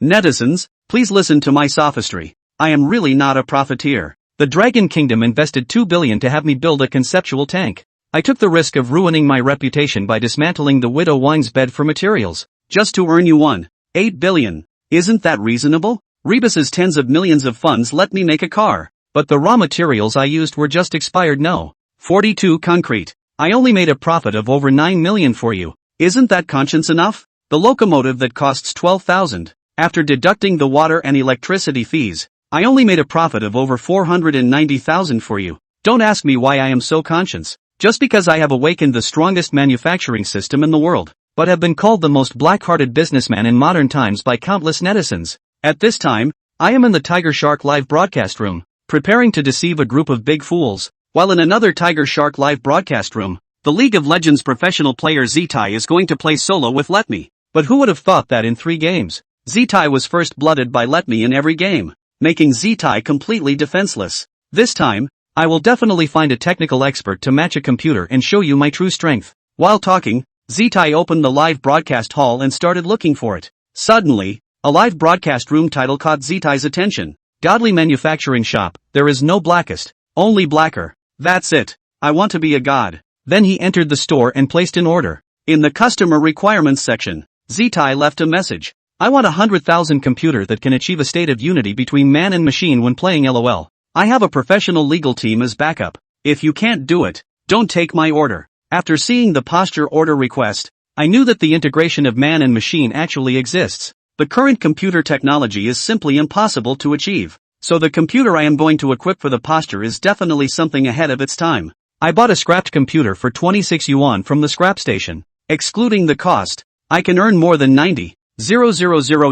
Netizens, please listen to my sophistry. I am really not a profiteer. The Dragon Kingdom invested 2 billion to have me build a conceptual tank. I took the risk of ruining my reputation by dismantling the Widow Wine's bed for materials, just to earn you 1.8 billion. Isn't that reasonable? Rebus's tens of millions of funds let me make a car, but the raw materials I used were just expired. No. 42 concrete. I only made a profit of over 9 million for you. Isn't that conscience enough? The locomotive that costs 12,000. After deducting the water and electricity fees, I only made a profit of over 490,000 for you. Don't ask me why I am so conscious. Just because I have awakened the strongest manufacturing system in the world, but have been called the most black-hearted businessman in modern times by countless netizens. At this time, I am in the Tiger Shark live broadcast room, preparing to deceive a group of big fools, while in another Tiger Shark live broadcast room, the League of Legends professional player Zetai is going to play solo with Let Me. But who would have thought that in 3 games, Zetai was first blooded by Let Me in every game, making Zetai completely defenseless. This time, I will definitely find a technical expert to match a computer and show you my true strength. While talking, Zetai opened the live broadcast hall and started looking for it. Suddenly, a live broadcast room title caught Zetai's attention. Godly Manufacturing Shop, there is no blackest, only blacker. That's it. I want to be a god. Then he entered the store and placed an order. In the customer requirements section, Zetai left a message. I want 100,000 computer that can achieve a state of unity between man and machine when playing LOL. I have a professional legal team as backup. If you can't do it, don't take my order. After seeing the posture order request, I knew that the integration of man and machine actually exists. The current computer technology is simply impossible to achieve. So the computer I am going to equip for the posture is definitely something ahead of its time. I bought a scrapped computer for 26 yuan from the scrap station. Excluding the cost, I can earn more than 90,000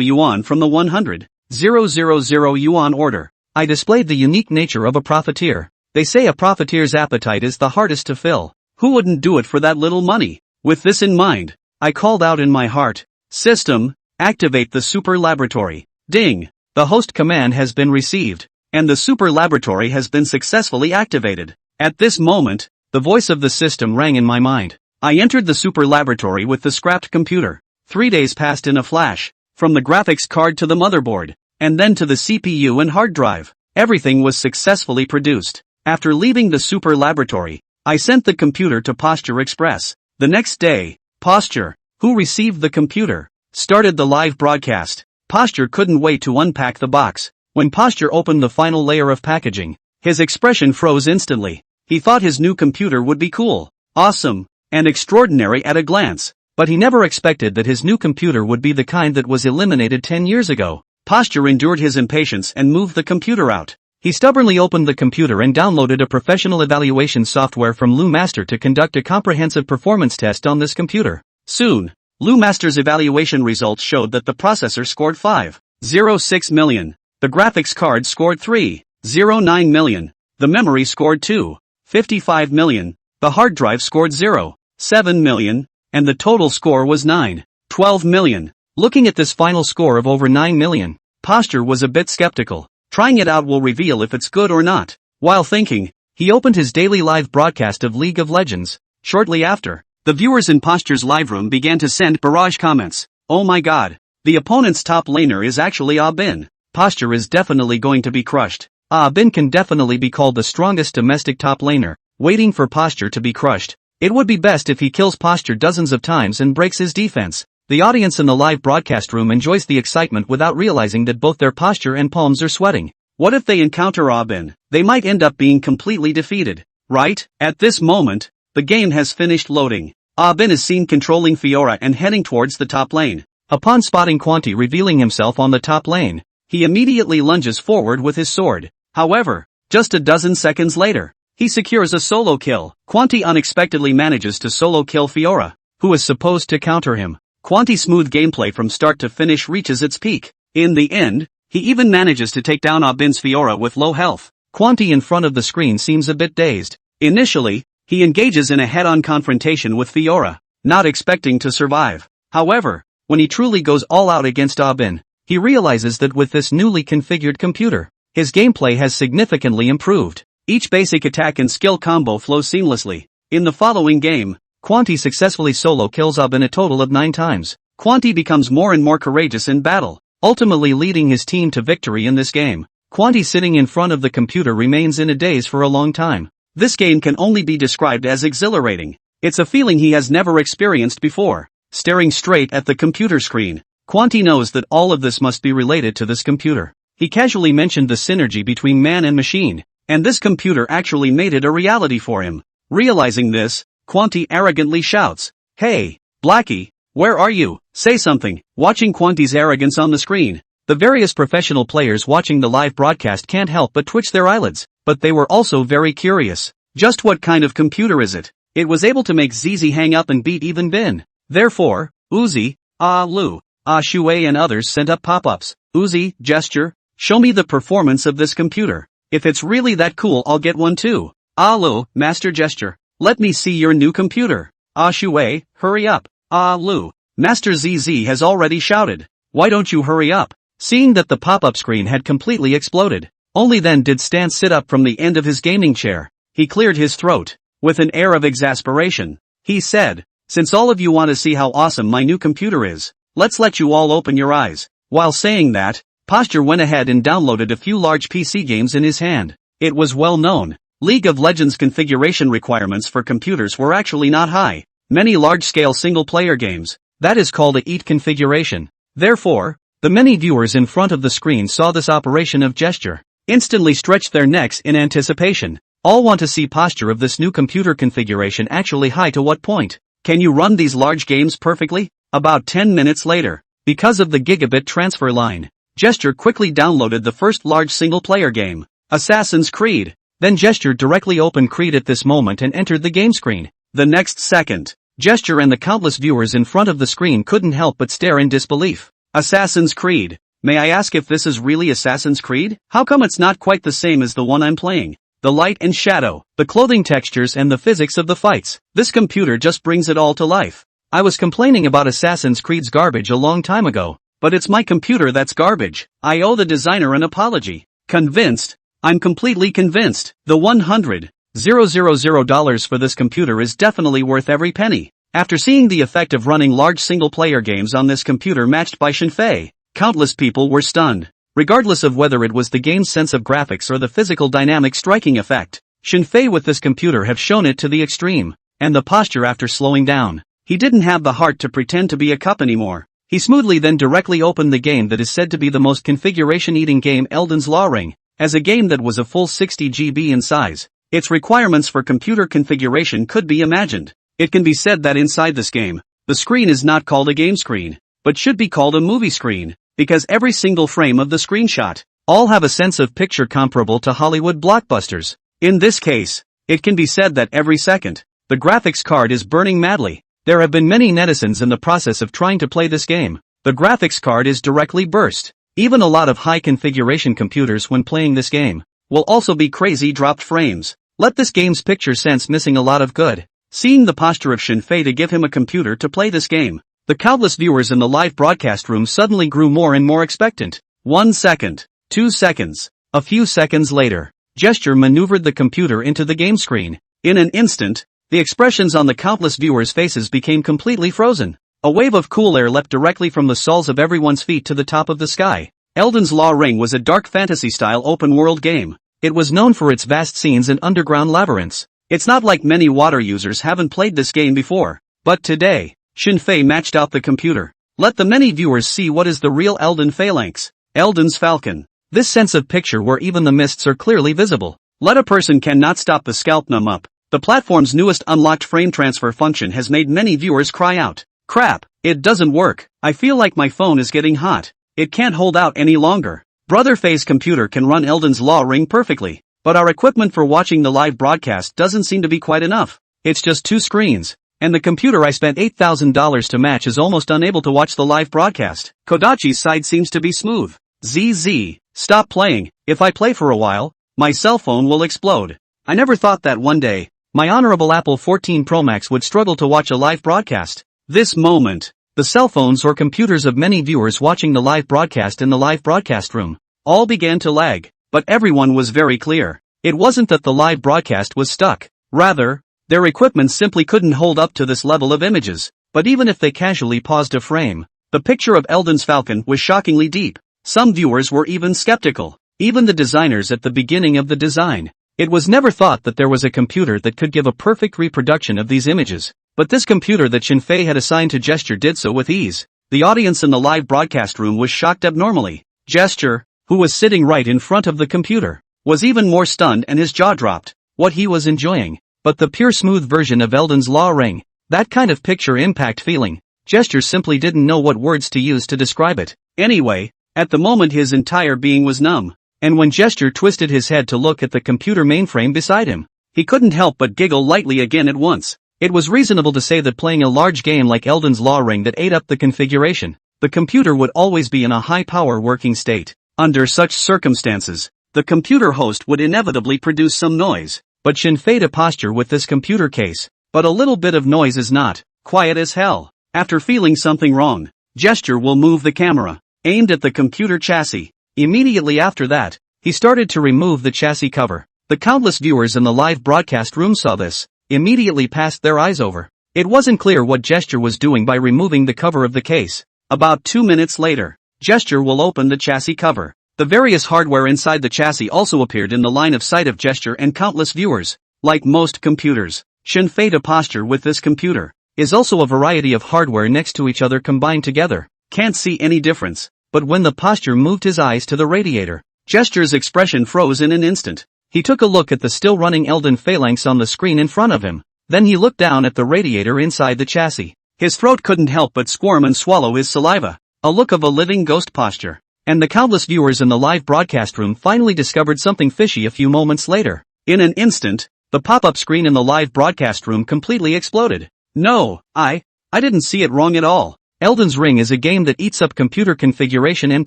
yuan from the 100,000 yuan order. I displayed the unique nature of a profiteer. They say a profiteer's appetite is the hardest to fill. Who wouldn't do it for that little money? With this in mind, I called out in my heart, "System, activate the super laboratory." Ding! The host command has been received, and the super laboratory has been successfully activated. At this moment, the voice of the system rang in my mind. I entered the super laboratory with the scrapped computer. 3 days passed in a flash, from the graphics card to the motherboard, and then to the CPU and hard drive. Everything was successfully produced. After leaving the super laboratory, I sent the computer to Posture Express. The next day, Posture, who received the computer, started the live broadcast. Posture couldn't wait to unpack the box. When Posture opened the final layer of packaging, his expression froze instantly. He thought his new computer would be cool, awesome, and extraordinary at a glance, but he never expected that his new computer would be the kind that was eliminated 10 years ago. Posture endured his impatience and moved the computer out. He stubbornly opened the computer and downloaded a professional evaluation software from LuMaster to conduct a comprehensive performance test on this computer. Soon, LuMaster's evaluation results showed that the processor scored 5.06 million. The graphics card scored 3.09 million. The memory scored 2.55 million. The hard drive scored 0.7 million. And the total score was 9.12 million. Looking at this final score of over 9 million, Posture was a bit skeptical. Trying it out will reveal if it's good or not. While thinking, he opened his daily live broadcast of League of Legends. Shortly after, the viewers in Posture's live room began to send barrage comments. Oh my god, the opponent's top laner is actually Ah Bin. Posture is definitely going to be crushed. Ah Bin can definitely be called the strongest domestic top laner, waiting for Posture to be crushed. It would be best if he kills Posture dozens of times and breaks his defense. The audience in the live broadcast room enjoys the excitement without realizing that both their posture and palms are sweating. What if they encounter Ah Bin? They might end up being completely defeated, right? At this moment, the game has finished loading. Ah Bin is seen controlling Fiora and heading towards the top lane. Upon spotting Quanti revealing himself on the top lane, he immediately lunges forward with his sword. However, just a dozen seconds later, he secures a solo kill. Quanti unexpectedly manages to solo kill Fiora, who is supposed to counter him. Quanti's smooth gameplay from start to finish reaches its peak. In the end, he even manages to take down Ah Bin's Fiora with low health. Quanti in front of the screen seems a bit dazed. Initially, he engages in a head-on confrontation with Fiora, not expecting to survive. However, when he truly goes all out against Ah Bin, he realizes that with this newly configured computer, his gameplay has significantly improved. Each basic attack and skill combo flows seamlessly. In the following game, Quanti successfully solo kills Ah Bin a total of 9 times. Quanti becomes more and more courageous in battle. ultimately leading his team to victory in this game. Quanti sitting in front of the computer remains in a daze for a long time. This game can only be described as exhilarating. It's a feeling he has never experienced before. Staring straight at the computer screen, Quanti knows that all of this must be related to this computer. He casually mentioned the synergy between man and machine, and this computer actually made it a reality for him. Realizing this, Quanti arrogantly shouts, "Hey, Blackie, where are you? Say something." Watching Quanti's arrogance on the screen, the various professional players watching the live broadcast can't help but twitch their eyelids, but they were also very curious. Just what kind of computer is it? It was able to make ZZ hang up and beat even Bin. Therefore, Uzi, Lu, Shui and others sent up pop-ups. Uzi, gesture, show me the performance of this computer. If it's really that cool, I'll get one too. Lu, master gesture, let me see your new computer. Shui, hurry up. Lu, master ZZ has already shouted. Why don't you hurry up? Seeing that the pop-up screen had completely exploded, only then did Stan sit up from the end of his gaming chair. He cleared his throat. With an air of exasperation, he said, "Since all of you want to see how awesome my new computer is, let's let you all open your eyes." While saying that, Posture went ahead and downloaded a few large PC games in his hand. It was well known, League of Legends configuration requirements for computers were actually not high. Many large-scale single-player games, that is called a EAT configuration. Therefore, the many viewers in front of the screen saw this operation of gesture, instantly stretched their necks in anticipation. All want to see Posture of this new computer configuration actually high to what point. Can you run these large games perfectly? About 10 minutes later, because of the gigabit transfer line, Gesture quickly downloaded the first large single-player game, Assassin's Creed. Then Gesture directly opened Creed at this moment and entered the game screen. The next second, Gesture and the countless viewers in front of the screen couldn't help but stare in disbelief. Assassin's Creed. May I ask if this is really Assassin's Creed? How come it's not quite the same as the one I'm playing? The light and shadow, the clothing textures and the physics of the fights. This computer just brings it all to life. I was complaining about Assassin's Creed's garbage a long time ago, but it's my computer that's garbage. I owe the designer an apology. Convinced? I'm completely convinced. The $100,000 for this computer is definitely worth every penny. After seeing the effect of running large single-player games on this computer matched by Shinfei, countless people were stunned. Regardless of whether it was the game's sense of graphics or the physical dynamic striking effect, Shinfei with this computer have shown it to the extreme. And the posture after slowing down. He didn't have the heart to pretend to be a cup anymore. He smoothly then directly opened the game that is said to be the most configuration-eating game, Elden's Law Ring, as a game that was a full 60 GB in size. Its requirements for computer configuration could be imagined. It can be said that inside this game, the screen is not called a game screen, but should be called a movie screen, because every single frame of the screenshot all have a sense of picture comparable to Hollywood blockbusters. In this case, it can be said that every second, the graphics card is burning madly. There have been many netizens in the process of trying to play this game. The graphics card is directly burst. Even a lot of high configuration computers when playing this game will also be crazy dropped frames. Let this game's picture sense missing a lot of good. Seeing the posture of Shinfei to give him a computer to play this game, the countless viewers in the live broadcast room suddenly grew more and more expectant. 1 second, 2 seconds, a few seconds later, Gesture maneuvered the computer into the game screen. In an instant, the expressions on the countless viewers' faces became completely frozen. A wave of cool air leapt directly from the soles of everyone's feet to the top of the sky. Elden's Law Ring was a dark fantasy-style open-world game. It was known for its vast scenes and underground labyrinths. It's not like many water users haven't played this game before. But today, Shinfei matched out the computer. Let the many viewers see what is the real Elden Phalanx. Elden's Falcon. This sense of picture where even the mists are clearly visible. Let a person cannot stop the scalp numb up. The platform's newest unlocked frame transfer function has made many viewers cry out, "Crap, it doesn't work. I feel like my phone is getting hot. It can't hold out any longer." Brother Faye's computer can run Elden's Law Ring perfectly, but our equipment for watching the live broadcast doesn't seem to be quite enough. It's just 2 screens, and the computer I spent $8,000 to match is almost unable to watch the live broadcast. Kodachi's side seems to be smooth. ZZ, stop playing. If I play for a while, my cell phone will explode. I never thought that one day, my honorable Apple 14 Pro Max would struggle to watch a live broadcast. This moment, the cell phones or computers of many viewers watching the live broadcast in the live broadcast room all began to lag, but everyone was very clear. It wasn't that the live broadcast was stuck. Rather, their equipment simply couldn't hold up to this level of images. But even if they casually paused a frame, The picture of Eldon's falcon was shockingly deep. Some viewers were even skeptical. Even the designers at the beginning of the design. It was never thought that there was a computer that could give a perfect reproduction of these images. But this computer that Shinfei had assigned to Gesture did so with ease. The audience in the live broadcast room was shocked abnormally. Gesture, who was sitting right in front of the computer, was even more stunned and his jaw dropped. What he was enjoying. But the pure smooth version of Eldon's Law Ring. That kind of picture impact feeling. Gesture simply didn't know what words to use to describe it. Anyway, at the moment his entire being was numb. And when Gesture twisted his head to look at the computer mainframe beside him, he couldn't help but giggle lightly again at once. It was reasonable to say that playing a large game like Eldon's Law Ring that ate up the configuration, the computer would always be in a high-power working state. Under such circumstances, the computer host would inevitably produce some noise. But Shinfei to posture with this computer case, but a little bit of noise is not quiet as hell. After feeling something wrong, Gesture will move the camera, aimed at the computer chassis. Immediately after that, he started to remove the chassis cover. The countless viewers in the live broadcast room saw this, immediately passed their eyes over. It wasn't clear what Gesture was doing by removing the cover of the case. About 2 minutes later, Gesture will open the chassis cover. The various hardware inside the chassis also appeared in the line of sight of Gesture and countless viewers. Like most computers, Shinfei to posture with this computer is also a variety of hardware next to each other combined together. Can't see any difference. But when the posture moved his eyes to the radiator, Gesture's expression froze in an instant. He took a look at the still running Eldon phalanx on the screen in front of him. Then he looked down at the radiator inside the chassis. His throat couldn't help but squirm and swallow his saliva. A look of a living ghost posture. And the countless viewers in the live broadcast room finally discovered something fishy a few moments later. In an instant, the pop-up screen in the live broadcast room completely exploded. No, I didn't see it wrong at all. Eldon's Ring is a game that eats up computer configuration and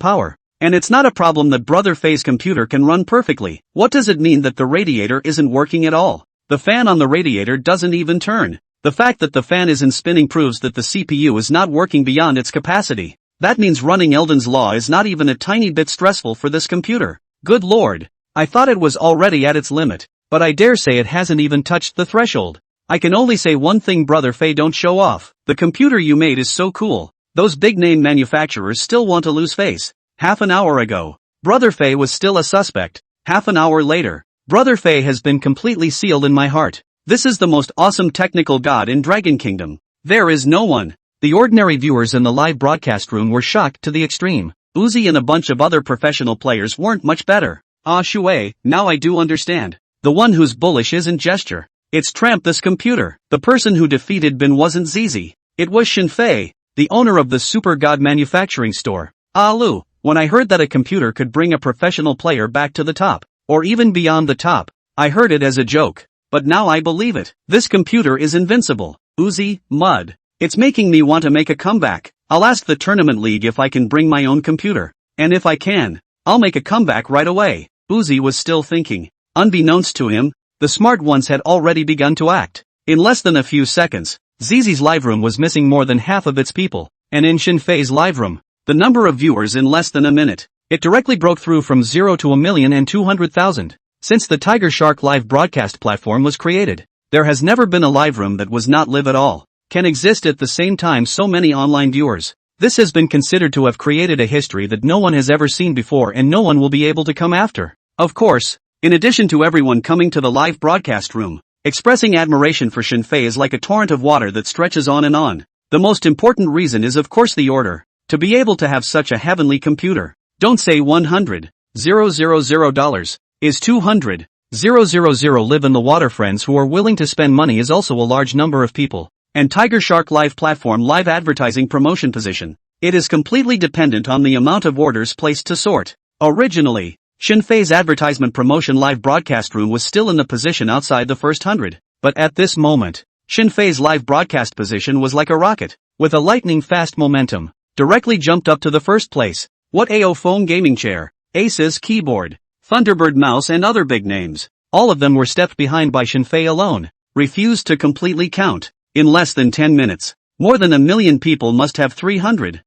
power. And it's not a problem that Brother Faye's computer can run perfectly. What does it mean that the radiator isn't working at all? The fan on the radiator doesn't even turn. The fact that the fan isn't spinning proves that the CPU is not working beyond its capacity. That means running Eldon's Law is not even a tiny bit stressful for this computer. Good lord. I thought it was already at its limit, but I dare say it hasn't even touched the threshold. I can only say one thing, Brother Faye, don't show off. The computer you made is so cool. Those big-name manufacturers still want to lose face. Half an hour ago, Brother Faye was still a suspect. Half an hour later, Brother Faye has been completely sealed in my heart. This is the most awesome technical god in Dragon Kingdom. There is no one. The ordinary viewers in the live broadcast room were shocked to the extreme. Uzi and a bunch of other professional players weren't much better. Ah Shui, now I do understand. The one who's bullish isn't Gesture. It's Tramp, this computer. The person who defeated Bin wasn't Zizi. It was Shinfei, the owner of the Super God manufacturing store. Ah Lu. When I heard that a computer could bring a professional player back to the top, or even beyond the top, I heard it as a joke. But now I believe it. This computer is invincible. Uzi, Mud. It's making me want to make a comeback. I'll ask the tournament league if I can bring my own computer. And if I can, I'll make a comeback right away. Uzi was still thinking. Unbeknownst to him, the smart ones had already begun to act. In less than a few seconds, Zizi's live room was missing more than half of its people. And in Shinfei's live room, the number of viewers in less than a minute, it directly broke through from 0 to 1,200,000. Since the Tiger Shark live broadcast platform was created, there has never been a live room that was not live at all, can exist at the same time so many online viewers. This has been considered to have created a history that no one has ever seen before and no one will be able to come after. Of course, in addition to everyone coming to the live broadcast room, expressing admiration for Shinfei is like a torrent of water that stretches on and on. The most important reason is of course the order. To be able to have such a heavenly computer, don't say $100,000 is $200,000 live in the water. Friends who are willing to spend money is also a large number of people. And Tiger Shark live platform live advertising promotion position. It is completely dependent on the amount of orders placed to sort. Originally, Shinfei's advertisement promotion live broadcast room was still in the position outside the first 100. But at this moment, Shinfei's live broadcast position was like a rocket, with a lightning fast momentum. Directly jumped up to the first place. What AO phone gaming chair, Asus keyboard, Thunderbird mouse and other big names. All of them were stepped behind by Shinfei alone. Refused to completely count. In less than 10 minutes, more than 1 million people must have 300,000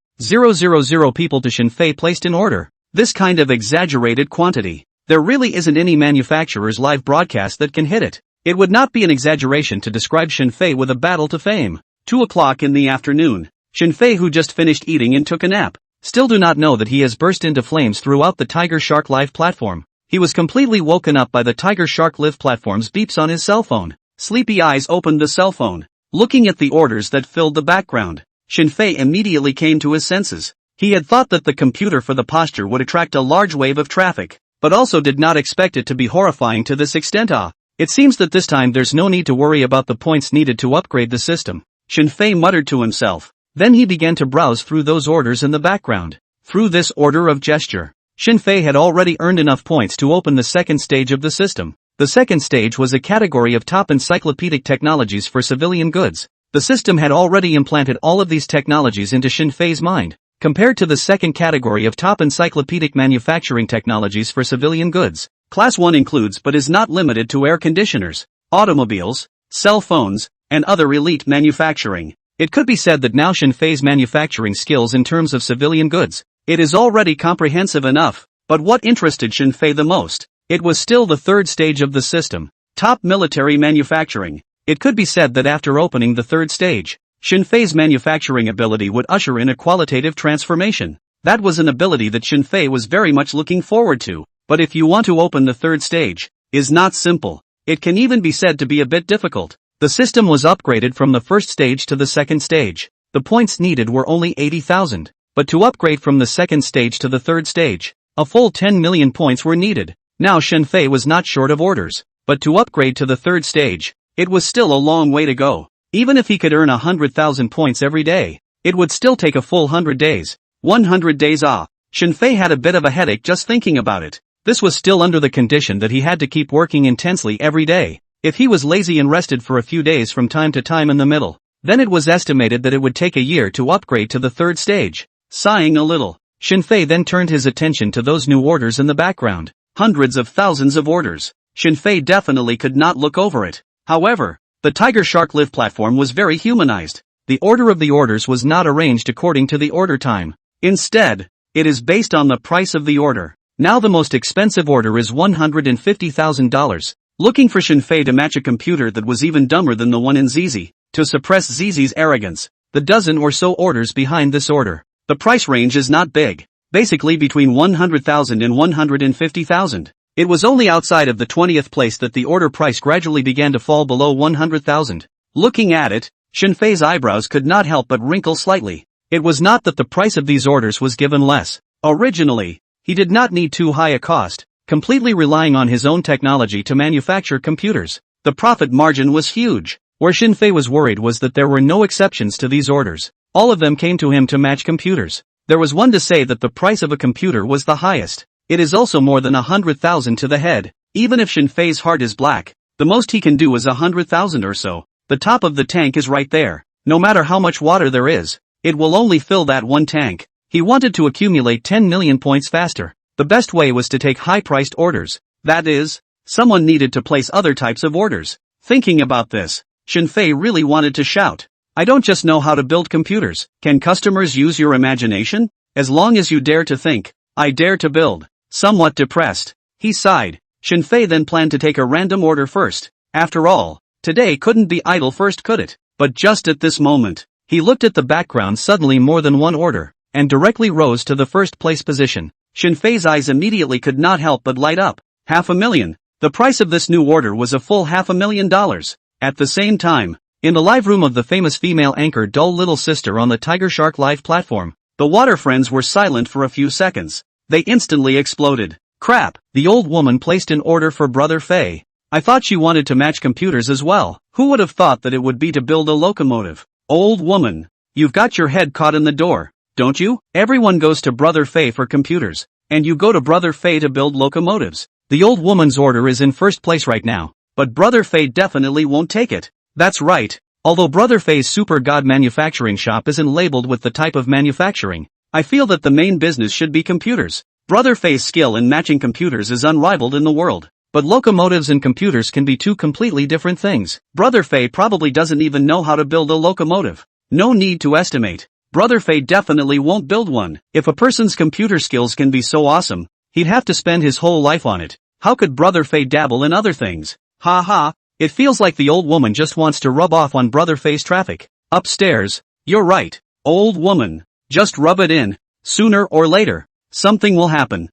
people to Shinfei placed in order. This kind of exaggerated quantity. There really isn't any manufacturer's live broadcast that can hit it. It would not be an exaggeration to describe Shinfei with a battle to fame. 2 o'clock in the afternoon. Shinfei, who just finished eating and took a nap, still do not know that he has burst into flames throughout the Tiger Shark Live platform. He was completely woken up by the Tiger Shark Live platform's beeps on his cell phone. Sleepy eyes opened the cell phone. Looking at the orders that filled the background, Shinfei immediately came to his senses. He had thought that the computer for the posture would attract a large wave of traffic, but also did not expect it to be horrifying to this extent. It seems that this time there's no need to worry about the points needed to upgrade the system, Shinfei muttered to himself. Then he began to browse through those orders in the background. Through this order of gesture, Shinfei had already earned enough points to open the second stage of the system. The second stage was a category of top encyclopedic technologies for civilian goods. The system had already implanted all of these technologies into Shinfei's mind. Compared to the second category of top encyclopedic manufacturing technologies for civilian goods, Class 1 includes but is not limited to air conditioners, automobiles, cell phones, and other elite manufacturing. It could be said that now Shinfei's manufacturing skills in terms of civilian goods, it is already comprehensive enough. But what interested Shinfei the most? It was still the third stage of the system, top military manufacturing. It could be said that after opening the third stage, Shinfei's manufacturing ability would usher in a qualitative transformation. That was an ability that Shinfei was very much looking forward to. But if you want to open the third stage, is not simple. It can even be said to be a bit difficult. The system was upgraded from the first stage to the second stage. The points needed were only 80,000. But to upgrade from the second stage to the third stage, a full 10 million points were needed. Now Shinfei was not short of orders. But to upgrade to the third stage, it was still a long way to go. Even if he could earn 100,000 points every day, it would still take a full 100 days. 100 days. Shinfei had a bit of a headache just thinking about it. This was still under the condition that he had to keep working intensely every day. If he was lazy and rested for a few days from time to time in the middle, then it was estimated that it would take a year to upgrade to the third stage. Sighing a little, Shinfei then turned his attention to those new orders in the background. Hundreds of thousands of orders. Shinfei definitely could not look over it. However, the Tiger Shark Live platform was very humanized. The order of the orders was not arranged according to the order time. Instead, it is based on the price of the order. Now the most expensive order is $150,000. Looking for Shinfei to match a computer that was even dumber than the one in ZZ, to suppress ZZ's arrogance. The dozen or so orders behind this order. The price range is not big. Basically between 100,000 and 150,000. It was only outside of the 20th place that the order price gradually began to fall below 100,000. Looking at it, Shinfei's eyebrows could not help but wrinkle slightly. It was not that the price of these orders was given less. Originally, he did not need too high a cost, completely relying on his own technology to manufacture computers. The profit margin was huge. Where Shinfei was worried was that there were no exceptions to these orders. All of them came to him to match computers. There was one to say that the price of a computer was the highest. It is also more than 100,000 to the head. Even if Shinfei's heart is black, the most he can do is 100,000 or so. The top of the tank is right there. No matter how much water there is, it will only fill that one tank. He wanted to accumulate 10 million points faster. The best way was to take high-priced orders. That is, someone needed to place other types of orders. Thinking about this, Shinfei really wanted to shout. I don't just know how to build computers. Can customers use your imagination? As long as you dare to think, I dare to build. Somewhat depressed, he sighed. Shinfei then planned to take a random order first. After all, today couldn't be idle first, could it? But just at this moment, he looked at the background. Suddenly more than one order, and directly rose to the first place position. Shinfei's eyes immediately could not help but light up. 500,000. The price of this new order was a full $500,000. At the same time, in the live room of the famous female anchor Dull Little Sister on the Tiger Shark Live platform, the water friends were silent for a few seconds. They instantly exploded. Crap, the old woman placed an order for Brother Fei. I thought she wanted to match computers as well. Who would have thought that it would be to build a locomotive? Old woman, you've got your head caught in the door, don't you? Everyone goes to Brother Fei for computers, and you go to Brother Fei to build locomotives. The old woman's order is in first place right now, but Brother Fei definitely won't take it. That's right. Although Brother Fei's Super God manufacturing shop isn't labeled with the type of manufacturing, I feel that the main business should be computers. Brother Fei's skill in matching computers is unrivaled in the world. But locomotives and computers can be two completely different things. Brother Fei probably doesn't even know how to build a locomotive. No need to estimate. Brother Fei definitely won't build one. If a person's computer skills can be so awesome, he'd have to spend his whole life on it. How could Brother Fei dabble in other things? Ha ha. It feels like the old woman just wants to rub off on Brother Fei's traffic. Upstairs, you're right. Old woman. Just rub it in. Sooner or later, something will happen.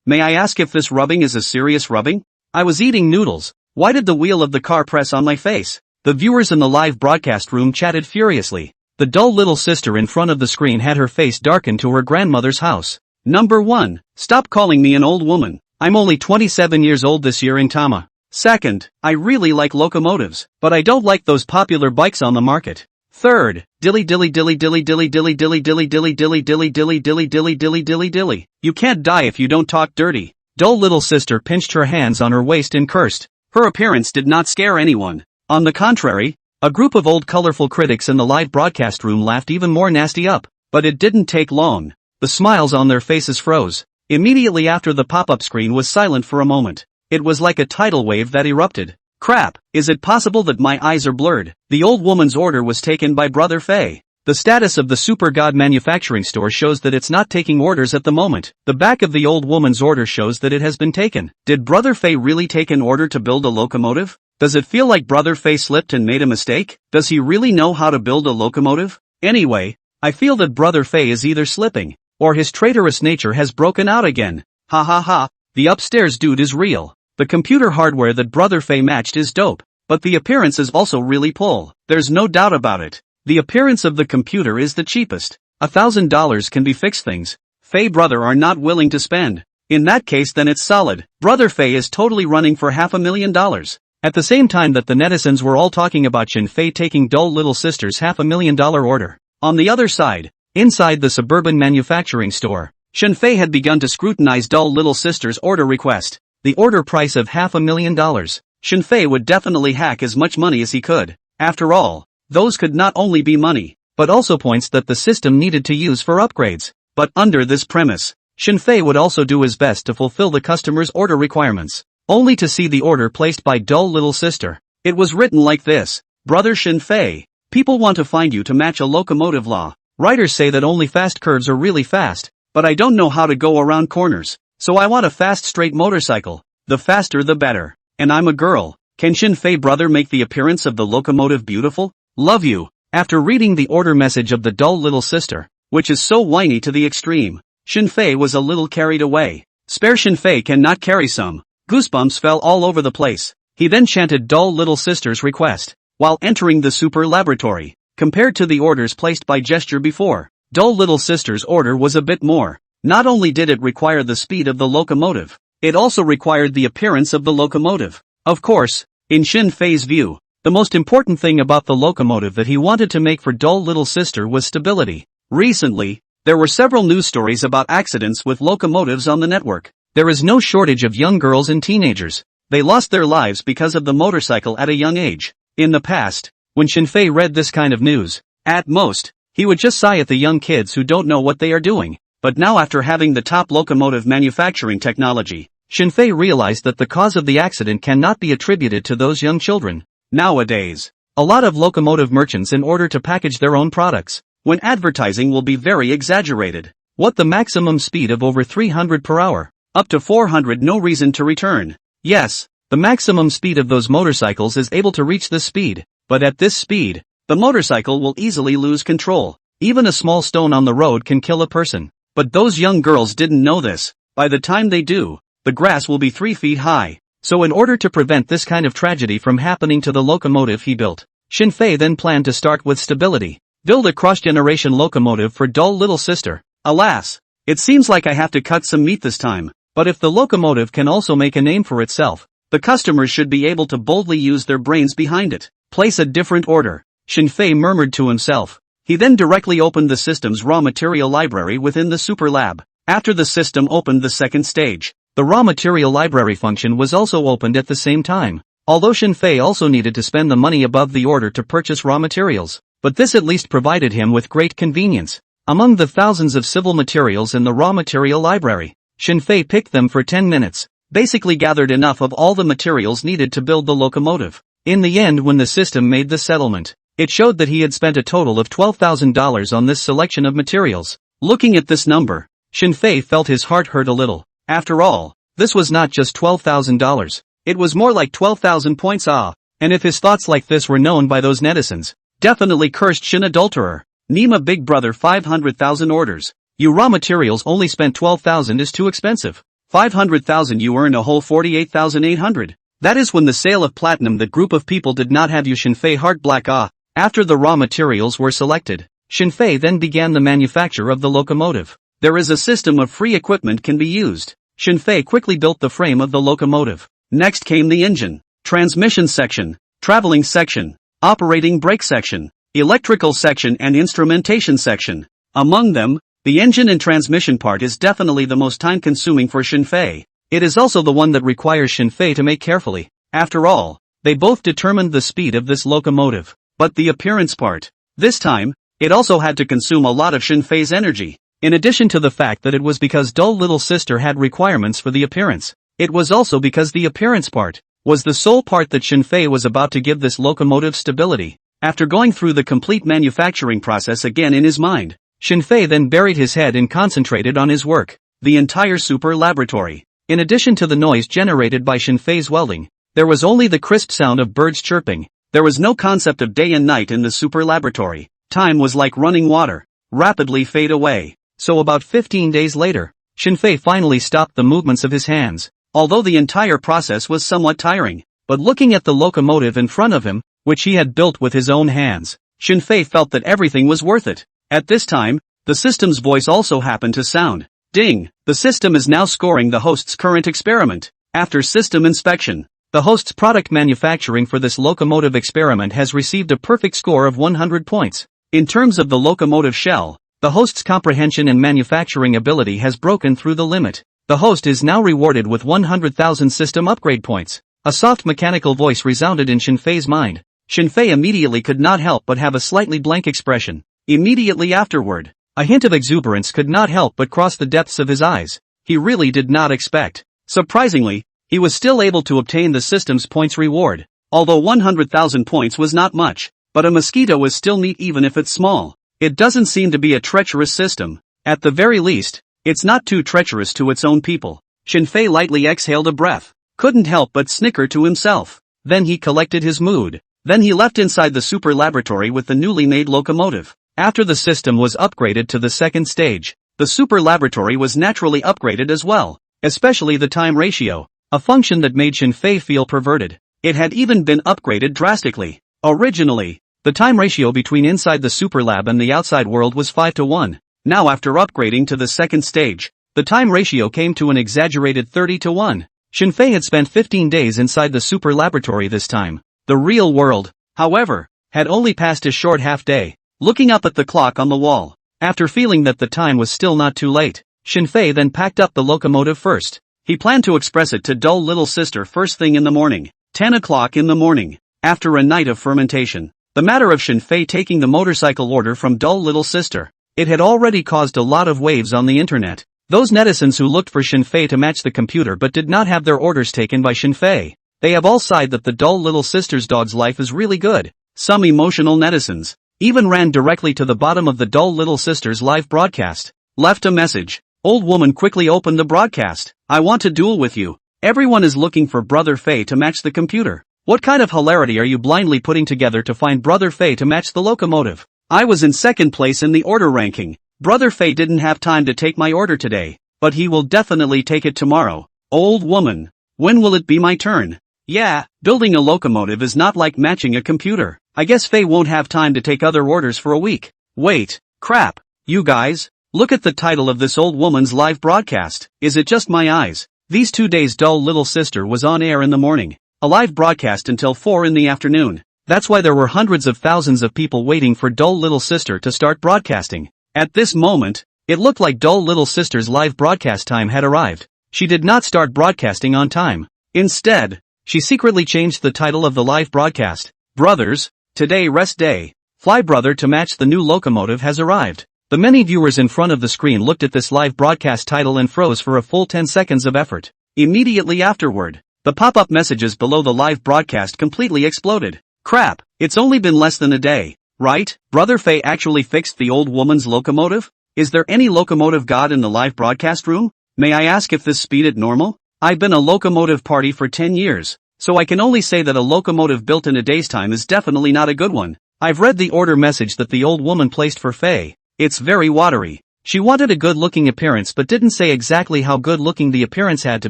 May I ask if this rubbing is a serious rubbing? I was eating noodles. Why did the wheel of the car press on my face? The viewers in the live broadcast room chatted furiously. The dull little sister in front of the screen had her face darkened to her grandmother's house. Number 1. Stop calling me an old woman. I'm only 27 years old this year in Tama. Second, I really like locomotives, but I don't like those popular bikes on the market. Third, dilly dilly dilly dilly dilly dilly dilly dilly dilly dilly dilly dilly dilly dilly dilly dilly dilly. You can't die if you don't talk dirty. Dull little sister pinched her hands on her waist and cursed. Her appearance did not scare anyone. On the contrary, a group of old colorful critics in the live broadcast room laughed even more nasty up. But it didn't take long. The smiles on their faces froze. Immediately after the pop-up screen was silent for a moment. It was like a tidal wave that erupted. Crap, is it possible that my eyes are blurred? The old woman's order was taken by Brother Faye. The status of the Super God manufacturing store shows that it's not taking orders at the moment. The back of the old woman's order shows that it has been taken. Did Brother Faye really take an order to build a locomotive? Does it feel like Brother Faye slipped and made a mistake? Does he really know how to build a locomotive? Anyway, I feel that Brother Faye is either slipping, or his traitorous nature has broken out again. Ha ha ha, the upstairs dude is real. The computer hardware that Brother Faye matched is dope, but the appearance is also really pull. There's no doubt about it. The appearance of the computer is the cheapest. $1,000 can be fixed things. Faye brother are not willing to spend. In that case then it's solid. Brother Faye is totally running for $500,000. At the same time that the netizens were all talking about Shin Faye taking dull little sister's $500,000 order. On the other side, inside the suburban manufacturing store, Shin Faye had begun to scrutinize dull little sister's order request. The order price of $500,000. Shin Faye would definitely hack as much money as he could. After all, those could not only be money, but also points that the system needed to use for upgrades. But under this premise, Shin Faye would also do his best to fulfill the customer's order requirements. Only to see the order placed by dull little sister. It was written like this. Brother Shin Faye, people want to find you to match a locomotive law. Writers say that only fast curves are really fast, but I don't know how to go around corners. So I want a fast straight motorcycle. The faster the better. And I'm a girl. Can Shin Faye brother make the appearance of the locomotive beautiful? Love you. After reading the order message of the dull little sister, which is so whiny to the extreme, Shin Faye was a little carried away. Spare Shin Faye cannot carry some. Goosebumps fell all over the place. He then chanted dull little sister's request, while entering the super laboratory. Compared to the orders placed by gesture before, dull little sister's order was a bit more. Not only did it require the speed of the locomotive, it also required the appearance of the locomotive. Of course, in Shin Faye's view, the most important thing about the locomotive that he wanted to make for dull little sister was stability. Recently, there were several news stories about accidents with locomotives on the network. There is no shortage of young girls and teenagers. They lost their lives because of the motorcycle at a young age. In the past, when Shin Faye read this kind of news, at most, he would just sigh at the young kids who don't know what they are doing. But now after having the top locomotive manufacturing technology, Shin Faye realized that the cause of the accident cannot be attributed to those young children. Nowadays, a lot of locomotive merchants in order to package their own products, when advertising will be very exaggerated. What the maximum speed of over 300 per hour, up to 400 no reason to return. Yes, the maximum speed of those motorcycles is able to reach this speed, but at this speed, the motorcycle will easily lose control. Even a small stone on the road can kill a person. But those young girls didn't know this. By the time they do, the grass will be 3 feet high. So in order to prevent this kind of tragedy from happening to the locomotive he built, Shin Faye then planned to start with stability. Build a cross-generation locomotive for dull little sister. Alas, it seems like I have to cut some meat this time. But if the locomotive can also make a name for itself, the customers should be able to boldly use their brains behind it. Place a different order, Shin Faye murmured to himself. He then directly opened the system's raw material library within the super lab. After the system opened the second stage, the raw material library function was also opened at the same time. Although Shin Faye also needed to spend the money above the order to purchase raw materials, but this at least provided him with great convenience. Among the thousands of civil materials in the raw material library, Shin Faye picked them for 10 minutes, basically gathered enough of all the materials needed to build the locomotive. In the end, when the system made the settlement, it showed that he had spent a total of $12,000 on this selection of materials. Looking at this number, Shin Faye felt his heart hurt a little. After all, this was not just $12,000. It was more like 12,000 points. And if his thoughts like this were known by those netizens, definitely cursed Shin adulterer. Nima Big Brother 500,000 orders. You raw materials only spent 12,000 is too expensive. 500,000 you earn a whole 48,800. That is when the sale of platinum that group of people did not have you Shinfei heart black After the raw materials were selected, Shinfei then began the manufacture of the locomotive. There is a system of free equipment can be used. Shinfei quickly built the frame of the locomotive. Next came the engine, transmission section, traveling section, operating brake section, electrical section and instrumentation section. Among them, the engine and transmission part is definitely the most time-consuming for Shinfei. It is also the one that requires Shinfei to make carefully. After all, they both determined the speed of this locomotive. But the appearance part, this time, it also had to consume a lot of Shinfei's energy. In addition to the fact that it was because dull little sister had requirements for the appearance, it was also because the appearance part was the sole part that Shinfei was about to give this locomotive stability. After going through the complete manufacturing process again in his mind, Shinfei then buried his head and concentrated on his work, the entire super laboratory. In addition to the noise generated by Shinfei's welding, there was only the crisp sound of birds chirping. There was no concept of day and night in the super laboratory. Time was like running water, rapidly fade away. So about 15 days later, Shinfei finally stopped the movements of his hands. Although the entire process was somewhat tiring, but looking at the locomotive in front of him, which he had built with his own hands, Shinfei felt that everything was worth it. At this time, the system's voice also happened to sound. Ding! The system is now scoring the host's current experiment. After system inspection, the host's product manufacturing for this locomotive experiment has received a perfect score of 100 points. In terms of the locomotive shell, the host's comprehension and manufacturing ability has broken through the limit. The host is now rewarded with 100,000 system upgrade points. A soft mechanical voice resounded in Shinfei's mind. Shinfei immediately could not help but have a slightly blank expression. Immediately afterward, a hint of exuberance could not help but cross the depths of his eyes. He really did not expect. Surprisingly, he was still able to obtain the system's points reward. Although 100,000 points was not much, but a mosquito is still neat even if it's small. It doesn't seem to be a treacherous system. At the very least, it's not too treacherous to its own people. Shinfei lightly exhaled a breath. Couldn't help but snicker to himself. Then he collected his mood. Then he left inside the super laboratory with the newly made locomotive. After the system was upgraded to the second stage, the super laboratory was naturally upgraded as well, especially the time ratio, a function that made Shinfei feel perverted. It had even been upgraded drastically. Originally, the time ratio between inside the super lab and the outside world was 5:1. Now after upgrading to the second stage, the time ratio came to an exaggerated 30:1. Shinfei had spent 15 days inside the super laboratory this time. The real world, however, had only passed a short half day. Looking up at the clock on the wall, after feeling that the time was still not too late, Shinfei then packed up the locomotive first. He planned to express it to dull little sister first thing in the morning, 10 o'clock in the morning, after a night of fermentation. The matter of Shinfei taking the motorcycle order from dull little sister, it had already caused a lot of waves on the internet. Those netizens who looked for Shinfei to match the computer but did not have their orders taken by Shinfei, they have all sighed that the dull little sister's dog's life is really good. Some emotional netizens even ran directly to the bottom of the dull little sister's live broadcast, left a message. Old woman quickly opened the broadcast. I want to duel with you. Everyone is looking for Brother Fei to match the computer. What kind of hilarity are you blindly putting together to find Brother Fei to match the locomotive? I was in second place in the order ranking. Brother Fei didn't have time to take my order today, but he will definitely take it tomorrow. Old woman, when will it be my turn? Yeah, building a locomotive is not like matching a computer. I guess Fei won't have time to take other orders for a week. Wait, crap, you guys, look at the title of this old woman's live broadcast. Is it just my eyes? These 2 days dull little sister was on air in the morning, a live broadcast until 4 in the afternoon. That's why there were hundreds of thousands of people waiting for dull little sister to start broadcasting. At this moment, it looked like dull little sister's live broadcast time had arrived. She did not start broadcasting on time. Instead, she secretly changed the title of the live broadcast. Brothers, today rest day. Fly brother to match the new locomotive has arrived. The many viewers in front of the screen looked at this live broadcast title and froze for a full 10 seconds of effort. Immediately afterward, the pop-up messages below the live broadcast completely exploded. Crap, it's only been less than a day, right? Brother Fei actually fixed the old woman's locomotive? Is there any locomotive god in the live broadcast room? May I ask if this speed at normal? I've been a locomotive party for 10 years, so I can only say that a locomotive built in a day's time is definitely not a good one. I've read the order message that the old woman placed for Faye. It's very watery. She wanted a good-looking appearance but didn't say exactly how good-looking the appearance had to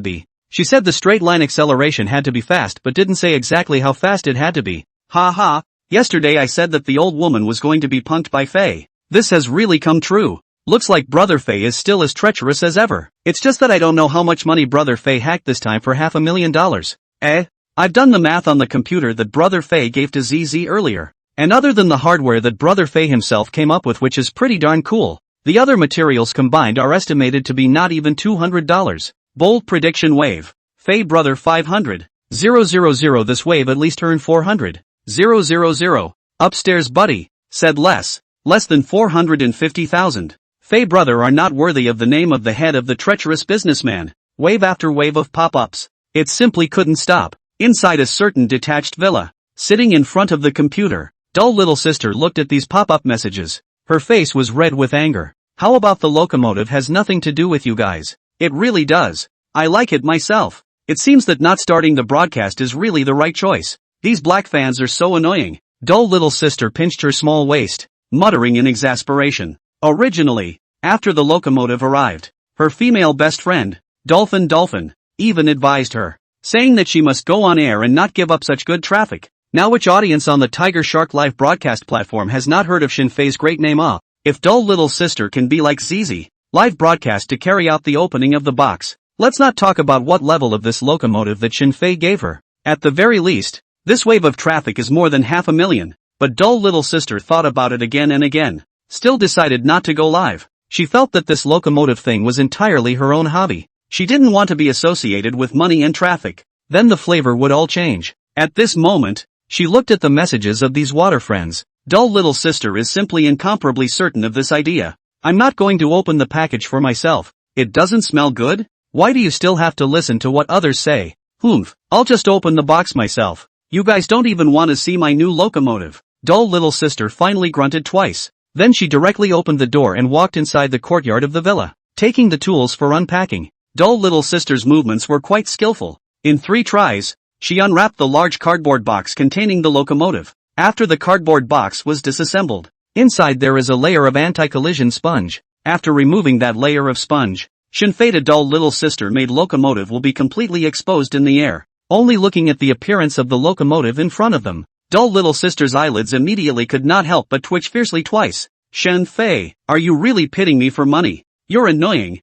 be. She said the straight-line acceleration had to be fast but didn't say exactly how fast it had to be. Ha ha, yesterday I said that the old woman was going to be punked by Faye. This has really come true. Looks like Brother Faye is still as treacherous as ever. It's just that I don't know how much money Brother Faye hacked this time for $500,000. I've done the math on the computer that Brother Faye gave to ZZ earlier. And other than the hardware that Brother Faye himself came up with, which is pretty darn cool, the other materials combined are estimated to be not even $200. Bold prediction wave. Faye brother 500. 000 this wave at least earn 400. 000. Upstairs buddy. Said less than 450,000. Faye brother are not worthy of the name of the head of the treacherous businessman. Wave after wave of pop-ups. It simply couldn't stop. Inside a certain detached villa. Sitting in front of the computer. Dull little sister looked at these pop-up messages. Her face was red with anger. How about the locomotive has nothing to do with you guys? It really does. I like it myself. It seems that not starting the broadcast is really the right choice. These black fans are so annoying. Dull little sister pinched her small waist, muttering in exasperation. Originally, after the locomotive arrived, her female best friend, Dolphin, even advised her, saying that she must go on air and not give up such good traffic. Now which audience on the Tiger Shark live broadcast platform has not heard of Shinfei's great name? If Dull little sister can be like ZZ, live broadcast to carry out the opening of the box, let's not talk about what level of this locomotive that Shinfei gave her. At the very least, this wave of traffic is more than 500,000, but Dull little sister thought about it again and again, still decided not to go live. She felt that this locomotive thing was entirely her own hobby. She didn't want to be associated with money and traffic. Then the flavor would all change. At this moment, she looked at the messages of these water friends. Dull little sister is simply incomparably certain of this idea. I'm not going to open the package for myself. It doesn't smell good? Why do you still have to listen to what others say? I'll just open the box myself. You guys don't even want to see my new locomotive. Dull little sister finally grunted twice. Then she directly opened the door and walked inside the courtyard of the villa, taking the tools for unpacking. Dull little sister's movements were quite skillful. In 3 tries, she unwrapped the large cardboard box containing the locomotive. After the cardboard box was disassembled, inside there is a layer of anti-collision sponge. After removing that layer of sponge, Shinfei Dull little sister made locomotive will be completely exposed in the air. Only looking at the appearance of the locomotive in front of them, Dull little sister's eyelids immediately could not help but twitch fiercely twice. Shinfei, are you really pitting me for money? You're annoying.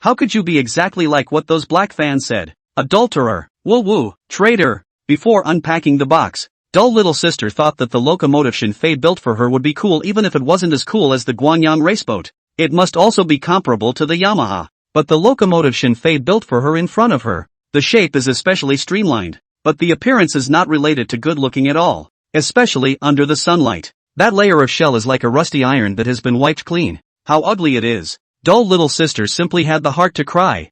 How could you be exactly like what those black fans said? Adulterer, woo-woo, traitor. Before unpacking the box, Dull little sister thought that the locomotive Shinfei built for her would be cool even if it wasn't as cool as the Guanyang raceboat. It must also be comparable to the Yamaha. But the locomotive Shinfei built for her in front of her, the shape is especially streamlined, but the appearance is not related to good looking at all, especially under the sunlight. That layer of shell is like a rusty iron that has been wiped clean. How ugly it is. Dull little sister simply had the heart to cry.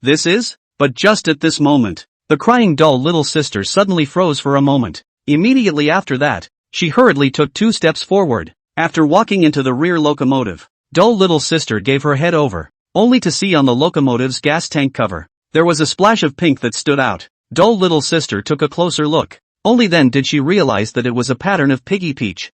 This is? But just at this moment, the crying dull little sister suddenly froze for a moment. Immediately after that, she hurriedly took 2 steps forward. After walking into the rear locomotive, dull little sister gave her head over, only to see on the locomotive's gas tank cover, there was a splash of pink that stood out. Dull little sister took a closer look. Only then did she realize that it was a pattern of Piggy Peach.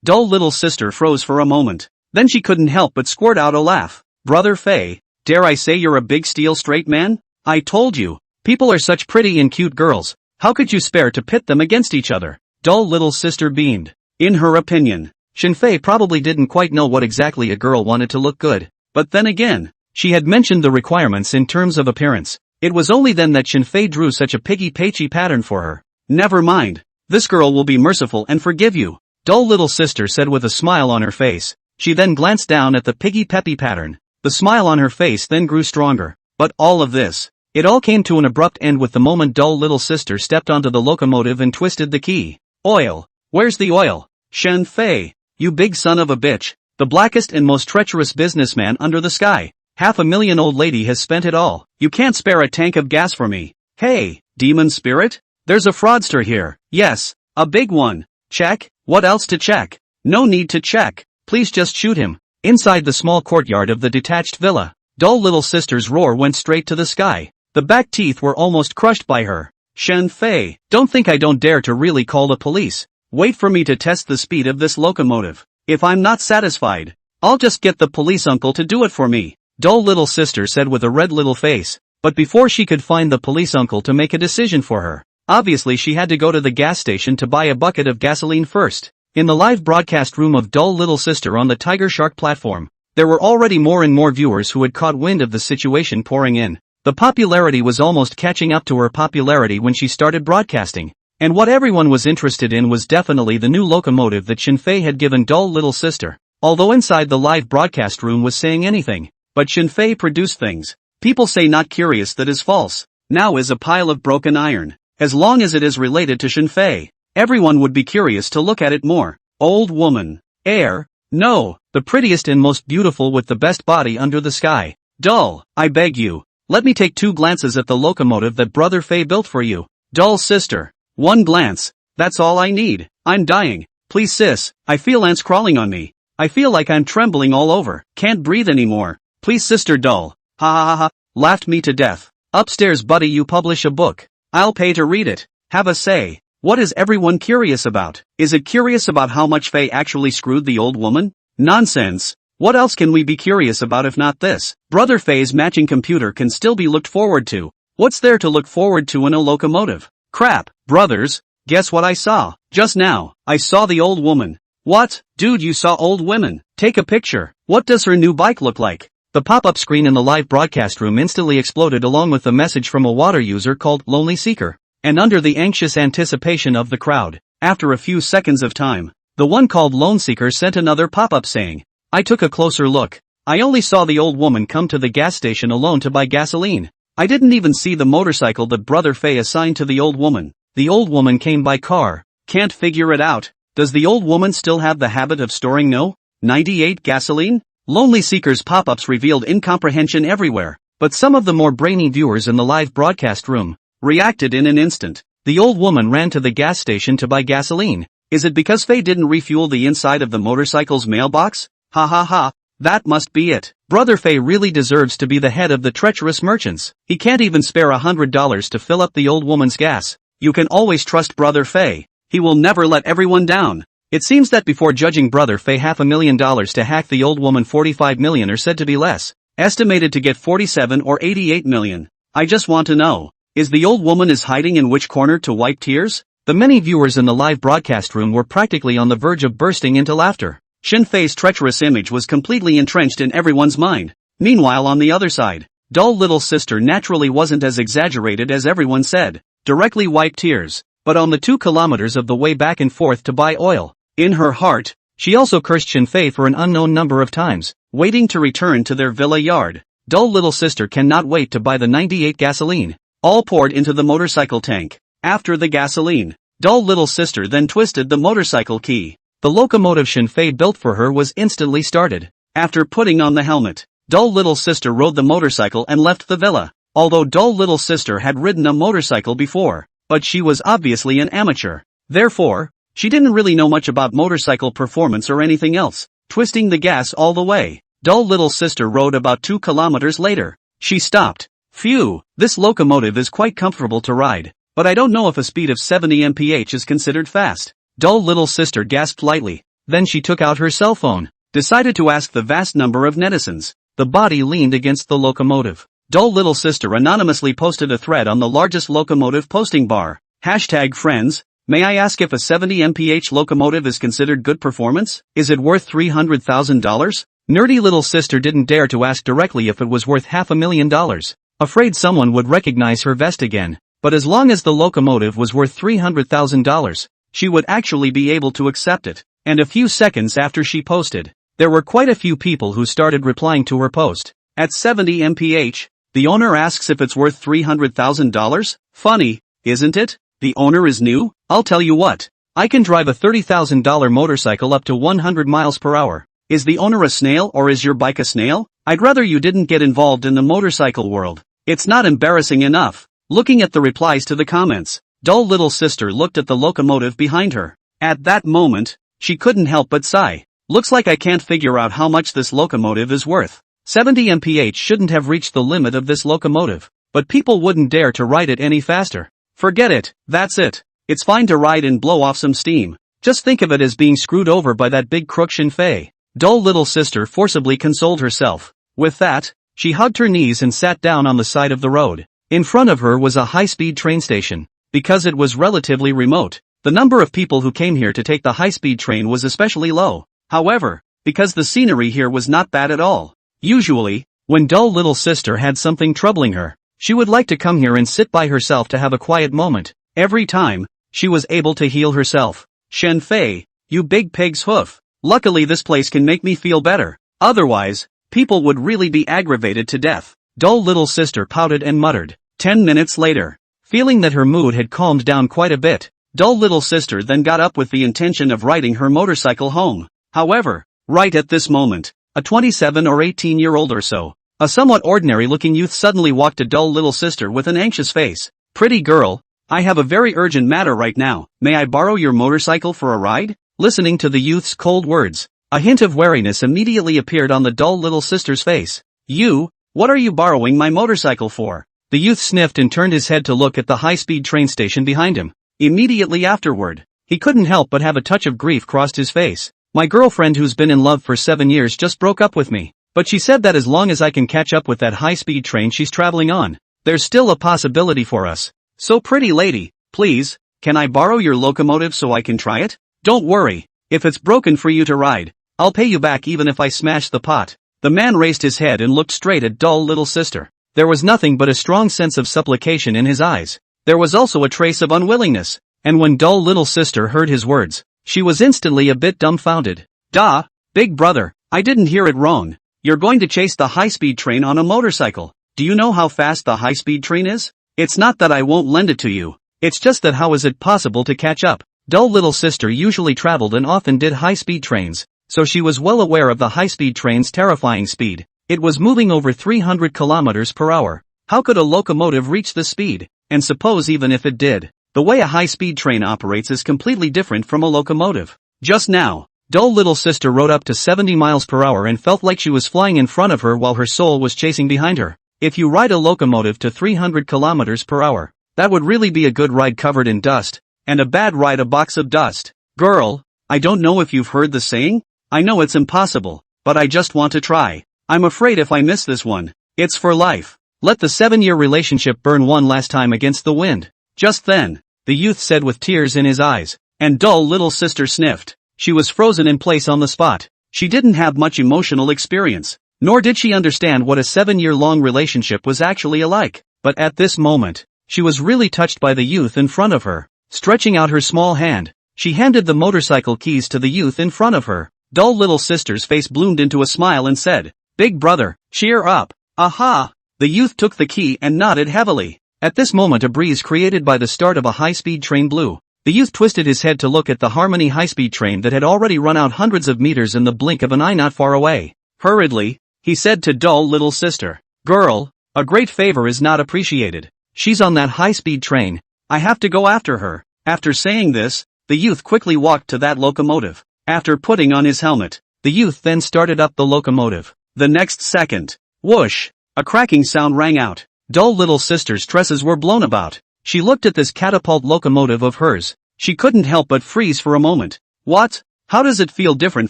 Dull little sister froze for a moment. Then she couldn't help but squirt out a laugh. Brother Faye, dare I say you're a big steel straight man? I told you, people are such pretty and cute girls. How could you spare to pit them against each other? Dull little sister beamed. In her opinion, Shinfei probably didn't quite know what exactly a girl wanted to look good. But then again, she had mentioned the requirements in terms of appearance. It was only then that Shinfei drew such a Piggy Peachy pattern for her. Never mind. This girl will be merciful and forgive you, dull little sister said with a smile on her face. She then glanced down at the Piggy Peppy pattern. The smile on her face then grew stronger. But all of this, it all came to an abrupt end with the moment dull little sister stepped onto the locomotive and twisted the key. Oil. Where's the oil? Shinfei, you big son of a bitch. The blackest and most treacherous businessman under the sky. 500,000 old lady has spent it all. You can't spare a tank of gas for me. Hey, demon spirit? There's a fraudster here. Yes, a big one. Check. What else to check? No need to check. Please just shoot him. Inside the small courtyard of the detached villa, dull little sister's roar went straight to the sky. The back teeth were almost crushed by her. Shinfei, don't think I don't dare to really call the police. Wait for me to test the speed of this locomotive. If I'm not satisfied, I'll just get the police uncle to do it for me, dull little sister said with a red little face. But before she could find the police uncle to make a decision for her, obviously she had to go to the gas station to buy a bucket of gasoline first. In the live broadcast room of dull little sister on the Tiger Shark platform, there were already more and more viewers who had caught wind of the situation pouring in. The popularity was almost catching up to her popularity when she started broadcasting. And what everyone was interested in was definitely the new locomotive that Shinfei had given dull little sister. Although inside the live broadcast room was saying anything, but Shinfei produced things. People say not curious that is false. Now is a pile of broken iron. As long as it is related to Shinfei, everyone would be curious to look at it more. Old woman. Heir. No, the prettiest and most beautiful with the best body under the sky. Dull, I beg you. Let me take 2 glances at the locomotive that Brother Fei built for you. Dull sister. 1 glance. That's all I need. I'm dying. Please sis, I feel ants crawling on me. I feel like I'm trembling all over. Can't breathe anymore. Please sister dull. Ha ha ha ha. Laughed me to death. Upstairs buddy you publish a book. I'll pay to read it. Have a say. What is everyone curious about? Is it curious about how much Fei actually screwed the old woman? Nonsense. What else can we be curious about if not this? Brother Fei's matching computer can still be looked forward to. What's there to look forward to in a locomotive? Crap, brothers. Guess what I saw? Just now, I saw the old woman. What? Dude, you saw old women. Take a picture. What does her new bike look like? The pop-up screen in the live broadcast room instantly exploded along with a message from a water user called Lonely Seeker. And under the anxious anticipation of the crowd, after a few seconds of time, the one called Lone Seeker sent another pop-up saying, I took a closer look. I only saw the old woman come to the gas station alone to buy gasoline. I didn't even see the motorcycle that Brother Fei assigned to the old woman. The old woman came by car. Can't figure it out. Does the old woman still have the habit of storing No. 98 gasoline? Lonely Seeker's pop-ups revealed incomprehension everywhere, but some of the more brainy viewers in the live broadcast room reacted in an instant. The old woman ran to the gas station to buy gasoline. Is it because Fei didn't refuel the inside of the motorcycle's mailbox? Ha ha ha, that must be it. Brother Fei really deserves to be the head of the treacherous merchants. He can't even spare $100 to fill up the old woman's gas. You can always trust Brother Fei. He will never let everyone down. It seems that before judging Brother Fei $500,000 to hack the old woman, 45 million are said to be less. Estimated to get 47 or 88 million. I just want to know, is the old woman is hiding in which corner to wipe tears? The many viewers in the live broadcast room were practically on the verge of bursting into laughter. Shinfei's treacherous image was completely entrenched in everyone's mind. Meanwhile on the other side, dull little sister naturally wasn't as exaggerated as everyone said. Directly wipe tears. But on the 2 kilometers of the way back and forth to buy oil, in her heart, she also cursed Shinfei for an unknown number of times, waiting to return to their villa yard. Dull little sister cannot wait to buy the 98 gasoline, all poured into the motorcycle tank. After the gasoline, dull little sister then twisted the motorcycle key. The locomotive Shinfei built for her was instantly started. After putting on the helmet, dull little sister rode the motorcycle and left the villa. Although dull little sister had ridden a motorcycle before, but she was obviously an amateur. Therefore, she didn't really know much about motorcycle performance or anything else. Twisting the gas all the way, dull little sister rode about 2 kilometers later. She stopped. Phew, this locomotive is quite comfortable to ride, but I don't know if a speed of 70 mph is considered fast. Dull little sister gasped lightly. Then she took out her cell phone, decided to ask the vast number of netizens. The body leaned against the locomotive. Dull little sister anonymously posted a thread on the largest locomotive posting bar. #friends, may I ask if a 70 mph locomotive is considered good performance? Is it worth $300,000? Nerdy little sister didn't dare to ask directly if it was worth $500,000. Afraid someone would recognize her vest again. But as long as the locomotive was worth $300,000, she would actually be able to accept it. And a few seconds after she posted, there were quite a few people who started replying to her post. At 70 mph, the owner asks if it's worth $300,000? Funny, isn't it? The owner is new? I'll tell you what. I can drive a $30,000 motorcycle up to 100 miles per hour. Is the owner a snail or is your bike a snail? I'd rather you didn't get involved in the motorcycle world. It's not embarrassing enough. Looking at the replies to the comments, dull little sister looked at the locomotive behind her. At that moment, she couldn't help but sigh. Looks like I can't figure out how much this locomotive is worth. 70 mph shouldn't have reached the limit of this locomotive, but people wouldn't dare to ride it any faster. Forget it, that's it. It's fine to ride and blow off some steam, Just think of it as being screwed over by that big crook Shen Fei. Dull little sister forcibly consoled herself. With that, she hugged her knees and sat down on the side of the road. In front of her was a high-speed train station. Because it was relatively remote, the number of people who came here to take the high-speed train was especially low. However, because the scenery here was not bad at all. Usually, when dull little sister had something troubling her, she would like to come here and sit by herself to have a quiet moment. Every time, she was able to heal herself. Shen Fei, you big pig's hoof. Luckily this place can make me feel better. Otherwise, people would really be aggravated to death. Dull little sister pouted and muttered. 10 minutes later, feeling that her mood had calmed down quite a bit, dull little sister then got up with the intention of riding her motorcycle home. However, right at this moment, a 27 or 18-year-old or so, a somewhat ordinary-looking youth suddenly walked to dull little sister with an anxious face. Pretty girl, I have a very urgent matter right now. May I borrow your motorcycle for a ride? Listening to the youth's cold words, a hint of wariness immediately appeared on the dull little sister's face. You, what are you borrowing my motorcycle for? The youth sniffed and turned his head to look at the high-speed train station behind him. Immediately afterward, he couldn't help but have a touch of grief crossed his face. My girlfriend who's been in love for 7 years just broke up with me. But she said that as long as I can catch up with that high-speed train she's traveling on, there's still a possibility for us. So pretty lady, please, can I borrow your locomotive so I can try it? Don't worry, if it's broken for you to ride, I'll pay you back even if I smash the pot. The man raised his head and looked straight at dull little sister. There was nothing but a strong sense of supplication in his eyes. There was also a trace of unwillingness, and when dull little sister heard his words, she was instantly a bit dumbfounded. Duh, big brother, I didn't hear it wrong. You're going to chase the high-speed train on a motorcycle. Do you know how fast the high-speed train is? It's not that I won't lend it to you. It's just that how is it possible to catch up? Dull little sister usually traveled and often did high-speed trains, so she was well aware of the high-speed train's terrifying speed. It was moving over 300 kilometers per hour. How could a locomotive reach this speed? And suppose even if it did, the way a high-speed train operates is completely different from a locomotive. Just now, dull little sister rode up to 70 miles per hour and felt like she was flying in front of her while her soul was chasing behind her. If you ride a locomotive to 300 kilometers per hour, that would really be a good ride covered in dust, and a bad ride a box of dust. Girl, I don't know if you've heard the saying? I know it's impossible, but I just want to try. I'm afraid if I miss this one, it's for life. Let the 7-year relationship burn one last time against the wind. Just then, the youth said with tears in his eyes, and dull little sister sniffed. She was frozen in place on the spot. She didn't have much emotional experience, nor did she understand what a 7-year-long relationship was actually like. But at this moment, she was really touched by the youth in front of her. Stretching out her small hand, she handed the motorcycle keys to the youth in front of her. Dull little sister's face bloomed into a smile and said, "Big brother, cheer up." Aha! The youth took the key and nodded heavily. At this moment a breeze created by the start of a high-speed train blew. The youth twisted his head to look at the Harmony high-speed train that had already run out hundreds of meters in the blink of an eye not far away. Hurriedly, he said to dull little sister, "Girl, a great favor is not appreciated. She's on that high-speed train. I have to go after her." After saying this, the youth quickly walked to that locomotive. After putting on his helmet, the youth then started up the locomotive. The next second, whoosh, a cracking sound rang out. Dull little sister's tresses were blown about. She looked at this catapult locomotive of hers. She couldn't help but freeze for a moment. What? How does it feel different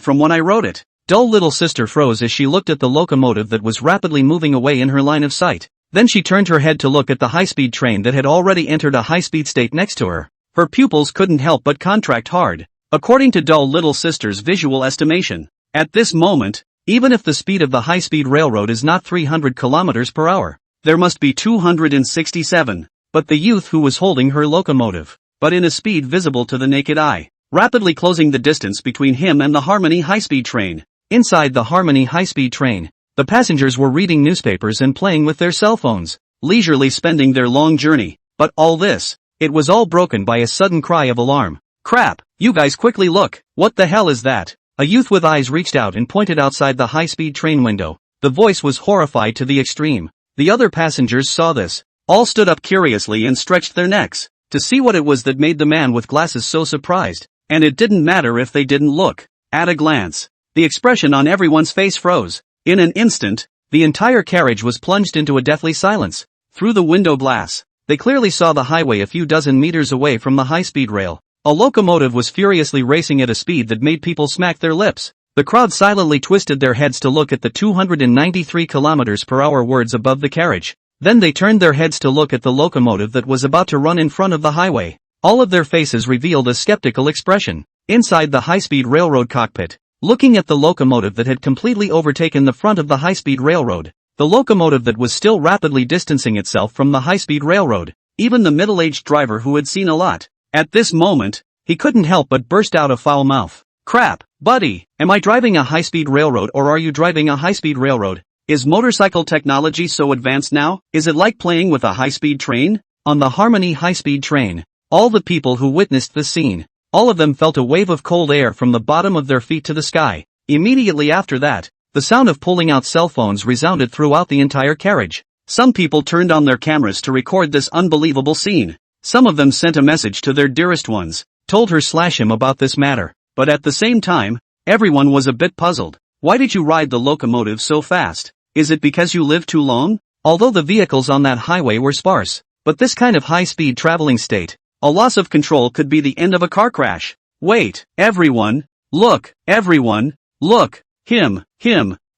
from when I rode it? Dull little sister froze as she looked at the locomotive that was rapidly moving away in her line of sight. Then she turned her head to look at the high-speed train that had already entered a high-speed state next to her. Her pupils couldn't help but contract hard. According to dull little sister's visual estimation, at this moment, even if the speed of the high-speed railroad is not 300 kilometers per hour, there must be 267. But the youth who was holding her locomotive, but in a speed visible to the naked eye, rapidly closing the distance between him and the Harmony high-speed train. Inside the Harmony high-speed train, the passengers were reading newspapers and playing with their cell phones, leisurely spending their long journey. But all this, it was all broken by a sudden cry of alarm. Crap, you guys quickly look, what the hell is that? A youth with eyes reached out and pointed outside the high-speed train window. The voice was horrified to the extreme. The other passengers saw this. All stood up curiously and stretched their necks to see what it was that made the man with glasses so surprised. And it didn't matter if they didn't look. At a glance, the expression on everyone's face froze. In an instant, the entire carriage was plunged into a deathly silence. Through the window glass, they clearly saw the highway a few dozen meters away from the high-speed rail. A locomotive was furiously racing at a speed that made people smack their lips. The crowd silently twisted their heads to look at the 293 kilometers per hour words above the carriage. Then they turned their heads to look at the locomotive that was about to run in front of the highway. All of their faces revealed a skeptical expression. Inside the high-speed railroad cockpit, looking at the locomotive that had completely overtaken the front of the high-speed railroad, the locomotive that was still rapidly distancing itself from the high-speed railroad, even the middle-aged driver who had seen a lot. At this moment, he couldn't help but burst out a foul mouth. Crap, buddy, am I driving a high-speed railroad or are you driving a high-speed railroad? Is motorcycle technology so advanced now? Is it like playing with a high-speed train? On the Harmony high-speed train, all the people who witnessed the scene, all of them felt a wave of cold air from the bottom of their feet to the sky. Immediately after that, the sound of pulling out cell phones resounded throughout the entire carriage. Some people turned on their cameras to record this unbelievable scene. Some of them sent a message to their dearest ones, told her/him about this matter. But at the same time, everyone was a bit puzzled. Why did you ride the locomotive so fast? Is it because you lived too long? Although the vehicles on that highway were sparse, but this kind of high-speed traveling state, a loss of control could be the end of a car crash. Wait, everyone, look, him.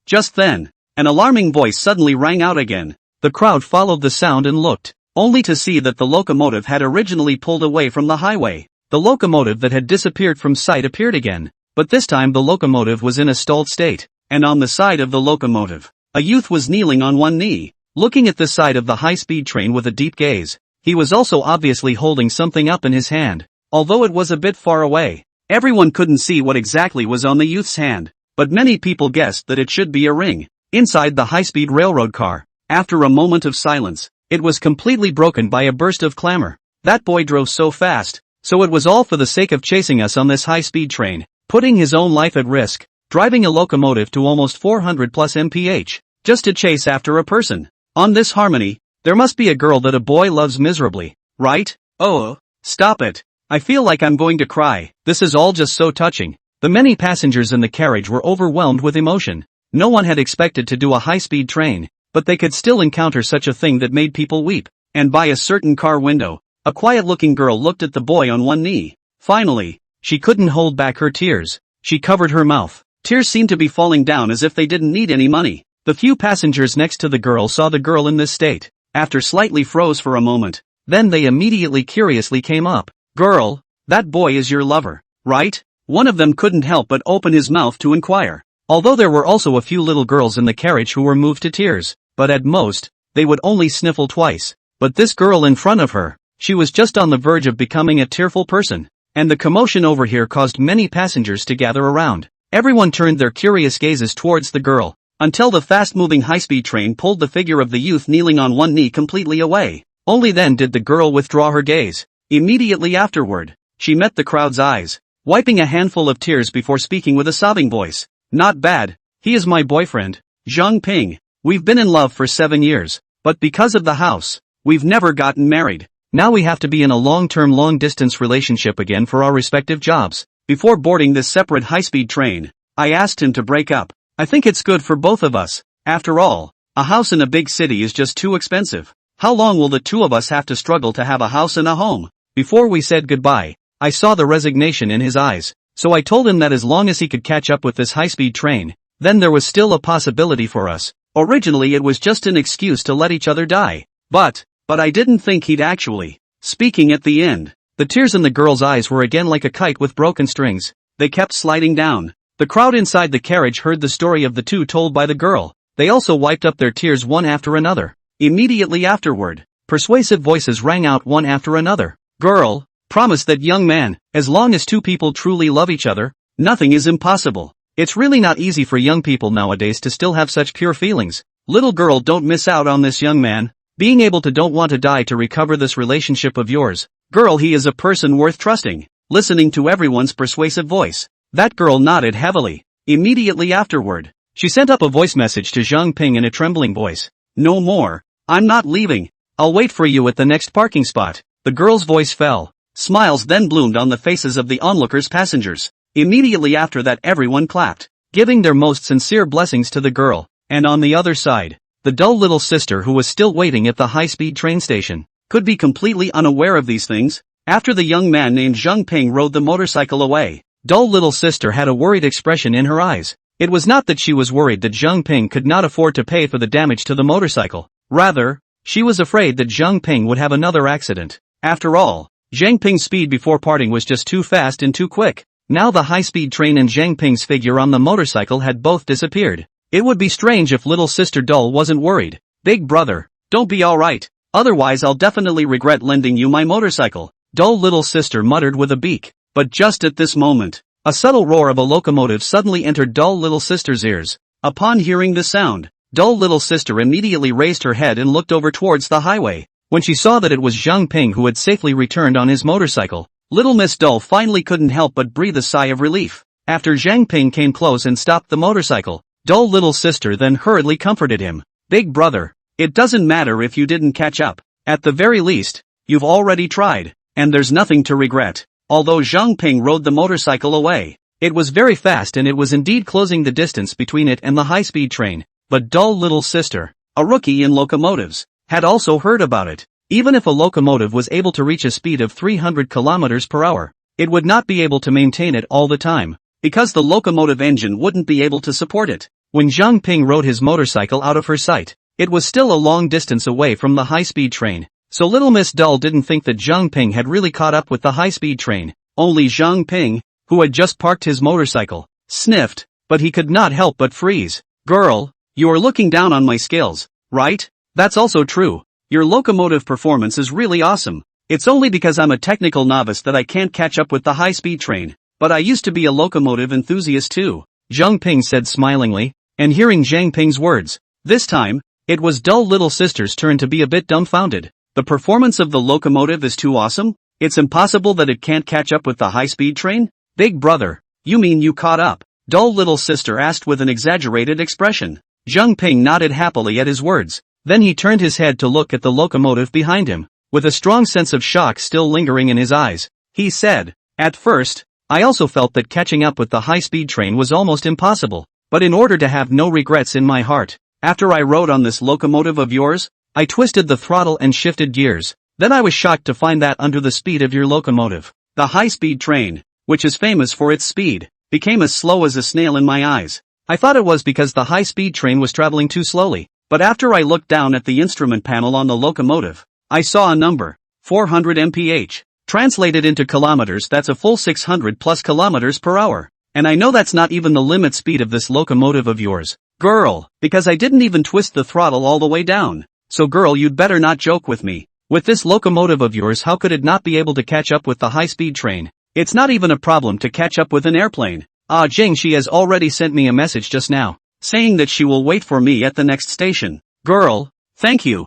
Just then, an alarming voice suddenly rang out again. The crowd followed the sound and looked, only to see that the locomotive had originally pulled away from the highway. The locomotive that had disappeared from sight appeared again, but this time the locomotive was in a stalled state, and on the side of the locomotive, a youth was kneeling on one knee, looking at the side of the high-speed train with a deep gaze. He was also obviously holding something up in his hand, although it was a bit far away. Everyone couldn't see what exactly was on the youth's hand, but many people guessed that it should be a ring. Inside the high-speed railroad car, after a moment of silence, it was completely broken by a burst of clamor. That boy drove so fast, so it was all for the sake of chasing us on this high-speed train, putting his own life at risk, driving a locomotive to almost 400 plus mph, just to chase after a person. On this Harmony, there must be a girl that a boy loves miserably, right? Oh, stop it. I feel like I'm going to cry. This is all just so touching. The many passengers in the carriage were overwhelmed with emotion. No one had expected to do a high-speed train, but they could still encounter such a thing that made people weep. And by a certain car window, a quiet-looking girl looked at the boy on one knee. Finally, she couldn't hold back her tears. She covered her mouth. Tears seemed to be falling down as if they didn't need any money. The few passengers next to the girl saw the girl in this state, after slightly froze for a moment. Then they immediately curiously came up. Girl, that boy is your lover, right? One of them couldn't help but open his mouth to inquire. Although there were also a few little girls in the carriage who were moved to tears, but at most, they would only sniffle twice. But this girl in front of her, she was just on the verge of becoming a tearful person. And the commotion over here caused many passengers to gather around. Everyone turned their curious gazes towards the girl, until the fast-moving high-speed train pulled the figure of the youth kneeling on one knee completely away. Only then did the girl withdraw her gaze. Immediately afterward, she met the crowd's eyes, wiping a handful of tears before speaking with a sobbing voice. Not bad. He is my boyfriend, Zhang Ping. We've been in love for 7 years, but because of the house, we've never gotten married. Now we have to be in a long-term long-distance relationship again for our respective jobs. Before boarding this separate high-speed train, I asked him to break up. I think it's good for both of us. After all, a house in a big city is just too expensive. How long will the two of us have to struggle to have a house and a home? Before we said goodbye, I saw the resignation in his eyes, so I told him that as long as he could catch up with this high-speed train, then there was still a possibility for us. Originally it was just an excuse to let each other die. But I didn't think he'd actually. Speaking at the end, the tears in the girl's eyes were again like a kite with broken strings. They kept sliding down. The crowd inside the carriage heard the story of the two told by the girl. They also wiped up their tears one after another. Immediately afterward, persuasive voices rang out one after another. Girl, promise that young man, as long as two people truly love each other, nothing is impossible. It's really not easy for young people nowadays to still have such pure feelings. Little girl, don't miss out on this young man. Being able to don't want to die to recover this relationship of yours. Girl, he is a person worth trusting. Listening to everyone's persuasive voice, that girl nodded heavily. Immediately afterward, she sent up a voice message to Zhang Ping in a trembling voice. No more. I'm not leaving. I'll wait for you at the next parking spot. The girl's voice fell. Smiles then bloomed on the faces of the onlookers passengers. Immediately after that everyone clapped, giving their most sincere blessings to the girl. And on the other side, the dull little sister who was still waiting at the high-speed train station, could be completely unaware of these things. After the young man named Zheng Ping rode the motorcycle away, dull little sister had a worried expression in her eyes. It was not that she was worried that Zheng Ping could not afford to pay for the damage to the motorcycle. Rather, she was afraid that Zheng Ping would have another accident. After all, Zheng Ping's speed before parting was just too fast and too quick. Now the high-speed train and Zheng Ping's figure on the motorcycle had both disappeared. It would be strange if little sister Dull wasn't worried. Big brother, don't be alright. Otherwise I'll definitely regret lending you my motorcycle, dull little sister muttered with a beak. But just at this moment, a subtle roar of a locomotive suddenly entered dull little sister's ears. Upon hearing the sound, dull little sister immediately raised her head and looked over towards the highway. When she saw that it was Zheng Ping who had safely returned on his motorcycle, little Miss Dull finally couldn't help but breathe a sigh of relief. After Zheng Ping came close and stopped the motorcycle, dull little sister then hurriedly comforted him. Big brother, it doesn't matter if you didn't catch up. At the very least, you've already tried, and there's nothing to regret. Although Zheng Ping rode the motorcycle away, it was very fast and it was indeed closing the distance between it and the high-speed train. But dull little sister, a rookie in locomotives, had also heard about it. Even if a locomotive was able to reach a speed of 300 kilometers per hour, it would not be able to maintain it all the time, because the locomotive engine wouldn't be able to support it. When Zheng Ping rode his motorcycle out of her sight, it was still a long distance away from the high-speed train, so little Miss Dull didn't think that Zheng Ping had really caught up with the high-speed train. Only Zheng Ping, who had just parked his motorcycle, sniffed, but he could not help but freeze. Girl, you are looking down on my skills, right? That's also true. Your locomotive performance is really awesome. It's only because I'm a technical novice that I can't catch up with the high-speed train, but I used to be a locomotive enthusiast too, Zheng Ping said smilingly. And hearing Zheng Ping's words, this time, it was dull little sister's turn to be a bit dumbfounded. The performance of the locomotive is too awesome? It's impossible that it can't catch up with the high-speed train? Big brother, you mean you caught up? Dull little sister asked with an exaggerated expression. Zheng Ping nodded happily at his words. Then he turned his head to look at the locomotive behind him. With a strong sense of shock still lingering in his eyes, he said, at first, I also felt that catching up with the high-speed train was almost impossible. But in order to have no regrets in my heart, after I rode on this locomotive of yours, I twisted the throttle and shifted gears. Then I was shocked to find that under the speed of your locomotive, the high-speed train, which is famous for its speed, became as slow as a snail in my eyes. I thought it was because the high-speed train was traveling too slowly, but after I looked down at the instrument panel on the locomotive, I saw a number, 400 mph. Translated into kilometers, that's a full 600 plus kilometers per hour. And I know that's not even the limit speed of this locomotive of yours, girl, because I didn't even twist the throttle all the way down. So girl, you'd better not joke with me. With this locomotive of yours, how could it not be able to catch up with the high-speed train? It's not even a problem to catch up with an airplane. Ah Jing, she has already sent me a message just now, saying that she will wait for me at the next station. Girl, thank you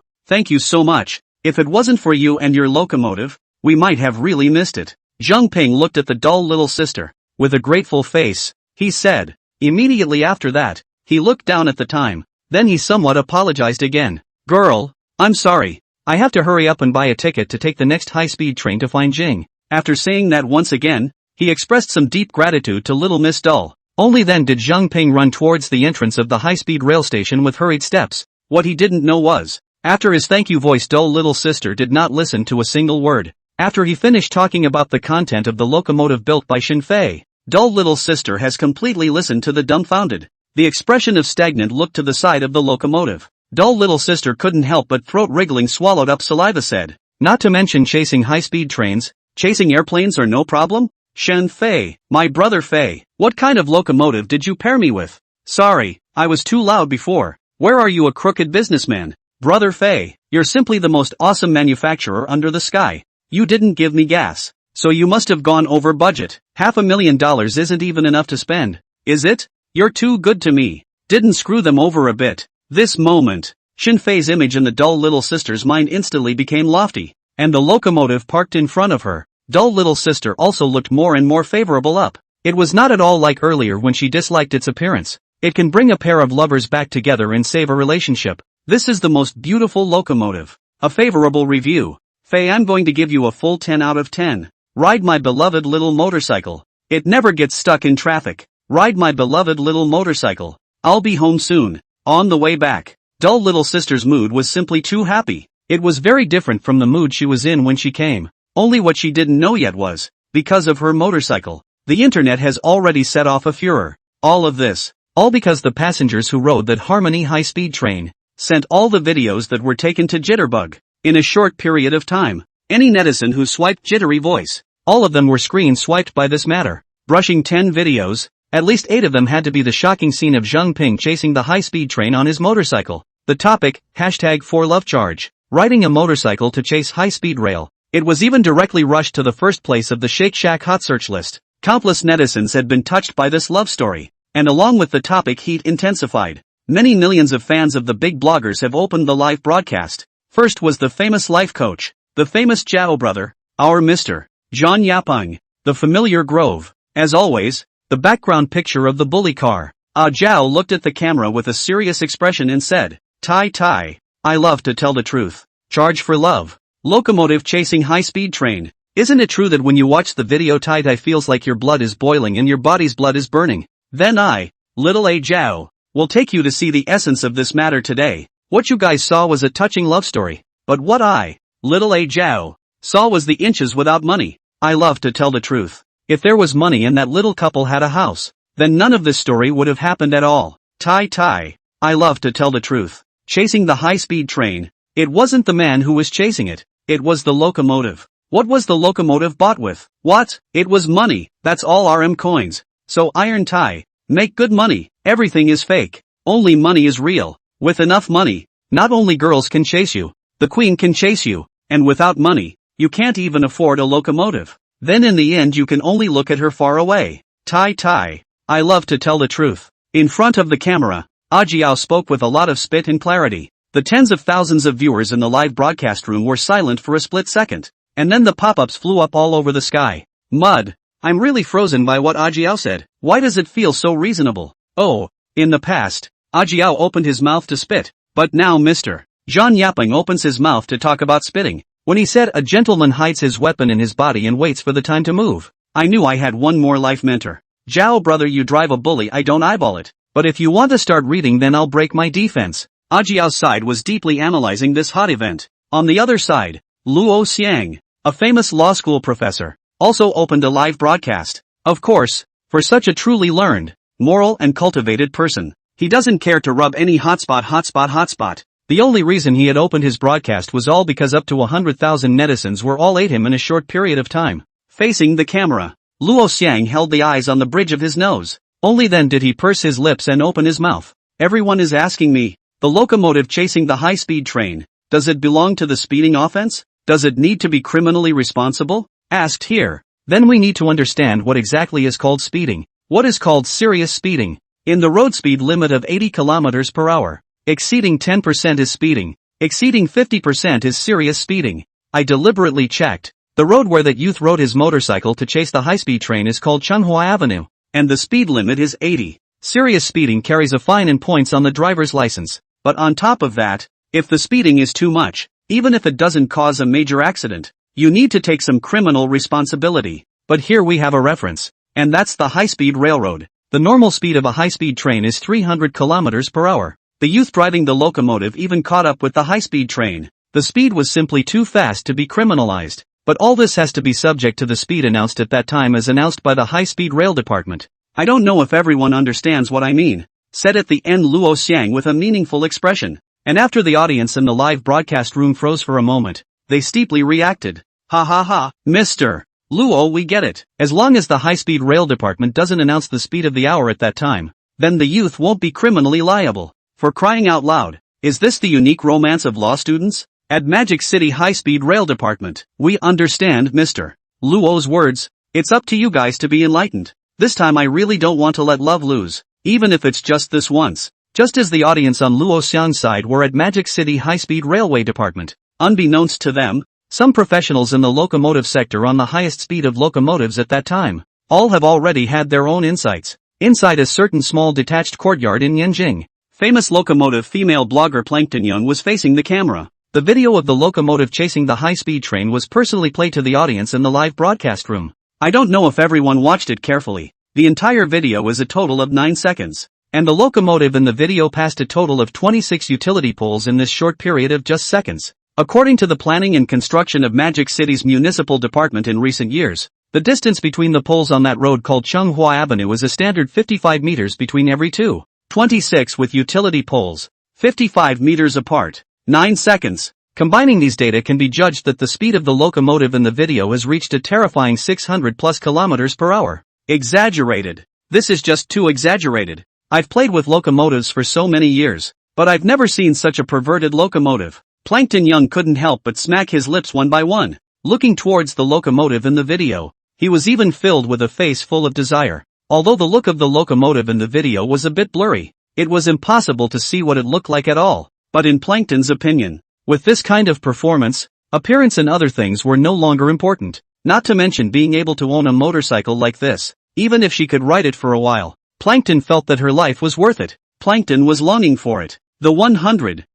so much. If it wasn't for you and your locomotive, we might have really missed it. Zheng Ping looked at the dull little sister. With a grateful face, he said. Immediately after that, he looked down at the time, then he somewhat apologized again. Girl, I'm sorry, I have to hurry up and buy a ticket to take the next high-speed train to find Jing. After saying that once again, he expressed some deep gratitude to little Miss Dull. Only then did Zheng Ping run towards the entrance of the high-speed rail station with hurried steps. What he didn't know was, after his thank you voice, dull little sister did not listen to a single word. After he finished talking about the content of the locomotive built by Xin Fei, dull little sister has completely listened to the dumbfounded. The expression of stagnant look to the side of the locomotive. Dull little sister couldn't help but throat-wriggling swallowed up saliva said. Not to mention chasing high-speed trains, chasing airplanes are no problem? Shen Fei, my brother Fei, what kind of locomotive did you pair me with? Sorry, I was too loud before. Where are you, a crooked businessman? Brother Fei, you're simply the most awesome manufacturer under the sky. You didn't give me gas, so you must have gone over budget. $500,000 isn't even enough to spend, is it? You're too good to me. Didn't screw them over a bit. This moment, Xin Fei's image in the dull little sister's mind instantly became lofty, and the locomotive parked in front of her. Dull little sister also looked more and more favorable up. It was not at all like earlier when she disliked its appearance. It can bring a pair of lovers back together and save a relationship. This is the most beautiful locomotive. A favorable review. Fei, I'm going to give you a full 10 out of 10. Ride my beloved little motorcycle. It never gets stuck in traffic. Ride my beloved little motorcycle. I'll be home soon. On the way back, dull little sister's mood was simply too happy. It was very different from the mood she was in when she came. Only what she didn't know yet was, because of her motorcycle, the internet has already set off a furor. All of this, all because the passengers who rode that Harmony high-speed train sent all the videos that were taken to Jitterbug in a short period of time. Any netizen who swiped Jittery Voice, all of them were screen swiped by this matter. Brushing 10 videos, at least 8 of them had to be the shocking scene of Zheng Ping chasing the high-speed train on his motorcycle. The topic, #4LoveCharge, riding a motorcycle to chase high-speed rail. It was even directly rushed to the first place of the Shake Shack hot search list. Countless netizens had been touched by this love story, and along with the topic heat intensified. Many millions of fans of the big bloggers have opened the live broadcast. First was the famous life coach, the famous Zhao brother, our Mr. John Yapeng, the familiar Grove. As always, the background picture of the bully car. Zhao looked at the camera with a serious expression and said, Tai, I love to tell the truth. Charge for love. Locomotive chasing high-speed train. Isn't it true that when you watch the video Tai feels like your blood is boiling and your body's blood is burning? Then I, little A Zhao, will take you to see the essence of this matter today. What you guys saw was a touching love story, but what I, little A Zhao, saw was the inches without money. I love to tell the truth. If there was money and that little couple had a house, then none of this story would have happened at all. Tai, I love to tell the truth. Chasing the high-speed train. It wasn't the man who was chasing it, it was the locomotive. What was the locomotive bought with? What? It was money, that's all RM coins. So Iron Tai, make good money, everything is fake, only money is real. With enough money, not only girls can chase you, the queen can chase you, and without money, you can't even afford a locomotive. Then in the end you can only look at her far away. Tai, I love to tell the truth. In front of the camera, Ajiao spoke with a lot of spit and clarity. The tens of thousands of viewers in the live broadcast room were silent for a split second, and then the pop-ups flew up all over the sky. Mud. I'm really frozen by what Ajiao said. Why does it feel so reasonable? Oh, in the past, Ajiao opened his mouth to spit, but now Mr. John Yapeng opens his mouth to talk about spitting. When he said a gentleman hides his weapon in his body and waits for the time to move, I knew I had one more life mentor. Zhao brother, you drive a bully, I don't eyeball it, but if you want to start reading then I'll break my defense. Ajiao's side was deeply analyzing this hot event. On the other side, Luo Xiang, a famous law school professor, also opened a live broadcast. Of course, for such a truly learned, moral and cultivated person, he doesn't care to rub any hotspot. The only reason he had opened his broadcast was all because up to 100,000 netizens were all ate him in a short period of time. Facing the camera, Luo Xiang held the eyes on the bridge of his nose. Only then did he purse his lips and open his mouth. Everyone is asking me, the locomotive chasing the high-speed train, does it belong to the speeding offense? Does it need to be criminally responsible? Asked here. Then we need to understand what exactly is called speeding. What is called serious speeding? In the road speed limit of 80 km per hour, exceeding 10% is speeding, exceeding 50% is serious speeding. I deliberately checked. The road where that youth rode his motorcycle to chase the high-speed train is called Chunhua Avenue, and the speed limit is 80. Serious speeding carries a fine and points on the driver's license. But on top of that, if the speeding is too much, even if it doesn't cause a major accident, you need to take some criminal responsibility. But here we have a reference, and that's the high-speed railroad. The normal speed of a high-speed train is 300 km per hour. The youth driving the locomotive even caught up with the high-speed train. The speed was simply too fast to be criminalized. But all this has to be subject to the speed announced at that time as announced by the high-speed rail department. I don't know if everyone understands what I mean, said at the end Luo Xiang with a meaningful expression. And after the audience in the live broadcast room froze for a moment, they steeply reacted. Ha, Mr. Luo, we get it. As long as the high-speed rail department doesn't announce the speed of the hour at that time, then the youth won't be criminally liable. For crying out loud, is this the unique romance of law students? At Magic City High-Speed Rail Department, we understand Mr. Luo's words. It's up to you guys to be enlightened. This time I really don't want to let love lose, even if it's just this once. Just as the audience on Luo Xiang's side were at Magic City High-Speed Railway Department. Unbeknownst to them, some professionals in the locomotive sector on the highest speed of locomotives at that time, all have already had their own insights. Inside a certain small detached courtyard in Yanjing, famous locomotive female blogger Plankton Young was facing the camera. The video of the locomotive chasing the high-speed train was personally played to the audience in the live broadcast room. I don't know if everyone watched it carefully. The entire video is a total of 9 seconds. And the locomotive in the video passed a total of 26 utility poles in this short period of just seconds. According to the Planning and Construction of Magic City's municipal department in recent years, the distance between the poles on that road called Chunghua Avenue is a standard 55 meters between every two. 26 with utility poles, 55 meters apart. 9 seconds. Combining these data can be judged that the speed of the locomotive in the video has reached a terrifying 600 plus kilometers per hour. Exaggerated. This is just too exaggerated. I've played with locomotives for so many years, but I've never seen such a perverted locomotive. Plankton Young couldn't help but smack his lips one by one, looking towards the locomotive in the video. He was even filled with a face full of desire. Although the look of the locomotive in the video was a bit blurry, it was impossible to see what it looked like at all. But in Plankton's opinion, with this kind of performance, appearance and other things were no longer important. Not to mention being able to own a motorcycle like this, even if she could ride it for a while. Plankton felt that her life was worth it. Plankton was longing for it. The 100,000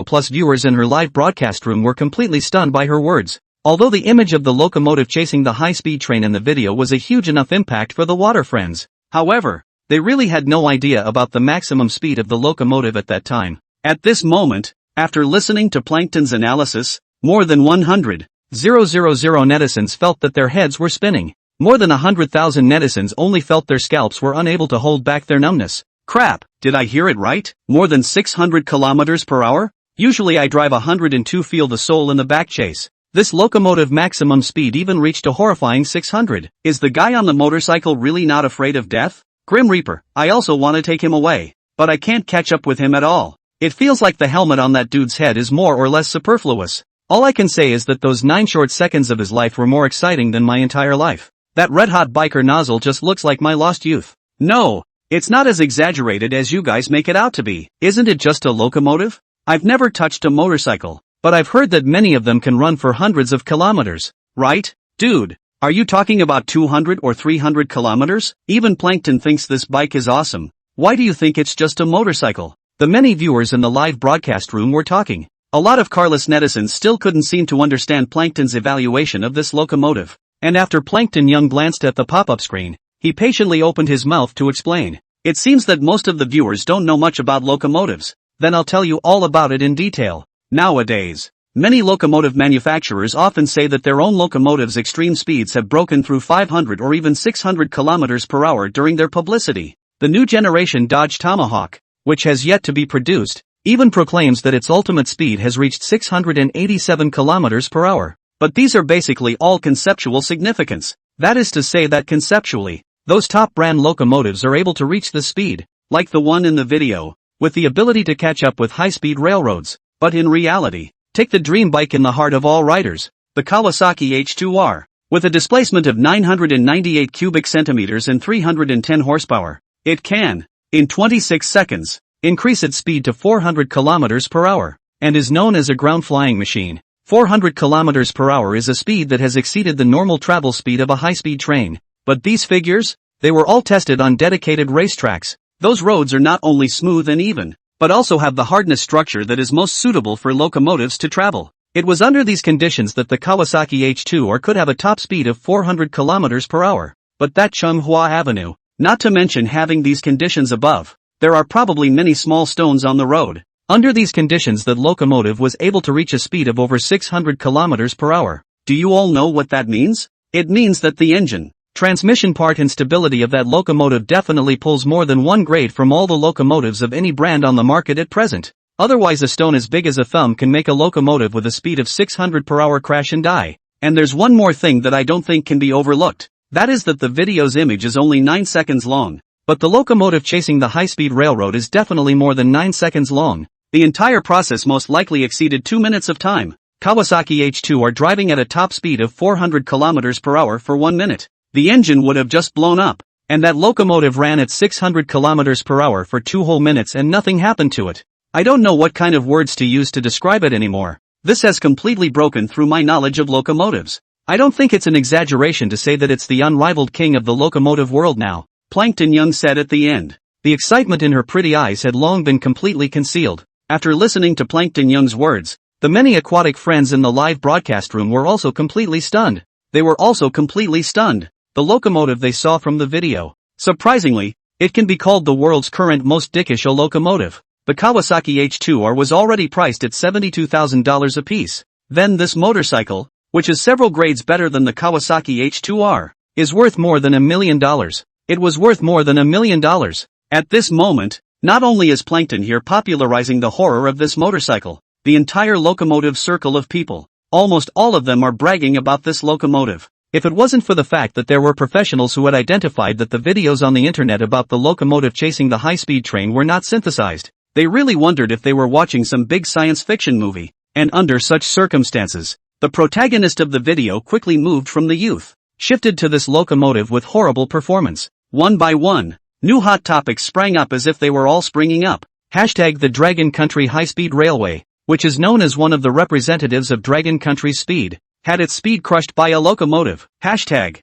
plus viewers in her live broadcast room were completely stunned by her words. Although the image of the locomotive chasing the high-speed train in the video was a huge enough impact for the water friends, however, they really had no idea about the maximum speed of the locomotive at that time. At this moment, after listening to Plankton's analysis, more than 100,000 netizens felt that their heads were spinning. More than 100,000 netizens only felt their scalps were unable to hold back their numbness. Crap, did I hear it right? More than 600 kilometers per hour? Usually I drive 102. Feel the soul in the back chase. This locomotive maximum speed even reached a horrifying 600. Is the guy on the motorcycle really not afraid of death? Grim Reaper, I also want to take him away, but I can't catch up with him at all. It feels like the helmet on that dude's head is more or less superfluous. All I can say is that those 9 short seconds of his life were more exciting than my entire life. That red-hot biker nozzle just looks like my lost youth. No, it's not as exaggerated as you guys make it out to be. Isn't it just a locomotive? I've never touched a motorcycle, but I've heard that many of them can run for hundreds of kilometers, right? Dude, are you talking about 200 or 300 kilometers? Even Plankton thinks this bike is awesome. Why do you think it's just a motorcycle? The many viewers in the live broadcast room were talking. A lot of carless netizens still couldn't seem to understand Plankton's evaluation of this locomotive. And after Plankton Young glanced at the pop-up screen, he patiently opened his mouth to explain. It seems that most of the viewers don't know much about locomotives. Then I'll tell you all about it in detail. Nowadays, many locomotive manufacturers often say that their own locomotives' extreme speeds have broken through 500 or even 600 kilometers per hour during their publicity. The new generation Dodge Tomahawk, which has yet to be produced, even proclaims that its ultimate speed has reached 687 kilometers per hour. But these are basically all conceptual significance. That is to say that conceptually, those top brand locomotives are able to reach this speed, like the one in the video, with the ability to catch up with high-speed railroads. But in reality, take the dream bike in the heart of all riders, the Kawasaki H2R. With a displacement of 998 cubic centimeters and 310 horsepower, it can, in 26 seconds, increase its speed to 400 kilometers per hour, and is known as a ground flying machine. 400 kilometers per hour is a speed that has exceeded the normal travel speed of a high-speed train. But these figures? They were all tested on dedicated racetracks. Those roads are not only smooth and even, but also have the hardness structure that is most suitable for locomotives to travel. It was under these conditions that the Kawasaki H2R could have a top speed of 400 kilometers per hour. But that Chunghua Avenue, not to mention having these conditions above, there are probably many small stones on the road. Under these conditions that locomotive was able to reach a speed of over 600 kilometers per hour. Do you all know what that means? It means that the engine, transmission part and stability of that locomotive definitely pulls more than one grade from all the locomotives of any brand on the market at present. Otherwise a stone as big as a thumb can make a locomotive with a speed of 600 per hour crash and die. And there's one more thing that I don't think can be overlooked. That is that the video's image is only 9 seconds long. But the locomotive chasing the high-speed railroad is definitely more than 9 seconds long. The entire process most likely exceeded 2 minutes of time. Kawasaki H2 are driving at a top speed of 400 kilometers per hour for 1 minute. The engine would have just blown up, and that locomotive ran at 600 kilometers per hour for 2 whole minutes and nothing happened to it. I don't know what kind of words to use to describe it anymore. This has completely broken through my knowledge of locomotives. I don't think it's an exaggeration to say that it's the unrivaled king of the locomotive world now, Plankton Young said at the end. The excitement in her pretty eyes had long been completely concealed. After listening to Plankton Young's words, the many aquatic friends in the live broadcast room were also completely stunned. They were also completely stunned. The locomotive they saw from the video. Surprisingly, it can be called the world's current most dickish locomotive. The Kawasaki H2R was already priced at $72,000 apiece. Then this motorcycle, which is several grades better than the Kawasaki H2R, is worth more than $1 million. It was worth more than $1 million. At this moment, not only is Plankton here popularizing the horror of this motorcycle, the entire locomotive circle of people, almost all of them are bragging about this locomotive. If it wasn't for the fact that there were professionals who had identified that the videos on the internet about the locomotive chasing the high-speed train were not synthesized, they really wondered if they were watching some big science fiction movie. And under such circumstances, the protagonist of the video quickly moved from the youth, shifted to this locomotive with horrible performance. One by one, new hot topics sprang up as if they were all springing up. Hashtag the Dragon Country High-Speed Railway, which is known as one of the representatives of Dragon Country's speed, had its speed crushed by a locomotive. Hashtag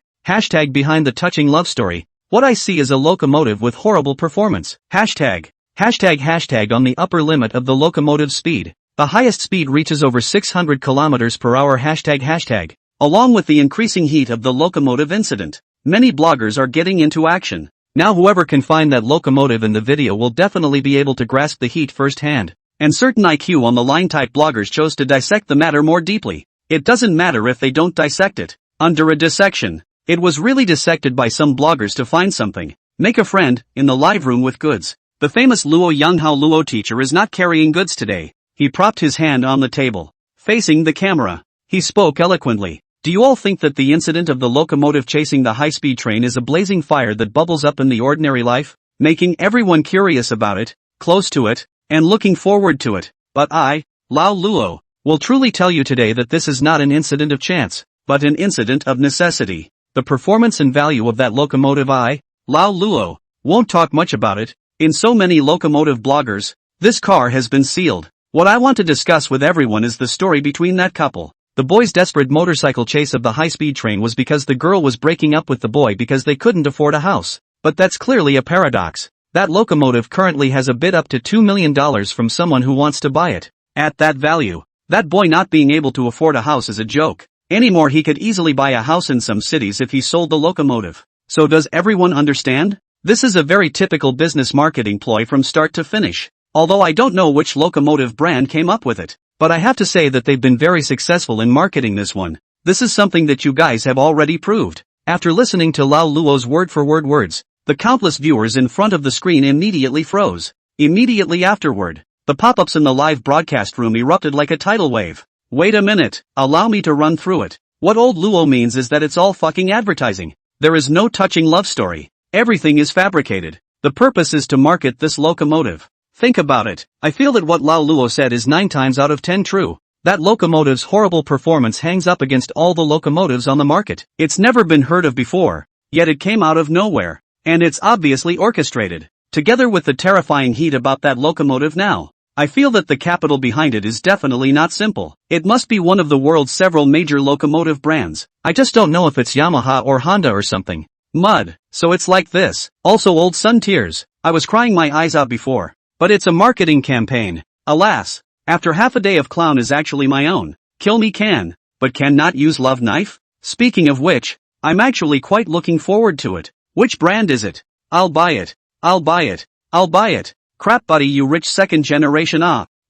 behind the touching love story, what I see is a locomotive with horrible performance. Hashtag on the upper limit of the locomotive speed. The highest speed reaches over 600 km per hour. Hashtag. Along with the increasing heat of the locomotive incident, many bloggers are getting into action. Now whoever can find that locomotive in the video will definitely be able to grasp the heat firsthand. And certain IQ on the line type bloggers chose to dissect the matter more deeply. It doesn't matter if they don't dissect it. Under a dissection, it was really dissected by some bloggers to find something. Make a friend, in the live room with goods. The famous Luo Yonghao Luo teacher is not carrying goods today. He propped his hand on the table, facing the camera. He spoke eloquently. Do you all think that the incident of the locomotive chasing the high-speed train is a blazing fire that bubbles up in the ordinary life, making everyone curious about it, close to it, and looking forward to it? But I, Lao Luo, will truly tell you today that this is not an incident of chance, but an incident of necessity. The performance and value of that locomotive I, Lao Luo, won't talk much about it. In so many locomotive bloggers, this car has been sealed. What I want to discuss with everyone is the story between that couple. The boy's desperate motorcycle chase of the high-speed train was because the girl was breaking up with the boy because they couldn't afford a house. But that's clearly a paradox. That locomotive currently has a bid up to $2 million from someone who wants to buy it. At that value, that boy not being able to afford a house is a joke. Anymore, he could easily buy a house in some cities if he sold the locomotive. So does everyone understand? This is a very typical business marketing ploy from start to finish. Although I don't know which locomotive brand came up with it, but I have to say that they've been very successful in marketing this one. This is something that you guys have already proved. After listening to Lao Luo's word-for-word words, the countless viewers in front of the screen immediately froze. Immediately afterward, the pop-ups in the live broadcast room erupted like a tidal wave. Wait a minute, allow me to run through it. What old Luo means is that it's all fucking advertising. There is no touching love story. Everything is fabricated. The purpose is to market this locomotive. Think about it. I feel that what Lao Luo said is 9 times out of 10 true. That locomotive's horrible performance hangs up against all the locomotives on the market. It's never been heard of before, yet it came out of nowhere. And it's obviously orchestrated. Together with the terrifying heat about that locomotive now, I feel that the capital behind it is definitely not simple. It must be one of the world's several major locomotive brands. I just don't know if it's Yamaha or Honda or something. Mud. So it's like this. Also old sun tears. I was crying my eyes out before. But it's a marketing campaign. Alas, after half a day of clown is actually my own. Kill me can, but can not use love knife? Speaking of which, I'm actually quite looking forward to it. Which brand is it? I'll buy it. I'll buy it. I'll buy it. Crap buddy, you rich second generation.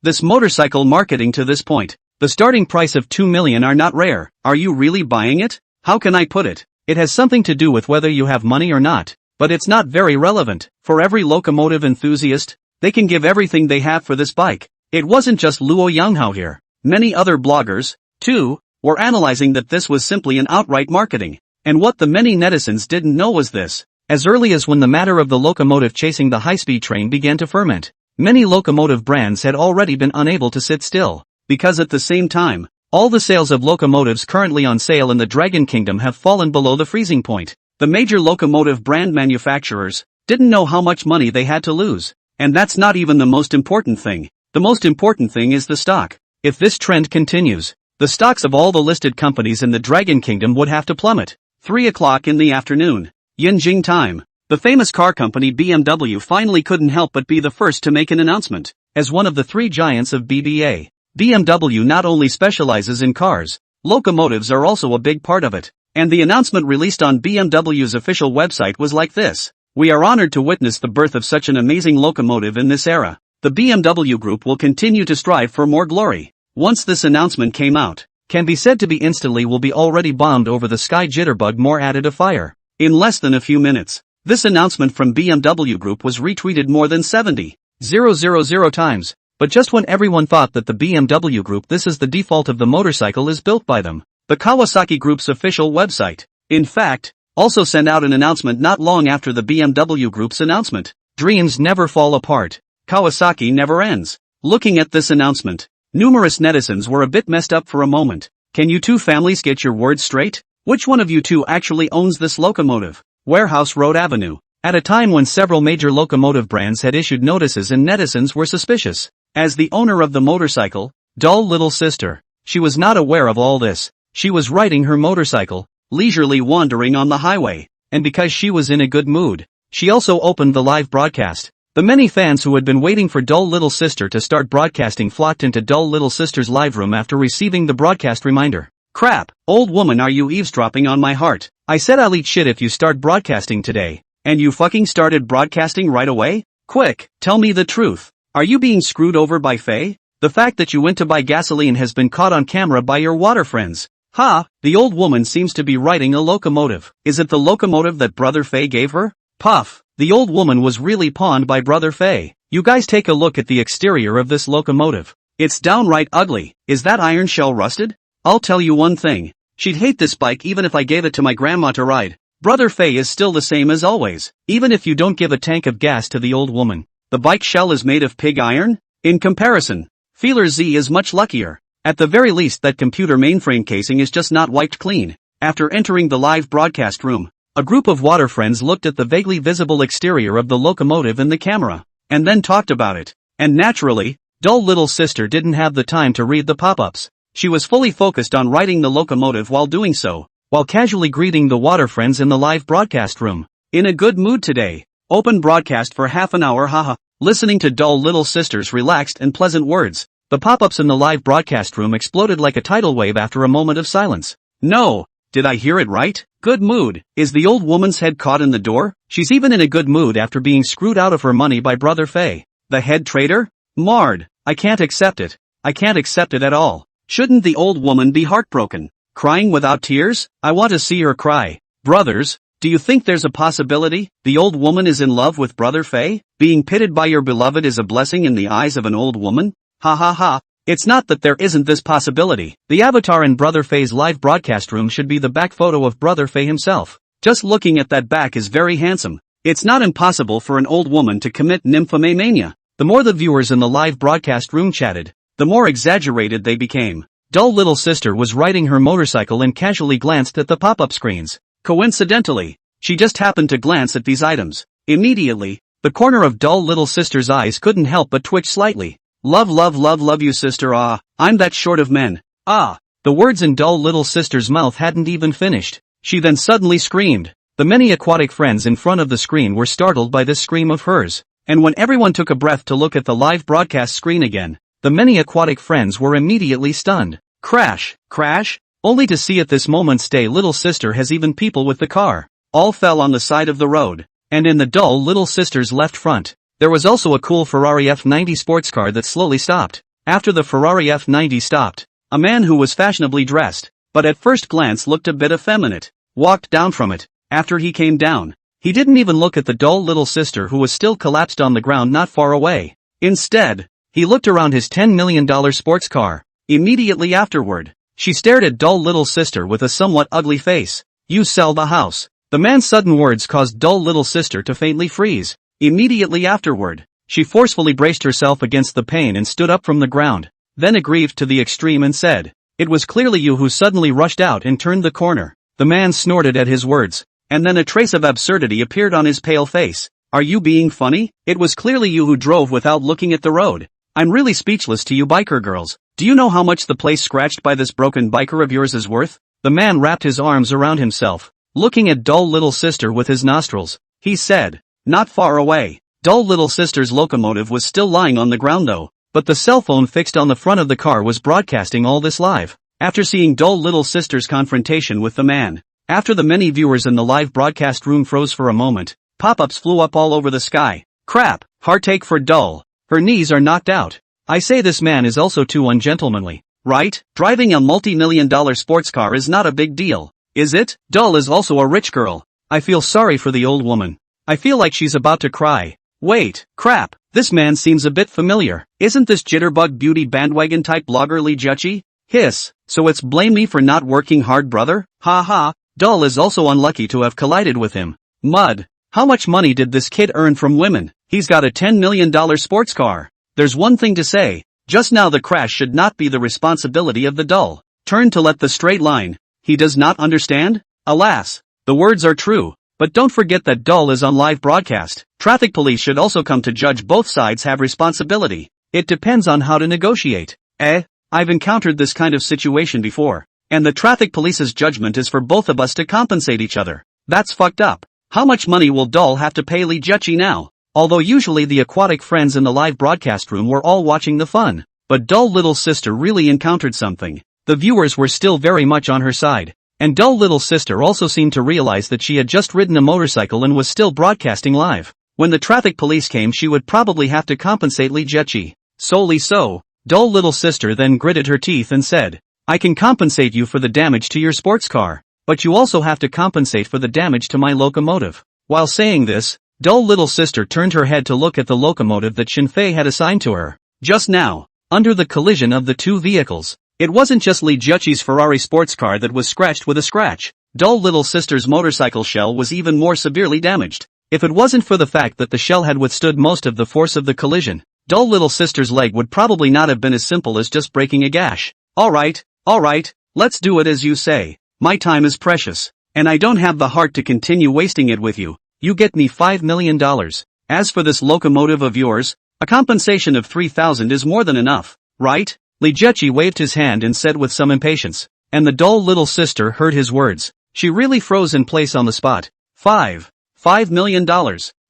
This motorcycle marketing to this point. The starting price of $2 million are not rare. Are you really buying it? How can I put it? It has something to do with whether you have money or not, but it's not very relevant. For every locomotive enthusiast, they can give everything they have for this bike. It wasn't just Luo Yonghao here. Many other bloggers, too, were analyzing that this was simply an outright marketing. And what the many netizens didn't know was this. As early as when the matter of the locomotive chasing the high-speed train began to ferment, many locomotive brands had already been unable to sit still, because at the same time, all the sales of locomotives currently on sale in the Dragon Kingdom have fallen below the freezing point. The major locomotive brand manufacturers didn't know how much money they had to lose. And that's not even the most important thing. The most important thing is the stock. If this trend continues, the stocks of all the listed companies in the Dragon Kingdom would have to plummet. 3 o'clock in the afternoon. Yinjing time. The famous car company BMW finally couldn't help but be the first to make an announcement. As one of the 3 giants of BBA, BMW not only specializes in cars, locomotives are also a big part of it. And the announcement released on BMW's official website was like this. We are honored to witness the birth of such an amazing locomotive in this era. The BMW Group will continue to strive for more glory. Once this announcement came out, can be said to be instantly will be already bombed over the sky jitterbug more added a fire. In less than a few minutes, this announcement from BMW Group was retweeted more than 70,000 times. But just when everyone thought that the BMW Group this is the default of the motorcycle is built by them, the Kawasaki Group's official website, in fact, also sent out an announcement not long after the BMW Group's announcement. Dreams never fall apart. Kawasaki never ends. Looking at this announcement, numerous netizens were a bit messed up for a moment. Can you two families get your words straight? Which one of you two actually owns this locomotive? Warehouse Road Avenue. At a time when several major locomotive brands had issued notices and netizens were suspicious. As the owner of the motorcycle, dull little sister, she was not aware of all this. She was riding her motorcycle, leisurely wandering on the highway, and because she was in a good mood, she also opened the live broadcast. The many fans who had been waiting for dull little sister to start broadcasting flocked into dull little sister's live room after receiving the broadcast reminder. Crap, old woman, are you eavesdropping on my heart? I said I'll eat shit if you start broadcasting today, and you fucking started broadcasting right away? Quick, tell me the truth. Are you being screwed over by Faye? The fact that you went to buy gasoline has been caught on camera by your water friends. Ha, the old woman seems to be riding a locomotive. Is it the locomotive that Brother Faye gave her? Puff, the old woman was really pawned by Brother Faye. You guys take a look at the exterior of this locomotive. It's downright ugly. Is that iron shell rusted? I'll tell you one thing. She'd hate this bike even if I gave it to my grandma to ride. Brother Faye is still the same as always. Even if you don't give a tank of gas to the old woman, the bike shell is made of pig iron? In comparison, Feeler Z is much luckier. At the very least that computer mainframe casing is just not wiped clean. After entering the live broadcast room, a group of water friends looked at the vaguely visible exterior of the locomotive in the camera, and then talked about it. And naturally, dull little sister didn't have the time to read the pop-ups. She was fully focused on riding the locomotive while doing so, while casually greeting the water friends in the live broadcast room. In a good mood today. Open broadcast for half an hour, haha. Listening to dull little sister's relaxed and pleasant words, the pop-ups in the live broadcast room exploded like a tidal wave after a moment of silence. No, did I hear it right? Good mood. Is the old woman's head caught in the door? She's even in a good mood after being screwed out of her money by Brother Faye. The head traitor? Marred. I can't accept it. I can't accept it at all. Shouldn't the old woman be heartbroken? Crying without tears? I want to see her cry. Brothers, do you think there's a possibility the old woman is in love with Brother Faye? Being pitted by your beloved is a blessing in the eyes of an old woman? Ha ha ha. It's not that there isn't this possibility. The avatar in Brother Faye's live broadcast room should be the back photo of Brother Faye himself. Just looking at that back is very handsome. It's not impossible for an old woman to commit nymphomania. The more the viewers in the live broadcast room chatted, the more exaggerated they became. Dull little sister was riding her motorcycle and casually glanced at the pop-up screens. Coincidentally, she just happened to glance at these items. Immediately, the corner of dull little sister's eyes couldn't help but twitch slightly. Love, love, love, love you, sister. Ah, I'm that short of men. Ah, the words in dull little sister's mouth hadn't even finished. She then suddenly screamed. The many aquatic friends in front of the screen were startled by this scream of hers. And when everyone took a breath to look at the live broadcast screen again, the many aquatic friends were immediately stunned. Crash, crash, only to see at this moment stay little sister has even people with the car. All fell on the side of the road. And in the dull little sister's left front, there was also a cool Ferrari F90 sports car that slowly stopped. After the Ferrari F90 stopped, a man who was fashionably dressed, but at first glance looked a bit effeminate, walked down from it. After he came down, he didn't even look at the dull little sister who was still collapsed on the ground not far away. Instead, he looked around his $10 million sports car. Immediately afterward, she stared at dull little sister with a somewhat ugly face. You sell the house. The man's sudden words caused dull little sister to faintly freeze. Immediately afterward, she forcefully braced herself against the pain and stood up from the ground, then aggrieved to the extreme and said, "It was clearly you who suddenly rushed out and turned the corner." The man snorted at his words, and then a trace of absurdity appeared on his pale face. Are you being funny? It was clearly you who drove without looking at the road. I'm really speechless to you biker girls. Do you know how much the place scratched by this broken biker of yours is worth? The man wrapped his arms around himself, looking at dull little sister with his nostrils. He said, not far away. Dull little sister's locomotive was still lying on the ground though, but the cell phone fixed on the front of the car was broadcasting all this live. After seeing dull little sister's confrontation with the man, after the many viewers in the live broadcast room froze for a moment, pop-ups flew up all over the sky. Crap, heartache for dull. Her knees are knocked out. I say this man is also too ungentlemanly, right? Driving a multi-million-dollar sports car is not a big deal, is it? Doll is also a rich girl. I feel sorry for the old woman. I feel like she's about to cry. Wait, crap, this man seems a bit familiar. Isn't this jitterbug beauty bandwagon type blogger Lee Juchi? Hiss, so it's blame me for not working hard, brother? Ha ha, Doll is also unlucky to have collided with him. Mud. How much money did this kid earn from women? He's got a $10 million sports car. There's one thing to say. Just now the crash should not be the responsibility of the Doll. Turn to let the straight line. He does not understand? Alas, the words are true. But don't forget that Doll is on live broadcast. Traffic police should also come to judge. Both sides have responsibility. It depends on how to negotiate. I've encountered this kind of situation before. And the traffic police's judgment is for both of us to compensate each other. That's fucked up. How much money will Doll have to pay Lee Juchi now? Although usually the aquatic friends in the live broadcast room were all watching the fun. But Doll little sister really encountered something. The viewers were still very much on her side. And Doll little sister also seemed to realize that she had just ridden a motorcycle and was still broadcasting live. When the traffic police came, she would probably have to compensate Lee Juchi. Solely so. Doll little sister then gritted her teeth and said, I can compensate you for the damage to your sports car, but you also have to compensate for the damage to my locomotive. While saying this, Doll little sister turned her head to look at the locomotive that Shinfei had assigned to her. Just now, under the collision of the two vehicles, it wasn't just Lee Juchi's Ferrari sports car that was scratched with a scratch. Doll little sister's motorcycle shell was even more severely damaged. If it wasn't for the fact that the shell had withstood most of the force of the collision, Doll little sister's leg would probably not have been as simple as just breaking a gash. Alright, let's do it as you say. My time is precious, and I don't have the heart to continue wasting it with you. You get me $5 million. As for this locomotive of yours, a compensation of $3,000 is more than enough, right? Lee Juchi waved his hand and said with some impatience, and the Doll little sister heard his words. She really froze in place on the spot. $5 million.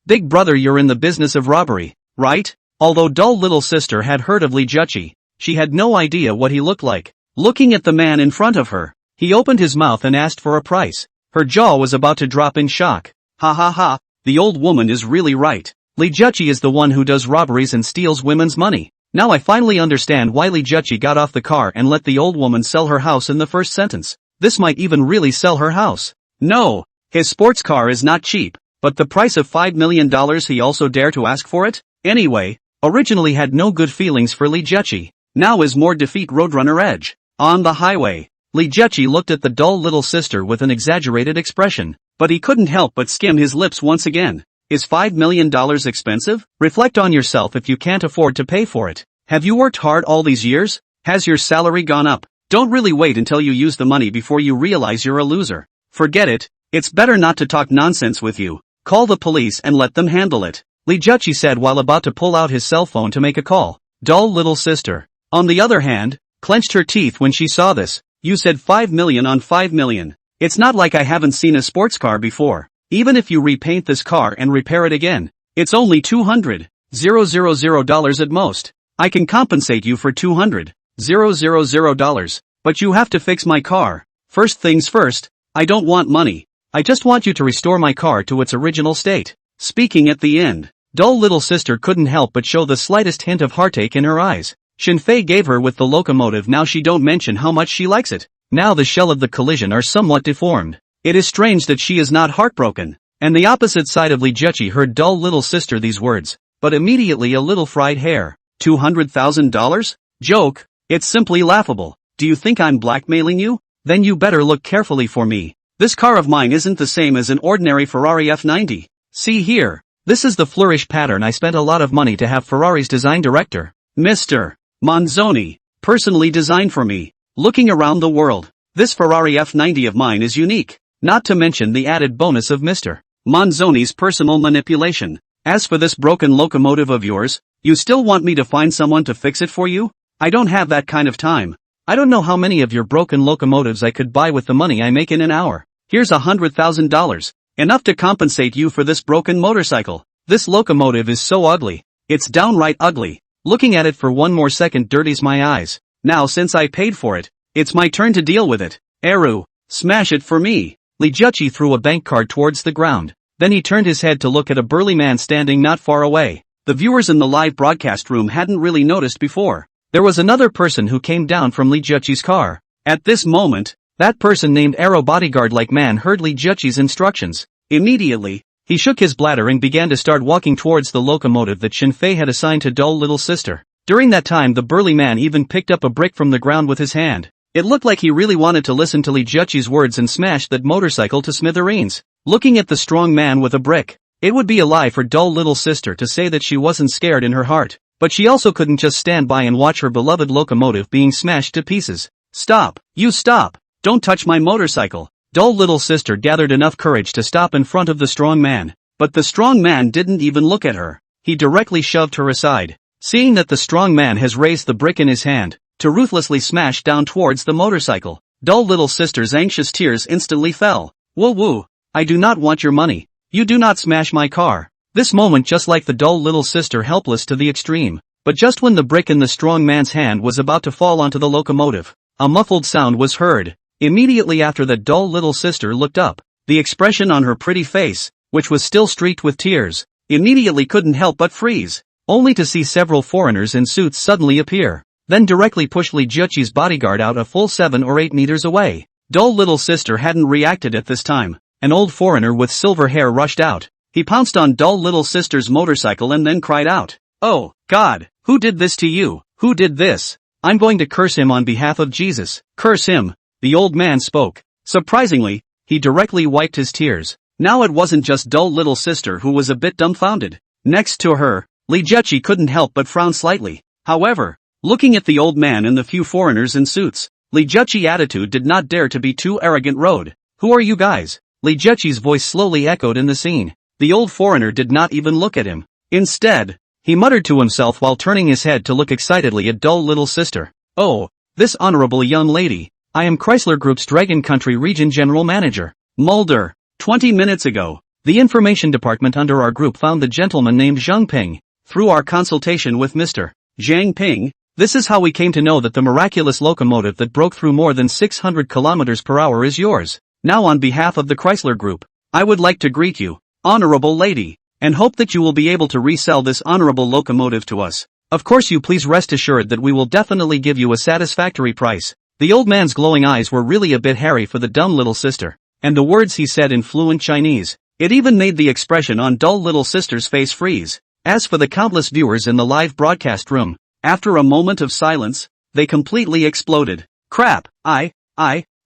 Big brother, you're in the business of robbery, right? Although Doll little sister had heard of Lee Juchi, she had no idea what he looked like. Looking at the man in front of her, he opened his mouth and asked for a price. Her jaw was about to drop in shock. Ha ha ha, the old woman is really right. Lee Juchi is the one who does robberies and steals women's money. Now I finally understand why Lee Juchi got off the car and let the old woman sell her house in the first sentence. This might even really sell her house. No, his sports car is not cheap, but the price of $5 million, he also dare to ask for it? Anyway, originally had no good feelings for Lee Juchi. Now is more defeat Roadrunner Edge. On the highway, Lee Juchi looked at the Doll little sister with an exaggerated expression, but he couldn't help but skim his lips once again. Is $5 million expensive? Reflect on yourself if you can't afford to pay for it. Have you worked hard all these years? Has your salary gone up? Don't really wait until you use the money before you realize you're a loser. Forget it. It's better not to talk nonsense with you. Call the police and let them handle it. Lee Juchi said while about to pull out his cell phone to make a call. Doll little sister, on the other hand, clenched her teeth when she saw this. You said $5 million on $5 million. It's not like I haven't seen a sports car before. Even if you repaint this car and repair it again, it's only $200,000 at most. I can compensate you for $200,000, but you have to fix my car. First things first, I don't want money. I just want you to restore my car to its original state. Speaking at the end, Doll little sister couldn't help but show the slightest hint of heartache in her eyes. Shinfei gave her with the locomotive. Now she don't mention how much she likes it. Now the shell of the collision are somewhat deformed. It is strange that she is not heartbroken. And the opposite side of Lee Juchi heard Doll little sister these words, but immediately a little fried hair. $200,000? Joke. It's simply laughable. Do you think I'm blackmailing you? Then you better look carefully for me. This car of mine isn't the same as an ordinary Ferrari F90. See here. This is the flourish pattern I spent a lot of money to have Ferrari's design director, Mr. Manzoni, personally designed for me. Looking around the world, this Ferrari F90 of mine is unique, not to mention the added bonus of Mr. Manzoni's personal manipulation. As for this broken locomotive of yours, you still want me to find someone to fix it for you? I don't have that kind of time. I don't know how many of your broken locomotives I could buy with the money I make in an hour. Here's $100,000, enough to compensate you for this broken motorcycle. This locomotive is so ugly. It's downright ugly. Looking at it for one more second dirties my eyes. Now since I paid for it, it's my turn to deal with it. Eru, smash it for me. Lee Juchi threw a bank card towards the ground. Then he turned his head to look at a burly man standing not far away. the viewers in the live broadcast room hadn't really noticed before. There was another person who came down from Li Juqi's car. At this moment, that person named Arrow Bodyguard-like man heard Li Juqi's instructions. Immediately, he shook his bladder and began to start walking towards the locomotive that Shinfei had assigned to dull little sister. During that time the burly man even picked up a brick from the ground with his hand. It looked like he really wanted to listen to Li Juqi's words and smash that motorcycle to smithereens. Looking at the strong man with a brick, it would be a lie for dull little sister to say that she wasn't scared in her heart. But she also couldn't just stand by and watch her beloved locomotive being smashed to pieces. Stop! You stop! Don't touch my motorcycle! Dull little sister gathered enough courage to stop in front of the strong man. But the strong man didn't even look at her. He directly shoved her aside. Seeing that the strong man has raised the brick in his hand, to ruthlessly smash down towards the motorcycle, dull little sister's anxious tears instantly fell. Woo woo! I do not want your money. You do not smash my car. This moment just like the dull little sister helpless to the extreme. But just when the brick in the strong man's hand was about to fall onto the locomotive, a muffled sound was heard. Immediately after that dull little sister looked up. The expression on her pretty face, which was still streaked with tears, immediately couldn't help but freeze, only to see several foreigners in suits suddenly appear, then directly push Li Juqi's bodyguard out a full 7 or 8 meters away. Dull little sister hadn't reacted at this time. An old foreigner with silver hair rushed out. He pounced on dull little sister's motorcycle and then cried out, "Oh, God, who did this to you? Who did this? I'm going to curse him on behalf of Jesus. Curse him." The old man spoke. Surprisingly, he directly wiped his tears. Now it wasn't just dull little sister who was a bit dumbfounded. Next to her, Li Juqi couldn't help but frown slightly. However, looking at the old man and the few foreigners in suits, Li Juqi's attitude did not dare to be too arrogant. Road. Who are you guys? Li Juqi's voice slowly echoed in the scene. The old foreigner did not even look at him. Instead, he muttered to himself while turning his head to look excitedly at dull little sister. "Oh, this honorable young lady. I am Chrysler Group's Dragon Country Region General Manager, Mulder. 20 minutes ago, the information department under our group found the gentleman named Zhang Ping. Through our consultation with Mr. Zhang Ping, this is how we came to know that the miraculous locomotive that broke through more than 600 kilometers per hour is yours. Now on behalf of the Chrysler Group, I would like to greet you, honorable lady, and hope that you will be able to resell this honorable locomotive to us. Of course you please rest assured that we will definitely give you a satisfactory price." The old man's glowing eyes were really a bit hairy for the dumb little sister, and the words he said in fluent Chinese, it even made the expression on dull little sister's face freeze. As for the countless viewers in the live broadcast room, after a moment of silence, they completely exploded. Crap, I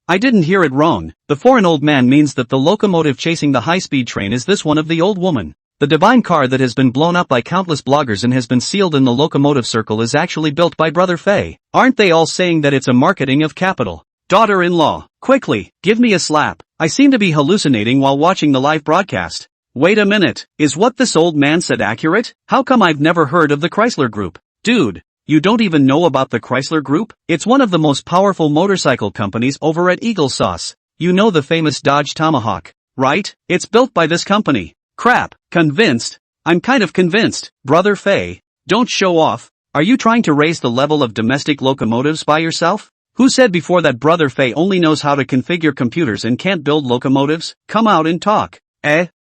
didn't hear it wrong. The foreign old man means that the locomotive chasing the high-speed train is this one of the old woman. The divine car that has been blown up by countless bloggers and has been sealed in the locomotive circle is actually built by Brother Fei. Aren't they all saying that it's a marketing of capital? Daughter-in-law, quickly, give me a slap. I seem to be hallucinating while watching the live broadcast. Wait a minute, is what this old man said accurate? How come I've never heard of the Chrysler Group? Dude, you don't even know about the Chrysler Group? It's one of the most powerful motorcycle companies over at Eagle Sauce. You know the famous Dodge Tomahawk, right? It's built by this company. Crap, convinced? I'm kind of convinced. Brother Fei, don't show off. Are you trying to raise the level of domestic locomotives by yourself? Who said before that Brother Fei only knows how to configure computers and can't build locomotives? Come out and talk.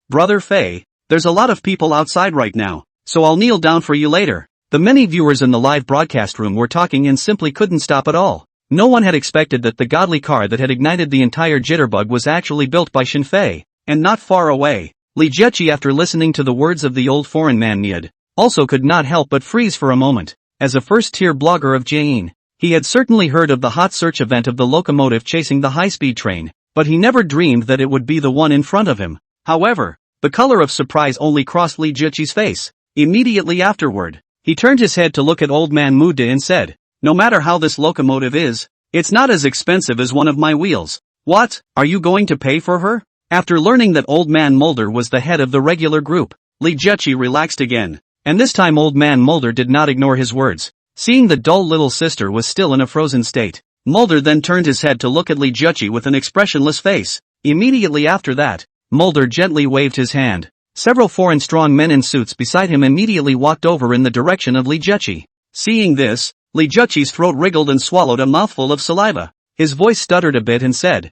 Brother Fei, there's a lot of people outside right now, so I'll kneel down for you later. The many viewers in the live broadcast room were talking and simply couldn't stop at all. No one had expected that the godly car that had ignited the entire jitterbug was actually built by Shinfei, and not far away. Li Juqi, after listening to the words of the old foreign man Niad, also could not help but freeze for a moment. As a first-tier blogger of Jane, he had certainly heard of the hot search event of the locomotive chasing the high-speed train, but he never dreamed that it would be the one in front of him. However, the color of surprise only crossed Li Juqi's face. Immediately afterward, he turned his head to look at old man Muda and said, "No matter how this locomotive is, it's not as expensive as one of my wheels." "What? Are you going to pay for her?" After learning that old man Mulder was the head of the regular group, Li Juqi relaxed again. And this time old man Mulder did not ignore his words. Seeing the dull little sister was still in a frozen state, Mulder then turned his head to look at Li Juqi with an expressionless face. Immediately after that, Mulder gently waved his hand. Several foreign strong men in suits beside him immediately walked over in the direction of Li Juqi. Seeing this, Li Juqi's throat wriggled and swallowed a mouthful of saliva. His voice stuttered a bit and said,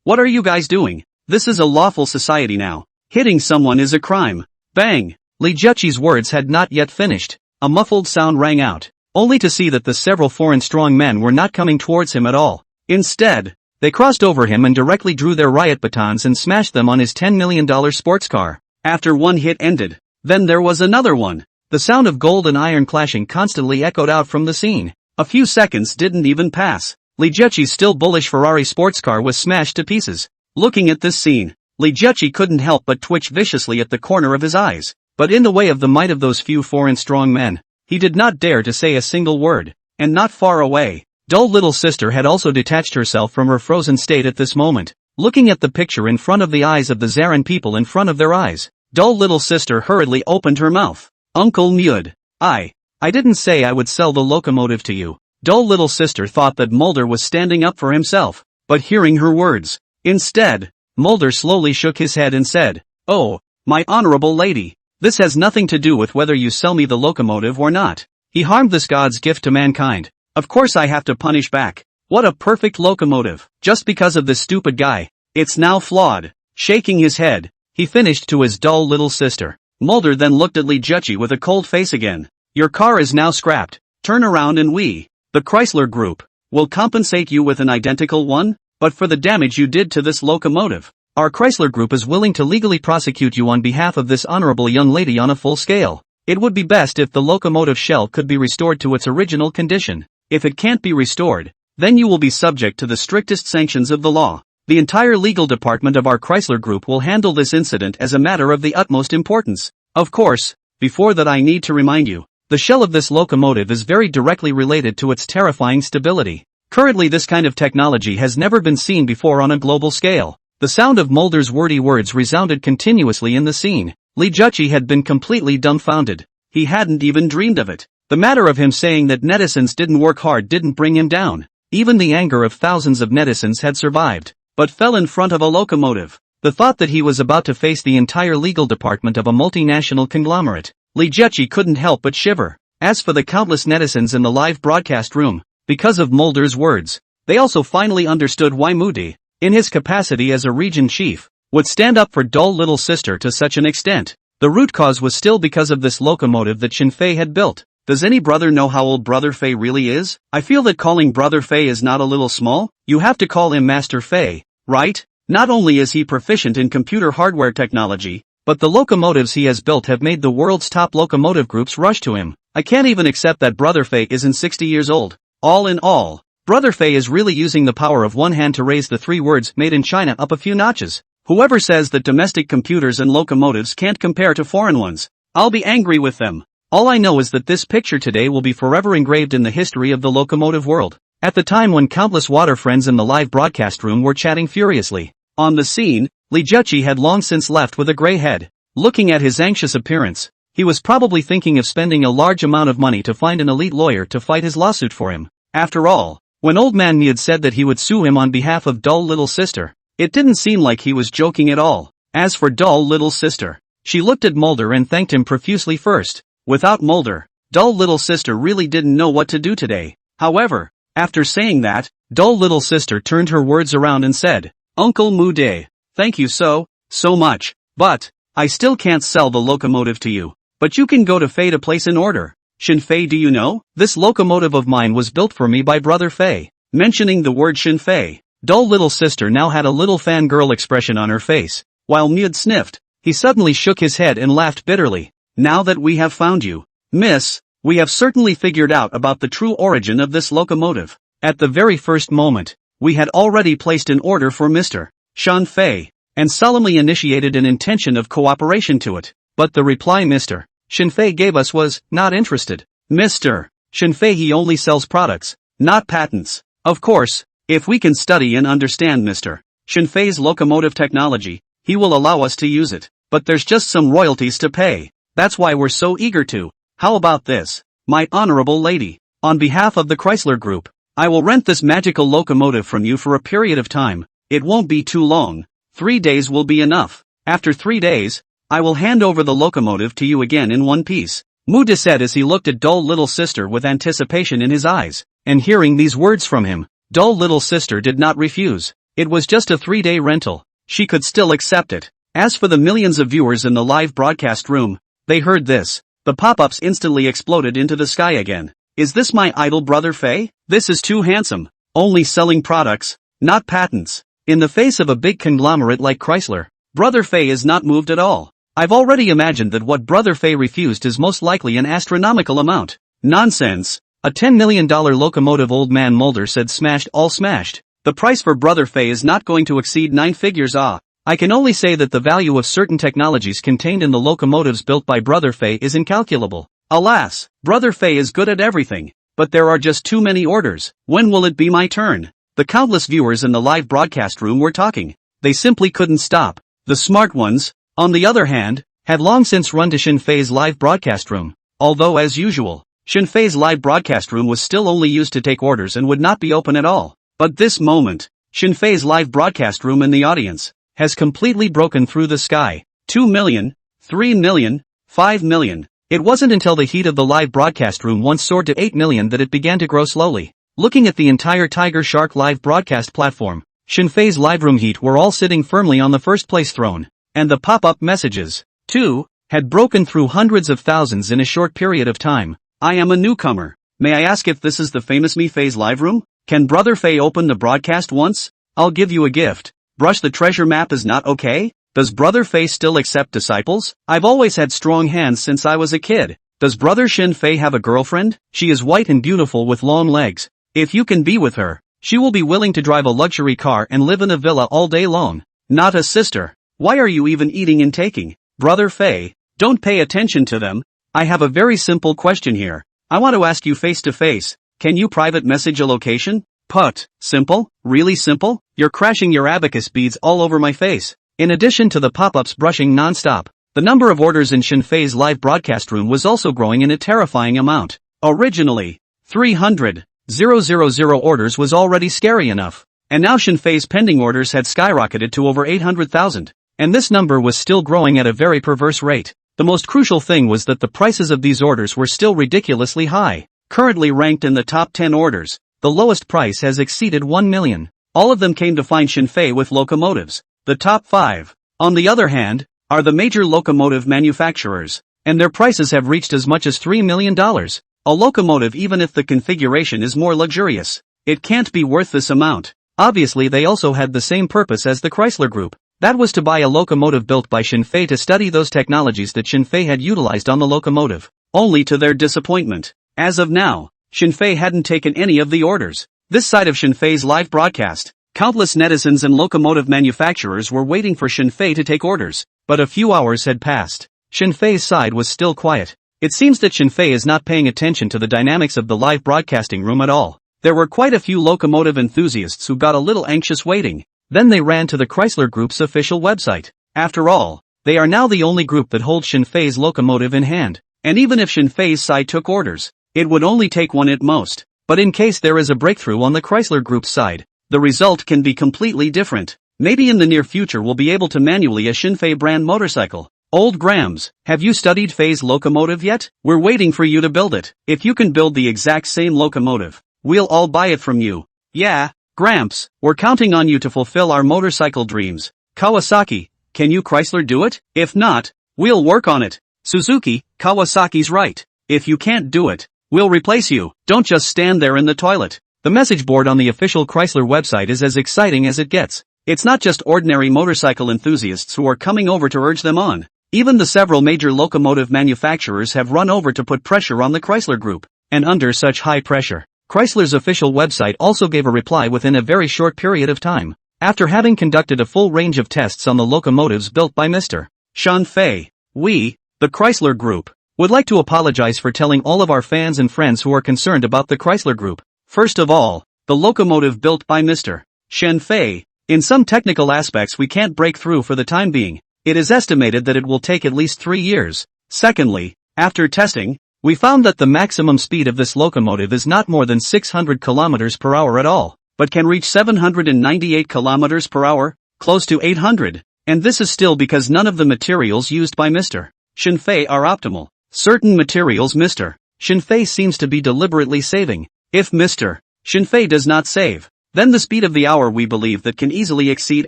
What are you guys doing? This is a lawful society now. Hitting someone is a crime." Bang! Li Juqi's words had not yet finished. A muffled sound rang out, only to see that the several foreign strong men were not coming towards him at all. Instead, they crossed over him and directly drew their riot batons and smashed them on his $10 million sports car. After one hit ended, then there was another one. The sound of gold and iron clashing constantly echoed out from the scene. A few seconds didn't even pass. Li Juqi's still bullish Ferrari sports car was smashed to pieces. Looking at this scene, Li Juqi couldn't help but twitch viciously at the corner of his eyes. But in the way of the might of those few foreign strong men, he did not dare to say a single word. And not far away, dull little sister had also detached herself from her frozen state at this moment, looking at the picture in front of the eyes of the Zarin people in front of their eyes. Dull little sister hurriedly opened her mouth. Uncle Mud. I didn't say I would sell the locomotive to you. Dull little sister thought that Mulder was standing up for himself, but hearing her words, instead, Mulder slowly shook his head and said, "Oh, my honorable lady, this has nothing to do with whether you sell me the locomotive or not. He harmed this god's gift to mankind. Of course I have to punish back. What a perfect locomotive, just because of this stupid guy. It's now flawed." Shaking his head, he finished to his dull little sister. Mulder then looked at Li Juqi with a cold face again. "Your car is now scrapped. Turn around and we, the Chrysler Group, will compensate you with an identical one, but for the damage you did to this locomotive, our Chrysler Group is willing to legally prosecute you on behalf of this honorable young lady on a full scale. It would be best if the locomotive shell could be restored to its original condition. If it can't be restored, then you will be subject to the strictest sanctions of the law. The entire legal department of our Chrysler Group will handle this incident as a matter of the utmost importance. Of course, before that I need to remind you, the shell of this locomotive is very directly related to its terrifying stability. Currently this kind of technology has never been seen before on a global scale." The sound of Mulder's wordy words resounded continuously in the scene. Li Juqi had been completely dumbfounded. He hadn't even dreamed of it. The matter of him saying that netizens didn't work hard didn't bring him down. Even the anger of thousands of netizens had survived, but fell in front of a locomotive. The thought that he was about to face the entire legal department of a multinational conglomerate, Li Juqi couldn't help but shiver. As for the countless netizens in the live broadcast room, because of Mulder's words, they also finally understood why Moody, in his capacity as a region chief, would stand up for dull little sister to such an extent. The root cause was still because of this locomotive that Shin Fei had built. Does any brother know how old Brother Fei really is? I feel that calling Brother Fei is not a little small. You have to call him Master Fei, right? Not only is he proficient in computer hardware technology, but the locomotives he has built have made the world's top locomotive groups rush to him. I can't even accept that Brother Fei isn't 60 years old. All in all, Brother Fei is really using the power of one hand to raise the 3 words made in China up a few notches. Whoever says that domestic computers and locomotives can't compare to foreign ones, I'll be angry with them. All I know is that this picture today will be forever engraved in the history of the locomotive world. At the time when countless water friends in the live broadcast room were chatting furiously on the scene, Li Juqi had long since left with a gray head. Looking at his anxious appearance, he was probably thinking of spending a large amount of money to find an elite lawyer to fight his lawsuit for him. After all, when Old Man Miad said that he would sue him on behalf of dull little sister, it didn't seem like he was joking at all. As for dull little sister, she looked at Mulder and thanked him profusely first. Without Mulder, dull little sister really didn't know what to do today. However, after saying that, dull little sister turned her words around and said, "Uncle Mude, thank you so much, but I still can't sell the locomotive to you. But you can go to Fei to place an order." "Shin Fei, do you know? This locomotive of mine was built for me by Brother Fei." Mentioning the word Shin Fei, dull little sister now had a little fangirl expression on her face. While Miad sniffed, he suddenly shook his head and laughed bitterly. "Now that we have found you, miss, we have certainly figured out about the true origin of this locomotive. At the very first moment, we had already placed an order for Mr. Shan Fei, and solemnly initiated an intention of cooperation to it. But the reply Mr. Shin Fei gave us was, not interested. Mr. Shin Fei, he only sells products, not patents. Of course, if we can study and understand Mr. Shin Fei's locomotive technology, he will allow us to use it. But there's just some royalties to pay. That's why we're so eager to. How about this, my honorable lady? On behalf of the Chrysler Group, I will rent this magical locomotive from you for a period of time. It won't be too long. 3 days will be enough. After 3 days, I will hand over the locomotive to you again in one piece." Muda said as he looked at dull little sister with anticipation in his eyes. And hearing these words from him, dull little sister did not refuse. It was just a 3-day rental. She could still accept it. As for the millions of viewers in the live broadcast room, They heard this. The pop-ups instantly exploded into the sky again. Is this my idol brother Fei? This is too handsome. Only selling products, not patents. In the face of a big conglomerate like Chrysler, brother Fei is not moved at all. I've already imagined that what brother Fei refused is most likely an astronomical amount. Nonsense. A $10 million locomotive, old man Mulder said. Smashed, all smashed. The price for brother Fei is not going to exceed 9 figures. I can only say that the value of certain technologies contained in the locomotives built by brother Fei is incalculable. Alas, brother Fei is good at everything, but there are just too many orders. When will it be my turn? The countless viewers in the live broadcast room were talking. They simply couldn't stop. The smart ones, on the other hand, had long since run to Xin Fei's live broadcast room. Although as usual, Xin Fei's live broadcast room was still only used to take orders and would not be open at all. But this moment, Xin Fei's live broadcast room in the audience has completely broken through the sky. 2 million, 3 million, 5 million. It wasn't until the heat of the live broadcast room once soared to 8 million that it began to grow slowly. Looking at the entire Tiger Shark live broadcast platform, Xin Fei's live room heat were all sitting firmly on the first place throne. And the pop-up messages, too, had broken through hundreds of thousands in a short period of time. I am a newcomer. May I ask if this is the famous Me Fei's live room? Can brother Fei open the broadcast once? I'll give you a gift. Brush the treasure map is not okay? Does brother Fei still accept disciples? I've always had strong hands since I was a kid. Does brother Xin Fei have a girlfriend? She is white and beautiful with long legs. If you can be with her, she will be willing to drive a luxury car and live in a villa all day long. Not a sister. Why are you even eating and taking? Brother Fei, don't pay attention to them. I have a very simple question here. I want to ask you face to face. Can you private message a location? Put. Simple? Really simple? You're crashing your abacus beads all over my face. In addition to the pop-ups brushing non-stop, the number of orders in Xin Fei's live broadcast room was also growing in a terrifying amount. Originally, 300,000 orders was already scary enough. And now Xin Fei's pending orders had skyrocketed to over 800,000. And this number was still growing at a very perverse rate. The most crucial thing was that the prices of these orders were still ridiculously high. Currently ranked in the top 10 orders, the lowest price has exceeded 1 million. All of them came to find Xin Fei with locomotives. The top 5, on the other hand, are the major locomotive manufacturers, and their prices have reached as much as $3 million. A locomotive, even if the configuration is more luxurious, it can't be worth this amount. Obviously they also had the same purpose as the Chrysler Group. That was to buy a locomotive built by Xin Fei to study those technologies that Xin Fei had utilized on the locomotive. Only to their disappointment, as of now, Xin Fei hadn't taken any of the orders. This side of Xin Fei's live broadcast, countless netizens and locomotive manufacturers were waiting for Xin Fei to take orders. But a few hours had passed. Xin Fei's side was still quiet. It seems that Xin Fei is not paying attention to the dynamics of the live broadcasting room at all. There were quite a few locomotive enthusiasts who got a little anxious waiting. Then they ran to the Chrysler Group's official website. After all, they are now the only group that holds Xin Fei's locomotive in hand. And even if Xin Fei's side took orders, it would only take one at most. But in case there is a breakthrough on the Chrysler Group's side, the result can be completely different. Maybe in the near future we'll be able to manually a Xin Fei brand motorcycle. Old Grams, have you studied Fei's locomotive yet? We're waiting for you to build it. If you can build the exact same locomotive, we'll all buy it from you. Yeah, Gramps, we're counting on you to fulfill our motorcycle dreams. Kawasaki, can you Chrysler do it? If not, we'll work on it. Suzuki, Kawasaki's right. If you can't do it, we'll replace you. Don't just stand there in the toilet. The message board on the official Chrysler website is as exciting as it gets. It's not just ordinary motorcycle enthusiasts who are coming over to urge them on. Even the several major locomotive manufacturers have run over to put pressure on the Chrysler Group. And under such high pressure, Chrysler's official website also gave a reply within a very short period of time. After having conducted a full range of tests on the locomotives built by Mr. Xin Fei, we, the Chrysler Group, would like to apologize for telling all of our fans and friends who are concerned about the Chrysler Group. First of all, the locomotive built by Mr. Xin Fei, in some technical aspects we can't break through for the time being. It is estimated that it will take at least 3 years. Secondly, after testing, we found that the maximum speed of this locomotive is not more than 600 kilometers per hour at all, but can reach 798 kilometers per hour, close to 800. And this is still because none of the materials used by Mr. Xin Fei are optimal. Certain materials Mr. Xin Fei seems to be deliberately saving. If Mr. Xin Fei does not save, then the speed of the hour we believe that can easily exceed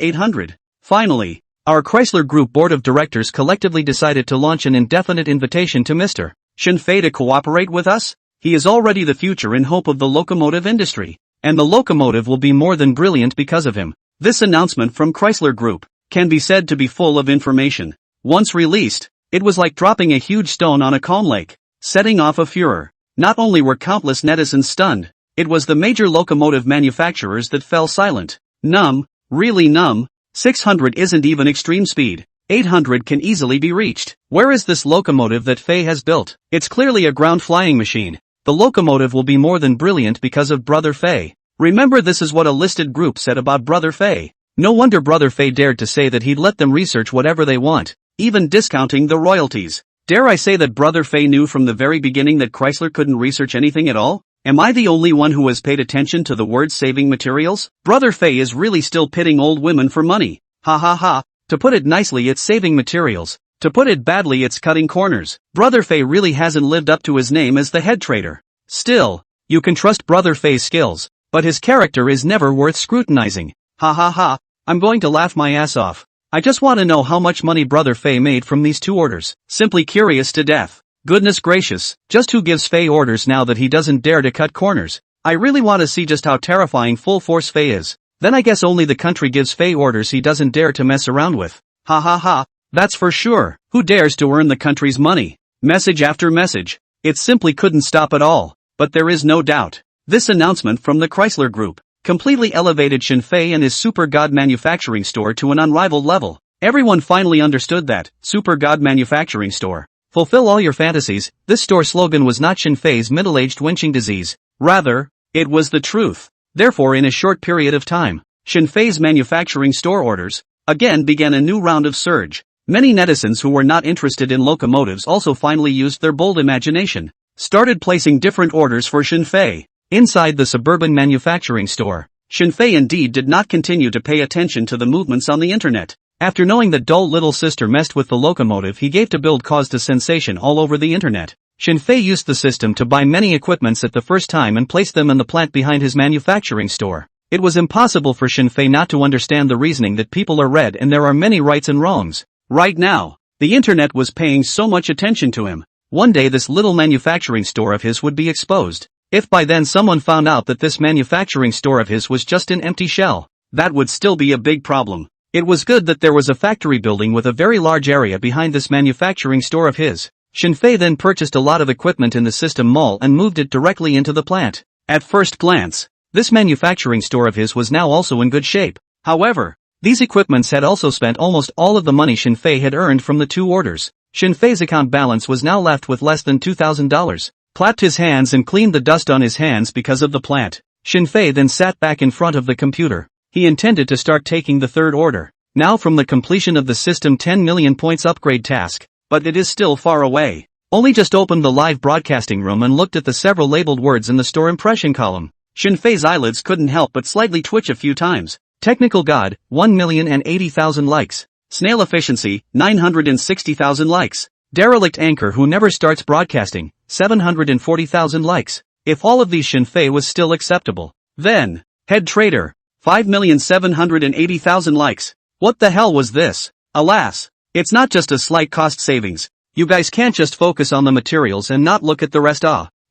800. Finally, Our Chrysler Group board of directors collectively decided to launch an indefinite invitation to Mr. Shinfei to cooperate with us. He is already the future in hope of the locomotive industry, and the locomotive will be more than brilliant because of him. This announcement from Chrysler Group can be said to be full of information. Once released, it was like dropping a huge stone on a calm lake, setting off a furor. Not only were countless netizens stunned, it was the major locomotive manufacturers that fell silent. Numb, really numb. 600 isn't even extreme speed. 800 can easily be reached. Where is this locomotive that Fei has built? It's clearly a ground flying machine. The locomotive will be more than brilliant because of Brother Fei. Remember, this is what a listed group said about Brother Fei. No wonder Brother Fei dared to say that he'd let them research whatever they want, even discounting the royalties. Dare I say that Brother Fei knew from the very beginning that Chrysler couldn't research anything at all? Am I the only one who has paid attention to the word saving materials? Brother Fei is really still pitting old women for money. Ha ha ha. To put it nicely, it's saving materials. To put it badly, it's cutting corners. Brother Fei really hasn't lived up to his name as the head trader. Still, you can trust Brother Fei's skills, but his character is never worth scrutinizing. Ha ha ha. I'm going to laugh my ass off. I just want to know how much money Brother Fei made from these 2 orders. Simply curious to death. Goodness gracious, just who gives Fei orders now that he doesn't dare to cut corners? I really want to see just how terrifying full force Fei is. Then I guess only the country gives Fei orders he doesn't dare to mess around with. Ha ha ha, that's for sure. Who dares to earn the country's money? Message after message. It simply couldn't stop at all. But there is no doubt. This announcement from the Chrysler Group completely elevated Shinfei and his Super God Manufacturing Store to an unrivaled level. Everyone finally understood that Super God Manufacturing Store. Fulfill all your fantasies. This store slogan was not Shinfei's middle-aged winching disease. Rather, it was the truth. Therefore, in a short period of time, Shinfei's manufacturing store orders again began a new round of surge. Many netizens who were not interested in locomotives also finally used their bold imagination, started placing different orders for Shinfei. Inside the suburban manufacturing store, Shinfei indeed did not continue to pay attention to the movements on the internet. After knowing that dull little sister messed with the locomotive he gave to build caused a sensation all over the internet, Shinfei used the system to buy many equipments at the first time and place them in the plant behind his manufacturing store. It was impossible for Shinfei not to understand the reasoning that people are red and there are many rights and wrongs. Right now, the internet was paying so much attention to him. One day this little manufacturing store of his would be exposed. If by then someone found out that this manufacturing store of his was just an empty shell, that would still be a big problem. It was good that there was a factory building with a very large area behind this manufacturing store of his. Shinfei then purchased a lot of equipment in the system mall and moved it directly into the plant. At first glance, this manufacturing store of his was now also in good shape. However, these equipments had also spent almost all of the money Shinfei had earned from the 2 orders. Shinfei's account balance was now left with less than $2,000. Clapped his hands and cleaned the dust on his hands because of the plant. Shinfei then sat back in front of the computer. He intended to start taking the 3rd order, now from the completion of the system 10 million points upgrade task. But it is still far away. Only just opened the live broadcasting room and looked at the several labeled words in the store impression column. Shinfei's eyelids couldn't help but slightly twitch a few times. Technical God, 1,080,000 likes. Snail efficiency, 960,000 likes. Derelict anchor who never starts broadcasting, 740,000 likes. If all of these Shinfei was still acceptable, then, head trader, 5,780,000 likes. What the hell was this? Alas, it's not just a slight cost savings. You guys can't just focus on the materials and not look at the rest.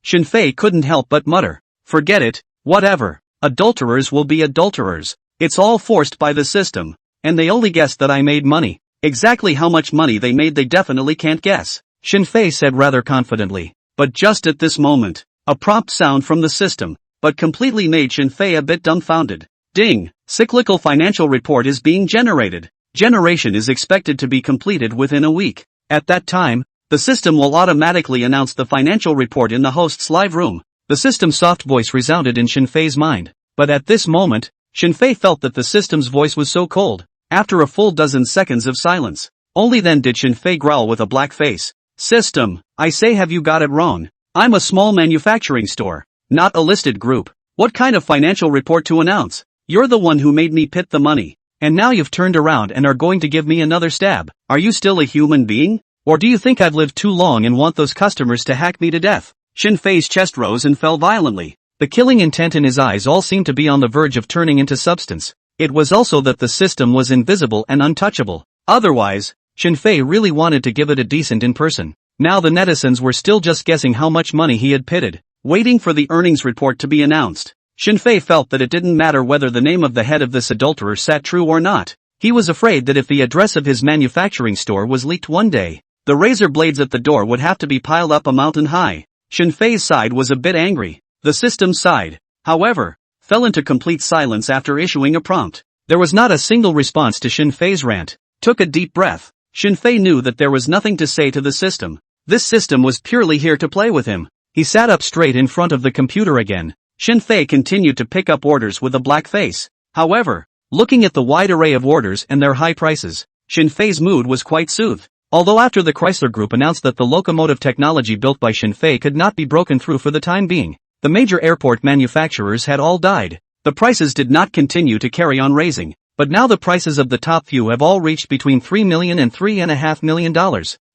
Shinfei couldn't help but mutter. Forget it, whatever. Adulterers will be adulterers. It's all forced by the system. And they only guessed that I made money. Exactly how much money they made they definitely can't guess, Shinfei said rather confidently. But just at this moment, a prompt sound from the system, but completely made Shinfei a bit dumbfounded. Ding! Cyclical financial report is being generated. Generation is expected to be completed within a week. At that time, the system will automatically announce the financial report in the host's live room. The system's soft voice resounded in Shinfei's mind. But at this moment, Shinfei felt that the system's voice was so cold. After a full dozen seconds of silence, only then did Shinfei growl with a black face. System, I say, have you got it wrong? I'm a small manufacturing store, not a listed group. What kind of financial report to announce? You're the one who made me pit the money. And now you've turned around and are going to give me another stab. Are you still a human being? Or do you think I've lived too long and want those customers to hack me to death? Shinfei's chest rose and fell violently. The killing intent in his eyes all seemed to be on the verge of turning into substance. It was also that the system was invisible and untouchable. Otherwise, Shinfei really wanted to give it a decent in person. Now the netizens were still just guessing how much money he had pitted, waiting for the earnings report to be announced. Shinfei felt that it didn't matter whether the name of the head of this adulterer sat true or not. He was afraid that if the address of his manufacturing store was leaked one day, the razor blades at the door would have to be piled up a mountain high. Shinfei's side was a bit angry. The system's side, however, fell into complete silence after issuing a prompt. There was not a single response to Shinfei's rant. Took a deep breath. Shinfei knew that there was nothing to say to the system. This system was purely here to play with him. He sat up straight in front of the computer again. Shinfei continued to pick up orders with a black face. However, looking at the wide array of orders and their high prices, Shinfei's mood was quite soothed. Although after the Chrysler Group announced that the locomotive technology built by Shinfei could not be broken through for the time being, the major airport manufacturers had all died. The prices did not continue to carry on raising, but now the prices of the top few have all reached between $3 million and $3.5 million.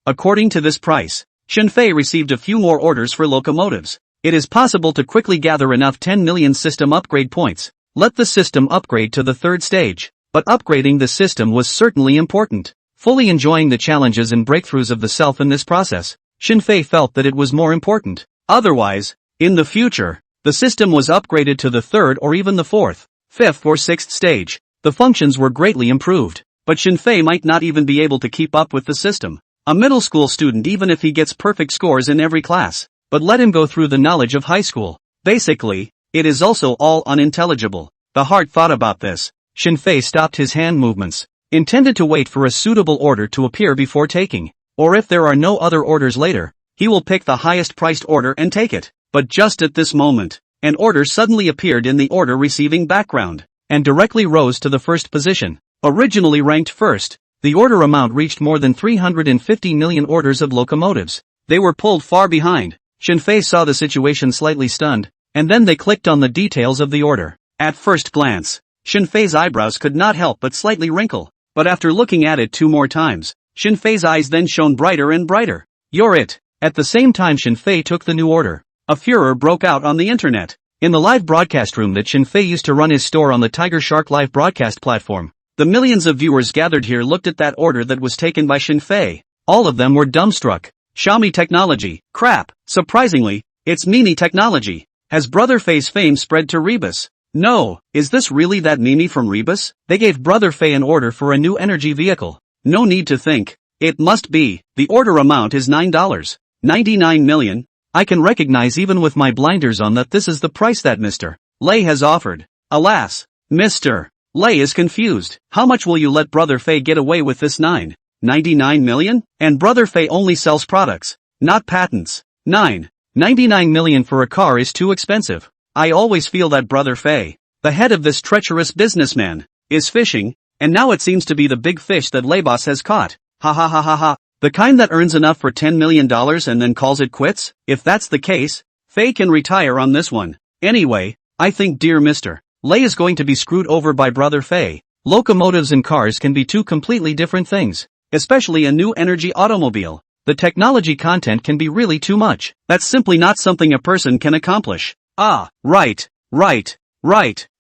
According to this price, Shinfei received a few more orders for locomotives. It is possible to quickly gather enough 10 million system upgrade points. Let the system upgrade to the third stage. But upgrading the system was certainly important. Fully enjoying the challenges and breakthroughs of the self in this process, Shinfei felt that it was more important. Otherwise, in the future, the system was upgraded to the third or even the fourth, fifth or sixth stage. The functions were greatly improved, but Shinfei might not even be able to keep up with the system. A middle school student, even if he gets perfect scores in every class, but let him go through the knowledge of high school. Basically, it is also all unintelligible. The heart thought about this. Shinfei stopped his hand movements, intended to wait for a suitable order to appear before taking, or if there are no other orders later, he will pick the highest priced order and take it. But just at this moment, an order suddenly appeared in the order receiving background, and directly rose to the first position. Originally ranked first, the order amount reached more than 350 million orders of locomotives. They were pulled far behind. Shinfei saw the situation slightly stunned, and then they clicked on the details of the order. At first glance, Shinfei's eyebrows could not help but slightly wrinkle. But after looking at it 2 more times, Shinfei's eyes then shone brighter and brighter. You're it. At the same time Shinfei took the new order, a furor broke out on the internet. In the live broadcast room that Shinfei used to run his store on the Tiger Shark live broadcast platform, the millions of viewers gathered here looked at that order that was taken by Shinfei. All of them were dumbstruck. Xiaomi technology, crap. Surprisingly, it's Mimi technology. Has Brother Fei's fame spread to Rebus? No, is this really that Mimi from Rebus? They gave Brother Fei an order for a new energy vehicle. No need to think. It must be. The order amount is $9.99 million. I can recognize even with my blinders on that this is the price that Mr. Lei has offered. Alas, Mr. Lei is confused. How much will you let Brother Fei get away with this $9.99 million? And Brother Fei only sells products, not patents. $9.99 million for a car is too expensive. I always feel that Brother Fei, the head of this treacherous businessman, is fishing, and now it seems to be the big fish that Labos has caught. Ha ha ha ha ha. The kind that earns enough for $10 million and then calls it quits? If that's the case, Fei can retire on this one. Anyway, I think dear Mr. Lei is going to be screwed over by Brother Fei. Locomotives and cars can be two completely different things, especially a new energy automobile. The technology content can be really too much. That's simply not something a person can accomplish. Ah, right.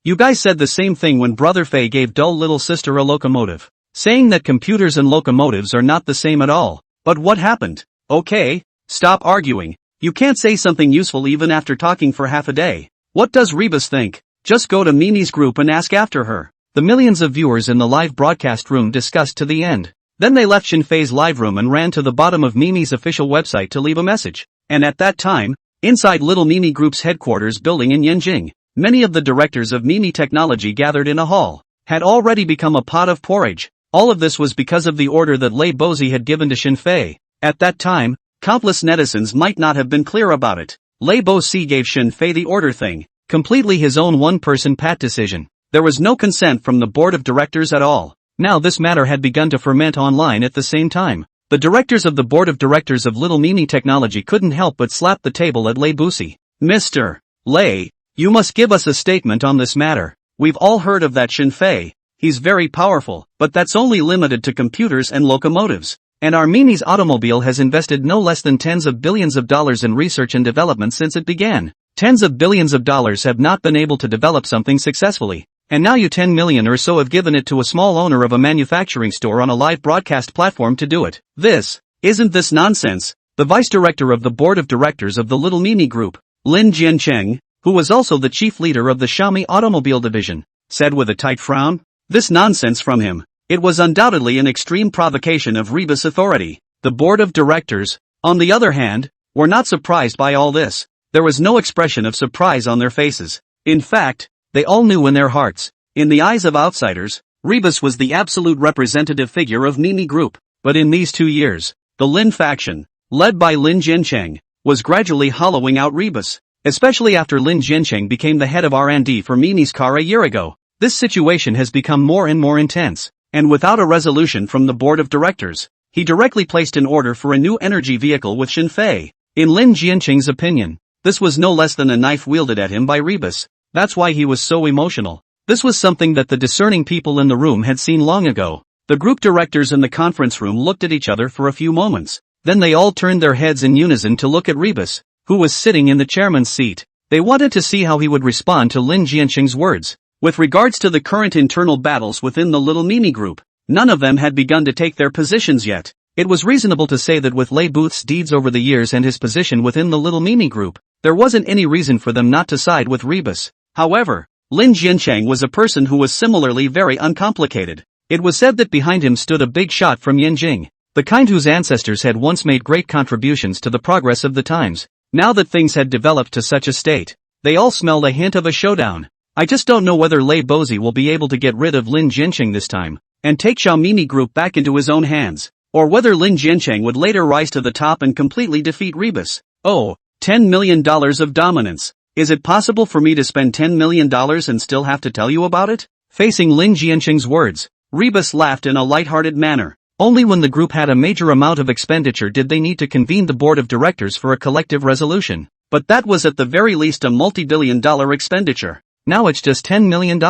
You guys said the same thing when Brother Fei gave dull little sister a locomotive, saying that computers and locomotives are not the same at all. But what happened? Okay, stop arguing. You can't say something useful even after talking for half a day. What does Rebus think? Just go to Mimi's group and ask after her. The millions of viewers in the live broadcast room discussed to the end. Then they left Shinfei's live room and ran to the bottom of Mimi's official website to leave a message. And at that time, inside Little Mimi Group's headquarters building in Yanjing, many of the directors of Mimi Technology gathered in a hall, had already become a pot of porridge. All of this was because of the order that Lei Bozi had given to Shinfei. At that time, countless netizens might not have been clear about it. Lei Bozi gave Shinfei the order thing, completely his own one-person pat decision. There was no consent from the board of directors at all. Now this matter had begun to ferment online at the same time. The directors of the board of directors of Little Mimi Technology couldn't help but slap the table at Lei Bozi. Mr. Lei, you must give us a statement on this matter. We've all heard of that Shinfei. He's very powerful, but that's only limited to computers and locomotives. And our Mimi's automobile has invested no less than tens of billions of dollars in research and development since it began. Tens of billions of dollars have not been able to develop something successfully. and now you 10 million or so have given it to a small owner of a manufacturing store on a live broadcast platform to do it. Isn't this nonsense? The vice director of the board of directors of the Little Mimi Group, Lin Jiancheng, who was also the chief leader of the Xiaomi automobile division, said with a tight frown. This nonsense from him. It was undoubtedly an extreme provocation of Rebus authority. The board of directors, on the other hand, were not surprised by all this. There was no expression of surprise on their faces. In fact, they all knew in their hearts, in the eyes of outsiders, Rebus was the absolute representative figure of Mimi Group. But in these 2 years, the Lin faction, led by Lin Jiancheng, was gradually hollowing out Rebus, especially after Lin Jiancheng became the head of R&D for Mimi's car a year ago. This situation has become more and more intense, and without a resolution from the board of directors, he directly placed an order for a new energy vehicle with Xinfei. In Lin Jiancheng's opinion, this was no less than a knife wielded at him by Rebus. That's why he was so emotional. This was something that the discerning people in the room had seen long ago. The group directors in the conference room looked at each other for a few moments. Then they all turned their heads in unison to look at Rebus, who was sitting in the chairman's seat. They wanted to see how he would respond to Lin Jiancheng's words. With regards to the current internal battles within the Little Mimi Group, none of them had begun to take their positions yet. It was reasonable to say that with Lei Booth's deeds over the years and his position within the Little Mimi Group, there wasn't any reason for them not to side with Rebus. However, Lin Jiancheng was a person who was similarly very uncomplicated. It was said that behind him stood a big shot from Yanjing, the kind whose ancestors had once made great contributions to the progress of the times. Now that things had developed to such a state, they all smelled a hint of a showdown. I just don't know whether Lei Bozi will be able to get rid of Lin Jiancheng this time, and take Xiaomi Group back into his own hands, or whether Lin Jiancheng would later rise to the top and completely defeat Rebus. Oh, $10 million of dominance. Is it possible for me to spend $10 million and still have to tell you about it? Facing Lin Jiancheng's words, Rebus laughed in a light-hearted manner. Only when the group had a major amount of expenditure did they need to convene the board of directors for a collective resolution. But that was at the very least a multi-billion-dollar expenditure. Now it's just $10 million.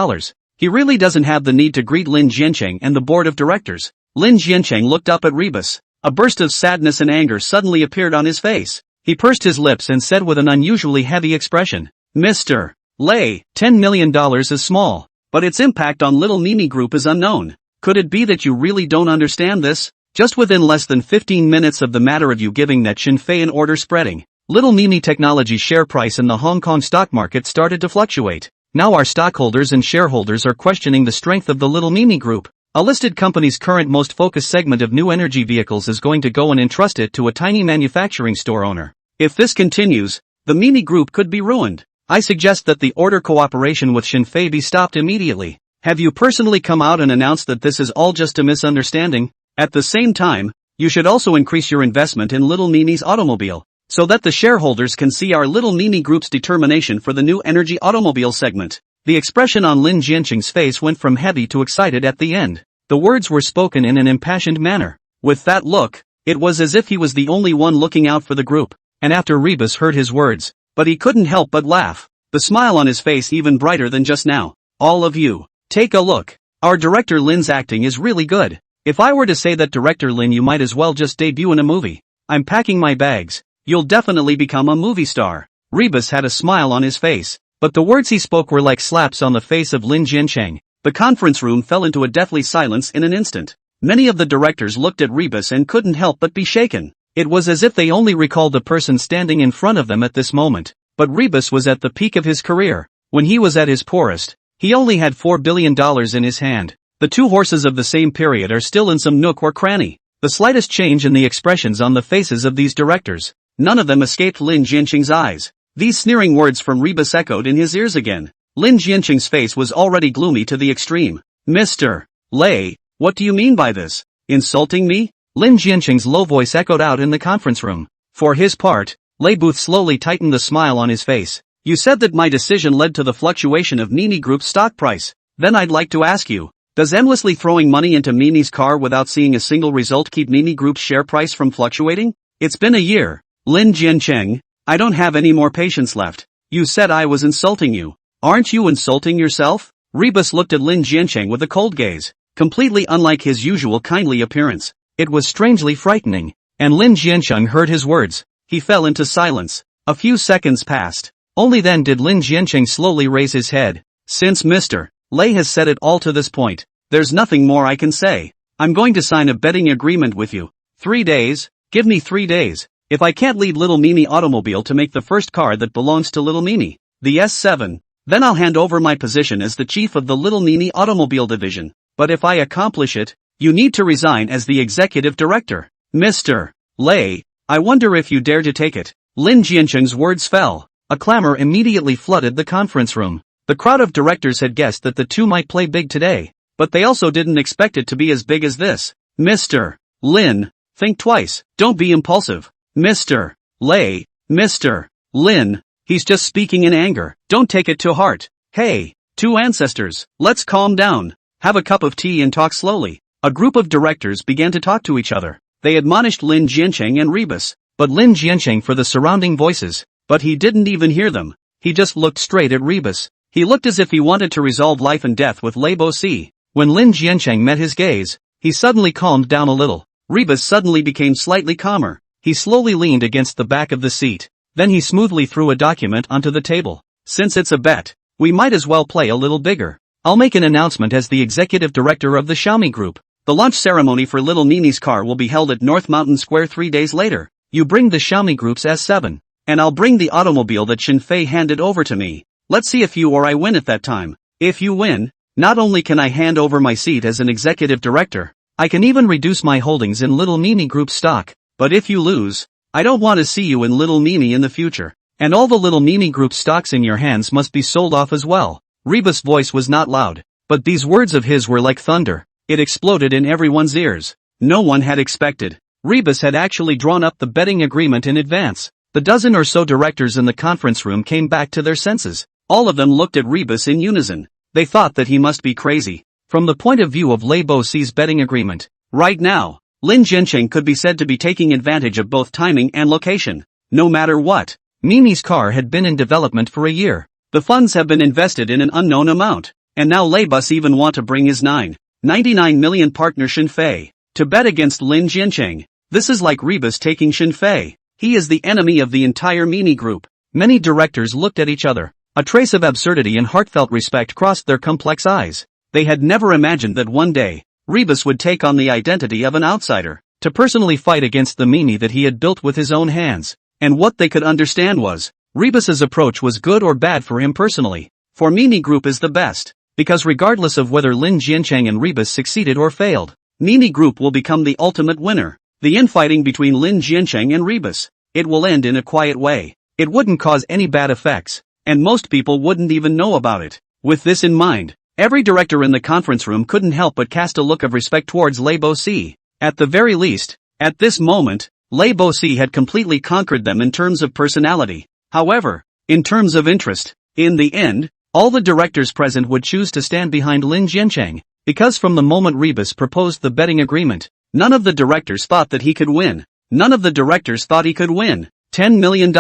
He really doesn't have the need to greet Lin Jiancheng and the board of directors. Lin Jiancheng looked up at Rebus. A burst of sadness and anger suddenly appeared on his face. He pursed his lips and said with an unusually heavy expression, Mr. Lei, $10 million is small, but its impact on Little Mimi Group is unknown. Could it be that you really don't understand this? Just within less than 15 minutes of the matter of you giving that Xinfei an order spreading, Little Mimi Technology's share price in the Hong Kong stock market started to fluctuate. Now our stockholders and shareholders are questioning the strength of the Little Mimi Group. A listed company's current most focused segment of new energy vehicles is going to go and entrust it to a tiny manufacturing store owner. If this continues, the Mimi Group could be ruined. I suggest that the order cooperation with Xinfei be stopped immediately. Have you personally come out and announced that this is all just a misunderstanding? At the same time, you should also increase your investment in Little Mimi's automobile, so that the shareholders can see our Little Mimi Group's determination for the new energy automobile segment. The expression on Lin Jiancheng's face went from heavy to excited at the end. The words were spoken in an impassioned manner. With that look, it was as if he was the only one looking out for the group. And after Rebus heard his words, but he couldn't help but laugh, the smile on his face even brighter than just now. All of you, take a look. Our director Lin's acting is really good. If I were to say that Director Lin, you might as well just debut in a movie. I'm packing my bags. You'll definitely become a movie star. Rebus had a smile on his face, but the words he spoke were like slaps on the face of Lin Jiancheng. The conference room fell into a deathly silence in an instant. Many of the directors looked at Rebus and couldn't help but be shaken. It was as if they only recalled the person standing in front of them at this moment. But Rebus was at the peak of his career. When he was at his poorest, he only had $4 billion in his hand. The two horses of the same period are still in some nook or cranny. The slightest change in the expressions on the faces of these directors, none of them escaped Lin Jiancheng's eyes. These sneering words from Rebus echoed in his ears again. Lin Jiancheng's face was already gloomy to the extreme. Mr. Lei, what do you mean by this? Insulting me? Lin Jiancheng's low voice echoed out in the conference room. For his part, Lei Booth slowly tightened the smile on his face. You said that my decision led to the fluctuation of Mimi Group's stock price. Then I'd like to ask you, does endlessly throwing money into Mimi's car without seeing a single result keep Mimi Group's share price from fluctuating? It's been a year. Lin Jiancheng, I don't have any more patience left. You said I was insulting you. Aren't you insulting yourself? Rebus looked at Lin Jiancheng with a cold gaze, completely unlike his usual kindly appearance. It was strangely frightening, and Lin Jiancheng heard his words. He fell into silence. A few seconds passed. Only then did Lin Jiancheng slowly raise his head. Since Mr. Lei has said it all to this point. There's nothing more I can say. I'm going to sign a betting agreement with you. 3 days? Give me 3 days. If I can't lead Little Meanie Automobile to make the first car that belongs to Little Meanie, the S7, then I'll hand over my position as the chief of the Little Meanie Automobile division. But if I accomplish it, you need to resign as the executive director. Mr. Lei, I wonder if you dare to take it. Lin Jiancheng's words fell. A clamor immediately flooded the conference room. The crowd of directors had guessed that the two might play big today, but they also didn't expect it to be as big as this. Mr. Lin, think twice, don't be impulsive. Mr. Lei, Mr. Lin, he's just speaking in anger, don't take it to heart. Hey, two ancestors, let's calm down. Have a cup of tea and talk slowly. A group of directors began to talk to each other. They admonished Lin Jiancheng and Rebus, but Lin Jiancheng for the surrounding voices, but he didn't even hear them. He just looked straight at Rebus. He looked as if he wanted to resolve life and death with Lei Bosi. When Lin Jiancheng met his gaze, he suddenly calmed down a little. Rebus suddenly became slightly calmer. He slowly leaned against the back of the seat. Then he smoothly threw a document onto the table. Since it's a bet, we might as well play a little bigger. I'll make an announcement as the executive director of the Xiaomi Group. The launch ceremony for Little Meanie's car will be held at North Mountain Square 3 days later. You bring the Xiaomi Group's S7, and I'll bring the automobile that Xinfei handed over to me. Let's see if you or I win at that time. If you win, not only can I hand over my seat as an executive director, I can even reduce my holdings in Little Meanie Group stock. But if you lose, I don't want to see you in Little Meanie in the future. And all the Little Meanie Group stocks in your hands must be sold off as well. Rebus' voice was not loud, but these words of his were like thunder. It exploded in everyone's ears. No one had expected. Rebus had actually drawn up the betting agreement in advance. The dozen or so directors in the conference room came back to their senses. All of them looked at Rebus in unison. They thought that he must be crazy. From the point of view of Lei Bosi's betting agreement, right now, Lin Jiancheng could be said to be taking advantage of both timing and location. No matter what, Mimi's car had been in development for a year. The funds have been invested in an unknown amount. And now Lei Bus even want to bring his 99 million partner Xinfei to bet against Lin Jiancheng. This is like Rebus taking Xinfei. He is the enemy of the entire Mini Group. Many directors looked at each other. A trace of absurdity and heartfelt respect crossed their complex eyes. They had never imagined that one day, Rebus would take on the identity of an outsider, to personally fight against the Mini that he had built with his own hands. And what they could understand was, Rebus's approach was good or bad for him personally. For Mini Group is the best, because regardless of whether Lin Jiancheng and Rebus succeeded or failed, Mini Group will become the ultimate winner. The infighting between Lin Jiancheng and Rebus, it will end in a quiet way. It wouldn't cause any bad effects, and most people wouldn't even know about it. With this in mind, every director in the conference room couldn't help but cast a look of respect towards Lei Bosi. At the very least, at this moment, Lei Bosi had completely conquered them in terms of personality. However, in terms of interest, in the end, all the directors present would choose to stand behind Lin Jiancheng, because from the moment Rebus proposed the betting agreement, none of the directors thought that he could win. None of the directors thought he could win. $10 million,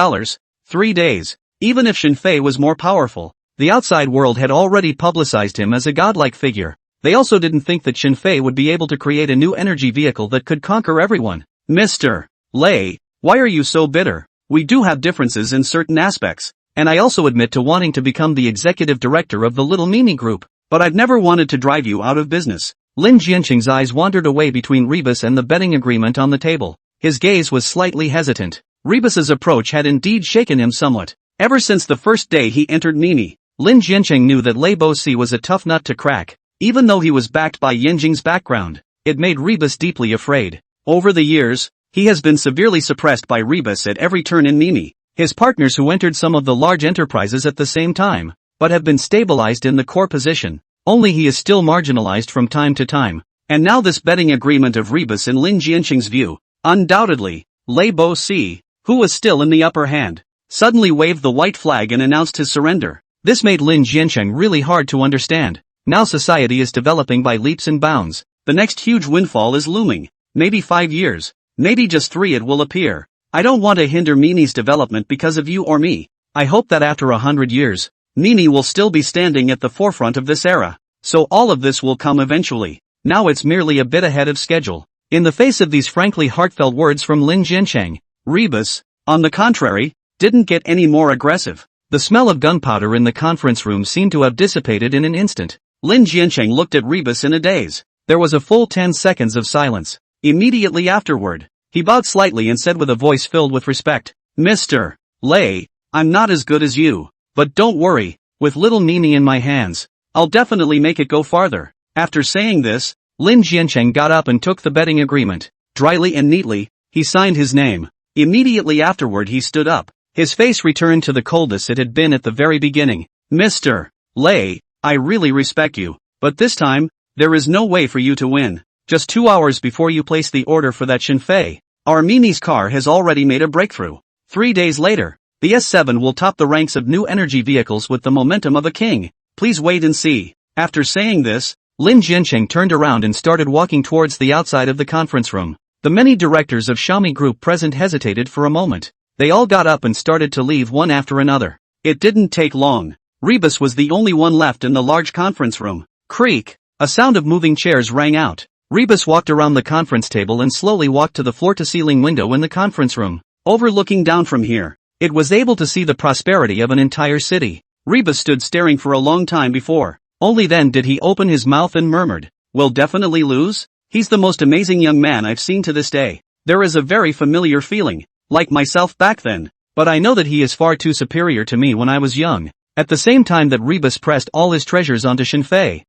3 days. Even if Xinfei was more powerful, the outside world had already publicized him as a godlike figure. They also didn't think that Xinfei would be able to create a new energy vehicle that could conquer everyone. Mr. Lei, why are you so bitter? We do have differences in certain aspects, and I also admit to wanting to become the executive director of the Little Mini Group, but I've never wanted to drive you out of business. Lin Jiancheng's eyes wandered away between Rebus and the betting agreement on the table. His gaze was slightly hesitant. Rebus's approach had indeed shaken him somewhat. Ever since the first day he entered Mini, Lin Jiancheng knew that Lei Bosi was a tough nut to crack. Even though he was backed by Yanjing's background, it made Rebus deeply afraid. Over the years, he has been severely suppressed by Rebus at every turn in Mini. His partners who entered some of the large enterprises at the same time, but have been stabilized in the core position. Only he is still marginalized from time to time. And now this betting agreement of Rebus in Lin Jiancheng's view, undoubtedly, Lei Bosi, who was still in the upper hand, suddenly waved the white flag and announced his surrender. This made Lin Jiancheng really hard to understand. Now society is developing by leaps and bounds. The next huge windfall is looming. Maybe 5 years, maybe just 3 it will appear. I don't want to hinder Mini's development because of you or me. I hope that after 100 years, Mini will still be standing at the forefront of this era. So all of this will come eventually. Now it's merely a bit ahead of schedule. In the face of these frankly heartfelt words from Lin Jiancheng, Rebus, on the contrary, didn't get any more aggressive. The smell of gunpowder in the conference room seemed to have dissipated in an instant. Lin Jiancheng looked at Rebus in a daze. There was a full 10 seconds of silence. Immediately afterward, he bowed slightly and said with a voice filled with respect, Mr. Lei, I'm not as good as you. But don't worry, with little Nini in my hands, I'll definitely make it go farther. After saying this, Lin Jiancheng got up and took the betting agreement. Dryly and neatly, he signed his name. Immediately afterward he stood up. His face returned to the coldness it had been at the very beginning. Mr. Lei, I really respect you, but this time, there is no way for you to win. Just 2 hours before you place the order for that Shinfei, our Mimi's car has already made a breakthrough. 3 days later, the S7 will top the ranks of new energy vehicles with the momentum of a king. Please wait and see. After saying this, Lin Jiancheng turned around and started walking towards the outside of the conference room. The many directors of Xiaomi Group present hesitated for a moment. They all got up and started to leave one after another. It didn't take long. Rebus was the only one left in the large conference room. Creak! A sound of moving chairs rang out. Rebus walked around the conference table and slowly walked to the floor-to-ceiling window in the conference room. Overlooking down from here, it was able to see the prosperity of an entire city. Rebus stood staring for a long time before. Only then did he open his mouth and murmured, "Will definitely lose? He's the most amazing young man I've seen to this day. There is a very familiar feeling, like myself back then, but I know that he is far too superior to me when I was young." At the same time that Rebus pressed all his treasures onto Shinfei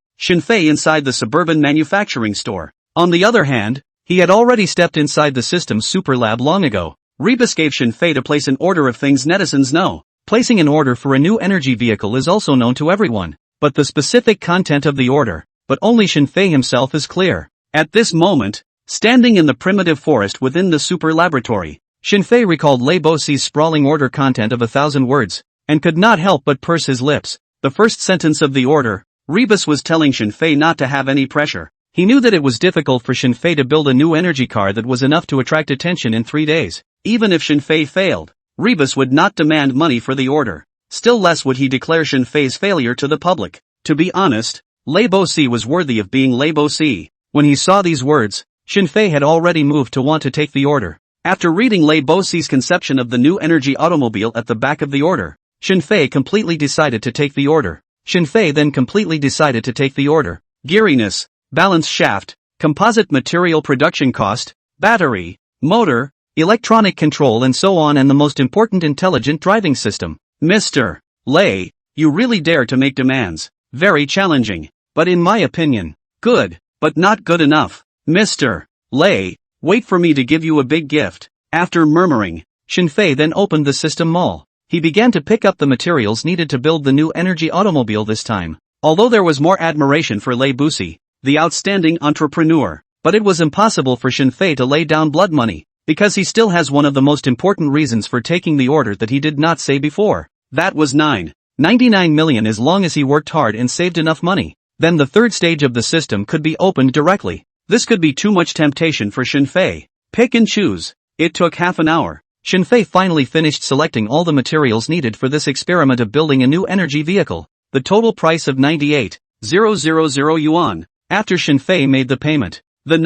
inside the suburban manufacturing store. On the other hand, he had already stepped inside the system's super lab long ago. Rebus gave Shinfei to place an order of things netizens know. Placing an order for a new energy vehicle is also known to everyone, but the specific content of the order, but only Shinfei himself is clear. At this moment, standing in the primitive forest within the super laboratory, Shinfei recalled Lei Boxi's sprawling order content of 1,000 words, and could not help but purse his lips. The first sentence of the order, Rebus was telling Shinfei not to have any pressure. He knew that it was difficult for Shinfei to build a new energy car that was enough to attract attention in 3 days. Even if Shinfei failed, Rebus would not demand money for the order. Still less would he declare Shinfei's failure to the public. To be honest, Lei Boxi was worthy of being Lei Boxi. When he saw these words, Shinfei had already moved to want to take the order. After reading Lei Boxi's conception of the new energy automobile at the back of the order, Shinfei completely decided to take the order. Shinfei then completely decided to take the order. Geariness, balance shaft, composite material production cost, battery, motor, electronic control and so on, and the most important, intelligent driving system. Mr. Lei, you really dare to make demands. Very challenging, but in my opinion, good, but not good enough. Mr. Lei, wait for me to give you a big gift. After murmuring, Shinfei then opened the system mall. He began to pick up the materials needed to build the new energy automobile this time. Although there was more admiration for Lei Boxi, the outstanding entrepreneur, but it was impossible for Shinfei to lay down blood money, because he still has one of the most important reasons for taking the order that he did not say before. That was 99 million. As long as he worked hard and saved enough money, then the third stage of the system could be opened directly. This could be too much temptation for Shinfei. Pick and choose. It took half an hour. Shinfei finally finished selecting all the materials needed for this experiment of building a new energy vehicle. The total price of 98,000 yuan. After Shinfei made the payment, the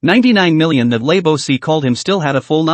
99 million that Lei Boxi called him still had a full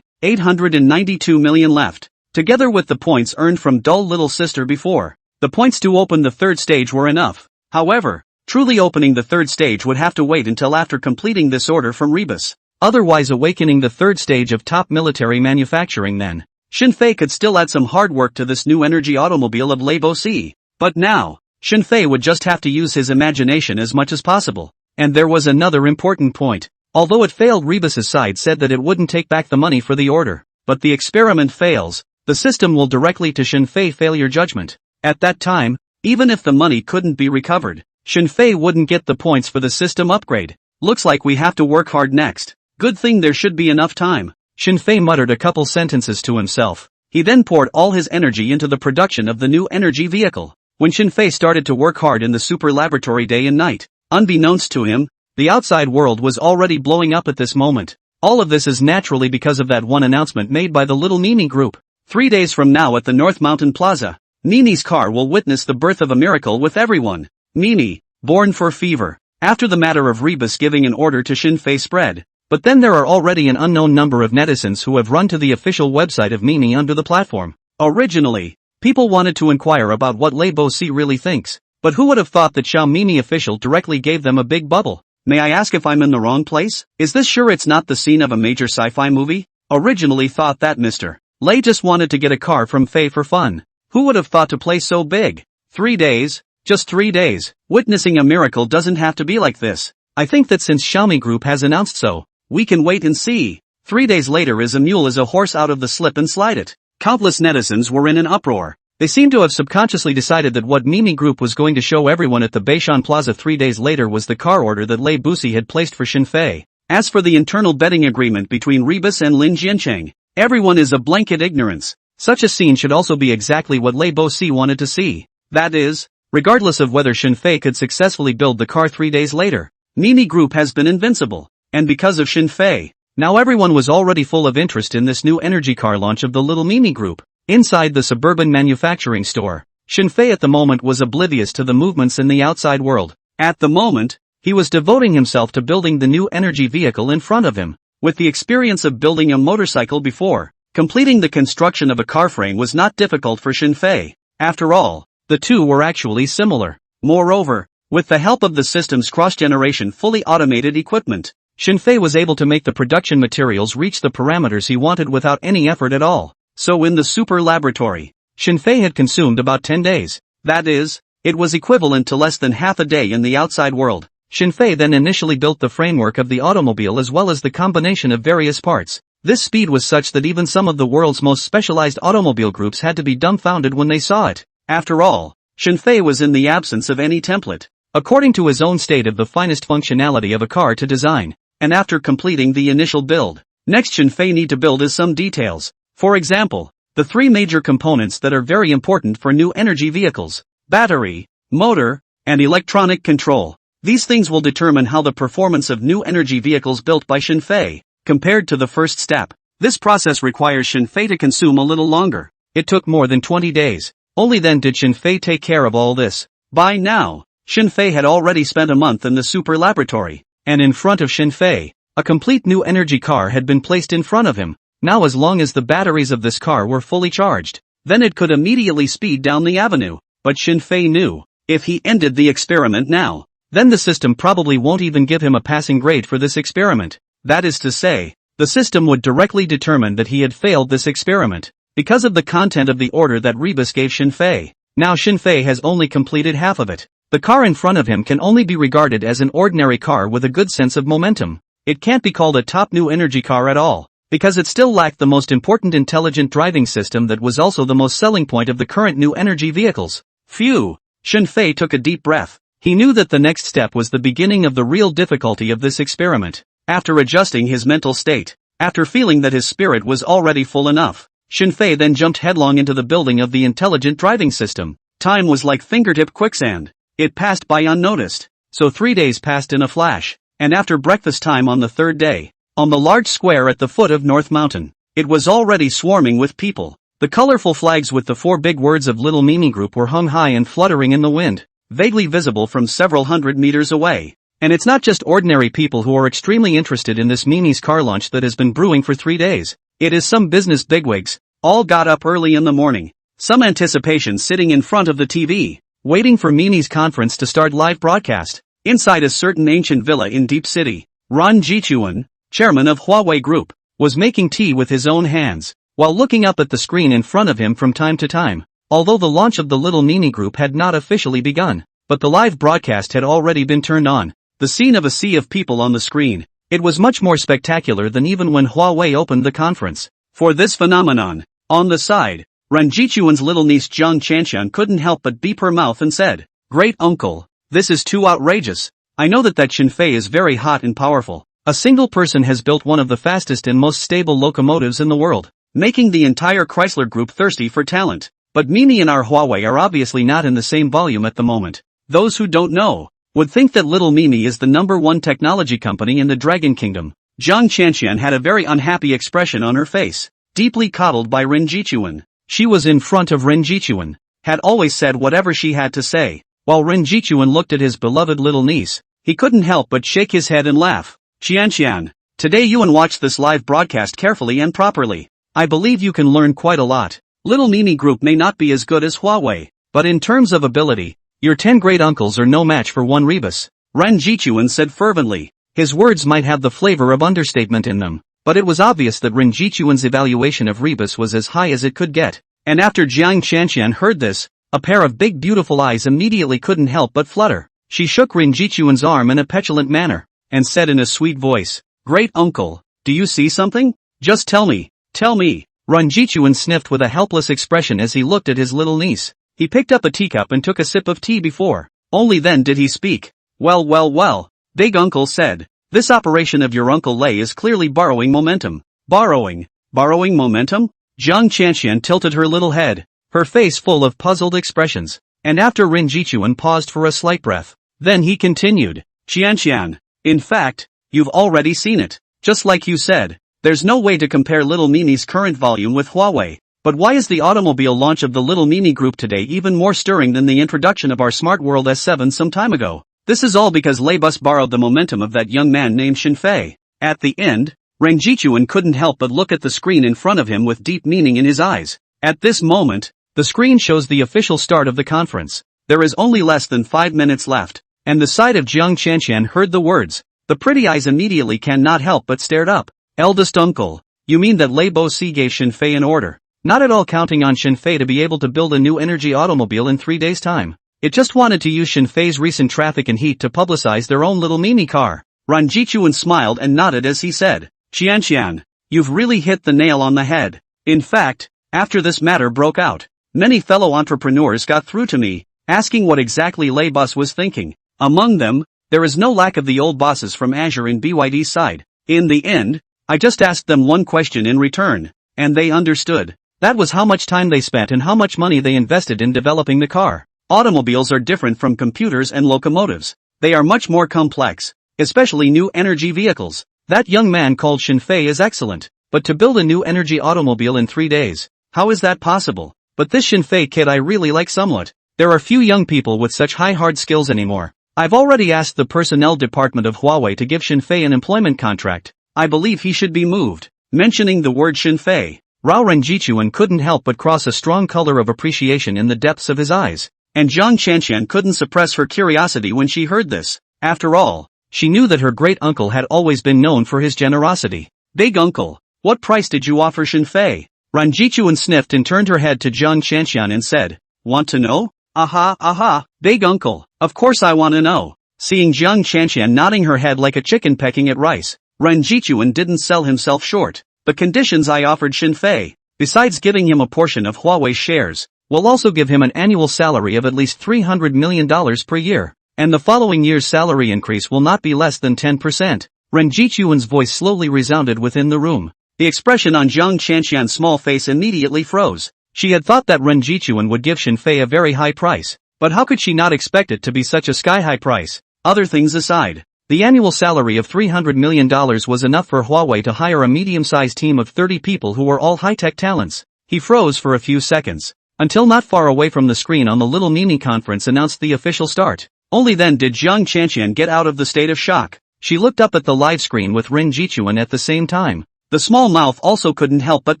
892 million left. Together with the points earned from dull little sister before, the points to open the third stage were enough. However, truly opening the third stage would have to wait until after completing this order from Rebus. Otherwise awakening the third stage of top military manufacturing, then Shinfei could still add some hard work to this new energy automobile of Lei Boxi. But now, Shinfei would just have to use his imagination as much as possible. And there was another important point. Although it failed, Rebus's side said that it wouldn't take back the money for the order. But the experiment fails, the system will directly to Shinfei failure judgment. At that time, even if the money couldn't be recovered, Shinfei wouldn't get the points for the system upgrade. Looks like we have to work hard next. Good thing there should be enough time. Shinfei muttered a couple sentences to himself. He then poured all his energy into the production of the new energy vehicle. When Shinfei started to work hard in the super laboratory day and night, unbeknownst to him, the outside world was already blowing up at this moment. All of this is naturally because of that one announcement made by the little Nini group. 3 days from now at the North Mountain Plaza, Nini's car will witness the birth of a miracle with everyone. Nini, born for fever. After the matter of Rebus giving an order to Shinfei spread. But then there are already an unknown number of netizens who have run to the official website of Nini under the platform. Originally, people wanted to inquire about what Lei Boxi really thinks. But who would have thought that Xiaomi official directly gave them a big bubble? May I ask if I'm in the wrong place? Is this sure it's not the scene of a major sci-fi movie? Originally thought that Mr. Lei just wanted to get a car from Fei for fun. Who would have thought to play so big? 3 days? Just 3 days. Witnessing a miracle doesn't have to be like this. I think that since Xiaomi Group has announced so, we can wait and see. 3 days later is a mule as a horse out of the slip and slide it. Countless netizens were in an uproar. They seem to have subconsciously decided that what Mimi Group was going to show everyone at the Beishan Plaza 3 days later was the car order that Lei Busi had placed for Xinfei. As for the internal betting agreement between Rebus and Lin Jiancheng, everyone is of blanket ignorance. Such a scene should also be exactly what Lei Busi wanted to see. That is, regardless of whether Xinfei could successfully build the car 3 days later, Mimi Group has been invincible. And because of Xinfei, now everyone was already full of interest in this new energy car launch of the little Mimi Group. Inside the suburban manufacturing store, Xinfei at the moment was oblivious to the movements in the outside world. At the moment, he was devoting himself to building the new energy vehicle in front of him. With the experience of building a motorcycle before, completing the construction of a car frame was not difficult for Xinfei. After all, the two were actually similar. Moreover, with the help of the system's cross-generation fully automated equipment, Xinfei was able to make the production materials reach the parameters he wanted without any effort at all. So in the super laboratory, Xinfei had consumed about 10 days. That is, it was equivalent to less than half a day in the outside world. Xinfei then initially built the framework of the automobile as well as the combination of various parts. This speed was such that even some of the world's most specialized automobile groups had to be dumbfounded when they saw it. After all, Xinfei was in the absence of any template, according to his own state of the finest functionality of a car to design. And after completing the initial build, next Xinfei need to build is some details. For example, the 3 major components that are very important for new energy vehicles: battery, motor, and electronic control. These things will determine how the performance of new energy vehicles built by Xinfei, compared to the first step. This process requires Xinfei to consume a little longer. It took more than 20 days. Only then did Xinfei take care of all this. By now, Xinfei had already spent a month in the super laboratory, and in front of Xinfei, a complete new energy car had been placed in front of him. Now as long as the batteries of this car were fully charged, then it could immediately speed down the avenue. But Xinfei knew, if he ended the experiment now, then the system probably won't even give him a passing grade for this experiment. That is to say, the system would directly determine that he had failed this experiment, because of the content of the order that Rebus gave Xinfei. Now Xinfei has only completed half of it. The car in front of him can only be regarded as an ordinary car with a good sense of momentum. It can't be called a top new energy car at all, because it still lacked the most important intelligent driving system that was also the most selling point of the current new energy vehicles. Phew! Xinfei took a deep breath. He knew that the next step was the beginning of the real difficulty of this experiment. After adjusting his mental state, after feeling that his spirit was already full enough, Xinfei then jumped headlong into the building of the intelligent driving system. Time was like fingertip quicksand. It passed by unnoticed. So 3 days passed in a flash, and after breakfast time on the 3rd day, on the large square at the foot of North Mountain, it was already swarming with people. The colorful flags with the 4 big words of Little Mimi Group were hung high and fluttering in the wind, vaguely visible from several hundred meters away. And it's not just ordinary people who are extremely interested in this Mimi's car launch that has been brewing for 3 days. It is some business bigwigs, all got up early in the morning, some anticipation sitting in front of the TV, waiting for Mimi's conference to start live broadcast. Inside a certain ancient villa in Deep City, Ran Jichuan, chairman of Huawei Group, was making tea with his own hands, while looking up at the screen in front of him from time to time. Although the launch of the Little Mimi Group had not officially begun, but the live broadcast had already been turned on. The scene of a sea of people on the screen, it was much more spectacular than even when Huawei opened the conference. For this phenomenon, on the side, Ran Jichuan's little niece Zhang Chanshan couldn't help but beep her mouth and said, "Great uncle, this is too outrageous. I know that Xinfei is very hot and powerful. A single person has built one of the fastest and most stable locomotives in the world, making the entire Chrysler Group thirsty for talent. But Mimi and our Huawei are obviously not in the same volume at the moment. Those who don't know would think that Little Mimi is the #1 technology company in the Dragon Kingdom." Zhang Chanshan had a very unhappy expression on her face, deeply coddled by Ren Jichuan. She was in front of Ren Jichuan, had always said whatever she had to say. While Ren Jichuan looked at his beloved little niece, he couldn't help but shake his head and laugh. "Qianqian, today you and watch this live broadcast carefully and properly. I believe you can learn quite a lot. Little Mimi Group may not be as good as Huawei, but in terms of ability, Your 10 great uncles are no match for one rebus, Ren Jichuan said fervently. His words might have the flavor of understatement in them, but it was obvious that Ren Jichuan's evaluation of rebus was as high as it could get. And after Jiang Qianqian heard this, a pair of big beautiful eyes immediately couldn't help but flutter. She shook Ren Jichuan's arm in a petulant manner, and said in a sweet voice, "Great uncle, do you see something? Just tell me, tell me." Ren Jichuan sniffed with a helpless expression as he looked at his little niece. He picked up a teacup and took a sip of tea before. Only then did he speak. Well, big uncle said. This operation of your Uncle Lei is clearly borrowing momentum. Borrowing momentum? Jiang Qianqian tilted her little head, her face full of puzzled expressions, and after Ren Jichuan paused for a slight breath, then he continued, Qianqian, in fact, you've already seen it. Just like you said, there's no way to compare Little Mimi's current volume with Huawei. But why is the automobile launch of the Little Mimi Group today even more stirring than the introduction of our Smart World S7 some time ago? This is all because Leibus borrowed the momentum of that young man named Shenfei. At the end, Ren Jichuan couldn't help but look at the screen in front of him with deep meaning in his eyes. At this moment, the screen shows the official start of the conference. There is only less than 5 minutes left, and the side of Jiang Qianqian heard the words. The pretty eyes immediately cannot help but stared up. Eldest uncle, you mean that Lei Bo-si gave Shenfei an order? Not at all counting on Shenfei to be able to build a new energy automobile in 3 days' time. It just wanted to use Shenfei's recent traffic and heat to publicize their own little mini car. Ren Jichuan smiled and nodded as he said, Qianqian, you've really hit the nail on the head. In fact, after this matter broke out, many fellow entrepreneurs got through to me, asking what exactly Leibus was thinking. Among them, there is no lack of the old bosses from Azure and BYD's side. In the end, I just asked them one question in return, and they understood. That was how much time they spent and how much money they invested in developing the car. Automobiles are different from computers and locomotives. They are much more complex, especially new energy vehicles. That young man called Shenfei is excellent, but to build a new energy automobile in 3 days, how is that possible? But this Shenfei kid I really like somewhat. There are few young people with such high hard skills anymore. I've already asked the personnel department of Huawei to give Shenfei an employment contract. I believe he should be moved. Mentioning the word Shenfei, Ren Jichuan couldn't help but cross a strong color of appreciation in the depths of his eyes, and Jiang Qianqian couldn't suppress her curiosity when she heard this. After all, she knew that her great-uncle had always been known for his generosity. Big uncle, what price did you offer Shenfei? Ren Jichuan sniffed and turned her head to Jiang Qianqian and said, Want to know? Aha, big uncle, of course I want to know. Seeing Jiang Qianqian nodding her head like a chicken pecking at rice, Ren Jichuan didn't sell himself short. The conditions I offered Shenfei, besides giving him a portion of Huawei shares, will also give him an annual salary of at least $300 million per year, and the following year's salary increase will not be less than 10%. Ren Jichuan's voice slowly resounded within the room. The expression on Jiang Qianqian's small face immediately froze. She had thought that Ren Jichuan would give Shenfei a very high price, but how could she not expect it to be such a sky-high price? Other things aside, the annual salary of $300 million was enough for Huawei to hire a medium-sized team of 30 people who were all high-tech talents. He froze for a few seconds, until not far away from the screen on the Little Mimi conference announced the official start. Only then did Jiang Qianqian get out of the state of shock. She looked up at the live screen with Ren Jichuan at the same time. The small mouth also couldn't help but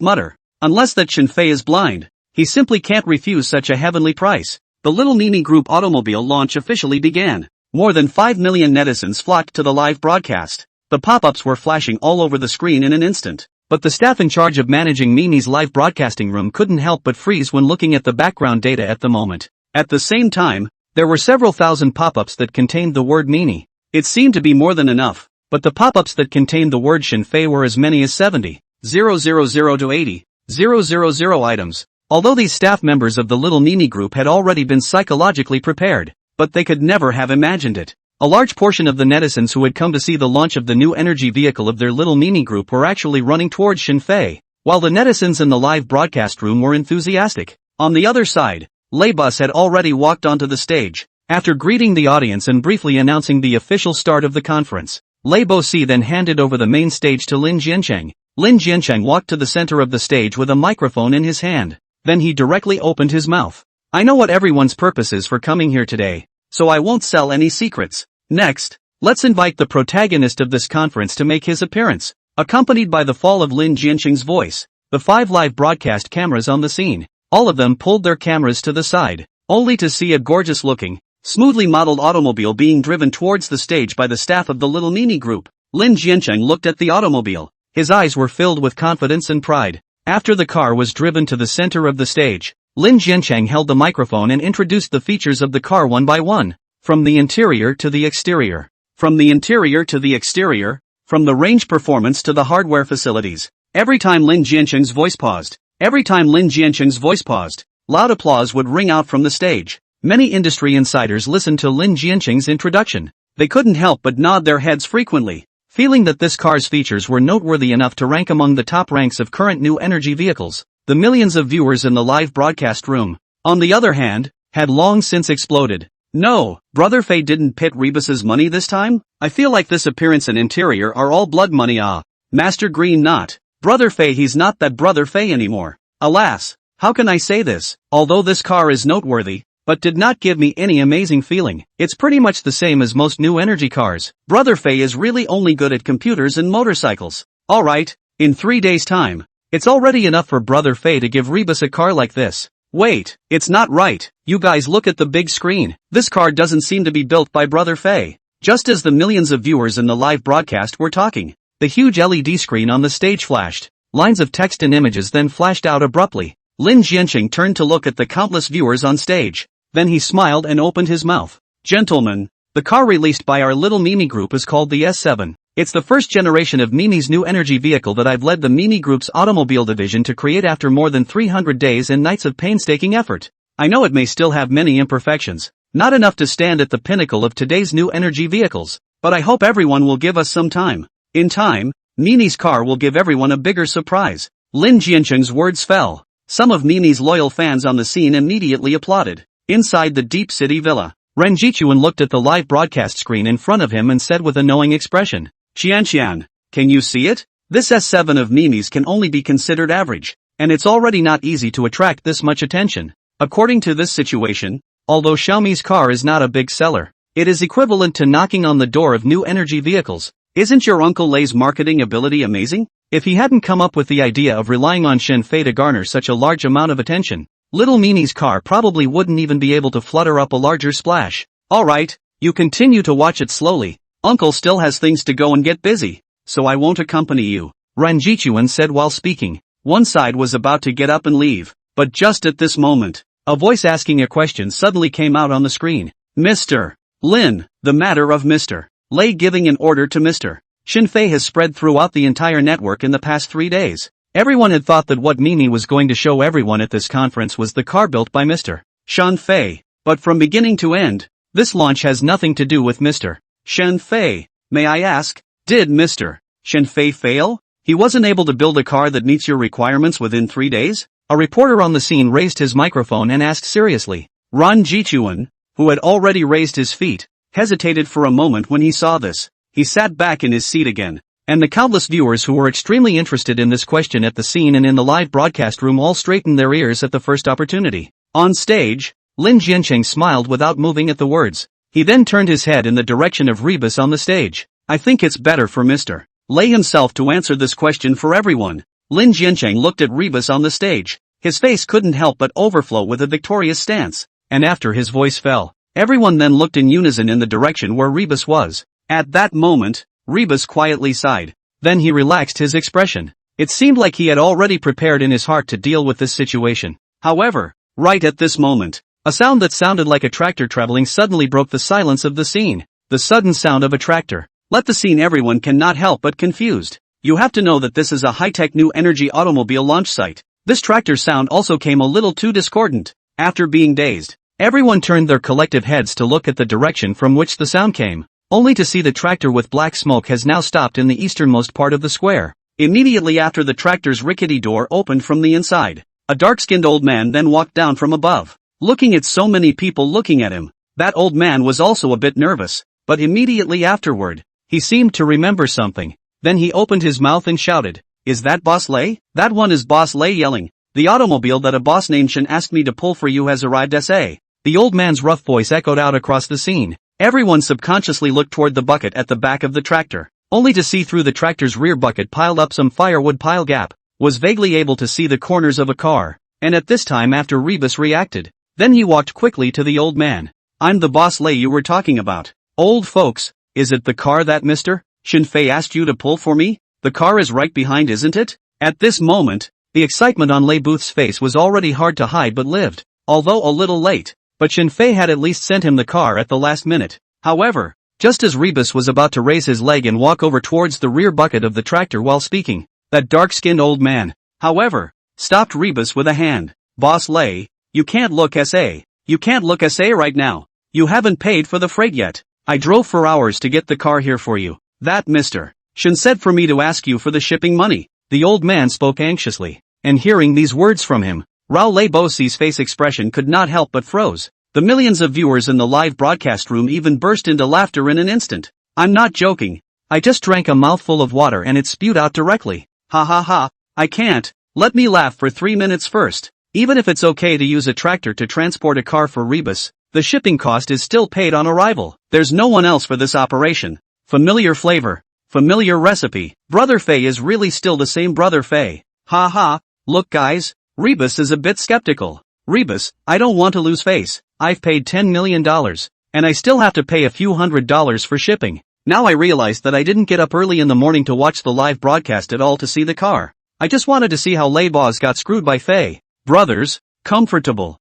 mutter, unless that Shenfei is blind, he simply can't refuse such a heavenly price. The Little Mimi Group automobile launch officially began. More than 5 million netizens flocked to the live broadcast. The pop-ups were flashing all over the screen in an instant, but the staff in charge of managing Mimi's live broadcasting room couldn't help but freeze when looking at the background data at the moment. At the same time, there were several thousand pop-ups that contained the word Mimi. It seemed to be more than enough, but the pop-ups that contained the word Shenfei were as many as 70,000 to 80,000 items. Although these staff members of the Little Mimi Group had already been psychologically prepared, but they could never have imagined it. A large portion of the netizens who had come to see the launch of the new energy vehicle of their Little Mimi Group were actually running towards Shenfei, while the netizens in the live broadcast room were enthusiastic. On the other side, Leibus had already walked onto the stage. After greeting the audience and briefly announcing the official start of the conference, Lei Bo-si then handed over the main stage to Lin Jiancheng. Lin Jiancheng walked to the center of the stage with a microphone in his hand. Then he directly opened his mouth. I know what everyone's purpose is for coming here today, so I won't sell any secrets. Next, let's invite the protagonist of this conference to make his appearance. Accompanied by the fall of Lin Jiancheng's voice, the 5 live broadcast cameras on the scene, all of them pulled their cameras to the side, only to see a gorgeous-looking, smoothly modeled automobile being driven towards the stage by the staff of the Little Mimi Group. Lin Jiancheng looked at the automobile. His eyes were filled with confidence and pride. After the car was driven to the center of the stage, Lin Jiancheng held the microphone and introduced the features of the car one by one, from the interior to the exterior. From the interior to the exterior, from the range performance to the hardware facilities. Every time Lin Jiancheng's voice paused, loud applause would ring out from the stage. Many industry insiders listened to Lin Jiancheng's introduction. They couldn't help but nod their heads frequently, feeling that this car's features were noteworthy enough to rank among the top ranks of current new energy vehicles. The millions of viewers in the live broadcast room, on the other hand, had long since exploded. No, Brother Fei didn't pit Rebus's money this time? I feel like this appearance and interior are all blood money. Master Green not. Brother Fei, he's not that Brother Fei anymore. Alas, how can I say this? Although this car is noteworthy, but did not give me any amazing feeling. It's pretty much the same as most new energy cars. Brother Fei is really only good at computers and motorcycles. Alright, in 3 days' time, it's already enough for Brother Fei to give Rebus a car like this. Wait, it's not right. You guys look at the big screen. This car doesn't seem to be built by Brother Fei. Just as the millions of viewers in the live broadcast were talking, the huge LED screen on the stage flashed. Lines of text and images then flashed out abruptly. Lin Jiancheng turned to look at the countless viewers on stage. Then he smiled and opened his mouth. Gentlemen, the car released by our Little Mimi Group is called the S7. It's the first generation of Mimi's new energy vehicle that I've led the Mimi Group's automobile division to create after more than 300 days and nights of painstaking effort. I know it may still have many imperfections, not enough to stand at the pinnacle of today's new energy vehicles, but I hope everyone will give us some time. In time, Mimi's car will give everyone a bigger surprise. Lin Jiancheng's words fell. Some of Mimi's loyal fans on the scene immediately applauded. Inside the Deep City Villa, Ren Jichuan looked at the live broadcast screen in front of him and said with a knowing expression, Qianqian, can you see it? This S7 of Mimi's can only be considered average, and it's already not easy to attract this much attention. According to this situation, although Xiaomi's car is not a big seller, it is equivalent to knocking on the door of new energy vehicles. Isn't your Uncle Lei's marketing ability amazing? If he hadn't come up with the idea of relying on Shen Fei to garner such a large amount of attention, Little Mimi's car probably wouldn't even be able to flutter up a larger splash. Alright, you continue to watch it slowly. Uncle still has things to go and get busy, so I won't accompany you, Ren Jichuan said while speaking. One side was about to get up and leave, but just at this moment, a voice asking a question suddenly came out on the screen. Mr. Lin, the matter of Mr. Lei giving an order to Mr. Shen Fei has spread throughout the entire network in the past 3 days. Everyone had thought that what Mimi was going to show everyone at this conference was the car built by Mr. Shen Fei, but from beginning to end, this launch has nothing to do with Mr. Shen Fei. May I ask, did Mr. Shen Fei fail? He wasn't able to build a car that meets your requirements within 3 days? A reporter on the scene raised his microphone and asked seriously. Ren Jichuan, who had already raised his feet, hesitated for a moment when he saw this. He sat back in his seat again, and the countless viewers who were extremely interested in this question at the scene and in the live broadcast room all straightened their ears at the first opportunity. On stage, Lin Jiancheng smiled without moving at the words. He then turned his head in the direction of Rebus on the stage. I think it's better for Mr. Lei himself to answer this question for everyone. Lin Jiancheng looked at Rebus on the stage. His face couldn't help but overflow with a victorious stance, and after his voice fell, everyone then looked in unison in the direction where Rebus was. At that moment, Rebus quietly sighed. Then he relaxed his expression. It seemed like he had already prepared in his heart to deal with this situation. However, right at this moment, a sound that sounded like a tractor traveling suddenly broke the silence of the scene. The sudden sound of a tractor. Let the scene everyone cannot help but confused. You have to know that this is a high-tech new energy automobile launch site. This tractor sound also came a little too discordant. After being dazed, everyone turned their collective heads to look at the direction from which the sound came, only to see the tractor with black smoke has now stopped in the easternmost part of the square. Immediately after the tractor's rickety door opened from the inside, a dark-skinned old man then walked down from above. Looking at so many people looking at him, that old man was also a bit nervous, but immediately afterward, he seemed to remember something. Then he opened his mouth and shouted, "Is that Boss Lei?" "That one is Boss Lei yelling. The automobile that a boss named Shen asked me to pull for you has arrived SA." The old man's rough voice echoed out across the scene. Everyone subconsciously looked toward the bucket at the back of the tractor, only to see through the tractor's rear bucket piled up some firewood pile gap, was vaguely able to see the corners of a car, and at this time after Rebus reacted, then he walked quickly to the old man. I'm the boss Lei you were talking about. Old folks, is it the car that Mr. Shinfei asked you to pull for me? The car is right behind, isn't it? At this moment, the excitement on Lei Booth's face was already hard to hide but lived, although a little late. But Shinfei had at least sent him the car at the last minute. However, just as Rebus was about to raise his leg and walk over towards the rear bucket of the tractor while speaking, that dark-skinned old man, however, stopped Rebus with a hand. Boss Lei, you can't look SA. You can't look SA right now. You haven't paid for the freight yet. I drove for hours to get the car here for you. That Mr. Shin said for me to ask you for the shipping money. The old man spoke anxiously, and hearing these words from him, Rao Lei Bosi's face expression could not help but froze. The millions of viewers in the live broadcast room even burst into laughter in an instant. I'm not joking. I just drank a mouthful of water and it spewed out directly. Ha ha ha, I can't. Let me laugh for 3 minutes first. Even if it's okay to use a tractor to transport a car for Rebus, the shipping cost is still paid on arrival. There's no one else for this operation. Familiar flavor. Familiar recipe. Brother Fei is really still the same Brother Fei. Ha ha, look guys, Rebus is a bit skeptical. Rebus, I don't want to lose face. I've paid $10 million, and I still have to pay a few $100s for shipping. Now I realize that I didn't get up early in the morning to watch the live broadcast at all to see the car. I just wanted to see how Lei Boss got screwed by Fei. Brothers, comfortable.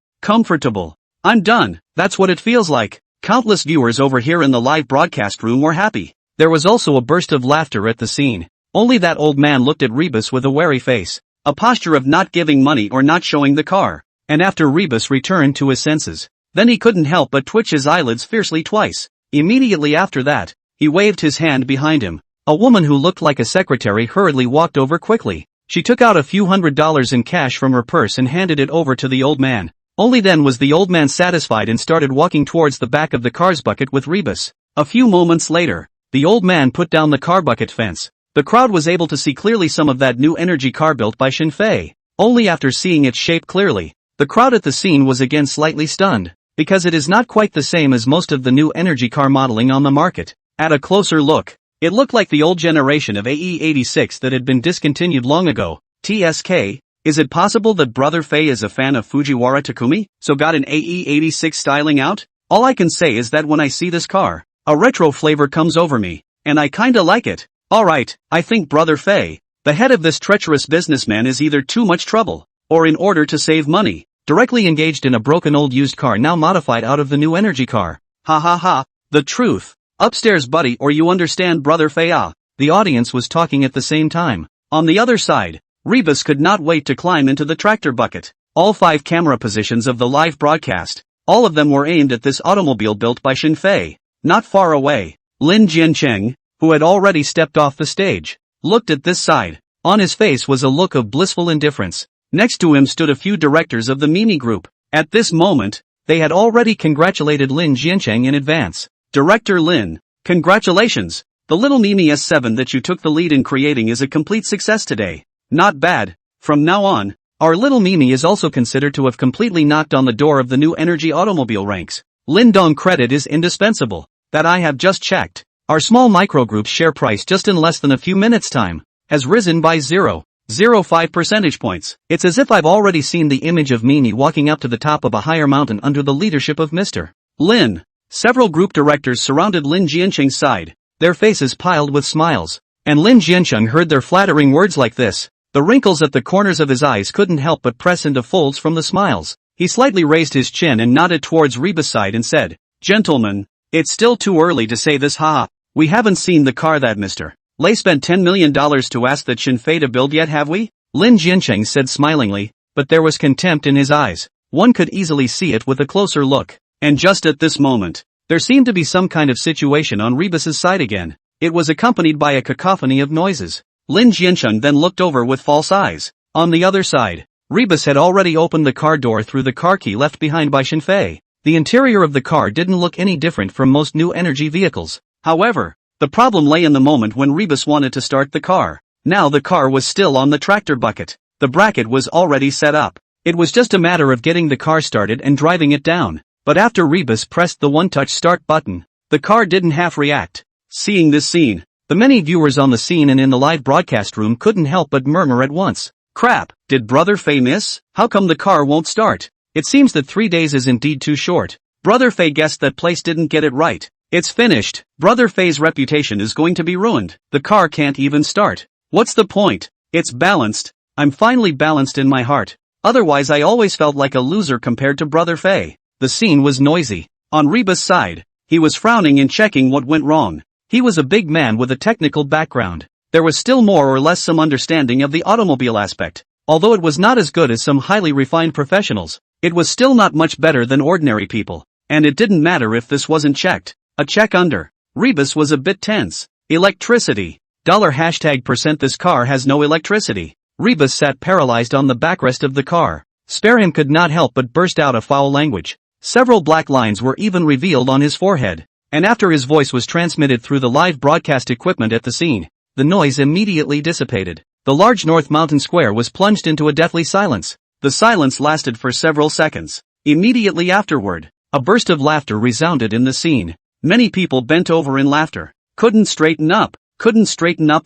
I'm done, that's what it feels like. Countless viewers over here in the live broadcast room were happy. There was also a burst of laughter at the scene. Only that old man looked at Rebus with a wary face, a posture of not giving money or not showing the car. And after Rebus returned to his senses, then he couldn't help but twitch his eyelids fiercely twice. Immediately after that, he waved his hand behind him. A woman who looked like a secretary hurriedly walked over quickly. She took out a few $100s in cash from her purse and handed it over to the old man. Only then was the old man satisfied and started walking towards the back of the car's bucket with Rebus. A few moments later, the old man put down the car bucket fence. The crowd was able to see clearly some of that new energy car built by Shinfei. Only after seeing its shape clearly, the crowd at the scene was again slightly stunned, because it is not quite the same as most of the new energy car modeling on the market. At a closer look, it looked like the old generation of AE86 that had been discontinued long ago. TSK, is it possible that Brother Fei is a fan of Fujiwara Takumi, so got an AE86 styling out? All I can say is that when I see this car, a retro flavor comes over me, and I kinda like it. Alright, I think Brother Fei, the head of this treacherous businessman, is either too much trouble, or in order to save money, directly engaged in a broken old used car now modified out of the new energy car. Ha ha ha, the truth. Upstairs buddy, or you understand Brother Fei ah. The audience was talking at the same time. On the other side, Rebus could not wait to climb into the tractor bucket. All 5 camera positions of the live broadcast, all of them were aimed at this automobile built by Shinfei. Not far away, Lin Jiancheng, who had already stepped off the stage, looked at this side. On his face was a look of blissful indifference. Next to him stood a few directors of the Mimi Group. At this moment, they had already congratulated Lin Jiancheng in advance. Director Lin, congratulations! The little Mimi S7 that you took the lead in creating is a complete success today. Not bad. From now on, our little Mimi is also considered to have completely knocked on the door of the new energy automobile ranks. Lin Dong credit is indispensable. That I have just checked. Our small microgroup's share price just in less than a few minutes' time has risen by 0.05 percentage points. It's as if I've already seen the image of Mimi walking up to the top of a higher mountain under the leadership of Mr. Lin. Several group directors surrounded Lin Jiancheng's side, their faces piled with smiles. And Lin Jiancheng heard their flattering words like this. The wrinkles at the corners of his eyes couldn't help but press into folds from the smiles. He slightly raised his chin and nodded towards Rebus' side and said, "Gentlemen, it's still too early to say this, haha. We haven't seen the car that Mr. Lei spent $10 million to ask that Shinfei to build yet, have we?" Lin Jiancheng said smilingly, but there was contempt in his eyes. One could easily see it with a closer look. And just at this moment, there seemed to be some kind of situation on Rebus' side again. It was accompanied by a cacophony of noises. Lin Jiancheng then looked over with false eyes. On the other side, Rebus had already opened the car door through the car key left behind by Shinfei. The interior of the car didn't look any different from most new energy vehicles. However, the problem lay in the moment when Rebus wanted to start the car. Now the car was still on the tractor bucket. The bracket was already set up. It was just a matter of getting the car started and driving it down. But after Rebus pressed the one-touch start button, the car didn't half react. Seeing this scene, the many viewers on the scene and in the live broadcast room couldn't help but murmur at once. Crap, did Brother Fei miss? How come the car won't start? It seems that 3 days is indeed too short. Brother Fei guessed that place didn't get it right. It's finished. Brother Fei's reputation is going to be ruined. The car can't even start. What's the point? It's balanced. I'm finally balanced in my heart. Otherwise I always felt like a loser compared to Brother Fei. The scene was noisy. On Reba's side, he was frowning and checking what went wrong. He was a big man with a technical background. There was still more or less some understanding of the automobile aspect. Although it was not as good as some highly refined professionals, it was still not much better than ordinary people. And it didn't matter if this wasn't checked. A check under. Rebus was a bit tense. Electricity. $% this car has no electricity. Rebus sat paralyzed on the backrest of the car. Spare him could not help but burst out a foul language. Several black lines were even revealed on his forehead. And after his voice was transmitted through the live broadcast equipment at the scene, the noise immediately dissipated. The large North Mountain Square was plunged into a deathly silence. The silence lasted for several seconds. Immediately afterward, a burst of laughter resounded in the scene. Many people bent over in laughter. Couldn't straighten up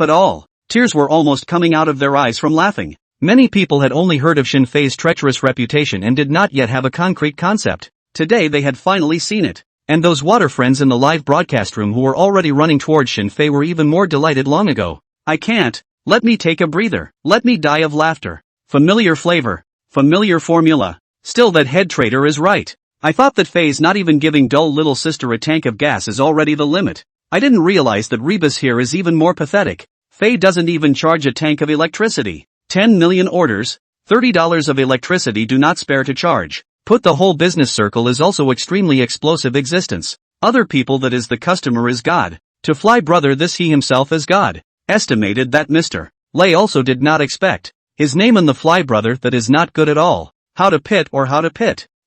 at all. Tears were almost coming out of their eyes from laughing. Many people had only heard of Shin Fei's treacherous reputation and did not yet have a concrete concept. Today they had finally seen it. And those water friends in the live broadcast room who were already running towards Shin Fei were even more delighted long ago. I can't. Let me take a breather. Let me die of laughter. Familiar flavor. Familiar formula. Still that head trader is right. I thought that Fei's not even giving dull little sister a tank of gas is already the limit. I didn't realize that Rebus here is even more pathetic. Fei doesn't even charge a tank of electricity. 10 million orders, $30 of electricity do not spare to charge. Put the whole business circle is also extremely explosive existence. Other people that is the customer is God. To fly brother this he himself is God. Estimated that Mr. Lei also did not expect. His name on the fly brother that is not good at all. How to pit.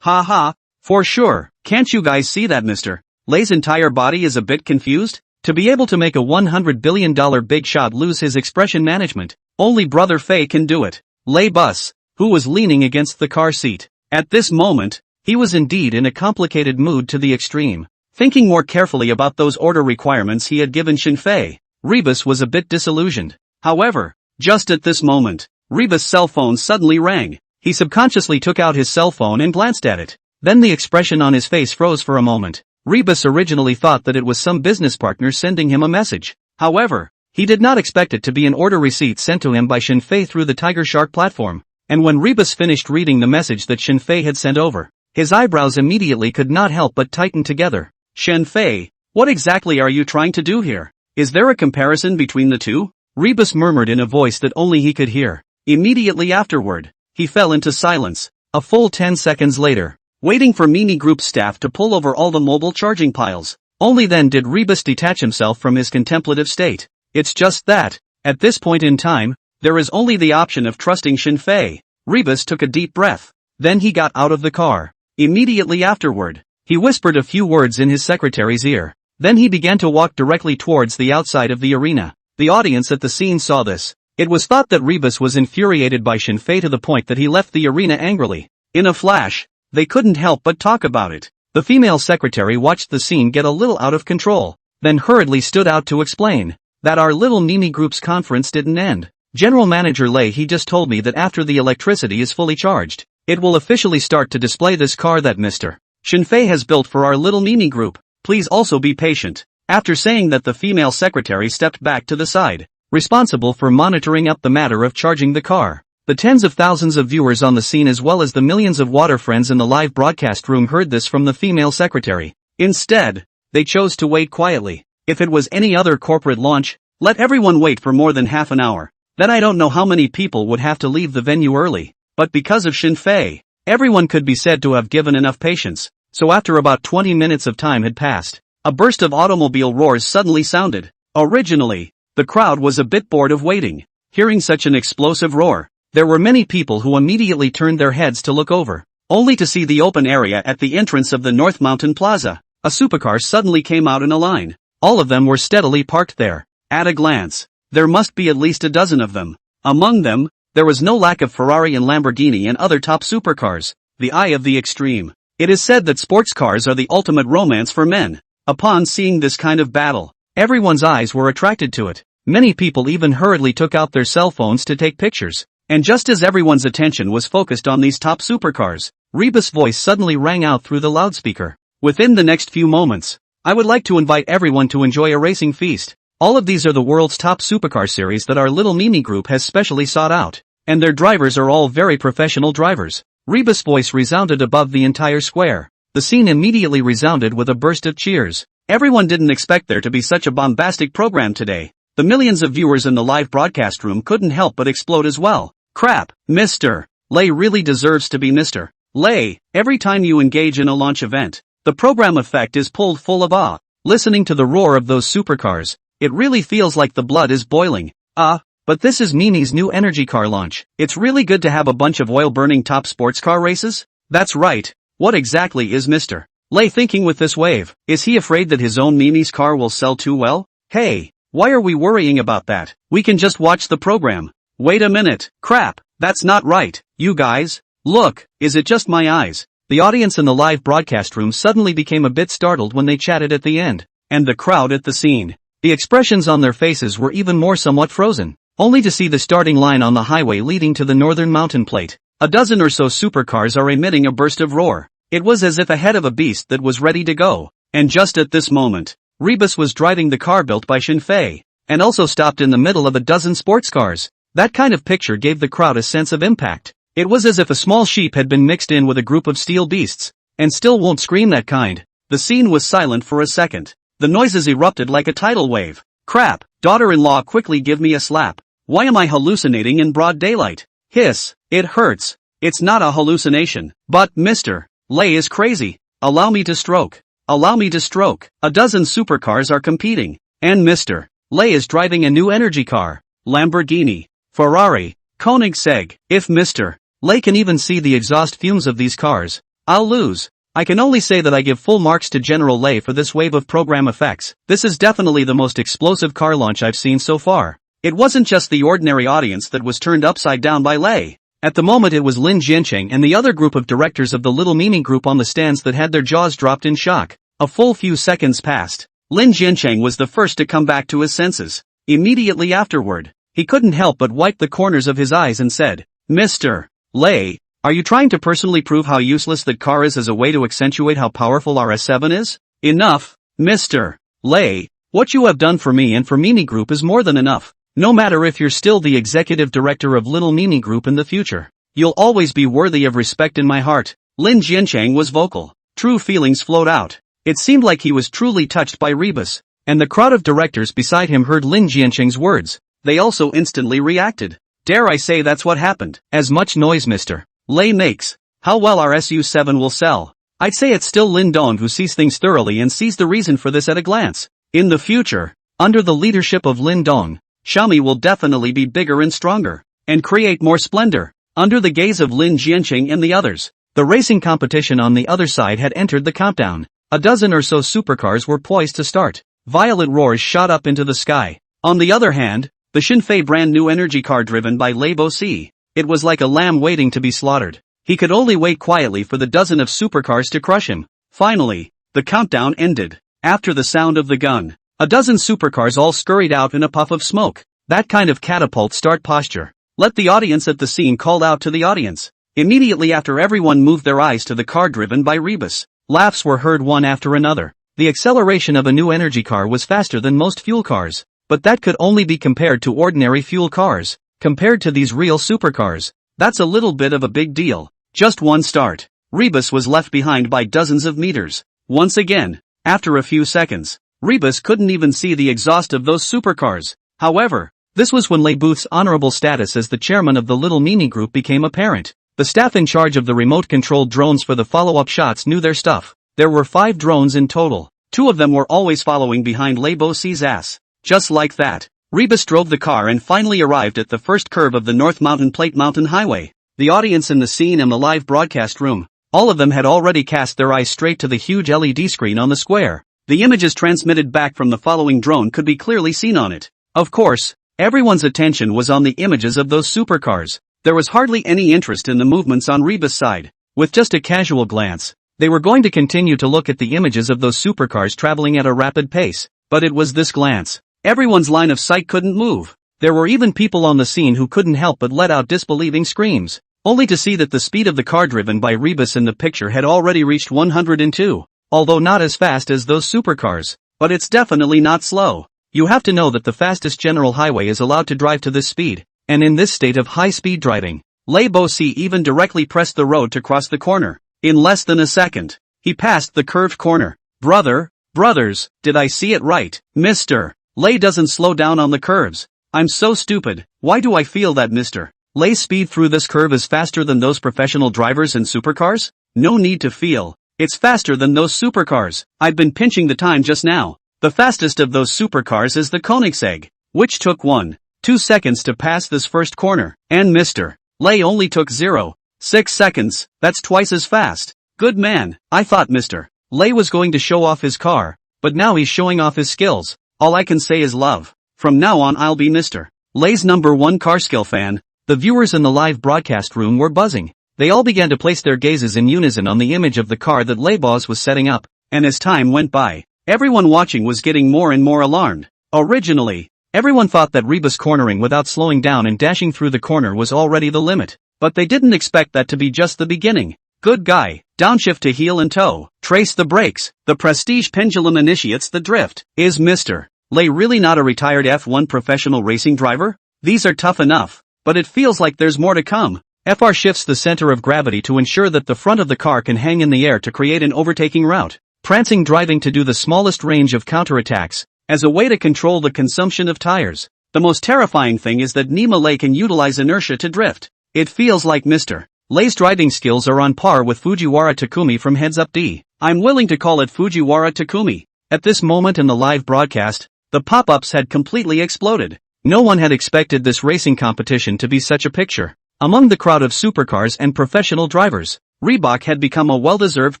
Ha ha, for sure. Can't you guys see that Mr. Lei's entire body is a bit confused? To be able to make a $100 billion big shot lose his expression management, only Brother Fei can do it. Lei Bus, who was leaning against the car seat. At this moment, he was indeed in a complicated mood to the extreme. Thinking more carefully about those order requirements he had given Shin Fei, Rebus was a bit disillusioned. However, just at this moment, Rebus' cell phone suddenly rang. He subconsciously took out his cell phone and glanced at it. Then the expression on his face froze for a moment. Rebus originally thought that it was some business partner sending him a message. However, he did not expect it to be an order receipt sent to him by Shin Fei through the Tiger Shark platform. And when Rebus finished reading the message that Shin Fei had sent over, his eyebrows immediately could not help but tighten together. Shin Fei, what exactly are you trying to do here? Is there a comparison between the two? Rebus murmured in a voice that only he could hear. Immediately afterward, he fell into silence. A full 10 seconds later, waiting for Mini Group staff to pull over all the mobile charging piles. Only then did Rebus detach himself from his contemplative state. It's just that, at this point in time, there is only the option of trusting Shin Fei. Rebus took a deep breath. Then he got out of the car. Immediately afterward, he whispered a few words in his secretary's ear. Then he began to walk directly towards the outside of the arena. The audience at the scene saw this. It was thought that Rebus was infuriated by Shin Fei to the point that he left the arena angrily. In a flash, they couldn't help but talk about it. The female secretary watched the scene get a little out of control, then hurriedly stood out to explain that our little Mimi Group's conference didn't end. General Manager Lei he just told me that after the electricity is fully charged, it will officially start to display this car that Mr. Shin Fei has built for our little Mimi Group. Please also be patient. After saying that, the female secretary stepped back to the side, responsible for monitoring up the matter of charging the car. The tens of thousands of viewers on the scene as well as the millions of water friends in the live broadcast room heard this from the female secretary. Instead, they chose to wait quietly. If it was any other corporate launch, let everyone wait for more than half an hour. Then I don't know how many people would have to leave the venue early. But because of Shin Fei, everyone could be said to have given enough patience. So after about 20 minutes of time had passed, a burst of automobile roars suddenly sounded. Originally, the crowd was a bit bored of waiting. Hearing such an explosive roar, there were many people who immediately turned their heads to look over, only to see the open area at the entrance of the North Mountain Plaza. A supercar suddenly came out in a line. All of them were steadily parked there. At a glance, there must be at least a dozen of them. Among them, there was no lack of Ferrari and Lamborghini and other top supercars. The eye of the extreme. It is said that sports cars are the ultimate romance for men. Upon seeing this kind of battle, everyone's eyes were attracted to it. Many people even hurriedly took out their cell phones to take pictures. And just as everyone's attention was focused on these top supercars, Rebus' voice suddenly rang out through the loudspeaker. Within the next few moments, I would like to invite everyone to enjoy a racing feast. All of these are the world's top supercar series that our little Mimi group has specially sought out. And their drivers are all very professional drivers. Rebus' voice resounded above the entire square. The scene immediately resounded with a burst of cheers. Everyone didn't expect there to be such a bombastic program today. The millions of viewers in the live broadcast room couldn't help but explode as well. Crap, Mr. Lay really deserves to be Mr. Lay. Every time you engage in a launch event, the program effect is pulled full of awe. Listening to the roar of those supercars, it really feels like the blood is boiling. But this is Mimi's new energy car launch. It's really good to have a bunch of oil-burning top sports car races? That's right. What exactly is Mr. Lay thinking with this wave? Is he afraid that his own Mimi's car will sell too well? Hey, why are we worrying about that? We can just watch the program. Wait a minute. Crap, that's not right. You guys? Look, is it just my eyes? The audience in the live broadcast room suddenly became a bit startled when they chatted at the end. And the crowd at the scene. The expressions on their faces were even more somewhat frozen. Only to see the starting line on the highway leading to the northern mountain plate. A dozen or so supercars are emitting a burst of roar. It was as if ahead of a beast that was ready to go. And just at this moment, Rebus was driving the car built by Shinfei, and also stopped in the middle of a dozen sports cars. That kind of picture gave the crowd a sense of impact. It was as if a small sheep had been mixed in with a group of steel beasts, and still won't scream that kind. The scene was silent for a second. The noises erupted like a tidal wave. Crap, daughter-in-law, quickly give me a slap. Why am I hallucinating in broad daylight? Hiss, it hurts. It's not a hallucination. But, Mr. Lay is crazy. Allow me to stroke. Allow me to stroke. A dozen supercars are competing. And Mr. Lay is driving a new energy car. Lamborghini, Ferrari, Koenigsegg. If Mr. Lay can even see the exhaust fumes of these cars, I'll lose. I can only say that I give full marks to General Lay for this wave of program effects. This is definitely the most explosive car launch I've seen so far. It wasn't just the ordinary audience that was turned upside down by Lay. At the moment it was Lin Jiancheng and the other group of directors of the Little Mimi group on the stands that had their jaws dropped in shock. A full few seconds passed. Lin Jiancheng was the first to come back to his senses. Immediately afterward, he couldn't help but wipe the corners of his eyes and said, Mr. Lay, are you trying to personally prove how useless that car is as a way to accentuate how powerful our S7 is? Enough, Mr. Lay. What you have done for me and for Mimi Group is more than enough. No matter if you're still the executive director of Little Mimi Group in the future, you'll always be worthy of respect in my heart. Lin Jiancheng was vocal. True feelings flowed out. It seemed like he was truly touched by Rebus, and the crowd of directors beside him heard Lin Jiancheng's words. They also instantly reacted. Dare I say that's what happened. As much noise Mr. Lay makes, how well our SU7 will sell. I'd say it's still Lin Dong who sees things thoroughly and sees the reason for this at a glance. In the future, under the leadership of Lin Dong, Xiaomi will definitely be bigger and stronger, and create more splendor. Under the gaze of Lin Jiancheng and the others, the racing competition on the other side had entered the countdown. A dozen or so supercars were poised to start. Violet roars shot up into the sky. On the other hand, the Shinfei brand new energy car driven by Lei Bosi. It was like a lamb waiting to be slaughtered. He could only wait quietly for the dozen of supercars to crush him. Finally, the countdown ended. After the sound of the gun, a dozen supercars all scurried out in a puff of smoke. That kind of catapult start posture. Let the audience at the scene called out to the audience. Immediately after, everyone moved their eyes to the car driven by Rebus. Laughs were heard one after another. The acceleration of a new energy car was faster than most fuel cars. But that could only be compared to ordinary fuel cars. Compared to these real supercars, that's a little bit of a big deal. Just one start. Rebus was left behind by dozens of meters. Once again, after a few seconds, Rebus couldn't even see the exhaust of those supercars. However, this was when Lei Booth's honorable status as the chairman of the Little Mimi Group became apparent. The staff in charge of the remote-controlled drones for the follow-up shots knew their stuff. There were 5 drones in total. 2 of them were always following behind Lei Bosi's ass. Just like that, Rebus drove the car and finally arrived at the first curve of the North Mountain Plate Mountain Highway. The audience in the scene and the live broadcast room, all of them had already cast their eyes straight to the huge LED screen on the square. The images transmitted back from the following drone could be clearly seen on it. Of course, everyone's attention was on the images of those supercars. There was hardly any interest in the movements on Rebus' side. With just a casual glance, they were going to continue to look at the images of those supercars traveling at a rapid pace. But it was this glance. Everyone's line of sight couldn't move. There were even people on the scene who couldn't help but let out disbelieving screams, only to see that the speed of the car driven by Rebus in the picture had already reached 102. although not as fast as those supercars. But it's definitely not slow. You have to know that the fastest general highway is allowed to drive to this speed, and in this state of high-speed driving, Lei Bosi even directly pressed the road to cross the corner. In less than a second, he passed the curved corner. Brothers, did I see it right? Mr. Lei doesn't slow down on the curves. I'm so stupid. Why do I feel that Mr. Lei's speed through this curve is faster than those professional drivers in supercars? No need to feel. It's faster than those supercars. I've been pinching the time just now. The fastest of those supercars is the Koenigsegg, which took 1.2 seconds to pass this first corner, and Mr. Lei only took 0.6 seconds. That's twice as fast. Good man. I thought Mr. Lei was going to show off his car, but now he's showing off his skills. All I can say is love. From now on I'll be Mr. Lei's #1 car skill fan. The viewers in the live broadcast room were buzzing. They all began to place their gazes in unison on the image of the car that Lei Boss was setting up, and as time went by, everyone watching was getting more and more alarmed. Originally, everyone thought that Rebus cornering without slowing down and dashing through the corner was already the limit, but they didn't expect that to be just the beginning. Good guy, downshift to heel and toe, trace the brakes, the prestige pendulum initiates the drift. Is Mr. Lei really not a retired F1 professional racing driver? These are tough enough, but it feels like there's more to come. FR shifts the center of gravity to ensure that the front of the car can hang in the air to create an overtaking route. Prancing driving to do the smallest range of counterattacks, as a way to control the consumption of tires. The most terrifying thing is that Nima Lei can utilize inertia to drift. It feels like Mr. Lei's driving skills are on par with Fujiwara Takumi from Heads Up D. I'm willing to call it Fujiwara Takumi. At this moment in the live broadcast, the pop-ups had completely exploded. No one had expected this racing competition to be such a picture. Among the crowd of supercars and professional drivers, Reebok had become a well-deserved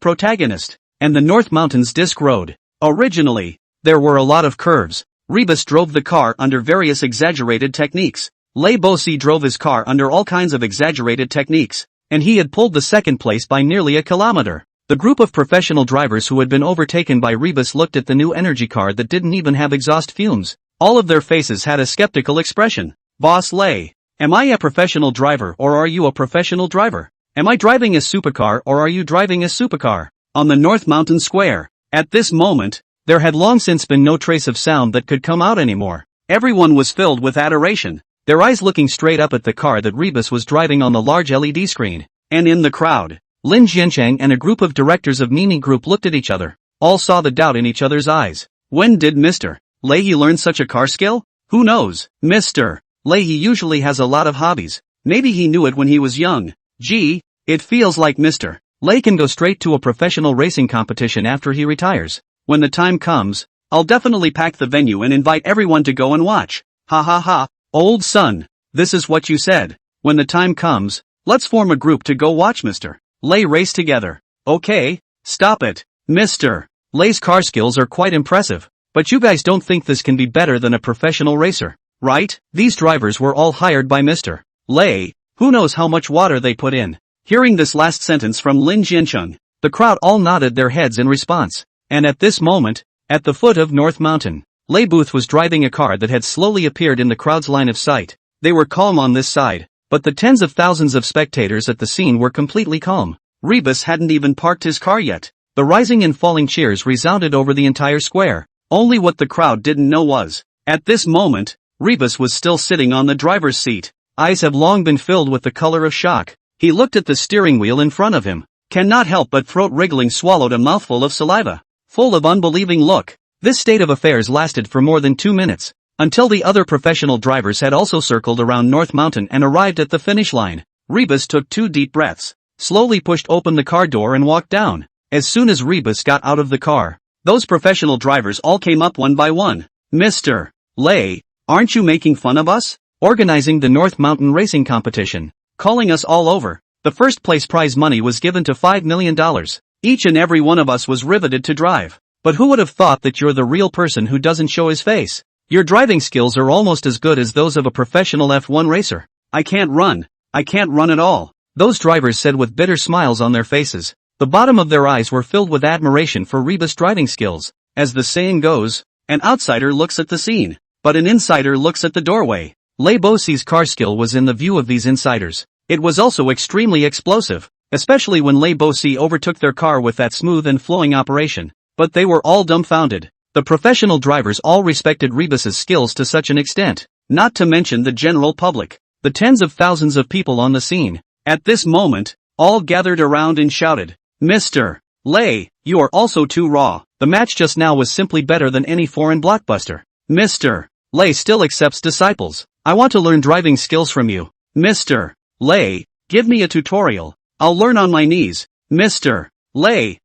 protagonist, and the North Mountains Disc Road. Originally, there were a lot of curves. Rebus drove the car under various exaggerated techniques. Lei Bosi drove his car under all kinds of exaggerated techniques, and he had pulled the second place by nearly a kilometer. The group of professional drivers who had been overtaken by Rebus looked at the new energy car that didn't even have exhaust fumes. All of their faces had a skeptical expression. Boss Lei, am I a professional driver or are you a professional driver? Am I driving a supercar or are you driving a supercar? On the North Mountain Square. At this moment, there had long since been no trace of sound that could come out anymore. Everyone was filled with adoration, their eyes looking straight up at the car that Rebus was driving on the large LED screen. And in the crowd, Lin Jiancheng and a group of directors of Nini Group looked at each other. All saw the doubt in each other's eyes. When did Mr. Lei learn such a car skill? Who knows? Mr. Lei usually has a lot of hobbies. Maybe he knew it when he was young. Gee, it feels like Mr. Lei can go straight to a professional racing competition after he retires. When the time comes, I'll definitely pack the venue and invite everyone to go and watch. Ha ha ha. Old son, this is what you said. When the time comes, let's form a group to go watch Mr. Lei race together. Okay, stop it. Mr. Lei's car skills are quite impressive, but you guys don't think this can be better than a professional racer, right? These drivers were all hired by Mr. Lei. Who knows how much water they put in? Hearing this last sentence from Lin Jiancheng, the crowd all nodded their heads in response. And at this moment, at the foot of North Mountain, Lei Booth was driving a car that had slowly appeared in the crowd's line of sight. They were calm on this side, but the tens of thousands of spectators at the scene were completely calm. Rebus hadn't even parked his car yet. The rising and falling cheers resounded over the entire square. Only what the crowd didn't know was, at this moment, Rebus was still sitting on the driver's seat. Eyes have long been filled with the color of shock. He looked at the steering wheel in front of him, cannot help but throat-wriggling swallowed a mouthful of saliva. Full of unbelieving look. This state of affairs lasted for more than 2 minutes, until the other professional drivers had also circled around North Mountain and arrived at the finish line. Rebus took 2 deep breaths, slowly pushed open the car door and walked down. As soon as Rebus got out of the car, those professional drivers all came up one by one. Mr. Lei, aren't you making fun of us? Organizing the North Mountain Racing Competition, calling us all over. The first place prize money was given to $5 million. Each and every one of us was riveted to drive. But who would have thought that you're the real person who doesn't show his face? Your driving skills are almost as good as those of a professional F1 racer. I can't run at all. Those drivers said with bitter smiles on their faces. The bottom of their eyes were filled with admiration for Rebus' driving skills. As the saying goes, an outsider looks at the scene, but an insider looks at the doorway. Lei Bosi's car skill was in the view of these insiders. It was also extremely explosive. especially when Lei Bosi overtook their car with that smooth and flowing operation. But they were all dumbfounded. The professional drivers all respected Rebus's skills to such an extent, not to mention the general public, the tens of thousands of people on the scene. At this moment, all gathered around and shouted, "Mr. Lei, you are also too raw. The match just now was simply better than any foreign blockbuster. Mr. Lei still accepts disciples. I want to learn driving skills from you. Mr. Lei, give me a tutorial. I'll learn on my knees. Mr. Lei,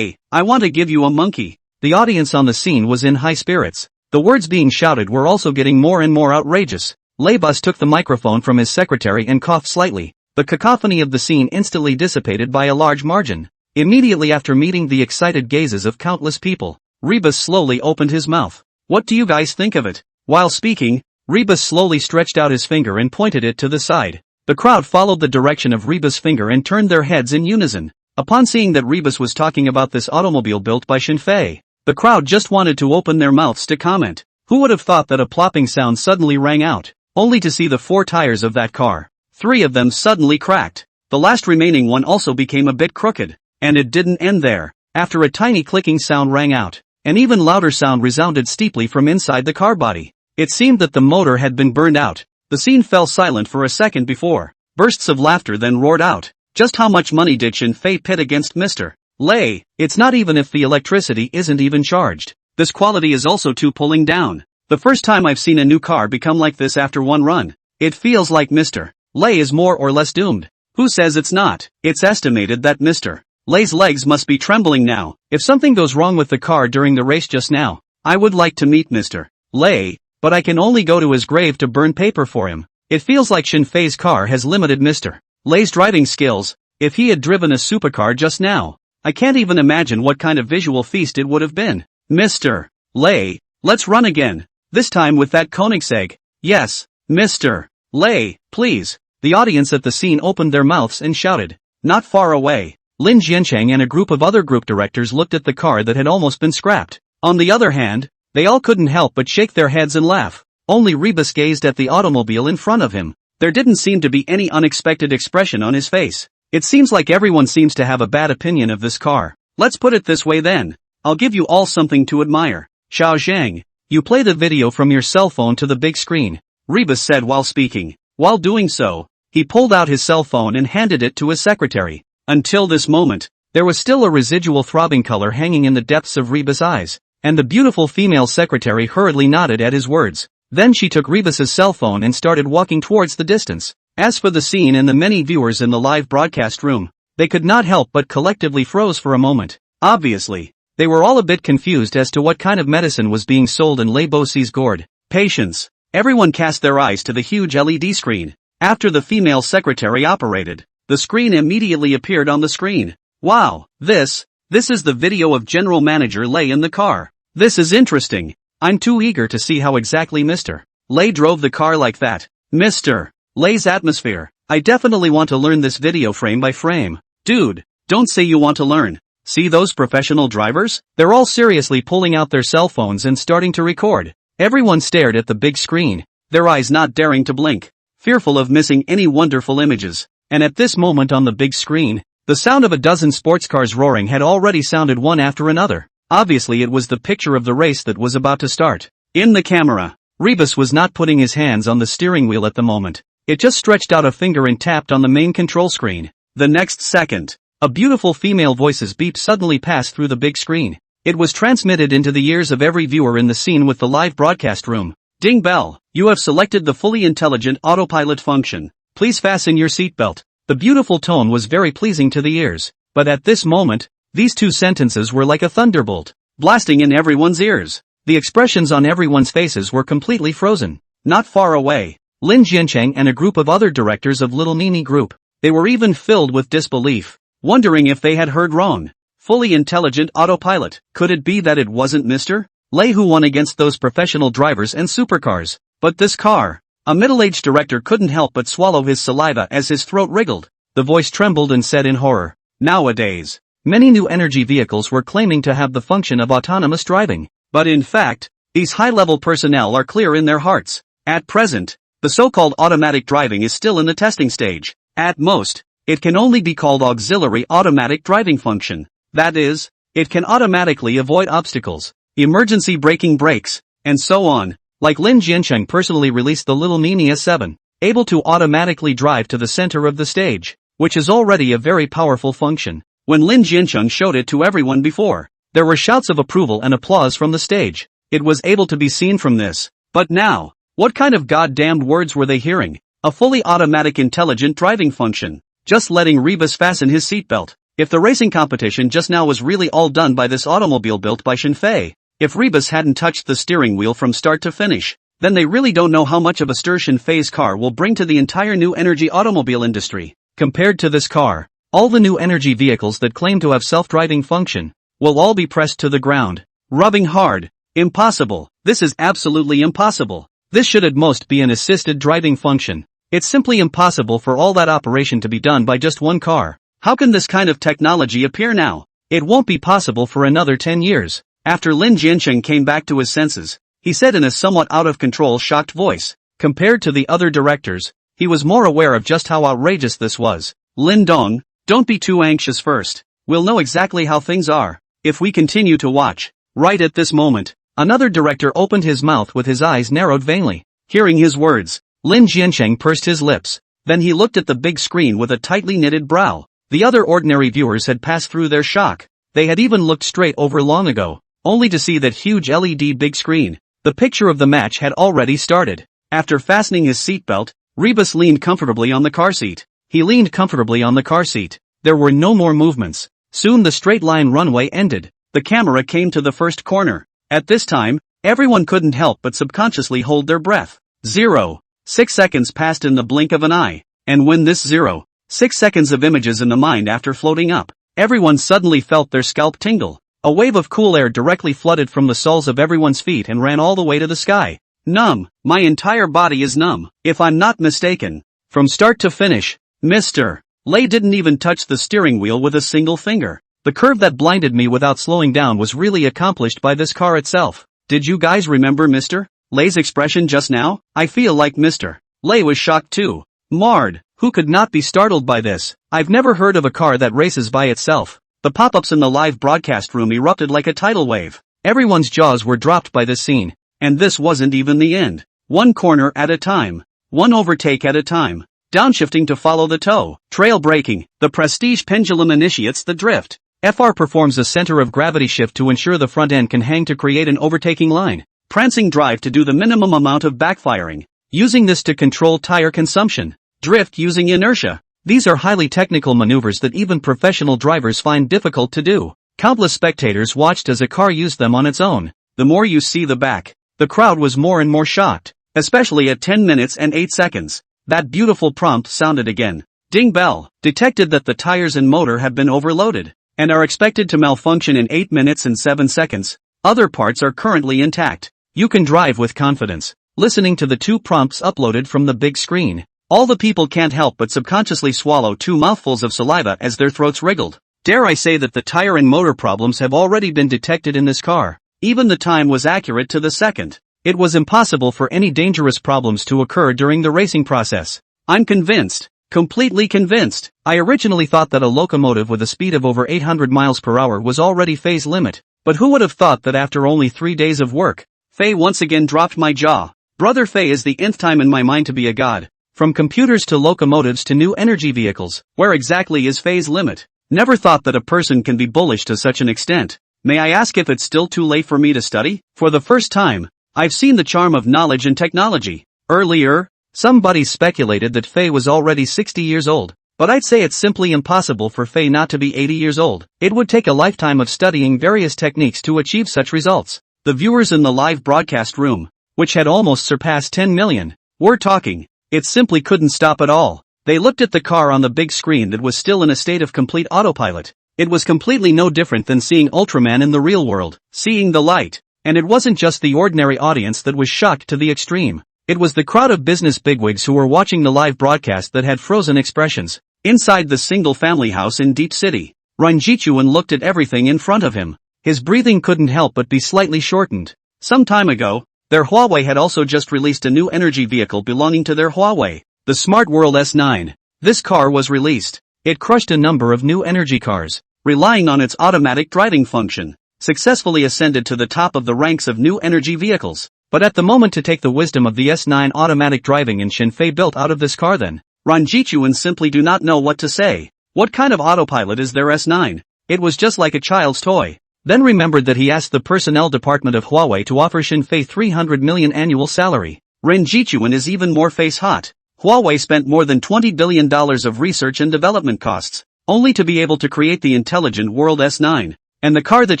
I want to give you a monkey." The audience on the scene was in high spirits. The words being shouted were also getting more and more outrageous. Lei Bus took the microphone from his secretary and coughed slightly. The cacophony of the scene instantly dissipated by a large margin. Immediately after meeting the excited gazes of countless people, Rebus slowly opened his mouth. "What do you guys think of it?" While speaking, Rebus slowly stretched out his finger and pointed it to the side. The crowd followed the direction of Rebus' finger and turned their heads in unison. Upon seeing that Rebus was talking about this automobile built by Shinfei, the crowd just wanted to open their mouths to comment. Who would have thought that a plopping sound suddenly rang out, only to see the 4 tires of that car, 3 of them suddenly cracked. The last remaining one also became a bit crooked. And it didn't end there. After a tiny clicking sound rang out, an even louder sound resounded steeply from inside the car body. It seemed that the motor had been burned out. The scene fell silent for a second before bursts of laughter then roared out. Just how much money did Shinfei pit against Mr. Lei? It's not even if the electricity isn't even charged. This quality is also too pulling down. The first time I've seen a new car become like this after one run. It feels like Mr. Lei is more or less doomed. Who says it's not? It's estimated that Mr. Lei's legs must be trembling now. If something goes wrong with the car during the race just now, I would like to meet Mr. Lei, but I can only go to his grave to burn paper for him. It feels like Shinfei's car has limited Mr. Lei's driving skills. If he had driven a supercar just now, I can't even imagine what kind of visual feast it would have been. Mr. Lei, let's run again. This time with that Koenigsegg. Yes, Mr. Lei, please. The audience at the scene opened their mouths and shouted. Not far away, Lin Jiancheng and a group of other group directors looked at the car that had almost been scrapped. On the other hand, they all couldn't help but shake their heads and laugh. Only Rebus gazed at the automobile in front of him. There didn't seem to be any unexpected expression on his face. It seems like everyone seems to have a bad opinion of this car. Let's put it this way then. I'll give you all something to admire. Xiao Zhang, you play the video from your cell phone to the big screen, Rebus said while speaking. While doing so, he pulled out his cell phone and handed it to his secretary. Until this moment, there was still a residual throbbing color hanging in the depths of Rebus' eyes, and the beautiful female secretary hurriedly nodded at his words. Then she took Rebus's cell phone and started walking towards the distance. As for the scene and the many viewers in the live broadcast room, they could not help but collectively froze for a moment. Obviously, they were all a bit confused as to what kind of medicine was being sold in Lei Bosi's gourd. Patience. Everyone cast their eyes to the huge LED screen. After the female secretary operated, the screen immediately appeared on the screen. Wow, this is the video of General Manager Lei in the car. This is interesting. I'm too eager to see how exactly Mr. Lei drove the car like that. Mr. Lei's atmosphere. I definitely want to learn this video frame by frame. Dude, don't say you want to learn. See those professional drivers? They're all seriously pulling out their cell phones and starting to record. Everyone stared at the big screen, their eyes not daring to blink, fearful of missing any wonderful images. And at this moment on the big screen, the sound of a dozen sports cars roaring had already sounded one after another. Obviously it was the picture of the race that was about to start. In the camera, Rebus was not putting his hands on the steering wheel at the moment. It just stretched out a finger and tapped on the main control screen. The next second, a beautiful female voice's beep suddenly passed through the big screen. It was transmitted into the ears of every viewer in the scene with the live broadcast room. Ding bell, you have selected the fully intelligent autopilot function. Please fasten your seatbelt. The beautiful tone was very pleasing to the ears, but at this moment, these two sentences were like a thunderbolt, blasting in everyone's ears. The expressions on everyone's faces were completely frozen. Not far away, Lin Jiancheng and a group of other directors of Little Nini Group. They were even filled with disbelief, wondering if they had heard wrong. Fully intelligent autopilot. Could it be that it wasn't Mr. Lei who won against those professional drivers and supercars? But this car. A middle-aged director couldn't help but swallow his saliva as his throat wriggled. The voice trembled and said in horror, nowadays, many new energy vehicles were claiming to have the function of autonomous driving. But in fact, these high-level personnel are clear in their hearts. At present, the so-called automatic driving is still in the testing stage. At most, it can only be called auxiliary automatic driving function. That is, it can automatically avoid obstacles, emergency braking brakes, and so on. Like Lin Jiancheng personally released the little Mini S7, able to automatically drive to the center of the stage, which is already a very powerful function. When Lin Jiancheng showed it to everyone before, there were shouts of approval and applause from the stage. It was able to be seen from this. But now, what kind of goddamned words were they hearing? A fully automatic intelligent driving function. Just letting Rebus fasten his seatbelt. If the racing competition just now was really all done by this automobile built by Shenfei, if Rebus hadn't touched the steering wheel from start to finish, then they really don't know how much of a stir Shenfei's car will bring to the entire new energy automobile industry. Compared to this car, all the new energy vehicles that claim to have self-driving function will all be pressed to the ground, rubbing hard. Impossible. This is absolutely impossible. This should at most be an assisted driving function. It's simply impossible for all that operation to be done by just one car. How can this kind of technology appear now? It won't be possible for another 10 years. After Lin Jiancheng came back to his senses, he said in a somewhat out-of-control shocked voice. Compared to the other directors, he was more aware of just how outrageous this was. Lin Dong, don't be too anxious first. We'll know exactly how things are if we continue to watch. Right at this moment, another director opened his mouth with his eyes narrowed vainly. Hearing his words, Lin Jiancheng pursed his lips. Then he looked at the big screen with a tightly knitted brow. The other ordinary viewers had passed through their shock. They had even looked straight over long ago, only to see that huge LED big screen. The picture of the match had already started. After fastening his seatbelt, Rebus leaned comfortably on the car seat. He leaned comfortably on the car seat. There were no more movements. Soon the straight line runway ended. The camera came to the first corner. At this time, everyone couldn't help but subconsciously hold their breath. 0.6 seconds passed in the blink of an eye. And when this 0.6 seconds of images in the mind after floating up, everyone suddenly felt their scalp tingle. A wave of cool air directly flooded from the soles of everyone's feet and ran all the way to the sky. Numb. My entire body is numb, if I'm not mistaken. From start to finish, Mr. Lei didn't even touch the steering wheel with a single finger. The curve that blinded me without slowing down was really accomplished by this car itself. Did you guys remember Mr. Lei's expression just now? I feel like Mr. Lei was shocked too. Marred. Who could not be startled by this? I've never heard of a car that races by itself. The pop-ups in the live broadcast room erupted like a tidal wave. Everyone's jaws were dropped by this scene. And this wasn't even the end. One corner at a time. One overtake at a time. Downshifting to follow the tow. Trail braking. The prestige pendulum initiates the drift. FR performs a center of gravity shift to ensure the front end can hang to create an overtaking line. Prancing drive to do the minimum amount of backfiring. Using this to control tire consumption. Drift using inertia. These are highly technical maneuvers that even professional drivers find difficult to do. Countless spectators watched as a car used them on its own. The more you see the back, the crowd was more and more shocked. Especially at 10 minutes and 8 seconds. That beautiful prompt sounded again. Ding bell. Detected that the tires and motor have been overloaded and are expected to malfunction in 8 minutes and 7 seconds. Other parts are currently intact. You can drive with confidence. Listening to the two prompts uploaded from the big screen, all the people can't help but subconsciously swallow 2 mouthfuls of saliva as their throats wriggled. Dare I say that the tire and motor problems have already been detected in this car. Even the time was accurate to the second. It was impossible for any dangerous problems to occur during the racing process. I'm convinced. Completely convinced. I originally thought that a locomotive with a speed of over 800 miles per hour was already phase limit, but who would have thought that after only 3 days of work? Fei once again dropped my jaw. Brother Fei is the nth time in my mind to be a god. From computers to locomotives to new energy vehicles, where exactly is phase limit? Never thought that a person can be bullish to such an extent. May I ask if it's still too late for me to study? For the first time, I've seen the charm of knowledge and technology. Earlier, somebody speculated that Fei was already 60 years old, but I'd say it's simply impossible for Fei not to be 80 years old. It would take a lifetime of studying various techniques to achieve such results. The viewers in the live broadcast room, which had almost surpassed 10 million, were talking. It simply couldn't stop at all. They looked at the car on the big screen that was still in a state of complete autopilot. It was completely no different than seeing Ultraman in the real world, seeing the light. And it wasn't just the ordinary audience that was shocked to the extreme. It was the crowd of business bigwigs who were watching the live broadcast that had frozen expressions. Inside the single-family house in Deep City, Ranjichuan looked at everything in front of him. His breathing couldn't help but be slightly shortened. Some time ago, their Huawei had also just released a new energy vehicle belonging to their Huawei, the Smart World S9. This car was released. It crushed a number of new energy cars, relying on its automatic driving function, successfully ascended to the top of the ranks of new energy vehicles. But at the moment to take the wisdom of the S9 automatic driving and Shinfei built out of this car then, Ranjichuan simply do not know what to say. What kind of autopilot is their S9? It was just like a child's toy. Then remembered that he asked the personnel department of Huawei to offer Shinfei 300 million annual salary. Ranjichuan is even more face hot. Huawei spent more than $20 billion of research and development costs, only to be able to create the intelligent World S9. And the car that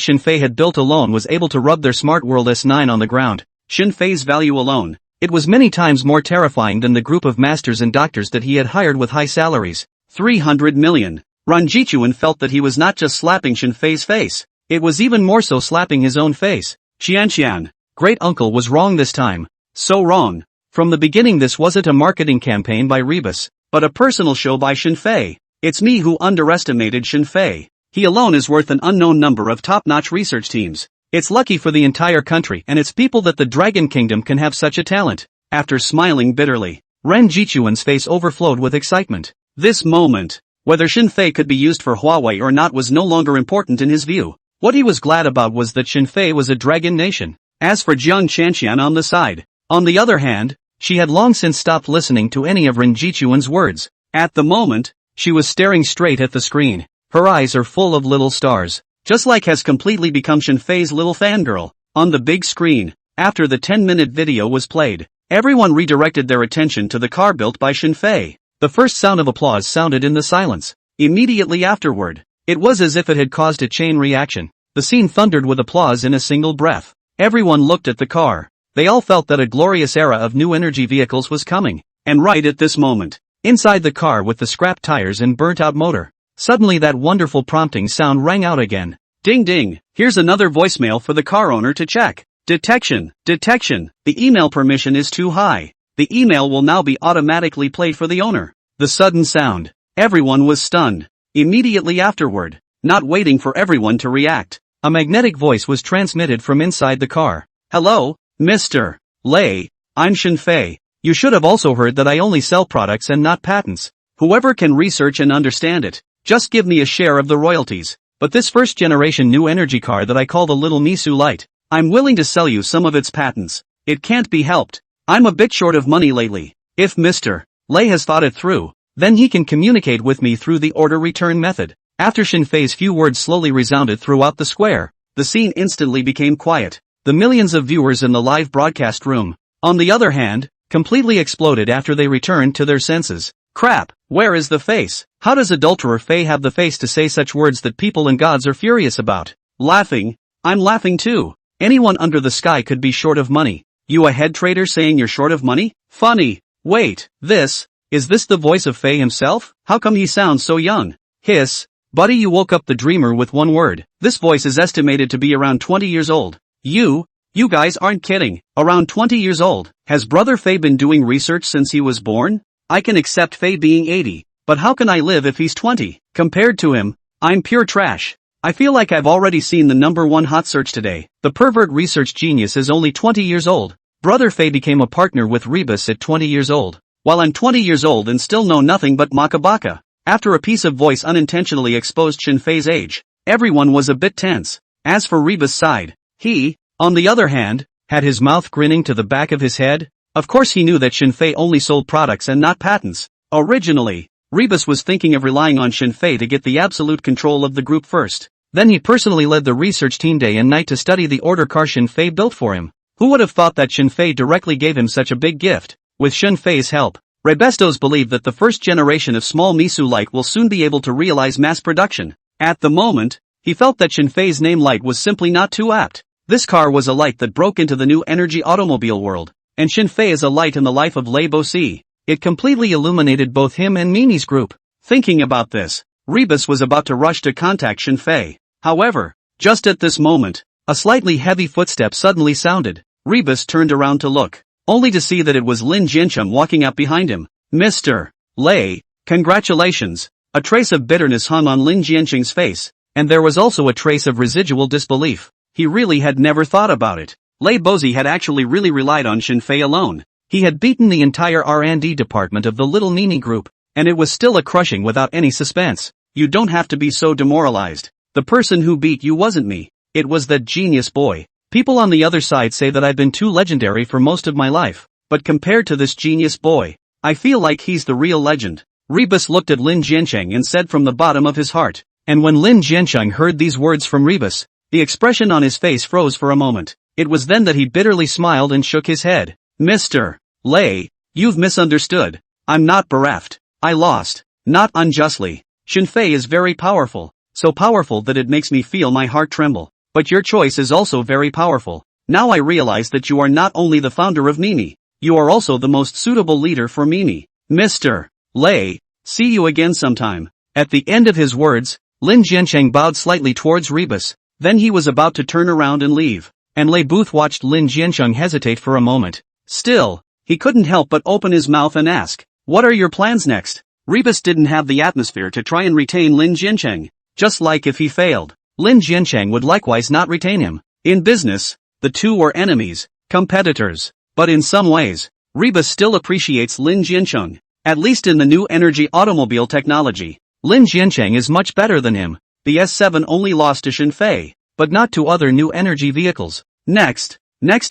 Shinfei had built alone was able to rub their smart World S9 on the ground. Shinfei's value alone. It was many times more terrifying than the group of masters and doctors that he had hired with high salaries. 300 million. Ranjichuan felt that he was not just slapping Shinfei's face. It was even more so slapping his own face. Qianqian. Great uncle was wrong this time. So wrong. From the beginning this wasn't a marketing campaign by Rebus, but a personal show by Shinfei. It's me who underestimated Shinfei. He alone is worth an unknown number of top-notch research teams. It's lucky for the entire country and its people that the Dragon Kingdom can have such a talent. After smiling bitterly, Ren Jichuan's face overflowed with excitement. This moment, whether Shinfei could be used for Huawei or not was no longer important in his view. What he was glad about was that Shinfei was a dragon nation. As for Jiang Qianqian on the other hand, she had long since stopped listening to any of Ren Jichuan's words. At the moment, she was staring straight at the screen. Her eyes are full of little stars. Just like has completely become Shinfei's little fangirl. On the big screen, after the 10-minute video was played, everyone redirected their attention to the car built by Shinfei. The first sound of applause sounded in the silence. Immediately afterward, it was as if it had caused a chain reaction. The scene thundered with applause in a single breath. Everyone looked at the car. They all felt that a glorious era of new energy vehicles was coming. And right at this moment, inside the car with the scrap tires and burnt-out motor, suddenly that wonderful prompting sound rang out again. Ding ding, here's another voicemail for the car owner to check. Detection, the email permission is too high. The email will now be automatically played for the owner. The sudden sound. Everyone was stunned. Immediately afterward, not waiting for everyone to react, a magnetic voice was transmitted from inside the car. Hello, Mr. Lei, I'm Shinfei. You should have also heard that I only sell products and not patents. Whoever can research and understand it, just give me a share of the royalties. But this first-generation new energy car that I call the Little Nisu Light, I'm willing to sell you some of its patents. It can't be helped. I'm a bit short of money lately. If Mr. Lei has thought it through, then he can communicate with me through the order return method. After Shinfei's few words slowly resounded throughout the square, the scene instantly became quiet. The millions of viewers in the live broadcast room, on the other hand, completely exploded after they returned to their senses. Crap, where is the face? How does adulterer Fei have the face to say such words that people and gods are furious about? Laughing? I'm laughing too. Anyone under the sky could be short of money. You a head trader saying you're short of money? Funny. Wait, is this the voice of Fei himself? How come he sounds so young? Hiss. Buddy, you woke up the dreamer with one word. This voice is estimated to be around 20 years old. You guys aren't kidding. Around 20 years old. Has brother Fei been doing research since he was born? I can accept Fei being 80, but how can I live if he's 20? Compared to him, I'm pure trash. I feel like I've already seen the #1 hot search today. The pervert research genius is only 20 years old. Brother Fei became a partner with Rebus at 20 years old. While I'm 20 years old and still know nothing but Makabaka. After a piece of voice unintentionally exposed Shinfei's age, everyone was a bit tense. As for Rebus' side, he, on the other hand, had his mouth grinning to the back of his head. Of course he knew that Shinfei only sold products and not patents. Originally, Rebus was thinking of relying on Shinfei to get the absolute control of the group first. Then he personally led the research team day and night to study the order car Shinfei built for him. Who would have thought that Shinfei directly gave him such a big gift? With Shinfei's help, Rebestos believed that the first generation of small Misu Light will soon be able to realize mass production. At the moment, he felt that Shinfei's name Light was simply not too apt. This car was a light that broke into the new energy automobile world. And Shinfei is a light in the life of Lei Bosi. It completely illuminated both him and Mimi's group. Thinking about this, Rebus was about to rush to contact Shinfei. However, just at this moment, a slightly heavy footstep suddenly sounded. Rebus turned around to look, only to see that it was Lin Jiancheng walking up behind him. Mr. Lei, congratulations. A trace of bitterness hung on Lin Jiancheng's face, and there was also a trace of residual disbelief. He really had never thought about it. Lei Bozi had actually really relied on Shinfei alone. He had beaten the entire R&D department of the Little Nini group, and it was still a crushing without any suspense. You don't have to be so demoralized. The person who beat you wasn't me. It was that genius boy. People on the other side say that I've been too legendary for most of my life, but compared to this genius boy, I feel like he's the real legend. Rebus looked at Lin Jiancheng and said from the bottom of his heart. And when Lin Jiancheng heard these words from Rebus, the expression on his face froze for a moment. It was then that he bitterly smiled and shook his head. Mr. Lei, you've misunderstood. I'm not bereft. I lost. Not unjustly. Xunfei is very powerful, so powerful that it makes me feel my heart tremble. But your choice is also very powerful. Now I realize that you are not only the founder of Mimi, you are also the most suitable leader for Mimi. Mr. Lei, see you again sometime. At the end of his words, Lin Jiancheng bowed slightly towards Rebus, then he was about to turn around and leave, and Lei Booth watched Lin Jiancheng hesitate for a moment. Still, he couldn't help but open his mouth and ask, "What are your plans next?" Rebus didn't have the atmosphere to try and retain Lin Jiancheng, just like if he failed, Lin Jiancheng would likewise not retain him. In business, the two were enemies, competitors, but in some ways, Rebus still appreciates Lin Jiancheng, at least in the new energy automobile technology. Lin Jiancheng is much better than him. The S7 only lost to Xunfei, but not to other new energy vehicles. Next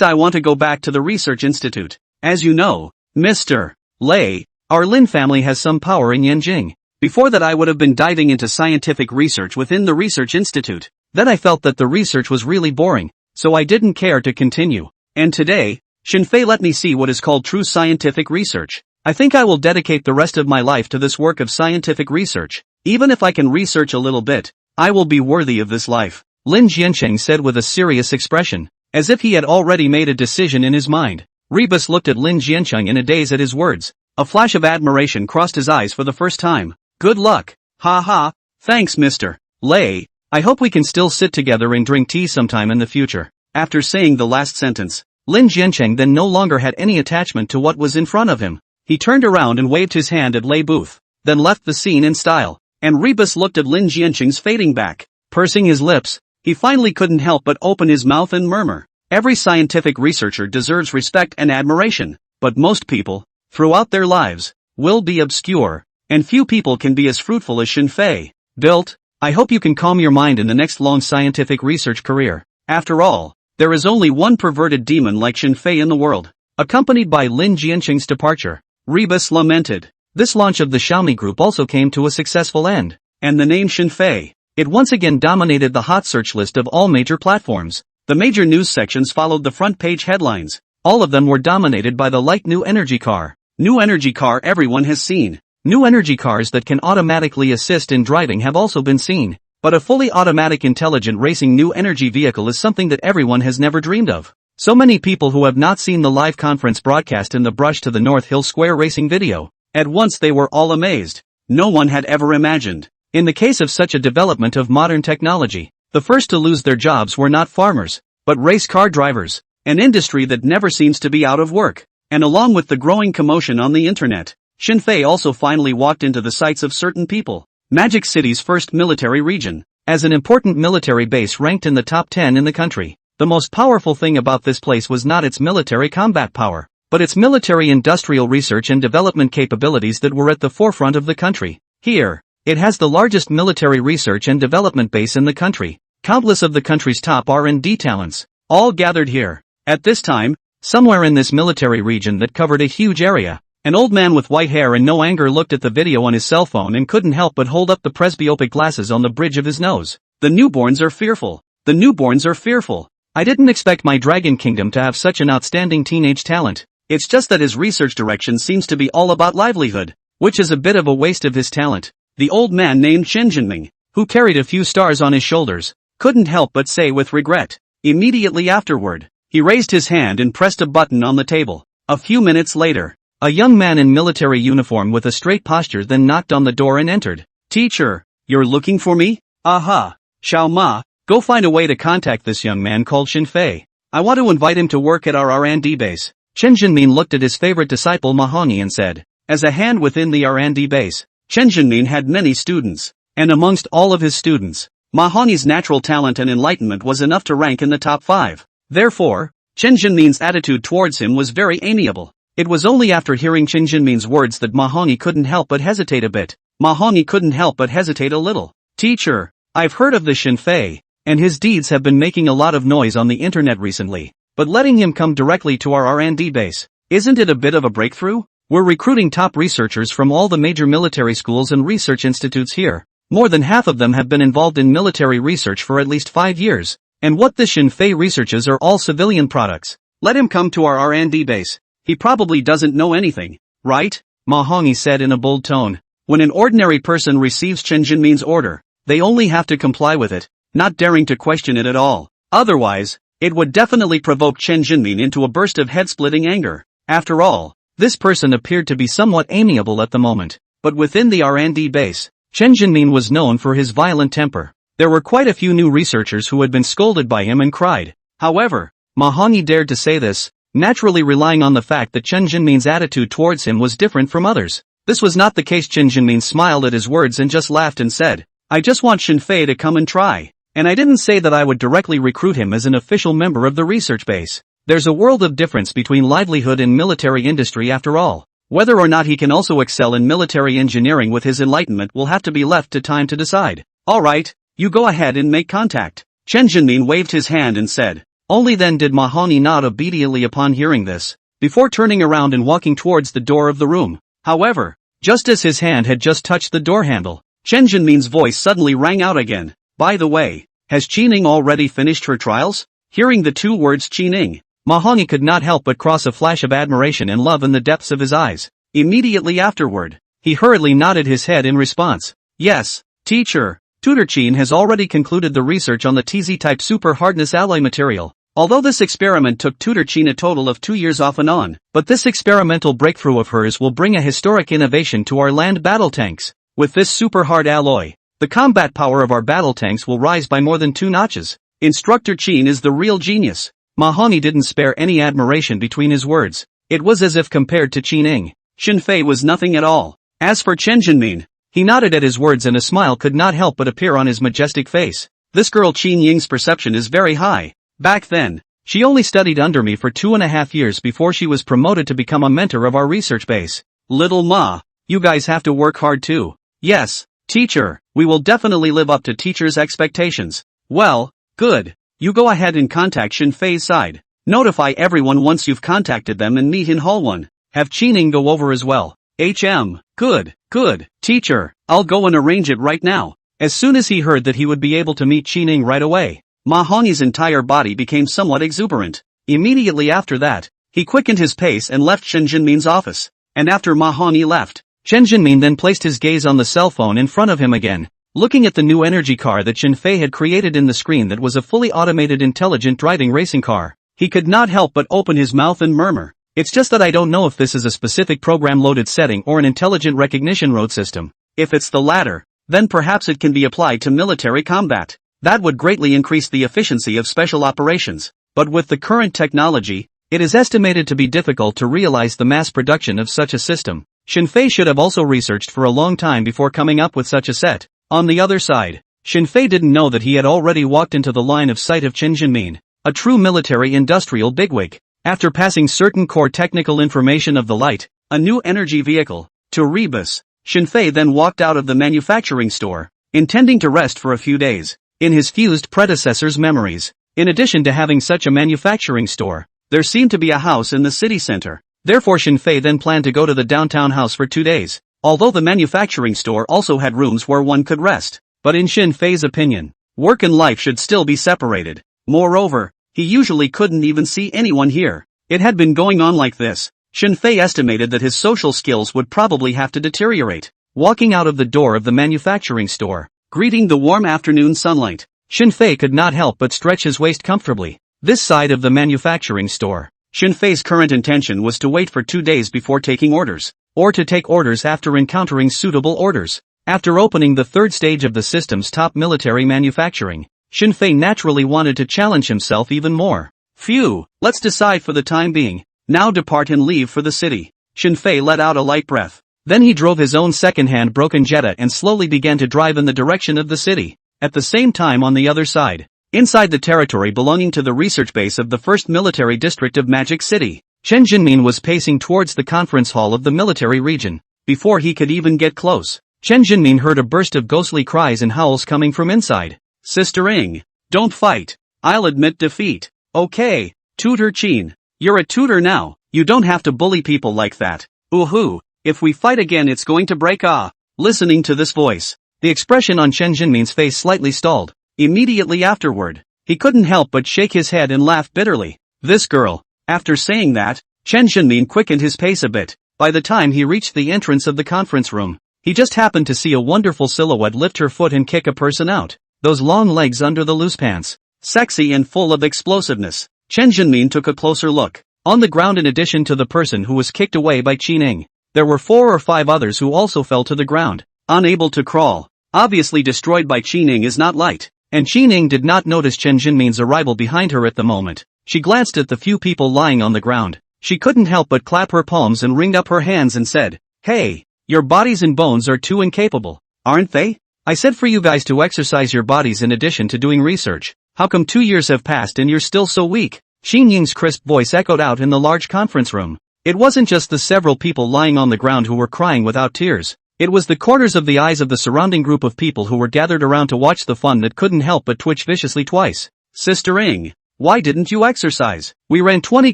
I want to go back to the research institute. As you know, Mr. Lei, our Lin family has some power in Yanjing. Before that I would have been diving into scientific research within the research institute. Then I felt that the research was really boring, so I didn't care to continue. And today, Xunfei let me see what is called true scientific research. I think I will dedicate the rest of my life to this work of scientific research. Even if I can research a little bit, I will be worthy of this life, Lin Jiancheng said with a serious expression, as if he had already made a decision in his mind. Rebus looked at Lin Jiancheng in a daze at his words. A flash of admiration crossed his eyes for the first time. Good luck. Ha ha. Thanks Mr. Lei. I hope we can still sit together and drink tea sometime in the future. After saying the last sentence, Lin Jiancheng then no longer had any attachment to what was in front of him. He turned around and waved his hand at Lei Booth, then left the scene in style, and Rebus looked at Lin Jiancheng's fading back. Pursing his lips, he finally couldn't help but open his mouth and murmur. Every scientific researcher deserves respect and admiration, but most people, throughout their lives, will be obscure, and few people can be as fruitful as Xunfei. Built, I hope you can calm your mind in the next long scientific research career. After all, there is only one perverted demon like Xunfei in the world. Accompanied by Lin Jiancheng's departure, Rebus lamented. This launch of the Xiaomi group also came to a successful end, and the name Xunfei, it once again dominated the hot search list of all major platforms. The major news sections followed the front page headlines. All of them were dominated by the light new energy car. New energy car everyone has seen. New energy cars that can automatically assist in driving have also been seen. But a fully automatic intelligent racing new energy vehicle is something that everyone has never dreamed of. So many people who have not seen the live conference broadcast in the Brush to the North Hill Square racing video, at once they were all amazed. No one had ever imagined. In the case of such a development of modern technology, the first to lose their jobs were not farmers, but race car drivers, an industry that never seems to be out of work. And along with the growing commotion on the internet, Xunfei also finally walked into the sights of certain people. Magic City's first military region, as an important military base ranked in the top 10 in the country. The most powerful thing about this place was not its military combat power, but its military industrial research and development capabilities that were at the forefront of the country. Here, it has the largest military research and development base in the country. Countless of the country's top R&D talents, all gathered here. At this time, somewhere in this military region that covered a huge area, an old man with white hair and no anger looked at the video on his cell phone and couldn't help but hold up the presbyopic glasses on the bridge of his nose. The newborns are fearful. The newborns are fearful. I didn't expect my Dragon Kingdom to have such an outstanding teenage talent. It's just that his research direction seems to be all about livelihood, which is a bit of a waste of his talent. The old man named Chen Jinming, who carried a few stars on his shoulders, couldn't help but say with regret. Immediately afterward, he raised his hand and pressed a button on the table. A few minutes later, a young man in military uniform with a straight posture then knocked on the door and entered. Teacher, you're looking for me? Aha. Xiao Ma, go find a way to contact this young man called Xunfei. I want to invite him to work at our R&D base. Chen Jinmin looked at his favorite disciple Mahani and said, as a hand within the R&D base, Chen Jinmin had many students, and amongst all of his students, Mahani's natural talent and enlightenment was enough to rank in the top 5. Therefore, Chen Jinmin's attitude towards him was very amiable. It was only after hearing Qin Jinmin's words that Mahongi couldn't help but hesitate a bit. Mahongi couldn't help but hesitate a little. Teacher, I've heard of the Xinfei, and his deeds have been making a lot of noise on the internet recently. But letting him come directly to our R&D base, isn't it a bit of a breakthrough? We're recruiting top researchers from all the major military schools and research institutes here. More than half of them have been involved in military research for at least 5 years. And what the Xinfei researches are all civilian products. Let him come to our R&D base. He probably doesn't know anything, right? Mahongi said in a bold tone. When an ordinary person receives Qin Jinmin's order, they only have to comply with it, not daring to question it at all. Otherwise, it would definitely provoke Qin Jinmin into a burst of head-splitting anger. After all, this person appeared to be somewhat amiable at the moment, but within the R&D base, Qin Jinmin was known for his violent temper. There were quite a few new researchers who had been scolded by him and cried. However, Mahongi dared to say this, naturally relying on the fact that Qin Jinmin's attitude towards him was different from others. This was not the case. Qin Jinmin smiled at his words and just laughed and said, I just want Xinfei to come and try. And I didn't say that I would directly recruit him as an official member of the research base. There's a world of difference between livelihood and military industry after all. Whether or not he can also excel in military engineering with his enlightenment will have to be left to time to decide. Alright, you go ahead and make contact. Qin Jinmin waved his hand and said. Only then did Mahongi nod obediently upon hearing this, before turning around and walking towards the door of the room. However, just as his hand had just touched the door handle, Qin Jinmin's voice suddenly rang out again. By the way, has Qining already finished her trials? Hearing the two words Qining, Mahongi could not help but cross a flash of admiration and love in the depths of his eyes. Immediately afterward, he hurriedly nodded his head in response. Yes, teacher, Tutor Qin has already concluded the research on the TZ-type super hardness alloy material. Although this experiment took Tutor Qin a total of 2 years off and on, but this experimental breakthrough of hers will bring a historic innovation to our land battle tanks. With this super hard alloy, the combat power of our battle tanks will rise by more than 2 notches. Instructor Qin is the real genius. Mahongi didn't spare any admiration between his words. It was as if compared to Qining, Xinfei was nothing at all. As for Qin Jinmin, he nodded at his words and a smile could not help but appear on his majestic face. This girl Qin Ying's perception is very high. Back then, she only studied under me for 2.5 years before she was promoted to become a mentor of our research base. Little Ma, you guys have to work hard too. Yes, teacher, we will definitely live up to teacher's expectations. Well, good. You go ahead and contact Xinfei's side. Notify everyone once you've contacted them and meet in Hall 1. Have Qining go over as well. Good. Teacher, I'll go and arrange it right now. As soon as he heard that he would be able to meet Qining right away, Mahongi's entire body became somewhat exuberant. Immediately after that, he quickened his pace and left Qin Jinmin's office. And after Mahongi left, Qin Jinmin then placed his gaze on the cell phone in front of him again, looking at the new energy car that Xinfei had created in the screen that was a fully automated intelligent driving racing car. He could not help but open his mouth and murmur, it's just that I don't know if this is a specific program-loaded setting or an intelligent recognition road system. If it's the latter, then perhaps it can be applied to military combat. That would greatly increase the efficiency of special operations. But with the current technology, it is estimated to be difficult to realize the mass production of such a system. Xinfei should have also researched for a long time before coming up with such a set. On the other side, Xinfei didn't know that he had already walked into the line of sight of Qin Jinmin, a true military-industrial bigwig. After passing certain core technical information of the light, a new energy vehicle, to Rebus, Xinfei then walked out of the manufacturing store, intending to rest for a few days. In his fused predecessor's memories, in addition to having such a manufacturing store, there seemed to be a house in the city center. Therefore Xinfei then planned to go to the downtown house for 2 days, although the manufacturing store also had rooms where one could rest. But in Xinfei's opinion, work and life should still be separated. Moreover, he usually couldn't even see anyone here. It had been going on like this. Xinfei estimated that his social skills would probably have to deteriorate. Walking out of the door of the manufacturing store, greeting the warm afternoon sunlight, Xinfei could not help but stretch his waist comfortably. This side of the manufacturing store, Xinfei's current intention was to wait for 2 days before taking orders, or to take orders after encountering suitable orders. After opening the 3rd stage of the system's top military manufacturing, Xinfei naturally wanted to challenge himself even more. Phew, let's decide for the time being. Now depart and leave for the city. Xinfei let out a light breath. Then he drove his own second-hand broken Jetta and slowly began to drive in the direction of the city. At the same time on the other side, inside the territory belonging to the research base of the 1st Military District of Magic City, Chen Jinmin was pacing towards the conference hall of the military region. Before he could even get close, Chen Jinmin heard a burst of ghostly cries and howls coming from inside. Sister Ing, don't fight. I'll admit defeat. Okay, Tutor Chin. You're a tutor now, you don't have to bully people like that. Ooh, if we fight again it's going to break ah. Listening to this voice, the expression on Chen Jinmin's face slightly stalled. Immediately afterward, he couldn't help but shake his head and laugh bitterly. This girl. After saying that, Chen Jinmin quickened his pace a bit. By the time he reached the entrance of the conference room, he just happened to see a wonderful silhouette lift her foot and kick a person out. Those long legs under the loose pants. Sexy and full of explosiveness. Chen Jinmin took a closer look. On the ground, in addition to the person who was kicked away by Qin Ning, there were 4 or 5 others who also fell to the ground, unable to crawl. Obviously destroyed by Qin Ning is not light. And Qin Ning did not notice Chen Jinmin's arrival behind her at the moment. She glanced at the few people lying on the ground. She couldn't help but clap her palms and wringed up her hands and said, "Hey, your bodies and bones are too incapable, aren't they? I said for you guys to exercise your bodies in addition to doing research. How come 2 years have passed and you're still so weak?" Qin Ying's crisp voice echoed out in the large conference room. It wasn't just the several people lying on the ground who were crying without tears. It was the corners of the eyes of the surrounding group of people who were gathered around to watch the fun that couldn't help but twitch viciously twice. Sister Ing, why didn't you exercise? We ran 20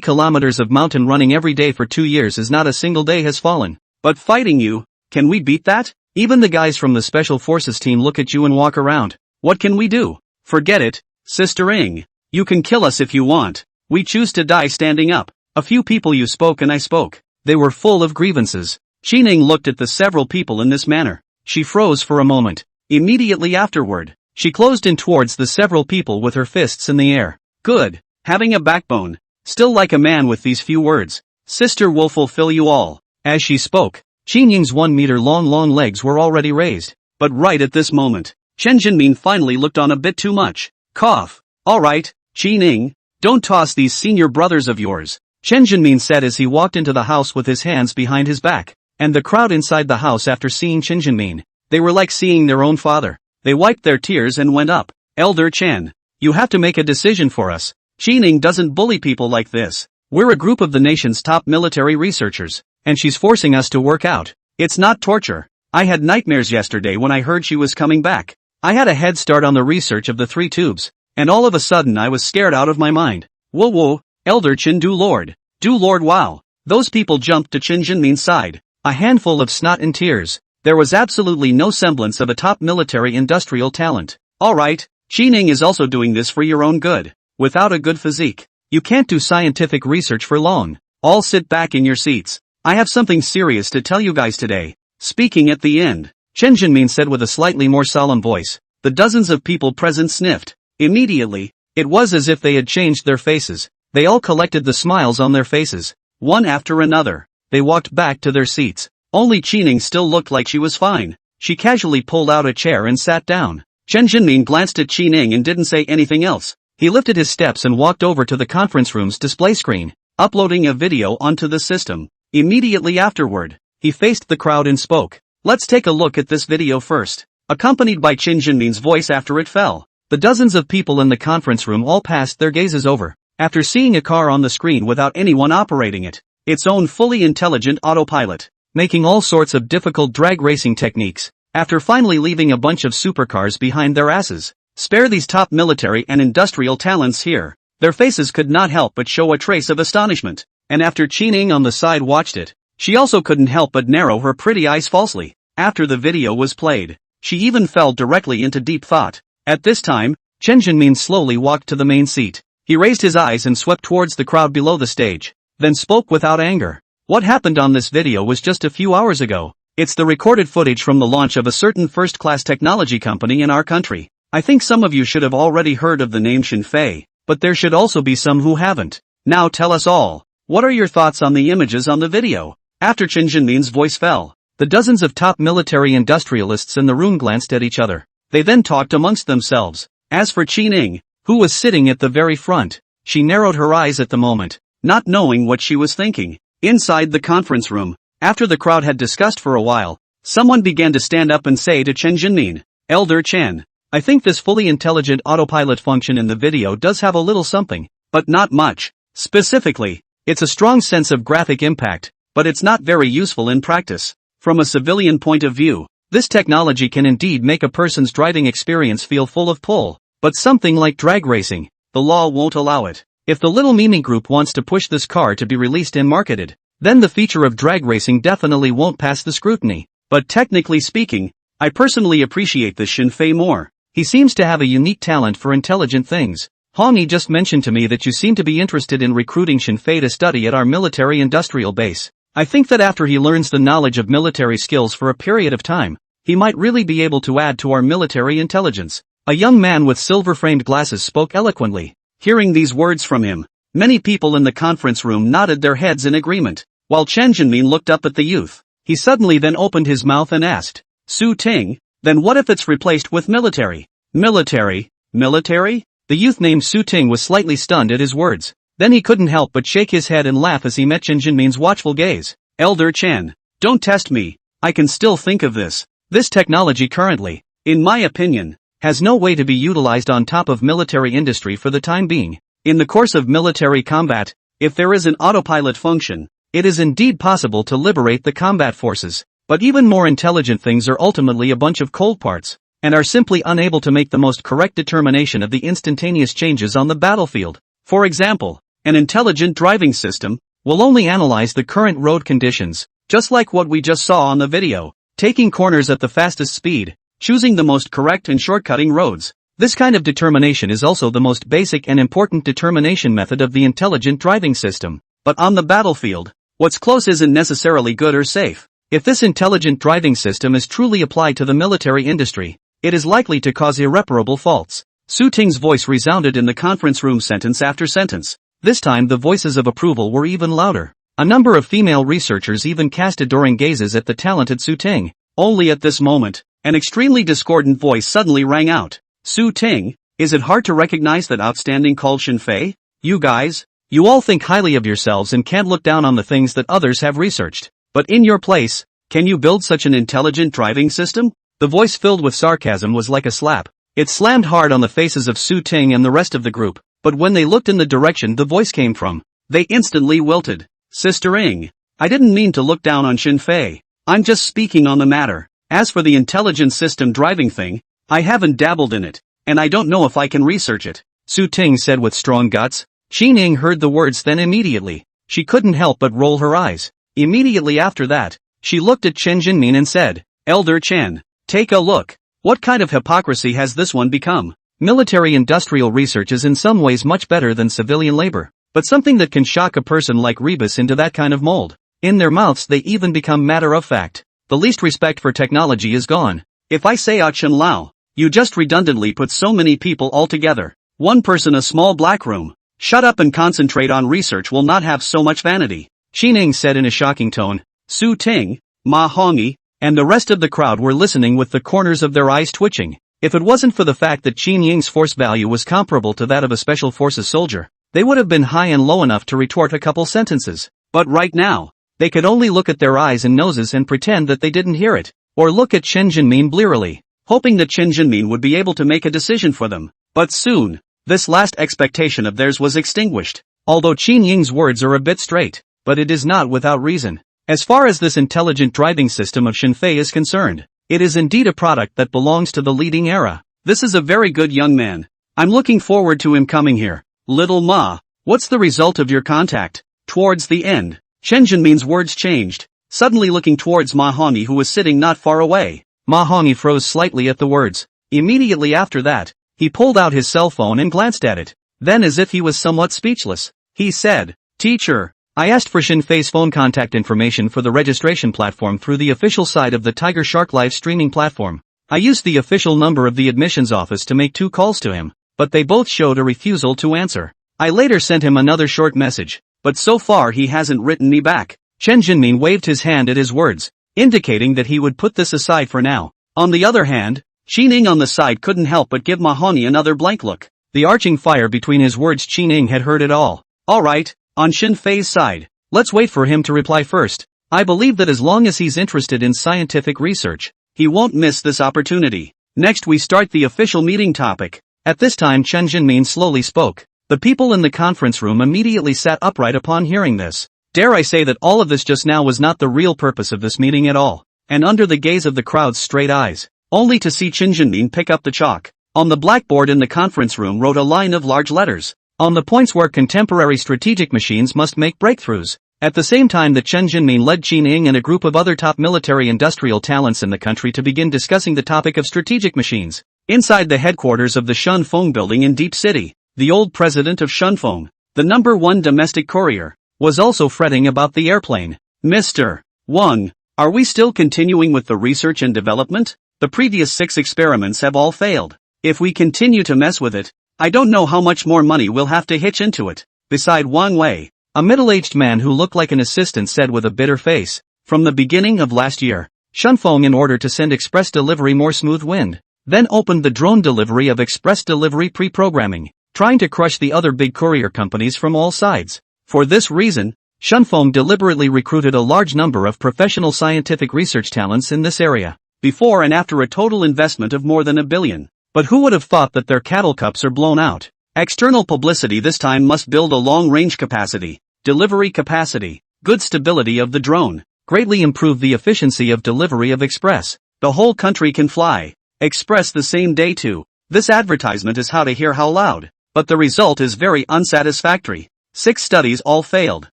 kilometers of mountain running every day for 2 years as not a single day has fallen. But fighting you, can we beat that? Even the guys from the special forces team look at you and walk around. What can we do? Forget it, Sister Ing. You can kill us if you want. We choose to die standing up. A few people you spoke and I spoke. They were full of grievances. Qin Ning looked at the several people in this manner. She froze for a moment. Immediately afterward, she closed in towards the several people with her fists in the air. Good. Having a backbone. Still like a man with these few words. Sister will fulfill you all. As she spoke, Qin Ying's 1 meter long legs were already raised. But right at this moment, Chen Jinmin finally looked on a bit too much. Cough. Alright, Qin Ning, don't toss these senior brothers of yours, Chen Jinmin said as he walked into the house with his hands behind his back. And the crowd inside the house, after seeing Chen Jinmin, they were like seeing their own father. They wiped their tears and went up. Elder Chen, you have to make a decision for us. Qin Ning doesn't bully people like this. We're a group of the nation's top military researchers, and she's forcing us to work out. It's not torture. I had nightmares yesterday when I heard she was coming back. I had a head start on the research of the 3 tubes, and all of a sudden I was scared out of my mind. Whoa, Elder Chen, do Lord, wow. Those people jumped to Chen Jinmin's side. A handful of snot and tears. There was absolutely no semblance of a top military industrial talent. Alright, Qin Ning is also doing this for your own good. Without a good physique, you can't do scientific research for long. All sit back in your seats. I have something serious to tell you guys today. Speaking at the end, Chen Jinmin said with a slightly more solemn voice. The dozens of people present sniffed. Immediately, it was as if they had changed their faces. They all collected the smiles on their faces. One after another. They walked back to their seats. Only Qin Ning still looked like she was fine. She casually pulled out a chair and sat down. Chen Jinmin glanced at Qin Ning and didn't say anything else. He lifted his steps and walked over to the conference room's display screen, uploading a video onto the system. Immediately afterward, he faced the crowd and spoke. Let's take a look at this video first. Accompanied by Chen Jinmin's voice after it fell. The dozens of people in the conference room all passed their gazes over. After seeing a car on the screen without anyone operating it, its own fully intelligent autopilot, making all sorts of difficult drag racing techniques, after finally leaving a bunch of supercars behind their asses. Spare these top military and industrial talents here. Their faces could not help but show a trace of astonishment, and after Qin Ning on the side watched it, she also couldn't help but narrow her pretty eyes falsely. After the video was played, she even fell directly into deep thought. At this time, Chen Jinmin slowly walked to the main seat. He raised his eyes and swept towards the crowd below the stage, then spoke without anger. What happened on this video was just a few hours ago. It's the recorded footage from the launch of a certain first-class technology company in our country. I think some of you should have already heard of the name Shinfei, but there should also be some who haven't. Now tell us all, what are your thoughts on the images on the video? After Chen Jinmin's voice fell, the dozens of top military industrialists in the room glanced at each other. They then talked amongst themselves. As for Qin Ning, who was sitting at the very front, she narrowed her eyes at the moment, not knowing what she was thinking. Inside the conference room, after the crowd had discussed for a while, someone began to stand up and say to Chen Jinmin, Elder Chen, I think this fully intelligent autopilot function in the video does have a little something, but not much. Specifically, It's a strong sense of graphic impact, but it's not very useful in practice. From a civilian point of view, this technology can indeed make a person's driving experience feel full of pull, but something like drag racing, the law won't allow it. If the little meme group wants to push this car to be released and marketed, then the feature of drag racing definitely won't pass the scrutiny. But technically speaking, I personally appreciate this Shinfei more. He seems to have a unique talent for intelligent things. Hongi just mentioned to me that you seem to be interested in recruiting Shinfei to study at our military industrial base. I think that after he learns the knowledge of military skills for a period of time, he might really be able to add to our military intelligence. A young man with silver-framed glasses spoke eloquently. Hearing these words from him, many people in the conference room nodded their heads in agreement, while Chen Jinmin looked up at the youth. He suddenly then opened his mouth and asked, Su Ting, then what if it's replaced with military? Military? Military? The youth named Su Ting was slightly stunned at his words. Then he couldn't help but shake his head and laugh as he met Chen Jinmin's watchful gaze. Elder Chen, don't test me, I can still think of this. This technology currently, in my opinion, has no way to be utilized on top of military industry for the time being. In the course of military combat, if there is an autopilot function, it is indeed possible to liberate the combat forces, but even more intelligent things are ultimately a bunch of cold parts, and are simply unable to make the most correct determination of the instantaneous changes on the battlefield. For example, an intelligent driving system will only analyze the current road conditions, just like what we just saw on the video, taking corners at the fastest speed, choosing the most correct and shortcutting roads. This kind of determination is also the most basic and important determination method of the intelligent driving system. But on the battlefield, what's close isn't necessarily good or safe. If this intelligent driving system is truly applied to the military industry, it is likely to cause irreparable faults. Su Ting's voice resounded in the conference room sentence after sentence. This time the voices of approval were even louder. A number of female researchers even cast adoring gazes at the talented Su Ting. Only at this moment, an extremely discordant voice suddenly rang out. Su Ting, is it hard to recognize that outstanding called Shinfei? You guys, you all think highly of yourselves and can't look down on the things that others have researched. But in your place, can you build such an intelligent driving system? The voice filled with sarcasm was like a slap. It slammed hard on the faces of Su Ting and the rest of the group, but when they looked in the direction the voice came from, they instantly wilted. Sister Ing, I didn't mean to look down on Shinfei. I'm just speaking on the matter. As for the intelligent system driving thing, I haven't dabbled in it, and I don't know if I can research it, Su Ting said with strong guts. Qin Ing heard the words then immediately. She couldn't help but roll her eyes. Immediately after that, she looked at Chen Jinmin and said, Elder Chen, take a look. What kind of hypocrisy has this one become? Military-industrial research is in some ways much better than civilian labor, but something that can shock a person like Rebus into that kind of mold. In their mouths they even become matter of fact. The least respect for technology is gone. If I say Chen Lao, you just redundantly put so many people all together. One person a small black room. Shut up and concentrate on research will not have so much vanity. Qin Ing said in a shocking tone. Su Ting, Ma Hongyi, and the rest of the crowd were listening with the corners of their eyes twitching. If it wasn't for the fact that Qin Ying's force value was comparable to that of a special forces soldier, they would have been high and low enough to retort a couple sentences. But right now, they could only look at their eyes and noses and pretend that they didn't hear it, or look at Chen Jinmin blearily, hoping that Chen Jinmin would be able to make a decision for them. But soon, this last expectation of theirs was extinguished. Although Qin Ying's words are a bit straight, but it is not without reason. As far as this intelligent driving system of Shinfei is concerned, it is indeed a product that belongs to the leading era. This is a very good young man. I'm looking forward to him coming here. Little Ma, what's the result of your contact? Towards the end, Chen Jinmin's words changed, suddenly looking towards Ma Hongyi who was sitting not far away. Ma Hongyi froze slightly at the words. Immediately after that, he pulled out his cell phone and glanced at it. Then as if he was somewhat speechless, he said, Teacher, I asked for Shinfei's phone contact information for the registration platform through the official site of the Tiger Shark live streaming platform. I used the official number of the admissions office to make 2 calls to him, but they both showed a refusal to answer. I later sent him another short message, but so far he hasn't written me back. Chen Jinmin waved his hand at his words, indicating that he would put this aside for now. On the other hand, Qin Ing on the side couldn't help but give Ma Hongyi another blank look. The arching fire between his words. Qin Ing had heard it all. Alright, on Shinfei's side, let's wait for him to reply first. I believe that as long as he's interested in scientific research, he won't miss this opportunity. Next we start the official meeting topic. At this time Chen Jinmin slowly spoke. The people in the conference room immediately sat upright upon hearing this. Dare I say that all of this just now was not the real purpose of this meeting at all. And under the gaze of the crowd's straight eyes, only to see Chen Jinmin pick up the chalk. On the blackboard in the conference room wrote a line of large letters, on the points where contemporary strategic machines must make breakthroughs. At the same time that Chen Jinmin led Qin Ying and a group of other top military industrial talents in the country to begin discussing the topic of strategic machines. Inside the headquarters of the Shunfeng building in Deep City, the old president of Shunfeng, the #1 domestic courier, was also fretting about the airplane. Mr. Wang, are we still continuing with the research and development? The previous 6 experiments have all failed. If we continue to mess with it, I don't know how much more money we'll have to hitch into it. Beside Wang Wei, a middle-aged man who looked like an assistant said with a bitter face, from the beginning of last year, Shunfeng, in order to send express delivery more smooth wind, then opened the drone delivery of express delivery pre-programming, trying to crush the other big courier companies from all sides. For this reason, Shunfeng deliberately recruited a large number of professional scientific research talents in this area, before and after a total investment of more than $1 billion. But who would have thought that their cattle cups are blown out? External publicity this time must build a long-range capacity, delivery capacity, good stability of the drone, greatly improve the efficiency of delivery of express. The whole country can fly express the same day too. This advertisement is how to hear how loud, but the result is very unsatisfactory. 6 studies all failed.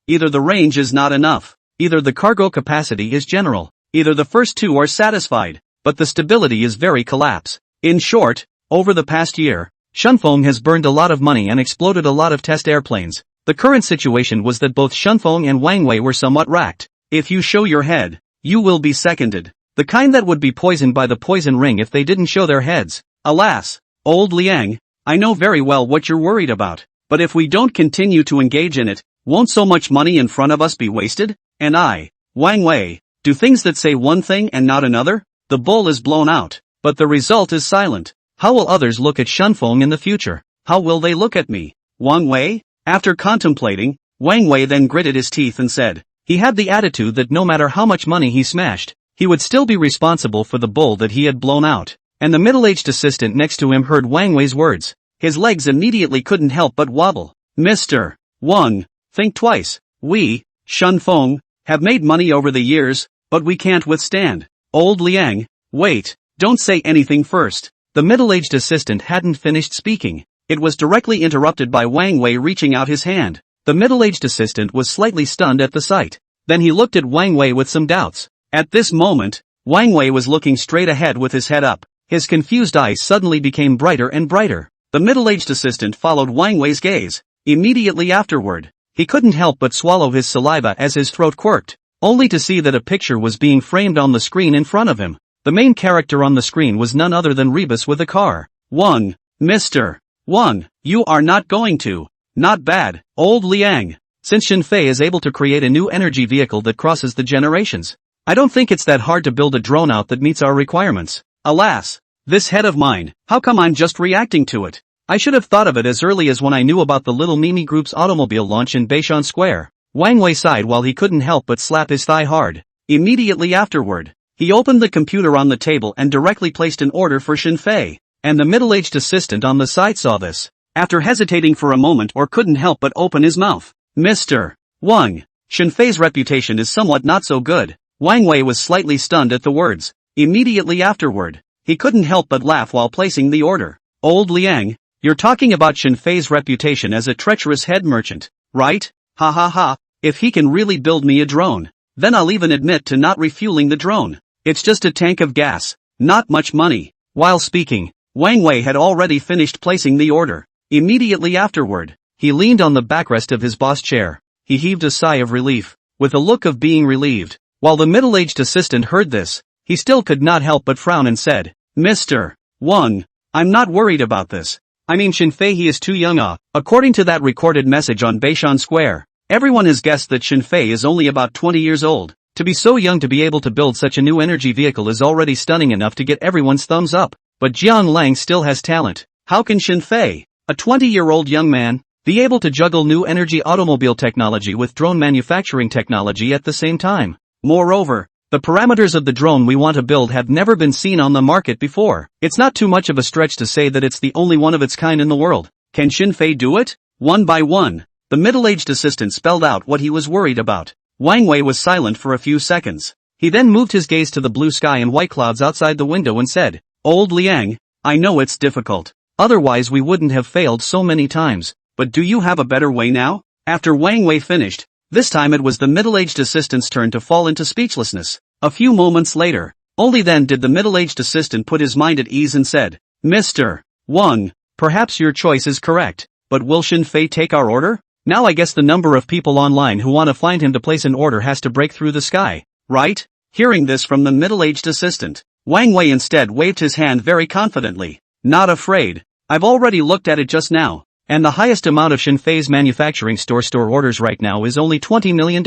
Either the range is not enough, either the cargo capacity is general, either the first 2 are satisfied, but the stability is very collapse. In short, over the past year, Shunfeng has burned a lot of money and exploded a lot of test airplanes. The current situation was that both Shunfeng and Wang Wei were somewhat racked. If you show your head, you will be seconded. The kind that would be poisoned by the poison ring if they didn't show their heads. Alas, old Liang, I know very well what you're worried about, but if we don't continue to engage in it, won't so much money in front of us be wasted? And I, Wang Wei, do things that say one thing and not another? The bull is blown out, but the result is silent. How will others look at Shunfeng in the future? How will they look at me? Wang Wei? After contemplating, Wang Wei then gritted his teeth and said, he had the attitude that no matter how much money he smashed, he would still be responsible for the bull that he had blown out. And the middle-aged assistant next to him heard Wang Wei's words. His legs immediately couldn't help but wobble. Mr. Wang, think twice. We, Shunfeng, have made money over the years, but we can't withstand. Old Liang, wait, don't say anything first. The middle-aged assistant hadn't finished speaking. It was directly interrupted by Wang Wei reaching out his hand. The middle-aged assistant was slightly stunned at the sight. Then he looked at Wang Wei with some doubts. At this moment, Wang Wei was looking straight ahead with his head up. His confused eyes suddenly became brighter and brighter. The middle-aged assistant followed Wang Wei's gaze. Immediately afterward, he couldn't help but swallow his saliva as his throat quirked, only to see that a picture was being framed on the screen in front of him. The main character on the screen was none other than Rebus with a car. Wang, Mr. Wang, you are not going to. Not bad, old Liang. Since Xinfei is able to create a new energy vehicle that crosses the generations, I don't think it's that hard to build a drone out that meets our requirements. Alas, this head of mine, how come I'm just reacting to it? I should have thought of it as early as when I knew about the Little Mimi Group's automobile launch in Beishan Square. Wang Wei sighed while he couldn't help but slap his thigh hard. Immediately afterward, he opened the computer on the table and directly placed an order for Xinfei. And the middle-aged assistant on the side saw this. After hesitating for a moment or couldn't help but open his mouth. Mr. Wang, Xinfei's reputation is somewhat not so good. Wang Wei was slightly stunned at the words. Immediately afterward, he couldn't help but laugh while placing the order. Old Liang, you're talking about Xinfei's reputation as a treacherous head merchant, right? Ha ha ha, if he can really build me a drone, then I'll even admit to not refueling the drone. It's just a tank of gas, not much money. While speaking, Wang Wei had already finished placing the order. Immediately afterward, he leaned on the backrest of his boss chair. He heaved a sigh of relief, with a look of being relieved. While the middle-aged assistant heard this, he still could not help but frown and said, Mr. Wang, I'm not worried about this. I mean Xinfei, he is too young. According to that recorded message on Beishan Square, everyone has guessed that Xinfei is only about 20 years old. To be so young to be able to build such a new energy vehicle is already stunning enough to get everyone's thumbs up. But Jiang Lang still has talent. How can Xinfei, a 20-year-old young man, be able to juggle new energy automobile technology with drone manufacturing technology at the same time? Moreover, the parameters of the drone we want to build have never been seen on the market before. It's not too much of a stretch to say that it's the only one of its kind in the world. Can Xinfei do it? One by one, the middle-aged assistant spelled out what he was worried about. Wang Wei was silent for a few seconds. He then moved his gaze to the blue sky and white clouds outside the window and said, "Old Liang, I know it's difficult. Otherwise we wouldn't have failed so many times, but do you have a better way now?" After Wang Wei finished, this time it was the middle-aged assistant's turn to fall into speechlessness. A few moments later, only then did the middle-aged assistant put his mind at ease and said, "Mr. Wang, perhaps your choice is correct, but will Shen Fei take our order? Now I guess the number of people online who want to find him to place an order has to break through the sky, right?" Hearing this from the middle-aged assistant, Wang Wei instead waved his hand very confidently. "Not afraid. I've already looked at it just now, and the highest amount of Shen Fei's manufacturing store orders right now is only $20 million.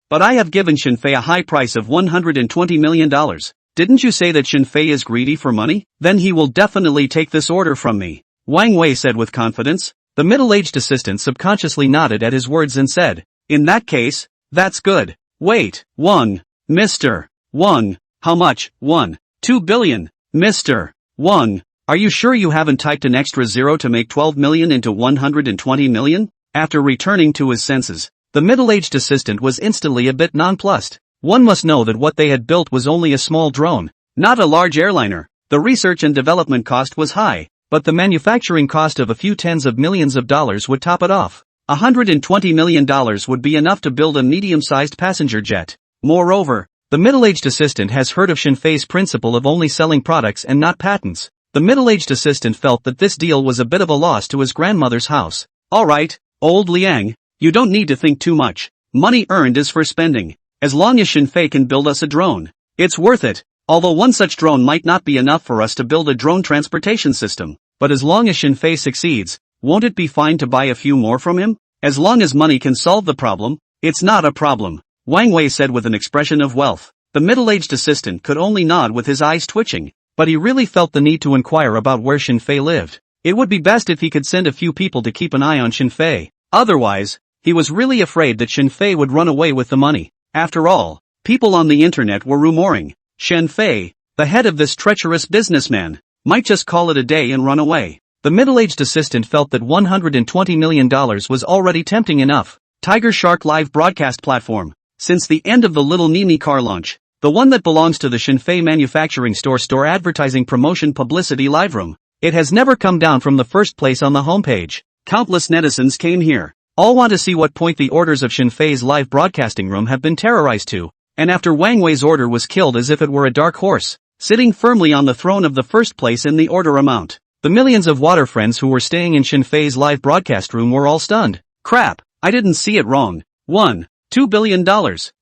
But I have given Shen Fei a high price of $120 million. Didn't you say that Shen Fei is greedy for money? Then he will definitely take this order from me," Wang Wei said with confidence. The middle-aged assistant subconsciously nodded at his words and said, "In that case, that's good. Wait, Wang. Mr. Wang, how much? 2 billion. Mr. Wang, are you sure you haven't typed an extra zero to make 12 million into 120 million? After returning to his senses, the middle-aged assistant was instantly a bit nonplussed. One must know that what they had built was only a small drone, not a large airliner. The research and development cost was high, but the manufacturing cost of a few tens of millions of dollars would top it off. $120 million would be enough to build a medium-sized passenger jet. Moreover, the middle-aged assistant has heard of Shen Fei's principle of only selling products and not patents. The middle-aged assistant felt that this deal was a bit of a loss to his grandmother's house. "Alright, old Liang, you don't need to think too much. Money earned is for spending. As long as Shen Fei can build us a drone, it's worth it. Although one such drone might not be enough for us to build a drone transportation system. But as long as Shen Fei succeeds, won't it be fine to buy a few more from him? As long as money can solve the problem, it's not a problem," Wang Wei said with an expression of wealth. The middle-aged assistant could only nod with his eyes twitching, but he really felt the need to inquire about where Shen Fei lived. It would be best if he could send a few people to keep an eye on Shen Fei. Otherwise, he was really afraid that Shen Fei would run away with the money. After all, people on the internet were rumoring, Shen Fei, the head of this treacherous businessman, might just call it a day and run away. The middle-aged assistant felt that $120 million was already tempting enough. Tiger Shark live broadcast platform. Since the end of the Little Nimi car launch, the one that belongs to the Shen Fei manufacturing store advertising promotion publicity live room, it has never come down from the first place on the homepage. Countless netizens came here, all want to see what point the orders of Shen Fei's live broadcasting room have been terrorized to, and after Wang Wei's order was killed as if it were a dark horse, sitting firmly on the throne of the first place in the order amount. The millions of water friends who were staying in Shen Fei's live broadcast room were all stunned. Crap, I didn't see it wrong. $2 billion.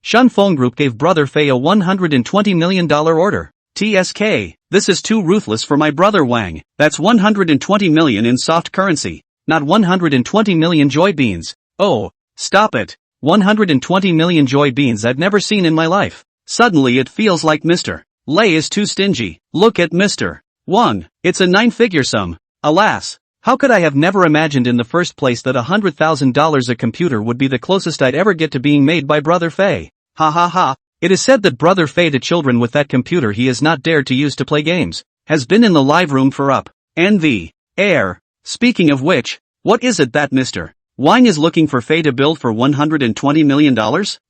Shun Phone Group gave Brother Fei a $120 million order. TSK, this is too ruthless for my brother Wang. That's 120 million in soft currency, not 120 million joy beans. Oh, stop it. 120 million joy beans I've never seen in my life. Suddenly it feels like Mr. Lei is too stingy. Look at Mr. Wang, it's a 9-figure sum. Alas, how could I have never imagined in the first place that $100,000 a computer would be the closest I'd ever get to being made by Brother Fei. Ha ha ha. It is said that Brother Fei to children with that computer he has not dared to use to play games, has been in the live room for up and the air. Speaking of which, what is it that Mr. Wang is looking for Fei to build for $120 million?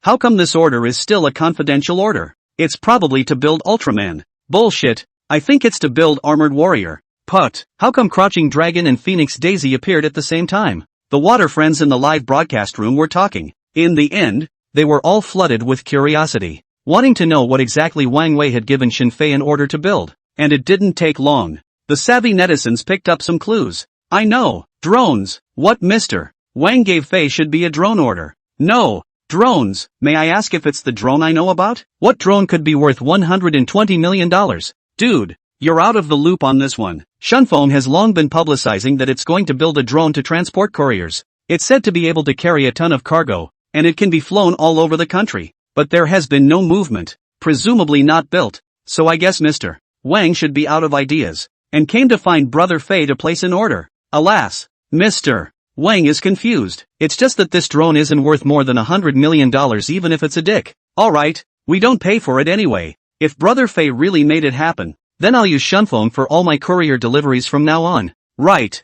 How come this order is still a confidential order? It's probably to build Ultraman. Bullshit. I think it's to build Armored Warrior. Put. How come Crouching Dragon and Phoenix Daisy appeared at the same time? The water friends in the live broadcast room were talking. In the end, they were all flooded with curiosity, wanting to know what exactly Wang Wei had given Shen Fei in order to build. And it didn't take long. The savvy netizens picked up some clues. I know. Drones. What Mr. Wang gave Fei should be a drone order. No. Drones. May I ask if it's the drone I know about? What drone could be worth $120 million? Dude, you're out of the loop on this one. Shunphone has long been publicizing that it's going to build a drone to transport couriers. It's said to be able to carry a ton of cargo, and it can be flown all over the country. But there has been no movement, presumably not built, so I guess Mr. Wang should be out of ideas, and came to find Brother Fei to place an order. Alas, Mr. Wang is confused. It's just that this drone isn't worth more than $100 million even if it's a dick. Alright, we don't pay for it anyway. If Brother Fei really made it happen, then I'll use Shunphone for all my courier deliveries from now on. Right.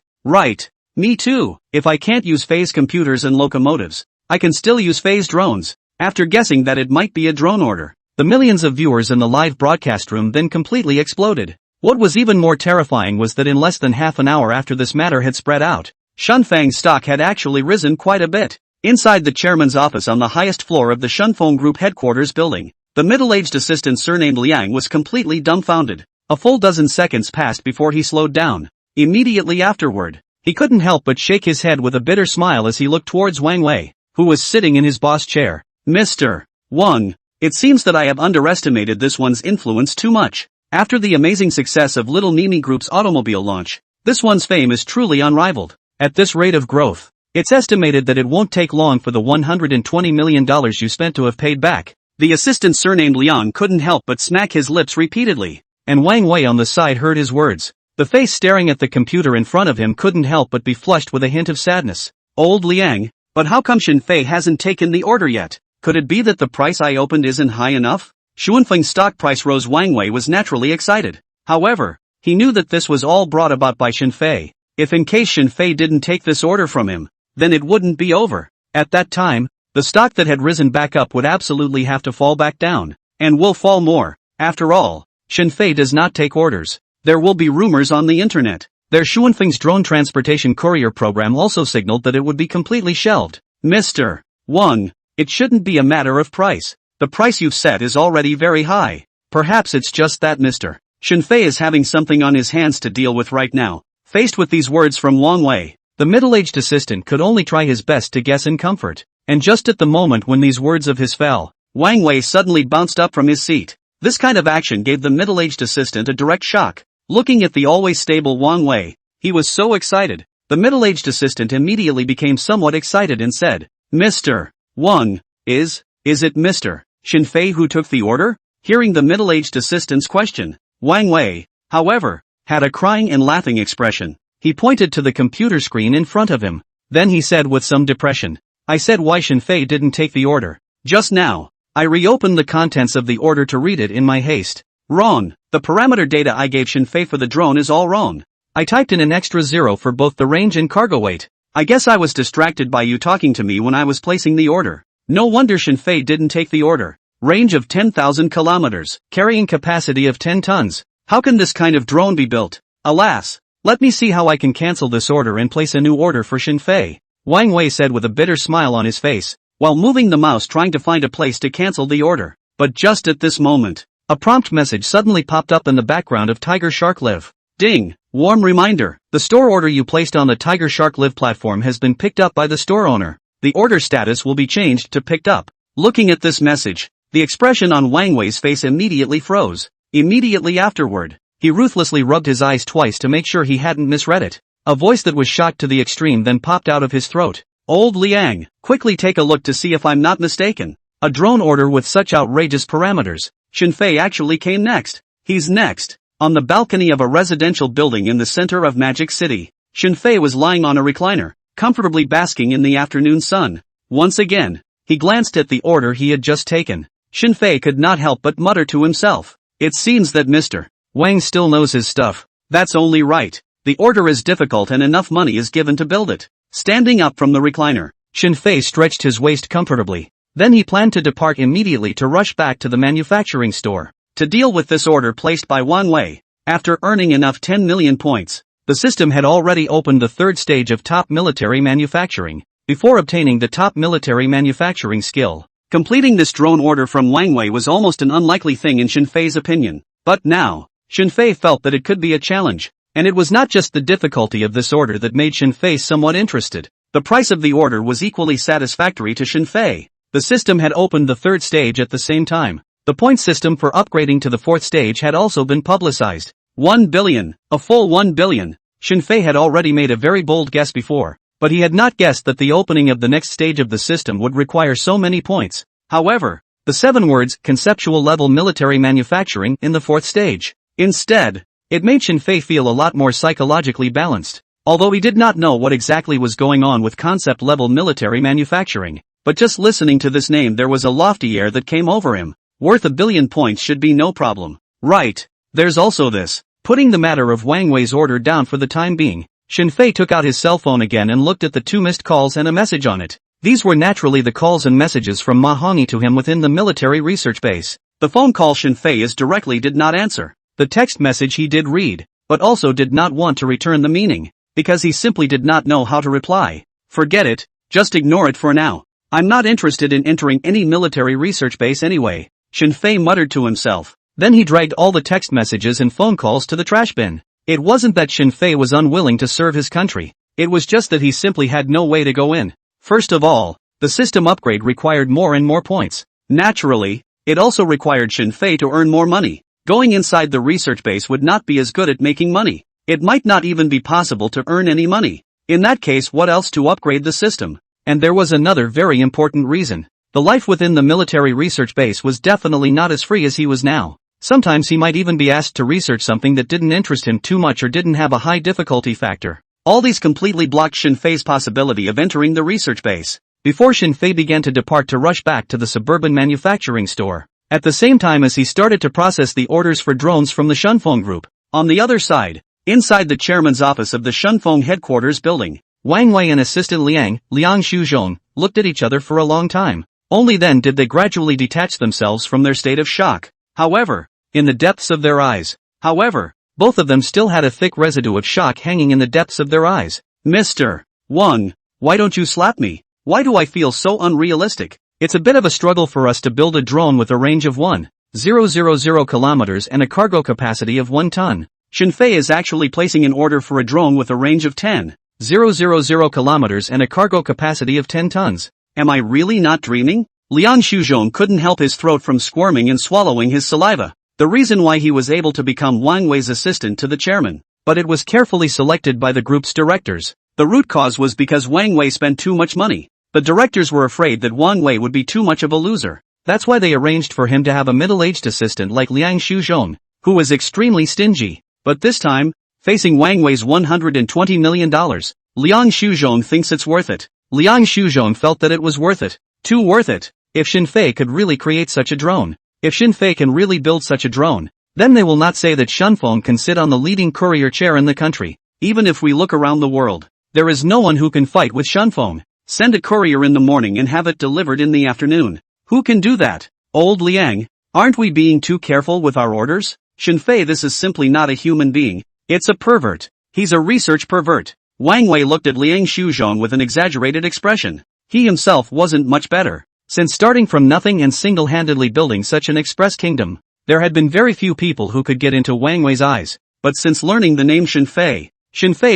Me too. If I can't use phase computers and locomotives, I can still use phase drones. After guessing that it might be a drone order, the millions of viewers in the live broadcast room then completely exploded. What was even more terrifying was that in less than half an hour after this matter had spread out, Shunfeng's stock had actually risen quite a bit. Inside the chairman's office on the highest floor of the Shunfeng Group headquarters building, the middle-aged assistant surnamed Liang was completely dumbfounded. A full dozen seconds passed before he slowed down. Immediately afterward, he couldn't help but shake his head with a bitter smile as he looked towards Wang Wei, who was sitting in his boss chair. Mr. Wang, it seems that I have underestimated this one's influence too much. After the amazing success of Little Mimi Group's automobile launch, this one's fame is truly unrivaled. At this rate of growth, it's estimated that it won't take long for the $120 million you spent to have paid back. The assistant surnamed Liang couldn't help but smack his lips repeatedly, and Wang Wei on the side heard his words. The face staring at the computer in front of him couldn't help but be flushed with a hint of sadness. Old Liang, but how come Shinfei hasn't taken the order yet? Could it be that the price I opened isn't high enough? Shunfeng's stock price rose. Wang Wei was naturally excited. However, he knew that this was all brought about by Shinfei. If in case Shinfei didn't take this order from him, then it wouldn't be over. At that time, the stock that had risen back up would absolutely have to fall back down, and will fall more. After all, Shinfei does not take orders. There will be rumors on the internet. Their Shunfeng's drone transportation courier program also signaled that it would be completely shelved. Mr. Wang, it shouldn't be a matter of price. The price you've set is already very high. Perhaps it's just that Mr. Shinfei is having something on his hands to deal with right now. Faced with these words from Wang Wei, the middle-aged assistant could only try his best to guess in comfort. And just at the moment when these words of his fell, Wang Wei suddenly bounced up from his seat. This kind of action gave the middle-aged assistant a direct shock. Looking at the always stable Wang Wei, he was so excited. The middle-aged assistant immediately became somewhat excited and said, Mr. Wang, is it Mr. Shinfei who took the order? Hearing the middle-aged assistant's question, Wang Wei, however, had a crying and laughing expression. He pointed to the computer screen in front of him. Then he said with some depression, I said why Shinfei didn't take the order. Just now, I reopened the contents of the order to read it in my haste. Wrong. The parameter data I gave Shinfei for the drone is all wrong. I typed in an extra 0 for both the range and cargo weight. I guess I was distracted by you talking to me when I was placing the order. No wonder Shinfei didn't take the order. Range of 10,000 kilometers, carrying capacity of 10 tons. How can this kind of drone be built? Alas. Let me see how I can cancel this order and place a new order for Shinfei. Wang Wei said with a bitter smile on his face, while moving the mouse trying to find a place to cancel the order. But just at this moment, a prompt message suddenly popped up in the background of Tiger Shark Live. Ding! Warm reminder, the store order you placed on the Tiger Shark Live platform has been picked up by the store owner. The order status will be changed to picked up. Looking at this message, the expression on Wang Wei's face immediately froze. Immediately afterward, he ruthlessly rubbed his eyes twice to make sure he hadn't misread it. A voice that was shocked to the extreme then popped out of his throat. Old Liang, quickly take a look to see if I'm not mistaken. A drone order with such outrageous parameters. Shinfei actually came next. He's next. On the balcony of a residential building in the center of Magic City, Shinfei was lying on a recliner, comfortably basking in the afternoon sun. Once again, he glanced at the order he had just taken. Shinfei could not help but mutter to himself. It seems that Mr. Wang still knows his stuff. That's only right. The order is difficult and enough money is given to build it. Standing up from the recliner, Shinfei stretched his waist comfortably. Then he planned to depart immediately to rush back to the manufacturing store to deal with this order placed by Wang Wei. After earning enough 10 million points, the system had already opened the third stage of top military manufacturing, before obtaining the top military manufacturing skill. Completing this drone order from Wang Wei was almost an unlikely thing in Shinfei's opinion. But now, Shinfei felt that it could be a challenge. And it was not just the difficulty of this order that made Shinfei somewhat interested. The price of the order was equally satisfactory to Shinfei. The system had opened the third stage at the same time. The point system for upgrading to the fourth stage had also been publicized. 1 billion, a full 1 billion. Shinfei had already made a very bold guess before, but he had not guessed that the opening of the next stage of the system would require so many points. However, the 7 words conceptual level military manufacturing in the fourth stage. Instead, it made Shinfei feel a lot more psychologically balanced. Although he did not know what exactly was going on with concept level military manufacturing, but just listening to this name there was a lofty air that came over him. Worth 1 billion points should be no problem. Right. There's also this. Putting the matter of Wang Wei's order down for the time being, Shinfei took out his cell phone again and looked at the 2 missed calls and a message on it. These were naturally the calls and messages from Ma Hongyi to him within the military research base. The phone call Shinfei directly did not answer. The text message he did read, but also did not want to return the meaning, because he simply did not know how to reply. Forget it, just ignore it for now. I'm not interested in entering any military research base anyway, Shinfei muttered to himself. Then he dragged all the text messages and phone calls to the trash bin. It wasn't that Shinfei was unwilling to serve his country, it was just that he simply had no way to go in. First of all, the system upgrade required more and more points. Naturally, it also required Shinfei to earn more money. Going inside the research base would not be as good at making money. It might not even be possible to earn any money. In that case, what else to upgrade the system? And there was another very important reason. The life within the military research base was definitely not as free as he was now. Sometimes he might even be asked to research something that didn't interest him too much or didn't have a high difficulty factor. All these completely blocked Shinfei's possibility of entering the research base. Before Shinfei began to depart to rush back to the suburban manufacturing store, at the same time as he started to process the orders for drones from the Shunfeng group. On the other side, inside the chairman's office of the Shunfeng headquarters building, Wang Wei and assistant Liang Shuzhong, looked at each other for a long time. Only then did they gradually detach themselves from their state of shock. However, in the depths of their eyes, both of them still had a thick residue of shock hanging in the depths of their eyes. Mr. Wang, why don't you slap me? Why do I feel so unrealistic? It's a bit of a struggle for us to build a drone with a range of 1,000 kilometers and a cargo capacity of 1 ton. Shinfei is actually placing an order for a drone with a range of 10,000 kilometers and a cargo capacity of 10 tons. Am I really not dreaming? Liang Shuzhong couldn't help his throat from squirming and swallowing his saliva. The reason why he was able to become Wang Wei's assistant to the chairman, but it was carefully selected by the group's directors. The root cause was because Wang Wei spent too much money. The directors were afraid that Wang Wei would be too much of a loser. That's why they arranged for him to have a middle-aged assistant like Liang Shuzhong, who was extremely stingy. But this time, facing Wang Wei's $120 million, Liang Shuzhong thinks it's worth it. Liang Shuzhong felt that it was worth it. Too worth it. If Shinfei could really create such a drone, if Shinfei can really build such a drone, then they will not say that Shunfeng can sit on the leading courier chair in the country. Even if we look around the world, there is no one who can fight with Shunfeng. Send a courier in the morning and have it delivered in the afternoon. Who can do that? Old Liang, aren't we being too careful with our orders? Shinfei, this is simply not a human being. It's a pervert. He's a research pervert. Wang Wei looked at Liang Shuzhong with an exaggerated expression. He himself wasn't much better. Since starting from nothing and single-handedly building such an express kingdom, there had been very few people who could get into Wang Wei's eyes. But since learning the name Shinfei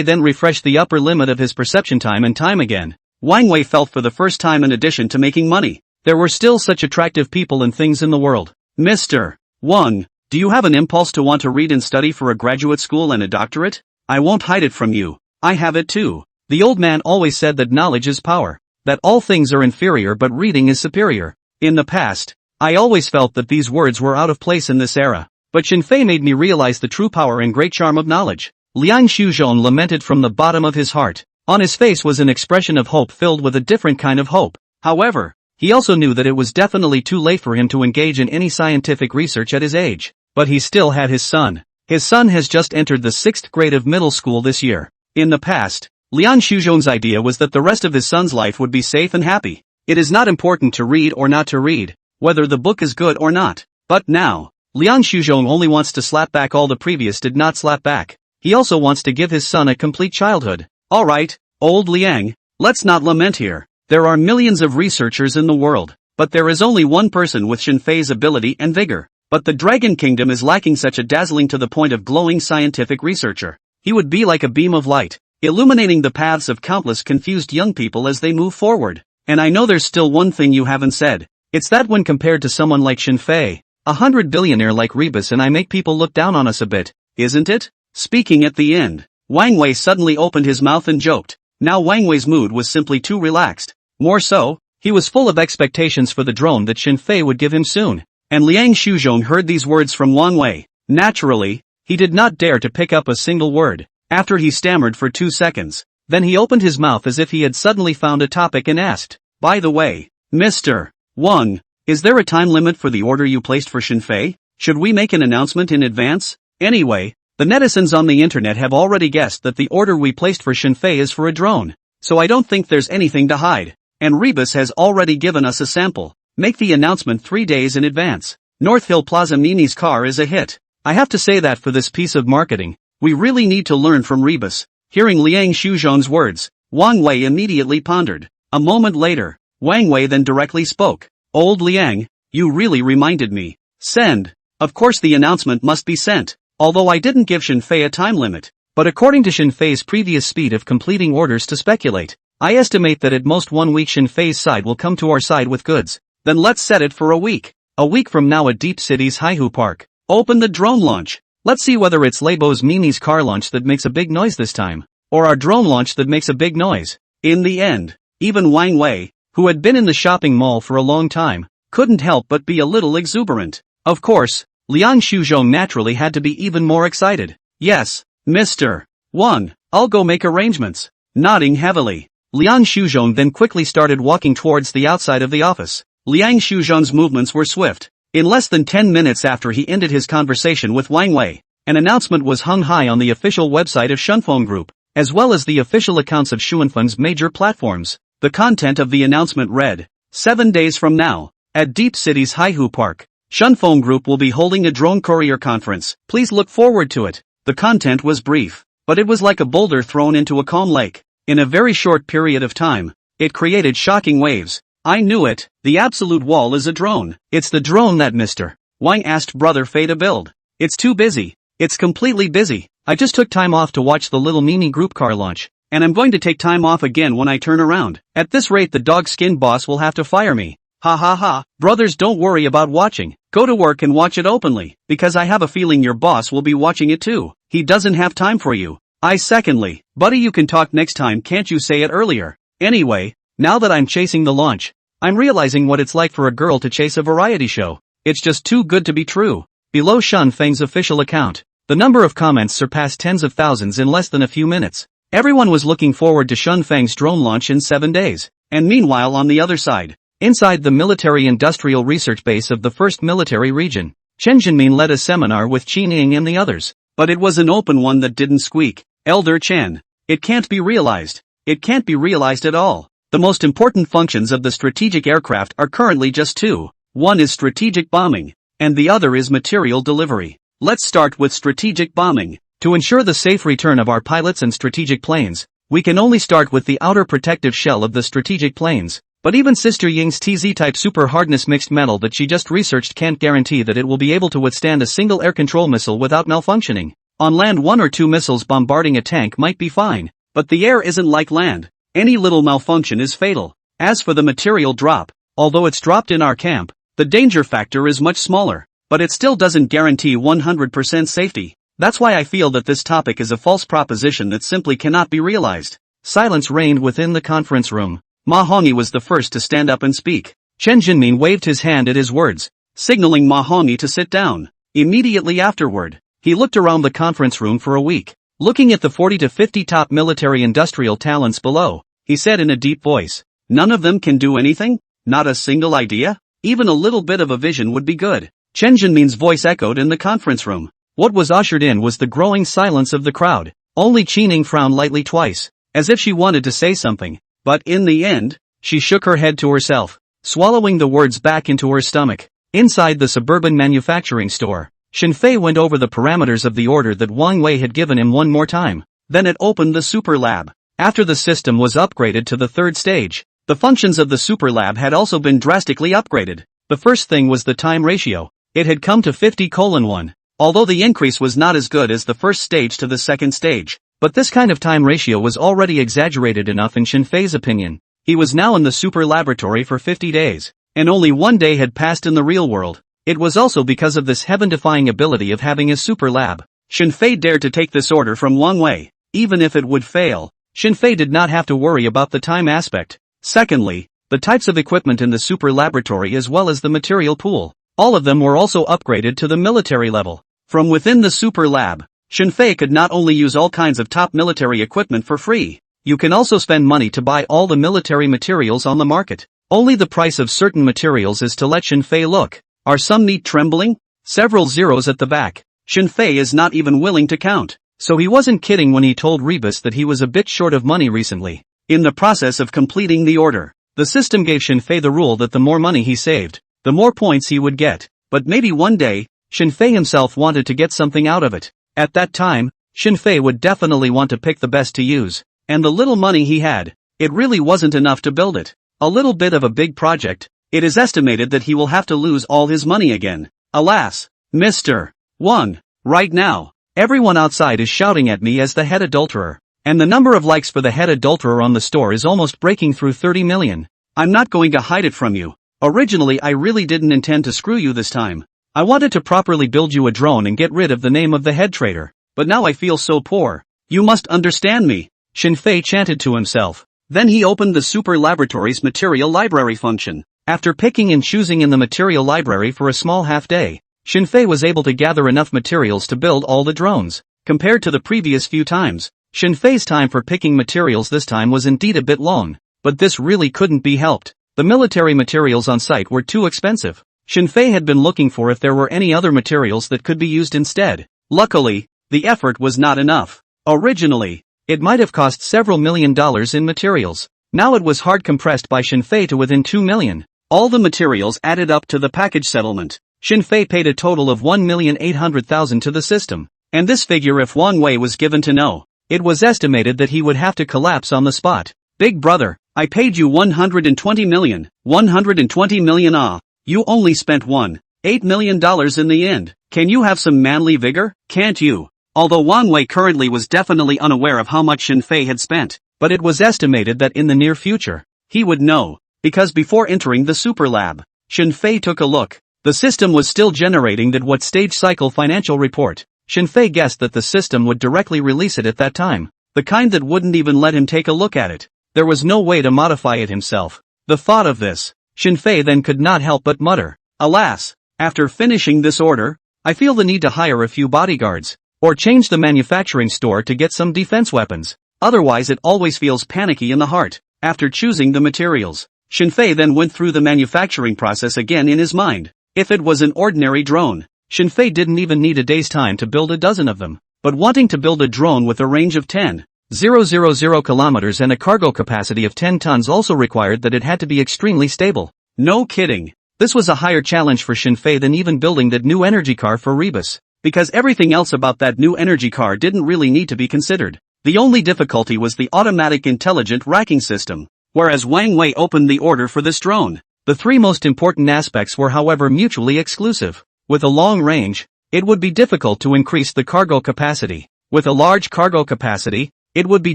then refreshed the upper limit of his perception time and time again. Wang Wei felt for the first time, in addition to making money, there were still such attractive people and things in the world. Mr. Wang, do you have an impulse to want to read and study for a graduate school and a doctorate? I won't hide it from you. I have it too. The old man always said that knowledge is power, that all things are inferior but reading is superior. In the past, I always felt that these words were out of place in this era, but Shinfei made me realize the true power and great charm of knowledge. Liang Shuzhong lamented from the bottom of his heart. On his face was an expression of hope filled with a different kind of hope. However, he also knew that it was definitely too late for him to engage in any scientific research at his age. But he still had his son. His son has just entered the 6th grade of middle school this year. In the past, Liang Shuzhong's idea was that the rest of his son's life would be safe and happy. It is not important to read or not to read, whether the book is good or not. But now, Liang Shuzhong only wants to slap back all the previous did not slap back. He also wants to give his son a complete childhood. Alright, old Liang, let's not lament here. There are millions of researchers in the world, but there is only one person with Shinfei's ability and vigor. But the Dragon Kingdom is lacking such a dazzling to the point of glowing scientific researcher. He would be like a beam of light, illuminating the paths of countless confused young people as they move forward. And I know there's still one thing you haven't said. It's that when compared to someone like Shinfei, 100 billionaire like Rebus and I make people look down on us a bit, isn't it? Speaking at the end, Wang Wei suddenly opened his mouth and joked. Now Wang Wei's mood was simply too relaxed. More so, he was full of expectations for the drone that Shinfei would give him soon. And Liang Shuzhong heard these words from Wang Wei. Naturally, he did not dare to pick up a single word. After he stammered for 2 seconds, then he opened his mouth as if he had suddenly found a topic and asked, by the way, Mr. Wang, is there a time limit for the order you placed for Shinfei? Should we make an announcement in advance? Anyway, The netizens on the internet have already guessed that the order we placed for Shinfei is for a drone, so I don't think there's anything to hide. And Rebus has already given us a sample. Make the announcement 3 days in advance. North Hill Plaza Mimi's car is a hit. I have to say that for this piece of marketing, we really need to learn from Rebus. Hearing Liang Shuzhong's words, Wang Wei immediately pondered. A moment later, Wang Wei then directly spoke. Old Liang, you really reminded me. Send. Of course the announcement must be sent. Although I didn't give Shinfei a time limit, but according to Shinfei's previous speed of completing orders to speculate, I estimate that at most 1 week Shinfei's side will come to our side with goods. Then let's set it for a week. A week from now at Deep City's Haihu Park. Open the drone launch. Let's see whether it's Leibo's Mimi's car launch that makes a big noise this time, or our drone launch that makes a big noise. In the end, even Wang Wei, who had been in the shopping mall for a long time, couldn't help but be a little exuberant. Of course, Liang Shuzhong naturally had to be even more excited. Yes, Mr. Wang, I'll go make arrangements. Nodding heavily, Liang Shuzhong then quickly started walking towards the outside of the office. Liang Shuzhong's movements were swift. In less than 10 minutes after he ended his conversation with Wang Wei, an announcement was hung high on the official website of Shunfeng Group, as well as the official accounts of Shunfeng's major platforms. The content of the announcement read, 7 days from now, at Deep City's Haihu Park, Shunfeng Group will be holding a drone courier conference. Please look forward to it. The content was brief, but it was like a boulder thrown into a calm lake. In a very short period of time, it created shocking waves. I knew it, the absolute wall is a drone. It's the drone that Mr. Wang asked Brother Fei to build. It's too busy. It's completely busy. I just took time off to watch the little Mimi group car launch, and I'm going to take time off again when I turn around. At this rate the dog-skin boss will have to fire me. Ha ha ha. Brothers, don't worry about watching. Go to work and watch it openly, because I have a feeling your boss will be watching it too. He doesn't have time for you. Secondly, buddy, you can talk next time, can't you say it earlier? Anyway, now that I'm chasing the launch, I'm realizing what it's like for a girl to chase a variety show. It's just too good to be true. Below Shunfeng's official account, the number of comments surpassed tens of thousands in less than a few minutes. Everyone was looking forward to Shunfeng's drone launch in 7 days. And meanwhile on the other side, inside the military-industrial research base of the 1st Military Region, Chen Jinmin led a seminar with Qin Ying and the others. But it was an open one that didn't squeak. Elder Chen, it can't be realized. It can't be realized at all. The most important functions of the strategic aircraft are currently just two. One is strategic bombing, and the other is material delivery. Let's start with strategic bombing. To ensure the safe return of our pilots and strategic planes, we can only start with the outer protective shell of the strategic planes. But even Sister Ying's TZ-type super hardness mixed metal that she just researched can't guarantee that it will be able to withstand a single air control missile without malfunctioning. On land 1 or 2 missiles bombarding a tank might be fine, but the air isn't like land. Any little malfunction is fatal. As for the material drop, although it's dropped in our camp, the danger factor is much smaller, but it still doesn't guarantee 100% safety. That's why I feel that this topic is a false proposition that simply cannot be realized. Silence reigned within the conference room. Ma Hongyi was the first to stand up and speak. Chen Jinmin waved his hand at his words, signaling Ma Hongyi to sit down. Immediately afterward, he looked around the conference room for a week. Looking at the 40 to 50 top military-industrial talents below, he said in a deep voice, none of them can do anything? Not a single idea? Even a little bit of a vision would be good. Chen Jinmin's voice echoed in the conference room. What was ushered in was the growing silence of the crowd. Only Qining frowned lightly twice, as if she wanted to say something, but in the end, she shook her head to herself, swallowing the words back into her stomach. Inside the suburban manufacturing store, Shinfei went over the parameters of the order that Wang Wei had given him one more time. Then it opened the super lab. After the system was upgraded to the 3rd stage, the functions of the super lab had also been drastically upgraded. The first thing was the time ratio. It had come to 50:1. Although the increase was not as good as the 1st stage to the 2nd stage, but this kind of time ratio was already exaggerated enough in Shinfei's opinion. He was now in the super laboratory for 50 days, and only 1 day had passed in the real world. It was also because of this heaven-defying ability of having a super lab. Shinfei dared to take this order from Wang Wei. Even if it would fail, Shinfei did not have to worry about the time aspect. Secondly, the types of equipment in the super laboratory as well as the material pool, all of them were also upgraded to the military level. From within the super lab, Shinfei could not only use all kinds of top military equipment for free, you can also spend money to buy all the military materials on the market. Only the price of certain materials is to let Shinfei look. Are some neat trembling? Several zeros at the back. Shinfei is not even willing to count. So he wasn't kidding when he told Rebus that he was a bit short of money recently. In the process of completing the order, the system gave Shinfei the rule that the more money he saved, the more points he would get. But maybe one day, Shinfei himself wanted to get something out of it. At that time, Shinfei would definitely want to pick the best to use. And the little money he had, it really wasn't enough to build it. A little bit of a big project. It is estimated that he will have to lose all his money again. Alas, Mr. 1. Right now, everyone outside is shouting at me as the head adulterer. And the number of likes for the head adulterer on the store is almost breaking through 30 million. I'm not going to hide it from you. Originally I really didn't intend to screw you this time. I wanted to properly build you a drone and get rid of the name of the head traitor. But now I feel so poor. You must understand me. Shinfei chanted to himself. Then he opened the Super Laboratory's material library function. After picking and choosing in the material library for a small half day, Shinfei was able to gather enough materials to build all the drones. Compared to the previous few times, Shinfei's time for picking materials this time was indeed a bit long. But this really couldn't be helped. The military materials on site were too expensive. Shinfei had been looking for if there were any other materials that could be used instead. Luckily, the effort was not enough. Originally, it might have cost several $1 million in materials. Now it was hard compressed by Shinfei to within 2 million. All the materials added up to the package settlement. Shinfei paid a total of 1,800,000 to the system. And this figure, if Wang Wei was given to know, it was estimated that he would have to collapse on the spot. Big brother, I paid you 120 million. 120 million ah. You only spent $8 million in the end. Can you have some manly vigor? Can't you? Although Wang Wei currently was definitely unaware of how much Shinfei had spent, but it was estimated that in the near future, he would know. Because before entering the super lab, Shinfei took a look. The system was still generating that what stage cycle financial report. Shinfei guessed that the system would directly release it at that time. The kind that wouldn't even let him take a look at it. There was no way to modify it himself. The thought of this, Shinfei then could not help but mutter. Alas, after finishing this order, I feel the need to hire a few bodyguards, or change the manufacturing store to get some defense weapons. Otherwise it always feels panicky in the heart. After choosing the materials, Shinfei then went through the manufacturing process again in his mind. If it was an ordinary drone, Shinfei didn't even need a day's time to build a dozen of them. But wanting to build a drone with a range of 10,000 kilometers and a cargo capacity of 10 tons also required that it had to be extremely stable. No kidding. This was a higher challenge for Shinfei than even building that new energy car for Rebus. Because everything else about that new energy car didn't really need to be considered. The only difficulty was the automatic intelligent racking system. Whereas Wang Wei opened the order for this drone. The three most important aspects were however mutually exclusive. With a long range, it would be difficult to increase the cargo capacity. With a large cargo capacity, it would be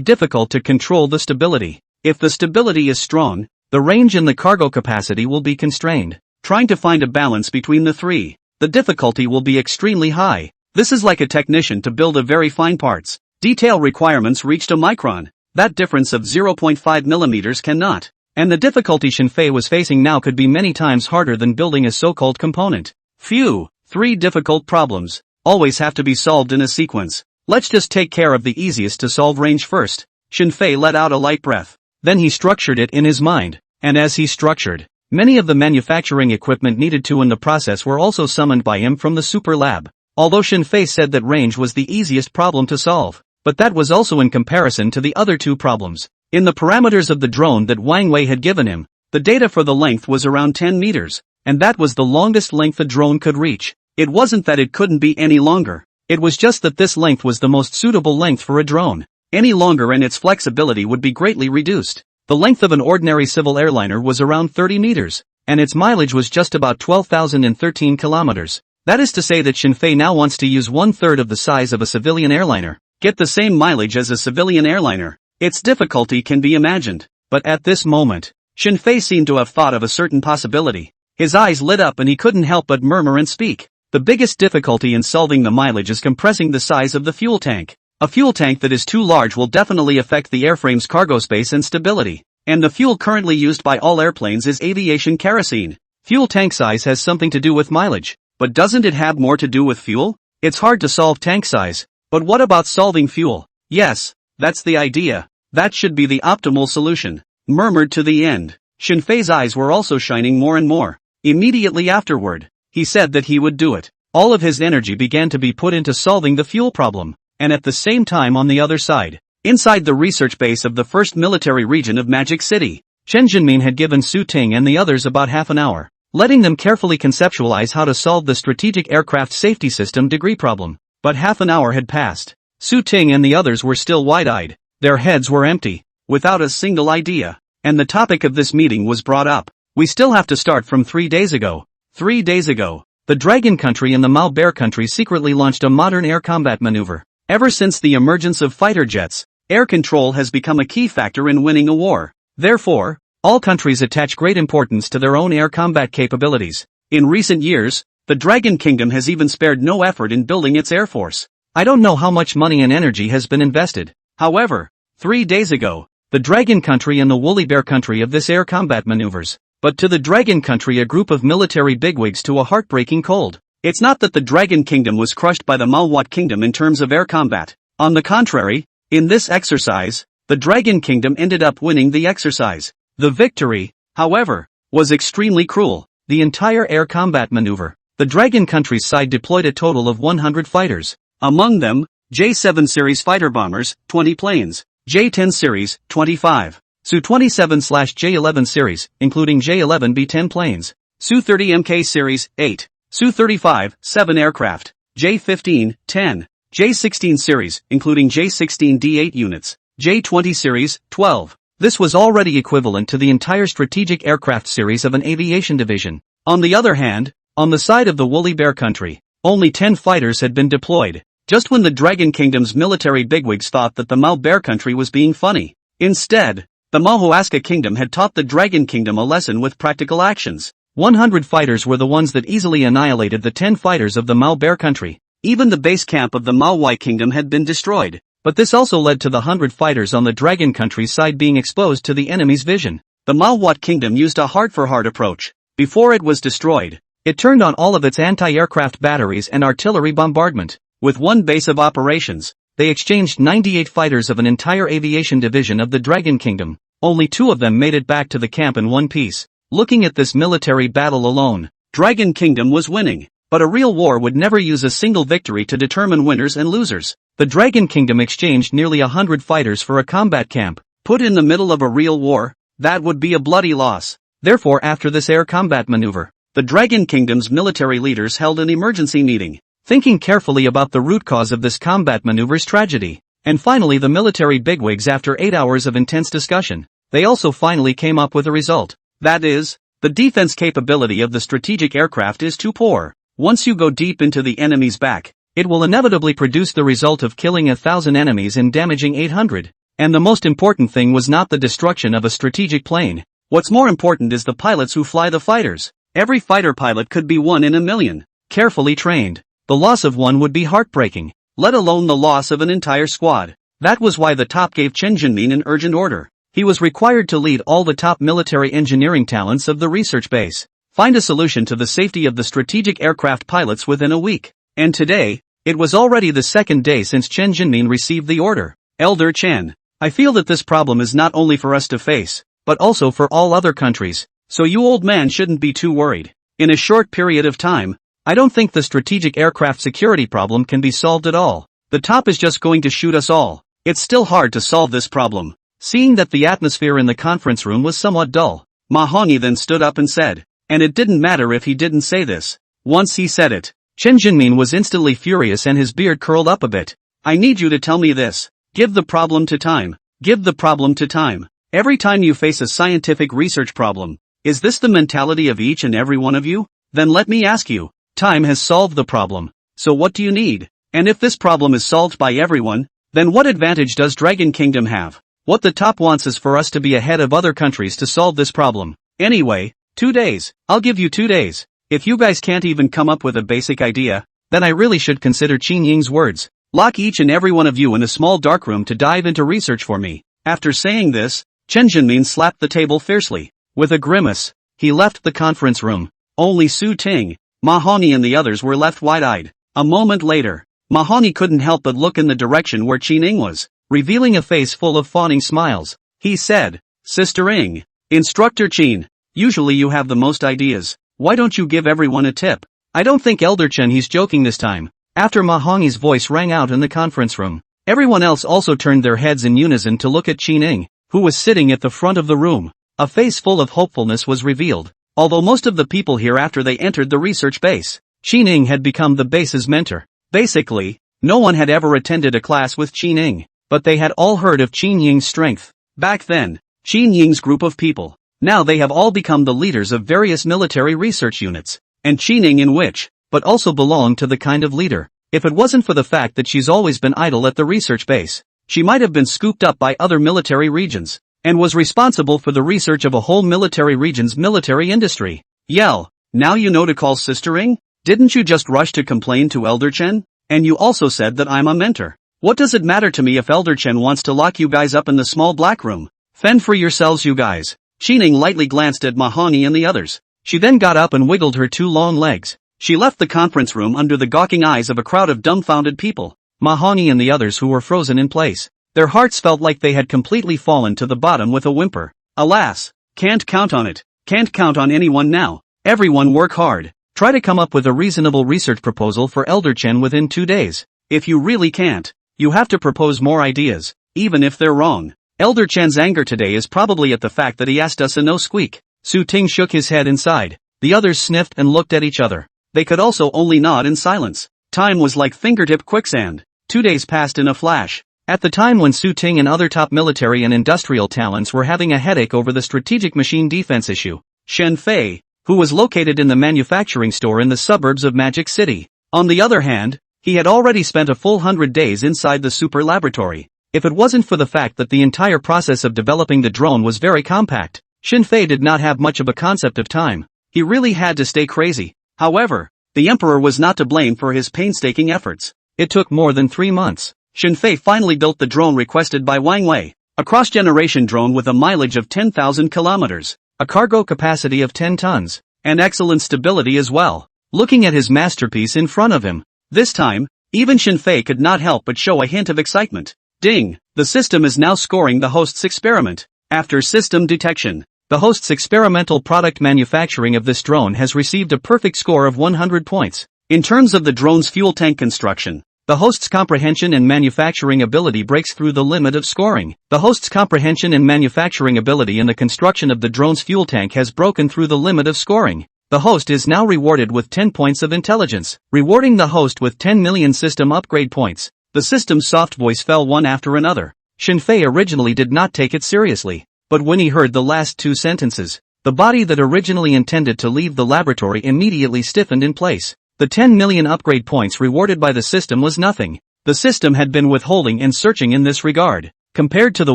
difficult to control the stability. If the stability is strong, the range and the cargo capacity will be constrained. Trying to find a balance between the three, the difficulty will be extremely high. This is like a technician to build a very fine parts. Detail requirements reached a micron. That difference of 0.5 millimeters cannot. And the difficulty Shinfei was facing now could be many times harder than building a so-called component. Phew, 3 difficult problems, always have to be solved in a sequence. Let's just take care of the easiest to solve range first. Shinfei let out a light breath. Then he structured it in his mind. And as he structured, many of the manufacturing equipment needed to in the process were also summoned by him from the super lab. Although Shinfei said that range was the easiest problem to solve. But that was also in comparison to the other 2 problems. In the parameters of the drone that Wang Wei had given him, the data for the length was around 10 meters, and that was the longest length the drone could reach. It wasn't that it couldn't be any longer, it was just that this length was the most suitable length for a drone. Any longer and its flexibility would be greatly reduced. The length of an ordinary civil airliner was around 30 meters, and its mileage was just about 12,013 kilometers. That is to say that Shinfei now wants to use 1/3 of the size of a civilian airliner. Get the same mileage as a civilian airliner. Its difficulty can be imagined. But at this moment, Shinfei seemed to have thought of a certain possibility. His eyes lit up and he couldn't help but murmur and speak. The biggest difficulty in solving the mileage is compressing the size of the fuel tank. A fuel tank that is too large will definitely affect the airframe's cargo space and stability. And the fuel currently used by all airplanes is aviation kerosene. Fuel tank size has something to do with mileage. But doesn't it have more to do with fuel? It's hard to solve tank size. But what about solving fuel? Yes, that's the idea. That should be the optimal solution. Murmured to the end. Shinfei's eyes were also shining more and more. Immediately afterward, he said that he would do it. All of his energy began to be put into solving the fuel problem, and at the same time on the other side, inside the research base of the first military region of Magic City, Chen Jinmin had given Su Ting and the others about half an hour, letting them carefully conceptualize how to solve the strategic aircraft safety system degree problem. But half an hour had passed. Su Ting and the others were still wide-eyed, their heads were empty, without a single idea, and the topic of this meeting was brought up. We still have to start from 3 days ago. 3 days ago, the Dragon Country and the Mao Bear Country secretly launched a modern air combat maneuver. Ever since the emergence of fighter jets, air control has become a key factor in winning a war. Therefore, all countries attach great importance to their own air combat capabilities. In recent years, the Dragon Kingdom has even spared no effort in building its air force. I don't know how much money and energy has been invested. However, 3 days ago, the Dragon Country and the Woolly Bear Country of this air combat maneuvers. But to the Dragon Country, a group of military bigwigs to a heartbreaking cold. It's not that the Dragon Kingdom was crushed by the Manhwa Kingdom in terms of air combat. On the contrary, in this exercise, the Dragon Kingdom ended up winning the exercise. The victory, however, was extremely cruel. The entire air combat maneuver, the Dragon Country's side deployed a total of 100 fighters. Among them, J7 series fighter bombers, 20 planes, J10 series, 25, Su-27/J11 series, including J11B10 planes, Su-30MK series, 8, Su-35, 7 aircraft, J15, 10, J16 series, including J16D8 units, J20 series, 12. This was already equivalent to the entire strategic aircraft series of an aviation division. On the other hand, on the side of the Woolly Bear Country, only 10 fighters had been deployed, just when the Dragon Kingdom's military bigwigs thought that the Mao Bear Country was being funny. Instead, the Manhwaesque Kingdom had taught the Dragon Kingdom a lesson with practical actions. 100 fighters were the ones that easily annihilated the 10 fighters of the Mao Bear Country. Even the base camp of the Manhwa Kingdom had been destroyed. But this also led to the 100 fighters on the Dragon Country's side being exposed to the enemy's vision. The Manhwa Kingdom used a heart-for-heart approach. Before it was destroyed, it turned on all of its anti-aircraft batteries and artillery bombardment. With one base of operations, they exchanged 98 fighters of an entire aviation division of the Dragon Kingdom. Only 2 of them made it back to the camp in one piece. Looking at this military battle alone, Dragon Kingdom was winning. But a real war would never use a single victory to determine winners and losers. The Dragon Kingdom exchanged nearly 100 fighters for a combat camp. Put in the middle of a real war, that would be a bloody loss. Therefore, after this air combat maneuver, the Dragon Kingdom's military leaders held an emergency meeting, thinking carefully about the root cause of this combat maneuver's tragedy. And finally, the military bigwigs, after 8 hours of intense discussion, they also finally came up with a result. That is, the defense capability of the strategic aircraft is too poor. Once you go deep into the enemy's back, it will inevitably produce the result of killing 1,000 enemies and damaging 800. And the most important thing was not the destruction of a strategic plane. What's more important is the pilots who fly the fighters. Every fighter pilot could be 1 in a million, carefully trained. The loss of one would be heartbreaking, let alone the loss of an entire squad. That was why the top gave Chen Jinmin an urgent order. He was required to lead all the top military engineering talents of the research base. Find a solution to the safety of the strategic aircraft pilots within a week. And today, it was already the 2nd day since Chen Jinmin received the order. Elder Chen, I feel that this problem is not only for us to face, but also for all other countries, so you old man shouldn't be too worried. In a short period of time, I don't think the strategic aircraft security problem can be solved at all. The top is just going to shoot us all. It's still hard to solve this problem. Seeing that the atmosphere in the conference room was somewhat dull, Ma Hongyi then stood up and said, and it didn't matter if he didn't say this. Once he said it, Chen Jinmin was instantly furious and his beard curled up a bit. I need you to tell me this. Give the problem to time. Give the problem to time. Every time you face a scientific research problem, is this the mentality of each and every one of you? Then let me ask you, time has solved the problem. So what do you need? And if this problem is solved by everyone, then what advantage does Dragon Kingdom have? What the top wants is for us to be ahead of other countries to solve this problem. Anyway, 2 days. I'll give you 2 days. If you guys can't even come up with a basic idea, then I really should consider Qin Ying's words. Lock each and every one of you in a small dark room to dive into research for me. After saying this, Chen Jinmin slapped the table fiercely. With a grimace, he left the conference room. Only Su Ting, Ma Hongyi and the others were left wide-eyed. A moment later, Ma Hongyi couldn't help but look in the direction where Qin Ying was, revealing a face full of fawning smiles. He said, Sister Ying, Instructor Qin, usually you have the most ideas. Why don't you give everyone a tip? I don't think Elder Chen he's joking this time. After Ma Hongyi's voice rang out in the conference room, everyone else also turned their heads in unison to look at Qi Ning, who was sitting at the front of the room. A face full of hopefulness was revealed. Although most of the people here after they entered the research base, Qi Ning had become the base's mentor. Basically, no one had ever attended a class with Qi Ning, but they had all heard of Qi Ning's strength. Back then, Qi Ning's group of people. Now they have all become the leaders of various military research units, and Qi Ning in which, but also belonged to the kind of leader. If it wasn't for the fact that she's always been idle at the research base, she might have been scooped up by other military regions, and was responsible for the research of a whole military region's military industry. Yell, now you know to call sistering? Didn't you just rush to complain to Elder Chen? And you also said that I'm a mentor. What does it matter to me if Elder Chen wants to lock you guys up in the small black room? Fend for yourselves you guys. Qi Ning lightly glanced at Ma Hongyi and the others. She then got up and wiggled her two long legs. She left the conference room under the gawking eyes of a crowd of dumbfounded people. Ma Hongyi and the others who were frozen in place. Their hearts felt like they had completely fallen to the bottom with a whimper. Alas, can't count on it. Can't count on anyone now. Everyone work hard. Try to come up with a reasonable research proposal for Elder Chen within 2 days. If you really can't, you have to propose more ideas, even if they're wrong. Elder Chen's anger today is probably at the fact that he asked us a no squeak. Su Ting shook his head inside. The others sniffed and looked at each other. They could also only nod in silence. Time was like fingertip quicksand. 2 days passed in a flash. At the time when Su Ting and other top military and industrial talents were having a headache over the strategic machine defense issue, Shen Fei, who was located in the manufacturing store in the suburbs of Magic City. On the other hand, he had already spent a full 100 days inside the super laboratory. If it wasn't for the fact that the entire process of developing the drone was very compact, Shen Fei did not have much of a concept of time. He really had to stay crazy. However, the emperor was not to blame for his painstaking efforts. It took more than 3 months. Shen Fei finally built the drone requested by Wang Wei, a cross-generation drone with a mileage of 10,000 kilometers, a cargo capacity of 10 tons, and excellent stability as well. Looking at his masterpiece in front of him, this time, even Shen Fei could not help but show a hint of excitement. Ding! The system is now scoring the host's experiment. After system detection, the host's experimental product manufacturing of this drone has received a perfect score of 100 points. In terms of the drone's fuel tank construction, the host's comprehension and manufacturing ability breaks through the limit of scoring. The host's comprehension and manufacturing ability in the construction of the drone's fuel tank has broken through the limit of scoring. The host is now rewarded with 10 points of intelligence, rewarding the host with 10 million system upgrade points. The system's soft voice fell one after another. Shen Fei originally did not take it seriously, but when he heard the last 2 sentences, the body that originally intended to leave the laboratory immediately stiffened in place. The 10 million upgrade points rewarded by the system was nothing. The system had been withholding and searching in this regard. Compared to the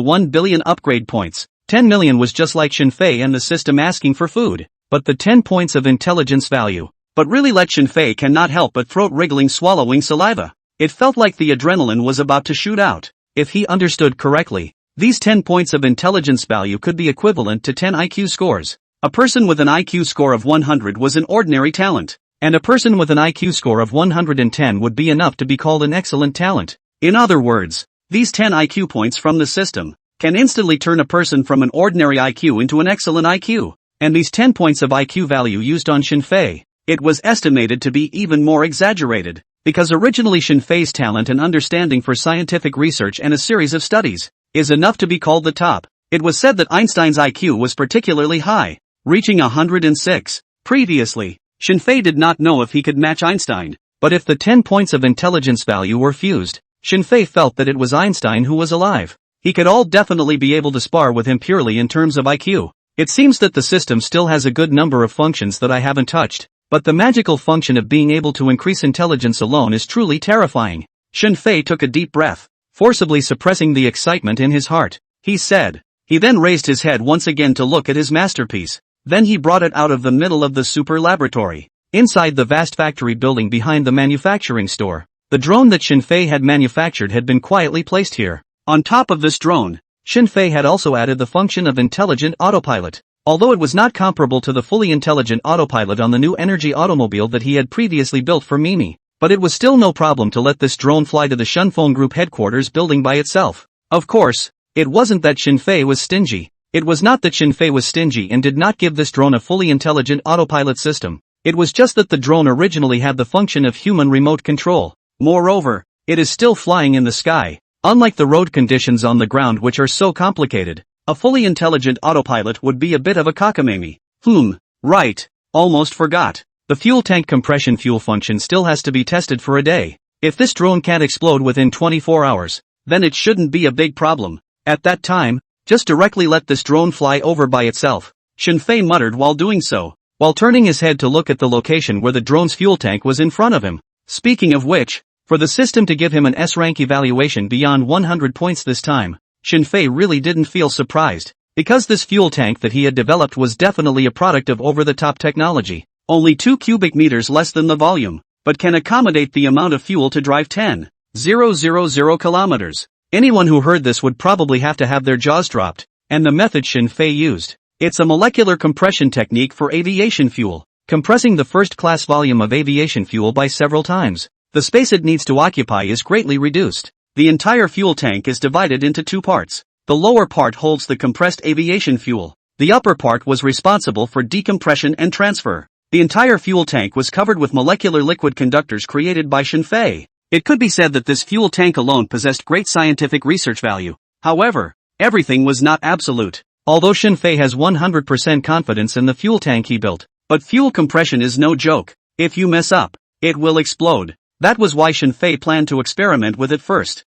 1 billion upgrade points, 10 million was just like Shen Fei and the system asking for food. But the 10 points of intelligence value, but really let Shen Fei cannot help but throat-wriggling swallowing saliva. It felt like the adrenaline was about to shoot out. If he understood correctly, these 10 points of intelligence value could be equivalent to 10 IQ scores. A person with an IQ score of 100 was an ordinary talent, and a person with an IQ score of 110 would be enough to be called an excellent talent. In other words, these 10 IQ points from the system can instantly turn a person from an ordinary IQ into an excellent IQ. And these 10 points of IQ value used on Shen Fei, it was estimated to be even more exaggerated, because originally Shen Fei's talent and understanding for scientific research and a series of studies is enough to be called the top. It was said that Einstein's IQ was particularly high, reaching 106. Previously, Shen Fei did not know if he could match Einstein, but if the 10 points of intelligence value were fused, Shen Fei felt that it was Einstein who was alive. He could all definitely be able to spar with him purely in terms of IQ. It seems that the system still has a good number of functions that I haven't touched, but the magical function of being able to increase intelligence alone is truly terrifying. Shen Fei took a deep breath, forcibly suppressing the excitement in his heart. He said. He then raised his head once again to look at his masterpiece. Then he brought it out of the middle of the super laboratory. Inside the vast factory building behind the manufacturing store, the drone that Shen Fei had manufactured had been quietly placed here. On top of this drone, Shen Fei had also added the function of intelligent autopilot. Although it was not comparable to the fully intelligent autopilot on the new energy automobile that he had previously built for Mimi, but it was still no problem to let this drone fly to the Shunfeng Group headquarters building by itself. Of course, it wasn't that Shen Fei was stingy. It was not that Shen Fei was stingy and did not give this drone a fully intelligent autopilot system. It was just that the drone originally had the function of human remote control. Moreover, it is still flying in the sky. Unlike the road conditions on the ground which are so complicated, a fully intelligent autopilot would be a bit of a cockamamie. Right. Almost forgot. The fuel tank compression fuel function still has to be tested for a day. If this drone can't explode within 24 hours, then it shouldn't be a big problem. At that time, just directly let this drone fly over by itself, Shenfei muttered while doing so, while turning his head to look at the location where the drone's fuel tank was in front of him. Speaking of which, for the system to give him an S-rank evaluation beyond 100 points this time, Shenfei really didn't feel surprised, because this fuel tank that he had developed was definitely a product of over-the-top technology, only 2 cubic meters less than the volume, but can accommodate the amount of fuel to drive 10,000 kilometers. Anyone who heard this would probably have to have their jaws dropped, and the method Shenfei used. It's a molecular compression technique for aviation fuel, compressing the first-class volume of aviation fuel by several times. The space it needs to occupy is greatly reduced. The entire fuel tank is divided into 2 parts. The lower part holds the compressed aviation fuel. The upper part was responsible for decompression and transfer. The entire fuel tank was covered with molecular liquid conductors created by Shenfei. It could be said that this fuel tank alone possessed great scientific research value. However, everything was not absolute. Although Shenfei has 100% confidence in the fuel tank he built, but fuel compression is no joke. If you mess up, it will explode. That was why Shenfei planned to experiment with it first.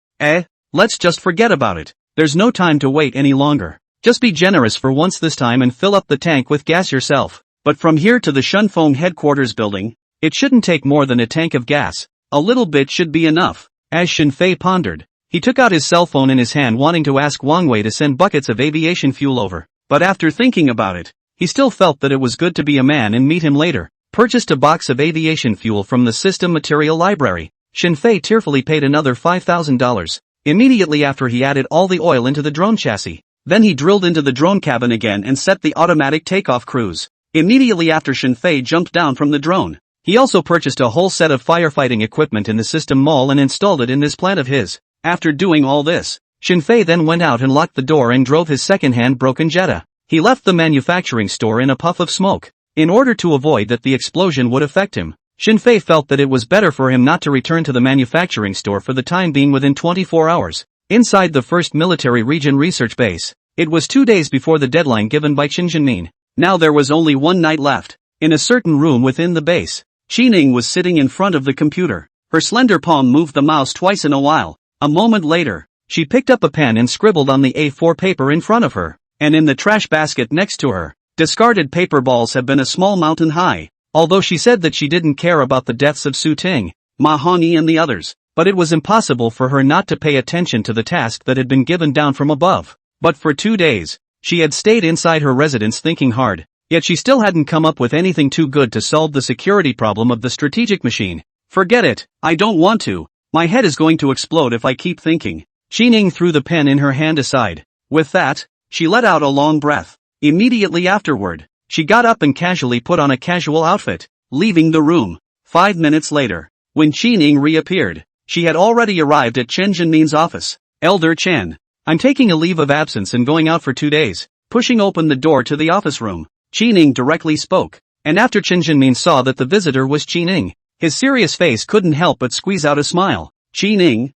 Let's just forget about it. There's no time to wait any longer. Just be generous for once this time and fill up the tank with gas yourself. But from here to the Shunfeng headquarters building, it shouldn't take more than a tank of gas. A little bit should be enough. As Shenfei pondered, he took out his cell phone in his hand wanting to ask Wang Wei to send buckets of aviation fuel over. But after thinking about it, he still felt that it was good to be a man and meet him later. Purchased a box of aviation fuel from the system material library. Shenfei tearfully paid another $5,000. Immediately after he added all the oil into the drone chassis. Then he drilled into the drone cabin again and set the automatic takeoff cruise. Immediately after Shenfei jumped down from the drone, he also purchased a whole set of firefighting equipment in the system mall and installed it in this plant of his. After doing all this, Shenfei then went out and locked the door and drove his second-hand broken Jetta. He left the manufacturing store in a puff of smoke. In order to avoid that the explosion would affect him, Shenfei felt that it was better for him not to return to the manufacturing store for the time being within 24 hours. Inside the 1st Military Region Research Base, it was 2 days before the deadline given by Qin Jinmin. Now there was only one night left. In a certain room within the base, Qining was sitting in front of the computer. Her slender palm moved the mouse twice in a while. A moment later, she picked up a pen and scribbled on the A4 paper in front of her, and in the trash basket next to her, discarded paper balls have been a small mountain high. Although she said that she didn't care about the deaths of Su Ting, Ma Hongyi and the others, but it was impossible for her not to pay attention to the task that had been given down from above. But for 2 days, she had stayed inside her residence thinking hard, yet she still hadn't come up with anything too good to solve the security problem of the strategic machine. Forget it, I don't want to. My head is going to explode if I keep thinking. Qining threw the pen in her hand aside. With that, she let out a long breath. Immediately afterward, she got up and casually put on a casual outfit, leaving the room. 5 minutes later, when Qining reappeared, she had already arrived at Chen Jinmin's office. Elder Chen, I'm taking a leave of absence and going out for 2 days. Pushing open the door to the office room, Qining directly spoke, and after Chen Jinmin saw that the visitor was Qining, his serious face couldn't help but squeeze out a smile. Qining,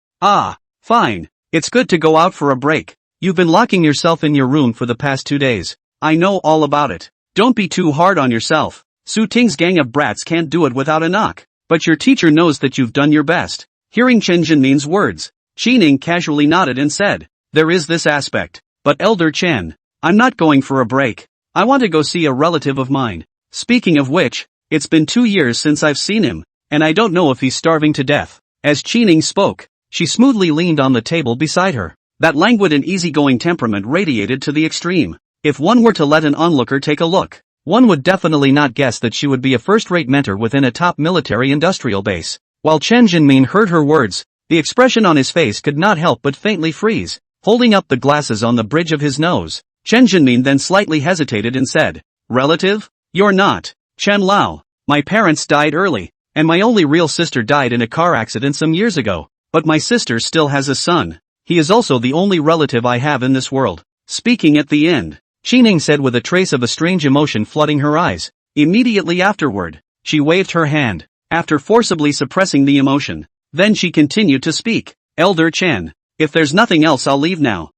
fine, it's good to go out for a break. You've been locking yourself in your room for the past 2 days. I know all about it. Don't be too hard on yourself. Su Ting's gang of brats can't do it without a knock. But your teacher knows that you've done your best. Hearing Chen Jinmin's words, Qining casually nodded and said, there is this aspect. But Elder Chen, I'm not going for a break. I want to go see a relative of mine. Speaking of which, it's been 2 years since I've seen him, and I don't know if he's starving to death. As Qining spoke, she smoothly leaned on the table beside her. That languid and easygoing temperament radiated to the extreme. If one were to let an onlooker take a look, one would definitely not guess that she would be a first-rate mentor within a top military-industrial base. While Chen Jinmin heard her words, the expression on his face could not help but faintly freeze. Holding up the glasses on the bridge of his nose, Chen Jinmin then slightly hesitated and said, relative? You're not. Chen Lao. My parents died early, and my only real sister died in a car accident some years ago. But my sister still has a son. He is also the only relative I have in this world. Speaking at the end, Qining said with a trace of a strange emotion flooding her eyes. Immediately afterward, She waved her hand, after forcibly suppressing the emotion. Then she continued to speak. Elder Chen, if there's nothing else I'll leave now.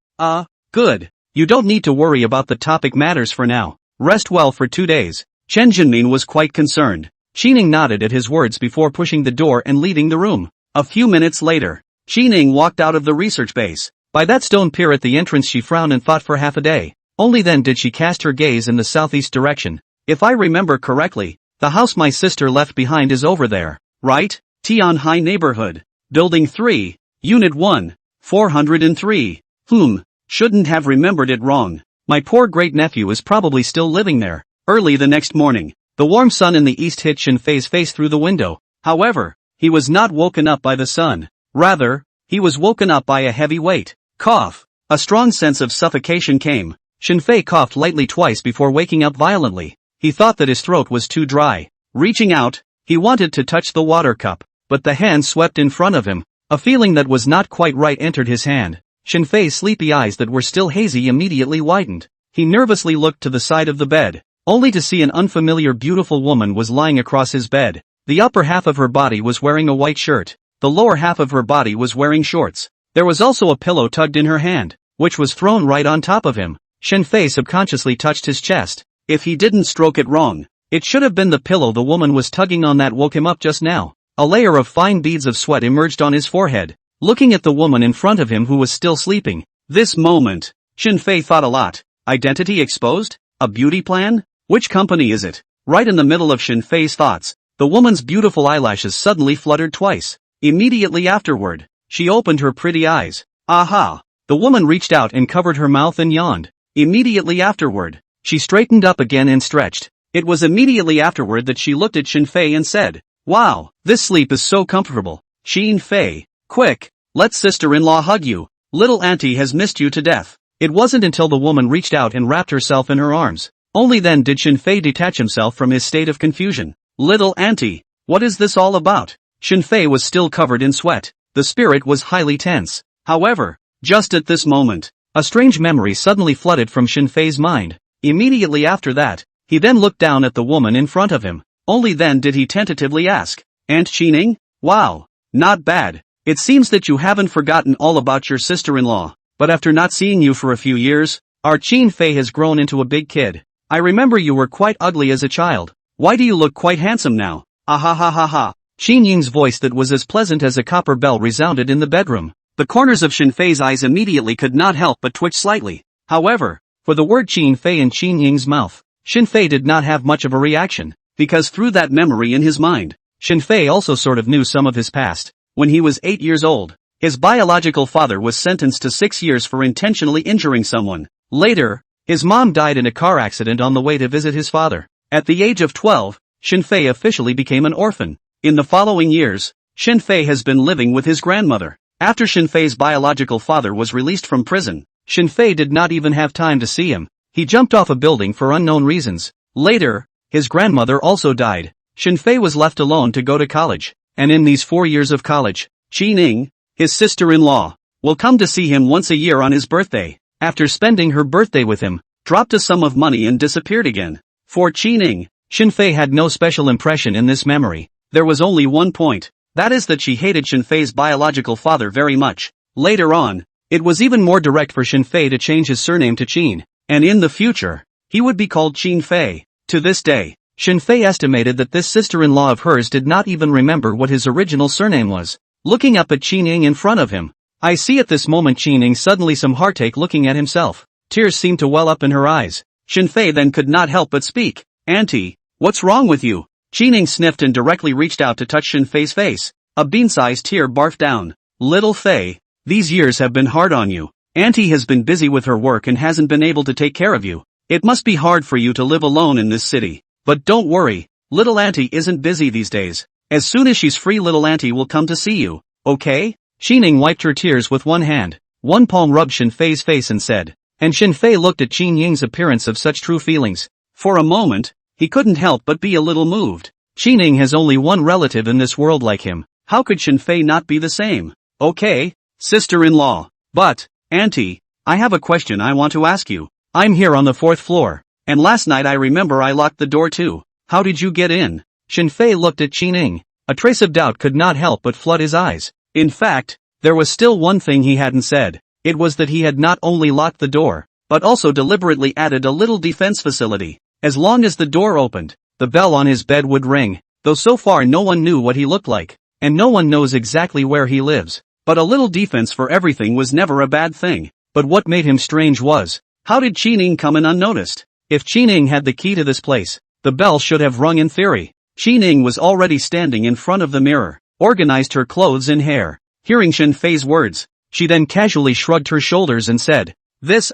Good. You don't need to worry about the topic matters for now. Rest well for 2 days. Chen Jinmin was quite concerned. Qining nodded at his words before pushing the door and leaving the room. A few minutes later, Qining walked out of the research base. By that stone pier at the entrance she frowned and thought for half a day. Only then did she cast her gaze in the southeast direction. If I remember correctly, the house my sister left behind is over there, right? Tianhai Neighborhood. Building 3, Unit 1, 403. Shouldn't have remembered it wrong. My poor great-nephew is probably still living there. Early the next morning, the warm sun in the east hit Shen Fei's face through the window. However, he was not woken up by the sun. Rather, he was woken up by a heavy weight. Cough. A strong sense of suffocation came. Shen Fei coughed lightly twice before waking up violently. He thought that his throat was too dry. Reaching out, he wanted to touch the water cup, but the hand swept in front of him. A feeling that was not quite right entered his hand. Shen Fei's sleepy eyes that were still hazy immediately widened. He nervously looked to the side of the bed, only to see an unfamiliar beautiful woman was lying across his bed. The upper half of her body was wearing a white shirt. The lower half of her body was wearing shorts. There was also a pillow tugged in her hand, which was thrown right on top of him. Shen Fei subconsciously touched his chest. If he didn't stroke it wrong, it should have been the pillow the woman was tugging on that woke him up just now. A layer of fine beads of sweat emerged on his forehead. Looking at the woman in front of him who was still sleeping. This moment, Shen Fei thought a lot. Identity exposed? A beauty plan? Which company is it? Right in the middle of Shen Fei's thoughts, the woman's beautiful eyelashes suddenly fluttered twice. Immediately afterward, she opened her pretty eyes. Aha! The woman reached out and covered her mouth and yawned. Immediately afterward, she straightened up again and stretched. It was immediately afterward that she looked at Shen Fei and said, "Wow, this sleep is so comfortable. Shen Fei, quick, let sister-in-law hug you. Little auntie has missed you to death." It wasn't until the woman reached out and wrapped herself in her arms. Only then did Shen Fei detach himself from his state of confusion. Little auntie, what is this all about? Shen Fei was still covered in sweat. The spirit was highly tense. However, just at this moment, a strange memory suddenly flooded from Shen Fei's mind. Immediately after that, he then looked down at the woman in front of him. Only then did he tentatively ask, "Aunt Qining? Wow, not bad. It seems that you haven't forgotten all about your sister-in-law, but after not seeing you for a few years, our Shen Fei has grown into a big kid. I remember you were quite ugly as a child. Why do you look quite handsome now? Ah ha ha ha ha." Qin Ying's voice that was as pleasant as a copper bell resounded in the bedroom. The corners of Shen Fei's eyes immediately could not help but twitch slightly. However, for the word Qin Fei in Qin Ying's mouth, Shen Fei did not have much of a reaction, because through that memory in his mind, Shen Fei also sort of knew some of his past. When he was 8 years old, his biological father was sentenced to 6 years for intentionally injuring someone. Later, his mom died in a car accident on the way to visit his father. At the age of 12, Shen Fei officially became an orphan. In the following years, Shen Fei has been living with his grandmother. After Shen Fei's biological father was released from prison, Shen Fei did not even have time to see him. He jumped off a building for unknown reasons. Later, his grandmother also died. Shen Fei was left alone to go to college. And in these 4 years of college, Qining, his sister-in-law, will come to see him once a year on his birthday. After spending her birthday with him, dropped a sum of money and disappeared again. For Qining, Shen Fei had no special impression in this memory. There was only one point. That is that she hated Shen Fei's biological father very much. Later on, it was even more direct for Shen Fei to change his surname to Qin, and in the future, he would be called Qin Fei. To this day, Shen Fei estimated that this sister-in-law of hers did not even remember what his original surname was. Looking up at Qining in front of him, I see at this moment Qining suddenly some heartache looking at himself. Tears seemed to well up in her eyes. Shen Fei then could not help but speak. "Auntie, what's wrong with you?" Qining sniffed and directly reached out to touch Shen Fei's face. A bean-sized tear barfed down. "Little Fei, these years have been hard on you. Auntie has been busy with her work and hasn't been able to take care of you. It must be hard for you to live alone in this city. But don't worry, little auntie isn't busy these days. As soon as she's free, little auntie will come to see you, okay?" Qining wiped her tears with one hand. One palm rubbed Shen Fei's face and said, and Shen Fei looked at Qin Ying's appearance of such true feelings. For a moment, he couldn't help but be a little moved. Qining has only one relative in this world like him. How could Shen Fei not be the same? "Okay, sister-in-law. But, auntie, I have a question I want to ask you. I'm here on the 4th floor. And last night I remember I locked the door too. How did you get in?" Shenfei looked at Qining. A trace of doubt could not help but flood his eyes. In fact, there was still one thing he hadn't said. It was that he had not only locked the door, but also deliberately added a little defense facility. As long as the door opened, the bell on his bed would ring, though so far no one knew what he looked like, and no one knows exactly where he lives. But a little defense for everything was never a bad thing. But what made him strange was, how did Qining come in unnoticed? If Qining had the key to this place, the bell should have rung in theory. Qining was already standing in front of the mirror, organized her clothes and hair. Hearing Shenfei's words, she then casually shrugged her shoulders and said, "This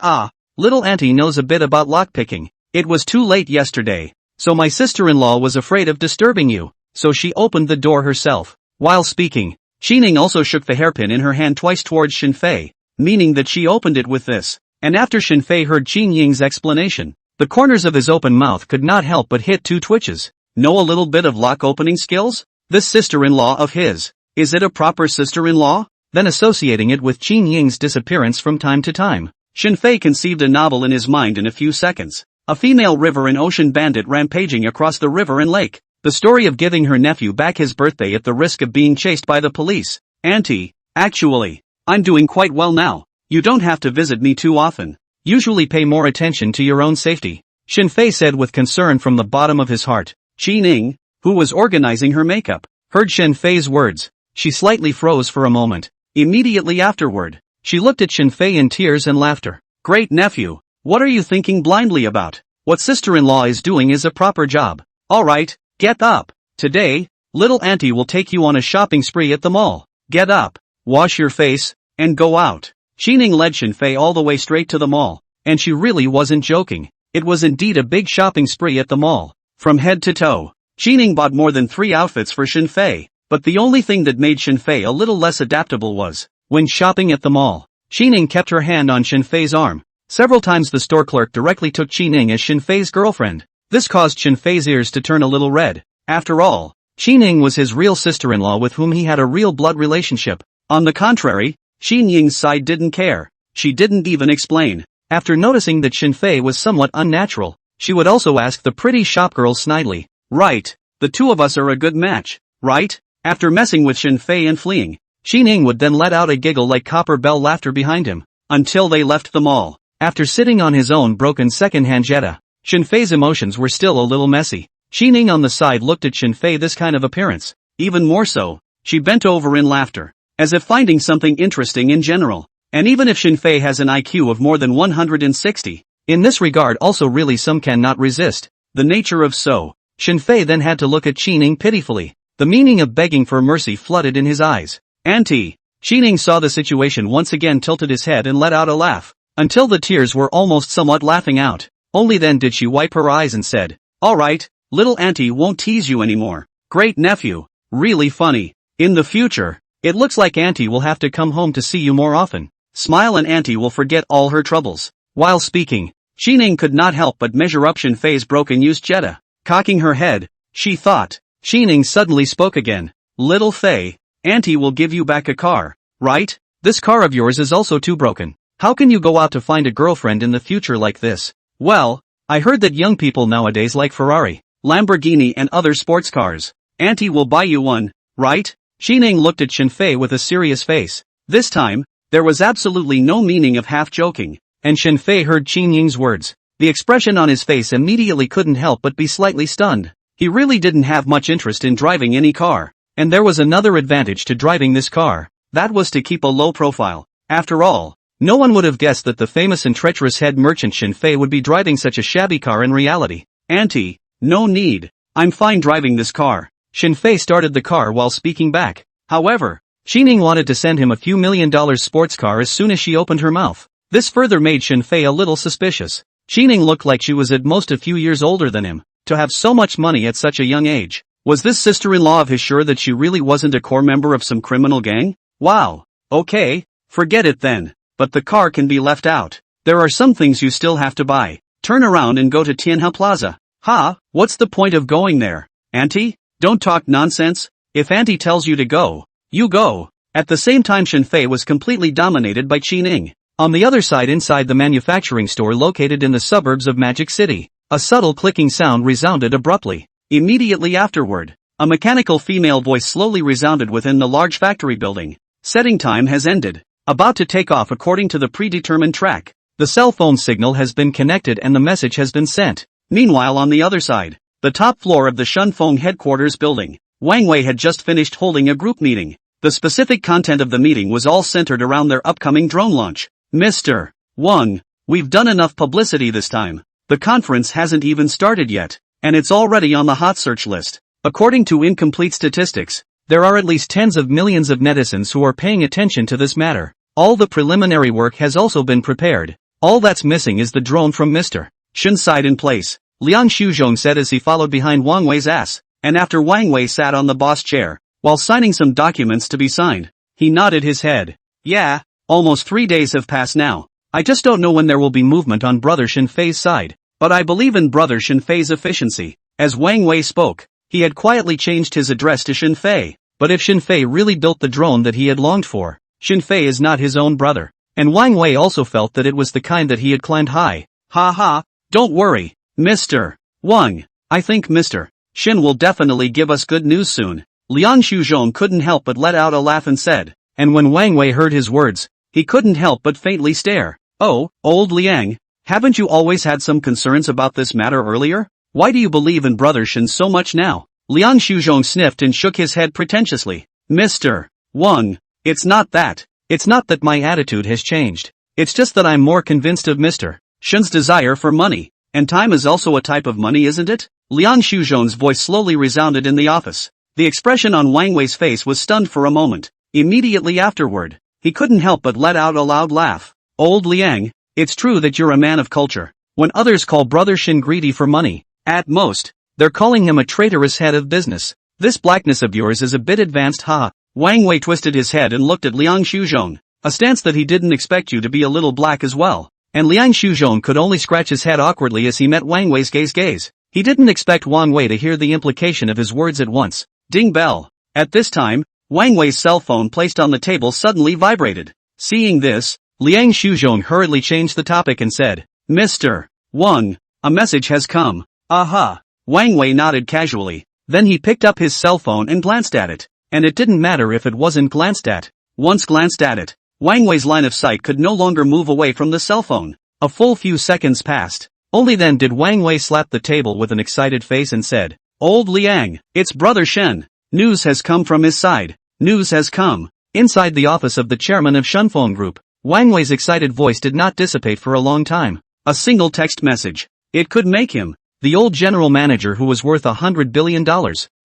little auntie knows a bit about lockpicking. It was too late yesterday, so my sister-in-law was afraid of disturbing you, so she opened the door herself." While speaking, Qining also shook the hairpin in her hand twice towards Shenfei, meaning that she opened it with this. And after Shenfei heard Qinying's explanation, the corners of his open mouth could not help but hit two twitches. Know a little bit of lock opening skills? This sister-in-law of his, is it a proper sister-in-law? Then associating it with Qinying's disappearance from time to time, Shenfei conceived a novel in his mind in a few seconds. A female river and ocean bandit rampaging across the river and lake. The story of giving her nephew back his birthday at the risk of being chased by the police. Auntie, actually, I'm doing quite well now. You don't have to visit me too often. Usually pay more attention to your own safety, Shenfei said with concern from the bottom of his heart. Qining, who was organizing her makeup, heard Shenfei's words. She slightly froze for a moment. Immediately afterward, she looked at Shenfei in tears and laughter. Great nephew, what are you thinking blindly about? What sister-in-law is doing is a proper job. Alright, get up. Today, little auntie will take you on a shopping spree at the mall. Get up, wash your face, and go out. Qining led Shenfei all the way straight to the mall, and she really wasn't joking. It was indeed a big shopping spree at the mall. From head to toe, Qining bought more than 3 outfits for Shenfei, but the only thing that made Shenfei a little less adaptable was, when shopping at the mall, Qining kept her hand on Shenfei's arm. Several times the store clerk directly took Qining as Shenfei's girlfriend. This caused Shenfei's ears to turn a little red. After all, Qining was his real sister-in-law with whom he had a real blood relationship. On the contrary, Qinying's side didn't care. She didn't even explain. After noticing that Shenfei was somewhat unnatural, she would also ask the pretty shopgirl snidely, "Right, the two of us are a good match, right?" After messing with Shenfei and fleeing, Qining would then let out a giggle like copper bell laughter behind him, until they left the mall. After sitting on his own broken second-hand Jetta, Shenfei's emotions were still a little messy. Qining on the side looked at Shenfei this kind of appearance. Even more so, she bent over in laughter, as if finding something interesting in general. And even if Shenfei has an IQ of more than 160, in this regard also really some cannot resist the nature of so. Shenfei then had to look at Qining pitifully. The meaning of begging for mercy flooded in his eyes. Auntie. Qining saw the situation once again, tilted his head and let out a laugh, until the tears were almost somewhat laughing out. Only then did she wipe her eyes and said, "Alright, little auntie won't tease you anymore. Great nephew, really funny. In the future, it looks like auntie will have to come home to see you more often. Smile and auntie will forget all her troubles." While speaking, Qining could not help but measure up Shenfei's broken-used Jetta. Cocking her head, she thought. Qining suddenly spoke again. "Little Fei, auntie will give you back a car, right? This car of yours is also too broken. How can you go out to find a girlfriend in the future like this?" "Well, I heard that young people nowadays like Ferrari, Lamborghini and other sports cars. Auntie will buy you one, right?" Qining looked at Shenfei with a serious face. This time, there was absolutely no meaning of half joking, and Shenfei heard Qinying's words. The expression on his face immediately couldn't help but be slightly stunned. He really didn't have much interest in driving any car, and there was another advantage to driving this car. That was to keep a low profile. After all, no one would have guessed that the famous and treacherous head merchant Shenfei would be driving such a shabby car in reality. "Auntie, no need. I'm fine driving this car." Shenfei started the car while speaking back. However, Qining wanted to send him a few $1 million sports car as soon as she opened her mouth. This further made Shenfei a little suspicious. Qining looked like she was at most a few years older than him. To have so much money at such a young age. Was this sister-in-law of his sure that she really wasn't a core member of some criminal gang? Wow. Okay, forget it then. But the car can be left out. There are some things you still have to buy. Turn around and go to Tianhe Plaza. Ha, what's the point of going there? Auntie, don't talk nonsense. If auntie tells you to go, you go. At the same time Shenfei was completely dominated by Qining. On the other side inside the manufacturing store located in the suburbs of Magic City, a subtle clicking sound resounded abruptly. Immediately afterward, a mechanical female voice slowly resounded within the large factory building. Setting time has ended. About to take off according to the predetermined track. The cell phone signal has been connected and the message has been sent. Meanwhile on the other side, the top floor of the Shunfeng headquarters building, Wang Wei had just finished holding a group meeting. The specific content of the meeting was all centered around their upcoming drone launch. Mr. Wang, we've done enough publicity this time. The conference hasn't even started yet, and it's already on the hot search list. According to incomplete statistics, there are at least tens of millions of netizens who are paying attention to this matter. All the preliminary work has also been prepared. All that's missing is the drone from Mr. Shen's side in place, Liang Shuzhong said as he followed behind Wang Wei's ass, and after Wang Wei sat on the boss chair, while signing some documents to be signed, he nodded his head. Yeah, almost 3 days have passed now. I just don't know when there will be movement on Brother Shenfei's side, but I believe in Brother Shenfei's efficiency. As Wang Wei spoke, he had quietly changed his address to Shenfei, but if Shenfei really built the drone that he had longed for, Shenfei is not his own brother. And Wang Wei also felt that it was the kind that he had climbed high. Ha ha, don't worry, Mr. Wang. I think Mr. Shen will definitely give us good news soon. Liang Shuzhong couldn't help but let out a laugh and said, and when Wang Wei heard his words, he couldn't help but faintly stare. Oh, old Liang, haven't you always had some concerns about this matter earlier? Why do you believe in Brother Shen so much now? Liang Shuzhong sniffed and shook his head pretentiously. Mr. Wang, it's not that. It's not that my attitude has changed. It's just that I'm more convinced of Mr. Shen's desire for money. And time is also a type of money, isn't it? Liang Shuzhong's voice slowly resounded in the office. The expression on Wang Wei's face was stunned for a moment. Immediately afterward, he couldn't help but let out a loud laugh. Old Liang, it's true that you're a man of culture. When others call Brother Shen greedy for money, at most, they're calling him a traitorous head of business. This blackness of yours is a bit advanced, ha. Wang Wei twisted his head and looked at Liang Shuzhong, a stance that he didn't expect you to be a little black as well. And Liang Shuzhong could only scratch his head awkwardly as he met Wang Wei's gaze. He didn't expect Wang Wei to hear the implication of his words at once. Ding bell. At this time, Wang Wei's cell phone placed on the table suddenly vibrated. Seeing this, Liang Shuzhong hurriedly changed the topic and said, Mr. Wang, a message has come. Aha. Wang Wei nodded casually. Then he picked up his cell phone and glanced at it. And it didn't matter if it wasn't glanced at. Once glanced at it, Wang Wei's line of sight could no longer move away from the cell phone. A full few seconds passed. Only then did Wang Wei slap the table with an excited face and said, Old Liang, it's Brother Shen. News has come from his side. News has come. Inside the office of the chairman of Shunfeng Group, Wang Wei's excited voice did not dissipate for a long time. A single text message. It could make him, the old general manager who was worth $100 billion,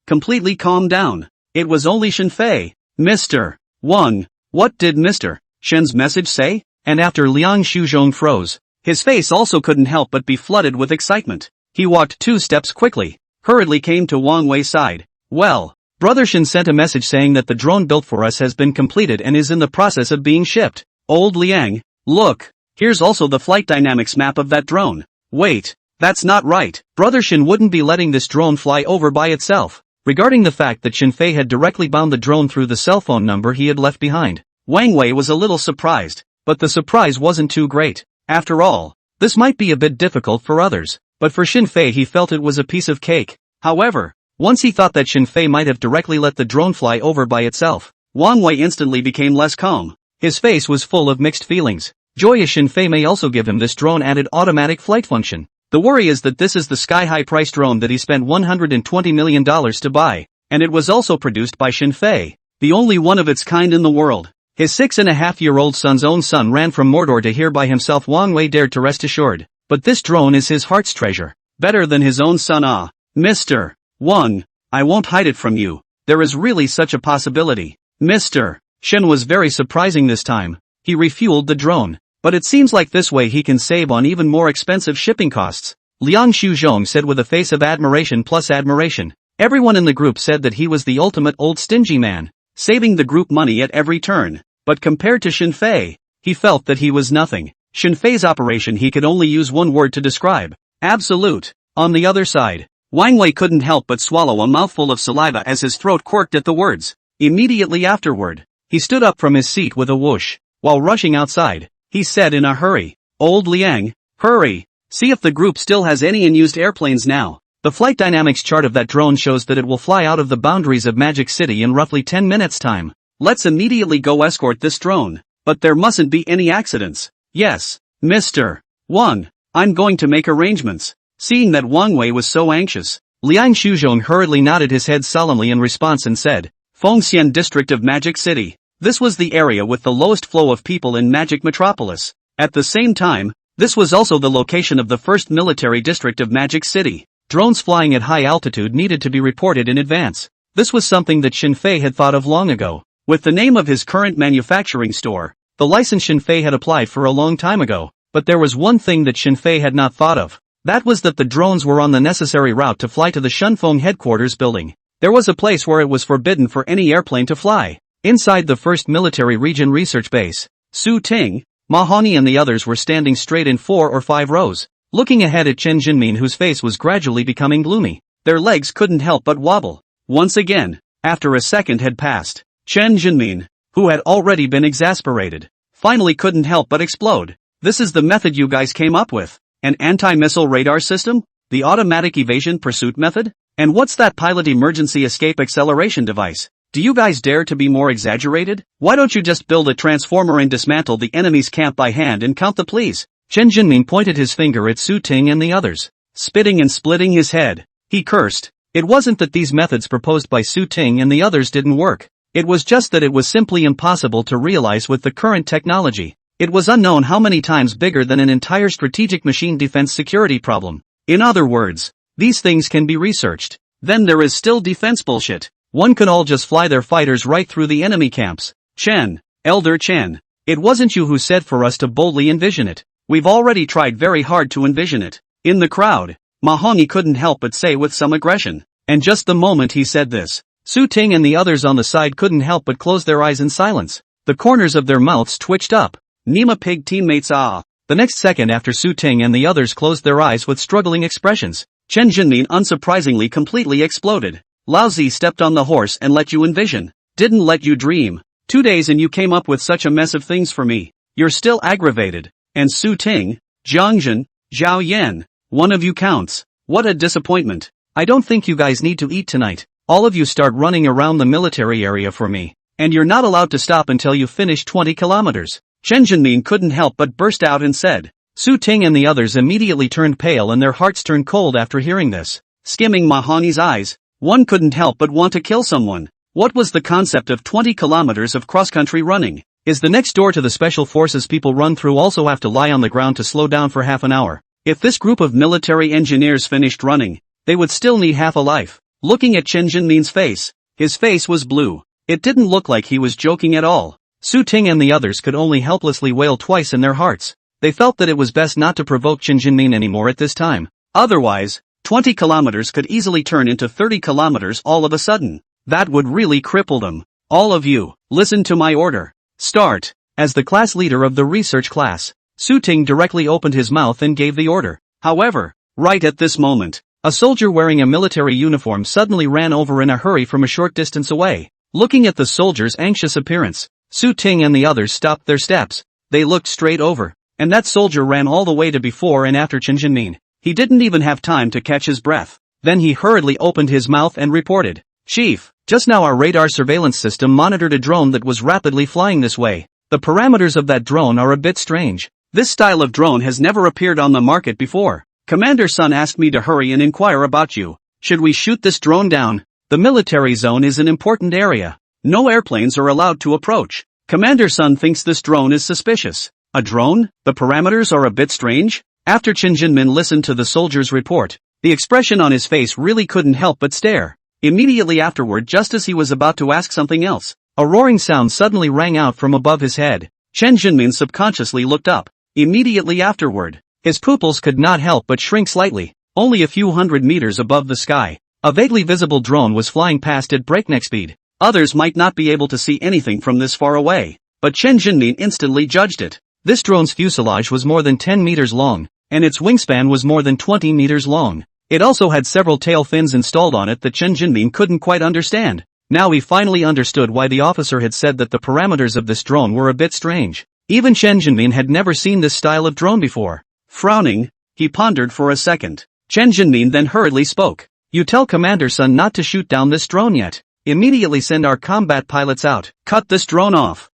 completely calm down. It was only Shenfei. Mr. Wang, what did Mr. Shen's message say? And after Liang Shuzhong froze, his face also couldn't help but be flooded with excitement. He walked 2 steps quickly, hurriedly came to Wang Wei's side. Well, Brother Shen sent a message saying that the drone built for us has been completed and is in the process of being shipped. Old Liang, look, here's also the flight dynamics map of that drone. Wait, that's not right. Brother Shen wouldn't be letting this drone fly over by itself. Regarding the fact that Shenfei had directly bound the drone through the cell phone number he had left behind, Wang Wei was a little surprised, but the surprise wasn't too great. After all, this might be a bit difficult for others, but for Shenfei he felt it was a piece of cake. However, once he thought that Shenfei might have directly let the drone fly over by itself, Wang Wei instantly became less calm. His face was full of mixed feelings. Joyous Shenfei may also give him this drone added automatic flight function. The worry is that this is the sky-high price drone that he spent $120 million to buy, and it was also produced by Shenfei, the only one of its kind in the world. His 6.5-year-old son's own son ran from Mordor to here by himself. Wang Wei dared to rest assured. But this drone is his heart's treasure. Better than his own son. Ah, Mr. Wang, I won't hide it from you. There is really such a possibility. Mr. Shen was very surprising this time. He refueled the drone. But it seems like this way he can save on even more expensive shipping costs. Liang Shuzhong said with a face of admiration plus admiration. Everyone in the group said that he was the ultimate old stingy man, saving the group money at every turn. But compared to Shenfei, he felt that he was nothing. Shenfei's operation he could only use one word to describe. Absolute. On the other side, Wang Wei couldn't help but swallow a mouthful of saliva as his throat quirked at the words. Immediately afterward, he stood up from his seat with a whoosh. While rushing outside, he said in a hurry, Old Liang, hurry, see if the group still has any unused airplanes now. The flight dynamics chart of that drone shows that it will fly out of the boundaries of Magic City in roughly 10 minutes time. Let's immediately go escort this drone. But there mustn't be any accidents. Yes, Mr. Wang, I'm going to make arrangements. Seeing that Wang Wei was so anxious, Liang Shuzhong hurriedly nodded his head solemnly in response and said, Fengxian District of Magic City. This was the area with the lowest flow of people in Magic Metropolis. At the same time, this was also the location of the first military district of Magic City. Drones flying at high altitude needed to be reported in advance. This was something that Xin Fei had thought of long ago. With the name of his current manufacturing store, the license Xin Fei had applied for a long time ago, but there was one thing that Xin Fei had not thought of. That was that the drones were on the necessary route to fly to the Shunfeng headquarters building. There was a place where it was forbidden for any airplane to fly. Inside the first military region research base, Su Ting, Mahoney and the others were standing straight in 4 or 5 rows, looking ahead at Chen Jinmin, whose face was gradually becoming gloomy. Their legs couldn't help but wobble. Once again, after a second had passed, Chen Jinmin, who had already been exasperated, finally couldn't help but explode. This is the method you guys came up with? An anti-missile radar system? The automatic evasion pursuit method? And what's that pilot emergency escape acceleration device? Do you guys dare to be more exaggerated? Why don't you just build a transformer and dismantle the enemy's camp by hand and count the pleas? Chen Jinmin pointed his finger at Su Ting and the others, spitting and splitting his head. He cursed. It wasn't that these methods proposed by Su Ting and the others didn't work. It was just that it was simply impossible to realize with the current technology. It was unknown how many times bigger than an entire strategic machine defense security problem. In other words, these things can be researched. Then there is still defense bullshit. One can all just fly their fighters right through the enemy camps. Chen, Elder Chen, it wasn't you who said for us to boldly envision it. We've already tried very hard to envision it. In the crowd, Mahoney couldn't help but say with some aggression. And just the moment he said this, Su Ting and the others on the side couldn't help but close their eyes in silence. The corners of their mouths twitched up. Nima Pig teammates ah. The next second after Su Ting and the others closed their eyes with struggling expressions, Chen Jinmin unsurprisingly completely exploded. Lao Zi stepped on the horse and let you envision. Didn't let you dream. 2 days and you came up with such a mess of things for me. You're still aggravated. And Su Ting, Jiang Jin, Zhao Yan, one of you counts. What a disappointment. I don't think you guys need to eat tonight. All of you start running around the military area for me. And you're not allowed to stop until you finish 20 kilometers. Chen Jinmin couldn't help but burst out and said. Su Ting and the others immediately turned pale and their hearts turned cold after hearing this. Skimming Mahoney's eyes, one couldn't help but want to kill someone. What was the concept of 20 kilometers of cross-country running? Is the next door to the special forces people run through also have to lie on the ground to slow down for half an hour? If this group of military engineers finished running, they would still need half a life. Looking at Chen Jinmin's face, his face was blue. It didn't look like he was joking at all. Su Ting and the others could only helplessly wail twice in their hearts. They felt that it was best not to provoke Chen Jinmin anymore at this time. Otherwise, 20 kilometers could easily turn into 30 kilometers all of a sudden. That would really cripple them. All of you, listen to my order. Start. As the class leader of the research class, Su Ting directly opened his mouth and gave the order. However, right at this moment, a soldier wearing a military uniform suddenly ran over in a hurry from a short distance away. Looking at the soldier's anxious appearance, Su Ting and the others stopped their steps. They looked straight over, and that soldier ran all the way to before and after Chen Jinmin. He didn't even have time to catch his breath. Then he hurriedly opened his mouth and reported, Chief, just now our radar surveillance system monitored a drone that was rapidly flying this way. The parameters of that drone are a bit strange. This style of drone has never appeared on the market before. Commander Sun asked me to hurry and inquire about you. Should we shoot this drone down? The military zone is an important area. No airplanes are allowed to approach. Commander Sun thinks this drone is suspicious. A drone? The parameters are a bit strange? After Chen Jinmin listened to the soldier's report, the expression on his face really couldn't help but stare. Immediately afterward, just as he was about to ask something else, a roaring sound suddenly rang out from above his head. Chen Jinmin subconsciously looked up. Immediately afterward, his pupils could not help but shrink slightly. Only a few hundred meters above the sky, a vaguely visible drone was flying past at breakneck speed. Others might not be able to see anything from this far away, but Chen Jinmin instantly judged it. This drone's fuselage was more than 10 meters long, and its wingspan was more than 20 meters long. It also had several tail fins installed on it that Chen Jinmin couldn't quite understand. Now he finally understood why the officer had said that the parameters of this drone were a bit strange. Even Chen Jinmin had never seen this style of drone before. Frowning, he pondered for a second. Chen Jinmin then hurriedly spoke. You tell Commander Sun not to shoot down this drone yet. Immediately send our combat pilots out. Cut this drone off.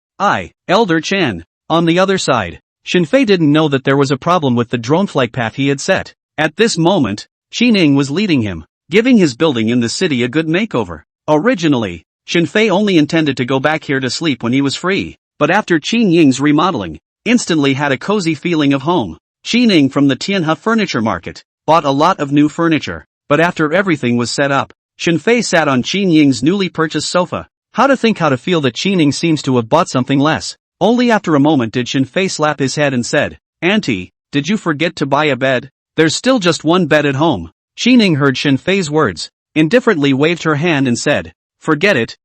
Elder Chen. On the other side, Shenfei didn't know that there was a problem with the drone flight path he had set. At this moment, Qi Ning was leading him, giving his building in the city a good makeover. Originally, Shenfei only intended to go back here to sleep when he was free, but after Qi Ning's remodeling, instantly had a cozy feeling of home. Qi Ning from the Tianhe furniture market bought a lot of new furniture, but after everything was set up, Shenfei sat on Qi Ning's newly purchased sofa. How to feel that Qi Ning seems to have bought something less. Only after a moment did Shenfei slap his head and said, Auntie, did you forget to buy a bed? There's still just one bed at home. Qi Ning heard Shenfei's words, indifferently waved her hand and said, Forget it,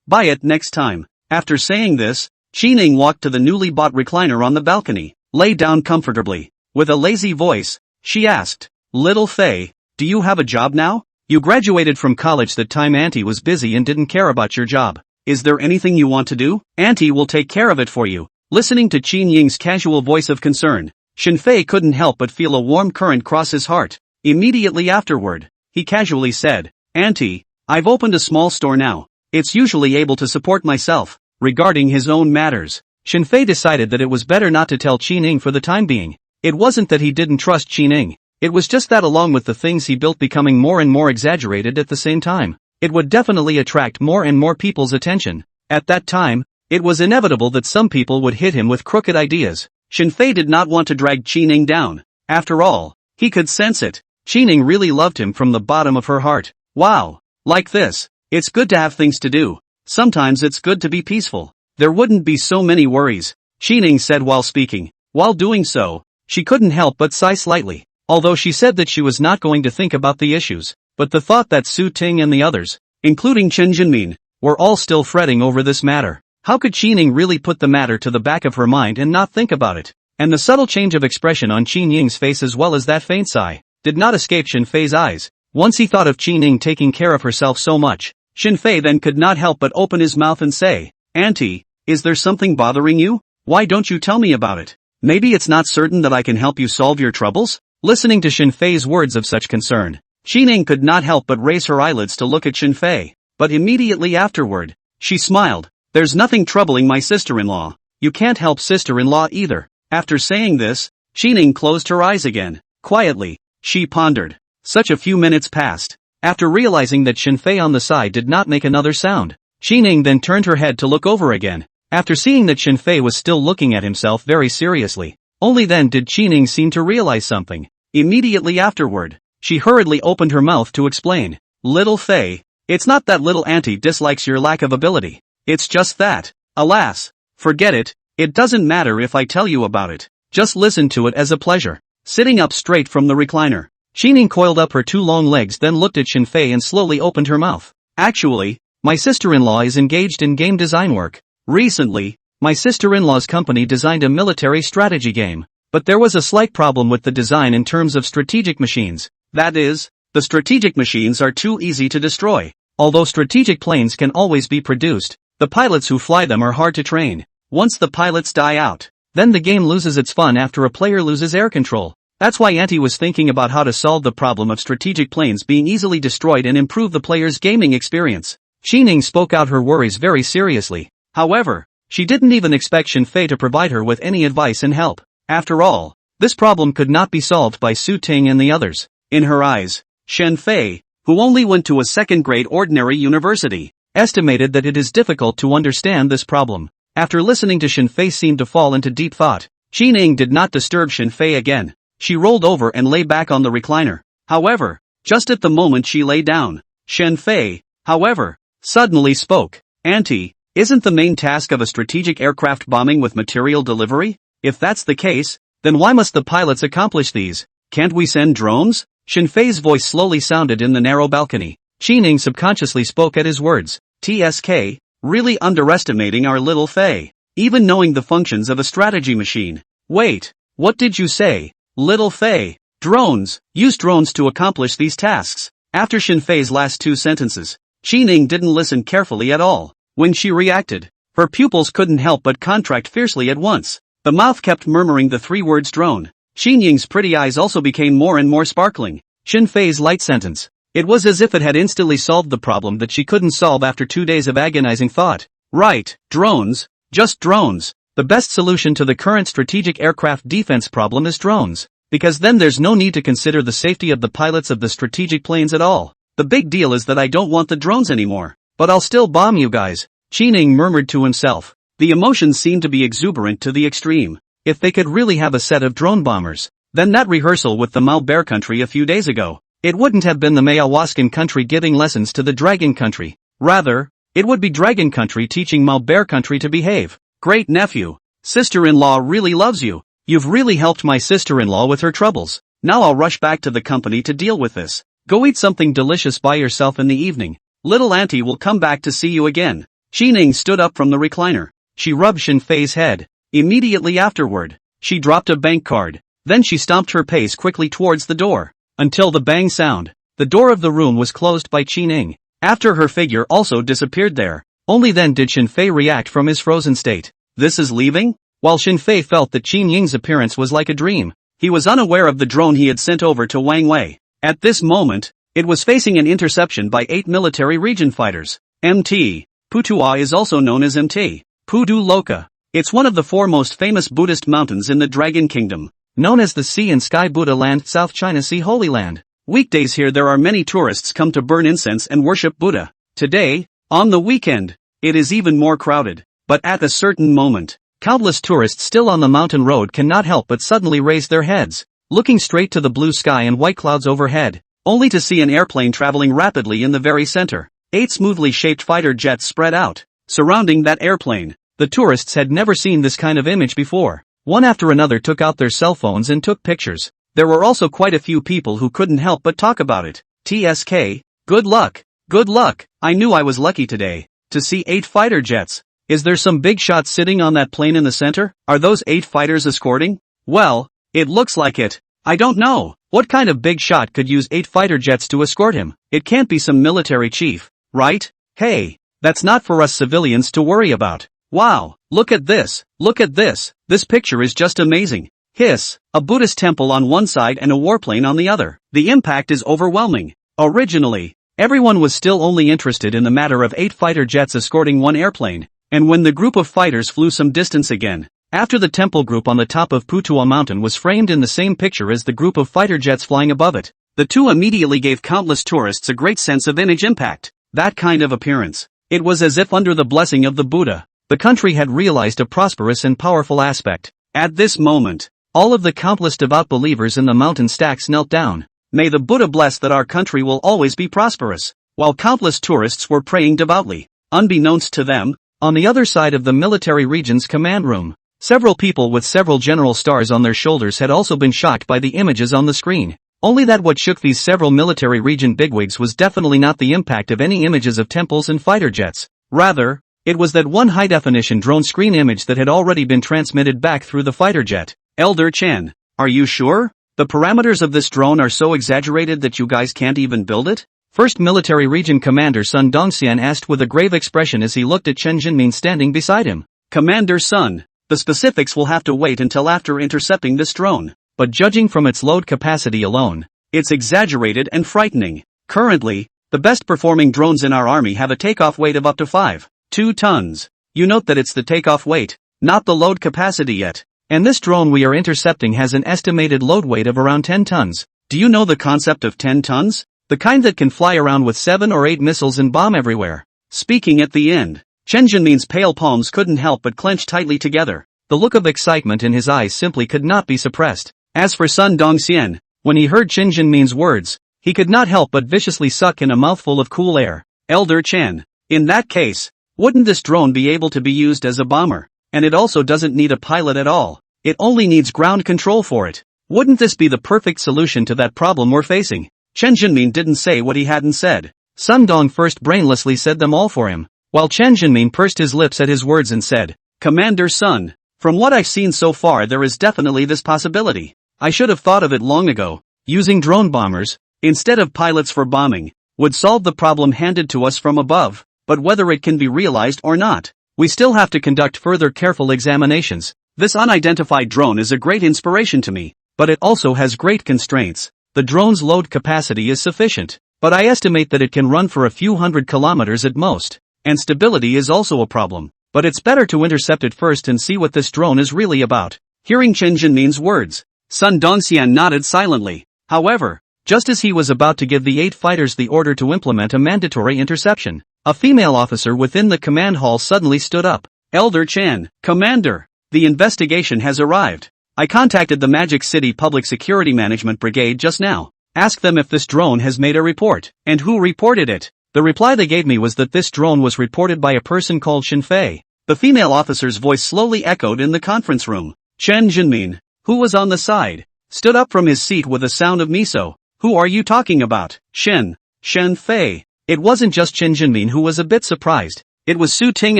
buy it next time. After saying this, Qi Ning walked to the newly bought recliner on the balcony, lay down comfortably. With a lazy voice, she asked, Little Fei, do you have a job now? You graduated from college that time Auntie was busy and didn't care about your job. Is there anything you want to do? Auntie will take care of it for you. Listening to Qi Ning's casual voice of concern, Shenfei couldn't help but feel a warm current cross his heart. Immediately afterward, he casually said, Auntie, I've opened a small store now. It's usually able to support myself. Regarding his own matters, Shenfei decided that it was better not to tell Qi Ning for the time being. It wasn't that he didn't trust Qi Ning. It was just that along with the things he built becoming more and more exaggerated at the same time, it would definitely attract more and more people's attention. At that time, it was inevitable that some people would hit him with crooked ideas. Shenfei did not want to drag Qi Ning down. After all, he could sense it. Qi Ning really loved him from the bottom of her heart. Wow. Like this. It's good to have things to do. Sometimes it's good to be peaceful. There wouldn't be so many worries, Qi Ning said while speaking. While doing so, she couldn't help but sigh slightly. Although she said that she was not going to think about the issues, but the thought that Su Ting and the others, including Chen Jinmin, were all still fretting over this matter. How could Qi Ning really put the matter to the back of her mind and not think about it? And the subtle change of expression on Qi Ning's face as well as that faint sigh, did not escape Shenfei's eyes. Once he thought of Qi Ning taking care of herself so much, Shenfei then could not help but open his mouth and say, Auntie, is there something bothering you? Why don't you tell me about it? Maybe it's not certain that I can help you solve your troubles? Listening to Shenfei's words of such concern, Qi Ning could not help but raise her eyelids to look at Shenfei, but immediately afterward, she smiled. There's nothing troubling my sister-in-law. You can't help sister-in-law either. After saying this, Qi Ning closed her eyes again. Quietly, she pondered. Such a few minutes passed. After realizing that Shenfei on the side did not make another sound, Qi Ning then turned her head to look over again. After seeing that Shenfei was still looking at himself very seriously, only then did Qi Ning seem to realize something. Immediately afterward, she hurriedly opened her mouth to explain. Little Fei, it's not that little auntie dislikes your lack of ability. It's just that, alas, forget it, it doesn't matter if I tell you about it. Just listen to it as a pleasure. Sitting up straight from the recliner, Qi Ning coiled up her two long legs then looked at Shenfei and slowly opened her mouth. Actually, my sister-in-law is engaged in game design work. Recently, my sister-in-law's company designed a military strategy game. But there was a slight problem with the design in terms of strategic machines. That is, the strategic machines are too easy to destroy. Although strategic planes can always be produced, the pilots who fly them are hard to train. Once the pilots die out, then the game loses its fun after a player loses air control. That's why Auntie was thinking about how to solve the problem of strategic planes being easily destroyed and improve the player's gaming experience. Qi Ning spoke out her worries very seriously. However, she didn't even expect Shenfei to provide her with any advice and help. After all, this problem could not be solved by Su Ting and the others. In her eyes, Shenfei, who only went to a second-grade ordinary university, estimated that it is difficult to understand this problem. After listening to Shenfei seem to fall into deep thought, Qi Ning did not disturb Shenfei again. She rolled over and lay back on the recliner. However, just at the moment she lay down, Shenfei, however, suddenly spoke. Auntie, isn't the main task of a strategic aircraft bombing with material delivery? If that's the case, then why must the pilots accomplish these? Can't we send drones? Shenfei's voice slowly sounded in the narrow balcony. Qi Ning subconsciously spoke at his words. TSK, really underestimating our little Fei. Even knowing the functions of a strategy machine. Wait, what did you say? Little Fei. Drones. Use drones to accomplish these tasks. After Shenfei's last two sentences, Qi Ning didn't listen carefully at all. When she reacted, her pupils couldn't help but contract fiercely at once. The mouth kept murmuring the three words drone. Xin Ying's pretty eyes also became more and more sparkling. Xin Fei's light sentence. It was as if it had instantly solved the problem that she couldn't solve after 2 days of agonizing thought. Right, drones. Just drones. The best solution to the current strategic aircraft defense problem is drones. Because then there's no need to consider the safety of the pilots of the strategic planes at all. The big deal is that I don't want the drones anymore. But I'll still bomb you guys. Xin Ying murmured to himself. The emotions seemed to be exuberant to the extreme. If they could really have a set of drone bombers, then that rehearsal with the Mao Bear country a few days ago, it wouldn't have been the Mayahuascan country giving lessons to the Dragon country. Rather, it would be Dragon country teaching Mao Bear country to behave. Great nephew. Sister-in-law really loves you. You've really helped my sister-in-law with her troubles. Now I'll rush back to the company to deal with this. Go eat something delicious by yourself in the evening. Little auntie will come back to see you again. Xin Ying stood up from the recliner. She rubbed Xin Fei's head. Immediately afterward, she dropped a bank card. Then she stomped her pace quickly towards the door. Until the bang sound, the door of the room was closed by Xin Ying. After her figure also disappeared there. Only then did Xin Fei react from his frozen state. This is leaving? While Xin Fei felt that Xin Ying's appearance was like a dream, he was unaware of the drone he had sent over to Wang Wei. At this moment, it was facing an interception by 8 military region fighters. MT. Putua is also known as MT. Pudu Loka. It's one of the 4 most famous Buddhist mountains in the Dragon Kingdom, known as the Sea and Sky Buddha Land, South China Sea Holy Land. Weekdays here there are many tourists come to burn incense and worship Buddha. Today, on the weekend, it is even more crowded. But at a certain moment, countless tourists still on the mountain road cannot help but suddenly raise their heads, looking straight to the blue sky and white clouds overhead, only to see an airplane traveling rapidly in the very center. 8 smoothly shaped fighter jets spread out, surrounding that airplane. The tourists had never seen this kind of image before. One after another took out their cell phones and took pictures. There were also quite a few people who couldn't help but talk about it. TSK, good luck. Good luck. I knew I was lucky today to see 8 fighter jets. Is there some big shot sitting on that plane in the center? Are those 8 fighters escorting? Well, it looks like it. I don't know. What kind of big shot could use 8 fighter jets to escort him? It can't be some military chief, right? Hey, that's not for us civilians to worry about. Wow, look at this. Look at this. This picture is just amazing. Hiss, a Buddhist temple on one side and a warplane on the other. The impact is overwhelming. Originally, everyone was still only interested in the matter of 8 fighter jets escorting one airplane, and when the group of fighters flew some distance again, after the temple group on the top of Putua mountain was framed in the same picture as the group of fighter jets flying above it, the two immediately gave countless tourists a great sense of image impact. That kind of appearance. It was as if under the blessing of the Buddha, the country had realized a prosperous and powerful aspect. At this moment, all of the countless devout believers in the mountain stacks knelt down. May the Buddha bless that our country will always be prosperous. While countless tourists were praying devoutly, unbeknownst to them, on the other side of the military region's command room, several people with several general stars on their shoulders had also been shocked by the images on the screen. Only that what shook these several military region bigwigs was definitely not the impact of any images of temples and fighter jets. Rather, it was that one high-definition drone screen image that had already been transmitted back through the fighter jet. Elder Chen, are you sure? The parameters of this drone are so exaggerated that you guys can't even build it? First Military Region Commander Sun Dongxian asked with a grave expression as he looked at Chen Jinmin standing beside him. Commander Sun, the specifics will have to wait until after intercepting this drone. But judging from its load capacity alone, it's exaggerated and frightening. Currently, the best performing drones in our army have a takeoff weight of up to 5.2 tons. You note that it's the takeoff weight, not the load capacity yet. And this drone we are intercepting has an estimated load weight of around 10 tons. Do you know the concept of 10 tons? The kind that can fly around with 7 or 8 missiles and bomb everywhere. Speaking at the end, Chen Jinmin's pale palms couldn't help but clench tightly together. The look of excitement in his eyes simply could not be suppressed. As for Sun Dongxian, when he heard Chen Jinmin's words, he could not help but viciously suck in a mouthful of cool air. Elder Chen, in that case, wouldn't this drone be able to be used as a bomber? And it also doesn't need a pilot at all. It only needs ground control for it. Wouldn't this be the perfect solution to that problem we're facing? Chen Jinmin didn't say what he hadn't said. Sun Dong first brainlessly said them all for him, while Chen Jinmin pursed his lips at his words and said, Commander Sun, from what I've seen so far there is definitely this possibility. I should have thought of it long ago. Using drone bombers, instead of pilots for bombing, would solve the problem handed to us from above, but whether it can be realized or not, we still have to conduct further careful examinations. This unidentified drone is a great inspiration to me. but it also has great constraints. The drone's load capacity is sufficient, but I estimate that it can run for a few hundred kilometers at most. And stability is also a problem, but it's better to intercept it first and see what this drone is really about. Hearing Chen Jinmin's words, Sun Dongxian nodded silently. However, just as he was about to give the 8 fighters the order to implement a mandatory interception, a female officer within the command hall suddenly stood up. Elder Chen, Commander, the investigation has arrived. I contacted the Magic City Public Security Management Brigade just now. Ask them if this drone has made a report, and who reported it. The reply they gave me was that this drone was reported by a person called Shen Fei. The female officer's voice slowly echoed in the conference room. Chen Jinmin, who was on the side, stood up from his seat with a sound of miso. Who are you talking about? Shen Fei. It wasn't just Chen Jinmin who was a bit surprised. It was Su Ting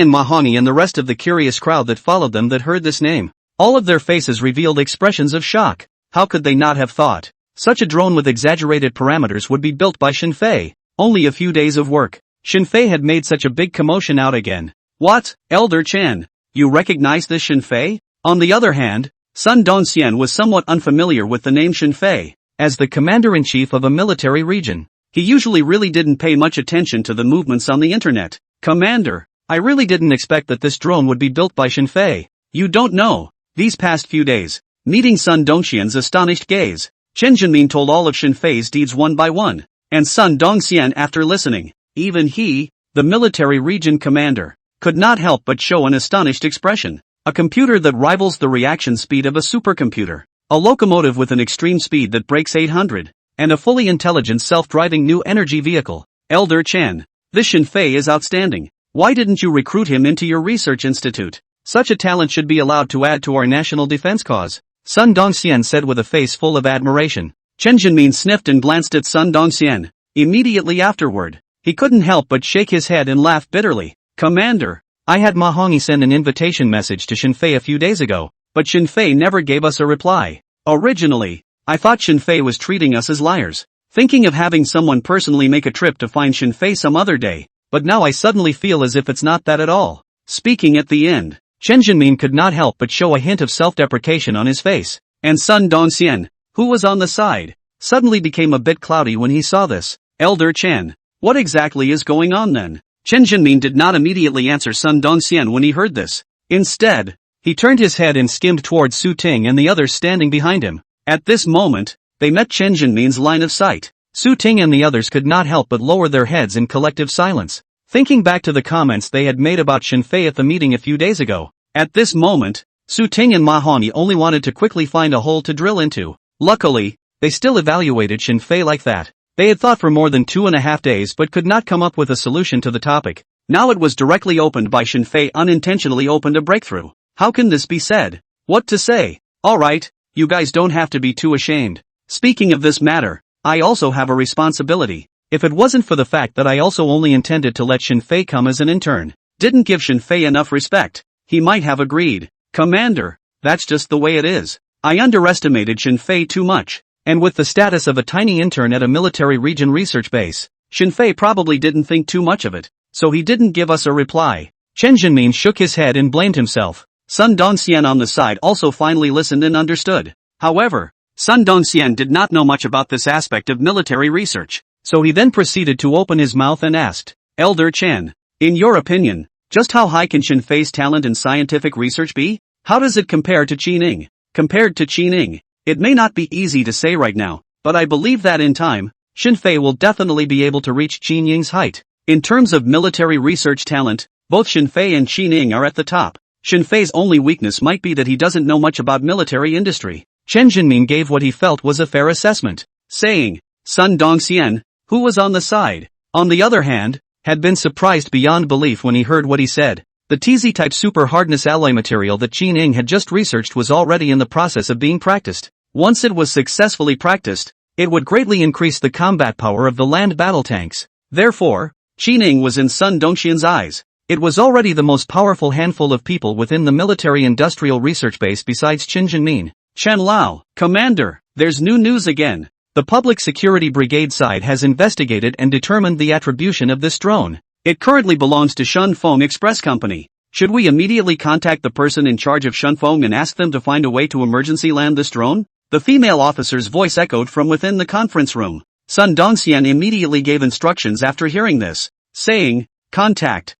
and Mahoney and the rest of the curious crowd that followed them that heard this name. All of their faces revealed expressions of shock. How could they not have thought such a drone with exaggerated parameters would be built by Shen Fei? Only a few days of work. Shen Fei had made such a big commotion out again. What, Elder Chen? You recognize this Shen Fei? On the other hand, Sun Dongxian was somewhat unfamiliar with the name Shen Fei. As the commander-in-chief of a military region, he usually really didn't pay much attention to the movements on the internet. Commander, I really didn't expect that this drone would be built by Shen Fei. You don't know. These past few days, meeting Sun Dongxian's astonished gaze, Chen Jinmin told all of Shen Fei's deeds one by one. And Sun Dongxian, after listening, even he, the military region commander, could not help but show an astonished expression. A computer that rivals the reaction speed of a supercomputer. A locomotive with an extreme speed that breaks 800. And a fully intelligent self-driving new energy vehicle. Elder Chen, this Shen Fei is outstanding. Why didn't you recruit him into your research institute? Such a talent should be allowed to add to our national defense cause. Sun Dongxian said with a face full of admiration. Chen Jinmin sniffed and glanced at Sun Dongxian. Immediately afterward, he couldn't help but shake his head and laugh bitterly. Commander, I had Mahoney send an invitation message to Shen Fei a few days ago, but Shen Fei never gave us a reply. Originally, I thought Shen Fei was treating us as liars, thinking of having someone personally make a trip to find Shen Fei some other day, but now I suddenly feel as if it's not that at all. Speaking at the end, Chen Jinmin could not help but show a hint of self-deprecation on his face, and Sun Dongxian, who was on the side, suddenly became a bit cloudy when he saw this. Elder Chen, what exactly is going on then? Chen Jinmin did not immediately answer Sun Dongxian when he heard this. Instead, he turned his head and skimmed towards Su Ting and the others standing behind him. At this moment, they met Chen Jinmin's line of sight. Su Ting and the others could not help but lower their heads in collective silence, thinking back to the comments they had made about Shen Fei at the meeting a few days ago. At this moment, Su Ting and Mahoney only wanted to quickly find a hole to drill into. Luckily, they still evaluated Shen Fei like that. They had thought for more than 2.5 days but could not come up with a solution to the topic. Now it was directly opened by Shen Fei unintentionally opened a breakthrough. How can this be said? What to say? Alright, you guys don't have to be too ashamed. Speaking of this matter, I also have a responsibility. If it wasn't for the fact that I also only intended to let Shen Fei come as an intern, didn't give Shen Fei enough respect, he might have agreed. Commander, that's just the way it is. I underestimated Shen Fei too much. And with the status of a tiny intern at a military region research base, Shen Fei probably didn't think too much of it, so he didn't give us a reply. Chen Jinmin shook his head and blamed himself. Sun Dongxian on the side also finally listened and understood. However, Sun Dongxian did not know much about this aspect of military research, so he then proceeded to open his mouth and asked, Elder Chen, in your opinion, just how high can Shen Fei's talent in scientific research be? How does it compare to Qining? Compared to Qining, it may not be easy to say right now, but I believe that in time, Shen Fei will definitely be able to reach Qinying's height. In terms of military research talent, both Shen Fei and Qining are at the top. Shen Fei's only weakness might be that he doesn't know much about military industry. Chen Jinmin gave what he felt was a fair assessment, saying, Sun Dongxian, who was on the side, on the other hand, had been surprised beyond belief when he heard what he said. The TZ-type super hardness alloy material that Qining had just researched was already in the process of being practiced. Once it was successfully practiced, it would greatly increase the combat power of the land battle tanks. Therefore, Qining was in Sun Dongxian's eyes. It was already the most powerful handful of people within the military-industrial research base besides Chen Jinmin. Chen Lao, Commander, there's new news again. The Public Security Brigade side has investigated and determined the attribution of this drone. It currently belongs to Shunfeng Express Company. Should we immediately contact the person in charge of Shunfeng and ask them to find a way to emergency land this drone? The female officer's voice echoed from within the conference room. Sun Dongxian immediately gave instructions after hearing this, saying, contact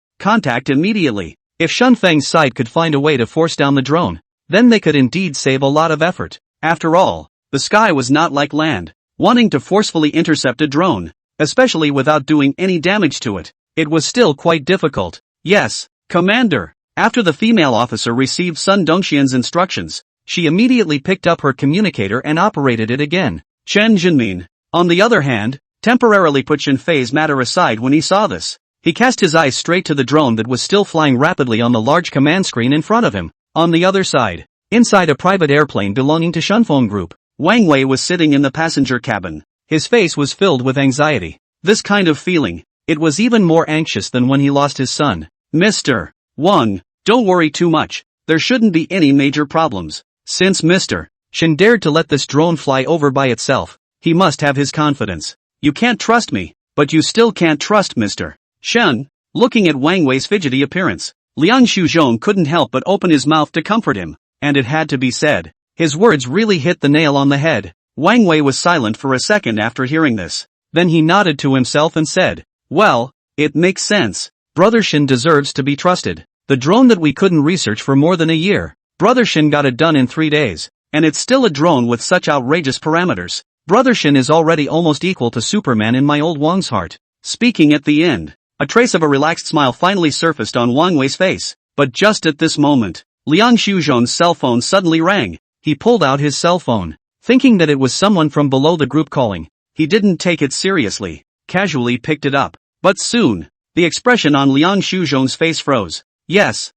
immediately. If Shen Feng's side could find a way to force down the drone, then they could indeed save a lot of effort. After all, the sky was not like land. Wanting to forcefully intercept a drone, especially without doing any damage to it, it was still quite difficult. Yes, Commander. After the female officer received Sun Dongxian's instructions, she immediately picked up her communicator and operated it again. Chen Jinmin, on the other hand, temporarily put Shen Fei's matter aside when he saw this. He cast his eyes straight to the drone that was still flying rapidly on the large command screen in front of him. On the other side, inside a private airplane belonging to Shunfeng Group, Wang Wei was sitting in the passenger cabin. His face was filled with anxiety. This kind of feeling, it was even more anxious than when he lost his son. Mr. Wang, don't worry too much. There shouldn't be any major problems. Since Mr. Shen dared to let this drone fly over by itself, he must have his confidence. You can't trust me, but you still can't trust Mr. Shen. Looking at Wang Wei's fidgety appearance, Liang Shuzhong couldn't help but open his mouth to comfort him, and it had to be said. His words really hit the nail on the head. Wang Wei was silent for a second after hearing this. Then he nodded to himself and said, well, it makes sense. Brother Shen deserves to be trusted. The drone that we couldn't research for more than a year, Brother Shen got it done in 3 days, and it's still a drone with such outrageous parameters. Brother Shen is already almost equal to Superman in my old Wang's heart. Speaking at the end, a trace of a relaxed smile finally surfaced on Wang Wei's face. But just at this moment, Liang Shuzhong's cell phone suddenly rang. He pulled out his cell phone, thinking that it was someone from below the group calling. He didn't take it seriously, casually picked it up. But soon, the expression on Liang Shuzhong's face froze. Yes,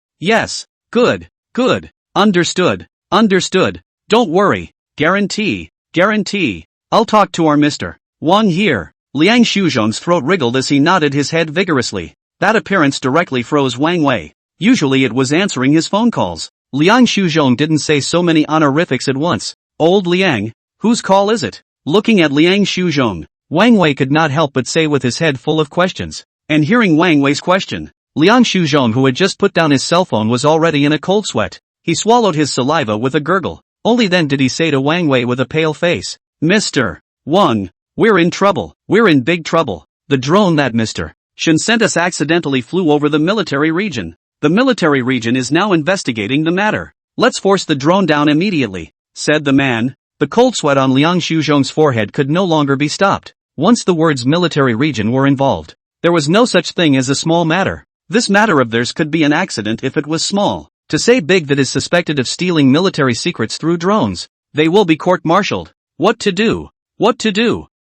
good, understood, don't worry, guarantee, I'll talk to our Mr. Wang here. Liang Shuzhong's throat wriggled as he nodded his head vigorously. That appearance directly froze Wang Wei. Usually it was answering his phone calls. Liang Shuzhong didn't say so many honorifics at once. Old Liang, whose call is it? Looking at Liang Shuzhong, Wang Wei could not help but say with his head full of questions. And hearing Wang Wei's question, Liang Shuzhong, who had just put down his cell phone, was already in a cold sweat. He swallowed his saliva with a gurgle. Only then did he say to Wang Wei with a pale face, Mr. Wang, we're in trouble. We're in big trouble. The drone that Mr. Shen sent us accidentally flew over the military region. The military region is now investigating the matter. Let's force the drone down immediately, said the man. The cold sweat on Liang Shuzhong's forehead could no longer be stopped. Once the words military region were involved, there was no such thing as a small matter. This matter of theirs could be an accident if it was small. To say big, that is suspected of stealing military secrets through drones, they will be court-martialed. What to do?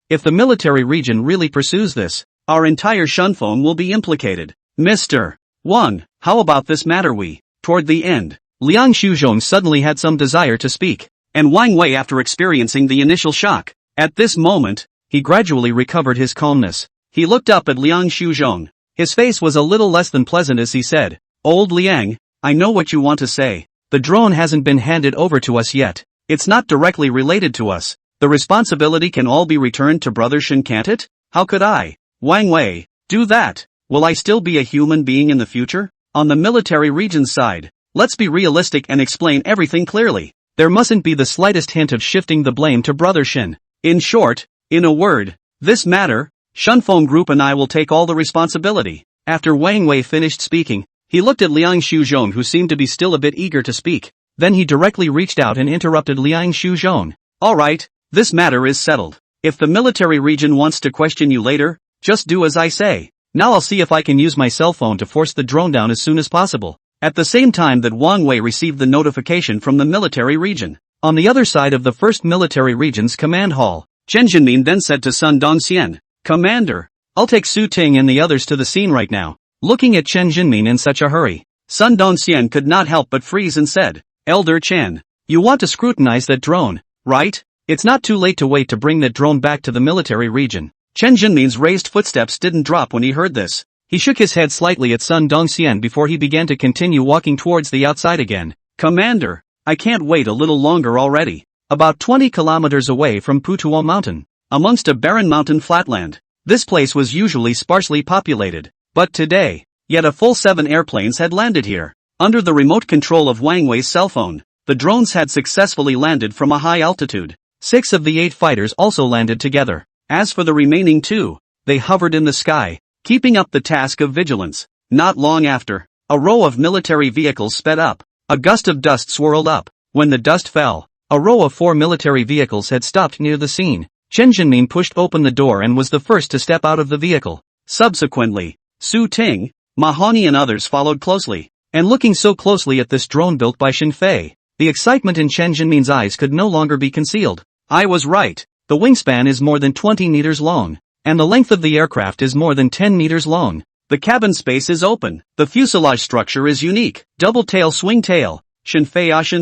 If the military region really pursues this, our entire Shunfeng will be implicated. Mr. Wang, how about this matter Toward the end, Liang Shuzhong suddenly had some desire to speak, and Wang Wei, after experiencing the initial shock, at this moment, he gradually recovered his calmness. He looked up at Liang Shuzhong. His face was a little less than pleasant as he said, Old Liang, I know what you want to say. The drone hasn't been handed over to us yet. It's not directly related to us. The responsibility can all be returned to Brother Shen, can't it? How could I, Wang Wei, do that? Will I still be a human being in the future? On the military region side, let's be realistic and explain everything clearly. There mustn't be the slightest hint of shifting the blame to Brother Shen. In short, in a word, this matter, Shunfeng Group and I will take all the responsibility. After Wang Wei finished speaking, he looked at Liang Shuzhong, who seemed to be still a bit eager to speak. Then he directly reached out and interrupted Liang Shuzhong. Alright, this matter is settled. If the military region wants to question you later, just do as I say. Now I'll see if I can use my cell phone to force the drone down as soon as possible. At the same time that Wang Wei received the notification from the military region, on the other side of the first military region's command hall, Chen Jinmin then said to Sun Dongxian, Commander, I'll take Su Ting and the others to the scene right now. Looking at Chen Jinmin in such a hurry, Sun Dongxian could not help but freeze and said, Elder Chen, you want to scrutinize that drone, right? It's not too late to wait to bring that drone back to the military region. Chen Jinmin's raised footsteps didn't drop when he heard this. He shook his head slightly at Sun Dongxian before he began to continue walking towards the outside again. Commander, I can't wait a little longer already. About 20 kilometers away from Putuo Mountain, amongst a barren mountain flatland, this place was usually sparsely populated. But today, yet a full 7 airplanes had landed here, under the remote control of Wang Wei's cell phone. The drones had successfully landed from a high altitude. 6 of the 8 fighters also landed together. As for the remaining 2, they hovered in the sky, keeping up the task of vigilance. Not long after, a row of military vehicles sped up. A gust of dust swirled up. When the dust fell, a row of 4 military vehicles had stopped near the scene. Chen Jinmin pushed open the door and was the first to step out of the vehicle. Subsequently, Su Ting, Mahani and others followed closely. And looking so closely at this drone built by Xin Fei, the excitement in Chen Jinmin's eyes could no longer be concealed. I was right. The wingspan is more than 20 meters long, and the length of the aircraft is more than 10 meters long. The cabin space is open. The fuselage structure is unique. Double tail swing tail. Xin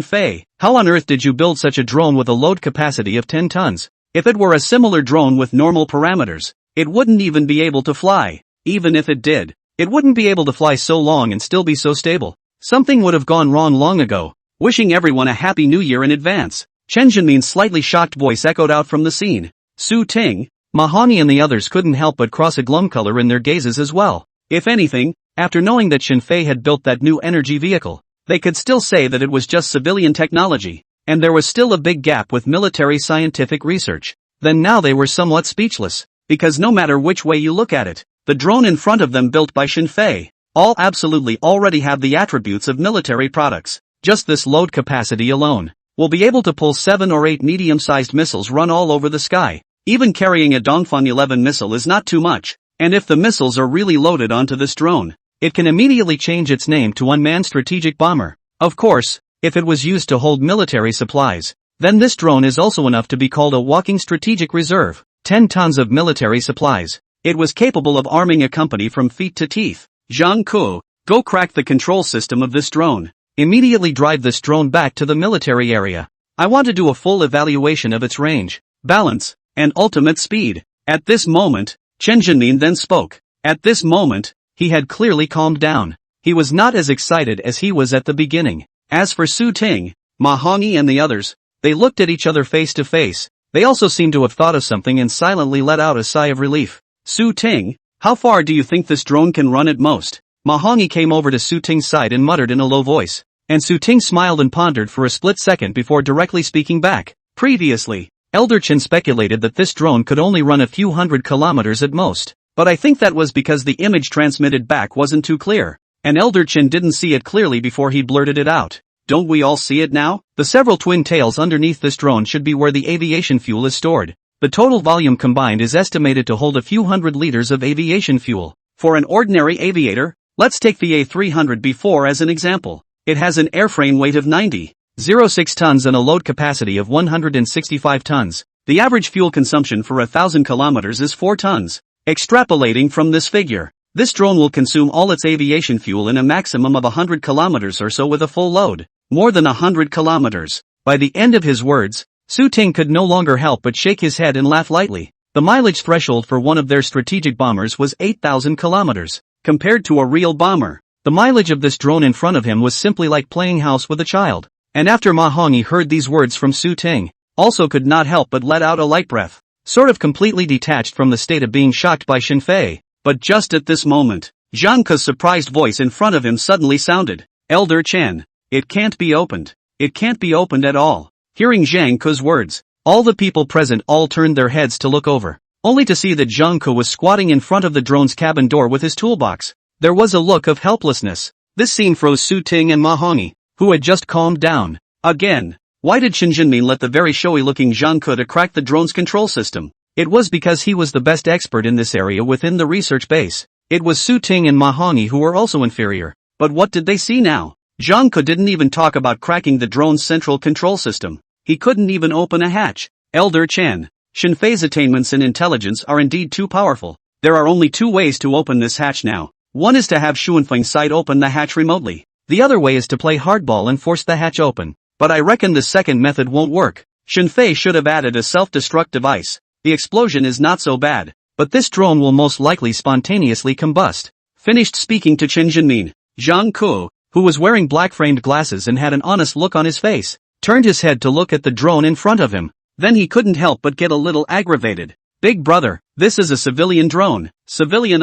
Fei, how on earth did you build such a drone with a load capacity of 10 tons? If it were a similar drone with normal parameters, it wouldn't even be able to fly. Even if it did, it wouldn't be able to fly so long and still be so stable. Something would have gone wrong long ago. Wishing everyone a happy new year in advance. Chen Jinmin's slightly shocked voice echoed out from the scene. Su Ting, Mahani and the others couldn't help but cross a glum color in their gazes as well. If anything, after knowing that Xin Fei had built that new energy vehicle, they could still say that it was just civilian technology, and there was still a big gap with military scientific research. Then now they were somewhat speechless, because no matter which way you look at it, the drone in front of them built by Xin Fei, all absolutely already have the attributes of military products. Just this load capacity alone will be able to pull 7 or 8 medium-sized missiles run all over the sky. Even carrying a Dongfang 11 missile is not too much, and if the missiles are really loaded onto this drone, it can immediately change its name to unmanned strategic bomber. Of course, if it was used to hold military supplies, then this drone is also enough to be called a walking strategic reserve. 10 tons of military supplies. It was capable of arming a company from feet to teeth. Zhang Ku, go crack the control system of this drone. Immediately drive this drone back to the military area. I want to do a full evaluation of its range, balance, and ultimate speed. At this moment, Chen Jinmin then spoke. At this moment, he had clearly calmed down. He was not as excited as he was at the beginning. As for Su Ting, Mahani and the others, they looked at each other face to face. They also seemed to have thought of something and silently let out a sigh of relief. Su Ting, how far do you think this drone can run at most? Mahani came over to Su Ting's side and muttered in a low voice. And Su Ting smiled and pondered for a split second before directly speaking back. Previously, Elder Chen speculated that this drone could only run a few hundred kilometers at most. But I think that was because the image transmitted back wasn't too clear. And Elder Chen didn't see it clearly before he blurted it out. Don't we all see it now? The several twin tails underneath this drone should be where the aviation fuel is stored. The total volume combined is estimated to hold a few hundred liters of aviation fuel. For an ordinary aviator, let's take the A300B4 as an example. It has an airframe weight of 90.06 tons and a load capacity of 165 tons. The average fuel consumption for 1,000 kilometers is 4 tons. Extrapolating from this figure, this drone will consume all its aviation fuel in a maximum of 100 kilometers or so with a full load. More than 100 kilometers. By the end of his words, Su Ting could no longer help but shake his head and laugh lightly. The mileage threshold for one of their strategic bombers was 8,000 kilometers. Compared to a real bomber, the mileage of this drone in front of him was simply like playing house with a child. And after Ma Hongyi heard these words from Su Ting, also could not help but let out a light breath, sort of completely detached from the state of being shocked by Xin Fei. But just at this moment, Zhang Ke's surprised voice in front of him suddenly sounded. Elder Chen, it can't be opened. It can't be opened at all. Hearing Zhang Ke's words, all the people present all turned their heads to look over, only to see that Zhang Ke was squatting in front of the drone's cabin door with his toolbox. There was a look of helplessness. This scene froze Su Ting and Ma Hongyi, who had just calmed down. Again, why did Chen Jinmin let the very showy-looking Zhang Ke to crack the drone's control system? It was because he was the best expert in this area within the research base. It was Su Ting and Ma Hongyi who were also inferior. But what did they see now? Zhang Ke didn't even talk about cracking the drone's central control system. He couldn't even open a hatch. Elder Chen, Xin Fei's attainments and intelligence are indeed too powerful. There are only two ways to open this hatch now. One is to have Xuanfeng's side open the hatch remotely. The other way is to play hardball and force the hatch open. But I reckon the second method won't work. Xin Fei should have added a self-destruct device. The explosion is not so bad, but this drone will most likely spontaneously combust. Finished speaking to Chen Jinmin, Zhang Ke, who was wearing black-framed glasses and had an honest look on his face, turned his head to look at the drone in front of him. Then he couldn't help but get a little aggravated. Big brother, this is a civilian drone. Civilian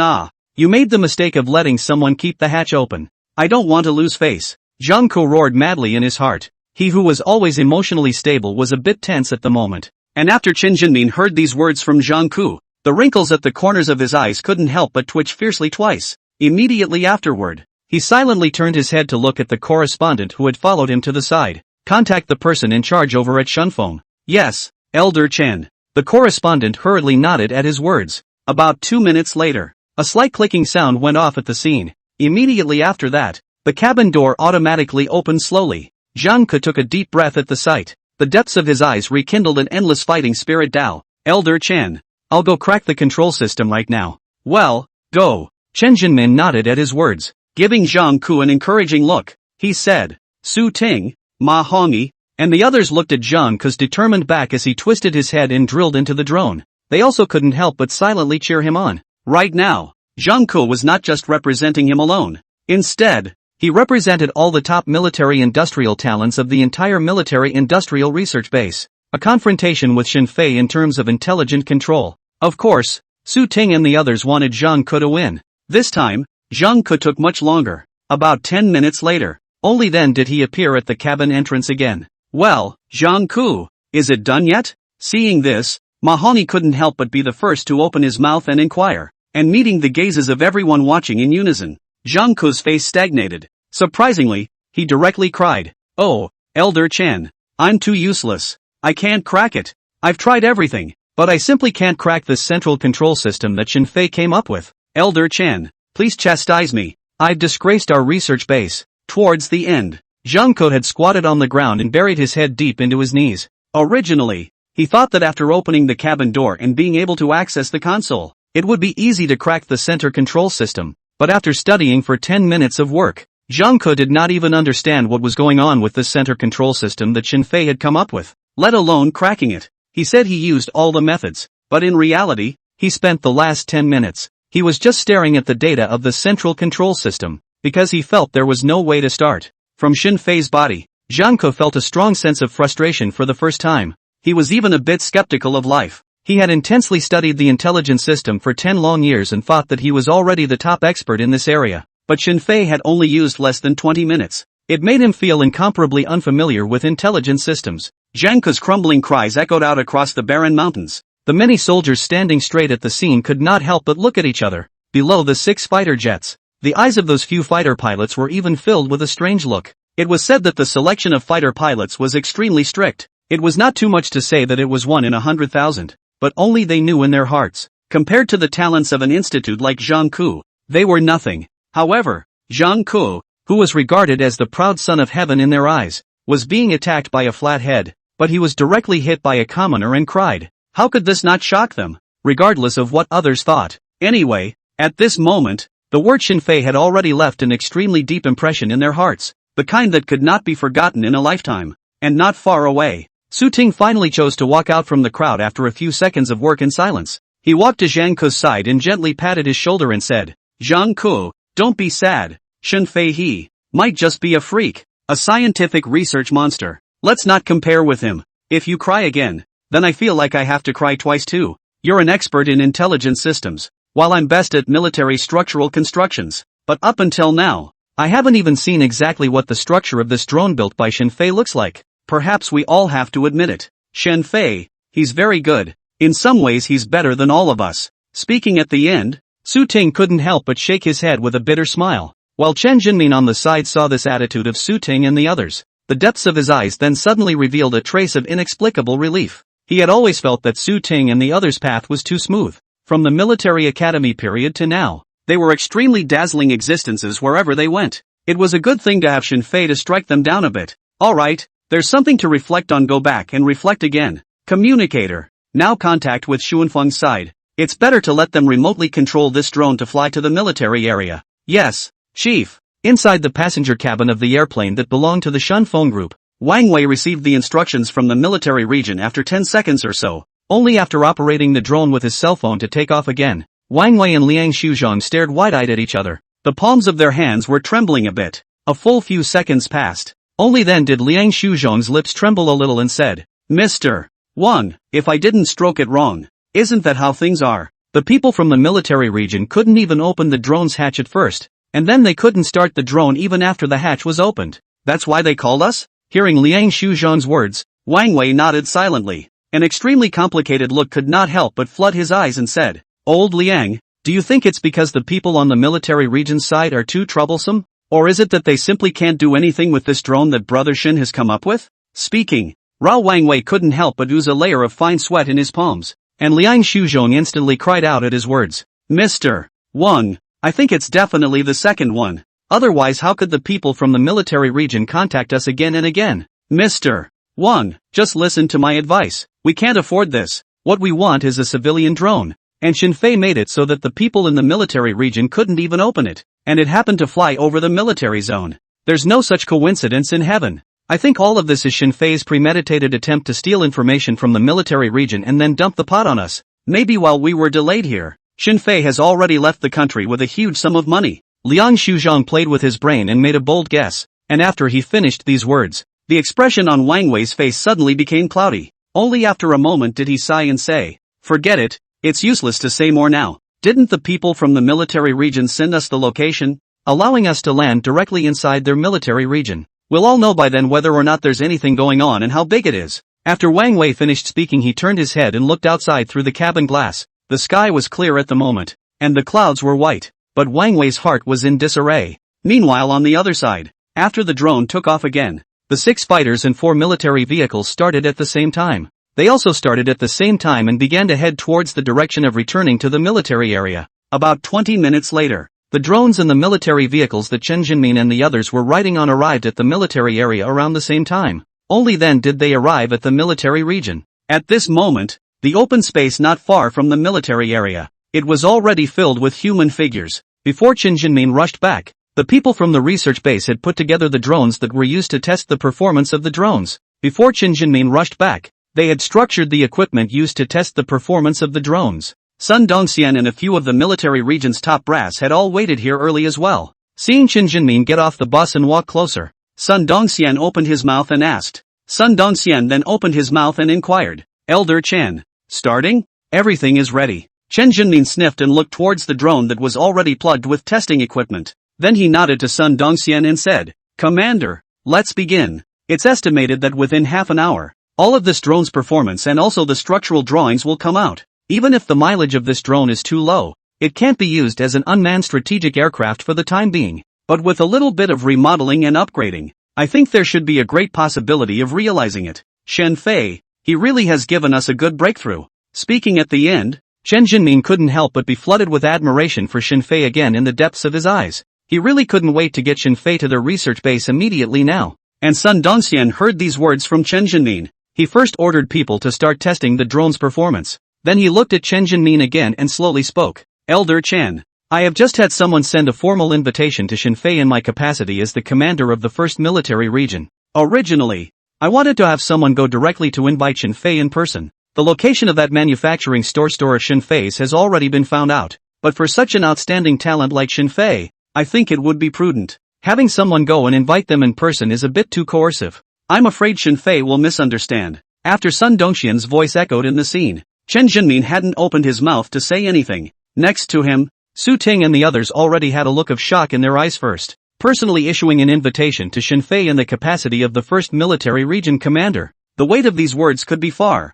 you made the mistake of letting someone keep the hatch open. I don't want to lose face. Zhang Ke roared madly in his heart. He who was always emotionally stable was a bit tense at the moment. And after Chen Jinmin heard these words from Zhang Ku, the wrinkles at the corners of his eyes couldn't help but twitch fiercely twice. Immediately afterward, he silently turned his head to look at the correspondent who had followed him to the side. Contact the person in charge over at Shunfeng. Yes, Elder Chen. The correspondent hurriedly nodded at his words. About 2 minutes later, a slight clicking sound went off at the scene. Immediately after that, the cabin door automatically opened slowly. Zhang Ke took a deep breath at the sight. The depths of his eyes rekindled an endless fighting spirit. Dao, Elder Chen. I'll go crack the control system right now. Well, go. Chen Jinmin nodded at his words. Giving Zhang Ku an encouraging look, he said, Su Ting, Ma Hongyi, and the others looked at Zhang Ke's determined back as he twisted his head and drilled into the drone. They also couldn't help but silently cheer him on. Right now, Zhang Ke was not just representing him alone. Instead, he represented all the top military-industrial talents of the entire military-industrial research base. A confrontation with Xin Fei in terms of intelligent control. Of course, Su Ting and the others wanted Zhang Ke to win. This time, Zhang Ke took much longer. About 10 minutes later, only then did he appear at the cabin entrance again. Well, Zhang Ke, is it done yet? Seeing this, Ma Hongyi couldn't help but be the first to open his mouth and inquire. And meeting the gazes of everyone watching in unison, Zhang Ke's face stagnated. Surprisingly, he directly cried, Oh, Elder Chen, I'm too useless. I can't crack it. I've tried everything, but I simply can't crack this central control system that Xin Fei came up with. Elder Chen, please chastise me. I've disgraced our research base. Towards the end, Zhang Ke had squatted on the ground and buried his head deep into his knees. Originally, he thought that after opening the cabin door and being able to access the console, it would be easy to crack the center control system, but after studying for 10 minutes of work, Zhang Ke did not even understand what was going on with the center control system that Xin Fei had come up with, let alone cracking it. He said he used all the methods, but in reality, he spent the last 10 minutes. He was just staring at the data of the central control system, because he felt there was no way to start. From Xin Fei's body, Zhang Ke felt a strong sense of frustration for the first time. He was even a bit skeptical of life. He had intensely studied the intelligence system for 10 long years and thought that he was already the top expert in this area. But Xin Fei had only used less than 20 minutes. It made him feel incomparably unfamiliar with intelligence systems. Zhang Ke's crumbling cries echoed out across the barren mountains. The many soldiers standing straight at the scene could not help but look at each other. Below the 6 fighter jets, the eyes of those few fighter pilots were even filled with a strange look. It was said that the selection of fighter pilots was extremely strict. It was not too much to say that it was 1 in 100,000, but only they knew in their hearts. Compared to the talents of an institute like Zhang Ke, they were nothing. However, Zhang Ke, who was regarded as the proud son of heaven in their eyes, was being attacked by a flathead, but he was directly hit by a commoner and cried. How could this not shock them, regardless of what others thought? Anyway, at this moment, the word Xin Fei had already left an extremely deep impression in their hearts, the kind that could not be forgotten in a lifetime. And not far away, Su Ting finally chose to walk out from the crowd after a few seconds of work in silence. He walked to Zhang Ke's side and gently patted his shoulder and said, Zhang Ke, don't be sad. Xin Fei he might just be a freak, a scientific research monster. Let's not compare with him. If you cry again, then I feel like I have to cry twice too. You're an expert in intelligence systems, while I'm best at military structural constructions. But up until now, I haven't even seen exactly what the structure of this drone built by Xin Fei looks like. Perhaps we all have to admit it. Xin Fei, he's very good. In some ways he's better than all of us. Speaking at the end, Su Ting couldn't help but shake his head with a bitter smile. While Chen Jinmin on the side saw this attitude of Su Ting and the others, the depths of his eyes then suddenly revealed a trace of inexplicable relief. He had always felt that Su Ting and the others' path was too smooth. From the military academy period to now, they were extremely dazzling existences wherever they went. It was a good thing to have Xin Fei to strike them down a bit. Alright, there's something to reflect on. Go back and reflect again. Communicator. Now contact with Xuanfeng's side. It's better to let them remotely control this drone to fly to the military area. Yes, Chief. Inside the passenger cabin of the airplane that belonged to the Shunfeng group, Wang Wei received the instructions from the military region after 10 seconds or so. Only after operating the drone with his cell phone to take off again, Wang Wei and Liang Shuzhong stared wide-eyed at each other. The palms of their hands were trembling a bit. A full few seconds passed. Only then did Liang Shuzhong's lips tremble a little and said, Mr. Wang, if I didn't stroke it wrong, isn't that how things are? The people from the military region couldn't even open the drone's hatch at first, and then they couldn't start the drone even after the hatch was opened. That's why they called us? Hearing Liang Shuzhong's words, Wang Wei nodded silently. An extremely complicated look could not help but flood his eyes and said, "Old Liang, do you think it's because the people on the military region side are too troublesome? Or is it that they simply can't do anything with this drone that Brother Shin has come up with?" Speaking, Rao Wang Wei couldn't help but ooze a layer of fine sweat in his palms, and Liang Shuzhong instantly cried out at his words. "Mr. Wang, I think it's definitely the second one. Otherwise how could the people from the military region contact us again and again? Mr. Wang, just listen to my advice. We can't afford this. What we want is a civilian drone. And Shinfei made it so that the people in the military region couldn't even open it, and it happened to fly over the military zone. There's no such coincidence in heaven. I think all of this is Shinfei's premeditated attempt to steal information from the military region and then dump the pot on us. Maybe while we were delayed here, Shinfei has already left the country with a huge sum of money." Liang Shuzhong played with his brain and made a bold guess, and after he finished these words, the expression on Wang Wei's face suddenly became cloudy. Only after a moment did he sigh and say, "Forget it, it's useless to say more now. Didn't the people from the military region send us the location, allowing us to land directly inside their military region? We'll all know by then whether or not there's anything going on and how big it is." After Wang Wei finished speaking, he turned his head and looked outside through the cabin glass. The sky was clear at the moment, and the clouds were white, but Wang Wei's heart was in disarray. Meanwhile on the other side, after the drone took off again, the 6 fighters and 4 military vehicles started at the same time. They also started at the same time and began to head towards the direction of returning to the military area. About 20 minutes later, the drones and the military vehicles that Chen Jinmin and the others were riding on arrived at the military area around the same time. Only then did they arrive at the military region. At this moment, the open space not far from the military area, it was already filled with human figures. Before Chen Jinmin rushed back, the people from the research base had put together the drones that were used to test the performance of the drones. Before Chen Jinmin rushed back, they had structured the equipment used to test the performance of the drones. Sun Dongxian and a few of the military region's top brass had all waited here early as well. Seeing Chen Jinmin get off the bus and walk closer, Sun Dongxian opened his mouth and asked. Sun Dongxian then opened his mouth and inquired, "Elder Chen, starting? Everything is ready." Chen Jinmin sniffed and looked towards the drone that was already plugged with testing equipment. Then he nodded to Sun Dongxian and said, "Commander, let's begin. It's estimated that within half an hour, all of this drone's performance and also the structural drawings will come out. Even if the mileage of this drone is too low, it can't be used as an unmanned strategic aircraft for the time being. But with a little bit of remodeling and upgrading, I think there should be a great possibility of realizing it. Shen Fei, he really has given us a good breakthrough." Speaking at the end, Chen Jinmin couldn't help but be flooded with admiration for Shen Fei again in the depths of his eyes. He really couldn't wait to get Shen Fei to their research base immediately now. And Sun Dongxian heard these words from Chen Jinmin. He first ordered people to start testing the drone's performance. Then he looked at Chen Jinmin again and slowly spoke. "Elder Chen, I have just had someone send a formal invitation to Shen Fei in my capacity as the commander of the 1st Military Region. Originally, I wanted to have someone go directly to invite Shen Fei in person. The location of that manufacturing store of Shen Fei's has already been found out, but for such an outstanding talent like Shen Fei, I think it would be prudent. Having someone go and invite them in person is a bit too coercive. I'm afraid Shen Fei will misunderstand." After Sun Dongxian's voice echoed in the scene, Chen Jinmin hadn't opened his mouth to say anything. Next to him, Su Ting and the others already had a look of shock in their eyes first. Personally issuing an invitation to Shen Fei in the capacity of the 1st Military Region commander. The weight of these words could be far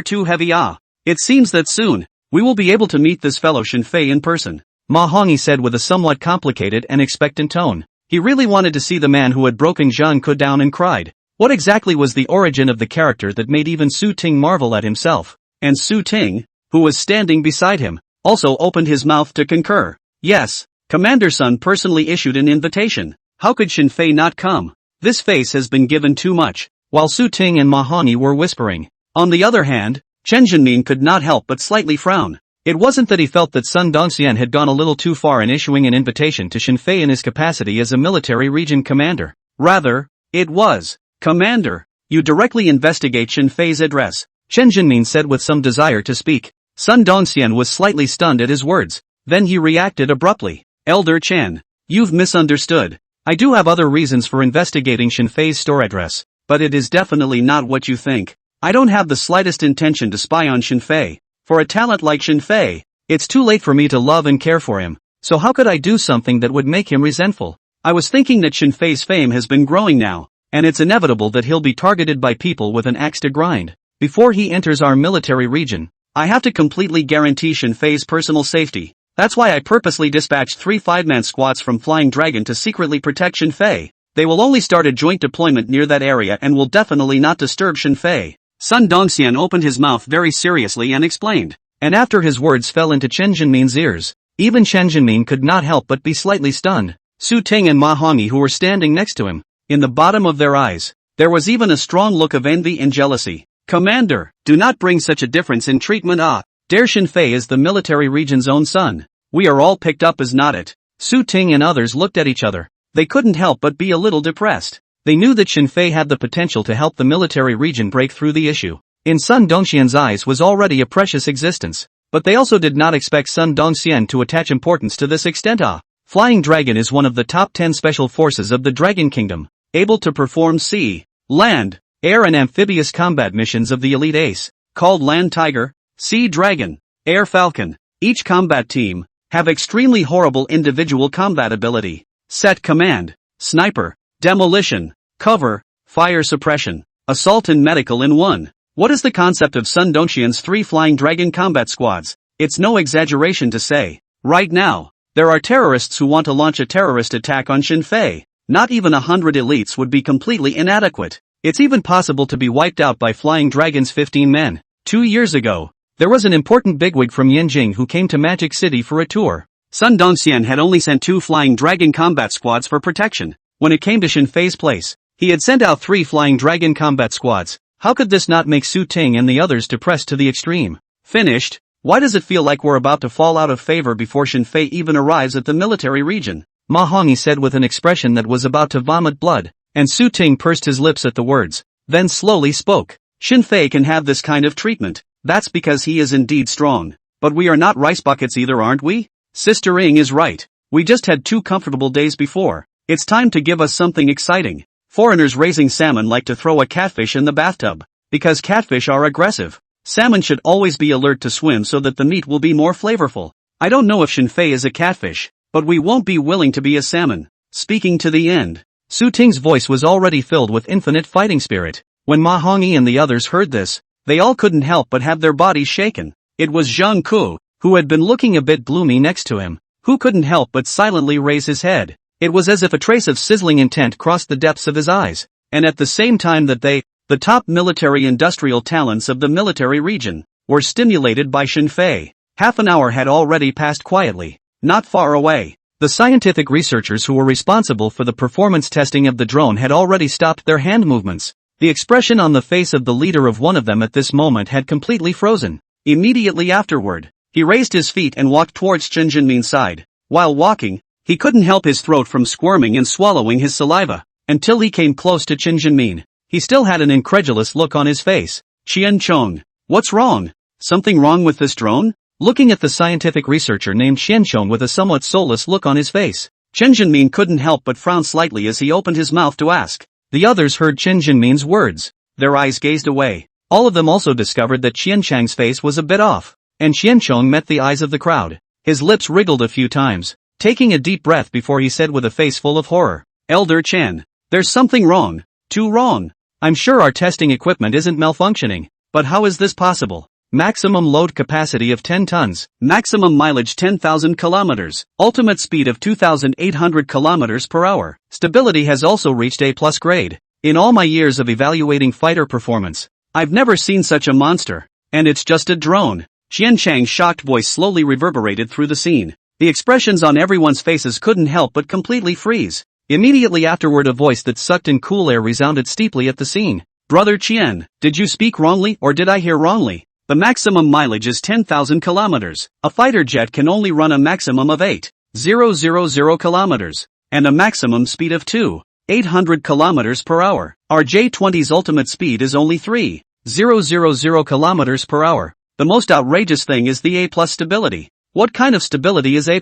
too heavy. It seems that soon, we will be able to meet this fellow Shen Fei in person. Ma Hongyi said with a somewhat complicated and expectant tone. He really wanted to see the man who had broken Zhang Ke down and cried. What exactly was the origin of the character that made even Su Ting marvel at himself? And Su Ting, who was standing beside him, also opened his mouth to concur. Yes, Commander Sun personally issued an invitation. How could Shen Fei not come? This face has been given too much. While Su Ting and Ma Hongyi were whispering. On the other hand, Chen Jinmin could not help but slightly frown. It wasn't that he felt that Sun Dongxian had gone a little too far in issuing an invitation to Shen Fei in his capacity as a military region commander. Rather, it was, "Commander, you directly investigate Shen Fei's address," Chen Jinmin said with some desire to speak. Sun Dongxian was slightly stunned at his words. Then he reacted abruptly. "Elder Chen, you've misunderstood. I do have other reasons for investigating Shen Fei's store address, but it is definitely not what you think. I don't have the slightest intention to spy on Shen Fei. For a talent like Shen Fei, it's too late for me to love and care for him, so how could I do something that would make him resentful? I was thinking that Shen Fei's fame has been growing now, and it's inevitable that he'll be targeted by people with an axe to grind. Before he enters our military region, I have to completely guarantee Shin Fei's personal safety. That's why I purposely dispatched 3 5-man squads from Flying Dragon to secretly protect Shin Fei. They will only start a joint deployment near that area and will definitely not disturb Shin Fei. Sun Dongxian opened his mouth very seriously and explained. And after his words fell into Chen Jinmin's ears, even Chen Jinmin could not help but be slightly stunned. Su Ting and Ma Hongyi, who were standing next to him, in the bottom of their eyes, there was even a strong look of envy and jealousy. Commander, do not bring such a difference in treatment. Dare Shin Fei is the military region's own son. We are all picked up as not it. Su Ting and others looked at each other. They couldn't help but be a little depressed. They knew that Shin Fei had the potential to help the military region break through the issue. In Sun Dongxian's eyes was already a precious existence, but they also did not expect Sun Dongxian to attach importance to this extent. Flying Dragon is one of the top 10 special forces of the Dragon Kingdom, able to perform sea, land, air and amphibious combat missions of the Elite Ace, called Land Tiger, Sea Dragon, Air Falcon. Each combat team have extremely horrible individual combat ability, set command, sniper, demolition, cover, fire suppression, assault and medical in one. What is the concept of Sun Dongxian's 3 Flying Dragon combat squads? It's no exaggeration to say, right now, there are terrorists who want to launch a terrorist attack on Shin Fei. Not even 100 elites would be completely inadequate. It's even possible to be wiped out by Flying Dragon's 15 men. 2 years ago, there was an important bigwig from Yanjing who came to Magic City for a tour. Sun Dongxian had only sent 2 Flying Dragon combat squads for protection. When it came to Shin Fei's place, he had sent out 3 Flying Dragon combat squads. How could this not make Su Ting and the others depressed to the extreme? Finished? Why does it feel like we're about to fall out of favor before Shin Fei even arrives at the military region? Ma Hongyi said with an expression that was about to vomit blood, and Su Ting pursed his lips at the words, then slowly spoke. Shin Fei can have this kind of treatment, that's because he is indeed strong. But we are not rice buckets either, aren't we? Sister Ing is right. We just had 2 comfortable days before. It's time to give us something exciting. Foreigners raising salmon like to throw a catfish in the bathtub, because catfish are aggressive. Salmon should always be alert to swim so that the meat will be more flavorful. I don't know if Shin Fei is a catfish, but we won't be willing to be a salmon. Speaking to the end. Su Ting's voice was already filled with infinite fighting spirit. When Ma Hongyi and the others heard this, they all couldn't help but have their bodies shaken. It was Zhang Ku, who had been looking a bit gloomy next to him, who couldn't help but silently raise his head. It was as if a trace of sizzling intent crossed the depths of his eyes, and at the same time that they, the top military industrial talents of the military region, were stimulated by Shin Fei. Half an hour had already passed quietly. Not far away, the scientific researchers who were responsible for the performance testing of the drone had already stopped their hand movements. The expression on the face of the leader of one of them at this moment had completely frozen. Immediately afterward, he raised his feet and walked towards Chen Jinmin's side. While walking, he couldn't help his throat from squirming and swallowing his saliva, until he came close to Chen Jinmin. He still had an incredulous look on his face. Qian Chong, what's wrong? Something wrong with this drone? Looking at the scientific researcher named Qian Chong with a somewhat soulless look on his face, Chen Jinmin couldn't help but frown slightly as he opened his mouth to ask. The others heard Chen Jinmin's words. Their eyes gazed away. All of them also discovered that Qian Chang's face was a bit off, and Qian Chong met the eyes of the crowd. His lips wriggled a few times, taking a deep breath before he said with a face full of horror, Elder Chen, there's something wrong. Too wrong. I'm sure our testing equipment isn't malfunctioning, but how is this possible? Maximum load capacity of 10 tons, maximum mileage 10,000 kilometers, ultimate speed of 2,800 kilometers per hour. Stability has also reached A+ grade. In all my years of evaluating fighter performance, I've never seen such a monster. And it's just a drone. Qian Chang's shocked voice slowly reverberated through the scene. The expressions on everyone's faces couldn't help but completely freeze. Immediately afterward, a voice that sucked in cool air resounded steeply at the scene. Brother Qian, did you speak wrongly or did I hear wrongly? The maximum mileage is 10,000 kilometers. A fighter jet can only run a maximum of 8,000 kilometers, and a maximum speed of 2,800 kilometers per hour. Our J-20's ultimate speed is only 3,000 kilometers per hour. The most outrageous thing is the A+ stability. What kind of stability is A+?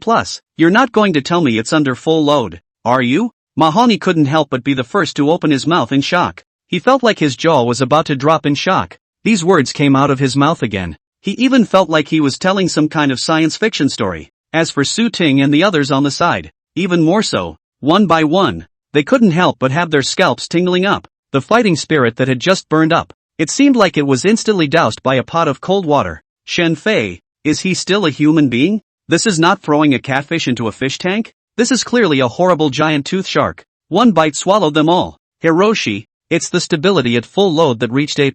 You're not going to tell me it's under full load, are you? Ma Hongyi couldn't help but be the first to open his mouth in shock. He felt like his jaw was about to drop in shock. These words came out of his mouth again. He even felt like he was telling some kind of science fiction story. As for Su Ting and the others on the side, even more so, one by one, they couldn't help but have their scalps tingling up. The fighting spirit that had just burned up. It seemed like it was instantly doused by a pot of cold water. Shen Fei, is he still a human being? This is not throwing a catfish into a fish tank? This is clearly a horrible giant tooth shark. One bite swallowed them all. Hiroshi, it's the stability at full load that reached A+.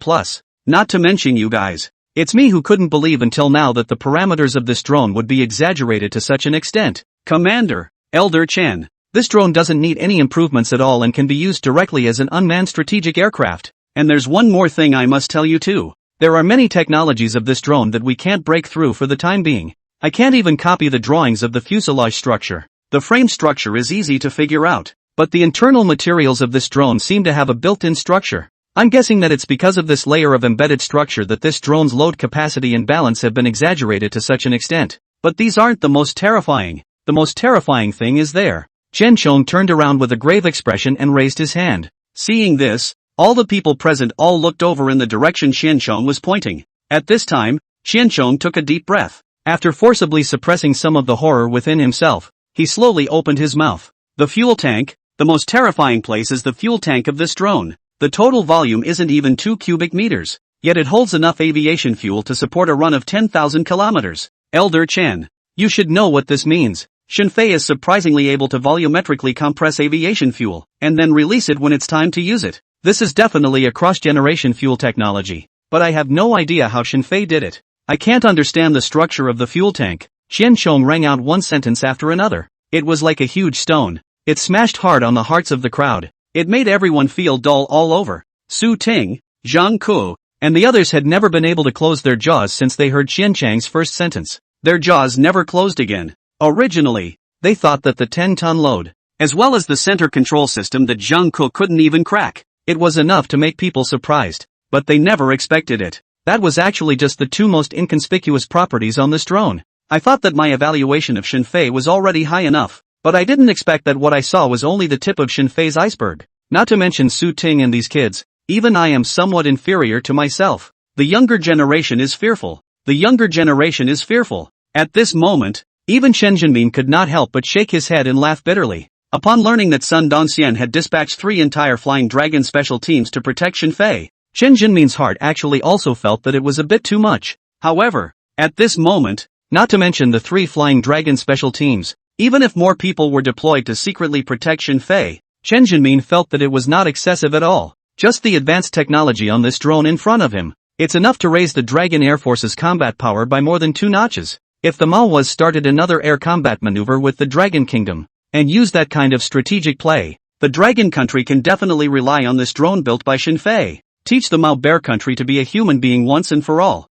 Not to mention you guys. It's me who couldn't believe until now that the parameters of this drone would be exaggerated to such an extent. Commander, Elder Chen, this drone doesn't need any improvements at all and can be used directly as an unmanned strategic aircraft. And there's one more thing I must tell you too. There are many technologies of this drone that we can't break through for the time being. I can't even copy the drawings of the fuselage structure. The frame structure is easy to figure out, but the internal materials of this drone seem to have a built-in structure. I'm guessing that it's because of this layer of embedded structure that this drone's load capacity and balance have been exaggerated to such an extent. But these aren't the most terrifying. The most terrifying thing is there. Chen Chong turned around with a grave expression and raised his hand. Seeing this, all the people present all looked over in the direction Xianchong was pointing. At this time, Xianchong took a deep breath. After forcibly suppressing some of the horror within himself, he slowly opened his mouth. The fuel tank, the most terrifying place is the fuel tank of this drone. The total volume isn't even 2 cubic meters, yet it holds enough aviation fuel to support a run of 10,000 kilometers. Elder Chen, you should know what this means. Shen Fei is surprisingly able to volumetrically compress aviation fuel, and then release it when it's time to use it. This is definitely a cross-generation fuel technology, but I have no idea how Shen Fei did it. I can't understand the structure of the fuel tank. Xian Chong rang out one sentence after another. It was like a huge stone. It smashed hard on the hearts of the crowd. It made everyone feel dull all over. Su Ting, Zhang Ku, and the others had never been able to close their jaws since they heard Xian Chang's first sentence. Their jaws never closed again. Originally, they thought that the 10-ton load, as well as the center control system that Zhang Ku couldn't even crack, it was enough to make people surprised. But they never expected it. That was actually just the two most inconspicuous properties on this drone. I thought that my evaluation of Shen Fei was already high enough, but I didn't expect that what I saw was only the tip of Shen Fei's iceberg. Not to mention Su Ting and these kids. Even I am somewhat inferior to myself. The younger generation is fearful. The younger generation is fearful. At this moment, even Shen Jinmin could not help but shake his head and laugh bitterly. Upon learning that Sun Dongxian had dispatched 3 entire Flying Dragon special teams to protect Shen Fei, Shen Jinmin's heart actually also felt that it was a bit too much. However, at this moment, not to mention the 3 Flying Dragon special teams, even if more people were deployed to secretly protect Shen Fei, Shen Jinmin felt that it was not excessive at all. Just the advanced technology on this drone in front of him. It's enough to raise the Dragon Air Force's combat power by more than 2 notches. If the Manhwas started another air combat maneuver with the Dragon Kingdom, and used that kind of strategic play, the Dragon Country can definitely rely on this drone built by Shen Fei. Teach the Mao Bear Country to be a human being once and for all.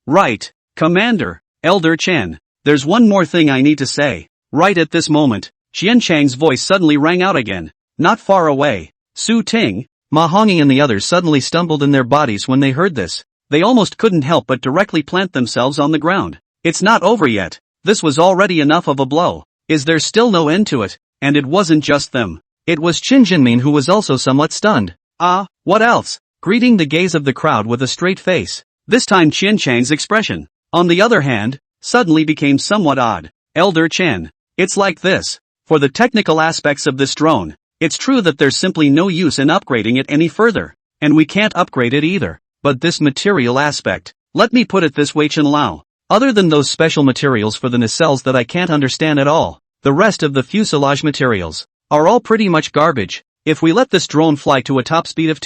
Right, Commander, Elder Chen. There's one more thing I need to say. Right at this moment, Xian Chang's voice suddenly rang out again. Not far away. Su Ting, Ma Hongyi and the others suddenly stumbled in their bodies when they heard this. They almost couldn't help but directly plant themselves on the ground. It's not over yet. This was already enough of a blow. Is there still no end to it? And it wasn't just them. It was Qin Jinmin who was also somewhat stunned. What else? Greeting the gaze of the crowd with a straight face. This time Qian Chang's expression, on the other hand, suddenly became somewhat odd. Elder Chen, it's like this. For the technical aspects of this drone, it's true that there's simply no use in upgrading it any further. And we can't upgrade it either. But this material aspect, let me put it this way, Chen Lao. Other than those special materials for the nacelles that I can't understand at all, the rest of the fuselage materials are all pretty much garbage. If we let this drone fly to a top speed of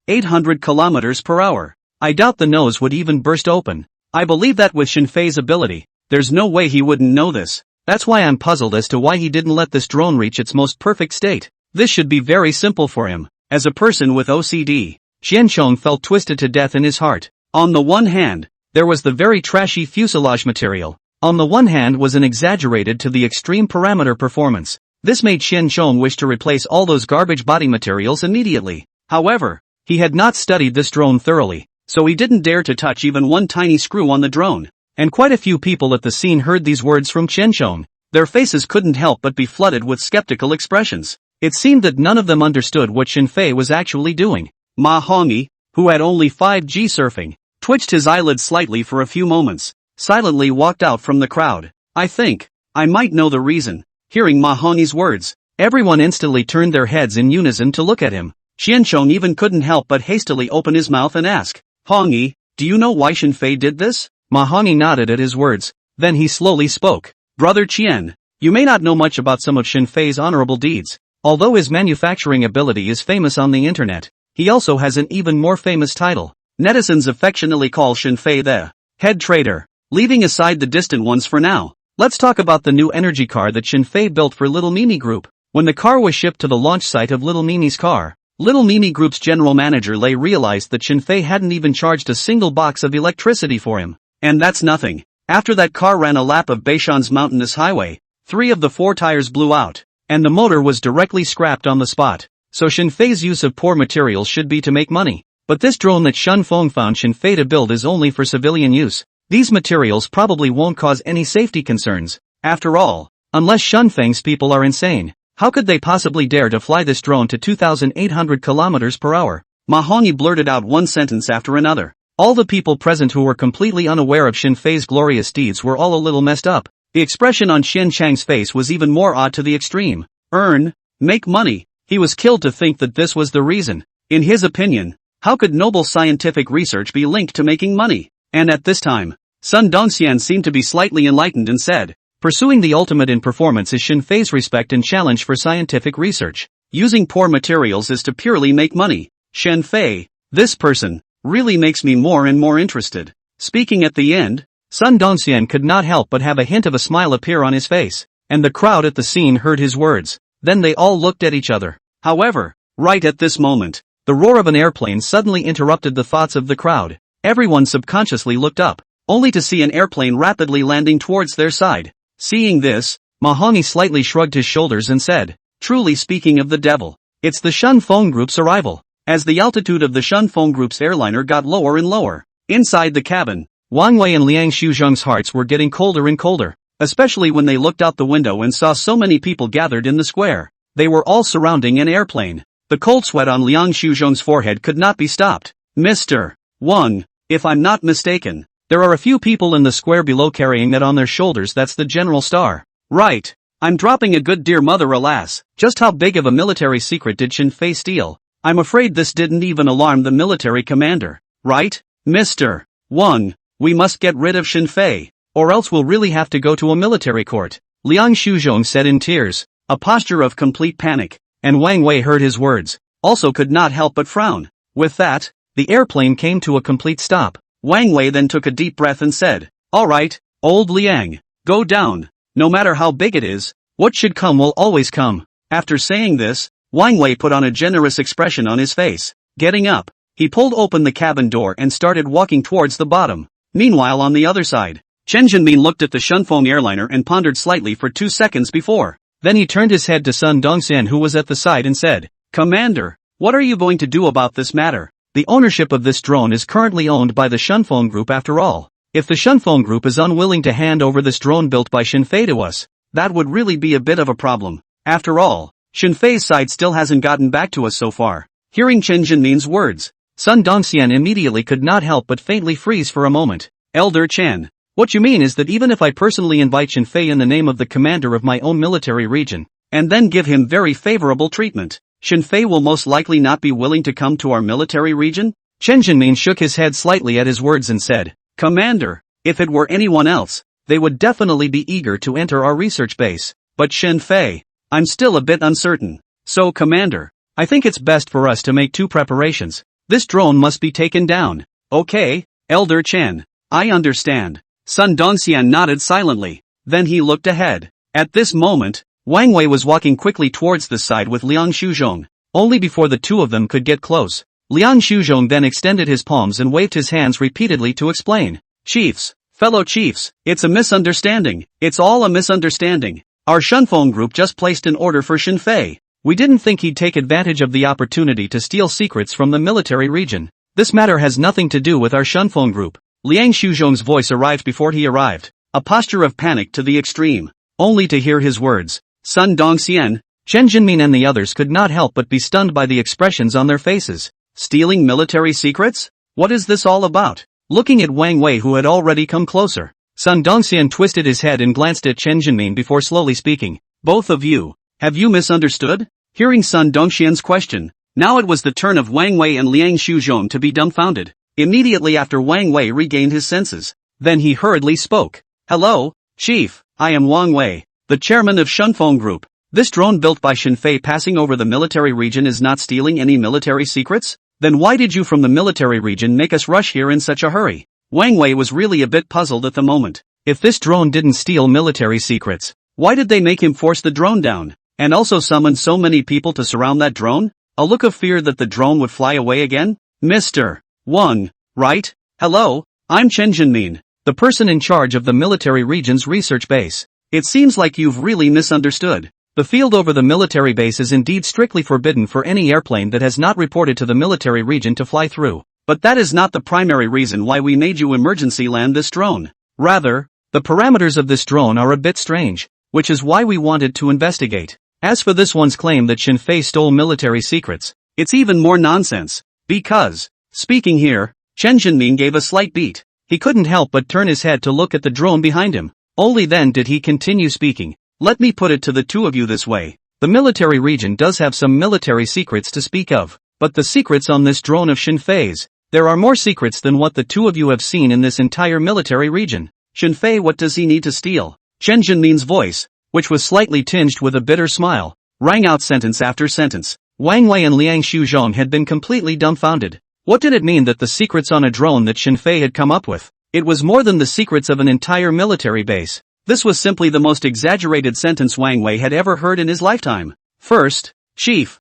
800 kilometers per hour, I doubt the nose would even burst open. I believe that with Shen Fei's ability, there's no way he wouldn't know this. That's why I'm puzzled as to why he didn't let this drone reach its most perfect state. This should be very simple for him. As a person with OCD, Xianchong felt twisted to death in his heart. On the one hand, there was the very trashy fuselage material. On the one hand was an exaggerated to the extreme parameter performance. This made Xianchong wish to replace all those garbage body materials immediately. However, he had not studied this drone thoroughly, so he didn't dare to touch even one tiny screw on the drone. And quite a few people at the scene heard these words from Xianchong. Their faces couldn't help but be flooded with skeptical expressions. It seemed that none of them understood what Shen Fei was actually doing. Ma Hongyi, who had only 5G surfing, twitched his eyelids slightly for a few moments, silently walked out from the crowd. I think I might know the reason. Hearing Ma Hongyi's words, Everyone instantly turned their heads in unison to look at him. Xianchong even couldn't help but hastily open his mouth and ask, Hongyi, do you know why Shenfei did this? Ma Hongyi nodded at his words. Then he slowly spoke. Brother Qian, you may not know much about some of Shenfei's honorable deeds. Although his manufacturing ability is famous on the internet, he also has an even more famous title. Netizens affectionately call Shenfei the head trader. Leaving aside the distant ones for now, let's talk about the new energy car that Shenfei built for Little Mimi Group. When the car was shipped to the launch site of Little Mimi's car, Little Mimi Group's general manager Lei realized that Shenfei hadn't even charged a single box of electricity for him. And that's nothing. After that car ran a lap of Beishan's mountainous highway, 3 of the 4 tires blew out, and the motor was directly scrapped on the spot. So Shenfei's use of poor materials should be to make money. But this drone that Shen Feng found Shenfei to build is only for civilian use. These materials probably won't cause any safety concerns. After all, unless Shenfeng's people are insane, how could they possibly dare to fly this drone to 2,800 kilometers per hour? Ma Hongyi blurted out one sentence after another. All the people present who were completely unaware of Shenfei's glorious deeds were all a little messed up. The expression on Xian Chang's face was even more odd to the extreme. Earn, make money. He was killed to think that this was the reason. In his opinion, how could noble scientific research be linked to making money? And at this time, Sun Dongxian seemed to be slightly enlightened and said, pursuing the ultimate in performance is Shenfei's respect and challenge for scientific research. Using poor materials is to purely make money. Shenfei, this person, really makes me more and more interested. Speaking at the end, Sun Dongxian could not help but have a hint of a smile appear on his face, and the crowd at the scene heard his words. Then they all looked at each other. However, right at this moment, the roar of an airplane suddenly interrupted the thoughts of the crowd. Everyone subconsciously looked up, only to see an airplane rapidly landing towards their side. Seeing this, Ma Hongyi slightly shrugged his shoulders and said, truly speaking of the devil, it's the Shen Feng Group's arrival. As the altitude of the Shen Feng Group's airliner got lower and lower, inside the cabin, Wang Wei and Liang Shuzheng's hearts were getting colder and colder, especially when they looked out the window and saw so many people gathered in the square. They were all surrounding an airplane. The cold sweat on Liang Shuzheng's forehead could not be stopped. Mr. Wang, if I'm not mistaken, there are a few people in the square below carrying that on their shoulders. That's the general star. Right. I'm dropping a good dear mother, alas. Just how big of a military secret did Shenfei steal? I'm afraid this didn't even alarm the military commander. Right? Mr. Wang, we must get rid of Shenfei, or else we'll really have to go to a military court. Liang Shuzheng said in tears, a posture of complete panic, and Wang Wei heard his words, also could not help but frown. With that, the airplane came to a complete stop. Wang Wei then took a deep breath and said, all right, old Liang, go down. No matter how big it is, what should come will always come. After saying this, Wang Wei put on a generous expression on his face. Getting up, he pulled open the cabin door and started walking towards the bottom. Meanwhile on the other side, Chen Jinmin looked at the Shenfeng airliner and pondered slightly for 2 seconds before. Then he turned his head to Sun Dongxian, who was at the side, and said, Commander, what are you going to do about this matter? The ownership of this drone is currently owned by the Shenfeng Group after all. If the Shenfeng Group is unwilling to hand over this drone built by Shenfei to us, that would really be a bit of a problem. After all, Shenfei's side still hasn't gotten back to us so far. Hearing Chen Jinmin's words, Sun Dongxian immediately could not help but faintly freeze for a moment. Elder Chen, what you mean is that even if I personally invite Shenfei in the name of the commander of my own military region, and then give him very favorable treatment, Shenfei will most likely not be willing to come to our military region? Chen Jinmin shook his head slightly at his words and said, Commander, if it were anyone else, they would definitely be eager to enter our research base. But Shenfei, I'm still a bit uncertain. So Commander, I think it's best for us to make 2 preparations. This drone must be taken down. Okay, Elder Chen, I understand. Sun Dongxian nodded silently. Then he looked ahead. At this moment, Wang Wei was walking quickly towards the side with Liang Shuzheng. Only before the 2 of them could get close, Liang Shuzheng then extended his palms and waved his hands repeatedly to explain. Chiefs, fellow chiefs, it's a misunderstanding. It's all a misunderstanding. Our Shenfeng Group just placed an order for Shenfei. We didn't think he'd take advantage of the opportunity to steal secrets from the military region. This matter has nothing to do with our Shenfeng Group. Liang Shuzheng's voice arrived before he arrived, a posture of panic to the extreme. Only to hear his words, Sun Dongxian, Chen Jinmin and the others could not help but be stunned by the expressions on their faces. Stealing military secrets? What is this all about? Looking at Wang Wei, who had already come closer, Sun Dongxian twisted his head and glanced at Chen Jinmin before slowly speaking. Both of you, Have you misunderstood? Hearing Sun Dongxian's question, now it was the turn of Wang Wei and Liang Shuzhong to be dumbfounded. Immediately after Wang Wei regained his senses, then he hurriedly spoke. Hello, Chief, I am Wang Wei, the chairman of Shunfeng Group. This drone built by Xinfei passing over the military region is not stealing any military secrets? Then why did you from the military region make us rush here in such a hurry? Wang Wei was really a bit puzzled at the moment. If this drone didn't steal military secrets, why did they make him force the drone down, and also summon so many people to surround that drone? A look of fear that the drone would fly away again? Mr. Wang, right? Hello, I'm Chen Jinmin, the person in charge of the military region's research base. It seems like you've really misunderstood. The field over the military base is indeed strictly forbidden for any airplane that has not reported to the military region to fly through. But that is not the primary reason why we made you emergency land this drone. Rather, the parameters of this drone are a bit strange, which is why we wanted to investigate. As for this one's claim that Xinfei stole military secrets, it's even more nonsense. Because, speaking here, Chen Jinmin gave a slight beat. He couldn't help but turn his head to look at the drone behind him. Only then did he continue speaking. Let me put it to the two of you this way. The military region does have some military secrets to speak of, but the secrets on this drone of Xinfei's, there are more secrets than what the two of you have seen in this entire military region. Xinfei, what does he need to steal? Chen Jinmin's voice, which was slightly tinged with a bitter smile, rang out sentence after sentence. Wang Wei and Liang Shuzhong had been completely dumbfounded. What did it mean that the secrets on a drone that Xinfei had come up with? It was more than the secrets of an entire military base. This was simply the most exaggerated sentence Wang Wei had ever heard in his lifetime. First, Chief,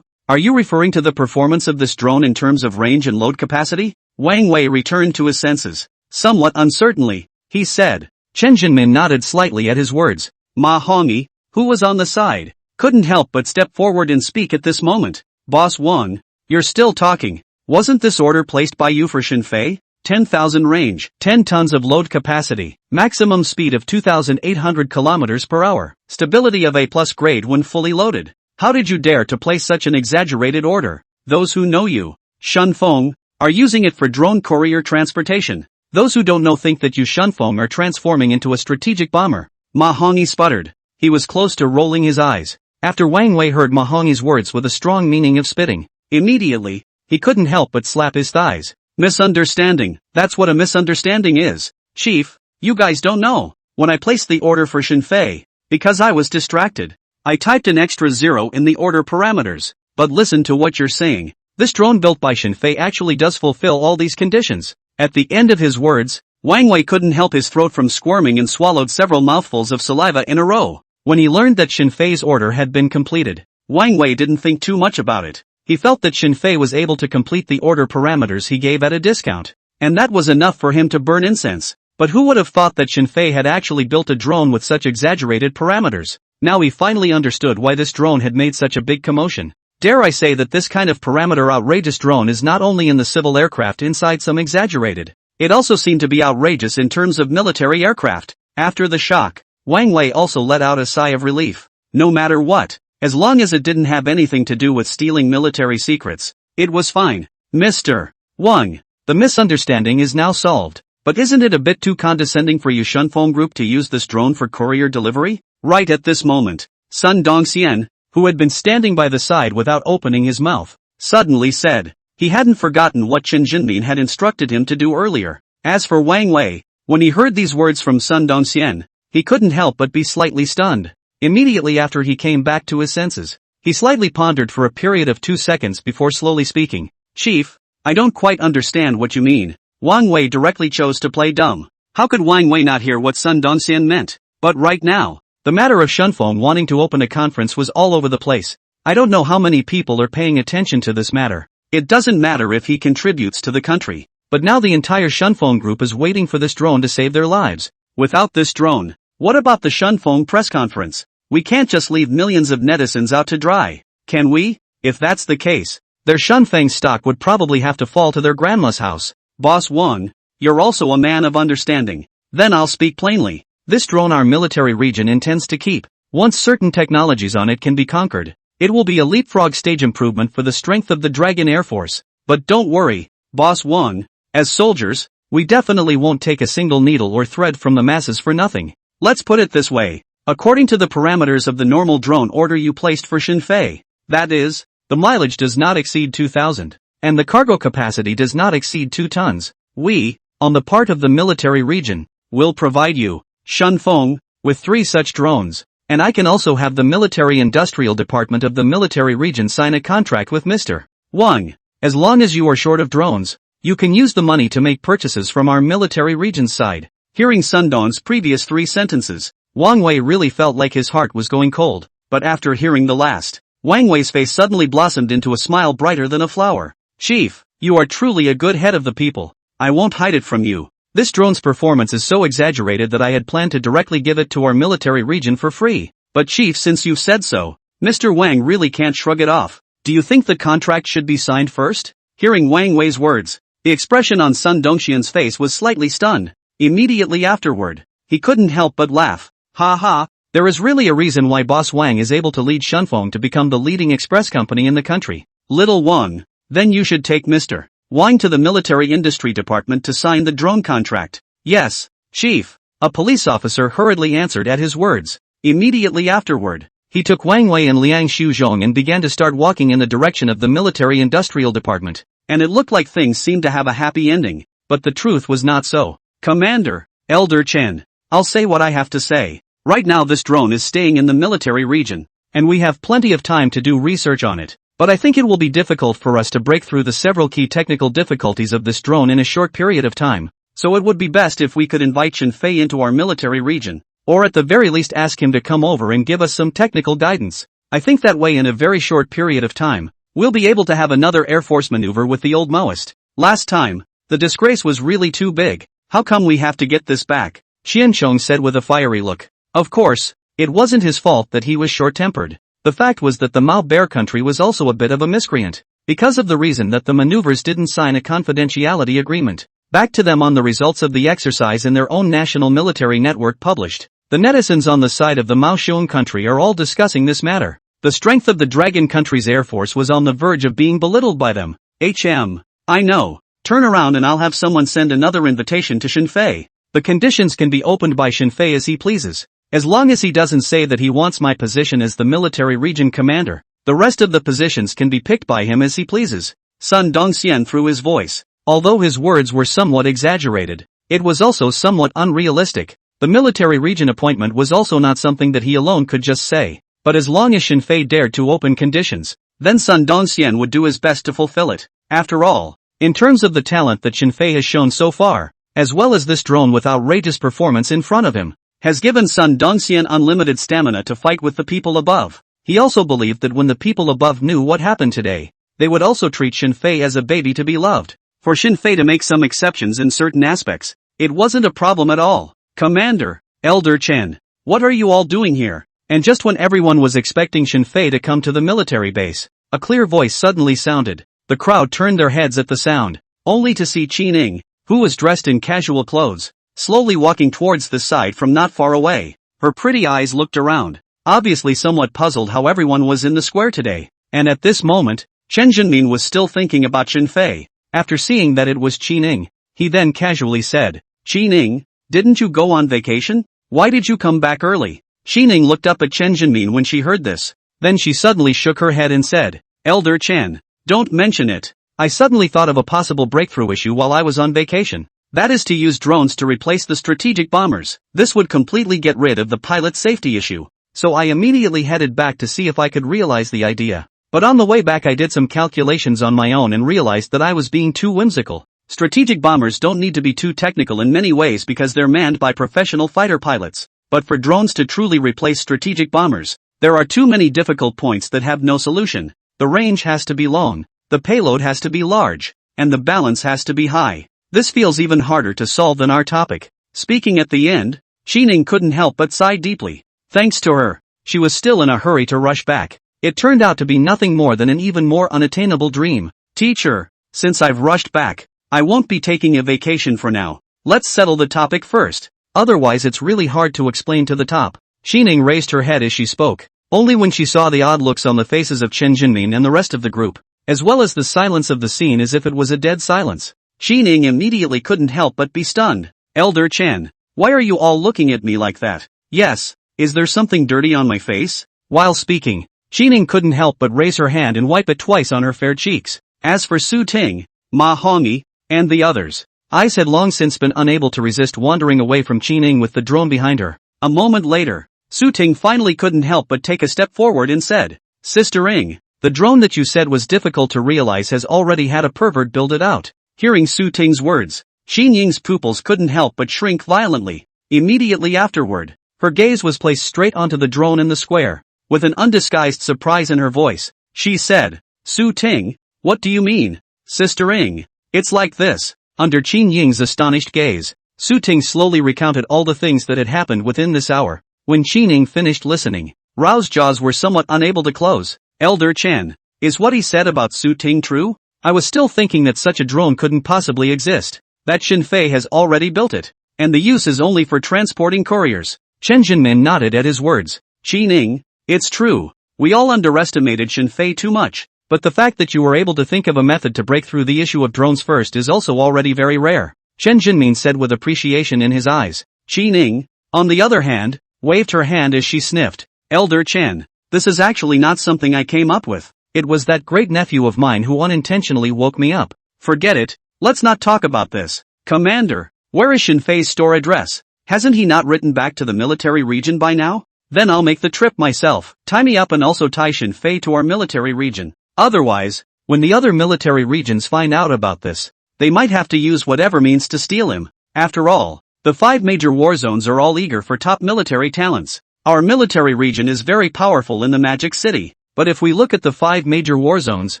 are you referring to the performance of this drone in terms of range and load capacity? Wang Wei returned to his senses. Somewhat uncertainly, he said. Chen Jinmin nodded slightly at his words. Ma Hongyi, who was on the side, couldn't help but step forward and speak at this moment. Boss Wang, you're still talking. Wasn't this order placed by you for Xinfei? 10,000 range, 10 tons of load capacity, maximum speed of 2,800 kilometers per hour, stability of A+ grade when fully loaded. How did you dare to place such an exaggerated order? Those who know you, Shunfeng, are using it for drone courier transportation. Those who don't know think that you Shunfeng are transforming into a strategic bomber. Ma Hongyi sputtered. He was close to rolling his eyes. After Wang Wei heard Ma Hongyi's words with a strong meaning of spitting, immediately, he couldn't help but slap his thighs. Misunderstanding, that's what a misunderstanding is. Chief, you guys don't know. When I placed the order for Xinfei, because I was distracted, I typed an extra 0 in the order parameters. But listen to what you're saying. This drone built by Xinfei actually does fulfill all these conditions. At the end of his words, Wang Wei couldn't help his throat from squirming and swallowed several mouthfuls of saliva in a row. When he learned that Xinfei's order had been completed, Wang Wei didn't think too much about it. He felt that Xinfei was able to complete the order parameters he gave at a discount, and that was enough for him to burn incense. But who would have thought that Xinfei had actually built a drone with such exaggerated parameters? Now he finally understood why this drone had made such a big commotion. Dare I say that this kind of parameter outrageous drone is not only in the civil aircraft inside some exaggerated. It also seemed to be outrageous in terms of military aircraft. After the shock, Wang Wei also let out a sigh of relief. No matter what, as long as it didn't have anything to do with stealing military secrets, it was fine. Mr. Wang, the misunderstanding is now solved. But isn't it a bit too condescending for you Shunfeng Group to use this drone for courier delivery? Right at this moment, Sun Dongxian, who had been standing by the side without opening his mouth, suddenly said. He hadn't forgotten what Chen Jinmin had instructed him to do earlier. As for Wang Wei, when he heard these words from Sun Dongxian, he couldn't help but be slightly stunned. Immediately after he came back to his senses, he slightly pondered for a period of 2 seconds before slowly speaking. Chief, I don't quite understand what you mean. Wang Wei directly chose to play dumb. How could Wang Wei not hear what Sun Dongxian meant? But right now, the matter of Shunfeng wanting to open a conference was all over the place. I don't know how many people are paying attention to this matter. It doesn't matter if he contributes to the country. But now the entire Shunfeng Group is waiting for this drone to save their lives. Without this drone, what about the Shunfeng press conference? We can't just leave millions of netizens out to dry, can we? If that's the case, their Shunfeng stock would probably have to fall to their grandma's house. Boss Wang, you're also a man of understanding. Then I'll speak plainly. This drone our military region intends to keep. Once certain technologies on it can be conquered, it will be a leapfrog stage improvement for the strength of the Dragon Air Force. But don't worry, Boss Wang, as soldiers, we definitely won't take a single needle or thread from the masses for nothing. Let's put it this way, according to the parameters of the normal drone order you placed for Shinfei. That is, the mileage does not exceed 2,000, and the cargo capacity does not exceed 2 tons. We, on the part of the military region, will provide you, Shunfeng, with 3 such drones, and I can also have the military industrial department of the military region sign a contract with Mr. Wang. As long as you are short of drones, you can use the money to make purchases from our military region's side. Hearing Sun Dong's previous 3 sentences, Wang Wei really felt like his heart was going cold, but after hearing the last, Wang Wei's face suddenly blossomed into a smile brighter than a flower. Chief, you are truly a good head of the people. I won't hide it from you. This drone's performance is so exaggerated that I had planned to directly give it to our military region for free. But Chief, since you've said so, Mr. Wang really can't shrug it off. Do you think the contract should be signed first? Hearing Wang Wei's words, the expression on Sun Dongxian's face was slightly stunned. Immediately afterward, he couldn't help but laugh. Ha ha, there is really a reason why Boss Wang is able to lead Shunfeng to become the leading express company in the country. Little Wang, then you should take Mr. Wang to the military industry department to sign the drone contract. Yes, Chief, a police officer hurriedly answered at his words. Immediately afterward, he took Wang Wei and Liang Shuzhong and began to start walking in the direction of the military industrial department. And it looked like things seemed to have a happy ending, but the truth was not so. Commander, Elder Chen, I'll say what I have to say. Right now this drone is staying in the military region, and we have plenty of time to do research on it. But I think it will be difficult for us to break through the several key technical difficulties of this drone in a short period of time, so it would be best if we could invite Shinfei into our military region, or at the very least ask him to come over and give us some technical guidance. I think that way in a very short period of time, we'll be able to have another Air Force maneuver with the old Maoist. Last time, the disgrace was really too big. How come we have to get this back? Qianchong said with a fiery look. Of course, it wasn't his fault that he was short-tempered. The fact was that the Mao Bear country was also a bit of a miscreant, because of the reason that the maneuvers didn't sign a confidentiality agreement. Back to them on the results of the exercise in their own national military network published. The netizens on the side of the Mao Shuang country are all discussing this matter. The strength of the Dragon country's air force was on the verge of being belittled by them. I know. Turn around and I'll have someone send another invitation to Shinfei. The conditions can be opened by Shinfei as he pleases. As long as he doesn't say that he wants my position as the military region commander, the rest of the positions can be picked by him as he pleases. Sun Dongxian threw his voice. Although his words were somewhat exaggerated, it was also somewhat unrealistic. The military region appointment was also not something that he alone could just say. But as long as Shinfei dared to open conditions, then Sun Dongxian would do his best to fulfill it. After all, in terms of the talent that Shinfei has shown so far, as well as this drone with outrageous performance in front of him, has given Sun Dongxian unlimited stamina to fight with the people above. He also believed that when the people above knew what happened today, they would also treat Shinfei as a baby to be loved. For Shinfei to make some exceptions in certain aspects, it wasn't a problem at all. Commander, Elder Chen, what are you all doing here? And just when everyone was expecting Shinfei to come to the military base, a clear voice suddenly sounded. The crowd turned their heads at the sound, only to see Qi Ning, who was dressed in casual clothes, slowly walking towards the side from not far away. Her pretty eyes looked around, obviously somewhat puzzled how everyone was in the square today. And at this moment, Chen Zhenmin was still thinking about Shinfei. After seeing that it was Qi Ning, he then casually said, Qi Ning, didn't you go on vacation? Why did you come back early? Qi Ning looked up at Chen Zhenmin when she heard this. Then she suddenly shook her head and said, Elder Chen, don't mention it. I suddenly thought of a possible breakthrough issue while I was on vacation. That is to use drones to replace the strategic bombers. This would completely get rid of the pilot safety issue. So I immediately headed back to see if I could realize the idea. But on the way back I did some calculations on my own and realized that I was being too whimsical. Strategic bombers don't need to be too technical in many ways because they're manned by professional fighter pilots. But for drones to truly replace strategic bombers, there are too many difficult points that have no solution. The range has to be long, the payload has to be large, and the balance has to be high. This feels even harder to solve than our topic. Speaking at the end, Qi Ning couldn't help but sigh deeply. Thanks to her, she was still in a hurry to rush back. It turned out to be nothing more than an even more unattainable dream. Teacher, since I've rushed back, I won't be taking a vacation for now. Let's settle the topic first. Otherwise it's really hard to explain to the top. Qi Ning raised her head as she spoke. Only when she saw the odd looks on the faces of Chen Zhenmin and the rest of the group, as well as the silence of the scene as if it was a dead silence, Qi Ning immediately couldn't help but be stunned. Elder Chen, why are you all looking at me like that? Yes, Is there something dirty on my face? While speaking, Qining couldn't help but raise her hand and wipe it twice on her fair cheeks. As for Su Ting, Ma Hongyi, and the others, eyes had long since been unable to resist wandering away from Qining with the drone behind her. A moment later, Su Ting finally couldn't help but take a step forward and said, Sister Ing, the drone that you said was difficult to realize has already had a pervert build it out. Hearing Su Ting's words, Qinying's pupils couldn't help but shrink violently. Immediately afterward, her gaze was placed straight onto the drone in the square. With an undisguised surprise in her voice, she said, Su Ting, what do you mean, Sister Ing? It's like this. Under Qinying's astonished gaze, Su Ting slowly recounted all the things that had happened within this hour. When Qining finished listening, Rao's jaws were somewhat unable to close. Elder Chen, is what he said about Su Ting true? I was still thinking that such a drone couldn't possibly exist. That Xinfei has already built it, and the use is only for transporting couriers. Chen Jinmin nodded at his words. Qining, it's true. We all underestimated Xinfei too much, but the fact that you were able to think of a method to break through the issue of drones first is also already very rare, Chen Jinmin said with appreciation in his eyes. Qining, on the other hand, waved her hand as she sniffed. Elder Chen, this is actually not something I came up with. It was that great nephew of mine who unintentionally woke me up. Forget it, let's not talk about this. Commander, where is Xinfei's store address? Hasn't he not written back to the military region by now? Then I'll make the trip myself. Tie me up and also tie Xinfei to our military region. Otherwise, when the other military regions find out about this, they might have to use whatever means to steal him. After all, the 5 major war zones are all eager for top military talents. Our military region is very powerful in the Magic City, but if we look at the 5 major war zones,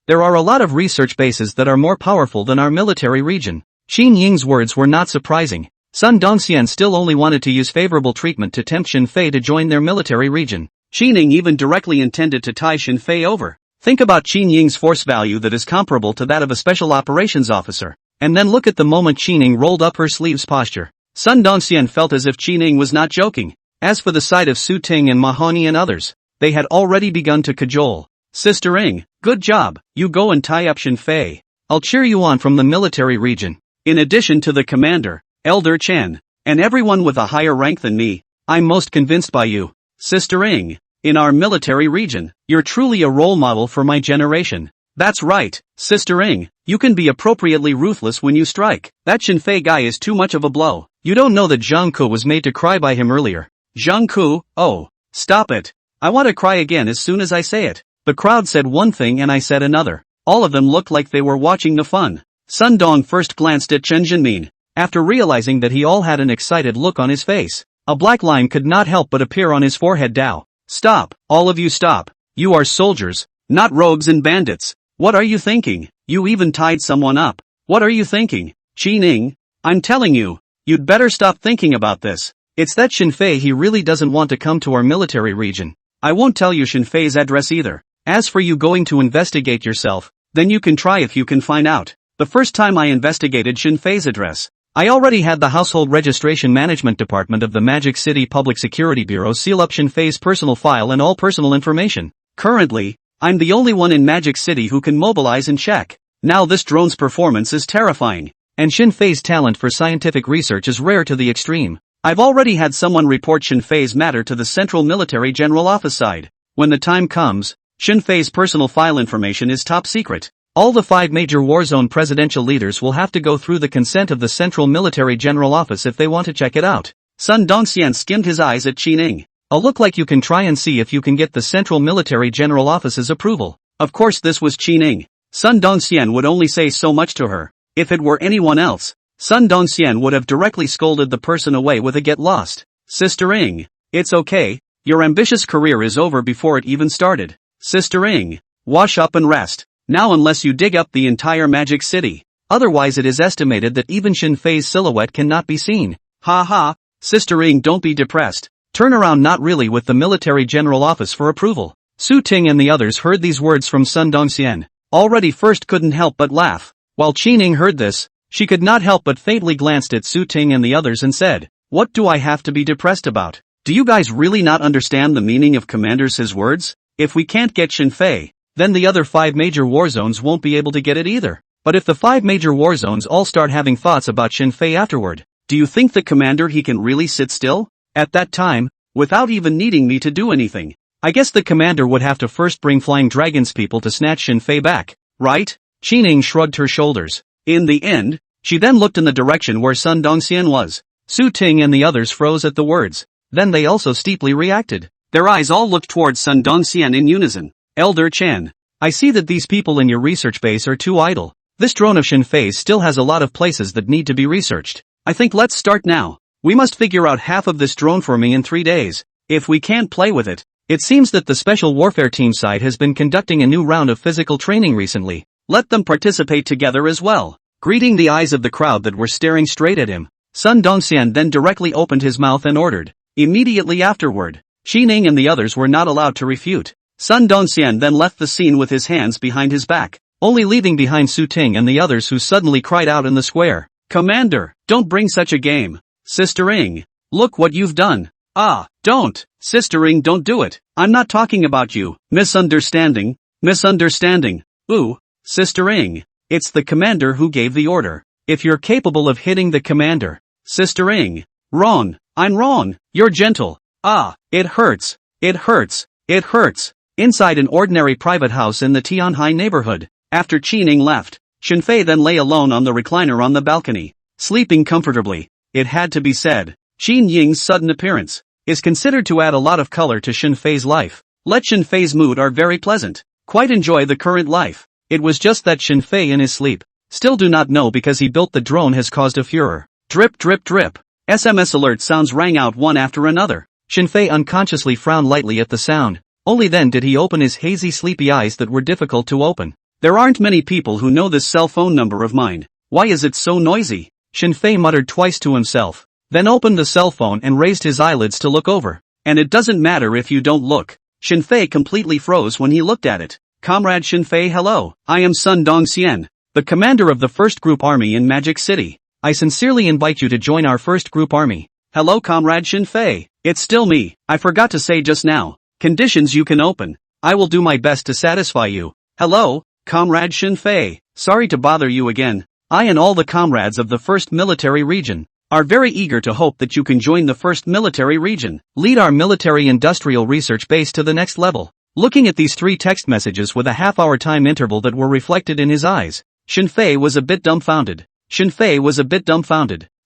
there are a lot of research bases that are more powerful than our military region. Qin Ying's words were not surprising. Sun Dongxian still only wanted to use favorable treatment to tempt Xinfei to join their military region. Qining even directly intended to tie Xinfei over. Think about Qin Ying's force value that is comparable to that of a special operations officer, and then look at the moment Qining rolled up her sleeves posture. Sun Dongxian felt as if Qining was not joking. As for the sight of Su Ting and Ma Hongyi and others, they had already begun to cajole. Sister Ing, good job, you go and tie up Xinfei. I'll cheer you on from the military region. In addition to the commander, Elder Chen, and everyone with a higher rank than me, I'm most convinced by you, Sister Ing. In our military region, you're truly a role model for my generation. That's right, Sister Ing, you can be appropriately ruthless when you strike. That Xinfei guy is too much of a blow. You don't know that Zhang Ku was made to cry by him earlier. Zhang Ku, oh, stop it. I want to cry again as soon as I say it. The crowd said one thing and I said another. All of them looked like they were watching the fun. Sun Dong first glanced at Chen Jinmin. After realizing that he all had an excited look on his face, a black line could not help but appear on his forehead. Dao. Stop, all of you stop. You are soldiers, not rogues and bandits. What are you thinking? You even tied someone up. What are you thinking? Qining, I'm telling you, you'd better stop thinking about this. It's that Xinfei, he really doesn't want to come to our military region. I won't tell you Xinfei's address either. As for you going to investigate yourself, then you can try if you can find out. The first time I investigated Xinfei's address, I already had the Household Registration Management Department of the Magic City Public Security Bureau seal up Xinfei's personal file and all personal information. Currently, I'm the only one in Magic City who can mobilize and check. Now this drone's performance is terrifying, and Xinfei's talent for scientific research is rare to the extreme. I've already had someone report Xinfei's matter to the Central Military General Office side. When the time comes, Xinfei's personal file information is top secret. All the 5 major war zone presidential leaders will have to go through the consent of the Central Military General Office if they want to check it out. Sun Dongxian skimmed his eyes at Qining. I'll look like you can try and see if you can get the Central Military General Office's approval. Of course this was Qining. Sun Dongxian would only say so much to her. If it were anyone else, Sun Dongxian would have directly scolded the person away with a get lost. Sister Ing, it's okay, your ambitious career is over before it even started. Sister Ing, wash up and rest. Now unless you dig up the entire Magic City. Otherwise it is estimated that even Xinfei's silhouette cannot be seen. Ha ha, Sister Ing, don't be depressed. Turn around, not really with the Military General Office for approval. Su Ting and the others heard these words from Sun Dongxian. Already first couldn't help but laugh. While Qining heard this, she could not help but faintly glanced at Su Ting and the others and said, what do I have to be depressed about? Do you guys really not understand the meaning of Commander's words? If we can't get Xinfei, then the other 5 major war zones won't be able to get it either. But if the 5 major war zones all start having thoughts about Xinfei afterward, do you think the commander he can really sit still? At that time, without even needing me to do anything. I guess the commander would have to first bring flying dragons people to snatch Shinfei back, right? Qining shrugged her shoulders. In the end, she then looked in the direction where Sun Dongxian was. Su Ting and the others froze at the words. Then they also steeply reacted. Their eyes all looked towards Sun Dongxian in unison. Elder Chen, I see that these people in your research base are too idle. This drone of Shinfei's still has a lot of places that need to be researched. I think let's start now. We must figure out half of this drone for me in 3 days. If we can't play with it. It seems that the Special Warfare Team side has been conducting a new round of physical training recently. Let them participate together as well. Greeting the eyes of the crowd that were staring straight at him, Sun Dongxian then directly opened his mouth and ordered. Immediately afterward, Qining and the others were not allowed to refute. Sun Dongxian then left the scene with his hands behind his back, only leaving behind Su Ting and the others who suddenly cried out in the square. Commander, don't bring such a game. Sister Ing, look what you've done. Ah, don't. Sister Ing, don't do it. I'm not talking about you. Misunderstanding. Ooh, Sister Ing. It's the commander who gave the order. If you're capable of hitting the commander. Sister Ing. Wrong. I'm wrong. You're gentle. Ah, it hurts. Inside an ordinary private house in the Tianhai neighborhood, after Qining left, Shinfei then lay alone on the recliner on the balcony, sleeping comfortably. It had to be said, Qin Ying's sudden appearance is considered to add a lot of color to Shinfei's life. Let Shinfei's mood are very pleasant. Quite enjoy the current life. It was just that Shinfei in his sleep still do not know because he built the drone has caused a furor. Drip. SMS alert sounds rang out one after another. Shinfei unconsciously frowned lightly at the sound. Only then did he open his hazy sleepy eyes that were difficult to open. There aren't many people who know this cell phone number of mine. Why is it so noisy? Shinfei muttered twice to himself, then opened the cell phone and raised his eyelids to look over. And it doesn't matter if you don't look. Shinfei completely froze when he looked at it. Comrade Shinfei, hello. I am Sun Dongxian, the commander of the 1st Group Army in Magic City. I sincerely invite you to join our 1st Group Army. Hello Comrade Shinfei. It's still me. I forgot to say just now. Conditions you can open. I will do my best to satisfy you. Hello, Comrade Shinfei. Sorry to bother you again. I and all the comrades of the 1st Military Region are very eager to hope that you can join the 1st Military Region. Lead our military industrial research base to the next level. Looking at these 3 text messages with a half-hour time interval that were reflected in his eyes, Shinfei was a bit dumbfounded.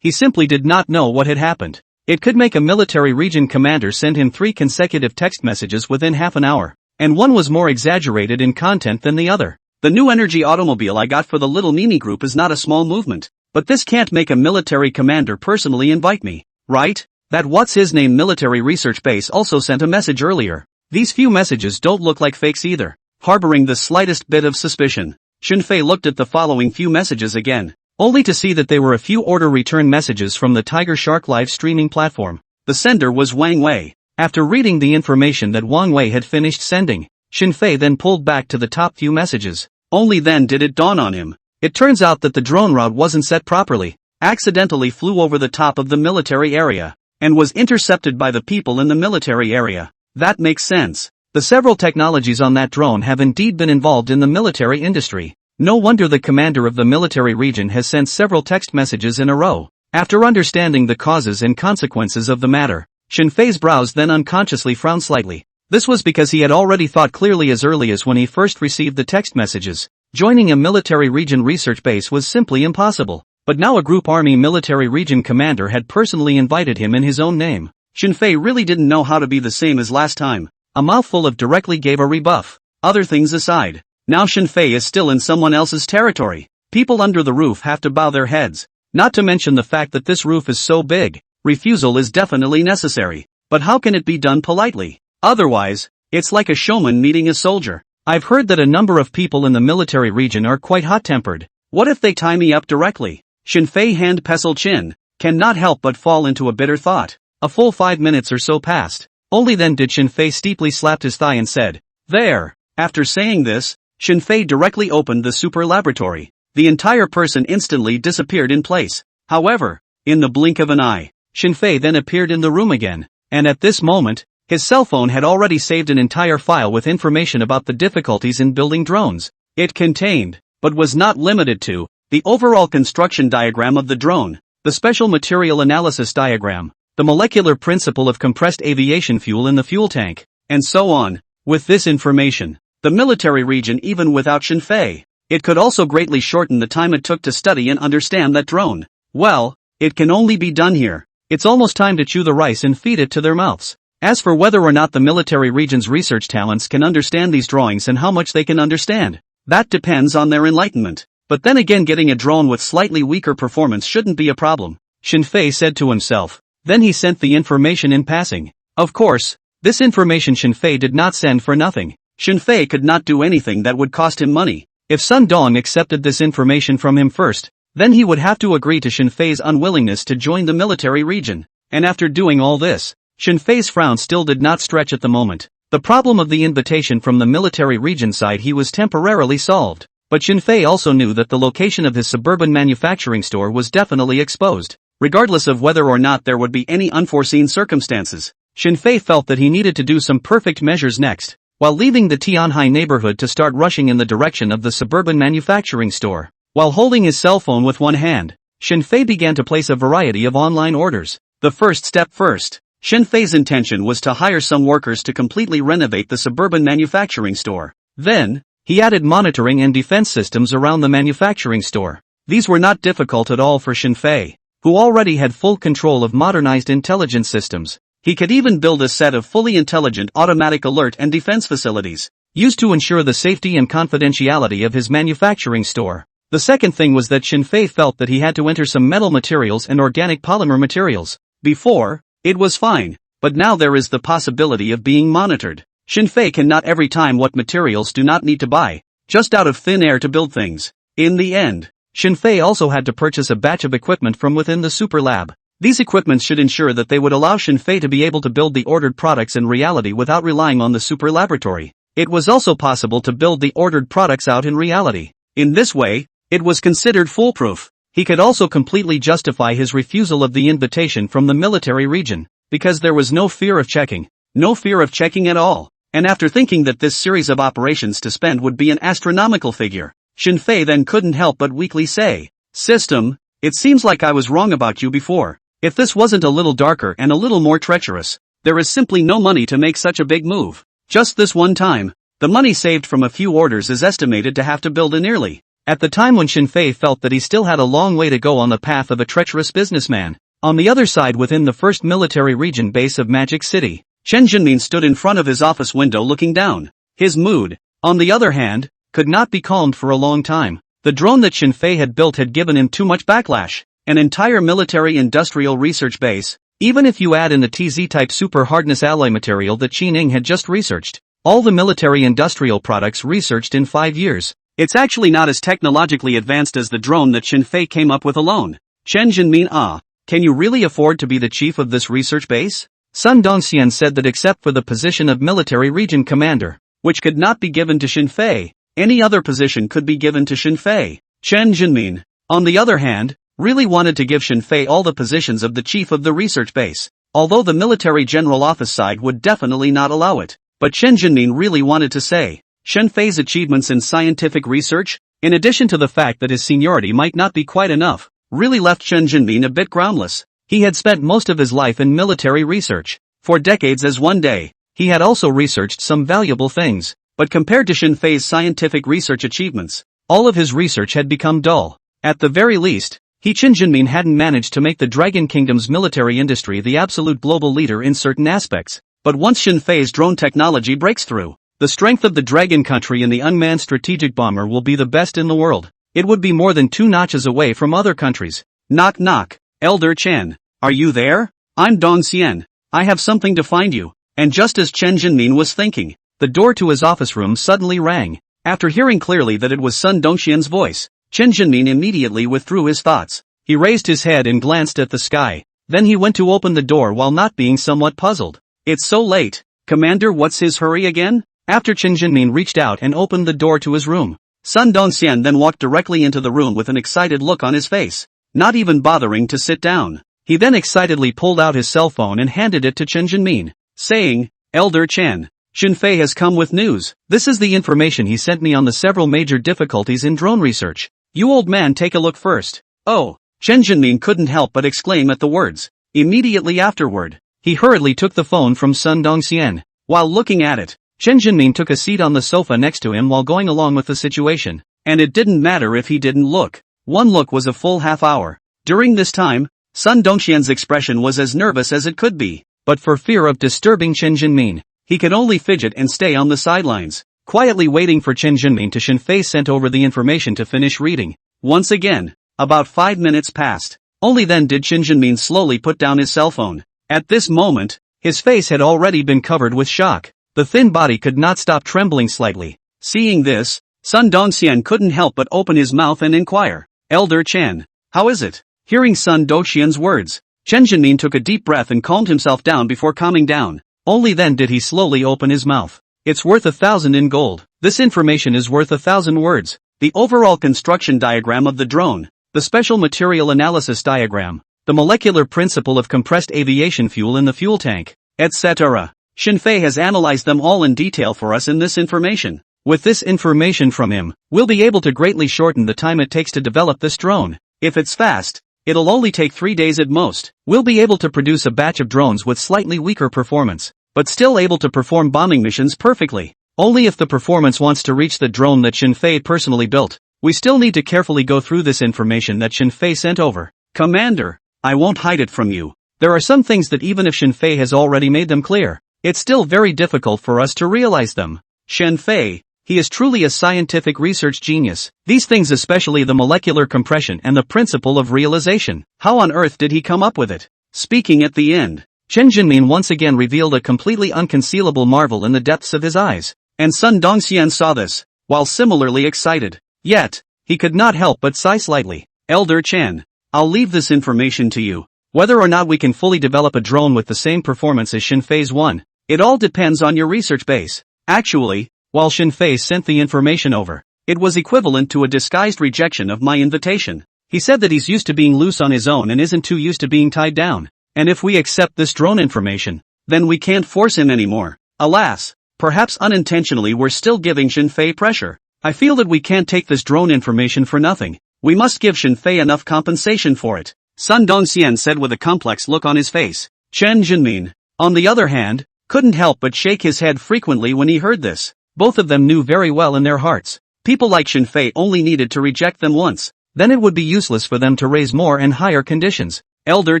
He simply did not know what had happened. It could make a military region commander send him 3 consecutive text messages within half an hour, and one was more exaggerated in content than the other. The new energy automobile I got for the little Mimi group is not a small movement, but this can't make a military commander personally invite me, right? That what's-his-name military research base also sent a message earlier. These few messages don't look like fakes either. Harboring the slightest bit of suspicion, Shinfei looked at the following few messages again, only to see that they were a few order return messages from the Tiger Shark live streaming platform. The sender was Wang Wei. After reading the information that Wang Wei had finished sending, Shinfei then pulled back to the top few messages. Only then did it dawn on him. It turns out that the drone route wasn't set properly, accidentally flew over the top of the military area, and was intercepted by the people in the military area. That makes sense. The several technologies on that drone have indeed been involved in the military industry. No wonder the commander of the military region has sent several text messages in a row. After understanding the causes and consequences of the matter, Shinfei's brows then unconsciously frowned slightly. This was because he had already thought clearly as early as when he first received the text messages. Joining a military region research base was simply impossible. But now a group army military region commander had personally invited him in his own name. Shinfei really didn't know how to be the same as last time. A mouthful of directly gave a rebuff. Other things aside, now Shinfei is still in someone else's territory. People under the roof have to bow their heads. Not to mention the fact that this roof is so big, refusal is definitely necessary. But how can it be done politely? Otherwise, it's like a showman meeting a soldier. I've heard that a number of people in the military region are quite hot-tempered. What if they tie me up directly? Shinfei hand Pestle Chin cannot help but fall into a bitter thought. A full 5 minutes or so passed. Only then did Shinfei steeply slap his thigh and said, "There." After saying this, Shinfei directly opened the super laboratory. The entire person instantly disappeared in place. However, in the blink of an eye, Shinfei then appeared in the room again. And at this moment, his cell phone had already saved an entire file with information about the difficulties in building drones. It contained, but was not limited to, the overall construction diagram of the drone, the special material analysis diagram, the molecular principle of compressed aviation fuel in the fuel tank, and so on. With this information, the military region, even without Shenfei, it could also greatly shorten the time it took to study and understand that drone. Well, it can only be done here. It's almost time to chew the rice and feed it to their mouths. As for whether or not the military region's research talents can understand these drawings and how much they can understand, that depends on their enlightenment. But then again, getting a drone with slightly weaker performance shouldn't be a problem, Shenfei said to himself. Then he sent the information in passing. Of course, this information Shenfei did not send for nothing. Shenfei could not do anything that would cost him money. If Sun Dong accepted this information from him first, then he would have to agree to Shenfei's unwillingness to join the military region. And after doing all this, Shenfei's frown still did not stretch at the moment. The problem of the invitation from the military region side he was temporarily solved. But Shenfei also knew that the location of his suburban manufacturing store was definitely exposed. Regardless of whether or not there would be any unforeseen circumstances, Shenfei felt that he needed to do some perfect measures next. While leaving the Tianhai neighborhood to start rushing in the direction of the suburban manufacturing store, while holding his cell phone with one hand, Shenfei began to place a variety of online orders. The first step first. Shenfei's intention was to hire some workers to completely renovate the suburban manufacturing store. Then, he added monitoring and defense systems around the manufacturing store. These were not difficult at all for Shenfei, who already had full control of modernized intelligence systems. He could even build a set of fully intelligent automatic alert and defense facilities, used to ensure the safety and confidentiality of his manufacturing store. The second thing was that Shenfei felt that he had to enter some metal materials and organic polymer materials. Before, it was fine, but now there is the possibility of being monitored. Shenfei cannot every time what materials do not need to buy, just out of thin air to build things. In the end, Shenfei also had to purchase a batch of equipment from within the super lab. These equipments should ensure that they would allow Shenfei to be able to build the ordered products in reality without relying on the super laboratory. It was also possible to build the ordered products out in reality. In this way, it was considered foolproof. He could also completely justify his refusal of the invitation from the military region, because there was no fear of checking. No fear of checking at all. And after thinking that this series of operations to spend would be an astronomical figure, Shenfei then couldn't help but weakly say, "System, it seems like I was wrong about you before. If this wasn't a little darker and a little more treacherous, there is simply no money to make such a big move. Just this one time, the money saved from a few orders is estimated to have to build a nearly." At the time when Shenfei felt that he still had a long way to go on the path of a treacherous businessman, on the other side within the first military region base of Magic City, Chen Jinmin stood in front of his office window looking down. His mood, on the other hand, could not be calmed for a long time. The drone that Shenfei had built had given him too much backlash. An entire military industrial research base, even if you add in the TZ-type super hardness alloy material that Qining had just researched, all the military industrial products researched in 5 years. It's actually not as technologically advanced as the drone that Shenfei came up with alone. Chen Jinmin, can you really afford to be the chief of this research base? Sun Dongxian said that except for the position of military region commander, which could not be given to Shenfei, any other position could be given to Shenfei. Chen Jinmin, on the other hand, really wanted to give Shenfei all the positions of the chief of the research base, although the military general office side would definitely not allow it. But Chen Jinmin really wanted to say, Shenfei's achievements in scientific research, in addition to the fact that his seniority might not be quite enough, really left Chen Jinmin a bit groundless. He had spent most of his life in military research. For decades as one day, he had also researched some valuable things, but compared to Shenfei's scientific research achievements, all of his research had become dull. At the very least, Chen Jinmin hadn't managed to make the Dragon Kingdom's military industry the absolute global leader in certain aspects. But once Shenfei's drone technology breaks through, the strength of the Dragon Country in the unmanned strategic bomber will be the best in the world. It would be more than 2 notches away from other countries. Knock knock, Elder Chen, are you there? I'm Dong Xian. I have something to find you. And just as Chen Jinmin was thinking, the door to his office room suddenly rang. After hearing clearly that it was Sun Dongxian's voice, Chen Jinmin immediately withdrew his thoughts. He raised his head and glanced at the sky. Then he went to open the door while not being somewhat puzzled. It's so late. Commander, what's his hurry again? After Chen Jinmin reached out and opened the door to his room, Sun Dongxian then walked directly into the room with an excited look on his face, not even bothering to sit down. He then excitedly pulled out his cell phone and handed it to Chen Jinmin, saying, Elder Chen, Shenfei has come with news. This is the information he sent me on the several major difficulties in drone research. You old man, take a look first. Oh, Chen Jinmin couldn't help but exclaim at the words. Immediately afterward, he hurriedly took the phone from Sun Dongxian. While looking at it, Chen Jinmin took a seat on the sofa next to him while going along with the situation. And it didn't matter if he didn't look. One look was a full half hour. During this time, Sun Dongxian's expression was as nervous as it could be. But for fear of disturbing Chen Jinmin, he could only fidget and stay on the sidelines, quietly waiting for Chen Jinmin to Shinfei sent over the information to finish reading. Once again, about 5 minutes passed. Only then did Chen Jinmin slowly put down his cell phone. At this moment, his face had already been covered with shock. The thin body could not stop trembling slightly. Seeing this, Sun Dongxian couldn't help but open his mouth and inquire, "Elder Chen, how is it?" Hearing Sun Dongxian's words, Chen Jinmin took a deep breath and calmed himself down before calming down. Only then did he slowly open his mouth. "It's worth 1,000 in gold. This information is worth 1,000 words. The overall construction diagram of the drone, the special material analysis diagram, the molecular principle of compressed aviation fuel in the fuel tank, etc. Shinfei has analyzed them all in detail for us in this information. With this information from him, we'll be able to greatly shorten the time it takes to develop this drone. If it's fast, it'll only take 3 days at most. We'll be able to produce a batch of drones with slightly weaker performance, but still able to perform bombing missions perfectly. Only if the performance wants to reach the drone that Shinfei personally built. We still need to carefully go through this information that Shinfei sent over. Commander, I won't hide it from you. There are some things that even if Shinfei has already made them clear, it's still very difficult for us to realize them. Shinfei, he is truly a scientific research genius. These things, especially the molecular compression and the principle of realization, how on earth did he come up with it?" Speaking at the end, Chen Jinmin once again revealed a completely unconcealable marvel in the depths of his eyes. And Sun Dongxian saw this, while similarly excited. Yet, he could not help but sigh slightly. "Elder Chen, I'll leave this information to you. Whether or not we can fully develop a drone with the same performance as Shinfei's one, it all depends on your research base." Actually, while Shinfei sent the information over, it was equivalent to a disguised rejection of my invitation. He said that he's used to being loose on his own and isn't too used to being tied down. And if we accept this drone information, then we can't force him anymore. Alas, perhaps unintentionally we're still giving Shinfei pressure. I feel that we can't take this drone information for nothing. We must give Shinfei enough compensation for it, Sun Dongxian said with a complex look on his face. Chen Jinmin, on the other hand, couldn't help but shake his head frequently when he heard this. Both of them knew very well in their hearts, people like Shinfei only needed to reject them once, then it would be useless for them to raise more and higher conditions. "Elder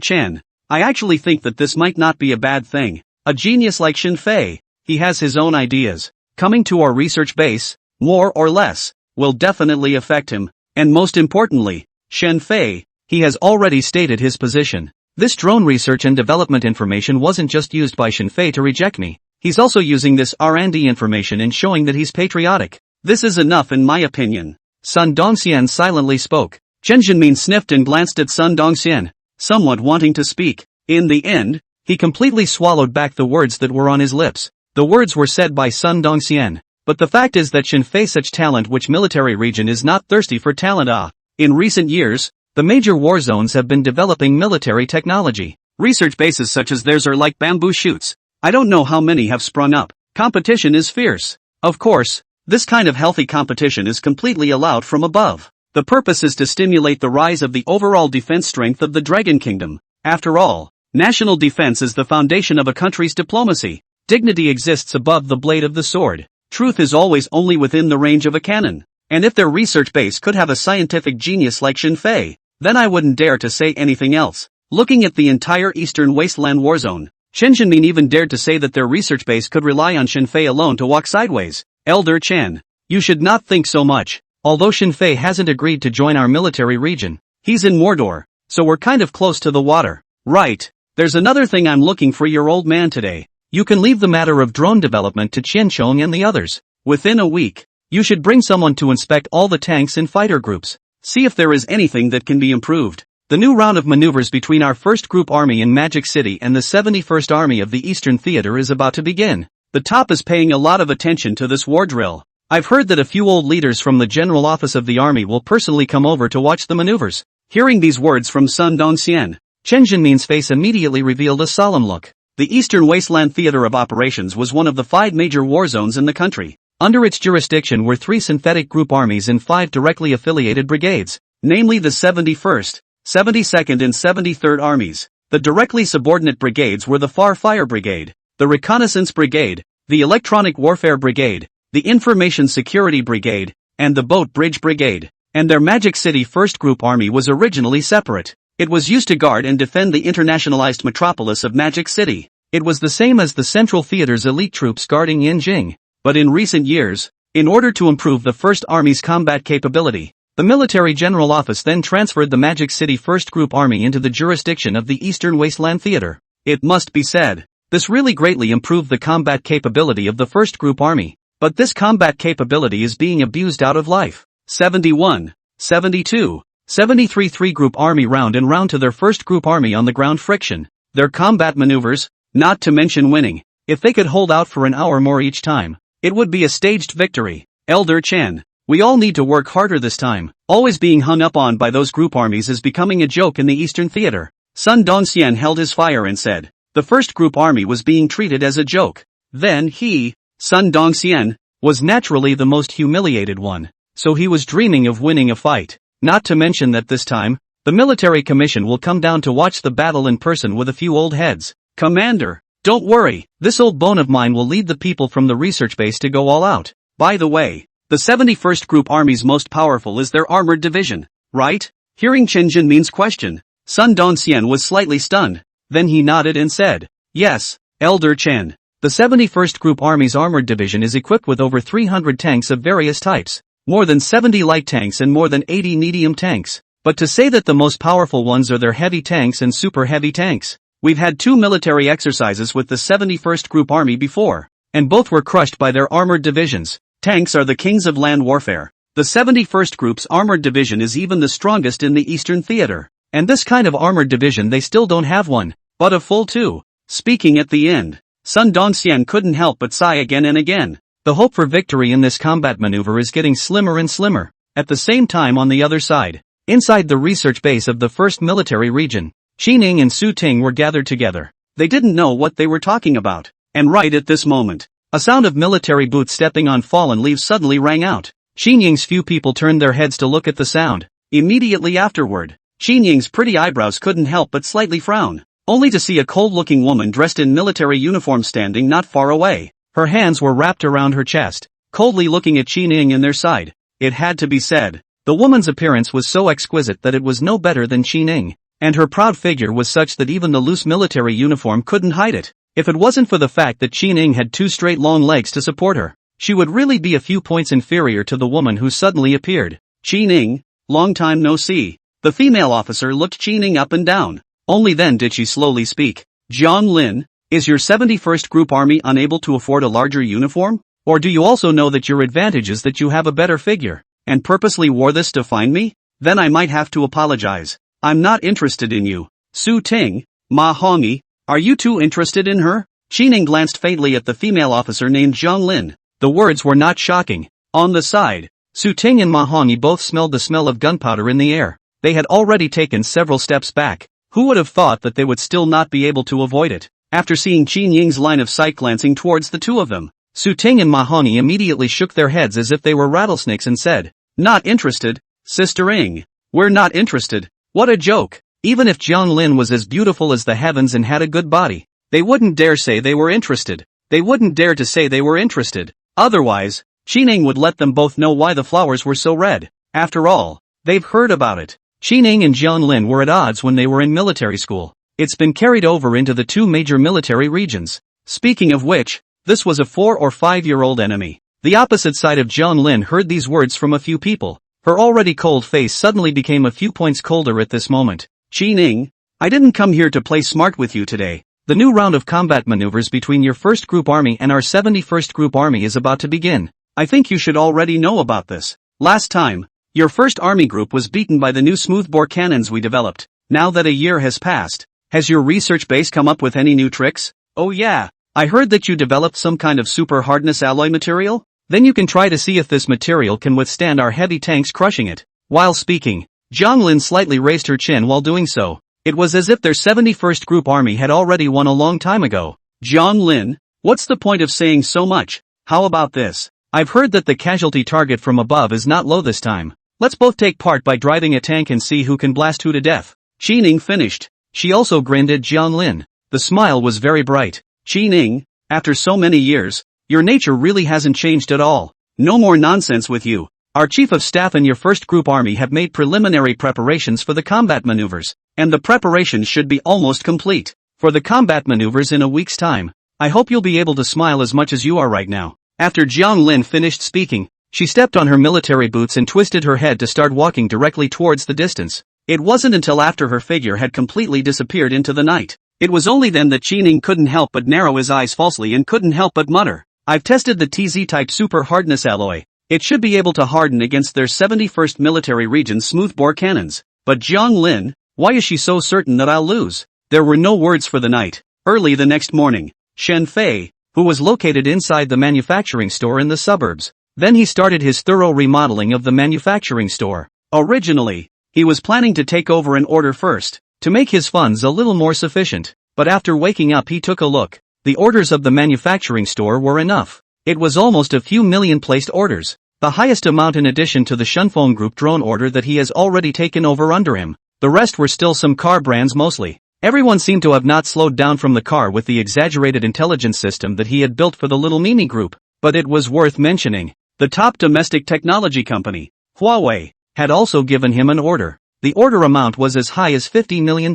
Chen, I actually think that this might not be a bad thing. A genius like Shinfei, he has his own ideas. Coming to our research base, more or less, will definitely affect him. And most importantly, Shinfei, he has already stated his position. This drone research and development information wasn't just used by Shinfei to reject me. He's also using this R&D information and showing that he's patriotic. This is enough in my opinion." Sun Dongxian silently spoke. Chen Jinmin sniffed and glanced at Sun Dongxian, somewhat wanting to speak. In the end, he completely swallowed back the words that were on his lips. The words were said by Sun Dongxian. But the fact is that Shinfei such talent which military region is not thirsty for talent. In recent years, the major war zones have been developing military technology. Research bases such as theirs are like bamboo shoots. I don't know how many have sprung up. Competition is fierce. Of course, this kind of healthy competition is completely allowed from above. The purpose is to stimulate the rise of the overall defense strength of the Dragon Kingdom. After all, national defense is the foundation of a country's diplomacy. Dignity exists above the blade of the sword. Truth is always only within the range of a cannon. And if their research base could have a scientific genius like Shinfei, then I wouldn't dare to say anything else. Looking at the entire Eastern Wasteland war zone, Chen Jinmin even dared to say that their research base could rely on Shinfei alone to walk sideways. "Elder Chen, you should not think so much. Although Shinfei hasn't agreed to join our military region, he's in Mordor, so we're kind of close to the water. Right, there's another thing I'm looking for your old man today. You can leave the matter of drone development to Qianchong and the others. Within a week, you should bring someone to inspect all the tanks and fighter groups. See if there is anything that can be improved. The new round of maneuvers between our 1st Group Army in Magic City and the 71st Army of the Eastern Theater is about to begin. The top is paying a lot of attention to this war drill. I've heard that a few old leaders from the General Office of the Army will personally come over to watch the maneuvers." Hearing these words from Sun Dongxian, Chen Jinmin's face immediately revealed a solemn look. The Eastern Wasteland Theater of Operations was one of the 5 major war zones in the country. Under its jurisdiction were 3 synthetic group armies and 5 directly affiliated brigades, namely the 71st, 72nd and 73rd Armies. The directly subordinate brigades were the Far Fire Brigade, the Reconnaissance Brigade, the Electronic Warfare Brigade, the Information Security Brigade, and the Boat Bridge Brigade. And their Magic City First Group Army was originally separate. It was used to guard and defend the internationalized metropolis of Magic City. It was the same as the Central Theater's elite troops guarding Yinjing. But in recent years, in order to improve the First Army's combat capability, the Military General Office then transferred the Magic City First Group Army into the jurisdiction of the Eastern Wasteland Theater. It must be said, this really greatly improved the combat capability of the First Group Army. But this combat capability is being abused out of life. 71, 72, 73 3-group army round and round to their First Group Army on the ground friction. Their combat maneuvers, not to mention winning. If they could hold out for an hour more each time, it would be a staged victory. Elder Chen, we all need to work harder this time. Always being hung up on by those group armies is becoming a joke in the Eastern Theater. Sun Dongxian held his fire and said, the First Group Army was being treated as a joke. Then he, Sun Dongxian, was naturally the most humiliated one. So he was dreaming of winning a fight. Not to mention that this time, the military commission will come down to watch the battle in person with a few old heads. Commander, don't worry, this old bone of mine will lead the people from the research base to go all out. By the way, the 71st Group Army's most powerful is their armored division, right? Hearing Chen Jinmin's question, Sun Dongxian was slightly stunned. Then he nodded and said, yes, Elder Chen. The 71st Group Army's armored division is equipped with over 300 tanks of various types. More than 70 light tanks and more than 80 medium tanks. But to say that the most powerful ones are their heavy tanks and super heavy tanks. We've had 2 military exercises with the 71st Group Army before, and both were crushed by their armored divisions. Tanks are the kings of land warfare. The 71st Group's armored division is even the strongest in the Eastern Theater. And this kind of armored division they still don't have one, but a full 2. Speaking at the end, Sun Dongxian couldn't help but sigh again and again. The hope for victory in this combat maneuver is getting slimmer and slimmer. At the same time on the other side, inside the research base of the 1st Military Region, Qining and Su Ting were gathered together. They didn't know what they were talking about. And right at this moment, a sound of military boots stepping on fallen leaves suddenly rang out. Qinying's few people turned their heads to look at the sound. Immediately afterward, Qinying's pretty eyebrows couldn't help but slightly frown, only to see a cold-looking woman dressed in military uniform standing not far away. Her hands were wrapped around her chest, coldly looking at Qining in their side. It had to be said, the woman's appearance was so exquisite that it was no better than Qining, and her proud figure was such that even the loose military uniform couldn't hide it. If it wasn't for the fact that Qining had 2 straight long legs to support her, she would really be a few points inferior to the woman who suddenly appeared. Qining, long time no see. The female officer looked Qining up and down. Only then did she slowly speak. Jiang Lin, is your 71st Group Army unable to afford a larger uniform? Or do you also know that your advantage is that you have a better figure, and purposely wore this to find me? Then I might have to apologize. I'm not interested in you. Su Ting, Ma Hongyi, are you too interested in her? Qining glanced faintly at the female officer named Jiang Lin. The words were not shocking. On the side, Su Ting and Ma Hongyi both smelled the smell of gunpowder in the air. They had already taken several steps back. Who would have thought that they would still not be able to avoid it? After seeing Qinying's line of sight glancing towards the two of them, Su Ting and Ma Hongyi immediately shook their heads as if they were rattlesnakes and said, not interested, Sister Ing. We're not interested. What a joke. Even if Jiang Lin was as beautiful as the heavens and had a good body, they wouldn't dare say they were interested. They wouldn't dare to say they were interested. Otherwise, Qining would let them both know why the flowers were so red. After all, they've heard about it. Qining and Jiang Lin were at odds when they were in military school. It's been carried over into the 2 major military regions. Speaking of which, this was a 4 or 5-year-old enemy. The opposite side of Jiang Lin heard these words from a few people. Her already cold face suddenly became a few points colder at this moment. Qining, I didn't come here to play smart with you today. The new round of combat maneuvers between your 1st Group Army and our 71st Group Army is about to begin. I think you should already know about this. Last time, your 1st Army Group was beaten by the new smoothbore cannons we developed. Now that a year has passed, has your research base come up with any new tricks? Oh yeah, I heard that you developed some kind of super hardness alloy material? Then you can try to see if this material can withstand our heavy tanks crushing it. While speaking, Jiang Lin slightly raised her chin while doing so. It was as if their 71st Group Army had already won a long time ago. Jiang Lin, what's the point of saying so much? How about this? I've heard that the casualty target from above is not low this time. Let's both take part by driving a tank and see who can blast who to death. Qining finished. She also grinned at Jiang Lin. The smile was very bright. Qi Ning, after so many years, your nature really hasn't changed at all. No more nonsense with you. Our chief of staff and your first group army have made preliminary preparations for the combat maneuvers, and the preparations should be almost complete. For the combat maneuvers in a week's time, I hope you'll be able to smile as much as you are right now. After Jiang Lin finished speaking, she stepped on her military boots and twisted her head to start walking directly towards the distance. It wasn't until after her figure had completely disappeared into the night. It was only then that Qi Ning couldn't help but narrow his eyes falsely and couldn't help but mutter, I've tested the TZ-type super hardness alloy. It should be able to harden against their 71st Military Region's smoothbore cannons. But Jiang Lin, why is she so certain that I'll lose? There were no words for the night. Early the next morning, Shen Fei, who was located inside the manufacturing store in the suburbs. Then he started his thorough remodeling of the manufacturing store. Originally, he was planning to take over an order first, to make his funds a little more sufficient. But after waking up he took a look. The orders of the manufacturing store were enough. It was almost a few million placed orders. The highest amount in addition to the Shunfeng Group drone order that he has already taken over under him. The rest were still some car brands mostly. Everyone seemed to have not slowed down from the car with the exaggerated intelligence system that he had built for the Little Mimi Group. But it was worth mentioning. The top domestic technology company, Huawei, had also given him an order. The order amount was as high as $50 million.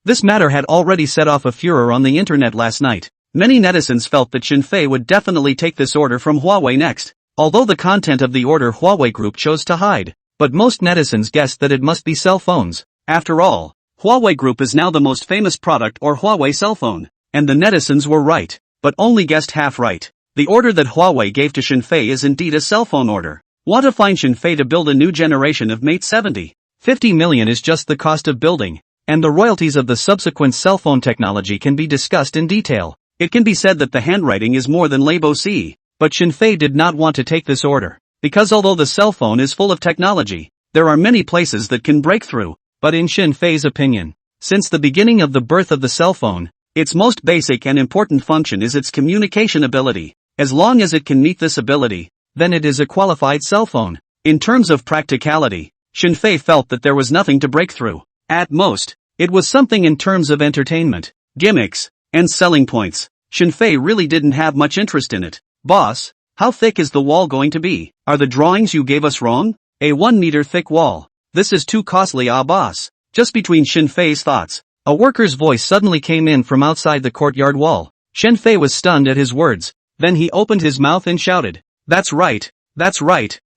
This matter had already set off a furor on the internet last night. Many netizens felt that Shen Fei would definitely take this order from Huawei next, although the content of the order Huawei Group chose to hide. But most netizens guessed that it must be cell phones. After all, Huawei Group is now the most famous product or Huawei cell phone. And the netizens were right, but only guessed half right. The order that Huawei gave to Shen Fei is indeed a cell phone order. Want to find Shen Fei to build a new generation of Mate 70? 50 million is just the cost of building, and the royalties of the subsequent cell phone technology can be discussed in detail. It can be said that the handwriting is more than Labo C, but Shen Fei did not want to take this order, because although the cell phone is full of technology, there are many places that can break through. But in Shen Fei's opinion, since the beginning of the birth of the cell phone, its most basic and important function is its communication ability. As long as it can meet this ability, then it is a qualified cell phone. In terms of practicality, Shen Fei felt that there was nothing to break through. At most, it was something in terms of entertainment, gimmicks, and selling points. Shen Fei really didn't have much interest in it. Boss, how thick is the wall going to be? Are the drawings you gave us wrong? A 1 meter thick wall. This is too costly, boss. Just between Shen Fei's thoughts, a worker's voice suddenly came in from outside the courtyard wall. Shen Fei was stunned at his words. Then he opened his mouth and shouted, That's right.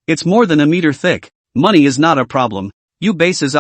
It's more than a meter thick. Money is not a problem. You bases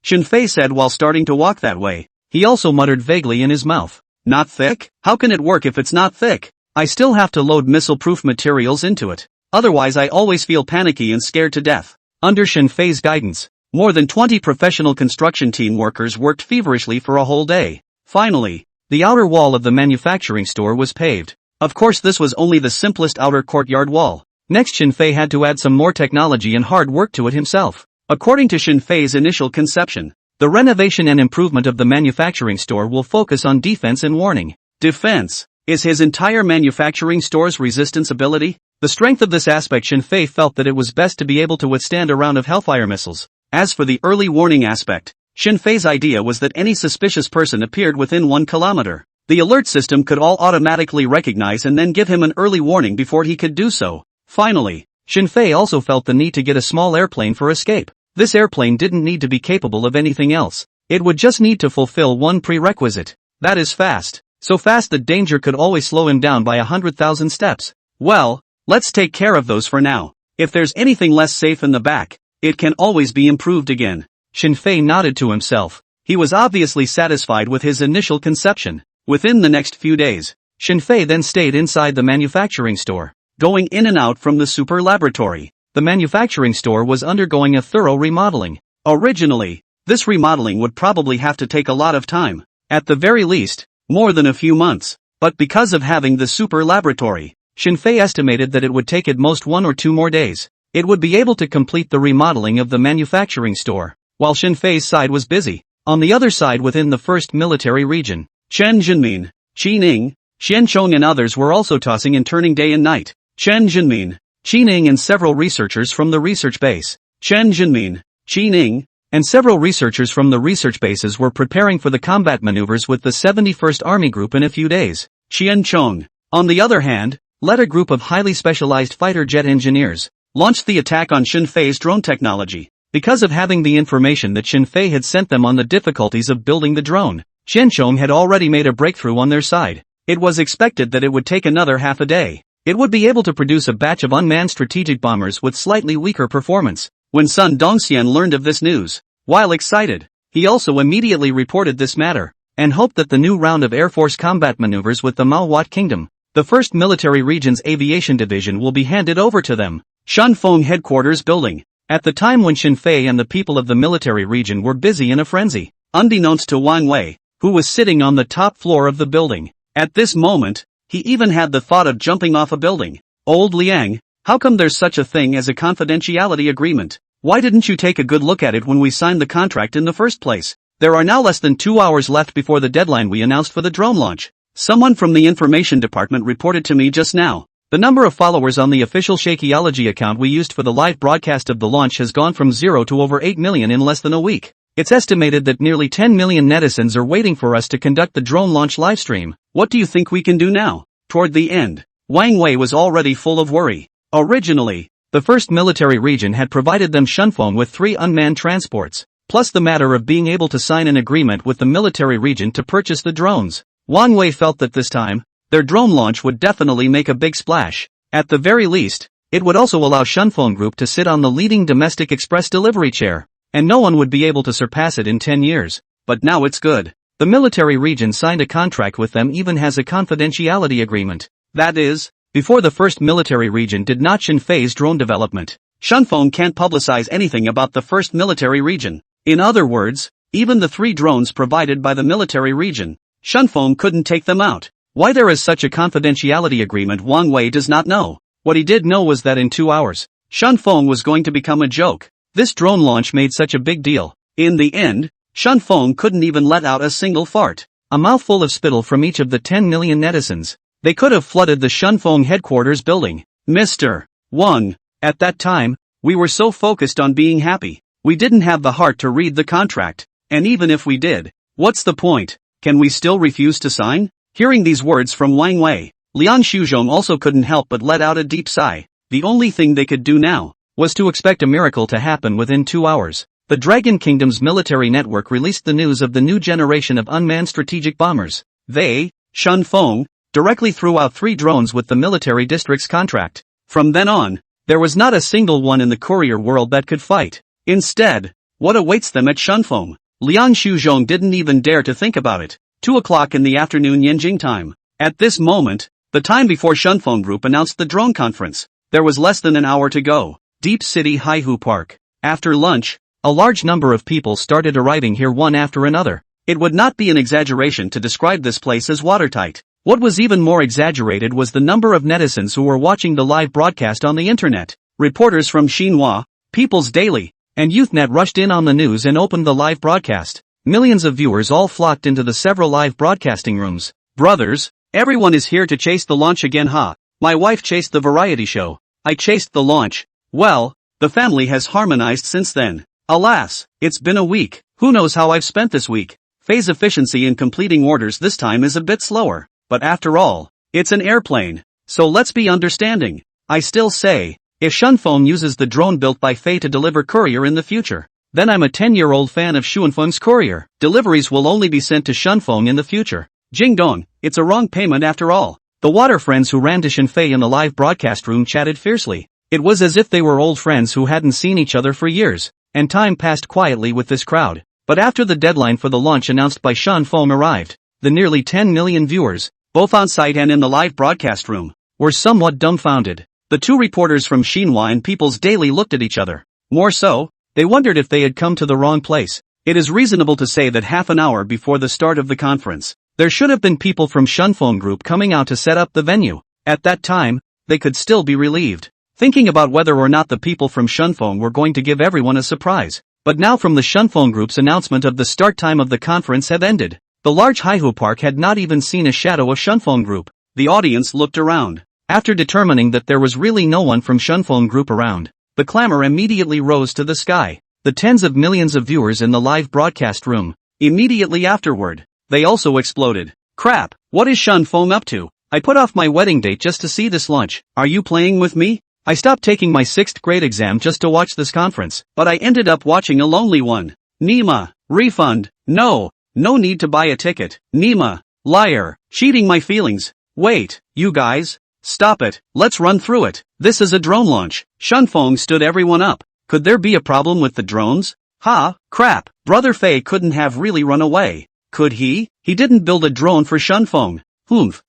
Shen Fei said while starting to walk that way. He also muttered vaguely in his mouth. Not thick? How can it work if it's not thick? I still have to load missile-proof materials into it. Otherwise I always feel panicky and scared to death. Under Shen Fei's guidance, more than 20 professional construction team workers worked feverishly for a whole day. Finally, the outer wall of the manufacturing store was paved. Of course this was only the simplest outer courtyard wall. Next Shen Fei had to add some more technology and hard work to it himself. According to Shen Fei's initial conception, the renovation and improvement of the manufacturing store will focus on defense and warning. Defense is his entire manufacturing store's resistance ability. The strength of this aspect, Shen Fei felt that it was best to be able to withstand a round of Hellfire missiles. As for the early warning aspect, Shen Fei's idea was that any suspicious person appeared within 1 kilometer. The alert system could all automatically recognize and then give him an early warning before he could do so. Finally, Shen Fei also felt the need to get a small airplane for escape. This airplane didn't need to be capable of anything else. It would just need to fulfill one prerequisite. That is fast. So fast that danger could always slow him down by 100,000 steps. Well, let's take care of those for now. If there's anything less safe in the back, it can always be improved again. Shen Fei nodded to himself. He was obviously satisfied with his initial conception. Within the next few days, Shen Fei then stayed inside the manufacturing store, going in and out from the super laboratory. The manufacturing store was undergoing a thorough remodeling. Originally, this remodeling would probably have to take a lot of time. At the very least, more than a few months. But because of having the super laboratory, Shen Fei estimated that it would take at most 1 or 2 more days. It would be able to complete the remodeling of the manufacturing store, while Shen Fei's side was busy. On the other side within the first military region, Chen Jinmin, Qi Ning, Xian Chong and others were also tossing and turning day and night. Chen Jinmin, Qi Ning and several researchers from the research base. Chen Jinmin, Qi Ning, and several researchers from the research bases were preparing for the combat maneuvers with the 71st Army Group in a few days. Xianchong, on the other hand, led a group of highly specialized fighter jet engineers, launched the attack on Xinfei's drone technology. Because of having the information that Xinfei had sent them on the difficulties of building the drone, Xianchong had already made a breakthrough on their side. It was expected that it would take another half a day. It would be able to produce a batch of unmanned strategic bombers with slightly weaker performance. When Sun Dongxian learned of this news, while excited, he also immediately reported this matter, and hoped that the new round of Air Force combat maneuvers with the Manhwaed Kingdom, the 1st Military Region's Aviation Division, will be handed over to them. Shanfeng Headquarters Building. At the time when Xinfei and the people of the military region were busy in a frenzy, unbeknownst to Wang Wei, who was sitting on the top floor of the building. At this moment, he even had the thought of jumping off a building. Old Liang, how come there's such a thing as a confidentiality agreement? Why didn't you take a good look at it when we signed the contract in the first place? There are now less than 2 hours left before the deadline we announced for the drone launch. Someone from the information department reported to me just now. The number of followers on the official Shakeology account we used for the live broadcast of the launch has gone from 0 to over 8 million in less than a week. It's estimated that nearly 10 million netizens are waiting for us to conduct the drone launch livestream. What do you think we can do now? Toward the end, Wang Wei was already full of worry. Originally, the 1st Military Region had provided them Shunfeng with 3 unmanned transports, plus the matter of being able to sign an agreement with the Military Region to purchase the drones. Wang Wei felt that this time, their drone launch would definitely make a big splash. At the very least, it would also allow Shunfeng Group to sit on the leading domestic express delivery chair, and no one would be able to surpass it in 10 years. But now it's good. The Military Region signed a contract with them, even has a confidentiality agreement. That is, before the 1st Military Region did not Xinfei's drone development. Shunfeng can't publicize anything about the 1st Military Region. In other words, even the 3 drones provided by the Military Region, Shunfeng couldn't take them out. Why there is such a confidentiality agreement, Wang Wei does not know. What he did know was that in 2 hours, Shunfeng was going to become a joke. This drone launch made such a big deal. In the end, Shunfeng couldn't even let out a single fart. A mouthful of spittle from each of the 10 million netizens. They could have flooded the Shunfeng headquarters building. Mr. Wang, at that time, we were so focused on being happy, we didn't have the heart to read the contract. And even if we did, what's the point? Can we still refuse to sign? Hearing these words from Wang Wei, Lian Shuzhong also couldn't help but let out a deep sigh. The only thing they could do now was to expect a miracle to happen within 2 hours. The Dragon Kingdom's military network released the news of the new generation of unmanned strategic bombers. They, Shunfeng, directly threw out 3 drones with the military district's contract. From then on, there was not a single one in the courier world that could fight. Instead, what awaits them at Shunfeng? Lian Shuzhong didn't even dare to think about it. 2 o'clock in the afternoon Yanjing time. At this moment, the time before Shunfeng Group announced the drone conference, there was less than an hour to go. Deep City Haihu Park. After lunch, a large number of people started arriving here one after another. It would not be an exaggeration to describe this place as watertight. What was even more exaggerated was the number of netizens who were watching the live broadcast on the internet. Reporters from Xinhua, People's Daily, and Youthnet rushed in on the news and opened the live broadcast. Millions of viewers all flocked into the several live broadcasting rooms. Brothers, everyone is here to chase the launch again, ha. My wife chased the variety show. I chased the launch. Well, the family has harmonized since then. Alas, it's been a week. Who knows how I've spent this week? Phase efficiency in completing orders this time is a bit slower. But after all, it's an airplane. So let's be understanding. I still say, if Shunfeng uses the drone built by Fei to deliver courier in the future, then I'm a 10-year-old fan of Shunfeng's courier. Deliveries will only be sent to Shunfeng in the future. Jingdong, it's a wrong payment after all. The water friends who ran to Xinfei in the live broadcast room chatted fiercely. It was as if they were old friends who hadn't seen each other for years, and time passed quietly with this crowd. But after the deadline for the launch announced by Shunfeng arrived, the nearly 10 million viewers, both on site and in the live broadcast room, were somewhat dumbfounded. The 2 reporters from Xinhua and People's Daily looked at each other. More so, they wondered if they had come to the wrong place. It is reasonable to say that half an hour before the start of the conference, there should have been people from Shunfeng Group coming out to set up the venue. At that time, they could still be relieved, thinking about whether or not the people from Shunfeng were going to give everyone a surprise. But now from the Shunfeng Group's announcement of the start time of the conference have ended, the large Haihu Park had not even seen a shadow of Shunfeng Group. The audience looked around. After determining that there was really no one from Shunfeng Group around, the clamor immediately rose to the sky. the tens of millions of viewers in the live broadcast room. Immediately afterward, they also exploded. Crap, what is Shun Feng up to? I put off my wedding date just to see this launch. Are you playing with me? I stopped taking my 6th grade exam just to watch this conference, but I ended up watching a lonely one. Nima, refund. No need to buy a ticket. Nima, liar, cheating my feelings. Wait, you guys, stop it, let's run through it. This is a drone launch. Shun Feng stood everyone up. Could there be a problem with the drones? Crap, Brother Fei couldn't have really run away. Could he? He didn't build a drone for Shun Feng.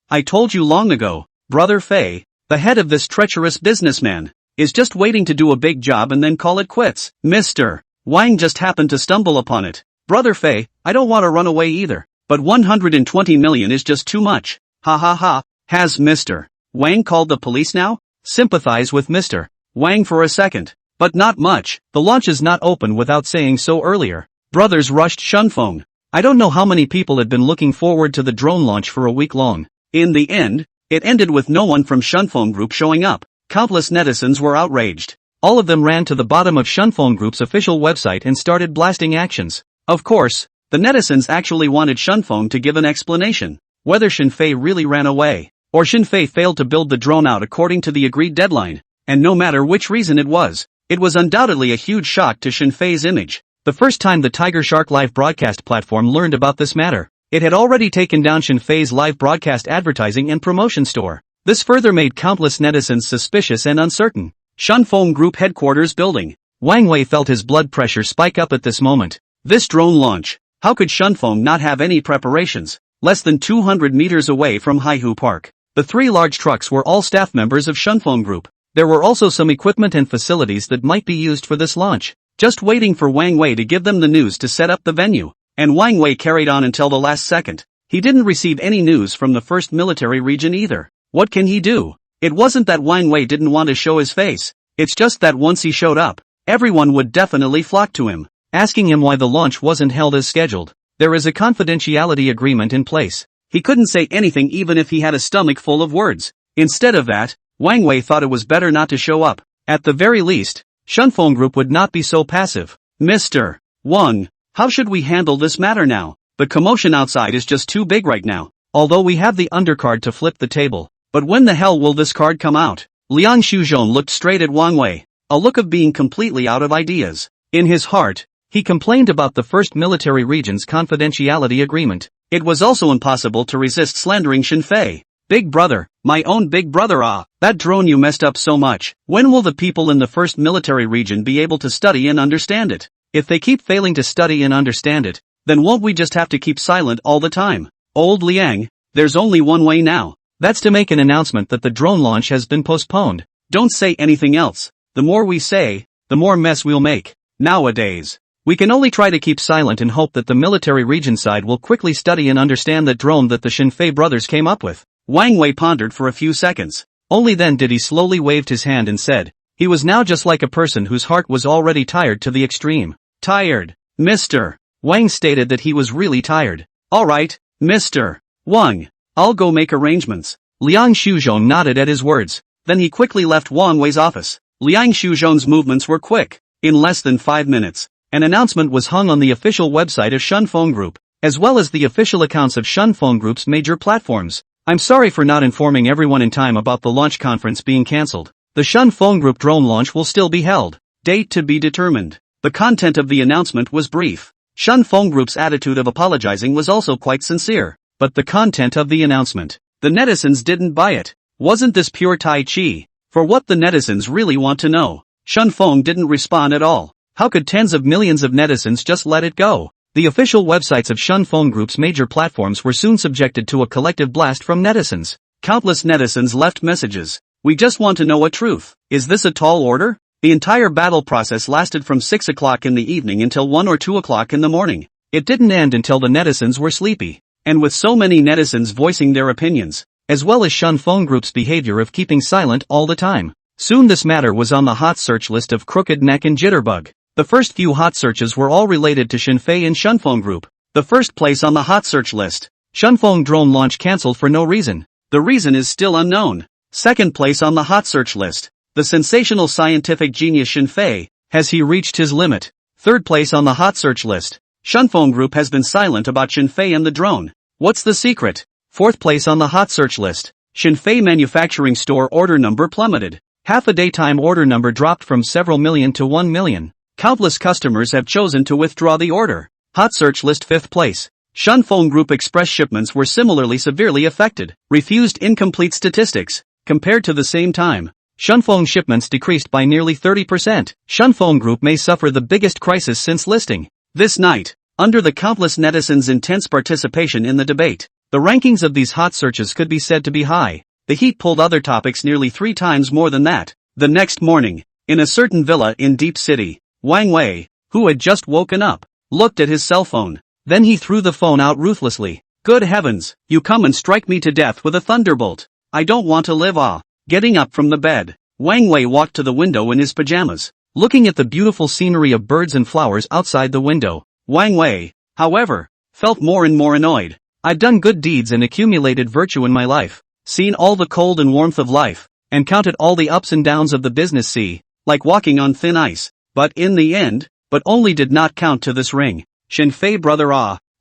I told you long ago. Brother Fei, the head of this treacherous businessman, is just waiting to do a big job and then call it quits. Mr. Wang just happened to stumble upon it. Brother Fei, I don't want to run away either, but 120 million is just too much. Has Mr. Wang called the police now? Sympathize with Mr. Wang for a second. But not much. The launch is not open without saying so earlier. Brothers rushed Shun Feng. I don't know how many people had been looking forward to the drone launch for a week long. In the end, it ended with no one from Shun Feng Group showing up. Countless netizens were outraged. All of them ran to the bottom of Shun Feng Group's official website and started blasting actions. Of course, the netizens actually wanted Shun Feng to give an explanation, whether Shen Fei really ran away, or Shen Fei failed to build the drone out according to the agreed deadline. And no matter which reason it was undoubtedly a huge shock to Shen Fei's image. The first time the Tiger Shark live broadcast platform learned about this matter, it had already taken down Shen Fei's live broadcast advertising and promotion store. This further made countless netizens suspicious and uncertain. Shun Feng Group headquarters building. Wang Wei felt his blood pressure spike up at this moment. This drone launch. How could Shun Feng not have any preparations? Less than 200 meters away from Haihu Park, the 3 large trucks were all staff members of Shun Feng Group. There were also some equipment and facilities that might be used for this launch, just waiting for Wang Wei to give them the news to set up the venue. And Wang Wei carried on until the last second. He didn't receive any news from the 1st military region either. What can he do? It wasn't that Wang Wei didn't want to show his face. It's just that once he showed up, everyone would definitely flock to him, asking him why the launch wasn't held as scheduled. There is a confidentiality agreement in place. He couldn't say anything even if he had a stomach full of words. Instead of that, Wang Wei thought it was better not to show up. At the very least, Shun Feng Group would not be so passive. Mr. Wang, how should we handle this matter now? The commotion outside is just too big right now. Although we have the undercard to flip the table. But when the hell will this card come out? Liang Shuzhong looked straight at Wang Wei, a look of being completely out of ideas. In his heart, he complained about the 1st military region's confidentiality agreement. It was also impossible to resist slandering Shen Fei. Big brother, my own big brother, that drone you messed up so much. When will the people in the 1st military region be able to study and understand it? If they keep failing to study and understand it, then won't we just have to keep silent all the time? Old Liang, there's only one way now. That's to make an announcement that the drone launch has been postponed. Don't say anything else. The more we say, the more mess we'll make. Nowadays, we can only try to keep silent and hope that the military region side will quickly study and understand the drone that the Shen Fei brothers came up with. Wang Wei pondered for a few seconds. Only then did he slowly waved his hand and said, he was now just like a person whose heart was already tired to the extreme. Tired. Mr. Wang stated that he was really tired. Alright, Mr. Wang, I'll go make arrangements. Liang Shuzhong nodded at his words. Then he quickly left Wang Wei's office. Liang Shuzhong's movements were quick. In less than 5 minutes, an announcement was hung on the official website of Shun Feng Group, as well as the official accounts of Shun Feng Group's major platforms. I'm sorry for not informing everyone in time about the launch conference being cancelled. The Shun Feng Group drone launch will still be held. Date to be determined. The content of the announcement was brief. Shun Feng Group's attitude of apologizing was also quite sincere. But the content of the announcement, the netizens didn't buy it. Wasn't this pure Tai Chi? For what the netizens really want to know. Shun Feng didn't respond at all. How could tens of millions of netizens just let it go? The official websites of Shun Feng Group's major platforms were soon subjected to a collective blast from netizens. Countless netizens left messages. We just want to know a truth. Is this a tall order? The entire battle process lasted from 6 o'clock in the evening until 1 or 2 o'clock in the morning. It didn't end until the netizens were sleepy. And with so many netizens voicing their opinions, as well as Shun Feng Group's behavior of keeping silent all the time, soon this matter was on the hot search list of Crooked Neck and Jitterbug. The first few hot searches were all related to Shen Fei and Shun Feng Group. The first place on the hot search list, Shun Feng drone launch cancelled for no reason. The reason is still unknown. Second place on the hot search list, the sensational scientific genius Shen Fei. Has he reached his limit? Third place on the hot search list. Shunfeng Group has been silent about Xinfei and the drone. What's the secret? Fourth place on the hot search list. Xinfei manufacturing store order number plummeted. Half a daytime order number dropped from several million to 1 million. Countless customers have chosen to withdraw the order. Hot search list fifth place. Shunfeng Group express shipments were similarly severely affected. Refused incomplete statistics. Compared to the same time, Shunfeng shipments decreased by nearly 30%. Shunfeng Group may suffer the biggest crisis since listing. This night, under the countless netizens' intense participation in the debate, the rankings of these hot searches could be said to be high. The heat pulled other topics nearly 3 times more than that. The next morning, in a certain villa in Deep City, Wang Wei, who had just woken up, looked at his cell phone. Then he threw the phone out ruthlessly. Good heavens, you come and strike me to death with a thunderbolt. I don't want to live. Getting up from the bed, Wang Wei walked to the window in his pajamas, looking at the beautiful scenery of birds and flowers outside the window. Wang Wei, however, felt more and more annoyed. I've done good deeds and accumulated virtue in my life, seen all the cold and warmth of life, and counted all the ups and downs of the business sea, like walking on thin ice. But in the end, only did not count to this ring. Xinfei brother,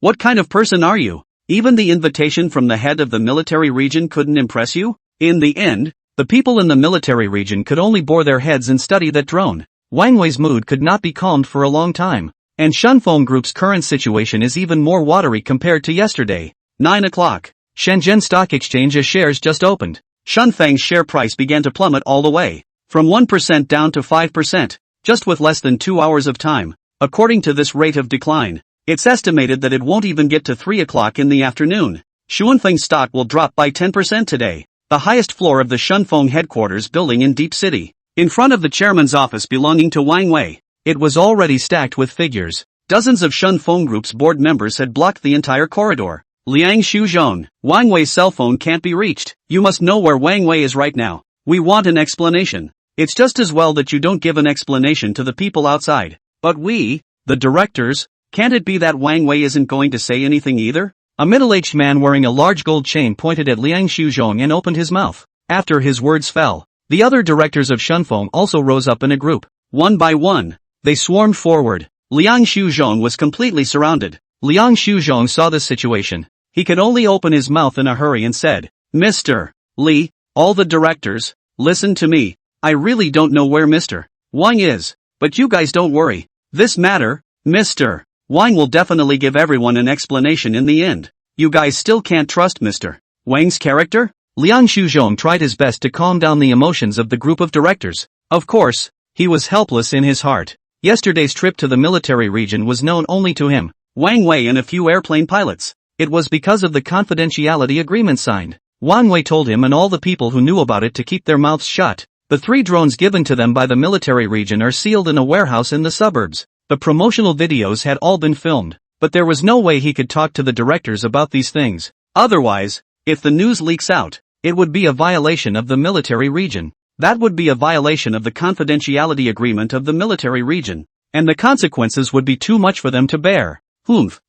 what kind of person are you? Even the invitation from the head of the military region couldn't impress you? In the end, the people in the military region could only bore their heads and study that drone. Wang Wei's mood could not be calmed for a long time. And Shunfeng Group's current situation is even more watery compared to yesterday. 9 o'clock. Shenzhen Stock Exchange shares just opened. Shunfeng's share price began to plummet all the way, from 1% down to 5%, just with less than 2 hours of time. According to this rate of decline, it's estimated that it won't even get to 3 o'clock in the afternoon. Shunfeng stock will drop by 10% today. The highest floor of the Shunfeng headquarters building in Deep City, in front of the chairman's office belonging to Wang Wei, it was already stacked with figures. Dozens of Shunfeng Group's board members had blocked the entire corridor. Liang Shuzhong, Wang Wei's cell phone can't be reached. You must know where Wang Wei is right now. We want an explanation. It's just as well that you don't give an explanation to the people outside. But we, the directors, can't it be that Wang Wei isn't going to say anything either? A middle-aged man wearing a large gold chain pointed at Liang Shuzhong and opened his mouth. After his words fell, the other directors of Shunfeng also rose up in a group. One by one, they swarmed forward. Liang Shuzhong was completely surrounded. Liang Shuzhong saw this situation. He could only open his mouth in a hurry and said, Mr. Li, all the directors, listen to me. I really don't know where Mr. Wang is, but you guys don't worry. This matter, Mr. Wang will definitely give everyone an explanation in the end. You guys still can't trust Mr. Wang's character? Liang Shuzhong tried his best to calm down the emotions of the group of directors. Of course, he was helpless in his heart. Yesterday's trip to the military region was known only to him, Wang Wei and a few airplane pilots. It was because of the confidentiality agreement signed. Wang Wei told him and all the people who knew about it to keep their mouths shut. The 3 drones given to them by the military region are sealed in a warehouse in the suburbs. The promotional videos had all been filmed, but there was no way he could talk to the directors about these things. Otherwise, if the news leaks out, it would be a violation of the military region. That would be a violation of the confidentiality agreement of the military region. And the consequences would be too much for them to bear.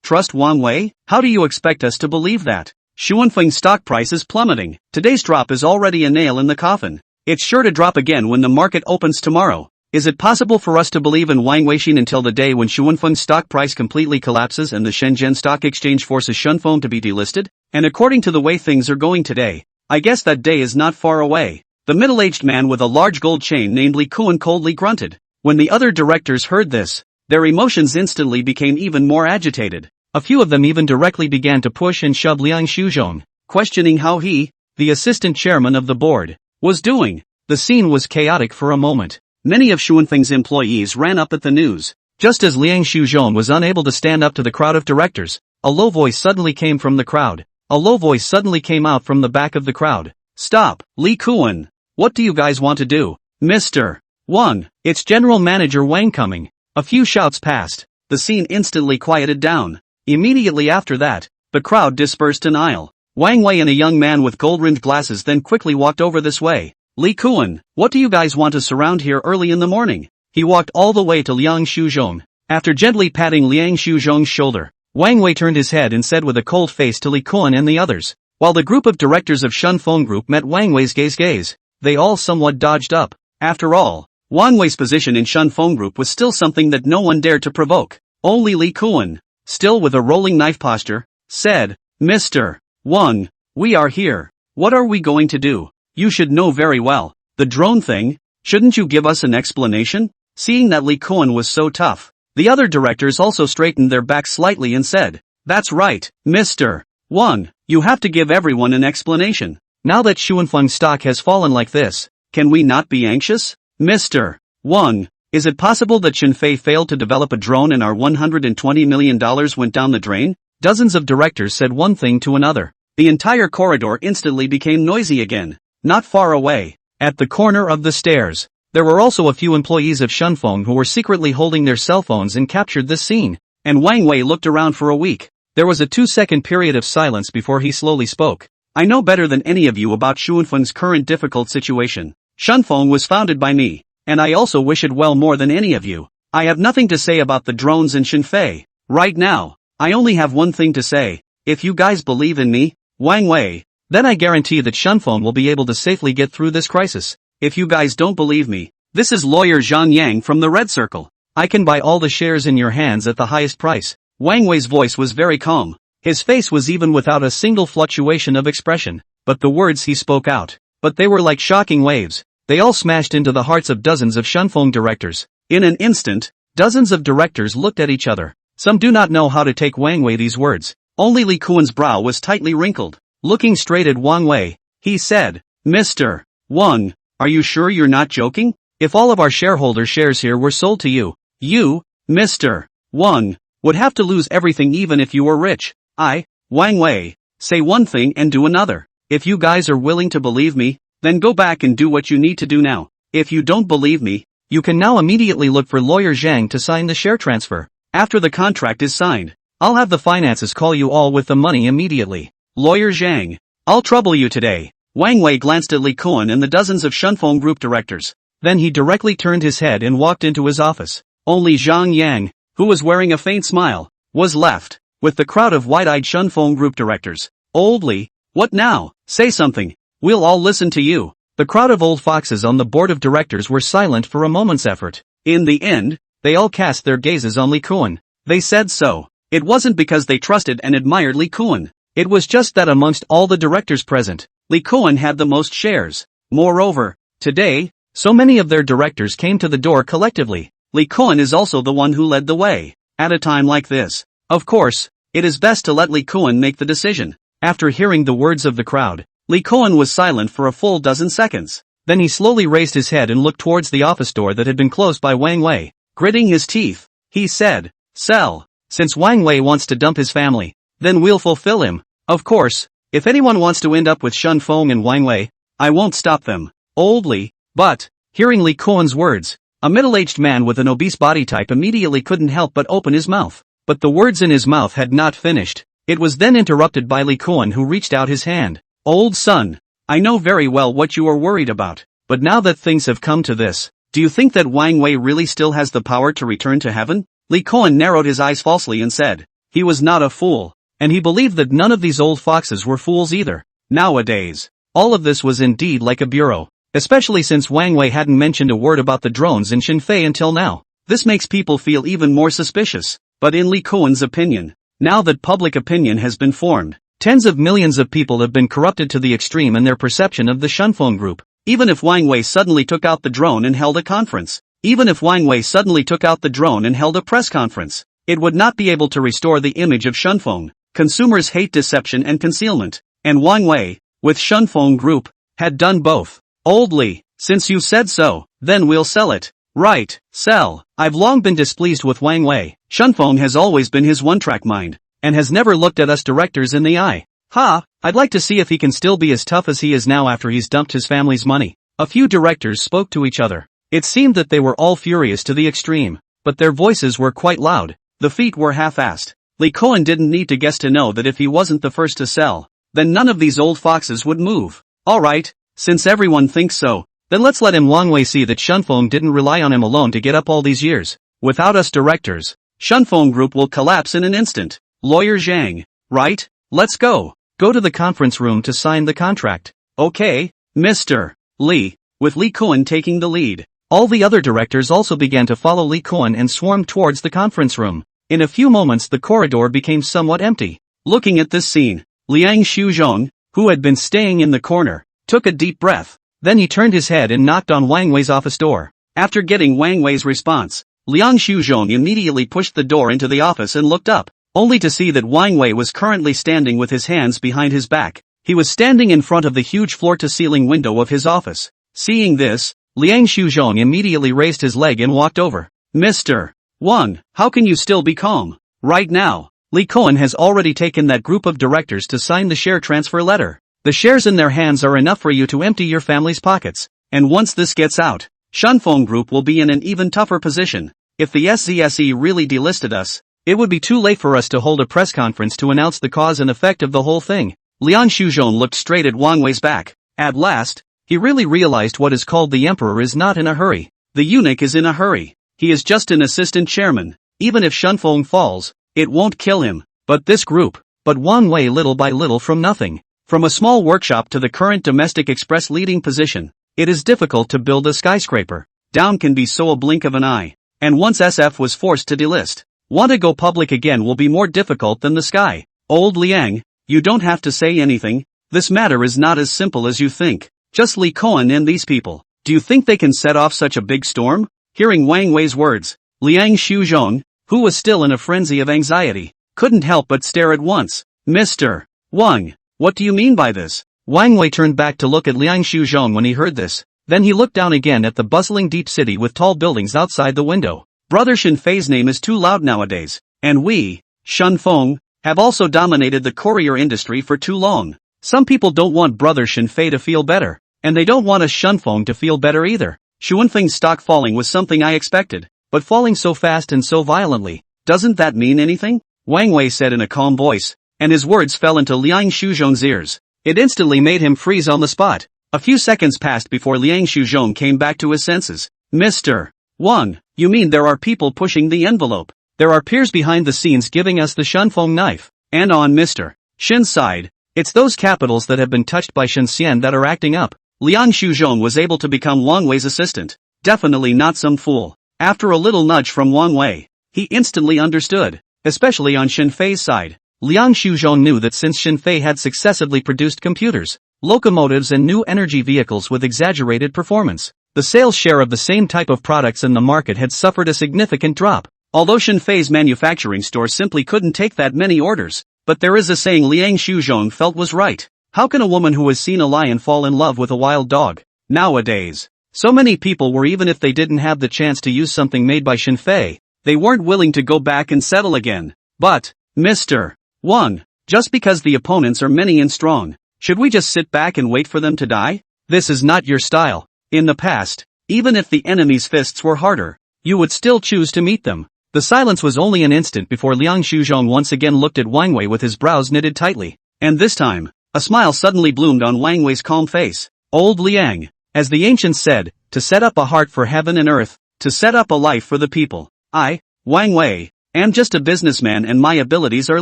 Trust Wang Wei? How do you expect us to believe that? Shunfeng's stock price is plummeting. Today's drop is already a nail in the coffin. It's sure to drop again when the market opens tomorrow. Is it possible for us to believe in Wang Weixin until the day when Shunfeng's stock price completely collapses and the Shenzhen Stock Exchange forces Shunfeng to be delisted? And according to the way things are going today, I guess that day is not far away. The middle-aged man with a large gold chain named Li Kuan coldly grunted. When the other directors heard this, their emotions instantly became even more agitated. A few of them even directly began to push and shove Liang Shuzhong, questioning how he, the assistant chairman of the board, was doing. The scene was chaotic for a moment. Many of Shunfeng's employees ran up at the news. Just as Liang Shuzhong was unable to stand up to the crowd of directors, a low voice suddenly came from the crowd. A low voice suddenly came out from the back of the crowd. Stop, Li Kuan. What do you guys want to do? Mr. Wang, it's General Manager Wang coming. A few shouts passed. The scene instantly quieted down. Immediately after that, the crowd dispersed an aisle. Wang Wei and a young man with gold-rimmed glasses then quickly walked over this way. Li Kuan, what do you guys want us around here early in the morning? He walked all the way to Liang Shuzhong. After gently patting Liang Shuzhong's shoulder, Wang Wei turned his head and said with a cold face to Li Kuan and the others. While the group of directors of Shunfeng Group met Wang Wei's gaze, they all somewhat dodged up. After all, Wang Wei's position in Shunfeng Group was still something that no one dared to provoke. Only Li Kuan, still with a rolling knife posture, said, "Mr. Wang, we are here. What are we going to do? You should know very well. The drone thing, shouldn't you give us an explanation?" Seeing that Li Kuan was so tough, the other directors also straightened their backs slightly and said, "That's right, Mr. Wang, you have to give everyone an explanation. Now that Shunfeng stock has fallen like this, can we not be anxious? Mr. Wang, is it possible that Xinfei failed to develop a drone and our $120 million went down the drain?" Dozens of directors said one thing to another. The entire corridor instantly became noisy again. Not far away, at the corner of the stairs, there were also a few employees of Shunfeng who were secretly holding their cell phones and captured this scene. And Wang Wei looked around for a week. There was a 2-second period of silence before he slowly spoke. "I know better than any of you about Shunfeng's current difficult situation. Shunfeng was founded by me, and I also wish it well more than any of you. I have nothing to say about the drones and Xinfei. Right now, I only have one thing to say. If you guys believe in me, Wang Wei, then I guarantee that Shunfeng will be able to safely get through this crisis. If you guys don't believe me, this is lawyer Zhang Yang from the Red Circle. I can buy all the shares in your hands at the highest price." Wang Wei's voice was very calm. His face was even without a single fluctuation of expression, but the words he spoke out, but they were like shocking waves. They all smashed into the hearts of dozens of Shunfeng directors. In an instant, dozens of directors looked at each other. Some do not know how to take Wang Wei these words. Only Li Kuan's brow was tightly wrinkled. Looking straight at Wang Wei, he said, "Mr. Wang, are you sure you're not joking? If all of our shareholder shares here were sold to you, you, Mr. Wang, would have to lose everything even if you were rich. I, Wang Wei, say one thing and do another. If you guys are willing to believe me, then go back and do what you need to do now. If you don't believe me, you can now immediately look for lawyer Zhang to sign the share transfer. After the contract is signed, I'll have the finances call you all with the money immediately. Lawyer Zhang, I'll trouble you today." Wang Wei glanced at Li Kuan and the dozens of Shunfeng Group directors. Then he directly turned his head and walked into his office. Only Zhang Yang, who was wearing a faint smile, was left, with the crowd of wide-eyed Shunfeng Group directors. "Old Li, what now? Say something. We'll all listen to you." The crowd of old foxes on the board of directors were silent for a moment's effort. In the end, they all cast their gazes on Li Kuan. They said so. It wasn't because they trusted and admired Li Kuan. It was just that amongst all the directors present, Li Kuan had the most shares. Moreover, today, so many of their directors came to the door collectively. Li Kuan is also the one who led the way. At a time like this, of course, it is best to let Li Kuan make the decision. After hearing the words of the crowd, Li Kuan was silent for a full dozen seconds. Then he slowly raised his head and looked towards the office door that had been closed by Wang Wei. Gritting his teeth, he said, "Sell. Since Wang Wei wants to dump his family, then we'll fulfill him. Of course, if anyone wants to end up with Shunfeng and Wang Wei, I won't stop them." Old Li, but, hearing Li Kuan's words, a middle-aged man with an obese body type immediately couldn't help but open his mouth. But the words in his mouth had not finished. It was then interrupted by Li Kuan, who reached out his hand. "Old son, I know very well what you are worried about, but now that things have come to this, do you think that Wang Wei really still has the power to return to heaven?" Li Kuan narrowed his eyes falsely and said, he was not a fool, and he believed that none of these old foxes were fools either. Nowadays, all of this was indeed like a bureau, especially since Wang Wei hadn't mentioned a word about the drones in Xinfei until now. This makes people feel even more suspicious. But in Li Kuan's opinion, now that public opinion has been formed, tens of millions of people have been corrupted to the extreme in their perception of the Shunfeng Group. Even if Wang Wei suddenly took out the drone and held a conference, even if Wang Wei suddenly took out the drone and held a press conference, it would not be able to restore the image of Shunfeng. Consumers hate deception and concealment, and Wang Wei, with Shunfeng Group, had done both. "Old Li, since you said so, then we'll sell it." "Right, sell." I've long been displeased with Wang Wei. Shunfeng has always been his one-track mind, and has never looked at us directors in the eye. I'd like to see if he can still be as tough as he is now after he's dumped his family's money. A few directors spoke to each other. It seemed that they were all furious to the extreme, but their voices were quite loud. The feet were half-assed. Li Kuan didn't need to guess to know that if he wasn't the first to sell, then none of these old foxes would move. Alright, since everyone thinks so, then let's let Wang Wei see that Shunfeng didn't rely on him alone to get up all these years. Without us directors, Shunfeng Group will collapse in an instant. Lawyer Zhang, right? Let's go. Go to the conference room to sign the contract. Okay, Mr. Li, with Li Kuan taking the lead. All the other directors also began to follow Li Kuan and swarmed towards the conference room. In a few moments the corridor became somewhat empty. Looking at this scene, Liang Shuzhong, who had been staying in the corner, took a deep breath. Then he turned his head and knocked on Wang Wei's office door. After getting Wang Wei's response, Liang Shuzhong immediately pushed the door into the office and looked up, only to see that Wang Wei was currently standing with his hands behind his back. He was standing in front of the huge floor-to-ceiling window of his office. Seeing this, Liang Shuzhong immediately raised his leg and walked over. Mr. Wang, how can you still be calm? Right now, Li Kuan has already taken that group of directors to sign the share transfer letter. The shares in their hands are enough for you to empty your family's pockets. And once this gets out, Shunfeng Group will be in an even tougher position. If the SZSE really delisted us, it would be too late for us to hold a press conference to announce the cause and effect of the whole thing. Liang Shuzhong looked straight at Wang Wei's back. At last, he really realized what is called the emperor is not in a hurry. The eunuch is in a hurry. He is just an assistant chairman. Even if Shunfeng falls, it won't kill him. But this group, but Wang Wei little by little from nothing. From a small workshop to the current domestic express leading position, it is difficult to build a skyscraper. Down can be so a blink of an eye. And once SF was forced to delist, want to go public again will be more difficult than the sky. Old Liang, you don't have to say anything. This matter is not as simple as you think. Just Li Kuan and these people. Do you think they can set off such a big storm? Hearing Wang Wei's words, Liang Shuzhong, who was still in a frenzy of anxiety, couldn't help but stare at once. Mr. Wang, what do you mean by this? Wang Wei turned back to look at Liang Shuzhong when he heard this. Then he looked down again at the bustling deep city with tall buildings outside the window. Brother Shenfei's name is too loud nowadays, and we, Shunfeng, have also dominated the courier industry for too long. Some people don't want Brother Shenfei to feel better, and they don't want us Shunfeng to feel better either. Xuanfeng's stock falling was something I expected, but falling so fast and so violently, doesn't that mean anything? Wang Wei said in a calm voice, and his words fell into Liang Shuzhong's ears. It instantly made him freeze on the spot. A few seconds passed before Liang Shuzhong came back to his senses. Mr. Wang, you mean there are people pushing the envelope? There are peers behind the scenes giving us the Shunfeng knife. And on Mr. Shen's side, it's those capitals that have been touched by Shenxian that are acting up. Liang Shuzhong was able to become Wang Wei's assistant. Definitely not some fool. After a little nudge from Wang Wei, he instantly understood, especially on Shenfei's side. Liang Shuzhong knew that since Shenfei had successively produced computers, locomotives and new energy vehicles with exaggerated performance, the sales share of the same type of products in the market had suffered a significant drop. Although Shenfei's manufacturing store simply couldn't take that many orders, but there is a saying Liang Shuzhong felt was right. How can a woman who has seen a lion fall in love with a wild dog? Nowadays, so many people were, even if they didn't have the chance to use something made by Shenfei, they weren't willing to go back and settle again. But, Mr. Wang, just because the opponents are many and strong, should we just sit back and wait for them to die? This is not your style. In the past, even if the enemy's fists were harder, you would still choose to meet them. The silence was only an instant before Liang Shuzhong once again looked at Wang Wei with his brows knitted tightly. And this time, a smile suddenly bloomed on Wang Wei's calm face. Old Liang, as the ancients said, to set up a heart for heaven and earth, to set up a life for the people. I, Wang Wei, am just a businessman and my abilities are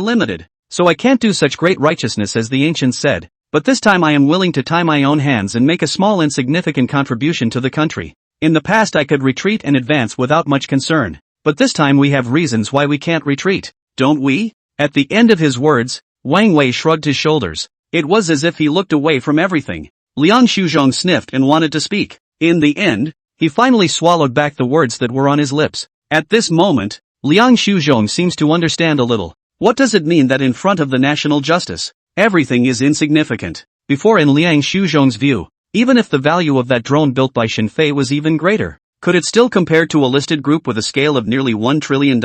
limited, so I can't do such great righteousness as the ancients said, but this time I am willing to tie my own hands and make a small insignificant contribution to the country. In the past I could retreat and advance without much concern, but this time we have reasons why we can't retreat, don't we? At the end of his words, Wang Wei shrugged his shoulders. It was as if he looked away from everything. Liang Shuzhong sniffed and wanted to speak. In the end, he finally swallowed back the words that were on his lips. At this moment, Liang Shuzhong seems to understand a little. What does it mean that in front of the national justice, everything is insignificant? Before, in Liang Shuzhong's view, even if the value of that drone built by Shenfei was even greater, could it still compare to a listed group with a scale of nearly $1 trillion?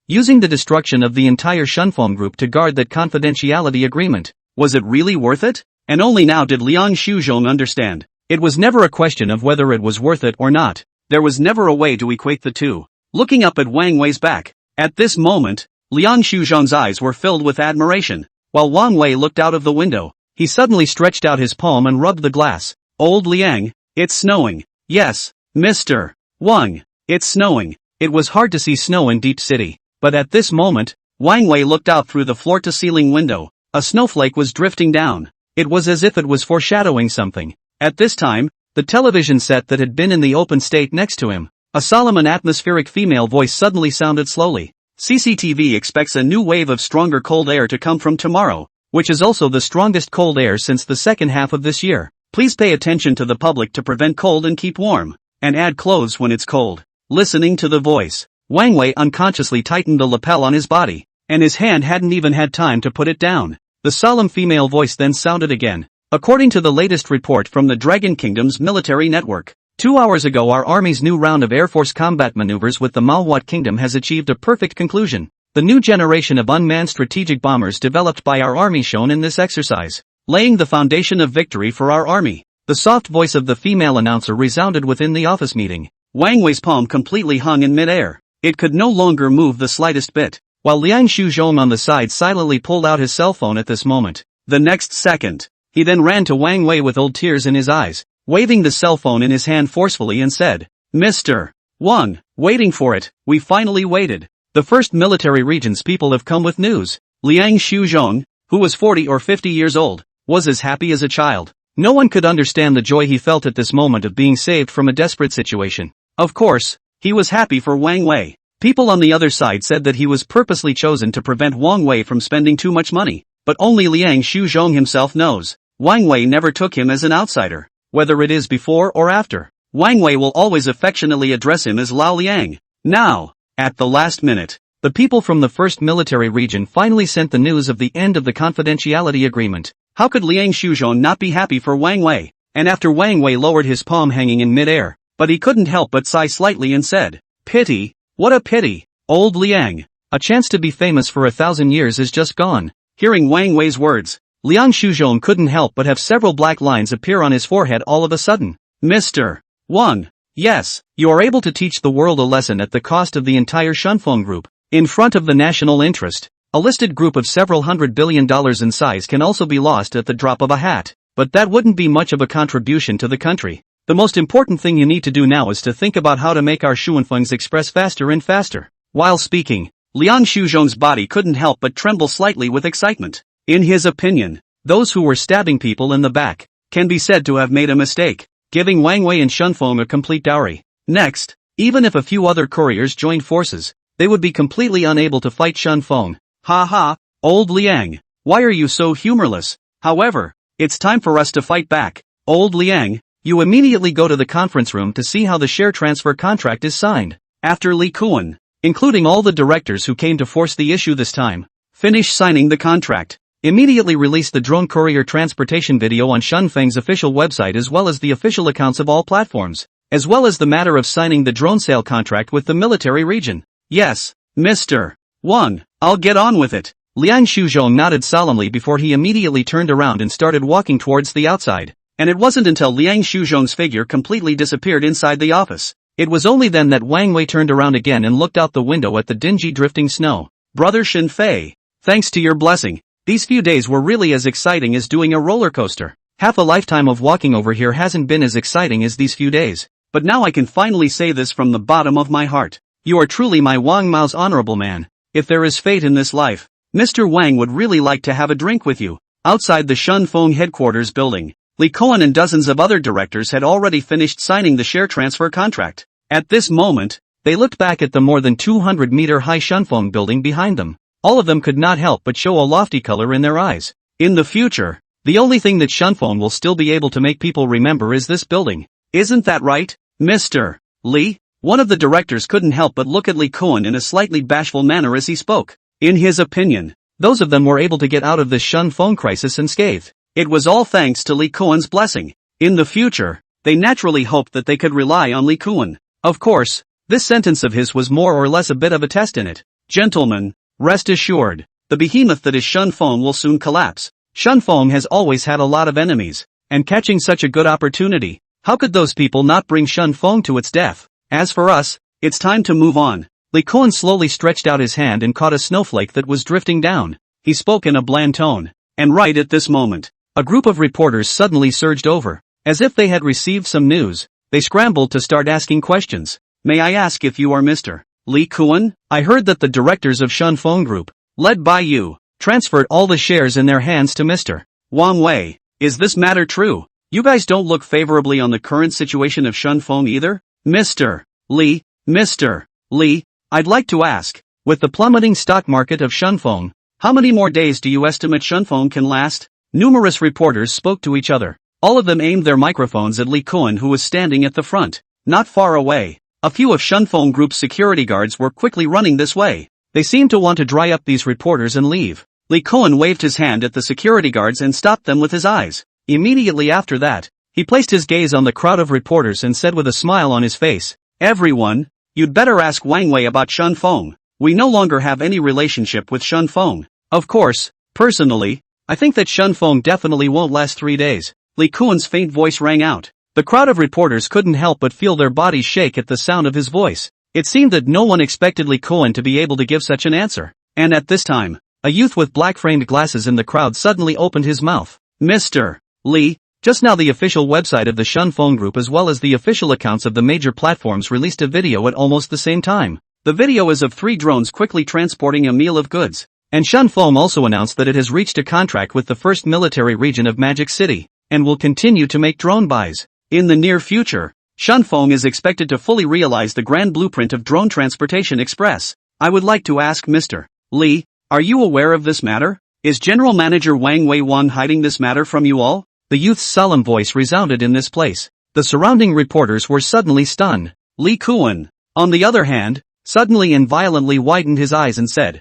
Using the destruction of the entire Shunfeng group to guard that confidentiality agreement, was it really worth it? And only now did Liang Shuzhong understand. It was never a question of whether it was worth it or not. There was never a way to equate the two. Looking up at Wang Wei's back, at this moment, Liang Shuzhong's eyes were filled with admiration. While Wang Wei looked out of the window, he suddenly stretched out his palm and rubbed the glass. Old Liang, it's snowing. Yes, Mr. Wang, it's snowing. It was hard to see snow in Deep City, but at this moment, Wang Wei looked out through the floor-to-ceiling window. A snowflake was drifting down. It was as if it was foreshadowing something. At this time, the television set that had been in the open state next to him. A solemn and atmospheric female voice suddenly sounded slowly. CCTV expects a new wave of stronger cold air to come from tomorrow, which is also the strongest cold air since the second half of this year. Please pay attention to the public to prevent cold and keep warm, and add clothes when it's cold. Listening to the voice, Wang Wei unconsciously tightened the lapel on his body, and his hand hadn't even had time to put it down. The solemn female voice then sounded again. According to the latest report from the Dragon Kingdom's military network, 2 hours ago our army's new round of Air Force combat maneuvers with the Manhwa Kingdom has achieved a perfect conclusion. The new generation of unmanned strategic bombers developed by our army shone in this exercise, laying the foundation of victory for our army. The soft voice of the female announcer resounded within the office meeting. Wang Wei's palm completely hung in midair. It could no longer move the slightest bit, while Liang Shuzhong on the side silently pulled out his cell phone at this moment. The next second, he then ran to Wang Wei with old tears in his eyes, waving the cell phone in his hand forcefully and said, "Mr. Wang, waiting for it, we finally waited. The first military region's people have come with news." Liang Shuzhong, who was 40 or 50 years old, was as happy as a child. No one could understand the joy he felt at this moment of being saved from a desperate situation. Of course, he was happy for Wang Wei. People on the other side said that he was purposely chosen to prevent Wang Wei from spending too much money, but only Liang Shuzhong himself knows. Wang Wei never took him as an outsider. Whether it is before or after, Wang Wei will always affectionately address him as Lao Liang. Now, at the last minute, the people from the first military region finally sent the news of the end of the confidentiality agreement. How could Liang Shuzhong not be happy for Wang Wei? And after Wang Wei lowered his palm hanging in midair, but he couldn't help but sigh slightly and said, "Pity, what a pity, old Liang. A chance to be famous for 1,000 years is just gone." Hearing Wang Wei's words, Liang Shuzhong couldn't help but have several black lines appear on his forehead all of a sudden. "Mr. Wang, yes, you are able to teach the world a lesson at the cost of the entire Shunfeng group. In front of the national interest, a listed group of several $100 billion in size can also be lost at the drop of a hat. But that wouldn't be much of a contribution to the country. The most important thing you need to do now is to think about how to make our Shunfengs express faster and faster." While speaking, Liang Shuzhong's body couldn't help but tremble slightly with excitement. In his opinion, those who were stabbing people in the back can be said to have made a mistake, giving Wang Wei and Shunfeng a complete dowry. Next, even if a few other couriers joined forces, they would be completely unable to fight Shunfeng. Ha ha, old Liang, why are you so humorless? However, it's time for us to fight back. Old Liang, you immediately go to the conference room to see how the share transfer contract is signed. After Li Kuan, including all the directors who came to force the issue this time, finish signing the contract, immediately release the drone courier transportation video on Shunfeng's official website as well as the official accounts of all platforms, as well as the matter of signing the drone sale contract with the military region. Yes, Mr. Wang, I'll get on with it. Liang Shuzhong nodded solemnly before he immediately turned around and started walking towards the outside. And it wasn't until Liang Shuzhong's figure completely disappeared inside the office. It was only then that Wang Wei turned around again and looked out the window at the dingy drifting snow. Brother Shen Fei, thanks to your blessing, these few days were really as exciting as doing a roller coaster. Half a lifetime of walking over here hasn't been as exciting as these few days. But now I can finally say this from the bottom of my heart. You are truly my Wang Mao's honorable man. If there is fate in this life, Mr. Wang would really like to have a drink with you. Outside the Shunfeng headquarters building, Li Kuan and dozens of other directors had already finished signing the share transfer contract. At this moment, they looked back at the more than 200-meter-high Shunfeng building behind them. All of them could not help but show a lofty color in their eyes. In the future, the only thing that Shunfeng will still be able to make people remember is this building. Isn't that right, Mr. Li? One of the directors couldn't help but look at Li Kuan in a slightly bashful manner as he spoke. In his opinion, those of them were able to get out of this Shunfeng crisis unscathed. It was all thanks to Li Kuan's blessing. In the future, they naturally hoped that they could rely on Li Kuan. Of course, this sentence of his was more or less a bit of a test in it. Gentlemen, rest assured, the behemoth that is Shunfeng will soon collapse. Shunfeng has always had a lot of enemies, and catching such a good opportunity, how could those people not bring Shunfeng to its death? As for us, it's time to move on. Li Kuan slowly stretched out his hand and caught a snowflake that was drifting down. He spoke in a bland tone. And right at this moment, a group of reporters suddenly surged over. As if they had received some news, they scrambled to start asking questions. May I ask if you are Mr. Li Kuan? I heard that the directors of Shunfeng Group, led by you, transferred all the shares in their hands to Mr. Wang Wei. Is this matter true? You guys don't look favorably on the current situation of Shunfeng either? Mr. Lee, I'd like to ask, with the plummeting stock market of Shunfeng, how many more days do you estimate Shunfeng can last? Numerous reporters spoke to each other. All of them aimed their microphones at Li Kuan, who was standing at the front, not far away. A few of Shunfeng Group's security guards were quickly running this way. They seemed to want to dry up these reporters and leave. Li Kuan waved his hand at the security guards and stopped them with his eyes. Immediately after that, he placed his gaze on the crowd of reporters and said with a smile on his face, "Everyone, you'd better ask Wang Wei about Shunfeng. We no longer have any relationship with Shunfeng. Of course, personally, I think that Shunfeng definitely won't last 3 days." Li Kuan's faint voice rang out. The crowd of reporters couldn't help but feel their bodies shake at the sound of his voice. It seemed that no one expected Li Kuan to be able to give such an answer. And at this time, a youth with black-framed glasses in the crowd suddenly opened his mouth. "Mr. Lee, just now the official website of the Shunfeng Group as well as the official accounts of the major platforms released a video at almost the same time. The video is of 3 drones quickly transporting a meal of goods. And Shunfeng also announced that it has reached a contract with the first military region of Magic City, and will continue to make drone buys. In the near future, Shunfeng is expected to fully realize the grand blueprint of Drone Transportation Express. I would like to ask Mr. Lee, are you aware of this matter? Is General Manager Wang Wei hiding this matter from you all?" The youth's solemn voice resounded in this place. The surrounding reporters were suddenly stunned. Li Kuan, on the other hand, suddenly and violently widened his eyes and said,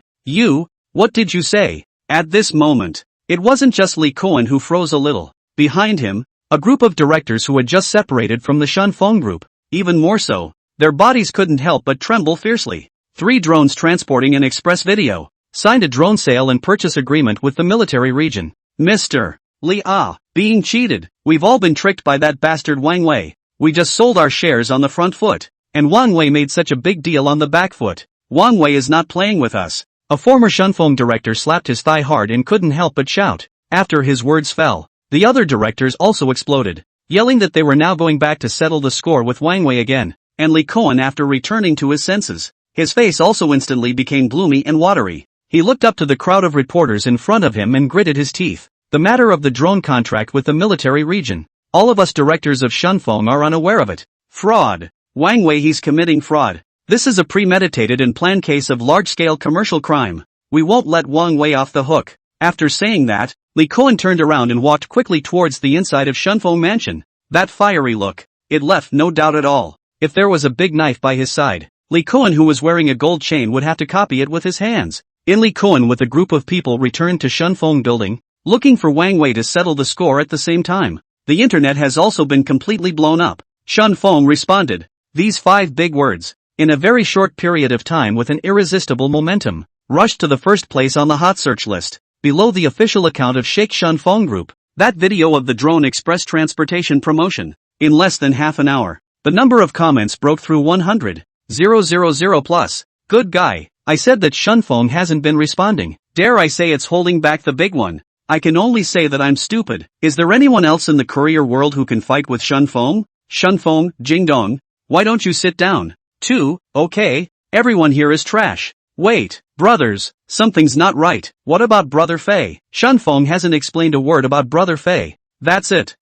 "What did you say?" At this moment, it wasn't just Li Kuan who froze a little. Behind him, a group of directors who had just separated from the Shunfeng Group. Even more so, their bodies couldn't help but tremble fiercely. 3 drones transporting an express video. Signed a drone sale and purchase agreement with the military region. Mr. Lee, being cheated. We've all been tricked by that bastard Wang Wei. We just sold our shares on the front foot. And Wang Wei made such a big deal on the back foot. Wang Wei is not playing with us. A former Shunfeng director slapped his thigh hard and couldn't help but shout. After his words fell, the other directors also exploded, yelling that they were now going back to settle the score with Wang Wei again. And Li Kuan, after returning to his senses, his face also instantly became gloomy and watery. He looked up to the crowd of reporters in front of him and gritted his teeth. The matter of the drone contract with the military region. All of us directors of Shunfeng are unaware of it. Fraud. Wang Wei, he's committing fraud. This is a premeditated and planned case of large-scale commercial crime. We won't let Wang Wei off the hook. After saying that, Li Kuan turned around and walked quickly towards the inside of Shunfeng Mansion. That fiery look, it left no doubt at all. If there was a big knife by his side, Li Kuan, who was wearing a gold chain, would have to copy it with his hands. Li Kuan with a group of people returned to Shunfeng building, looking for Wang Wei to settle the score at the same time. The internet has also been completely blown up. Shunfeng responded. These 5 big words, in a very short period of time with an irresistible momentum, rushed to the first place on the hot search list, below the official account of Sheikh Shunfeng Group. That video of the drone express transportation promotion. In less than half an hour, the number of comments broke through 100,000 plus. Good guy. I said that Shunfeng hasn't been responding. Dare I say it's holding back the big one. I can only say that I'm stupid. Is there anyone else in the courier world who can fight with Shunfeng? Shunfeng, Jingdong, why don't you sit down? 2, okay, everyone here is trash. Wait, brothers, something's not right. What about Brother Fei? Shunfeng hasn't explained a word about Brother Fei. That's it.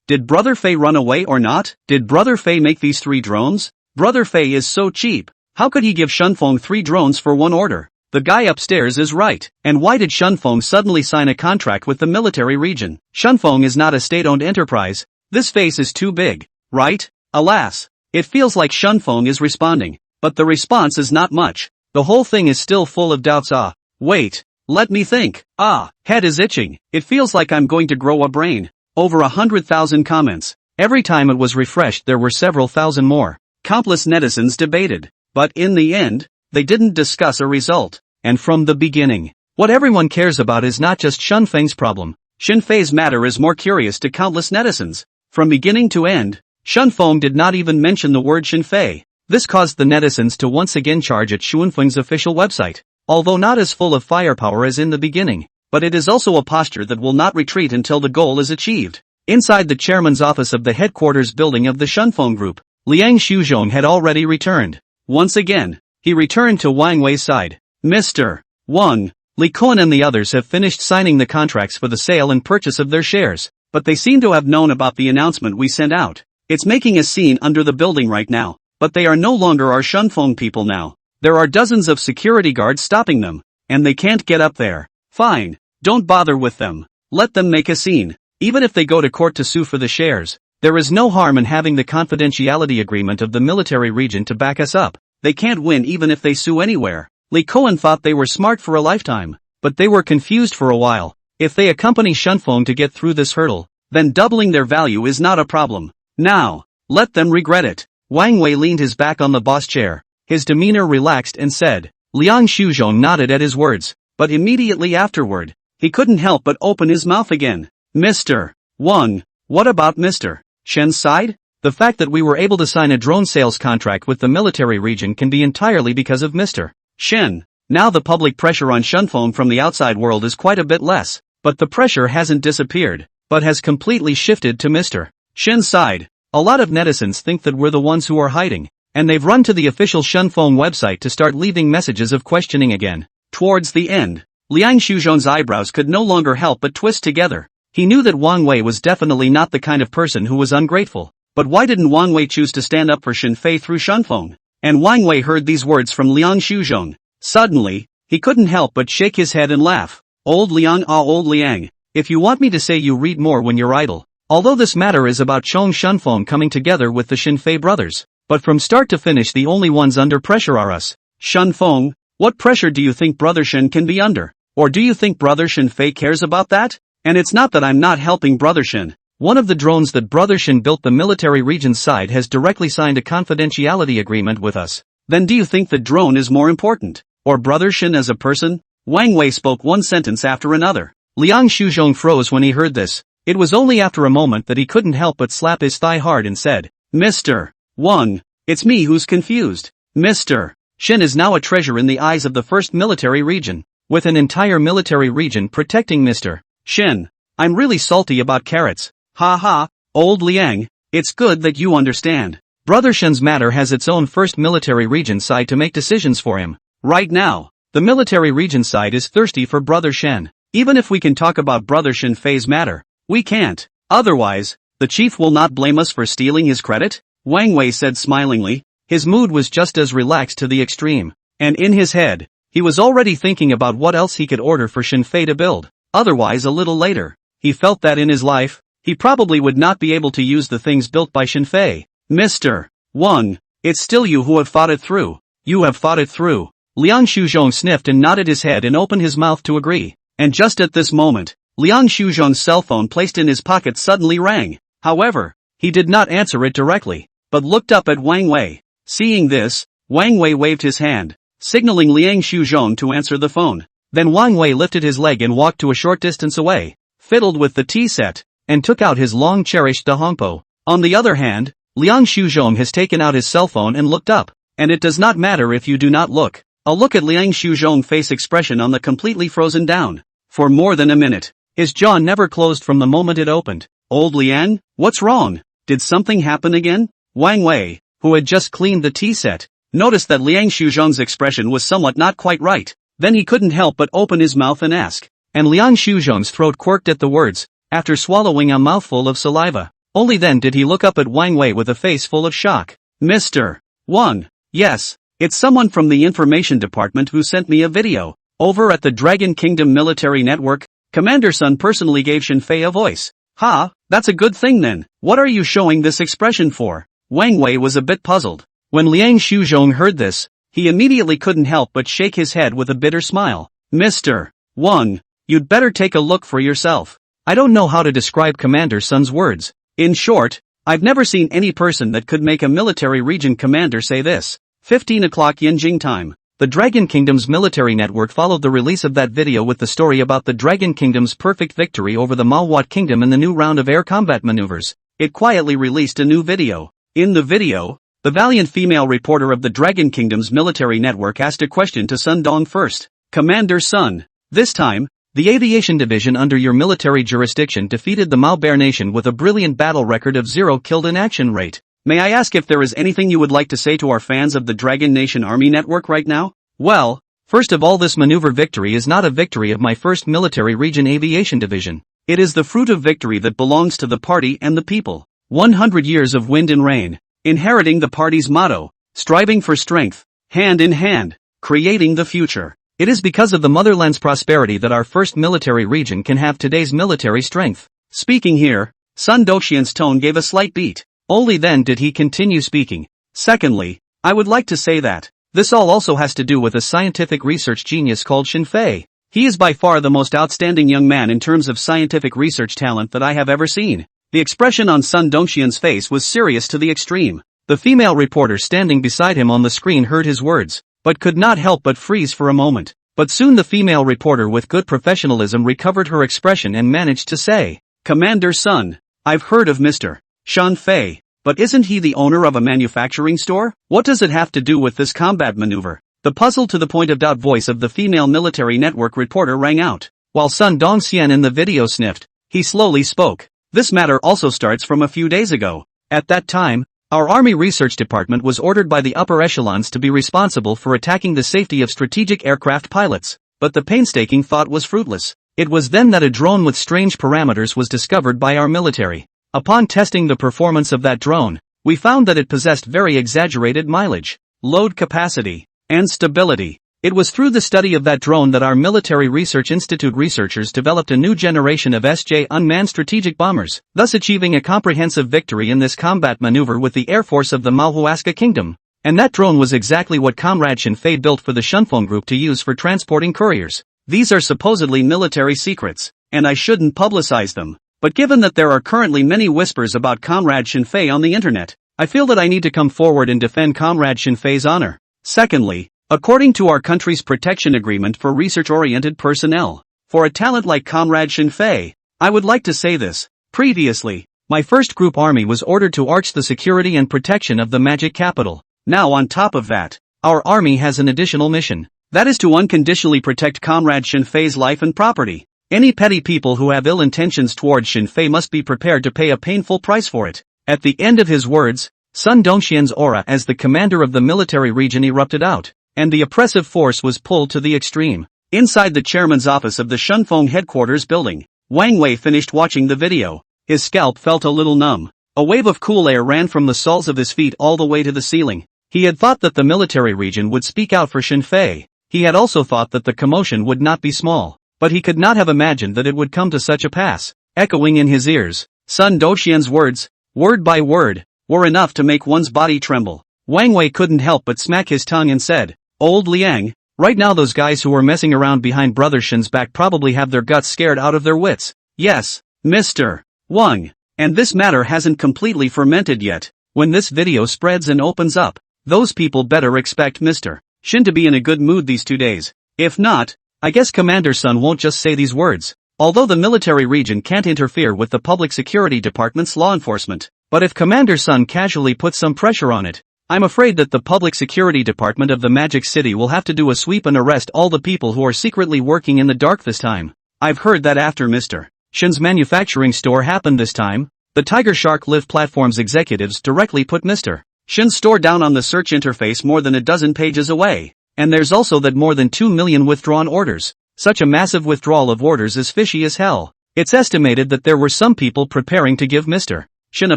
Did Brother Fei run away or not? Did Brother Fei make these 3 drones? Brother Fei is so cheap. How could he give Shunfeng 3 drones for 1 order? The guy upstairs is right. And why did Shunfeng suddenly sign a contract with the military region? Shunfeng is not a state-owned enterprise. This face is too big, right? Alas, it feels like Shunfeng is responding, but the response is not much. The whole thing is still full of doubts. Wait, let me think. Head is itching. It feels like I'm going to grow a brain. Over 100,000 comments. Every time it was refreshed there were several thousand more. Countless netizens debated, but in the end, they didn't discuss a result. And from the beginning, what everyone cares about is not just Shunfeng's problem. Xinfei's matter is more curious to countless netizens. From beginning to end, Shunfeng did not even mention the word Xinfei. This caused the netizens to once again charge at Shunfeng's official website, although not as full of firepower as in the beginning, but it is also a posture that will not retreat until the goal is achieved. Inside the chairman's office of the headquarters building of the Shunfeng Group, Liang Shuzhong had already returned. Once again, he returned to Wang Wei's side. Mr. Wang, Li Kuan and the others have finished signing the contracts for the sale and purchase of their shares. but they seem to have known about the announcement we sent out. It's making a scene under the building right now, but they are no longer our Shunfeng people now. There are dozens of security guards stopping them, and they can't get up there. Fine, don't bother with them. Let them make a scene. Even if they go to court to sue for the shares, there is no harm in having the confidentiality agreement of the military region to back us up. They can't win even if they sue anywhere. Li Koan thought they were smart for a lifetime, but they were confused for a while. If they accompany Shunfeng to get through this hurdle, then doubling their value is not a problem. Now, let them regret it. Wang Wei leaned his back on the boss chair. His demeanor relaxed and said. Liang Shuzhong nodded at his words, but immediately afterward, he couldn't help but open his mouth again. Mr. Wang, what about Mr. Shen's side? The fact that we were able to sign a drone sales contract with the military region can be entirely because of Mr. Shen. Now the public pressure on Shunfeng from the outside world is quite a bit less, but the pressure hasn't disappeared, but has completely shifted to Mr. Shen's side. A lot of netizens think that we're the ones who are hiding, and they've run to the official Shunfeng website to start leaving messages of questioning again. Towards the end, Liang Shuzhong's eyebrows could no longer help but twist together. He knew that Wang Wei was definitely not the kind of person who was ungrateful, but why didn't Wang Wei choose to stand up for Shenfei through Shunfeng? And Wang Wei heard these words from Liang Shuzhong. Suddenly, he couldn't help but shake his head and laugh. Old Liang, old Liang, if you want me to say, you read more when you're idle. Although this matter is about Chong Shunfeng coming together with the Shenfei brothers, but from start to finish the only ones under pressure are us. Shunfeng, what pressure do you think Brother Shen can be under? Or do you think Brother Shenfei cares about that? And it's not that I'm not helping Brother Shen. One of the drones that Brother Shen built, the military region's side, has directly signed a confidentiality agreement with us. Then do you think the drone is more important? Or Brother Shen as a person? Wang Wei spoke one sentence after another. Liang Shuzhong froze when he heard this. It was only after a moment that he couldn't help but slap his thigh hard and said, Mr. Wang, it's me who's confused. Mr. Shen is now a treasure in the eyes of the first military region, with an entire military region protecting Mr. Shen. I'm really salty about carrots. Ha ha, old Liang, it's good that you understand. Brother Shen's matter has its own first military region side to make decisions for him. Right now, the military region side is thirsty for Brother Shen. Even if we can talk about Brother Shenfei's matter, we can't. Otherwise, the chief will not blame us for stealing his credit? Wang Wei said smilingly. His mood was just as relaxed to the extreme. And in his head, he was already thinking about what else he could order for Shenfei to build. Otherwise, a little later, he felt that in his life, he probably would not be able to use the things built by Shenfei. Mr. Wang, it's still you who have fought it through. You have fought it through. Liang Shuzhong sniffed and nodded his head and opened his mouth to agree. And just at this moment, Liang Shuzhong's cell phone placed in his pocket suddenly rang. However, he did not answer it directly, but looked up at Wang Wei. Seeing this, Wang Wei waved his hand, signaling Liang Shuzhong to answer the phone. Then Wang Wei lifted his leg and walked to a short distance away, fiddled with the tea set, and took out his long-cherished dahongpo. On the other hand, Liang Shuzhong has taken out his cell phone and looked up, and it does not matter if you do not look. A look at Liang Shuzhong's face expression on the completely frozen down. For more than a minute, his jaw never closed from the moment it opened. Old Liang, what's wrong? Did something happen again? Wang Wei, who had just cleaned the tea set, noticed that Liang Shuzhong's expression was somewhat not quite right. Then he couldn't help but open his mouth and ask. And Liang Shuzhong's throat quirked at the words, after swallowing a mouthful of saliva. Only then did he look up at Wang Wei with a face full of shock. Mr. Wang, yes, it's someone from the information department who sent me a video. Over at the Dragon Kingdom Military Network, Commander Sun personally gave Shenfei a voice. Ha, that's a good thing then. What are you showing this expression for? Wang Wei was a bit puzzled. When Liang Shuzhong heard this, he immediately couldn't help but shake his head with a bitter smile. Mr. Wang, you'd better take a look for yourself. I don't know how to describe Commander Sun's words. In short, I've never seen any person that could make a military region commander say this. 15 o'clock Yinjing time. The Dragon Kingdom's military network followed the release of that video with the story about the Dragon Kingdom's perfect victory over the Manhwa Kingdom in the new round of air combat maneuvers. It quietly released a new video. In the video, the valiant female reporter of the Dragon Kingdom's military network asked a question to Sun Dong first. Commander Sun, this time, the aviation division under your military jurisdiction defeated the Mao Bear Nation with a brilliant battle record of 0 killed in action rate. May I ask if there is anything you would like to say to our fans of the Dragon Nation Army Network right now? Well, first of all, this maneuver victory is not a victory of my 1st Military Region Aviation Division. It is the fruit of victory that belongs to the party and the people. 100 years of wind and rain. Inheriting the party's motto, striving for strength, hand in hand, creating the future. It is because of the motherland's prosperity that our first military region can have today's military strength. Speaking here, Sun Doxian's tone gave a slight beat. Only then did he continue speaking. Secondly, I would like to say that this all also has to do with a scientific research genius called Xin Fei. He is by far the most outstanding young man in terms of scientific research talent that I have ever seen. The expression on Sun Doxian's face was serious to the extreme. The female reporter standing beside him on the screen heard his words, but could not help but freeze for a moment. But soon the female reporter with good professionalism recovered her expression and managed to say, "Commander Sun, I've heard of Mr. Xin Fei, but isn't he the owner of a manufacturing store? What does it have to do with this combat maneuver?" The puzzled to the point of doubt voice of the female military network reporter rang out. While Sun Dongxian in the video sniffed, he slowly spoke. This matter also starts from a few days ago. At that time, our Army Research Department was ordered by the upper echelons to be responsible for attacking the safety of strategic aircraft pilots, but the painstaking thought was fruitless. It was then that a drone with strange parameters was discovered by our military. Upon testing the performance of that drone, we found that it possessed very exaggerated mileage, load capacity, and stability. It was through the study of that drone that our Military Research Institute researchers developed a new generation of SJ unmanned strategic bombers, thus achieving a comprehensive victory in this combat maneuver with the Air Force of the Manhwareska Kingdom. And that drone was exactly what Comrade Xin Fei built for the Shunfeng Group to use for transporting couriers. These are supposedly military secrets, and I shouldn't publicize them. But given that there are currently many whispers about Comrade Xin Fei on the internet, I feel that I need to come forward and defend Comrade Xin Fei's honor. Secondly, according to our country's protection agreement for research-oriented personnel, for a talent like Comrade Xin Fei, I would like to say this. Previously, my first group army was ordered to arch the security and protection of the magic capital. Now on top of that, our army has an additional mission. That is to unconditionally protect Comrade Xin Fei's life and property. Any petty people who have ill intentions towards Xin Fei must be prepared to pay a painful price for it. At the end of his words, Sun Dongxian's aura as the commander of the military region erupted out, and the oppressive force was pulled to the extreme. Inside the chairman's office of the Shunfeng headquarters building, Wang Wei finished watching the video. His scalp felt a little numb. A wave of cool air ran from the soles of his feet all the way to the ceiling. He had thought that the military region would speak out for Xin Fei. He had also thought that the commotion would not be small, but he could not have imagined that it would come to such a pass. Echoing in his ears, Sun Doxian's words, word by word, were enough to make one's body tremble. Wang Wei couldn't help but smack his tongue and said, "Old Liang, right now those guys who were messing around behind Brother Shin's back probably have their guts scared out of their wits." Yes, Mr. Wang. And this matter hasn't completely fermented yet. When this video spreads and opens up, those people better expect Mr. Shin to be in a good mood these 2 days. If not, I guess Commander Sun won't just say these words. Although the military region can't interfere with the public security department's law enforcement, but if Commander Sun casually puts some pressure on it, I'm afraid that the public security department of the Magic City will have to do a sweep and arrest all the people who are secretly working in the dark this time. I've heard that after Mr. Shin's manufacturing store happened this time, the Tiger Shark Live Platform's executives directly put Mr. Shin's store down on the search interface more than a dozen pages away. And there's also that more than 2 million withdrawn orders. Such a massive withdrawal of orders is fishy as hell. It's estimated that there were some people preparing to give Mr. Shin a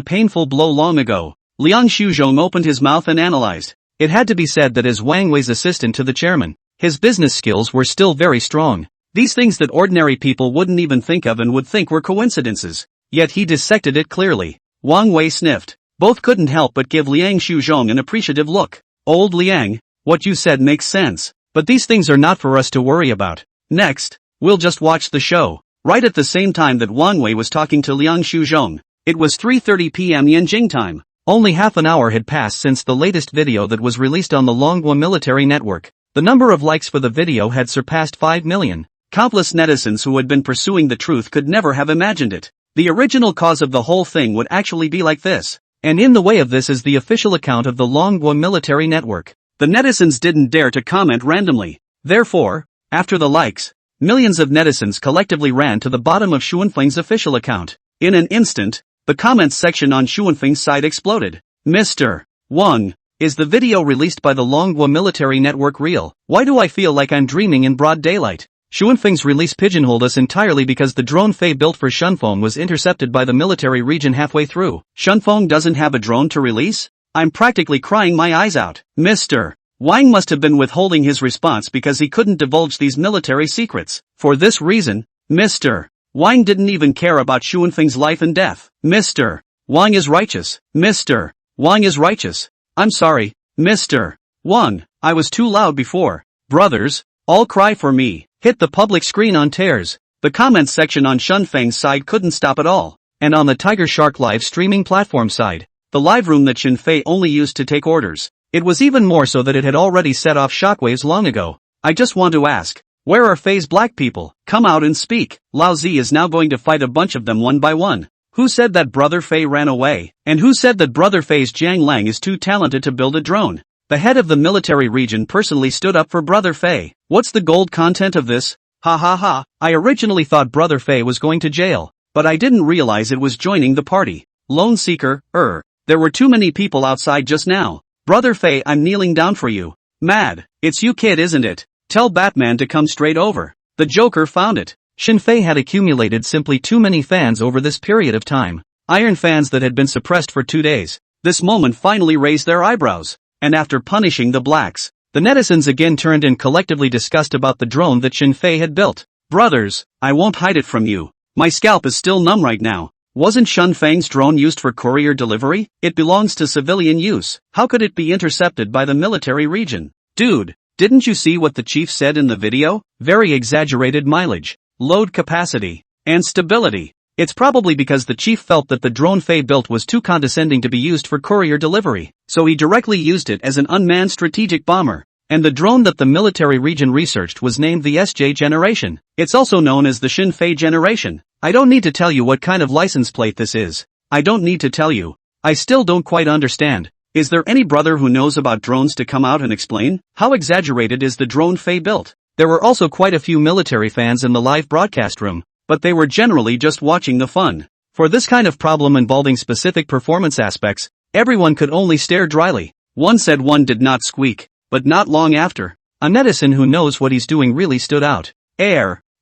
painful blow long ago. Liang Shuzhong opened his mouth and analyzed. It had to be said that as Wang Wei's assistant to the chairman, his business skills were still very strong. These things that ordinary people wouldn't even think of and would think were coincidences. Yet he dissected it clearly. Wang Wei sniffed. Both couldn't help but give Liang Shuzhong an appreciative look. Old Liang, what you said makes sense, but these things are not for us to worry about. Next, we'll just watch the show. Right at the same time that Wang Wei was talking to Liang Shuzhong, it was 3:30 p.m. Yanjing time. Only half an hour had passed since the latest video that was released on the Longhua military network. The number of likes for the video had surpassed 5 million. Countless netizens who had been pursuing the truth could never have imagined it. The original cause of the whole thing would actually be like this. And in the way of this is the official account of the Longhua military network. The netizens didn't dare to comment randomly. Therefore, after the likes, millions of netizens collectively ran to the bottom of Xuanfeng's official account. In an instant, the comments section on Xuanfeng's site exploded. Mr. Wang, is the video released by the Longhua military network real? Why do I feel like I'm dreaming in broad daylight? Xuanfeng's release pigeonholed us entirely because the drone Fei built for Shunfeng was intercepted by the military region halfway through. Shunfeng doesn't have a drone to release? I'm practically crying my eyes out. Mr. Wang must have been withholding his response because he couldn't divulge these military secrets. For this reason, Mr. Wang didn't even care about Xuanfeng's life and death. Mr. Wang is righteous. Mr. Wang is righteous. I'm sorry, Mr. Wang, I was too loud before. Brothers, all cry for me. Hit the public screen on tears. The comments section on Shunfeng's side couldn't stop at all. And on the Tiger Shark live streaming platform side, the live room that Xunfei only used to take orders, it was even more so that it had already set off shockwaves long ago. I just want to ask, where are Fei's black people? Come out and speak. Lao Zi is now going to fight a bunch of them one by one. Who said that Brother Fei ran away? And who said that Brother Fei's Jiang Lang is too talented to build a drone? The head of the military region personally stood up for Brother Fei. What's the gold content of this? Ha ha ha, I originally thought Brother Fei was going to jail, but I didn't realize it was joining the party. Lone Seeker, there were too many people outside just now. Brother Fei, I'm kneeling down for you. Mad, it's you kid, isn't it? Tell Batman to come straight over. The Joker found it. Xunfei had accumulated simply too many fans over this period of time. Iron fans that had been suppressed for 2 days. This moment finally raised their eyebrows. And after punishing the blacks, the netizens again turned and collectively discussed about the drone that Xunfei had built. Brothers, I won't hide it from you. My scalp is still numb right now. Wasn't Shunfeng's drone used for courier delivery? It belongs to civilian use. How could it be intercepted by the military region? Dude, didn't you see what the chief said in the video? Very exaggerated mileage, load capacity, and stability. It's probably because the chief felt that the drone Fei built was too condescending to be used for courier delivery, so he directly used it as an unmanned strategic bomber. And the drone that the military region researched was named the SJ generation. It's also known as the Xunfei generation. I don't need to tell you what kind of license plate this is. I don't need to tell you. I still don't quite understand. Is there any brother who knows about drones to come out and explain? How exaggerated is the drone Fei built? There were also quite a few military fans in the live broadcast room, but they were generally just watching the fun. For this kind of problem involving specific performance aspects, everyone could only stare dryly. One said one did not squeak, but not long after, a netizen who knows what he's doing really stood out.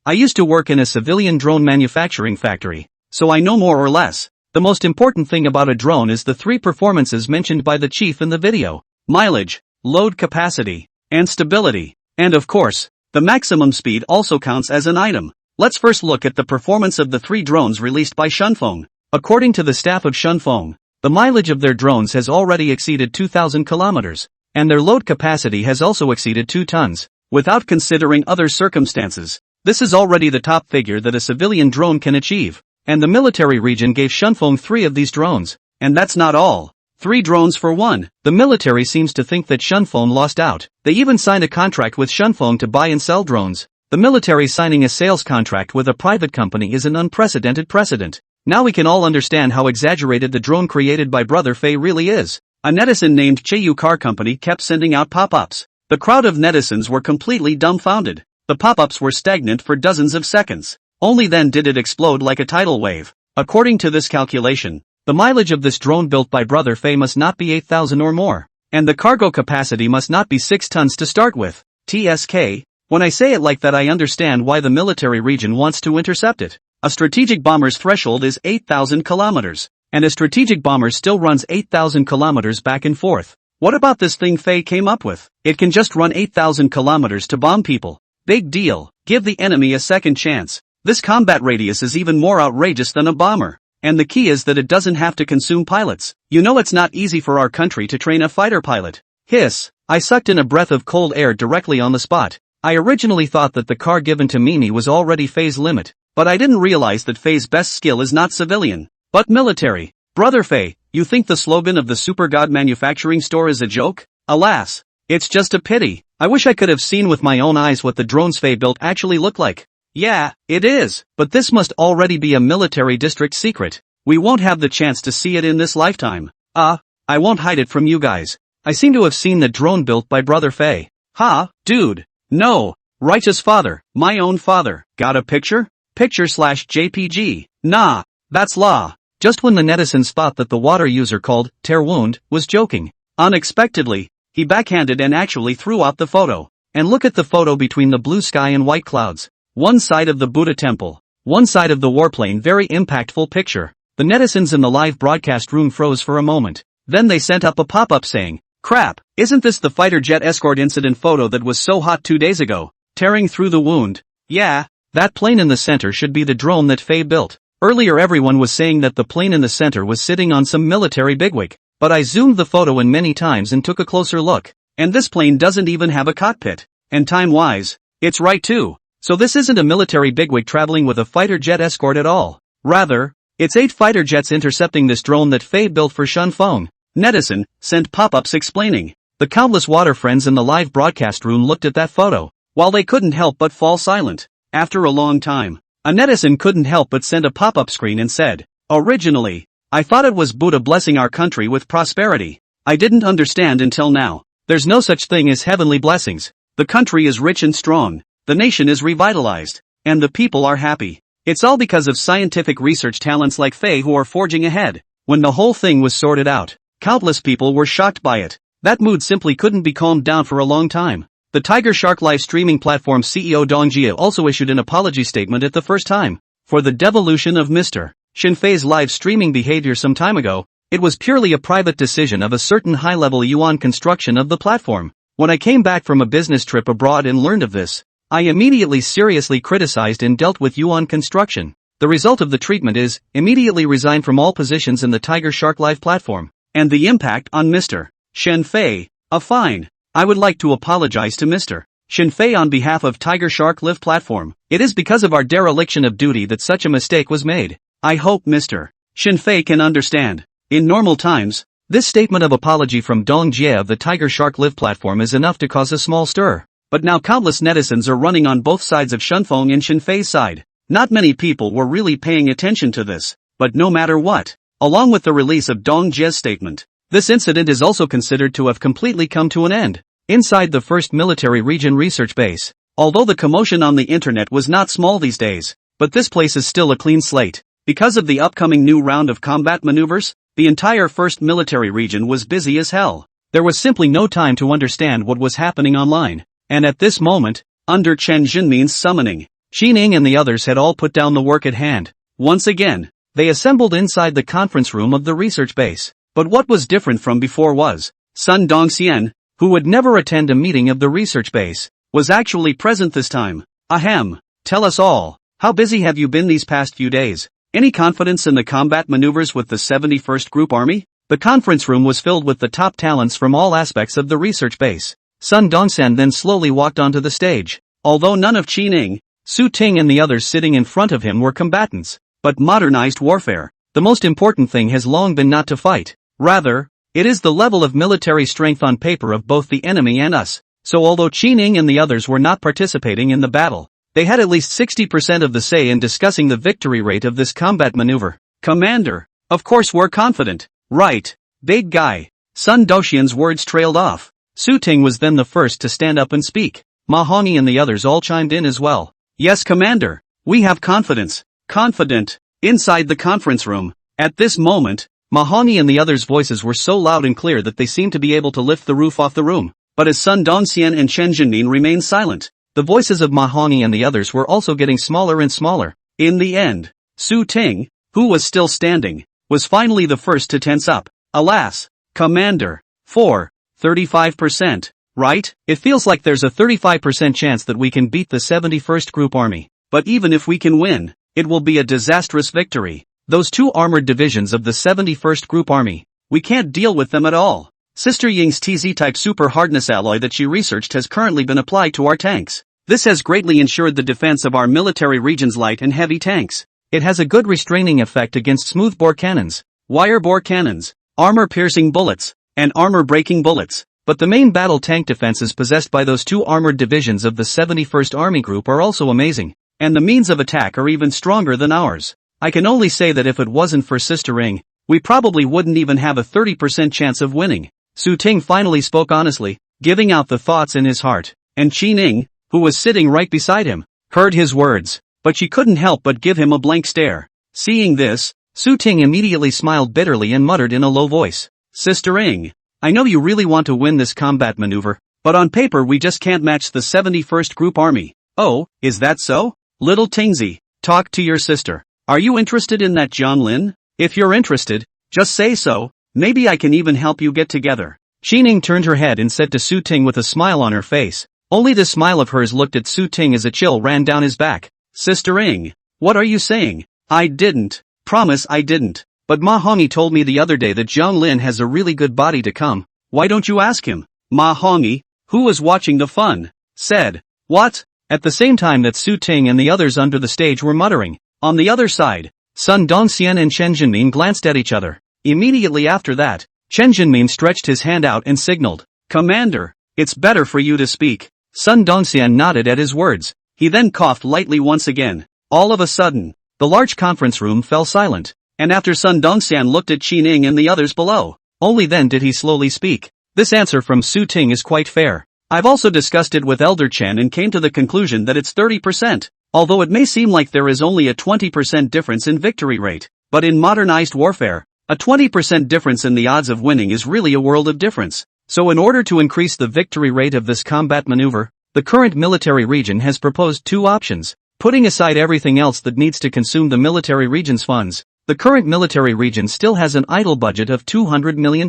I used to work in a civilian drone manufacturing factory, so I know more or less. The most important thing about a drone is the 3 performances mentioned by the chief in the video: mileage, load capacity, and stability. And of course, the maximum speed also counts as an item. Let's first look at the performance of the 3 drones released by Shunfeng. According to the staff of Shunfeng, the mileage of their drones has already exceeded 2,000 kilometers, and their load capacity has also exceeded 2 tons. Without considering other circumstances, this is already the top figure that a civilian drone can achieve. And the military region gave Shunfeng 3 of these drones. And that's not all. 3 drones for 1. The military seems to think that Shunfeng lost out. They even signed a contract with Shunfeng to buy and sell drones. The military signing a sales contract with a private company is an unprecedented precedent. Now we can all understand how exaggerated the drone created by Brother Fei really is. A netizen named Cheyu Car Company kept sending out pop-ups. The crowd of netizens were completely dumbfounded. The pop-ups were stagnant for dozens of seconds. Only then did it explode like a tidal wave. According to this calculation, the mileage of this drone built by Brother Fei must not be 8,000 or more. And the cargo capacity must not be 6 tons to start with. TSK, when I say it like that, I understand why the military region wants to intercept it. A strategic bomber's threshold is 8,000 kilometers. And a strategic bomber still runs 8,000 kilometers back and forth. What about this thing Fei came up with? It can just run 8,000 kilometers to bomb people. Big deal. Give the enemy a second chance. This combat radius is even more outrageous than a bomber. And the key is that it doesn't have to consume pilots. You know, it's not easy for our country to train a fighter pilot. Hiss. I sucked in a breath of cold air directly on the spot. I originally thought that the car given to Mimi was already Fei's limit, but I didn't realize that Fei's best skill is not civilian, but military. Brother Fei, you think the slogan of the Super God manufacturing store is a joke? Alas, it's just a pity. I wish I could have seen with my own eyes what the drones Fei built actually look like. Yeah, it is, but this must already be a military district secret. We won't have the chance to see it in this lifetime. I won't hide it from you guys. I seem to have seen the drone built by Brother Fei. Ha, dude. No. Righteous father, my own father. Got a picture? Picture/JPG. Nah, that's law. Just when the netizens thought that the water user called Terwound was joking, unexpectedly, he backhanded and actually threw out the photo. And look at the photo between the blue sky and white clouds. one side of the Buddha temple, one side of the warplane. Very impactful picture. The netizens in the live broadcast room froze for a moment. Then they sent up a pop-up saying, "Crap, isn't this the fighter jet escort incident photo that was so hot 2 days ago? Tearing through the wound. Yeah, that plane in the center should be the drone that Faye built." Earlier everyone was saying that the plane in the center was sitting on some military bigwig, but I zoomed the photo in many times and took a closer look, and this plane doesn't even have a cockpit. And time-wise, it's right too. So this isn't a military bigwig traveling with a fighter jet escort at all. Rather, it's 8 fighter jets intercepting this drone that Faye built for Shunfeng. Netizen sent pop-ups explaining. The countless water friends in the live broadcast room looked at that photo, while they couldn't help but fall silent. After a long time, a netizen couldn't help but send a pop-up screen and said, "Originally, I thought it was Buddha blessing our country with prosperity. I didn't understand until now. There's no such thing as heavenly blessings. The country is rich and strong, the nation is revitalized, and the people are happy. It's all because of scientific research talents like Faye who are forging ahead." When the whole thing was sorted out, countless people were shocked by it. That mood simply couldn't be calmed down for a long time. The Tiger Shark live streaming platform CEO Dong Jia also issued an apology statement at the first time for the devolution of Mr. Shinfei's live streaming behavior some time ago. It was purely a private decision of a certain high-level yuan construction of the platform. When I came back from a business trip abroad and learned of this, I immediately seriously criticized and dealt with yuan construction. The result of the treatment is, immediately resign from all positions in the Tiger Shark live platform. And the impact on Mr. Shinfei, a fine. I would like to apologize to Mr. Shinfei on behalf of Tiger Shark Live platform. It is because of our dereliction of duty that such a mistake was made. I hope Mr. Shinfei can understand. In normal times, this statement of apology from Dong Jie of the Tiger Shark Live platform is enough to cause a small stir. But now countless netizens are running on both sides of Shunfeng and Shinfei's side. Not many people were really paying attention to this, but no matter what, along with the release of Dong Jie's statement, this incident is also considered to have completely come to an end. Inside the 1st Military Region Research Base, although the commotion on the internet was not small these days, but this place is still a clean slate. Because of the upcoming new round of combat maneuvers, the entire 1st Military Region was busy as hell. There was simply no time to understand what was happening online, and at this moment, under Chen Jinmin's summoning, Qining and the others had all put down the work at hand. Once again, they assembled inside the conference room of the research base. But what was different from before was, Sun Dongxian, who would never attend a meeting of the research base, was actually present this time. Ahem, tell us all, how busy have you been these past few days? Any confidence in the combat maneuvers with the 71st Group Army? The conference room was filled with the top talents from all aspects of the research base. Sun Dongxian then slowly walked onto the stage. Although none of Qining, Su Ting and the others sitting in front of him were combatants, but modernized warfare. The most important thing has long been not to fight. Rather, it is the level of military strength on paper of both the enemy and us. So although Qining and the others were not participating in the battle, they had at least 60% of the say in discussing the victory rate of this combat maneuver. Commander, of course we're confident. Right, big guy. Sun Dongxian's words trailed off. Su Ting was then the first to stand up and speak. Ma Hongyi and the others all chimed in as well. Yes, Commander, we have confidence. Confident. Inside the conference room, at this moment, Mahoney and the others' voices were so loud and clear that they seemed to be able to lift the roof off the room. But as Sun Dongxian and Chen Jinmin remained silent, the voices of Mahoney and the others were also getting smaller and smaller. In the end, Su Ting, who was still standing, was finally the first to tense up. Alas, Commander, 35%, right? It feels like there's a 35% chance that we can beat the 71st Group Army. But even if we can win, it will be a disastrous victory. Those 2 armored divisions of the 71st Group Army, we can't deal with them at all. Sister Ying's TZ-type super hardness alloy that she researched has currently been applied to our tanks. This has greatly ensured the defense of our military region's light and heavy tanks. It has a good restraining effect against smooth-bore cannons, wire-bore cannons, armor-piercing bullets, and armor-breaking bullets. But the main battle tank defenses possessed by those 2 armored divisions of the 71st Army Group are also amazing, and the means of attack are even stronger than ours. I can only say that if it wasn't for Sister Ring, we probably wouldn't even have a 30% chance of winning. Su Ting finally spoke honestly, giving out the thoughts in his heart, and Qining, who was sitting right beside him, heard his words, but she couldn't help but give him a blank stare. Seeing this, Su Ting immediately smiled bitterly and muttered in a low voice, Sister Ring, I know you really want to win this combat maneuver, but on paper we just can't match the 71st Group Army. Oh, is that so? Little Tingsy, talk to your sister. Are you interested in that John Lin? If you're interested, just say so, maybe I can even help you get together. Xining turned her head and said to Su Ting with a smile on her face. Only this smile of hers looked at Su Ting as a chill ran down his back. Sister Ing, what are you saying? I didn't. Promise I didn't. But Ma Hongyi told me the other day that Zhang Lin has a really good body to come. Why don't you ask him? Ma Hongyi, who was watching the fun, said. What? At the same time that Su Ting and the others under the stage were muttering. On the other side, Sun Dongxian and Chen Jinmin glanced at each other. Immediately after that, Chen Jinmin stretched his hand out and signaled. Commander, it's better for you to speak. Sun Dongxian nodded at his words. He then coughed lightly once again. All of a sudden, the large conference room fell silent. And after Sun Dongxian looked at Qin Ning and the others below, only then did he slowly speak. This answer from Su Ting is quite fair. I've also discussed it with Elder Chen and came to the conclusion that it's 30%. Although it may seem like there is only a 20% difference in victory rate, but in modernized warfare, a 20% difference in the odds of winning is really a world of difference. So in order to increase the victory rate of this combat maneuver, the current military region has proposed two options. Putting aside everything else that needs to consume the military region's funds, the current military region still has an idle budget of $200 million.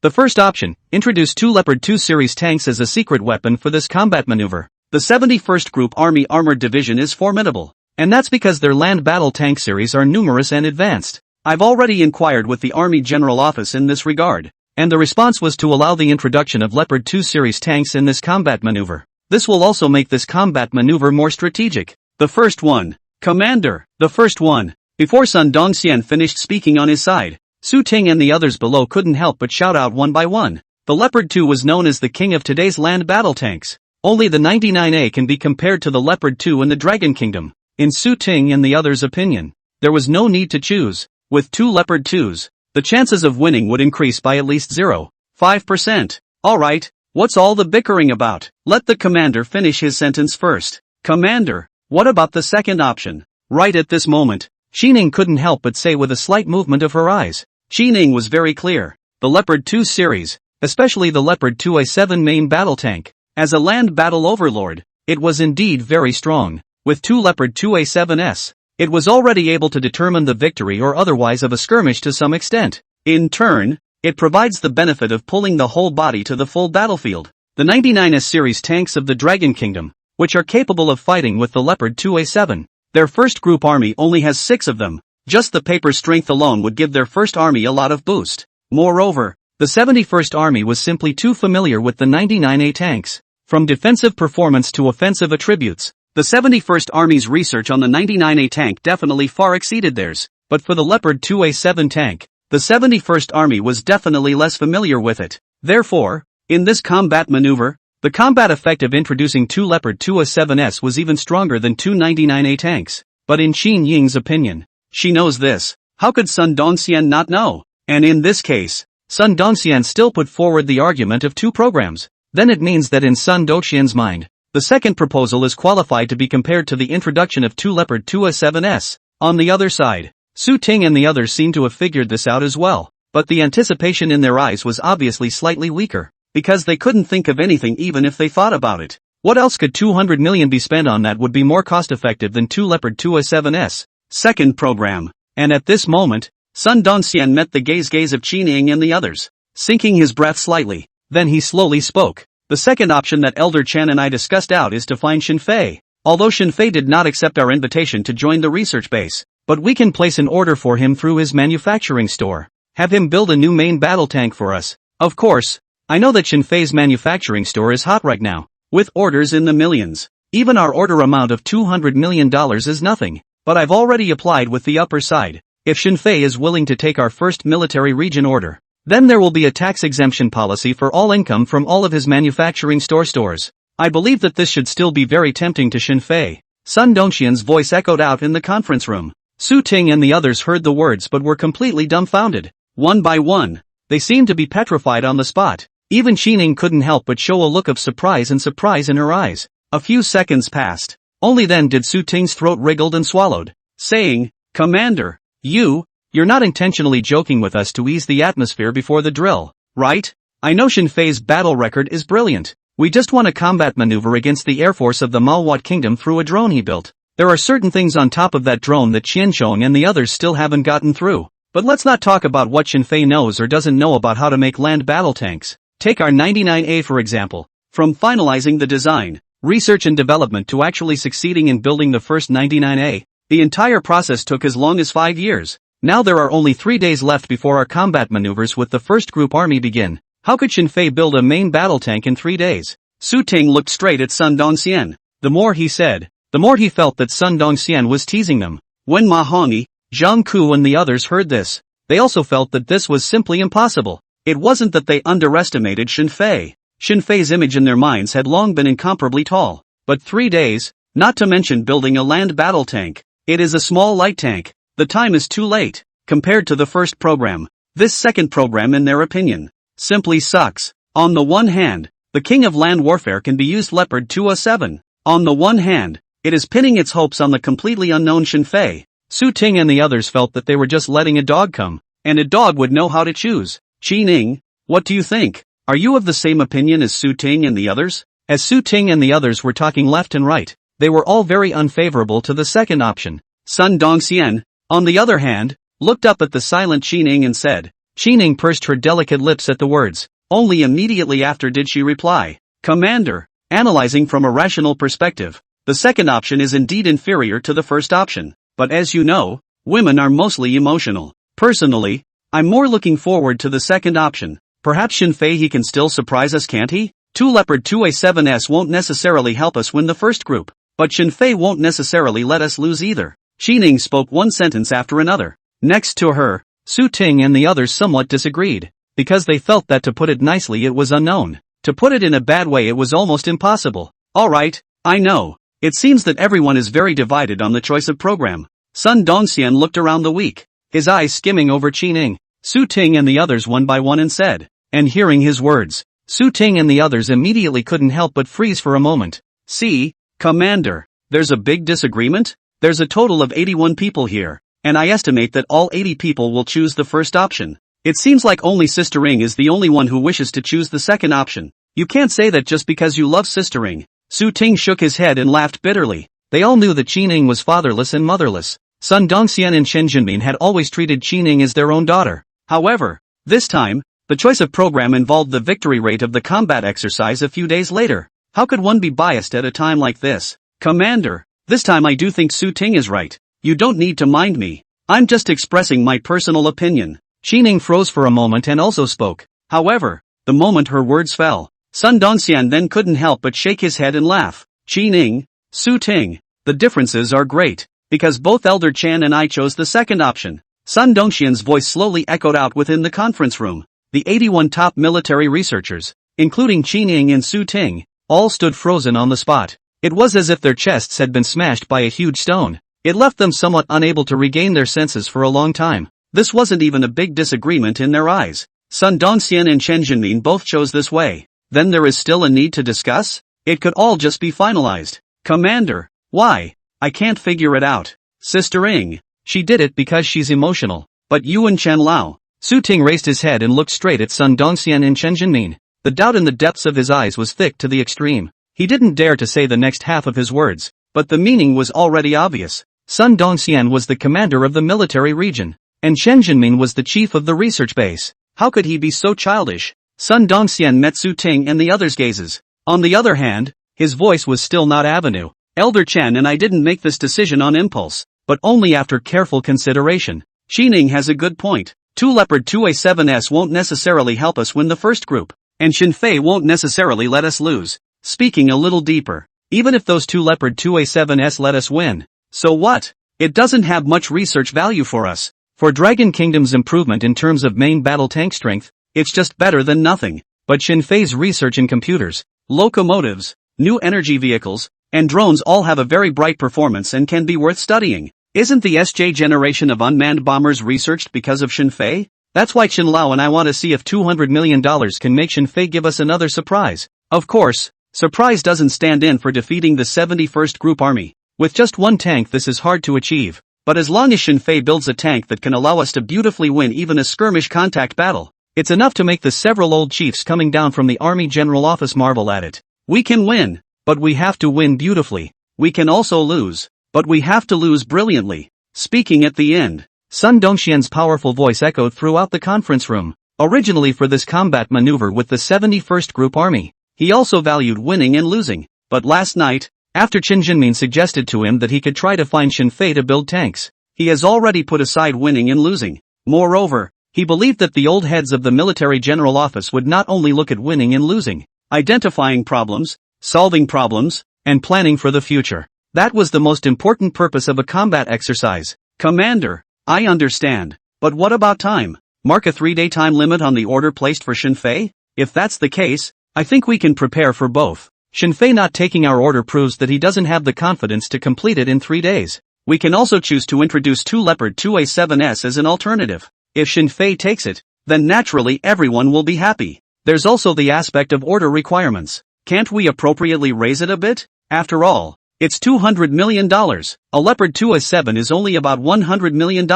The first option, introduce two Leopard 2 series tanks as a secret weapon for this combat maneuver. The 71st Group Army Armored Division is formidable, and that's because their land battle tank series are numerous and advanced. I've already inquired with the Army General Office in this regard, and the response was to allow the introduction of Leopard 2 series tanks in this combat maneuver. This will also make this combat maneuver more strategic. The first one. Commander, the first one. Before Sun Dongxian finished speaking on his side, Su Ting and the others below couldn't help but shout out one by one. The Leopard 2 was known as the king of today's land battle tanks. Only the 99A can be compared to the Leopard 2 in the Dragon Kingdom. In Su Ting and the others' opinion, there was no need to choose. With two Leopard 2s, the chances of winning would increase by at least 0.5%. Alright, what's all the bickering about? Let the commander finish his sentence first. Commander, what about the second option? Right at this moment, Xining couldn't help but say with a slight movement of her eyes. Xining was very clear. The Leopard 2 series, especially the Leopard 2A7 main battle tank, as a land battle overlord, it was indeed very strong. With two Leopard 2A7s, it was already able to determine the victory or otherwise of a skirmish to some extent. In turn, it provides the benefit of pulling the whole body to the full battlefield. The 99S series tanks of the Dragon Kingdom, which are capable of fighting with the Leopard 2A7. Their first group army only has 6 of them. Just the paper strength alone would give their first army a lot of boost. Moreover, the 71st Army was simply too familiar with the 99A tanks. From defensive performance to offensive attributes, the 71st Army's research on the 99A tank definitely far exceeded theirs. But for the Leopard 2A7 tank, the 71st Army was definitely less familiar with it. Therefore, in this combat maneuver, the combat effect of introducing two Leopard 2A7s was even stronger than two 99A tanks. But in Qin Ying's opinion, she knows this. How could Sun Dongxian not know? And in this case, Sun Dongxian still put forward the argument of two programs. Then it means that in Sun Dongxian's mind, the second proposal is qualified to be compared to the introduction of two Leopard 2A7s. On the other side, Su Ting and the others seem to have figured this out as well. But the anticipation in their eyes was obviously slightly weaker, because they couldn't think of anything even if they thought about it. What else could 200 million be spent on that would be more cost-effective than two Leopard 2A7s? Second program. And at this moment, Sun Dongxian met the gaze of Qin Ning and the others, sinking his breath slightly. Then he slowly spoke. The second option that Elder Chen and I discussed out is to find Xin Fei. Although Xin Fei did not accept our invitation to join the research base, but we can place an order for him through his manufacturing store. Have him build a new main battle tank for us. Of course, I know that Xin Fei's manufacturing store is hot right now, with orders in the millions. Even our order amount of $200 million is nothing, but I've already applied with the upper side. If Xin Fei is willing to take our first military region order, then there will be a tax exemption policy for all income from all of his manufacturing stores. I believe that this should still be very tempting to Xin Fei. Sun Dongxian's voice echoed out in the conference room. Su Ting and the others heard the words but were completely dumbfounded. One by one, they seemed to be petrified on the spot. Even Xining couldn't help but show a look of surprise in her eyes. A few seconds passed. Only then did Su Ting's throat wriggled and swallowed, saying, "Commander, you're not intentionally joking with us to ease the atmosphere before the drill, right? I know Xin Fei's battle record is brilliant. We just won a combat maneuver against the Air Force of the Malhwaed Kingdom through a drone he built. There are certain things on top of that drone that Qianzhong and the others still haven't gotten through. But let's not talk about what Xinfei knows or doesn't know about how to make land battle tanks. Take our 99A for example. From finalizing the design, research and development to actually succeeding in building the first 99A, the entire process took as long as 5 years. Now there are only 3 days left before our combat maneuvers with the first group army begin. How could Xinfei build a main battle tank in 3 days? Su Ting looked straight at Sun Dongxian. The more he said, the more he felt that Sun Dongxian was teasing them. When Ma Hongyi, Zhang Ku and the others heard this, they also felt that this was simply impossible. It wasn't that they underestimated Xinfei. Xinfei's image in their minds had long been incomparably tall. But 3 days, not to mention building a land battle tank. It is a small light tank. The time is too late. Compared to the first program, this second program in their opinion, simply sucks. On the one hand, the king of land warfare can be used Leopard 207. On the one hand, it is pinning its hopes on the completely unknown Xinfei. Su Ting and the others felt that they were just letting a dog come, and a dog would know how to choose. Qi Ning, what do you think? Are you of the same opinion as Su Ting and the others? As Su Ting and the others were talking left and right, they were all very unfavorable to the second option. Sun Dongxian, on the other hand, looked up at the silent Qi Ning and said. Qi Ning pursed her delicate lips at the words. Only immediately after did she reply. Commander, analyzing from a rational perspective, the second option is indeed inferior to the first option. But as you know, women are mostly emotional. Personally, I'm more looking forward to the second option. Perhaps Xinfei he can still surprise us, can't he? 2 Leopard 2A7S won't necessarily help us win the first group, but Xinfei won't necessarily let us lose either. Qi Ning spoke one sentence after another. Next to her, Su Ting and the others somewhat disagreed, because they felt that to put it nicely it was unknown. To put it in a bad way it was almost impossible. Alright, I know. It seems that everyone is very divided on the choice of program. Sun Dongxian looked around the week, his eyes skimming over Qi Ning, Su Ting and the others one by one and said, and hearing his words, Su Ting and the others immediately couldn't help but freeze for a moment. See, Commander, there's a big disagreement? There's a total of 81 people here, and I estimate that all 80 people will choose the first option. It seems like only Sister Ring is the only one who wishes to choose the second option. You can't say that just because you love Sister Ring. Su Ting shook his head and laughed bitterly. They all knew that Qi Ning was fatherless and motherless. Sun Dongxian and Shen Jinmin had always treated Qi Ning as their own daughter. However, this time, the choice of program involved the victory rate of the combat exercise a few days later. How could one be biased at a time like this? Commander, this time I do think Su Ting is right. You don't need to mind me. I'm just expressing my personal opinion. Qi Ning froze for a moment and also spoke. However, the moment her words fell, Sun Dongxian then couldn't help but shake his head and laugh. Qi Ning, Su Ting, the differences are great, because both Elder Chan and I chose the second option. Sun Dongxian's voice slowly echoed out within the conference room. The 81 top military researchers, including Qi Ning and Su Ting, all stood frozen on the spot. It was as if their chests had been smashed by a huge stone. It left them somewhat unable to regain their senses for a long time. This wasn't even a big disagreement in their eyes. Sun Dongxian and Chen Jinmin both chose this way. Then there is still a need to discuss? It could all just be finalized. Commander, why? I can't figure it out. Sister Ing, she did it because she's emotional. But you and Chen Lao. Su Ting raised his head and looked straight at Sun Dongxian and Chen Jinmin. The doubt in the depths of his eyes was thick to the extreme. He didn't dare to say the next half of his words, but the meaning was already obvious. Sun Dongxian was the commander of the military region, and Chen Jinmin was the chief of the research base. How could he be so childish? Sun Dongxian met Su Ting and the others' gazes. On the other hand, his voice was still not avenue. Elder Chen and I didn't make this decision on impulse, but only after careful consideration. Qi Ning has a good point. 2 Leopard 2A7S won't necessarily help us win the first group, and Xinfei won't necessarily let us lose. Speaking a little deeper, even if those 2 Leopard 2A7S let us win, so what? It doesn't have much research value for us. For Dragon Kingdom's improvement in terms of main battle tank strength, it's just better than nothing. But Xinfei's research in computers, locomotives, new energy vehicles, and drones all have a very bright performance and can be worth studying. Isn't the SJ generation of unmanned bombers researched because of Xinfei? That's why Chen Lao and I want to see if $200 million can make Xinfei give us another surprise. Of course, surprise doesn't stand in for defeating the 71st Group Army. With just one tank this is hard to achieve. But as long as Xinfei builds a tank that can allow us to beautifully win even a skirmish contact battle, it's enough to make the several old chiefs coming down from the Army General Office marvel at it. We can win, but we have to win beautifully. We can also lose. but we have to lose brilliantly. Speaking at the end, Sun Dongxian's powerful voice echoed throughout the conference room. Originally for this combat maneuver with the 71st Group Army, he also valued winning and losing. But last night, after Qin Jinmin suggested to him that he could try to find Xin Fei to build tanks, he has already put aside winning and losing. Moreover, he believed that the old heads of the military general office would not only look at winning and losing, identifying problems, solving problems, and planning for the future. That was the most important purpose of a combat exercise. Commander, I understand. But what about time? Mark a 3-day time limit on the order placed for Xin Fei? If that's the case, I think we can prepare for both. Xin Fei not taking our order proves that he doesn't have the confidence to complete it in 3 days. We can also choose to introduce 2 Leopard 2A7S as an alternative. If Xin Fei takes it, then naturally everyone will be happy. There's also the aspect of order requirements. Can't we appropriately raise it a bit? After all, it's $200 million. A Leopard 2A7 is only about $100 million.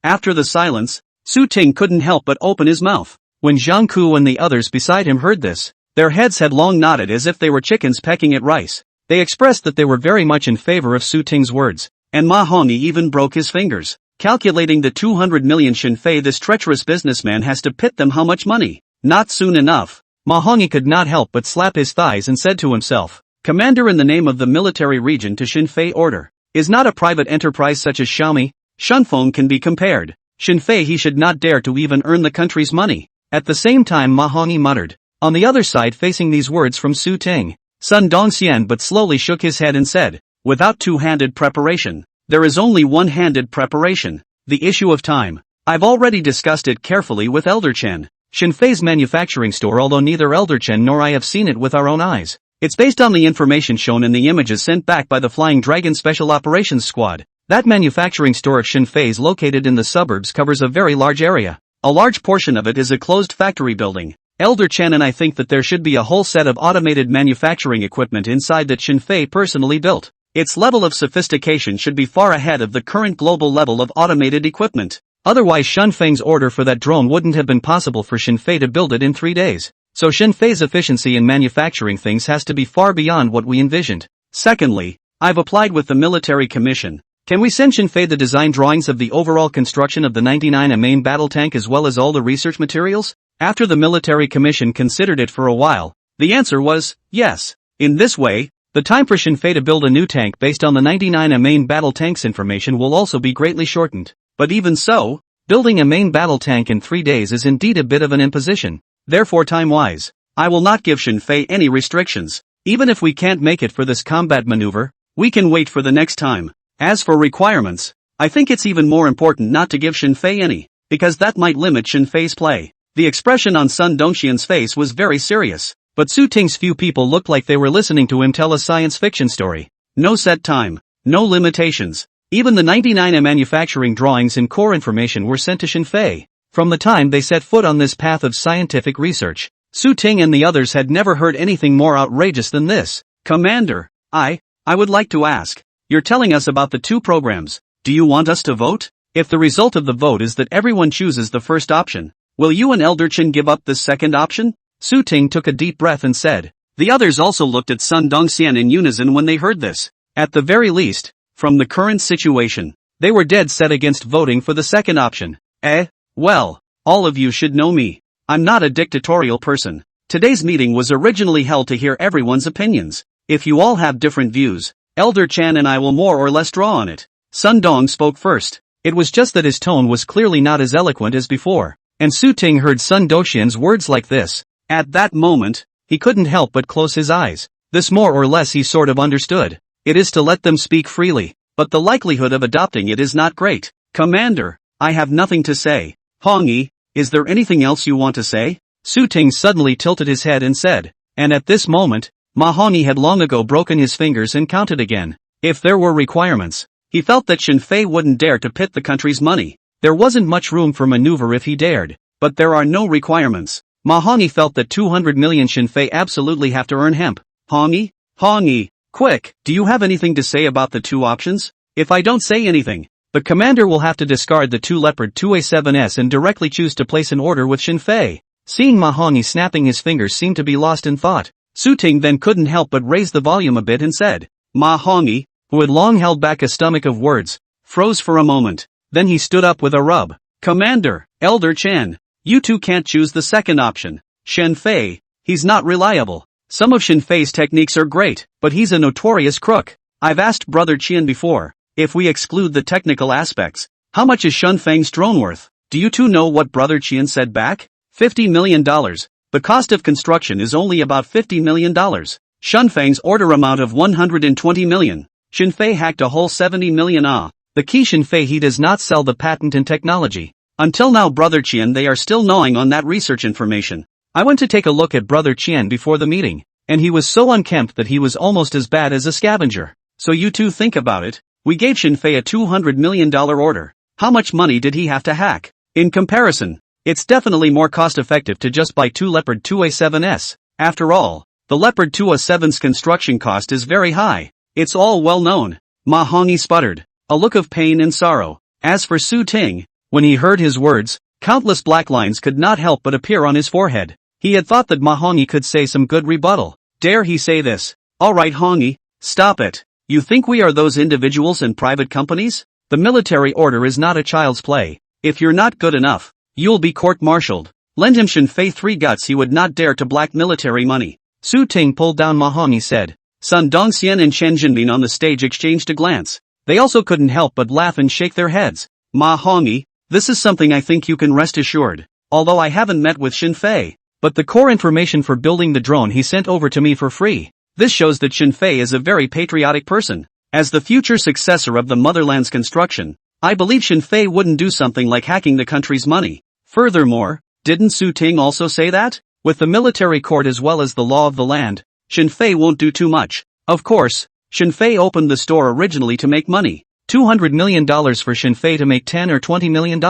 After the silence, Su Ting couldn't help but open his mouth. When Zhang Ku and the others beside him heard this, their heads had long nodded as if they were chickens pecking at rice. They expressed that they were very much in favor of Su Ting's words, and Ma Hongyi even broke his fingers. Calculating the 200 million Xin Fei this treacherous businessman has to pit them how much money? Not soon enough. Ma Hongyi could not help but slap his thighs and said to himself, Commander in the name of the military region to Xin Fei order. Is not a private enterprise such as Xiaomi, Shunfeng can be compared. Xin Fei he should not dare to even earn the country's money. At the same time Ma Hongyi muttered. On the other side facing these words from Su Ting, Sun Dongxian but slowly shook his head and said, without two-handed preparation, there is only one-handed preparation. The issue of time. I've already discussed it carefully with Elder Chen. Xin Fei's manufacturing store, although neither Elder Chen nor I have seen it with our own eyes. It's based on the information shown in the images sent back by the Flying Dragon Special Operations Squad. That manufacturing store of Xin Fei's located in the suburbs covers a very large area. A large portion of it is a closed factory building. Elder Chen and I think that there should be a whole set of automated manufacturing equipment inside that Xin Fei personally built. Its level of sophistication should be far ahead of the current global level of automated equipment. Otherwise Xin Fei's order for that drone wouldn't have been possible for Xin Fei to build it in 3 days. So Xin Fei's efficiency in manufacturing things has to be far beyond what we envisioned. Secondly, I've applied with the military commission. Can we send Xin Fei the design drawings of the overall construction of the 99A main battle tank as well as all the research materials? After the military commission considered it for a while, the answer was, yes. In this way, the time for Xin Fei to build a new tank based on the 99A main battle tank's information will also be greatly shortened. But even so, building a main battle tank in 3 days is indeed a bit of an imposition. Therefore time-wise, I will not give Xin Fei any restrictions. Even if we can't make it for this combat maneuver, we can wait for the next time. As for requirements, I think it's even more important not to give Xin Fei any, because that might limit Xin Fei's play. The expression on Sun Dongxian's face was very serious. But Su Ting's few people looked like they were listening to him tell a science fiction story. No set time, no limitations. Even the 99A manufacturing drawings and core information were sent to Xin Fei. From the time they set foot on this path of scientific research, Su Ting and the others had never heard anything more outrageous than this. Commander, I would like to ask. You're telling us about the 2 programs. Do you want us to vote? If the result of the vote is that everyone chooses the first option, will you and Elder Chen give up this second option? Su Ting took a deep breath and said. The others also looked at Sun Dongxian in unison when they heard this. At the very least, from the current situation, they were dead set against voting for the second option. Well, all of you should know me. I'm not a dictatorial person. Today's meeting was originally held to hear everyone's opinions. If you all have different views, Elder Chan and I will more or less draw on it. Sun Dong spoke first. It was just that his tone was clearly not as eloquent as before. And Su Ting heard Sun Dongxian's words like this. At that moment, he couldn't help but close his eyes. This more or less he sort of understood. It is to let them speak freely, but the likelihood of adopting it is not great. Commander, I have nothing to say. Hongyi, is there anything else you want to say? Su Ting suddenly tilted his head and said. And at this moment, Ma Hongyi had long ago broken his fingers and counted again. If there were requirements, he felt that Xin Fei wouldn't dare to pit the country's money. There wasn't much room for maneuver if he dared. But there are no requirements. Ma Hongyi felt that 200 million Xin Fei absolutely have to earn hemp. Hongyi, quick, do you have anything to say about the 2 options? If I don't say anything, the commander will have to discard the 2 Leopard 2A7S and directly choose to place an order with Xin Fei. Seeing Ma Hongyi snapping his fingers seemed to be lost in thought, Su Ting then couldn't help but raise the volume a bit and said, Ma Hongyi, who had long held back a stomach of words, froze for a moment. Then he stood up with a rub. "Commander, Elder Chen, you two can't choose the second option. Shen Fei, he's not reliable. Some of Shen Fei's techniques are great, but he's a notorious crook. I've asked Brother Qian before, if we exclude the technical aspects, how much is Shen Feng's drone worth? Do you two know what Brother Qian said back? $50 million. The cost of construction is only about $50 million. Shen Feng's order amount of $120 million. Shen Fei hacked a whole $70 million. The key Shen Fei he does not sell the patent and technology. Until now Brother Qian they are still gnawing on that research information. I went to take a look at Brother Qian before the meeting, and he was so unkempt that he was almost as bad as a scavenger. So you two think about it. We gave Shen Fei a $200 million order. How much money did he have to hack? In comparison, it's definitely more cost-effective to just buy two Leopard 2A7s. After all, the Leopard 2A7's construction cost is very high. It's all well known. Ma Hongyi sputtered, a look of pain and sorrow. As for Su Ting, when he heard his words, countless black lines could not help but appear on his forehead. He had thought that Ma Hongyi could say some good rebuttal. Dare he say this? Alright Hongyi, stop it. You think we are those individuals and private companies? The military order is not a child's play. If you're not good enough, you'll be court-martialed. Lend him Shen Fei 3 guts he would not dare to black military money. Su Ting pulled down Ma Hongyi said. Sun Dongxian and Chen Jinbin on the stage exchanged a glance. They also couldn't help but laugh and shake their heads. Ma Hongyi, this is something I think you can rest assured. Although I haven't met with Shen Fei, but the core information for building the drone he sent over to me for free. This shows that Shen Fei is a very patriotic person. As the future successor of the motherland's construction, I believe Shen Fei wouldn't do something like hacking the country's money. Furthermore, didn't Su Ting also say that? With the military court as well as the law of the land, Shen Fei won't do too much. Of course, Shen Fei opened the store originally to make money. $200 million for Shen Fei to make $10 or $20 million.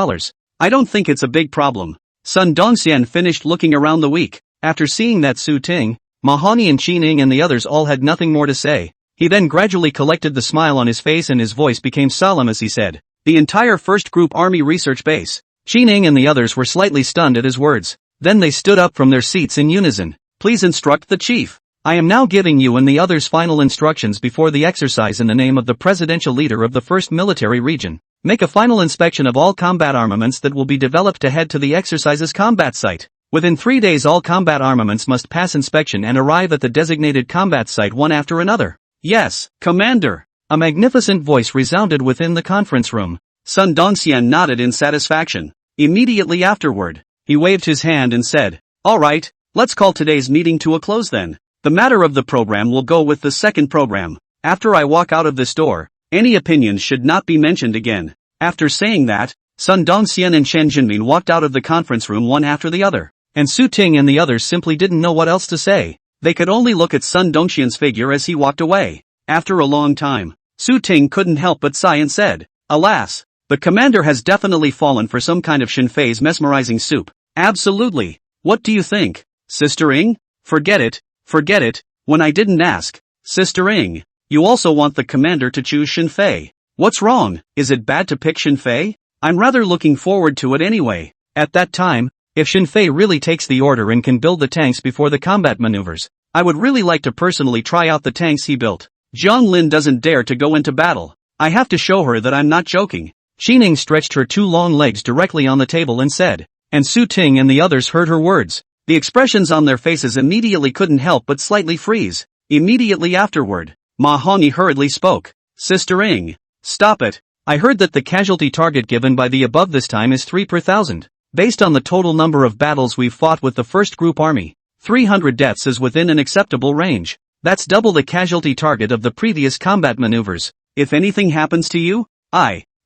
I don't think it's a big problem. Sun Dongxian finished looking around the week. After seeing that Su Ting, Ma Hongyi and Qining and the others all had nothing more to say. He then gradually collected the smile on his face and his voice became solemn as he said, the entire first group army research base. Qining and the others were slightly stunned at his words. Then they stood up from their seats in unison. Please instruct the chief. I am now giving you and the others final instructions before the exercise in the name of the presidential leader of the first military region. Make a final inspection of all combat armaments that will be developed to head to the exercise's combat site. Within 3 days all combat armaments must pass inspection and arrive at the designated combat site one after another. Yes, Commander. A magnificent voice resounded within the conference room. Sun Dongxian nodded in satisfaction. Immediately afterward, he waved his hand and said, Alright, let's call today's meeting to a close then. The matter of the program will go with the second program. After I walk out of this door, any opinions should not be mentioned again. After saying that, Sun Dongxian and Chen Jinbin walked out of the conference room one after the other. And Su Ting and the others simply didn't know what else to say. They could only look at Sun Dongxian's figure as he walked away. After a long time, Su Ting couldn't help but sigh and said, Alas, the commander has definitely fallen for some kind of Shen Fei's mesmerizing soup. Absolutely. What do you think, Sister Ing? Forget it. When I didn't ask. Sister Ing, you also want the commander to choose Shen Fei. What's wrong? Is it bad to pick Shen Fei? I'm rather looking forward to it anyway. At that time, if Shen Fei really takes the order and can build the tanks before the combat maneuvers, I would really like to personally try out the tanks he built. Jiang Lin doesn't dare to go into battle. I have to show her that I'm not joking. Qining stretched her 2 long legs directly on the table and said, and Su Ting and the others heard her words. The expressions on their faces immediately couldn't help but slightly freeze. Immediately afterward, Ma Hongyi hurriedly spoke. Sister Ing, stop it. I heard that the casualty target given by the above this time is 3 per 1,000. Based on the total number of battles we've fought with the first group army, 300 deaths is within an acceptable range. That's double the casualty target of the previous combat maneuvers. If anything happens to you,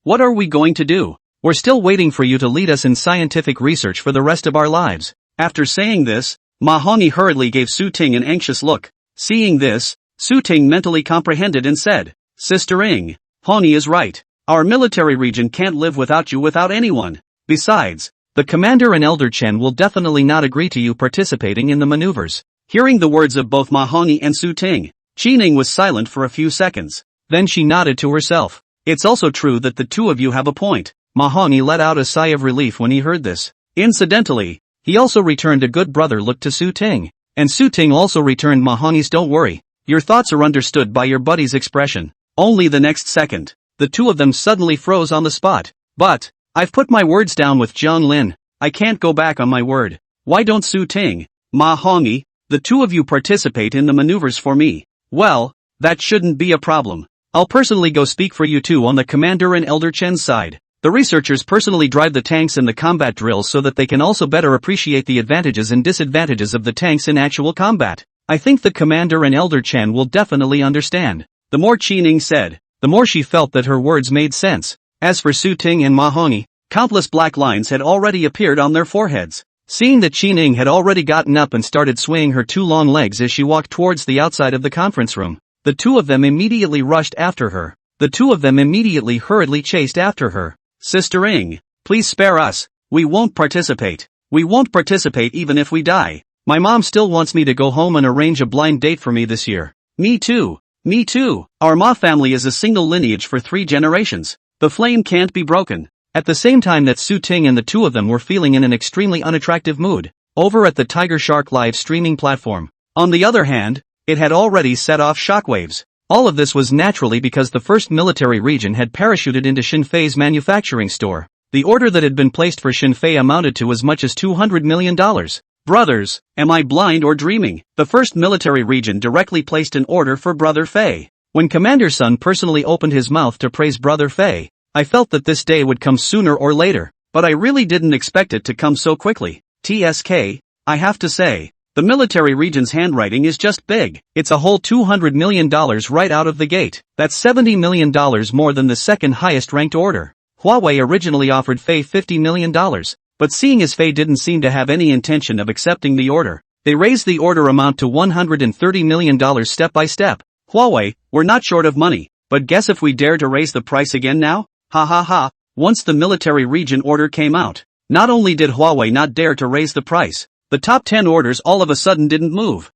what are we going to do? We're still waiting for you to lead us in scientific research for the rest of our lives. After saying this, Ma Hongyi hurriedly gave Su Ting an anxious look. Seeing this, Su Ting mentally comprehended and said, Sister Ing, Hongyi is right. Our military region can't live without you without anyone. Besides, the commander and Elder Chen will definitely not agree to you participating in the maneuvers. Hearing the words of both Ma Hongyi and Su Ting, Qining was silent for a few seconds. Then she nodded to herself. It's also true that the two of you have a point. Ma Hongyi let out a sigh of relief when he heard this. Incidentally, he also returned a good brother look to Su Ting. And Su Ting also returned Ma Hongyi's don't worry. Your thoughts are understood by your buddy's expression. Only the next second, the two of them suddenly froze on the spot. But, I've put my words down with Jiang Lin. I can't go back on my word. Why don't Su Ting, Ma Hongyi, the two of you participate in the maneuvers for me? Well, that shouldn't be a problem. I'll personally go speak for you two on the Commander and Elder Chen's side. The researchers personally drive the tanks in the combat drills so that they can also better appreciate the advantages and disadvantages of the tanks in actual combat. I think the Commander and Elder Chen will definitely understand. The more Qining said, the more she felt that her words made sense. As for Su Ting and Ma Hongyi, countless black lines had already appeared on their foreheads. Seeing that Qining had already gotten up and started swaying her two long legs as she walked towards the outside of the conference room, the two of them immediately rushed after her. The two of them immediately hurriedly chased after her. Sister Ing, please spare us. We won't participate. We won't participate even if we die. My mom still wants me to go home and arrange a blind date for me this year. Me too. Me too. Our Ma family is a single lineage for 3 generations. The flame can't be broken. At the same time that Su Ting and the two of them were feeling in an extremely unattractive mood, over at the Tiger Shark live streaming platform, on the other hand, it had already set off shockwaves. All of this was naturally because the first military region had parachuted into Xinfei's manufacturing store. The order that had been placed for Xinfei amounted to as much as $200 million. Brothers, am I blind or dreaming? The first military region directly placed an order for Brother Fei. When Commander Sun personally opened his mouth to praise Brother Fei, I felt that this day would come sooner or later, but I really didn't expect it to come so quickly. TSK, I have to say, the military region's handwriting is just big. It's a whole $200 million right out of the gate. That's $70 million more than the second highest ranked order. Huawei originally offered Fei $50 million, but seeing as Fei didn't seem to have any intention of accepting the order, they raised the order amount to $130 million step by step. Huawei, we're not short of money, but guess if we dare to raise the price again now? Ha ha ha. Once the military region order came out, not only did Huawei not dare to raise the price, the top 10 orders all of a sudden didn't move.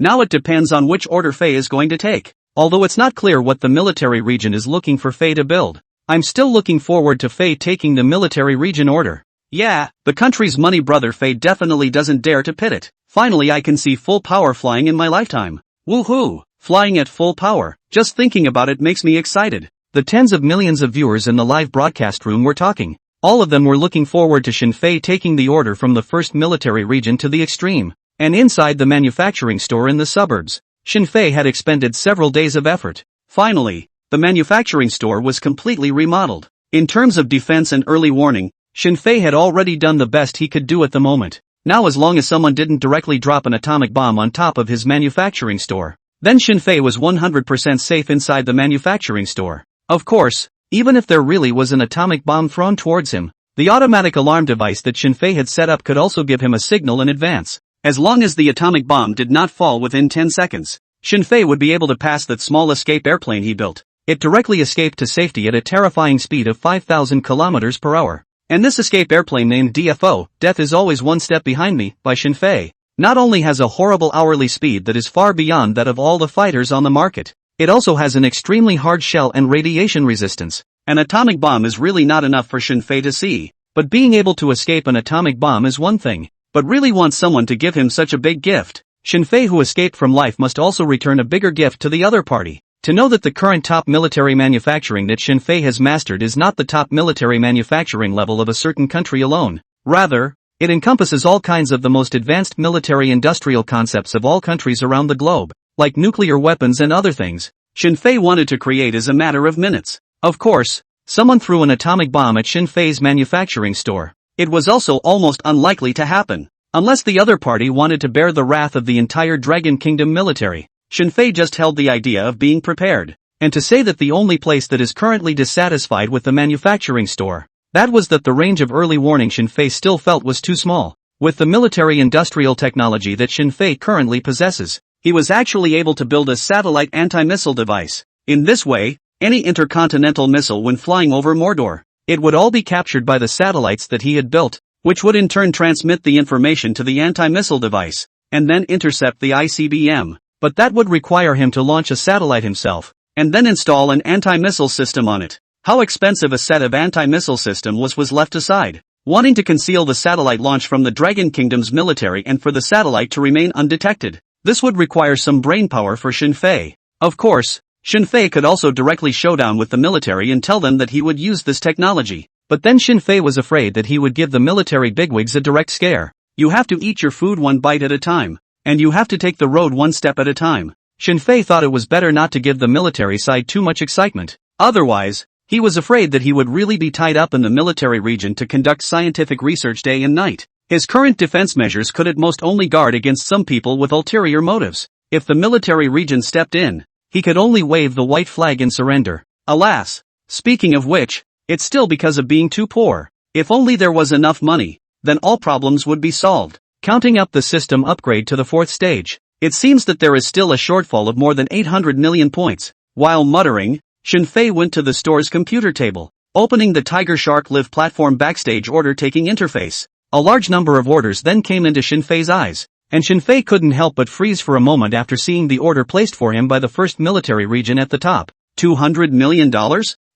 Now it depends on which order Fei is going to take. Although it's not clear what the military region is looking for Fei to build, I'm still looking forward to Fei taking the military region order. Yeah, the country's money brother Fei definitely doesn't dare to pit it. Finally I can see full power flying in my lifetime. Woohoo! Flying at full power. Just thinking about it makes me excited. The tens of millions of viewers in the live broadcast room were talking. All of them were looking forward to Xinfei taking the order from the first military region to the extreme. And inside the manufacturing store in the suburbs, Xinfei had expended several days of effort. Finally, the manufacturing store was completely remodeled. In terms of defense and early warning, Xinfei had already done the best he could do at the moment. Now as long as someone didn't directly drop an atomic bomb on top of his manufacturing store, then Xinfei was 100% safe inside the manufacturing store. Of course, even if there really was an atomic bomb thrown towards him, the automatic alarm device that Xinfei had set up could also give him a signal in advance. As long as the atomic bomb did not fall within 10 seconds, Xinfei would be able to pass that small escape airplane he built. It directly escaped to safety at a terrifying speed of 5,000 kilometers per hour. And this escape airplane named DFO, Death is Always One Step Behind Me, by Xinfei, not only has a horrible hourly speed that is far beyond that of all the fighters on the market, it also has an extremely hard shell and radiation resistance. An atomic bomb is really not enough for Xinfei to see, but being able to escape an atomic bomb is one thing, but really wants someone to give him such a big gift. Xinfei who escaped from life must also return a bigger gift to the other party. To know that the current top military manufacturing that Xinfei has mastered is not the top military manufacturing level of a certain country alone. Rather, it encompasses all kinds of the most advanced military industrial concepts of all countries around the globe, like nuclear weapons and other things. Xinfei wanted to create as a matter of minutes. Of course, someone threw an atomic bomb at Xinfei's manufacturing store. It was also almost unlikely to happen, unless the other party wanted to bear the wrath of the entire Dragon Kingdom military. Xinfei just held the idea of being prepared, and to say that the only place that is currently dissatisfied with the manufacturing store, that was that the range of early warning Xinfei still felt was too small. With the military industrial technology that Xinfei currently possesses, he was actually able to build a satellite anti-missile device. In this way, any intercontinental missile when flying over Mordor, it would all be captured by the satellites that he had built, which would in turn transmit the information to the anti-missile device, and then intercept the ICBM. But that would require him to launch a satellite himself, and then install an anti-missile system on it. How expensive a set of anti-missile system was left aside. Wanting to conceal the satellite launch from the Dragon Kingdom's military and for the satellite to remain undetected. This would require some brainpower for Xinfei. Of course, Shinfei could also directly showdown with the military and tell them that he would use this technology. But then Shinfei was afraid that he would give the military bigwigs a direct scare. You have to eat your food one bite at a time. And you have to take the road one step at a time. Shinfei thought it was better not to give the military side too much excitement. Otherwise, he was afraid that he would really be tied up in the military region to conduct scientific research day and night. His current defense measures could at most only guard against some people with ulterior motives. If the military region stepped in, he could only wave the white flag in surrender. Alas! Speaking of which, it's still because of being too poor. If only there was enough money, then all problems would be solved. Counting up the system upgrade to the 4th stage, it seems that there is still a shortfall of more than 800 million points. While muttering, Shinfei went to the store's computer table, opening the Tiger Shark Live platform backstage order-taking interface. A large number of orders then came into Shinfei's eyes, and Shinfei couldn't help but freeze for a moment after seeing the order placed for him by the 1st military region at the top. $200 million?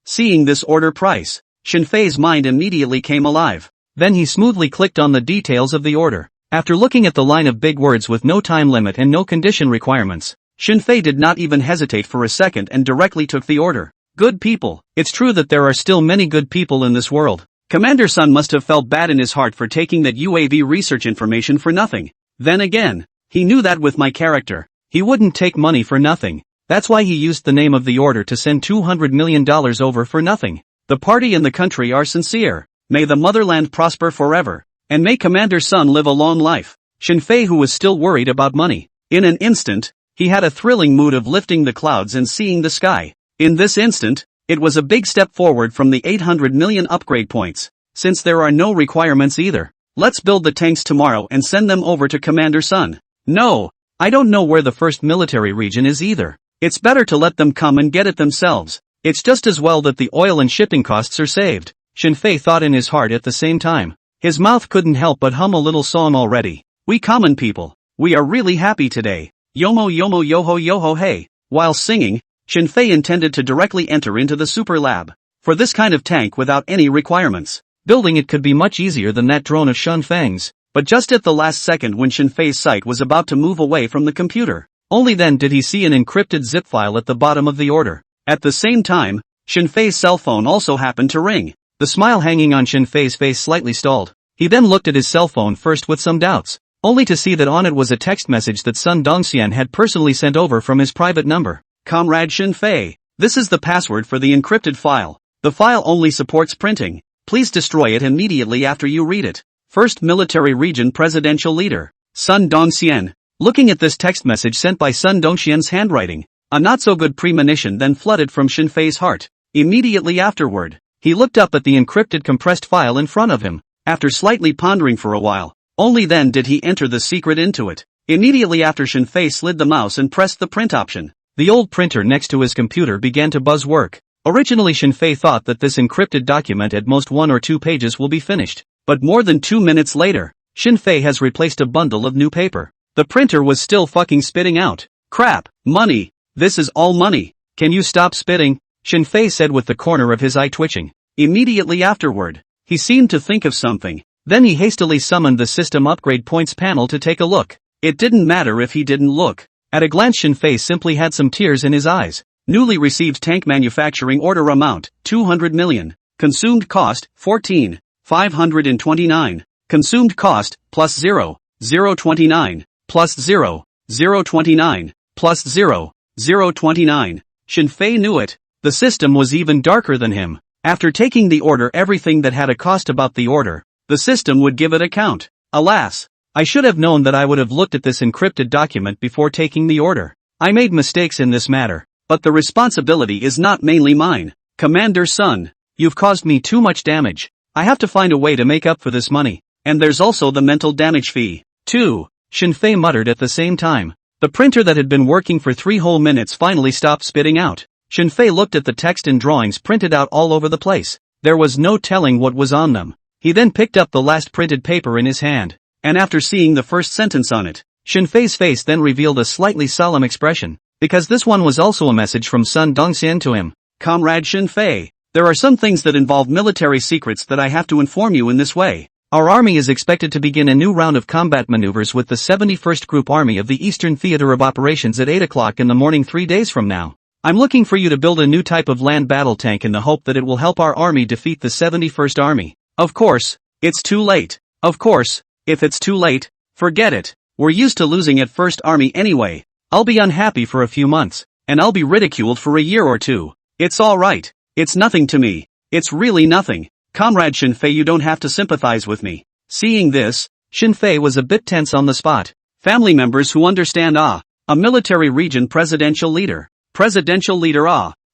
Seeing this order price, Shinfei's mind immediately came alive. Then he smoothly clicked on the details of the order. After looking at the line of big words with no time limit and no condition requirements, Shinfei did not even hesitate for a second and directly took the order. Good people. It's true that there are still many good people in this world. Commander Sun must have felt bad in his heart for taking that UAV research information for nothing. Then again, he knew that with my character, he wouldn't take money for nothing. That's why he used the name of the order to send $200 million over for nothing. The party and the country are sincere. May the motherland prosper forever. And may Commander Sun live a long life. Shinfei, who was still worried about money, in an instant, he had a thrilling mood of lifting the clouds and seeing the sky. In this instant, it was a big step forward from the 800 million upgrade points, since there are no requirements either. Let's build the tanks tomorrow and send them over to Commander Sun. No, I don't know where the 1st military region is either. It's better to let them come and get it themselves. It's just as well that the oil and shipping costs are saved, Shinfei thought in his heart at the same time. His mouth couldn't help but hum a little song already. We common people, we are really happy today. Yomo yomo yoho yoho hey. While singing, Shinfei intended to directly enter into the super lab. For this kind of tank without any requirements, building it could be much easier than that drone of Shun Feng's. But just at the last second when Shinfei's sight was about to move away from the computer, only then did he see an encrypted zip file at the bottom of the order. At the same time, Shinfei's cell phone also happened to ring. The smile hanging on Shinfei's face slightly stalled. He then looked at his cell phone first with some doubts, only to see that on it was a text message that Sun Dongxian had personally sent over from his private number. Comrade Shinfei, this is the password for the encrypted file. The file only supports printing. Please destroy it immediately after you read it. 1st Military Region Presidential Leader, Sun Dongxian. Looking at this text message sent by Sun Dongxian's handwriting, a not-so-good premonition then flooded from Shinfei's heart. Immediately afterward, he looked up at the encrypted compressed file in front of him. After slightly pondering for a while, only then did he enter the secret into it. Immediately after Shinfei slid the mouse and pressed the print option, the old printer next to his computer began to buzz work. Originally Shinfei thought that this encrypted document at most 1 or 2 pages will be finished. But more than 2 minutes later, Shinfei has replaced a bundle of new paper. The printer was still fucking spitting out. Crap, money. This is all money. Can you stop spitting? Shinfei said with the corner of his eye twitching. Immediately afterward, he seemed to think of something. Then he hastily summoned the system upgrade points panel to take a look. It didn't matter if he didn't look. At a glance Shinfei simply had some tears in his eyes. Newly received tank manufacturing order amount, 200 million. Consumed cost, 14,529. Consumed cost, plus 0, 029, plus 0, 029, plus 0, 029. Shinfei knew it. The system was even darker than him. After taking the order, everything that had a cost about the order, the system would give it a count. Alas, I should have known that I would have looked at this encrypted document before taking the order. I made mistakes in this matter, but the responsibility is not mainly mine. Commander Sun, you've caused me too much damage. I have to find a way to make up for this money. And there's also the mental damage fee, too, Shinfei muttered at the same time. The printer that had been working for 3 whole minutes finally stopped spitting out. Shinfei looked at the text and drawings printed out all over the place. There was no telling what was on them. He then picked up the last printed paper in his hand, and after seeing the first sentence on it, Shinfei's face then revealed a slightly solemn expression, because this one was also a message from Sun Dongxian to him. Comrade Shinfei, there are some things that involve military secrets that I have to inform you in this way. Our army is expected to begin a new round of combat maneuvers with the 71st Group Army of the Eastern Theater of Operations at 8 o'clock in the morning 3 days from now. I'm looking for you to build a new type of land battle tank in the hope that it will help our army defeat the 71st Army. Of course, it's too late. Of course, if it's too late, forget it. We're used to losing at 1st Army anyway. I'll be unhappy for a few months, and I'll be ridiculed for a year or two. It's alright. It's nothing to me. It's really nothing. Comrade Shinfei, you don't have to sympathize with me. Seeing this, Shinfei was a bit tense on the spot. Family members who understand a military region presidential leader. Presidential leader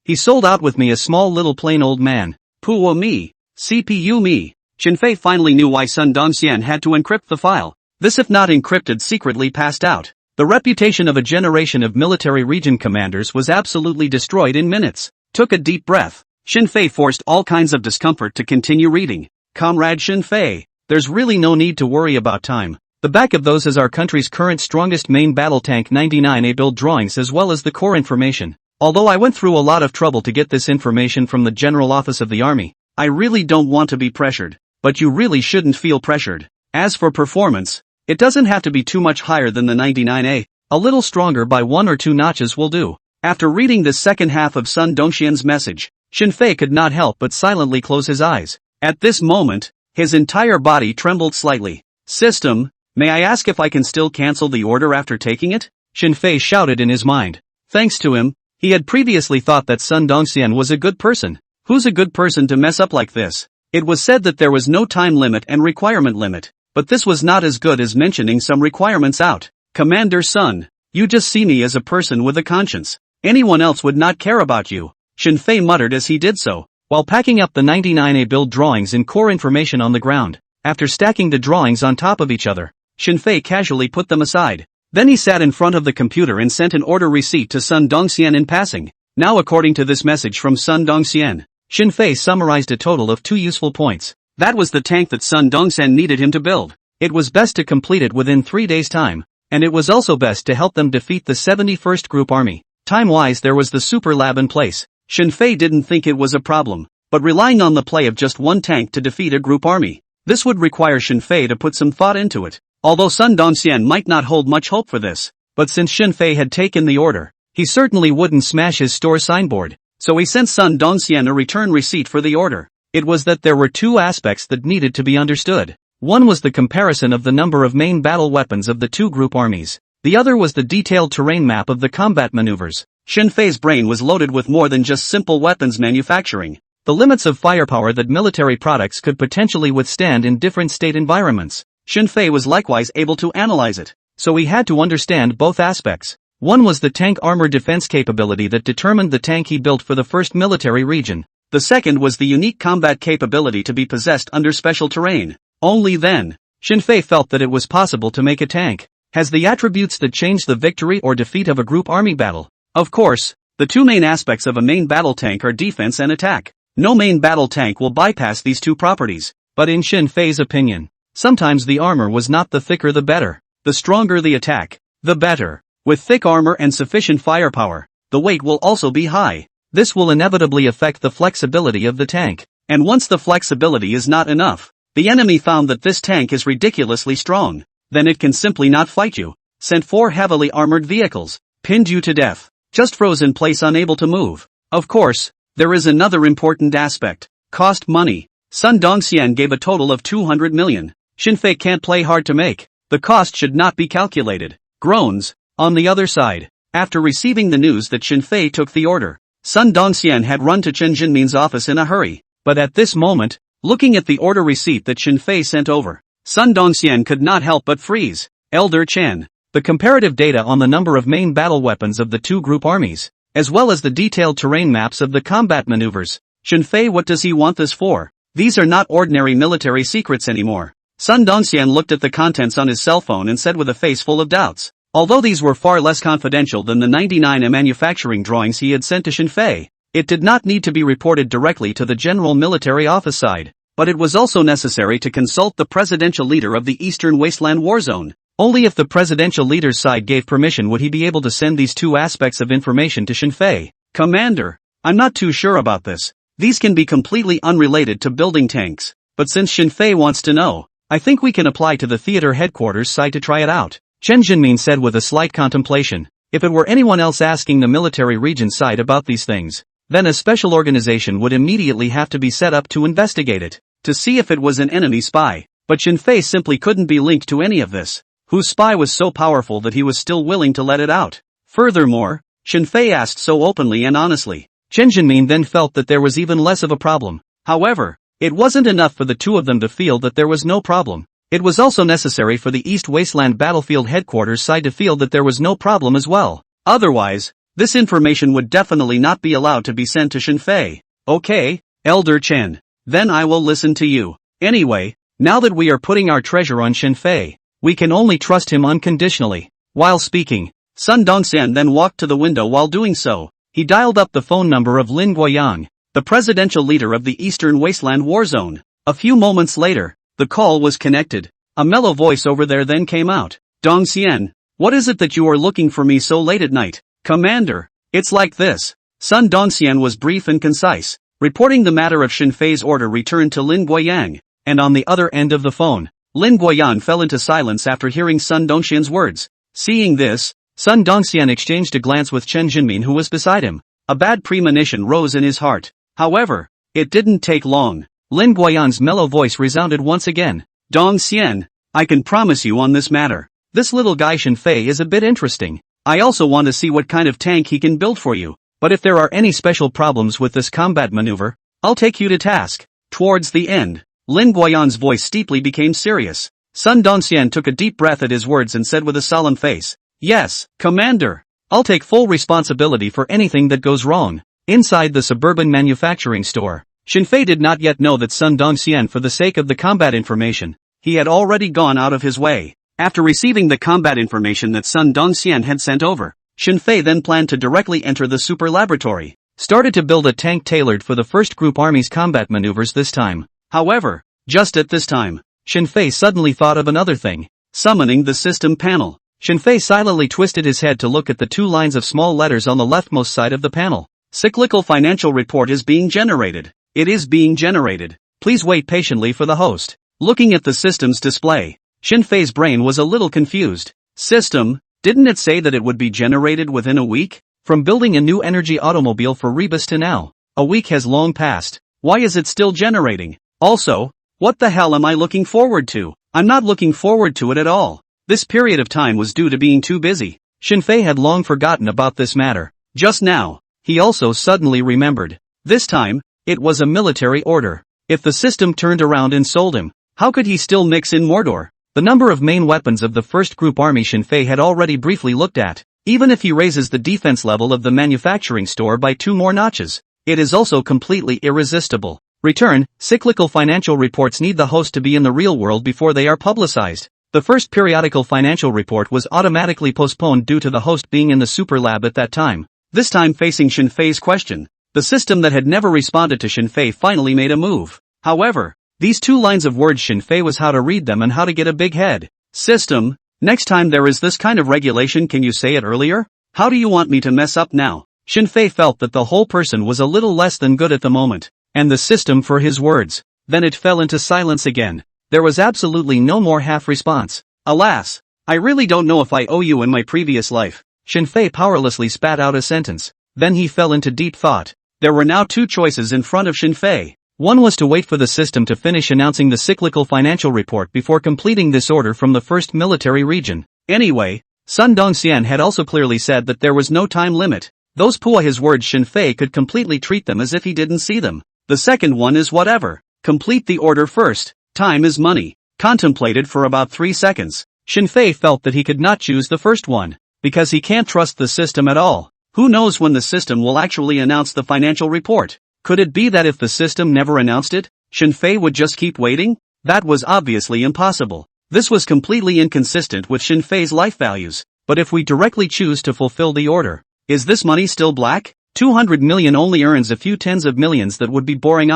he sold out with me, a small little plain old man. Puo me. CPU me. Shinfei finally knew why Sun Dongxian had to encrypt the file. This, if not encrypted, secretly passed out. The reputation of a generation of military region commanders was absolutely destroyed in minutes. Took a deep breath. Shinfei forced all kinds of discomfort to continue reading. Comrade Shinfei, there's really no need to worry about time. The back of those is our country's current strongest main battle tank 99A build drawings as well as the core information. Although I went through a lot of trouble to get this information from the General Office of the Army, I really don't want to be pressured. But you really shouldn't feel pressured. As for performance, it doesn't have to be too much higher than the 99A, a little stronger by 1 or 2 notches will do. After reading the second half of Sun Dongxian's message, Shinfei could not help but silently close his eyes. At this moment, his entire body trembled slightly. System, may I ask if I can still cancel the order after taking it? Shinfei shouted in his mind. Thanks to him, he had previously thought that Sun Dongxian was a good person. Who's a good person to mess up like this? It was said that there was no time limit and requirement limit, but this was not as good as mentioning some requirements out. Commander Sun, you just see me as a person with a conscience. Anyone else would not care about you. Shinfei muttered as he did so, while packing up the 99A build drawings and core information on the ground. After stacking the drawings on top of each other, Shinfei casually put them aside. Then he sat in front of the computer and sent an order receipt to Sun Dongxian in passing. Now, according to this message from Sun Dongxian, Shinfei summarized a total of 2 useful points. That was the tank that Sun Dongxian needed him to build. It was best to complete it within 3 days' time, and it was also best to help them defeat the 71st Group Army. Time-wise, there was the super lab in place. Shinfei didn't think it was a problem, but relying on the play of just 1 tank to defeat a group army, this would require Shinfei to put some thought into it. Although Sun Dongxian might not hold much hope for this, but since Shinfei had taken the order, he certainly wouldn't smash his store signboard. So he sent Sun Dongxian a return receipt for the order. It was that there were 2 aspects that needed to be understood. One was the comparison of the number of main battle weapons of the 2 group armies. The other was the detailed terrain map of the combat maneuvers. Shinfei's brain was loaded with more than just simple weapons manufacturing. The limits of firepower that military products could potentially withstand in different state environments. Shinfei was likewise able to analyze it, so he had to understand both aspects. One was the tank armor defense capability that determined the tank he built for the 1st military region. The second was the unique combat capability to be possessed under special terrain. Only then, Shinfei felt that it was possible to make a tank has the attributes that change the victory or defeat of a group army battle. Of course, the 2 main aspects of a main battle tank are defense and attack. No main battle tank will bypass these 2 properties, but in Shinfei's opinion, sometimes the armor was not the thicker the better. The stronger the attack, the better. With thick armor and sufficient firepower, the weight will also be high. This will inevitably affect the flexibility of the tank. And once the flexibility is not enough, the enemy found that this tank is ridiculously strong, then it can simply not fight you. Sent 4 heavily armored vehicles, pinned you to death, just froze in place unable to move. Of course, there is another important aspect. Cost money. Sun Dongxian gave a total of 200 million. Shinfei can't play hard to make. The cost should not be calculated. Groans. On the other side, after receiving the news that Shinfei took the order, Sun Dongxian had run to Chen Jinmin's office in a hurry. But at this moment, looking at the order receipt that Shinfei sent over, Sun Dongxian could not help but freeze. Elder Chen. The comparative data on the number of main battle weapons of the 2 group armies, as well as the detailed terrain maps of the combat maneuvers. Shinfei, what does he want this for? These are not ordinary military secrets anymore. Sun Dongxian looked at the contents on his cell phone and said with a face full of doubts. Although these were far less confidential than the 99A manufacturing drawings he had sent to Shinfei, it did not need to be reported directly to the General Military Office side, but it was also necessary to consult the presidential leader of the Eastern Wasteland War Zone. Only if the presidential leader's side gave permission would he be able to send these 2 aspects of information to Shinfei. Commander, I'm not too sure about this. These can be completely unrelated to building tanks, but since Shinfei wants to know, I think we can apply to the theater headquarters side to try it out. Chen Jinmin said with a slight contemplation. If it were anyone else asking the military region side about these things, then a special organization would immediately have to be set up to investigate it, to see if it was an enemy spy. But Shinfei simply couldn't be linked to any of this, whose spy was so powerful that he was still willing to let it out. Furthermore, Shinfei asked so openly and honestly. Chen Jinmin then felt that there was even less of a problem. However, it wasn't enough for the two of them to feel that there was no problem. It was also necessary for the East Wasteland Battlefield Headquarters side to feel that there was no problem as well. Otherwise, this information would definitely not be allowed to be sent to Shinfei. Okay, Elder Chen. Then I will listen to you. Anyway, now that we are putting our treasure on Shinfei, we can only trust him unconditionally. While speaking, Sun Dongxian then walked to the window. While doing so, he dialed up the phone number of Lin Guoyang, the presidential leader of the Eastern Wasteland War Zone. A few moments later, the call was connected. A mellow voice over there then came out. Dongxian, what is it that you are looking for me so late at night? Commander, it's like this. Sun Dongxian was brief and concise, reporting the matter of Shinfei's order returned to Lin Guoyang, and on the other end of the phone, Lin Guoyang fell into silence after hearing Sun Dongxian's words. Seeing this, Sun Dongxian exchanged a glance with Chen Jinmin who was beside him. A bad premonition rose in his heart. However, it didn't take long. Lin Guoyang's mellow voice resounded once again. Dongxian, I can promise you on this matter. This little guy Shinfei is a bit interesting. I also want to see what kind of tank he can build for you. But if there are any special problems with this combat maneuver, I'll take you to task. Towards the end, Lin Guoyang's voice steeply became serious. Sun Dongxian took a deep breath at his words and said with a solemn face, Yes, Commander. I'll take full responsibility for anything that goes wrong. Inside the suburban manufacturing store, Shinfei did not yet know that Sun Dongxian, for the sake of the combat information, he had already gone out of his way. After receiving the combat information that Sun Dongxian had sent over, Shinfei then planned to directly enter the super laboratory, started to build a tank tailored for the First Group Army's combat maneuvers this time. However, just at this time, Shinfei suddenly thought of another thing. Summoning the system panel. Shinfei silently twisted his head to look at the two lines of small letters on the leftmost side of the panel. Cyclical financial report is being generated. It is being generated. Please wait patiently for the host. Looking at the system's display, Shinfei's brain was a little confused. System, didn't it say that it would be generated within a week? From building a new energy automobile for Rebus to now, a week has long passed. Why is it still generating? Also, what the hell am I looking forward to? I'm not looking forward to it at all. This period of time was due to being too busy. Shinfei had long forgotten about this matter. Just now, he also suddenly remembered. This time, it was a military order. If the system turned around and sold him, how could he still mix in Mordor? The number of main weapons of the First Group Army Shinfei had already briefly looked at. Even if he raises the defense level of the manufacturing store by 2 more notches, it is also completely irresistible. Return, cyclical financial reports need the host to be in the real world before they are publicized. The first periodical financial report was automatically postponed due to the host being in the super lab at that time. This time facing Shinfei's question, the system that had never responded to Shinfei finally made a move. However, these 2 lines of words Shinfei was how to read them and how to get a big head. System, next time there is this kind of regulation, can you say it earlier? How do you want me to mess up now? Shinfei felt that the whole person was a little less than good at the moment, and the system for his words. Then it fell into silence again. There was absolutely no more half response. Alas, I really don't know if I owe you in my previous life. Shinfei powerlessly spat out a sentence. Then he fell into deep thought. There were now 2 choices in front of Shinfei. One was to wait for the system to finish announcing the cyclical financial report before completing this order from the first military region. Anyway, Sun Dongxian had also clearly said that there was no time limit. Those his words Shinfei could completely treat them as if he didn't see them. The second one is whatever. Complete the order first. Time is money. Contemplated for about 3 seconds. Shinfei felt that he could not choose the first one, because he can't trust the system at all. Who knows when the system will actually announce the financial report? Could it be that if the system never announced it, Shinfei would just keep waiting? That was obviously impossible. This was completely inconsistent with Shinfei's life values. But if we directly choose to fulfill the order, is this money still black? 200 million only earns a few tens of millions. That would be boring.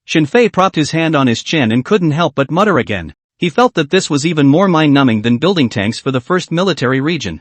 Shinfei propped his hand on his chin and couldn't help but mutter again. He felt that this was even more mind-numbing than building tanks for the first military region.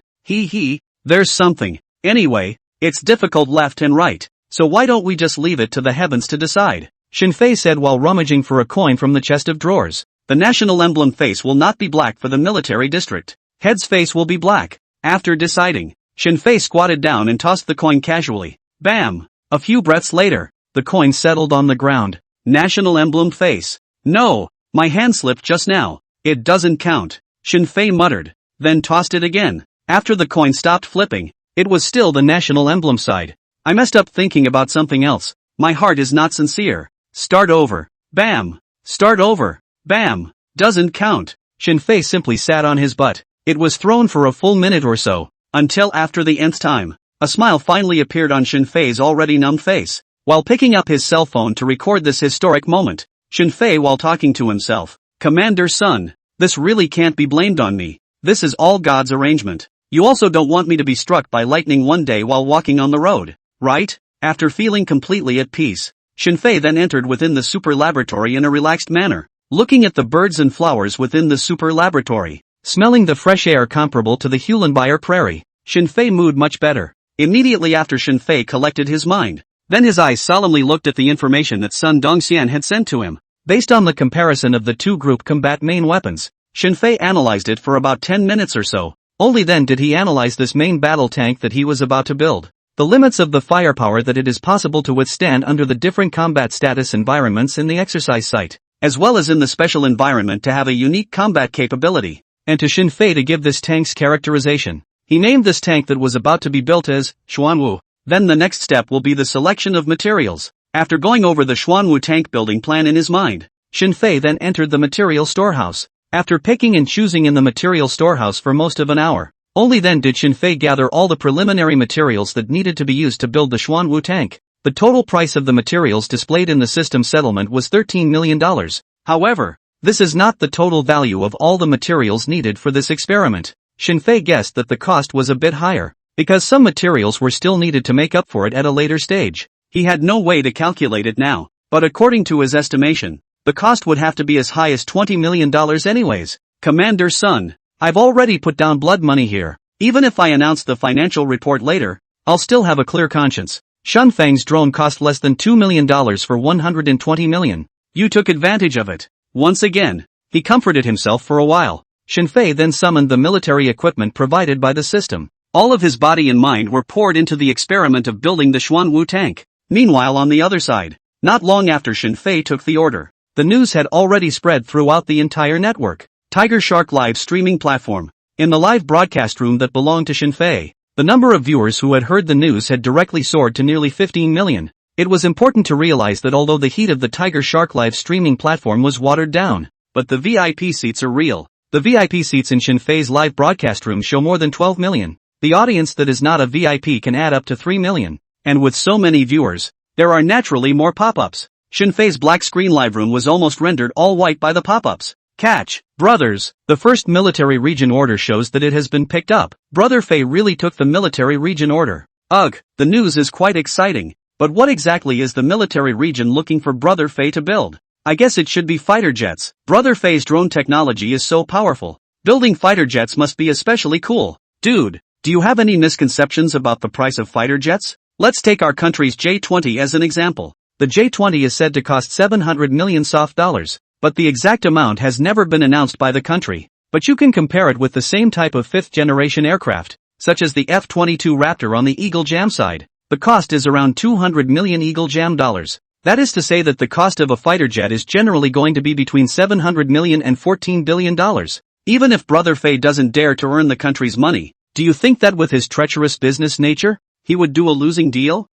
There's something. Anyway, it's difficult left and right. So why don't we just leave it to the heavens to decide? Shinfei said while rummaging for a coin from the chest of drawers. The national emblem face will not be black for the military district. Head's face will be black. After deciding, Shinfei squatted down and tossed the coin casually. Bam! A few breaths later, the coin settled on the ground. National emblem face. No, my hand slipped just now. It doesn't count. Shinfei muttered, then tossed it again. After the coin stopped flipping, it was still the national emblem side. I messed up thinking about something else. My heart is not sincere. Start over. Bam! Start over. Bam! Doesn't count. Shinfei simply sat on his butt. It was thrown for a full minute or so, until after the nth time, a smile finally appeared on Shinfei's already numb face. While picking up his cell phone to record this historic moment, Shinfei while talking to himself, Commander Sun, this really can't be blamed on me. This is all God's arrangement. You also don't want me to be struck by lightning one day while walking on the road, right? After feeling completely at peace, Shinfei then entered within the super laboratory in a relaxed manner, looking at the birds and flowers within the super laboratory, smelling the fresh air comparable to the Hulenbire prairie. Shinfei mood much better. Immediately after Shinfei collected his mind, then his eyes solemnly looked at the information that Sun Dongxian had sent to him. Based on the comparison of the two group combat main weapons, Shinfei analyzed it for about 10 minutes or so. Only then did he analyze this main battle tank that he was about to build. The limits of the firepower that it is possible to withstand under the different combat status environments in the exercise site, as well as in the special environment to have a unique combat capability, and to Shinfei to give this tank's characterization. He named this tank that was about to be built as Xuanwu. Then the next step will be the selection of materials. After going over the Xuanwu tank building plan in his mind, Shinfei then entered the material storehouse. After picking and choosing in the material storehouse for most of an hour, only then did Shinfei gather all the preliminary materials that needed to be used to build the Xuanwu tank. The total price of the materials displayed in the system settlement was $13 million. However, this is not the total value of all the materials needed for this experiment. Shinfei guessed that the cost was a bit higher, because some materials were still needed to make up for it at a later stage. He had no way to calculate it now, but according to his estimation, the cost would have to be as high as $20 million anyways. Commander Sun, I've already put down blood money here. Even if I announce the financial report later, I'll still have a clear conscience. Shunfang's drone cost less than $2 million for $120 million. You took advantage of it. Once again, he comforted himself for a while. Shinfei then summoned the military equipment provided by the system. All of his body and mind were poured into the experiment of building the Xuanwu tank. Meanwhile on the other side, not long after Shinfei took the order, the news had already spread throughout the entire network. Tiger Shark live streaming platform. In the live broadcast room that belonged to Shinfei, the number of viewers who had heard the news had directly soared to nearly 15 million. It was important to realize that although the heat of the Tiger Shark live streaming platform was watered down, but the VIP seats are real. The VIP seats in Shinfei's live broadcast room show more than 12 million. The audience that is not a VIP can add up to 3 million. And with so many viewers, there are naturally more pop-ups. Shinfei's black screen live room was almost rendered all white by the pop-ups. Catch, brothers, the first military region order shows that it has been picked up. Brother Fei really took the military region order. Ugh, the news is quite exciting. But what exactly is the military region looking for Brother Fei to build? I guess it should be fighter jets. Brother Fei's drone technology is so powerful. Building fighter jets must be especially cool. Dude, do you have any misconceptions about the price of fighter jets? Let's take our country's J-20 as an example. The J-20 is said to cost 700 million soft dollars, but the exact amount has never been announced by the country. But you can compare it with the same type of fifth-generation aircraft, such as the F-22 Raptor on the Eagle Jam side. The cost is around 200 million Eagle Jam dollars. That is to say that the cost of a fighter jet is generally going to be between 700 million and $14 billion. Even if Brother Fei doesn't dare to earn the country's money, do you think that with his treacherous business nature, he would do a losing deal?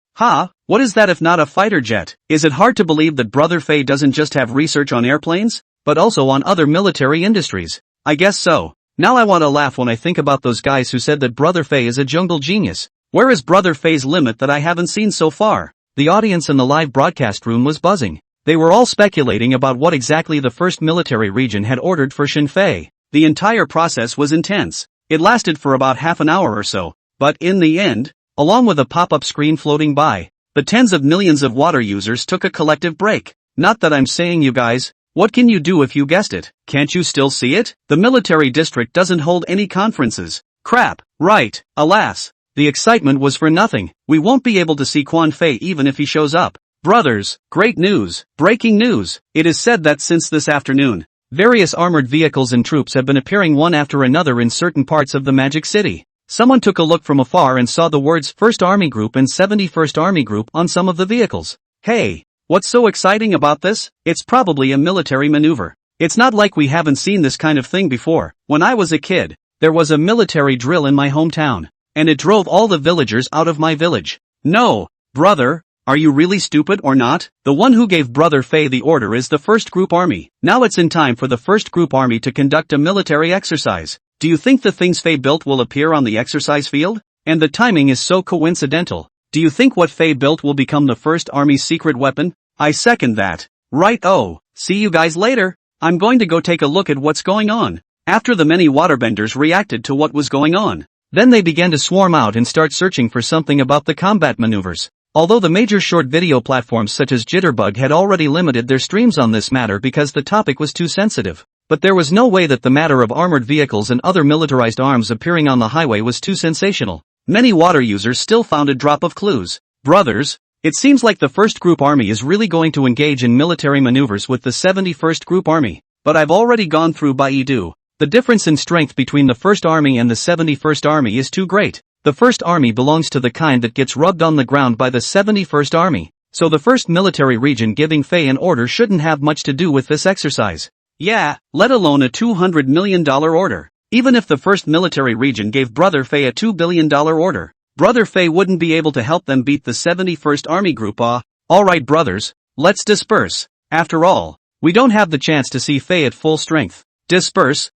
What is that if not a fighter jet? Is it hard to believe that Brother Fei doesn't just have research on airplanes, but also on other military industries? I guess so. Now I want to laugh when I think about those guys who said that Brother Fei is a jungle genius. Where is Brother Fei's limit that I haven't seen so far? The audience in the live broadcast room was buzzing. They were all speculating about what exactly the first military region had ordered for Shinfei. The entire process was intense. It lasted for about half an hour or so, but in the end, along with a pop-up screen floating by, the tens of millions of water users took a collective break. Not that I'm saying you guys, what can you do if you guessed it? Can't you still see it? The military district doesn't hold any conferences. Crap, right, alas. The excitement was for nothing. We won't be able to see Quan Fei even if he shows up. Brothers, great news, breaking news. It is said that since this afternoon, various armored vehicles and troops have been appearing one after another in certain parts of the Magic City. Someone took a look from afar and saw the words 1st Army Group and 71st Army Group on some of the vehicles. Hey, what's so exciting about this? It's probably a military maneuver. It's not like we haven't seen this kind of thing before. When I was a kid, there was a military drill in my hometown, and it drove all the villagers out of my village. No, brother, are you really stupid or not? The one who gave Brother Faye the order is the 1st Group Army. Now it's in time for the 1st Group Army to conduct a military exercise. Do you think the things Faye built will appear on the exercise field? And the timing is so coincidental. Do you think what Faye built will become the 1st Army's secret weapon? I second that. Right. Oh, see you guys later. I'm going to go take a look at what's going on. After the many waterbenders reacted to what was going on, then they began to swarm out and start searching for something about the combat maneuvers. Although the major short video platforms such as Jitterbug had already limited their streams on this matter because the topic was too sensitive, but there was no way that the matter of armored vehicles and other militarized arms appearing on the highway was too sensational. Many water users still found a drop of clues. Brothers, it seems like the 1st Group Army is really going to engage in military maneuvers with the 71st Group Army, but I've already gone through Baidu. The difference in strength between the 1st Army and the 71st Army is too great. The 1st Army belongs to the kind that gets rubbed on the ground by the 71st Army, so the 1st military region giving Faye an order shouldn't have much to do with this exercise. Yeah, let alone a $200 million order. Even if the 1st military region gave Brother Faye a $2 billion order, Brother Faye wouldn't be able to help them beat the 71st Army Group. Alright brothers, let's disperse. After all, we don't have the chance to see Faye at full strength. Disperse,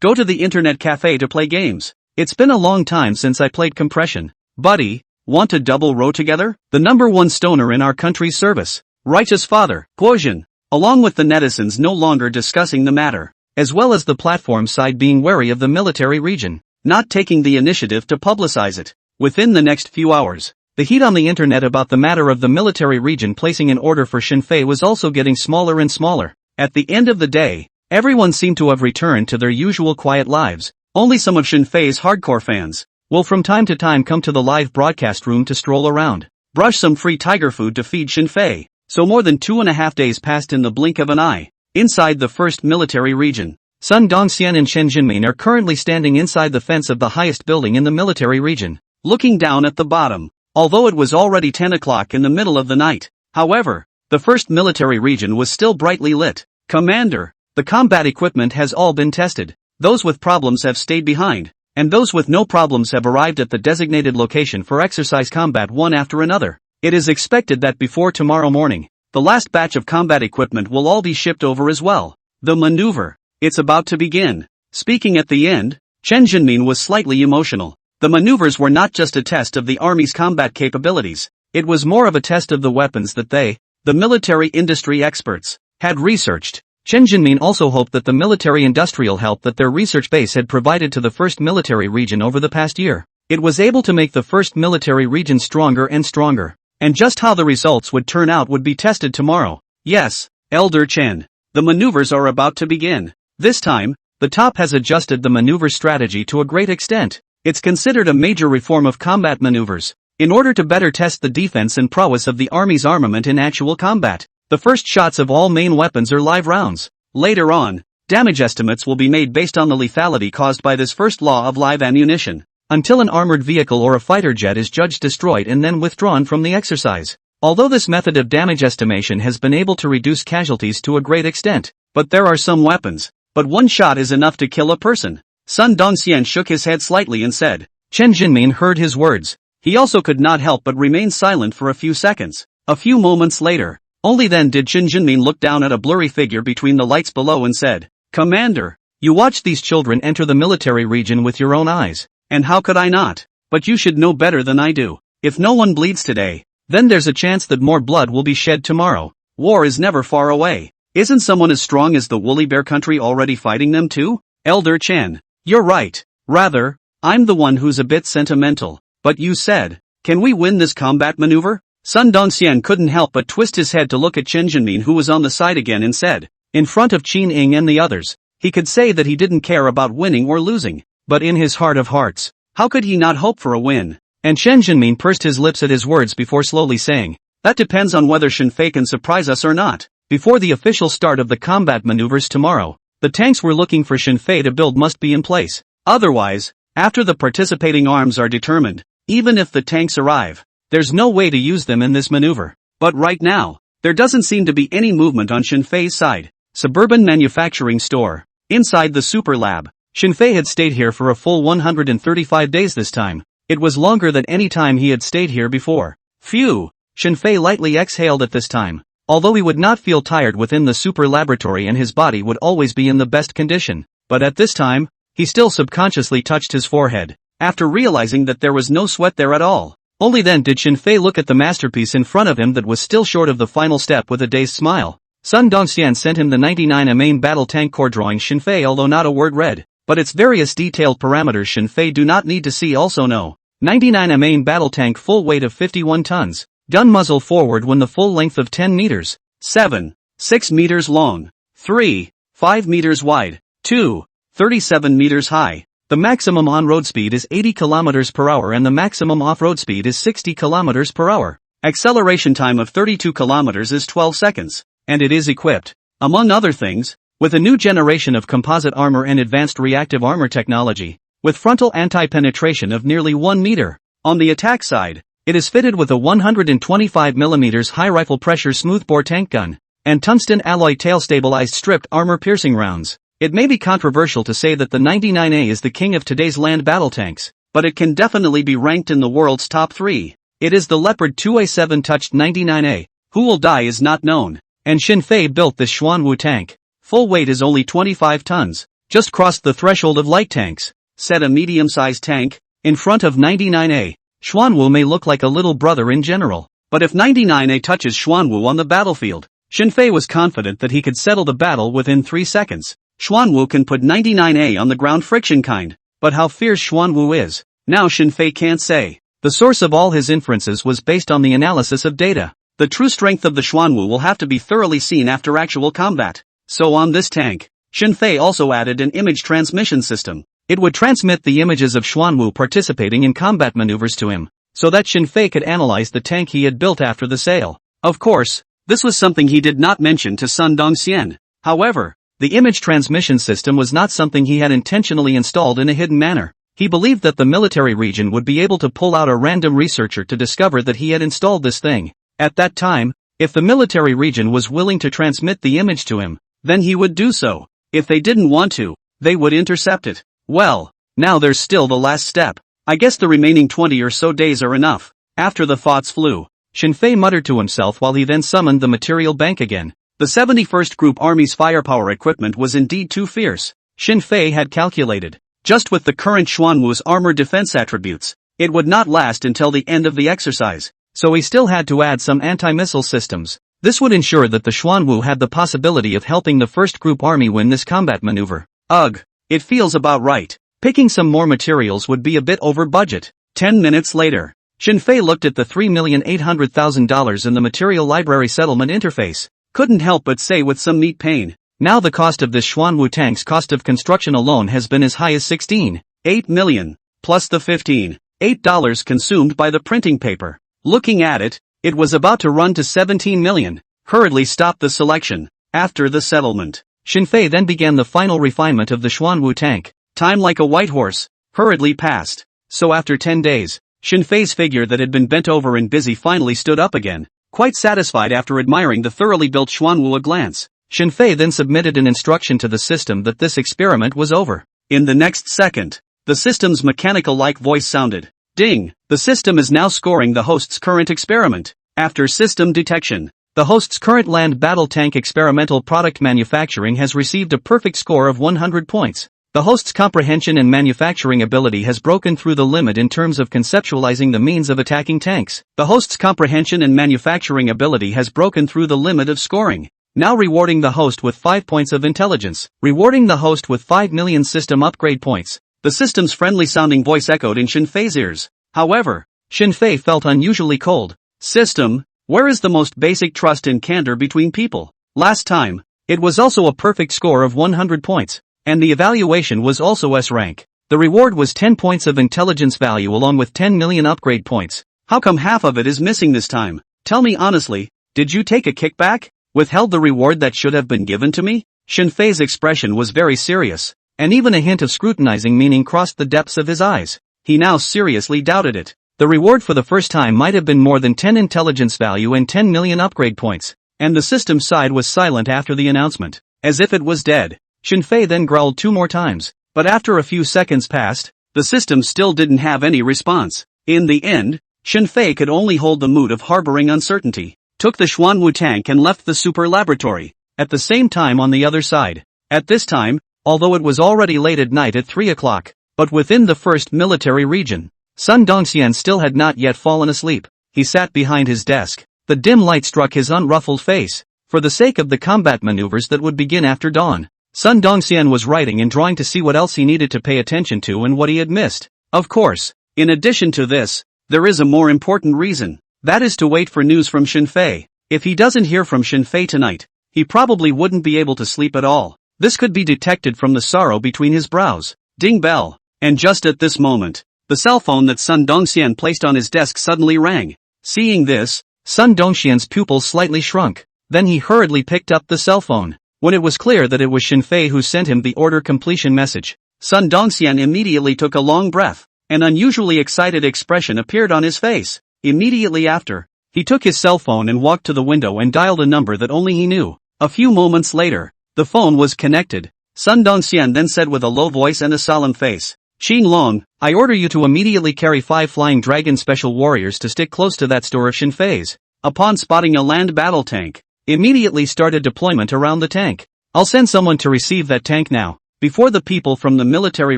go to the internet cafe to play games. It's been a long time since I played compression. Buddy, want to double row together? The #1 stoner in our country's service, righteous father, Quotian, along with the netizens no longer discussing the matter, as well as the platform side being wary of the military region, not taking the initiative to publicize it. Within the next few hours, the heat on the internet about the matter of the military region placing an order for Shinfei was also getting smaller and smaller. At the end of the day, everyone seemed to have returned to their usual quiet lives. Only some of Shinfei's hardcore fans will from time to time come to the live broadcast room to stroll around, brush some free tiger food to feed Shinfei. So more than 2.5 days passed in the blink of an eye. Inside the 1st military region, Sun Dongxian and Chen Jinmin are currently standing inside the fence of the highest building in the military region, looking down at the bottom, although it was already 10 o'clock in the middle of the night. However, the 1st military region was still brightly lit. Commander, the combat equipment has all been tested. Those with problems have stayed behind, and those with no problems have arrived at the designated location for exercise combat one after another. It is expected that before tomorrow morning, the last batch of combat equipment will all be shipped over as well. The maneuver, it's about to begin. Speaking at the end, Chen Jinmin was slightly emotional. The maneuvers were not just a test of the army's combat capabilities, it was more of a test of the weapons that they, the military industry experts, had researched. Chen Jinmin also hoped that the military-industrial help that their research base had provided to the 1st military region over the past year, it was able to make the 1st military region stronger and stronger. And just how the results would turn out would be tested tomorrow. Yes, Elder Chen, the maneuvers are about to begin. This time, the top has adjusted the maneuver strategy to a great extent. It's considered a major reform of combat maneuvers, in order to better test the defense and prowess of the army's armament in actual combat. The first shots of all main weapons are live rounds. Later on, damage estimates will be made based on the lethality caused by this first law of live ammunition, until an armored vehicle or a fighter jet is judged destroyed and then withdrawn from the exercise. Although this method of damage estimation has been able to reduce casualties to a great extent, but there are some weapons, but one shot is enough to kill a person. Sun Dongxian shook his head slightly and said. Chen Jinmin heard his words. He also could not help but remain silent for a few seconds. A few moments later, only then did Chen Jinmin look down at a blurry figure between the lights below and said, Commander, you watched these children enter the military region with your own eyes, and how could I not? But you should know better than I do. If no one bleeds today, then there's a chance that more blood will be shed tomorrow. War is never far away. Isn't someone as strong as the Woolly Bear country already fighting them too? Elder Chen, you're right. Rather, I'm the one who's a bit sentimental. But you said, can we win this combat maneuver? Sun Dongxian couldn't help but twist his head to look at Chen Jinmin, who was on the side again, and said, in front of Qin Ying and the others, he could say that he didn't care about winning or losing, but in his heart of hearts, how could he not hope for a win? And Chen Jinmin pursed his lips at his words before slowly saying, that depends on whether Shinfei can surprise us or not. Before the official start of the combat maneuvers tomorrow, the tanks we're looking for Shinfei to build must be in place. Otherwise, After the participating arms are determined, even if the tanks arrive, there's no way to use them in this maneuver. But right now, there doesn't seem to be any movement on Shinfei's side. Suburban manufacturing store. Inside the super lab, Shinfei had stayed here for a full 135 days this time. It was longer than any time he had stayed here before. Phew! Shinfei lightly exhaled at this time. Although he would not feel tired within the super laboratory and his body would always be in the best condition, but at this time, he still subconsciously touched his forehead, after realizing that there was no sweat there at all. Only then did Shinfei look at the masterpiece in front of him that was still short of the final step with a dazed smile. Sun Dongxian sent him the 99 main battle tank core drawing Shinfei, although not a word read, but its various detailed parameters Shinfei do not need to see also know. 99 main battle tank, full weight of 51 tons. Gun muzzle forward when the full length of 10 meters. 7. 6 meters long. 3. 5 meters wide. 2. 37 meters high. The maximum on-road speed is 80 km per hour and the maximum off-road speed is 60 km per hour. Acceleration time of 32 km is 12 seconds. And it is equipped, among other things, with a new generation of composite armor and advanced reactive armor technology, with frontal anti-penetration of nearly 1 meter. On the attack side, it is fitted with a 125mm high rifle pressure smoothbore tank gun, and tungsten alloy tail-stabilized stripped armor piercing rounds. It may be controversial to say that the 99A is the king of today's land battle tanks, but it can definitely be ranked in the world's top 3. It is the Leopard 2A7 touched 99A. Who will die is not known. And Shinfei built this Xuanwu tank. Full weight is only 25 tons. Just crossed the threshold of light tanks. Set a medium-sized tank in front of 99A. Xuanwu may look like a little brother in general, but if 99A touches Xuanwu on the battlefield, Shinfei was confident that he could settle the battle within 3 seconds. Xuanwu can put 99A on the ground friction kind, but how fierce Xuanwu is, now Shinfei can't say. The source of all his inferences was based on the analysis of data. The true strength of the Xuanwu will have to be thoroughly seen after actual combat. So on this tank, Shinfei also added an image transmission system. It would transmit the images of Xuanwu participating in combat maneuvers to him, so that Shinfei could analyze the tank he had built after the sale. Of course, this was something he did not mention to Sun Dongxian. However, the image transmission system was not something he had intentionally installed in a hidden manner. He believed that the military region would be able to pull out a random researcher to discover that he had installed this thing. At that time, if the military region was willing to transmit the image to him, then he would do so. If they didn't want to, they would intercept it. Well, now there's still the last step. I guess the remaining 20 or so days are enough. After the thoughts flew, Shinfei muttered to himself while he then summoned the material bank again. The 71st Group Army's firepower equipment was indeed too fierce. Shinfei had calculated, just with the current Xuanwu's armor defense attributes, it would not last until the end of the exercise. So he still had to add some anti-missile systems. This would ensure that the Xuanwu had the possibility of helping the 1st Group Army win this combat maneuver. Ugh, it feels about right. Picking some more materials would be a bit over budget. 10 minutes later, Shinfei looked at the $3,800,000 in the material library settlement interface. Couldn't help but say with some neat pain, now the cost of this Xuanwu tank's cost of construction alone has been as high as $16.8 million, plus the $15.8 consumed by the printing paper. Looking at it, it was about to run to 17 million. Hurriedly stopped the selection. After the settlement, Shinfei then began the final refinement of the Xuanwu tank. Time like a white horse, hurriedly passed. So after 10 days, Shinfei's figure that had been bent over and busy finally stood up again, quite satisfied after admiring the thoroughly built Xuanwu a glance. Shinfei then submitted an instruction to the system that this experiment was over. In the next second, the system's mechanical-like voice sounded. Ding! The system is now scoring the host's current experiment. After system detection, the host's current land battle tank experimental product manufacturing has received a perfect score of 100 points. The host's comprehension and manufacturing ability has broken through the limit in terms of conceptualizing the means of attacking tanks. The host's comprehension and manufacturing ability has broken through the limit of scoring. Now rewarding the host with 5 points of intelligence. Rewarding the host with 5 million system upgrade points. The system's friendly-sounding voice echoed in Shinfei's ears. However, Shinfei felt unusually cold. System, where is the most basic trust and candor between people? Last time, it was also a perfect score of 100 points, and the evaluation was also S rank. The reward was 10 points of intelligence value along with 10 million upgrade points. How come half of it is missing this time? Tell me honestly, did you take a kickback? Withheld the reward that should have been given to me? Shinfei's expression was very serious. and even a hint of scrutinizing meaning crossed the depths of his eyes. He now seriously doubted it. The reward for the first time might have been more than 10 intelligence value and 10 million upgrade points, and the system side was silent after the announcement, as if it was dead. Shenfei then growled 2 more times, but after a few seconds passed, the system still didn't have any response. In the end, Shenfei could only hold the mood of harboring uncertainty, took the Xuanwu tank and left the super laboratory. At the same time on the other side. At this time, although it was already late at night at 3 o'clock, but within the first military region, Sun Dongxian still had not yet fallen asleep. He sat behind his desk. The dim light struck his unruffled face. For the sake of the combat maneuvers that would begin after dawn, Sun Dongxian was writing and drawing to see what else he needed to pay attention to and what he had missed. Of course, in addition to this, there is a more important reason. That is to wait for news from Shenfei. If he doesn't hear from Shenfei tonight, he probably wouldn't be able to sleep at all. This could be detected from the sorrow between his brows. Ding bell. And just at this moment, the cell phone that Sun Dongxian placed on his desk suddenly rang. Seeing this, Sun Dongxian's pupils slightly shrunk. Then he hurriedly picked up the cell phone. When it was clear that it was Shenfei who sent him the order completion message, Sun Dongxian immediately took a long breath. An unusually excited expression appeared on his face. Immediately after, he took his cell phone and walked to the window and dialed a number that only he knew. A few moments later, the phone was connected. Sun Dongxian then said with a low voice and a solemn face, Qin Long, I order you to immediately carry 5 flying dragon special warriors to stick close to that store of Shenfei's. Upon spotting a land battle tank, immediately start a deployment around the tank. I'll send someone to receive that tank now, before the people from the military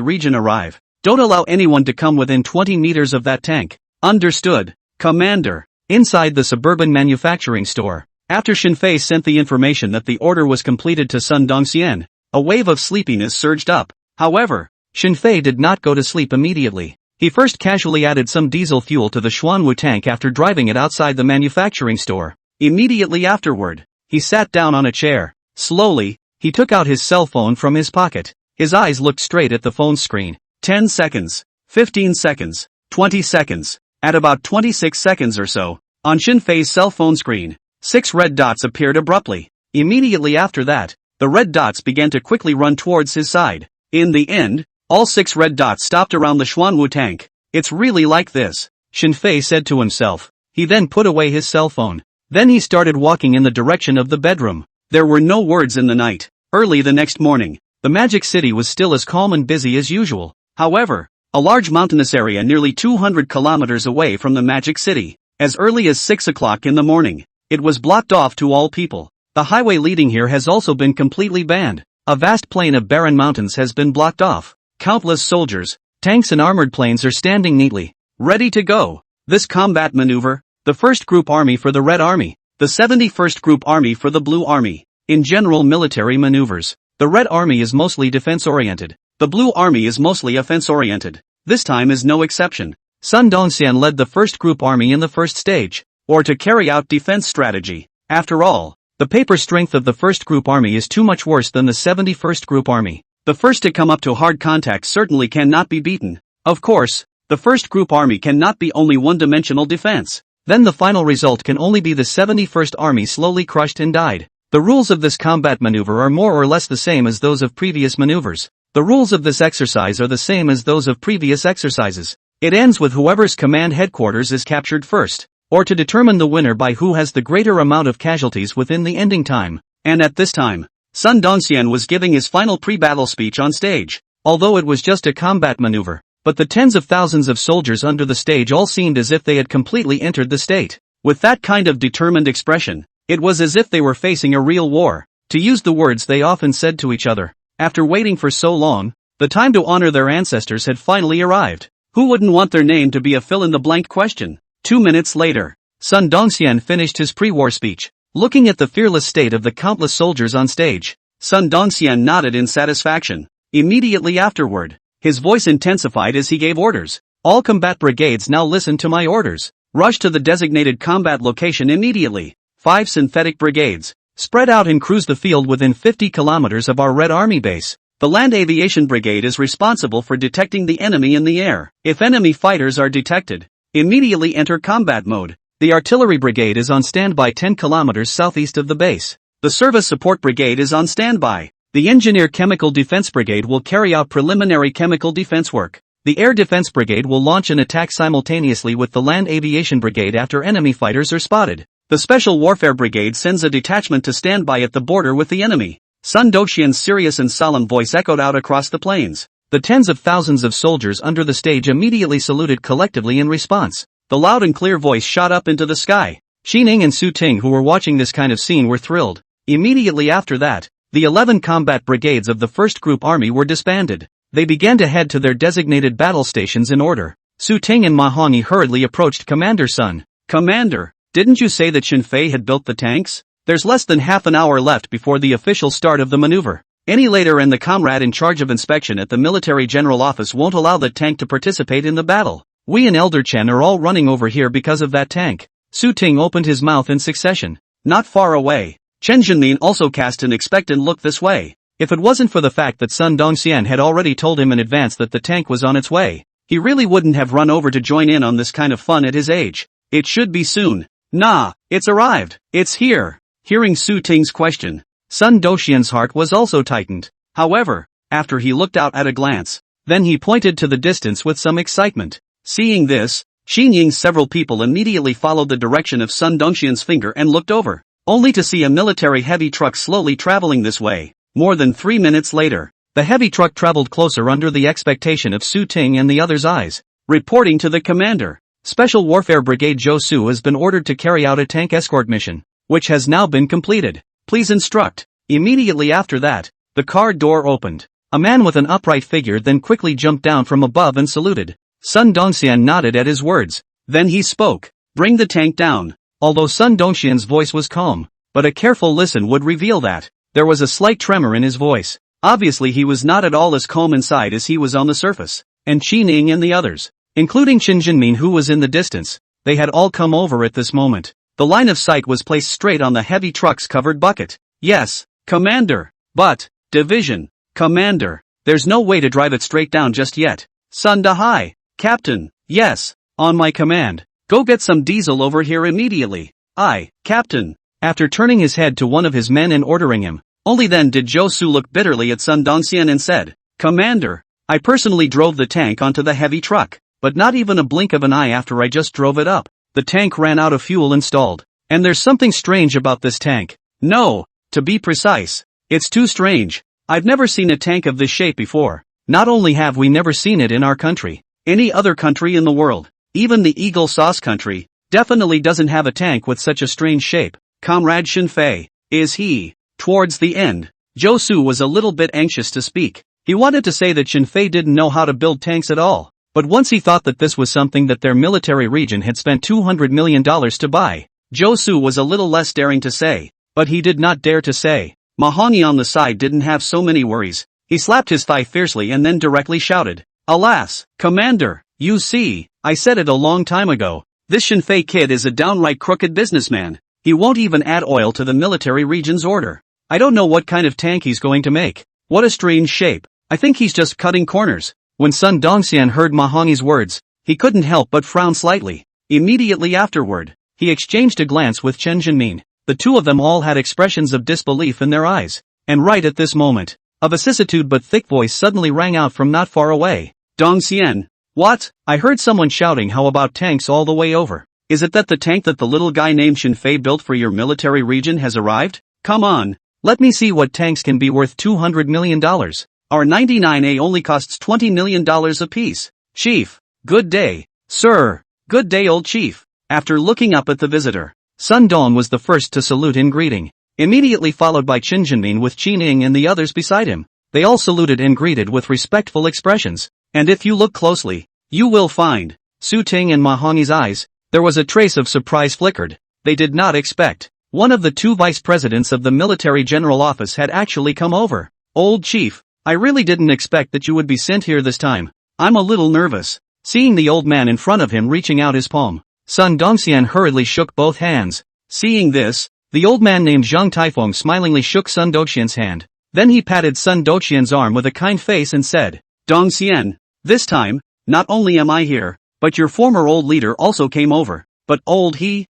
region arrive. Don't allow anyone to come within 20 meters of that tank. Understood, Commander. Inside the suburban manufacturing store, after Shenfei sent the information that the order was completed to Sun Dongxian, a wave of sleepiness surged up. However, Shenfei did not go to sleep immediately. He first casually added some diesel fuel to the Xuanwu tank after driving it outside the manufacturing store. Immediately afterward, he sat down on a chair. Slowly, he took out his cell phone from his pocket. His eyes looked straight at the phone screen. 10 seconds, 15 seconds, 20 seconds. At about 26 seconds or so, on Shenfei's cell phone screen, 6 red dots appeared abruptly. Immediately after that, the red dots began to quickly run towards his side. In the end, all 6 red dots stopped around the Xuanwu tank. It's really like this, Shenfei said to himself. He then put away his cell phone. Then he started walking in the direction of the bedroom. There were no words in the night. Early the next morning, the Magic City was still as calm and busy as usual. However, a large mountainous area nearly 200 kilometers away from the Magic City, as early as 6 o'clock in the morning, it was blocked off to all people. The highway leading here has also been completely banned. A vast plain of barren mountains has been blocked off. Countless soldiers, tanks and armored planes are standing neatly, ready to go. This combat maneuver, the 1st Group Army for the Red Army, the 71st Group Army for the Blue Army. In general military maneuvers, the Red Army is mostly defense-oriented. The Blue Army is mostly offense-oriented. This time is no exception. Sun Dongxian led the 1st Group Army in the first stage, or to carry out defense strategy. After all, the paper strength of the 1st Group Army is too much worse than the 71st Group Army. The first to come up to hard contact certainly cannot be beaten. Of course, the 1st Group Army cannot be only one-dimensional defense. Then the final result can only be the 71st Army slowly crushed and died. The rules of this combat maneuver are more or less the same as those of previous maneuvers. The rules of this exercise are the same as those of previous exercises. It ends with whoever's command headquarters is captured first, or to determine the winner by who has the greater amount of casualties within the ending time. And at this time, Sun Dongxian was giving his final pre-battle speech on stage. Although it was just a combat maneuver, but the tens of thousands of soldiers under the stage all seemed as if they had completely entered the state. With that kind of determined expression, it was as if they were facing a real war. To use the words they often said to each other, after waiting for so long, the time to honor their ancestors had finally arrived. Who wouldn't want their name to be a fill-in-the-blank question? 2 minutes later, Sun Dongxian finished his pre-war speech. Looking at the fearless state of the countless soldiers on stage, Sun Dongxian nodded in satisfaction. Immediately afterward, his voice intensified as he gave orders. All combat brigades now listen to my orders. Rush to the designated combat location immediately. 5 synthetic brigades, spread out and cruise the field within 50 kilometers of our Red Army base. The Land Aviation Brigade is responsible for detecting the enemy in the air. If enemy fighters are detected, immediately enter combat mode. The Artillery Brigade is on standby 10 kilometers southeast of the base. The Service Support Brigade is on standby. The Engineer Chemical Defense Brigade will carry out preliminary chemical defense work. The Air Defense Brigade will launch an attack simultaneously with the Land Aviation Brigade after enemy fighters are spotted. The Special Warfare Brigade sends a detachment to stand by at the border with the enemy. Sun Doxian's serious and solemn voice echoed out across the plains. The tens of thousands of soldiers under the stage immediately saluted collectively in response. The loud and clear voice shot up into the sky. Xining and Su Ting, who were watching this kind of scene, were thrilled. Immediately after that, the 11 combat brigades of the 1st Group Army were disbanded. They began to head to their designated battle stations in order. Su Ting and Ma Hongyi hurriedly approached Commander Sun. "Commander, didn't you say that Xin Fei had built the tanks? There's less than half an hour left before the official start of the maneuver. Any later and the comrade in charge of inspection at the military general office won't allow the tank to participate in the battle. We and Elder Chen are all running over here because of that tank." Su Ting opened his mouth in succession. Not far away, Chen Zhenmin also cast an expectant look this way. If it wasn't for the fact that Sun Dongxian had already told him in advance that the tank was on its way, he really wouldn't have run over to join in on this kind of fun at his age. "It should be soon." "Nah, it's arrived. It's here." Hearing Su Ting's question, Sun Doxian's heart was also tightened. However, after he looked out at a glance, then he pointed to the distance with some excitement. Seeing this, Xinying's several people immediately followed the direction of Sun Dongxian's finger and looked over, only to see a military heavy truck slowly traveling this way. More than 3 minutes later, the heavy truck traveled closer under the expectation of Su Ting and the others' eyes. Reporting to the commander, Special Warfare Brigade Zhou Su has been ordered to carry out a tank escort mission, which has now been completed. Please instruct. Immediately after that, the car door opened. A man with an upright figure then quickly jumped down from above and saluted. Sun Dongxian nodded at his words. Then he spoke. "Bring the tank down." Although Sun Dongxian's voice was calm, but a careful listen would reveal that there was a slight tremor in his voice. Obviously he was not at all as calm inside as he was on the surface. And Xining and the others, including Chen Zhenmin who was in the distance, they had all come over at this moment. The line of sight was placed straight on the heavy truck's covered bucket. "Yes, Commander. But, Division, Commander, there's no way to drive it straight down just yet." "Sun Dahai, Captain, yes, on my command. Go get some diesel over here immediately." "Aye, Captain." After turning his head to one of his men and ordering him, only then did Zhou Su look bitterly at Sun Dongxian and said, "Commander, I personally drove the tank onto the heavy truck, but not even a blink of an eye after I just drove it up. The tank ran out of fuel and stalled. And there's something strange about this tank. No, to be precise, it's too strange. I've never seen a tank of this shape before. Not only have we never seen it in our country, any other country in the world, even the Eagle Sauce country, definitely doesn't have a tank with such a strange shape. Comrade Xin Fei, is he?" Towards the end, Zhou Su was a little bit anxious to speak. He wanted to say that Xin Fei didn't know how to build tanks at all, but once he thought that this was something that their military region had spent $200 million to buy, Zhou Su was a little less daring to say, but he did not dare to say. Ma Hongyi on the side didn't have so many worries. He slapped his thigh fiercely and then directly shouted, "Alas, Commander, you see, I said it a long time ago. This Xin Fei kid is a downright crooked businessman. He won't even add oil to the military region's order. I don't know what kind of tank he's going to make. What a strange shape. I think he's just cutting corners." When Sun Dongxian heard Ma Hongyi's words, he couldn't help but frown slightly. Immediately afterward, he exchanged a glance with Chen Zhenmin. The two of them all had expressions of disbelief in their eyes. And right at this moment, a vicissitude but thick voice suddenly rang out from not far away. "Dongxian, what? I heard someone shouting how about tanks all the way over. Is it that the tank that the little guy named Xin Fei built for your military region has arrived? Come on, let me see what tanks can be worth $200 million. Our 99A only costs $20 million apiece. Chief, good day." "Sir, good day old chief." After looking up at the visitor, Sun Dong was the first to salute in greeting, immediately followed by Chen Zhenmin with Qining and the others beside him. They all saluted and greeted with respectful expressions, and if you look closely, you will find, Su Ting and Ma Hongyi's eyes, there was a trace of surprise flickered. They did not expect one of the two vice presidents of the military general office had actually come over. "Old chief, I really didn't expect that you would be sent here this time. I'm a little nervous." Seeing the old man in front of him reaching out his palm, Sun Dongxian hurriedly shook both hands. Seeing this, the old man named Zhang Taifeng smilingly shook Sun Dongxian's hand. Then he patted Sun Dongxian's arm with a kind face and said, "Dongxian, this time, not only am I here, but your former old leader also came over. But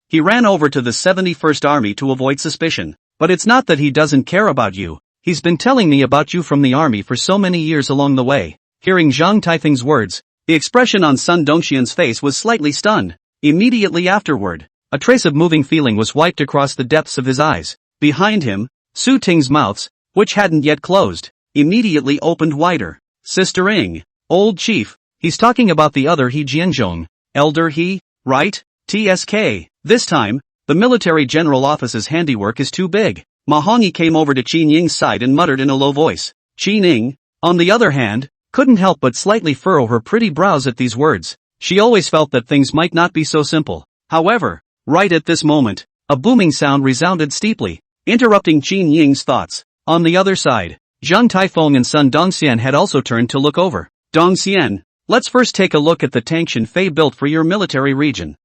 he ran over to the 71st Army to avoid suspicion. But it's not that he doesn't care about you. He's been telling me about you from the army for so many years along the way. Hearing Zhang Taifeng's words, the expression on Sun Dongxian's face was slightly stunned. Immediately afterward, a trace of moving feeling was wiped across the depths of his eyes. Behind him, Su Ting's mouths, which hadn't yet closed, immediately opened wider. Sister Ing, old chief, he's talking about the other He Jianzhong, elder He, right? TSK. This time, the military general office's handiwork is too big. Ma Hongyi came over to Qin Ying's side and muttered in a low voice. Qin Ying, on the other hand, couldn't help but slightly furrow her pretty brows at these words. She always felt that things might not be so simple. However, right at this moment, a booming sound resounded steeply, interrupting Qin Ying's thoughts. On the other side, Zhang Taifeng and Sun Dongxian had also turned to look over. Dongxian, let's first take a look at the tank Shenfei built for your military region.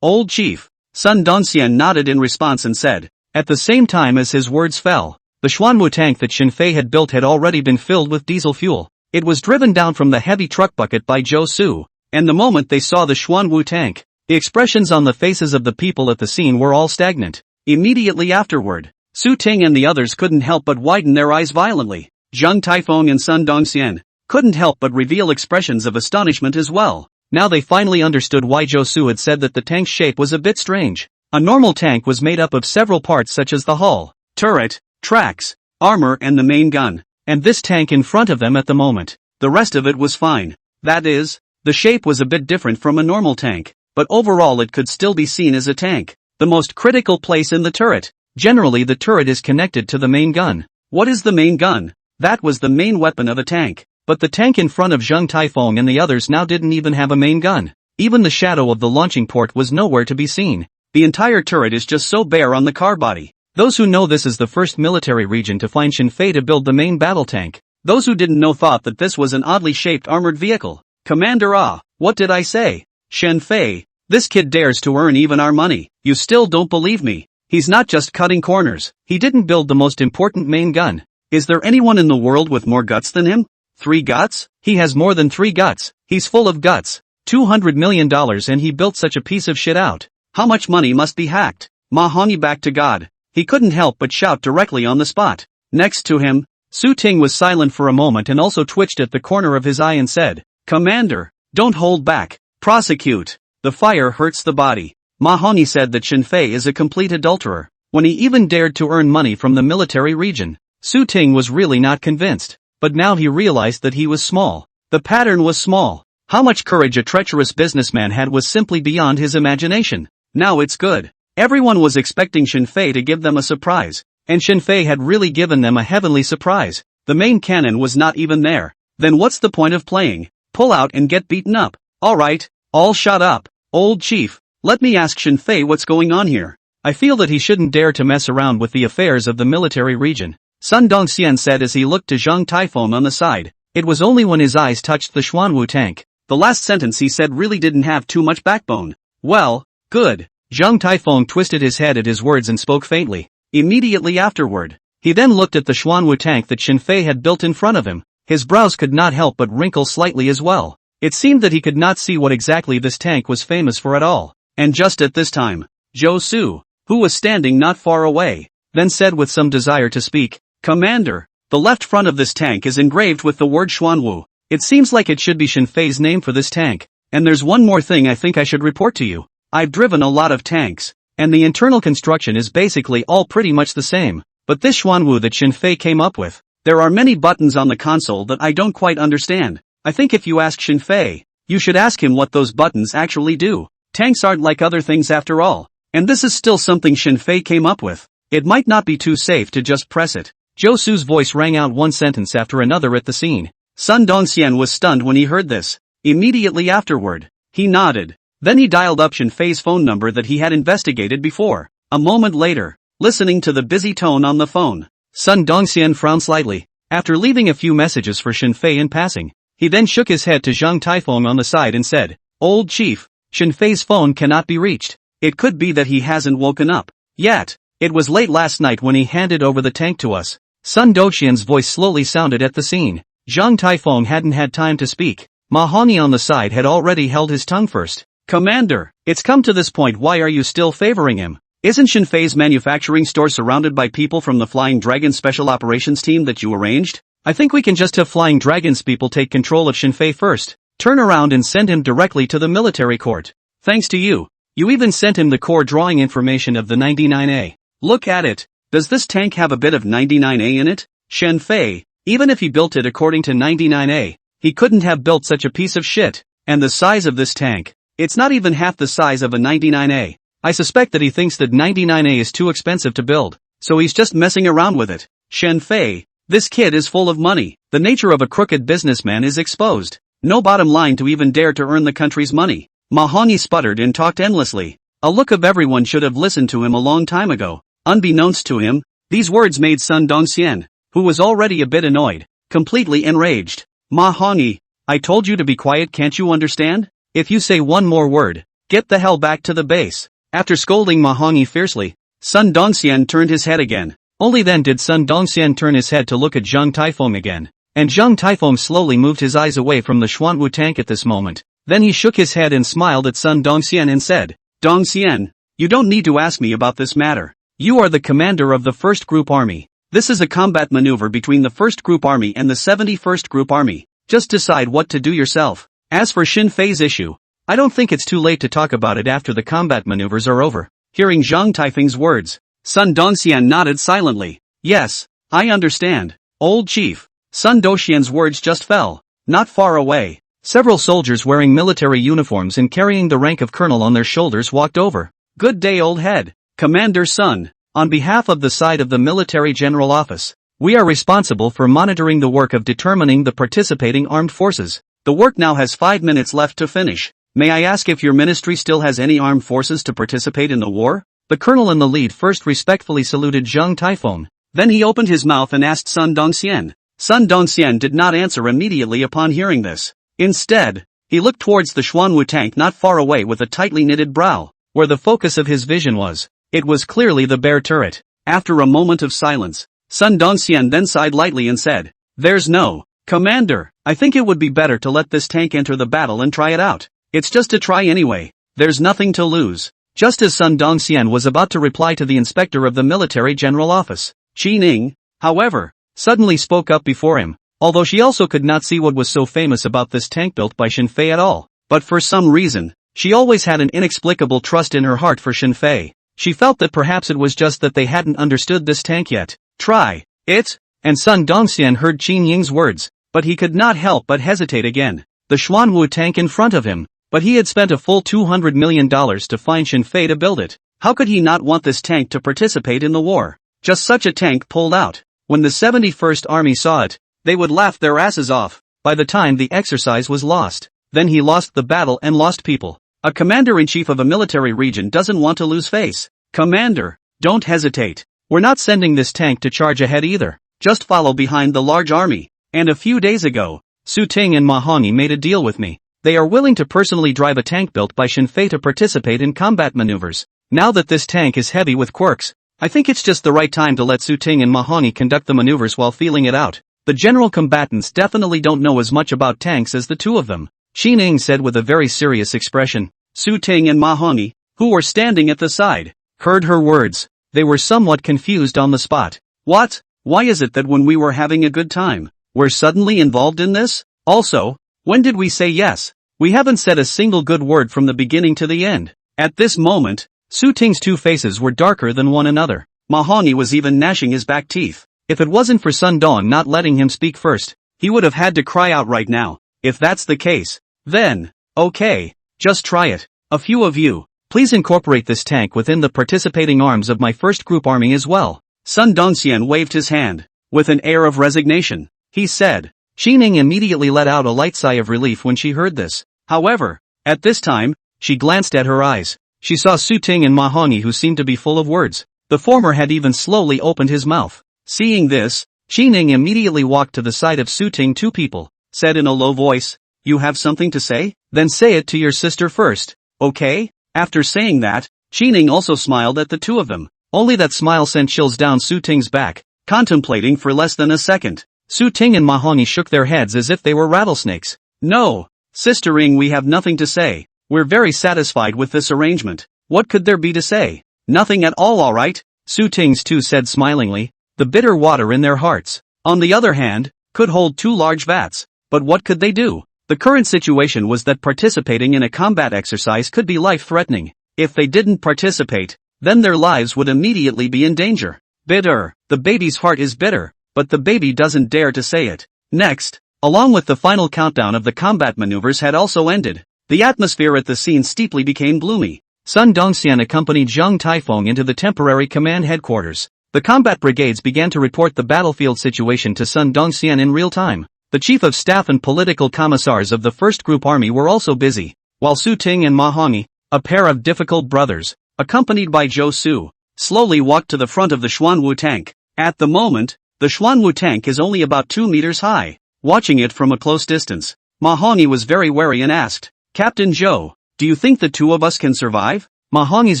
Old chief. Sun Dongxian nodded in response and said. At the same time as his words fell, the Xuanwu tank that Shenfei had built had already been filled with diesel fuel. It was driven down from the heavy truck bucket by Zhou Su, and the moment they saw the Xuanwu tank, the expressions on the faces of the people at the scene were all stagnant. Immediately afterward, Su Ting and the others couldn't help but widen their eyes violently. Zhang Taifeng and Sun Dongxian couldn't help but reveal expressions of astonishment as well. Now they finally understood why Zhou Su had said that the tank's shape was a bit strange. A normal tank was made up of several parts such as the hull, turret, tracks, armor and the main gun. And this tank in front of them at the moment, the rest of it was fine. That is, the shape was a bit different from a normal tank, but overall it could still be seen as a tank. The most critical place in the turret. Generally the turret is connected to the main gun. What is the main gun? That was the main weapon of a tank. But the tank in front of Zhang Taifeng and the others now didn't even have a main gun. Even the shadow of the launching port was nowhere to be seen. The entire turret is just so bare on the car body. Those who know this is the first military region to find Shenfei to build the main battle tank. Those who didn't know thought that this was an oddly shaped armored vehicle. Commander what did I say? Shenfei, this kid dares to earn even our money. You still don't believe me. He's not just cutting corners. He didn't build the most important main gun. Is there anyone in the world with more guts than him? 3 guts? He has more than 3 guts. He's full of guts. $200 million and he built such a piece of shit out. How much money must be hacked? Ma Hongyi back to God. He couldn't help but shout directly on the spot. Next to him, Su Ting was silent for a moment and also twitched at the corner of his eye and said, Commander, don't hold back. Prosecute. The fire hurts the body. Ma Hongyi said that Shenfei is a complete adulterer. When he even dared to earn money from the military region, Su Ting was really not convinced. But now he realized that he was small. The pattern was small. How much courage a treacherous businessman had was simply beyond his imagination. Now it's good. Everyone was expecting Shenfei to give them a surprise, and Shenfei had really given them a heavenly surprise. The main cannon was not even there. Then what's the point of playing? Pull out and get beaten up. Alright, all shut up. Old chief, let me ask Shenfei what's going on here. I feel that he shouldn't dare to mess around with the affairs of the military region. Sun Dongxian said as he looked to Zhang Taifeng on the side. It was only when his eyes touched the Xuanwu tank. The last sentence he said really didn't have too much backbone. Well, good. Zhang Taifeng twisted his head at his words and spoke faintly. Immediately afterward, he then looked at the Xuanwu tank that Shenfei had built in front of him. His brows could not help but wrinkle slightly as well. It seemed that he could not see what exactly this tank was famous for at all. And just at this time, Zhou Su, who was standing not far away, then said with some desire to speak, Commander, the left front of this tank is engraved with the word Xuanwu. It seems like it should be Shenfei's name for this tank. And there's one more thing I think I should report to you. I've driven a lot of tanks, and the internal construction is basically all pretty much the same. But this Xuanwu that Shenfei came up with, there are many buttons on the console that I don't quite understand. I think if you ask Shenfei, you should ask him what those buttons actually do. Tanks aren't like other things after all. And this is still something Shenfei came up with. It might not be too safe to just press it. Zhou Su's voice rang out one sentence after another at the scene. Sun Dongxian was stunned when he heard this. Immediately afterward, he nodded. Then he dialed up Shenfei's phone number that he had investigated before. A moment later, listening to the busy tone on the phone, Sun Dongxian frowned slightly. After leaving a few messages for Shenfei in passing, he then shook his head to Zhang Taifeng on the side and said, Old chief, Shenfei's phone cannot be reached. It could be that he hasn't woken up yet. It was late last night when he handed over the tank to us. Sun Dongxian's voice slowly sounded at the scene. Zhang Taifeng hadn't had time to speak. Ma Hongyi on the side had already held his tongue first. Commander, it's come to this point, why are you still favoring him? Isn't Shinfei's manufacturing store surrounded by people from the Flying Dragon Special Operations team that you arranged? I think we can just have Flying Dragon's people take control of Shinfei first, turn around and send him directly to the military court. Thanks to you. You even sent him the core drawing information of the 99A. Look at it. Does this tank have a bit of 99A in it? Shinfei, even if he built it according to 99A, he couldn't have built such a piece of shit. And the size of this tank, it's not even half the size of a 99A. I suspect that he thinks that 99A is too expensive to build, so he's just messing around with it. Shinfei, this kid is full of money. The nature of a crooked businessman is exposed. No bottom line to even dare to earn the country's money. Mahoney sputtered and talked endlessly. A look of everyone should have listened to him a long time ago. Unbeknownst to him, these words made Sun Dongxian, who was already a bit annoyed, completely enraged. Mahoney, I told you to be quiet, can't you understand? If you say one more word, get the hell back to the base. After scolding Mahoney fiercely, Sun Dongxian turned his head again. Only then did Sun Dongxian turn his head to look at Zhang Taifeng again. And Zhang Taifeng slowly moved his eyes away from the Xuanwu tank at this moment. Then he shook his head and smiled at Sun Dongxian and said, Dongxian, you don't need to ask me about this matter. You are the commander of the 1st Group Army. This is a combat maneuver between the 1st Group Army and the 71st Group Army. Just decide what to do yourself. As for Shinfei's issue, I don't think it's too late to talk about it after the combat maneuvers are over. Hearing Zhang Taifeng's words, Sun Dongxian nodded silently. Yes, I understand. Old chief. Sun Dongxian's words just fell. Not far away, several soldiers wearing military uniforms and carrying the rank of colonel on their shoulders walked over. Good day, old head. Commander Sun, on behalf of the side of the Military General Office, we are responsible for monitoring the work of determining the participating armed forces. The work now has 5 minutes left to finish. May I ask if your ministry still has any armed forces to participate in the war? The colonel in the lead first respectfully saluted Zhang Taifeng. Then he opened his mouth and asked Sun Dongxian. Sun Dongxian did not answer immediately upon hearing this. Instead, he looked towards the Xuanwu tank not far away with a tightly knitted brow, where the focus of his vision was. It was clearly the bear turret. After a moment of silence, Sun Dongxian then sighed lightly and said, There's no, Commander, I think it would be better to let this tank enter the battle and try it out. It's just a try anyway. There's nothing to lose. Just as Sun Dongxian was about to reply to the inspector of the Military General Office, Qi Ning, however, suddenly spoke up before him, although she also could not see what was so famous about this tank built by Shinfei at all. But for some reason, she always had an inexplicable trust in her heart for Shinfei. She felt that perhaps it was just that they hadn't understood this tank yet. Try it? And Sun Dongxian heard Qi Ning's words, but he could not help but hesitate again. The Xuanwu tank in front of him. But he had spent a full $200 million to find Shinfei to build it. How could he not want this tank to participate in the war? Just such a tank pulled out. When the 71st Army saw it, they would laugh their asses off. By the time the exercise was lost, then he lost the battle and lost people. A commander-in-chief of a military region doesn't want to lose face. Commander, don't hesitate. We're not sending this tank to charge ahead either. Just follow behind the large army. And a few days ago, Su Ting and Mahoney made a deal with me. They are willing to personally drive a tank built by Shinfei to participate in combat maneuvers. Now that this tank is heavy with quirks, I think it's just the right time to let Su Ting and Mahoney conduct the maneuvers while feeling it out. The general combatants definitely don't know as much about tanks as the two of them, Qi Ning said with a very serious expression. Su Ting and Mahoney, who were standing at the side, heard her words. They were somewhat confused on the spot. What? Why is it that when we were having a good time, we're suddenly involved in this? Also, when did we say yes? We haven't said a single good word from the beginning to the end. At this moment, Su Ting's two faces were darker than one another. Mahoney was even gnashing his back teeth. If it wasn't for Sun Dong not letting him speak first, he would have had to cry out right now. If that's the case, then, okay, just try it. A few of you, please incorporate this tank within the participating arms of my 1st Group Army as well. Sun Dongxian waved his hand. With an air of resignation, he said. Qi Ning immediately let out a light sigh of relief when she heard this. However, at this time, she glanced at her eyes. She saw Su Ting and Mahoney who seemed to be full of words. The former had even slowly opened his mouth. Seeing this, Qi Ning immediately walked to the side of Su Ting. Two people, said in a low voice, You have something to say? Then say it to your sister first, okay? After saying that, Qi Ning also smiled at the two of them. Only that smile sent chills down Su Ting's back. Contemplating for less than a second, Su Ting and Mahoney shook their heads as if they were rattlesnakes. No, Sister Ing, we have nothing to say. We're very satisfied with this arrangement. What could there be to say? Nothing at all right, Su Ting's two said smilingly, the bitter water in their hearts, on the other hand, could hold 2 large vats. But what could they do? The current situation was that participating in a combat exercise could be life-threatening. If they didn't participate, then their lives would immediately be in danger. Bitter. The baby's heart is bitter, but the baby doesn't dare to say it. Next, along with the final countdown of the combat maneuvers had also ended, the atmosphere at the scene steeply became gloomy. Sun Dongxian accompanied Zhang Taifeng into the temporary command headquarters. The combat brigades began to report the battlefield situation to Sun Dongxian in real time. The chief of staff and political commissars of the first group army were also busy, while Su Ting and Ma Hongyi, a pair of difficult brothers, accompanied by Zhou Su, slowly walked to the front of the Xuanwu tank. At the moment, the Xuanwu tank is only about 2 meters high. Watching it from a close distance, Ma Hongyi was very wary and asked, Captain Zhou, do you think the 2 of us can survive? Ma Hongyi's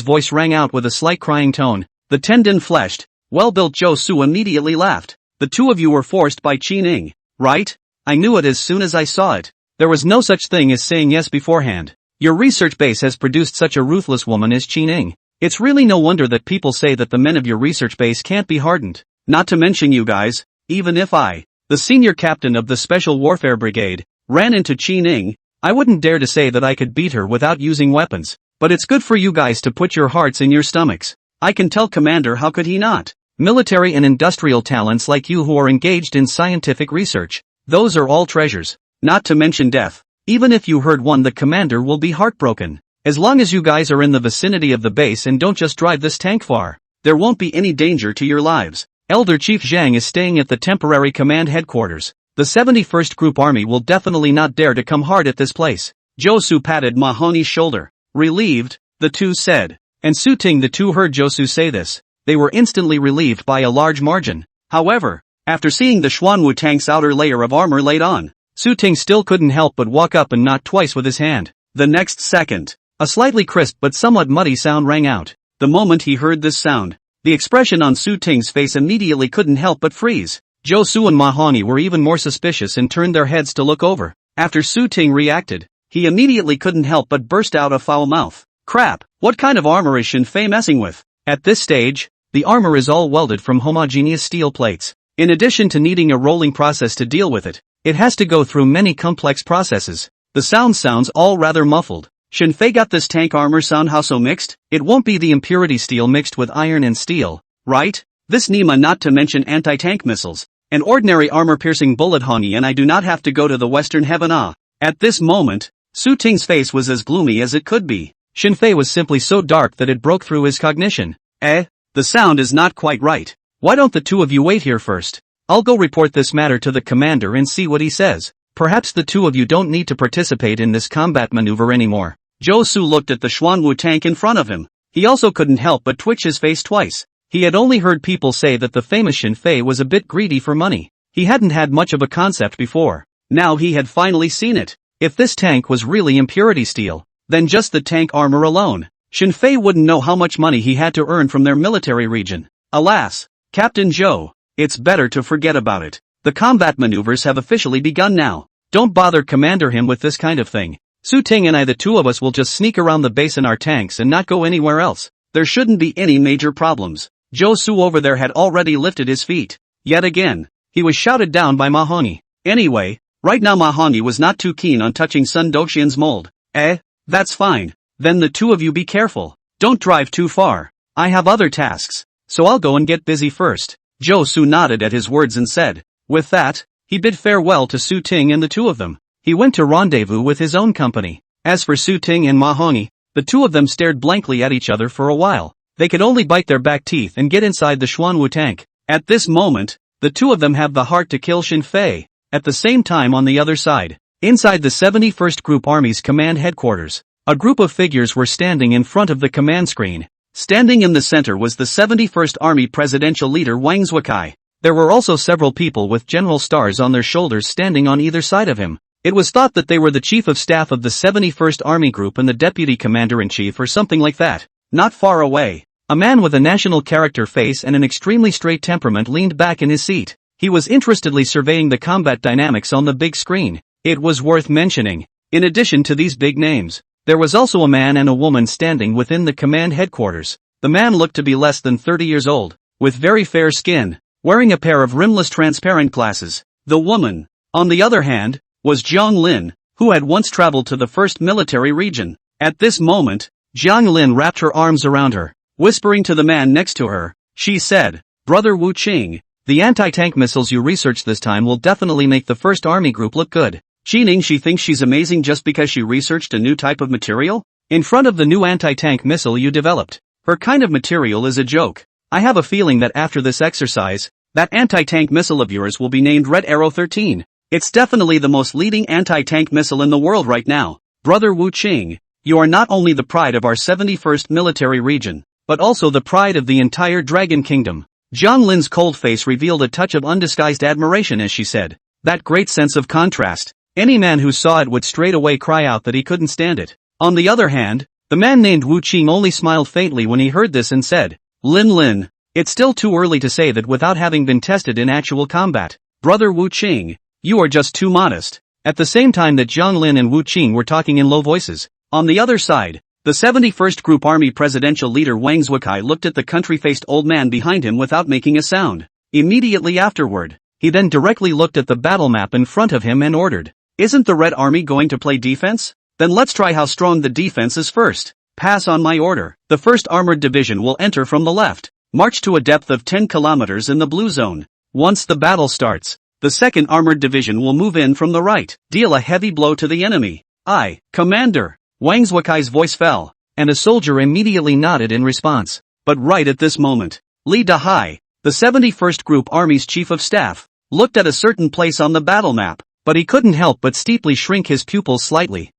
voice rang out with a slight crying tone. The tendon-fleshed, well-built Zhou Su immediately laughed. The 2 of you were forced by Qi Ning, right? I knew it as soon as I saw it. There was no such thing as saying yes beforehand. Your research base has produced such a ruthless woman as Qi Ning. It's really no wonder that people say that the men of your research base can't be hardened. Not to mention you guys, even if I, the senior captain of the Special Warfare Brigade, ran into Qi Ning, I wouldn't dare to say that I could beat her without using weapons. But it's good for you guys to put your hearts in your stomachs. I can tell Commander, how could he not? Military and industrial talents like you who are engaged in scientific research, those are all treasures. Not to mention death. Even if you hurt one, the commander will be heartbroken. As long as you guys are in the vicinity of the base and don't just drive this tank far, there won't be any danger to your lives. Elder Chief Zhang is staying at the temporary command headquarters. The 71st Group Army will definitely not dare to come hard at this place. Zhou Su patted Ma Hongyi's shoulder. Relieved, the 2 said. And Su Ting, the 2 heard Zhou Su say this. They were instantly relieved by a large margin. However, after seeing the Xuanwu tank's outer layer of armor laid on, Su Ting still couldn't help but walk up and knock twice with his hand. The next second, a slightly crisp but somewhat muddy sound rang out. The moment he heard this sound, the expression on Su Ting's face immediately couldn't help but freeze. Zhou Su and Ma Hongyi were even more suspicious and turned their heads to look over. After Su Ting reacted, he immediately couldn't help but burst out a foul mouth. Crap, what kind of armor is Shen Fei messing with? At this stage, the armor is all welded from homogeneous steel plates. In addition to needing a rolling process to deal with it, it has to go through many complex processes. The sounds all rather muffled. Shen Fei got this tank armor sound how so mixed? It won't be the impurity steel mixed with iron and steel, right? This Nima, not to mention anti-tank missiles. An ordinary armor-piercing bullet, Hongyi, and I do not have to go to the Western Heaven. At this moment, Su Ting's face was as gloomy as it could be. Shen Fei was simply so dark that it broke through his cognition. The sound is not quite right. Why don't the 2 of you wait here first? I'll go report this matter to the commander and see what he says. Perhaps the 2 of you don't need to participate in this combat maneuver anymore. Zhou Su looked at the Xuanwu tank in front of him. He also couldn't help but twitch his face twice. He had only heard people say that the famous Shen Fei was a bit greedy for money. He hadn't had much of a concept before. Now he had finally seen it. If this tank was really impurity steel, then just the tank armor alone, Shen Fei wouldn't know how much money he had to earn from their military region. Alas, Captain Zhou, it's better to forget about it. The combat maneuvers have officially begun now. Don't bother Commander him with this kind of thing. Su Ting and I, the 2 of us, will just sneak around the base in our tanks and not go anywhere else. There shouldn't be any major problems. Zhou Su over there had already lifted his feet. Yet again, he was shouted down by Ma Hongyi. Anyway, right now Ma Hongyi was not too keen on touching Sun Dongxian's mold. That's fine. Then the 2 of you be careful. Don't drive too far. I have other tasks, so I'll go and get busy first. Zhou Su nodded at his words and said. With that, he bid farewell to Su Ting and the 2 of them. He went to rendezvous with his own company. As for Su Ting and Ma Hongyi, the 2 of them stared blankly at each other for a while. They could only bite their back teeth and get inside the Xuanwu tank. At this moment, the 2 of them have the heart to kill Shen Fei. At the same time, on the other side, inside the 71st Group Army's command headquarters, a group of figures were standing in front of the command screen. Standing in the center was the 71st Army presidential leader Wang Zhukai. There were also several people with general stars on their shoulders standing on either side of him. It was thought that they were the chief of staff of the 71st Army Group and the deputy commander-in-chief or something like that. Not far away, a man with a national character face and an extremely straight temperament leaned back in his seat. He was interestedly surveying the combat dynamics on the big screen. It was worth mentioning, in addition to these big names, there was also a man and a woman standing within the command headquarters. The man looked to be less than 30 years old, with very fair skin, wearing a pair of rimless transparent glasses. The woman, on the other hand, was Jiang Lin, who had once traveled to the first military region. At this moment, Jiang Lin wrapped her arms around her, whispering to the man next to her. She said, "Brother Wu Qing, the anti-tank missiles you researched this time will definitely make the first army group look good." Qining, she thinks she's amazing just because she researched a new type of material? In front of the new anti-tank missile you developed, her kind of material is a joke. I have a feeling that after this exercise, that anti-tank missile of yours will be named Red Arrow 13. It's definitely the most leading anti-tank missile in the world right now. Brother Wu Qing, you are not only the pride of our 71st military region, but also the pride of the entire Dragon Kingdom. Jiang Lin's cold face revealed a touch of undisguised admiration as she said, "That great sense of contrast. Any man who saw it would straight away cry out that he couldn't stand it." On the other hand, the man named Wu Qing only smiled faintly when he heard this and said, Lin, it's still too early to say that without having been tested in actual combat. Brother Wu Qing, you are just too modest." At the same time that Jiang Lin and Wu Qing were talking in low voices, on the other side, the 71st Group Army presidential leader Wang Zhukai looked at the country-faced old man behind him without making a sound. Immediately afterward, he then directly looked at the battle map in front of him and ordered, "Isn't the Red Army going to play defense? Then let's try how strong the defense is first. Pass on my order. The 1st Armored Division will enter from the left. March to a depth of 10 kilometers in the blue zone. Once the battle starts, the 2nd Armored Division will move in from the right. Deal a heavy blow to the enemy." "Aye, Commander." Wang Zhuakai's voice fell, and a soldier immediately nodded in response. But right at this moment, Li Dahai, the 71st Group Army's Chief of Staff, looked at a certain place on the battle map, but he couldn't help but steeply shrink his pupils slightly.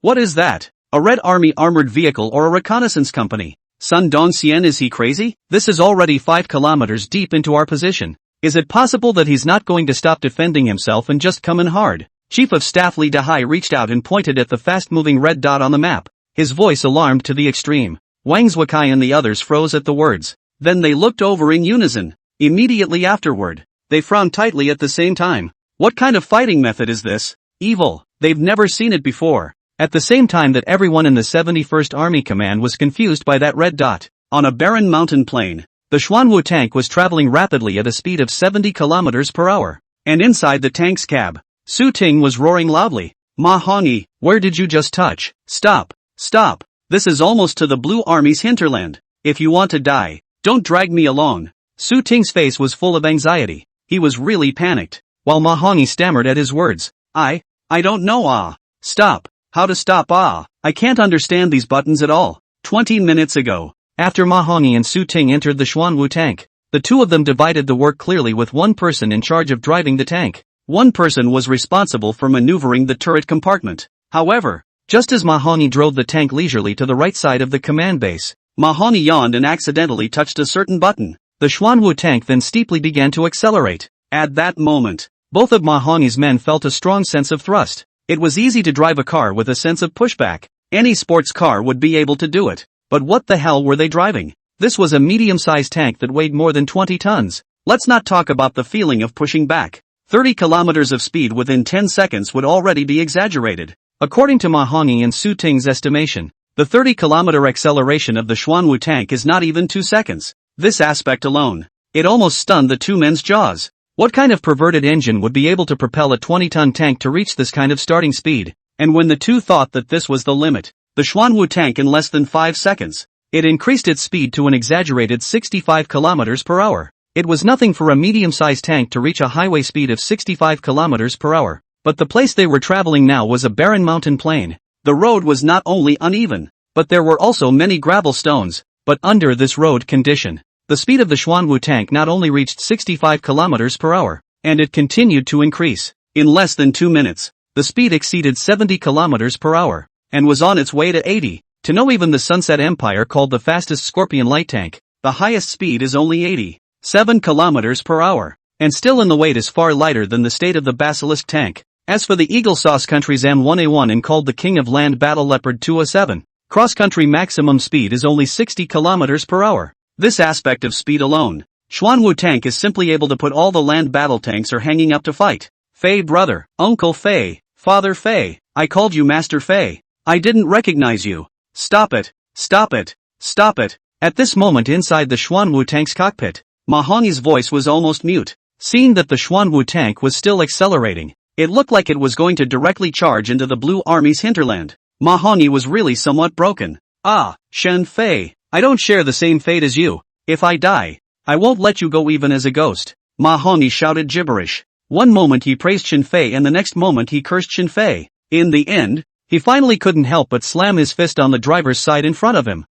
What is that? A Red Army armored vehicle or a reconnaissance company? Sun Dongxian, is he crazy? This is already 5 kilometers deep into our position. Is it possible that he's not going to stop defending himself and just come in hard? Chief of Staff Li Dahai reached out and pointed at the fast-moving red dot on the map, his voice alarmed to the extreme. Wang Zhuakai and the others froze at the words. Then they looked over in unison. Immediately afterward, they frowned tightly at the same time. What kind of fighting method is this? Evil. They've never seen it before. At the same time that everyone in the 71st Army Command was confused by that red dot, on a barren mountain plain, the Xuanwu tank was traveling rapidly at a speed of 70 kilometers per hour. And inside the tank's cab, Su Ting was roaring loudly. "Ma Hongyi, where did you just touch? Stop. This is almost to the Blue Army's hinterland. If you want to die, don't drag me along." Su Ting's face was full of anxiety. He was really panicked, while Ma Hongyi stammered at his words. I don't know. Stop. How to stop? I can't understand these buttons at all. 20 minutes ago, after Ma Hongyi and Su Ting entered the Xuanwu tank, the two of them divided the work clearly with one person in charge of driving the tank. One person was responsible for maneuvering the turret compartment. However, just as Ma Hongyi drove the tank leisurely to the right side of the command base, Ma Hongyi yawned and accidentally touched a certain button. The Xuanwu tank then steeply began to accelerate. At that moment, both of Ma Hongyi's men felt a strong sense of thrust. It was easy to drive a car with a sense of pushback. Any sports car would be able to do it. But what the hell were they driving? This was a medium-sized tank that weighed more than 20 tons. Let's not talk about the feeling of pushing back. 30 kilometers of speed within 10 seconds would already be exaggerated. According to Ma Hongyi and Su Ting's estimation, the 30-kilometer acceleration of the Xuanwu tank is not even 2 seconds. This aspect alone, it almost stunned the two men's jaws. What kind of perverted engine would be able to propel a 20-ton tank to reach this kind of starting speed? And when the two thought that this was the limit, the Xuanwu tank in less than 5 seconds, it increased its speed to an exaggerated 65 kilometers per hour. It was nothing for a medium-sized tank to reach a highway speed of 65 kilometers per hour. But the place they were traveling now was a barren mountain plain. The road was not only uneven, but there were also many gravel stones. But under this road condition, the speed of the Xuanwu tank not only reached 65 kilometers per hour, and it continued to increase. In less than 2 minutes, the speed exceeded 70 kilometers per hour, and was on its way to 80. To know even the Sunset Empire called the fastest Scorpion light tank, the highest speed is only 87 kilometers per hour, and still in the weight is far lighter than the state of the Basilisk tank. As for the Eagle Sauce Country's M1A1 and called the King of Land Battle Leopard 207, cross-country maximum speed is only 60 kilometers per hour. This aspect of speed alone, Xuanwu tank is simply able to put all the land battle tanks are hanging up to fight. Fei brother, Uncle Fei, Father Fei, I called you Master Fei. I didn't recognize you. Stop it, stop it, stop it. At this moment inside the Xuanwu tank's cockpit, Mahoney's voice was almost mute. Seeing that the Xuanwu tank was still accelerating, it looked like it was going to directly charge into the Blue Army's hinterland. Mahoney was really somewhat broken. Ah, Shen Fei, I don't share the same fate as you. If I die, I won't let you go even as a ghost. Mahoney shouted gibberish. One moment he praised Shen Fei and the next moment he cursed Shen Fei. In the end, he finally couldn't help but slam his fist on the driver's side in front of him.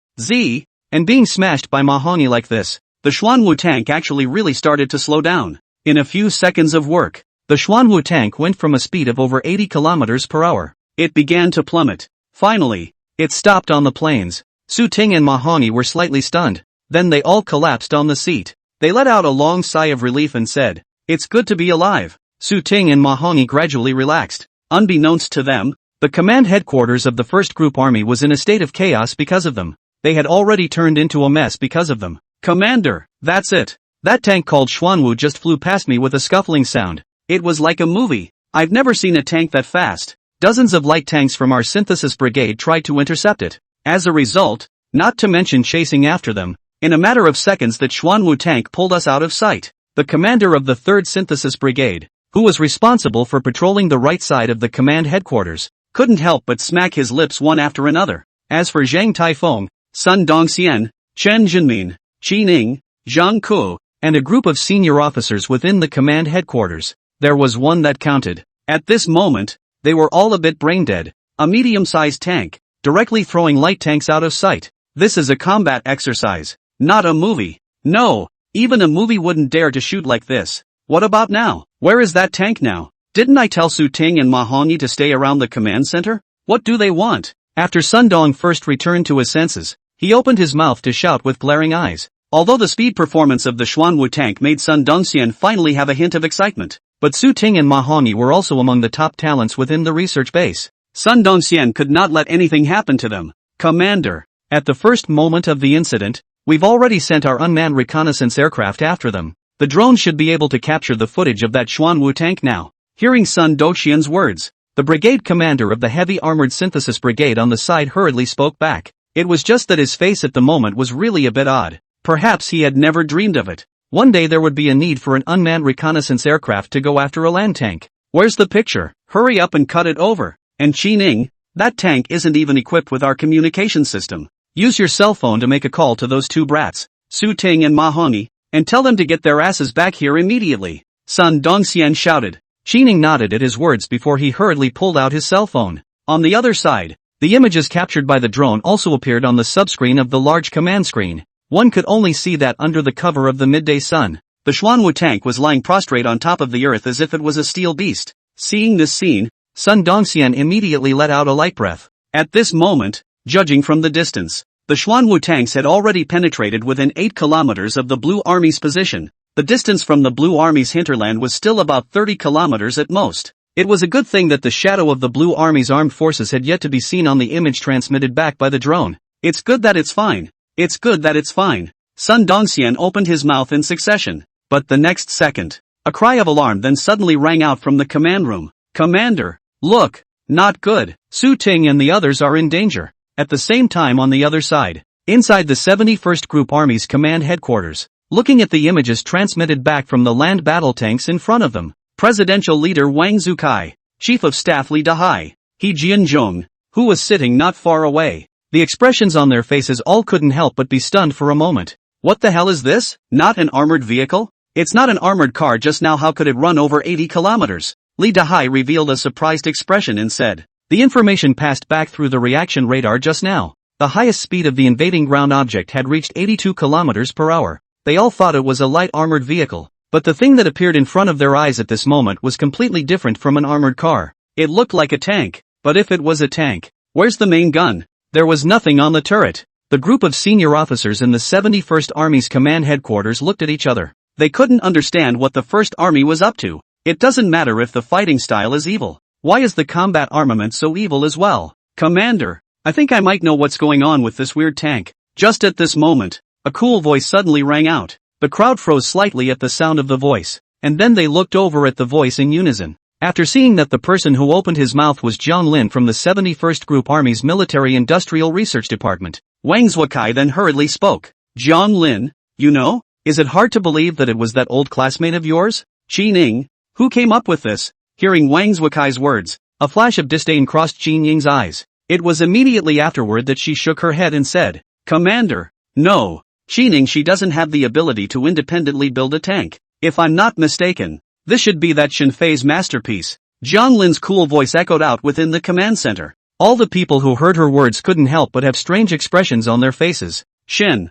And being smashed by Mahoney like this, the Xuanwu tank actually really started to slow down. In a few seconds of work, the Xuanwu tank went from a speed of over 80 kilometers per hour. It began to plummet. Finally, it stopped on the plains. Su Ting and Mahoney were slightly stunned. Then they all collapsed on the seat. They let out a long sigh of relief and said, "It's good to be alive." Su Ting and Mahoney gradually relaxed. Unbeknownst to them, the command headquarters of the First Group Army was in a state of chaos because of them. They had already turned into a mess because of them. "Commander, that's it. That tank called Xuanwu just flew past me with a scuffling sound. It was like a movie. I've never seen a tank that fast. Dozens of light tanks from our synthesis brigade tried to intercept it. As a result, not to mention chasing after them, in a matter of seconds that Xuanwu tank pulled us out of sight." The commander of the 3rd Synthesis Brigade, who was responsible for patrolling the right side of the command headquarters, couldn't help but smack his lips one after another. As for Zhang Taifeng, Sun Dongxian, Chen Jinmin, Qi Ning, Zhang Ku, and a group of senior officers within the command headquarters, there was one that counted. At this moment, they were all a bit brain-dead. A medium-sized tank, directly throwing light tanks out of sight. This is a combat exercise, not a movie. No, even a movie wouldn't dare to shoot like this. What about now? Where is that tank now? Didn't I tell Su Ting and Mahoney to stay around the command center? What do they want? After Sun Dong first returned to his senses, he opened his mouth to shout with glaring eyes. Although the speed performance of the Xuanwu tank made Sun Dongxian finally have a hint of excitement, but Su Ting and Mahoney were also among the top talents within the research base. Sun Dongxian could not let anything happen to them. "Commander, at the first moment of the incident, we've already sent our unmanned reconnaissance aircraft after them. The drone should be able to capture the footage of that Xuanwu tank now." Hearing Sun Dongxian's words, the brigade commander of the heavy armored synthesis brigade on the side hurriedly spoke back. It was just that his face at the moment was really a bit odd. Perhaps he had never dreamed of it. One day there would be a need for an unmanned reconnaissance aircraft to go after a land tank. Where's the picture? Hurry up and cut it over. And Qi Ning, that tank isn't even equipped with our communication system. Use your cell phone to make a call to those two brats, Su Ting and Mahoney, and tell them to get their asses back here immediately. Sun Dongxian shouted. Qi Ning nodded at his words before he hurriedly pulled out his cell phone. On the other side, the images captured by the drone also appeared on the subscreen of the large command screen. One could only see that under the cover of the midday sun, the Xuanwu tank was lying prostrate on top of the earth as if it was a steel beast. Seeing this scene, Sun Dongxian immediately let out a light breath. At this moment, judging from the distance, the Xuanwu tanks had already penetrated within 8 kilometers of the Blue Army's position. The distance from the Blue Army's hinterland was still about 30 kilometers at most. It was a good thing that the shadow of the Blue Army's armed forces had yet to be seen on the image transmitted back by the drone. It's good that it's fine. It's good that it's fine. Sun Dongxian opened his mouth in succession. But the next second, a cry of alarm then suddenly rang out from the command room. "Commander, look, not good. Su Ting and the others are in danger." At the same time on the other side, inside the 71st Group Army's command headquarters, looking at the images transmitted back from the land battle tanks in front of them, Presidential Leader Wang Zukai, Chief of Staff Li Dahai, He Jianzhong, who was sitting not far away. The expressions on their faces all couldn't help but be stunned for a moment. What the hell is this? Not an armored vehicle? It's not an armored car just now, how could it run over 80 kilometers? Li Dahai revealed a surprised expression and said, "The information passed back through the reaction radar just now. The highest speed of the invading ground object had reached 82 kilometers per hour. They all thought it was a light armored vehicle. But the thing that appeared in front of their eyes at this moment was completely different from an armored car. It looked like a tank. But if it was a tank, where's the main gun? There was nothing on the turret." The group of senior officers in the 71st Army's command headquarters looked at each other. They couldn't understand what the 1st Army was up to. It doesn't matter if the fighting style is evil. Why is the combat armament so evil as well? "Commander, I think I might know what's going on with this weird tank." Just at this moment, a cool voice suddenly rang out. The crowd froze slightly at the sound of the voice, and then they looked over at the voice in unison. After seeing that the person who opened his mouth was Jiang Lin from the 71st Group Army's Military Industrial Research Department, Wang Zukai then hurriedly spoke. Jiang Lin, you know? Is it hard to believe that it was that old classmate of yours? Qi Ning? Who came up with this? Hearing Wang Zuokai's words, a flash of disdain crossed Qi Ning's eyes. It was immediately afterward that she shook her head and said, Commander, no. Qi Ning, she doesn't have the ability to independently build a tank. If I'm not mistaken, this should be that Shen Fei's masterpiece. Jiang Lin's cool voice echoed out within the command center. All the people who heard her words couldn't help but have strange expressions on their faces. Shen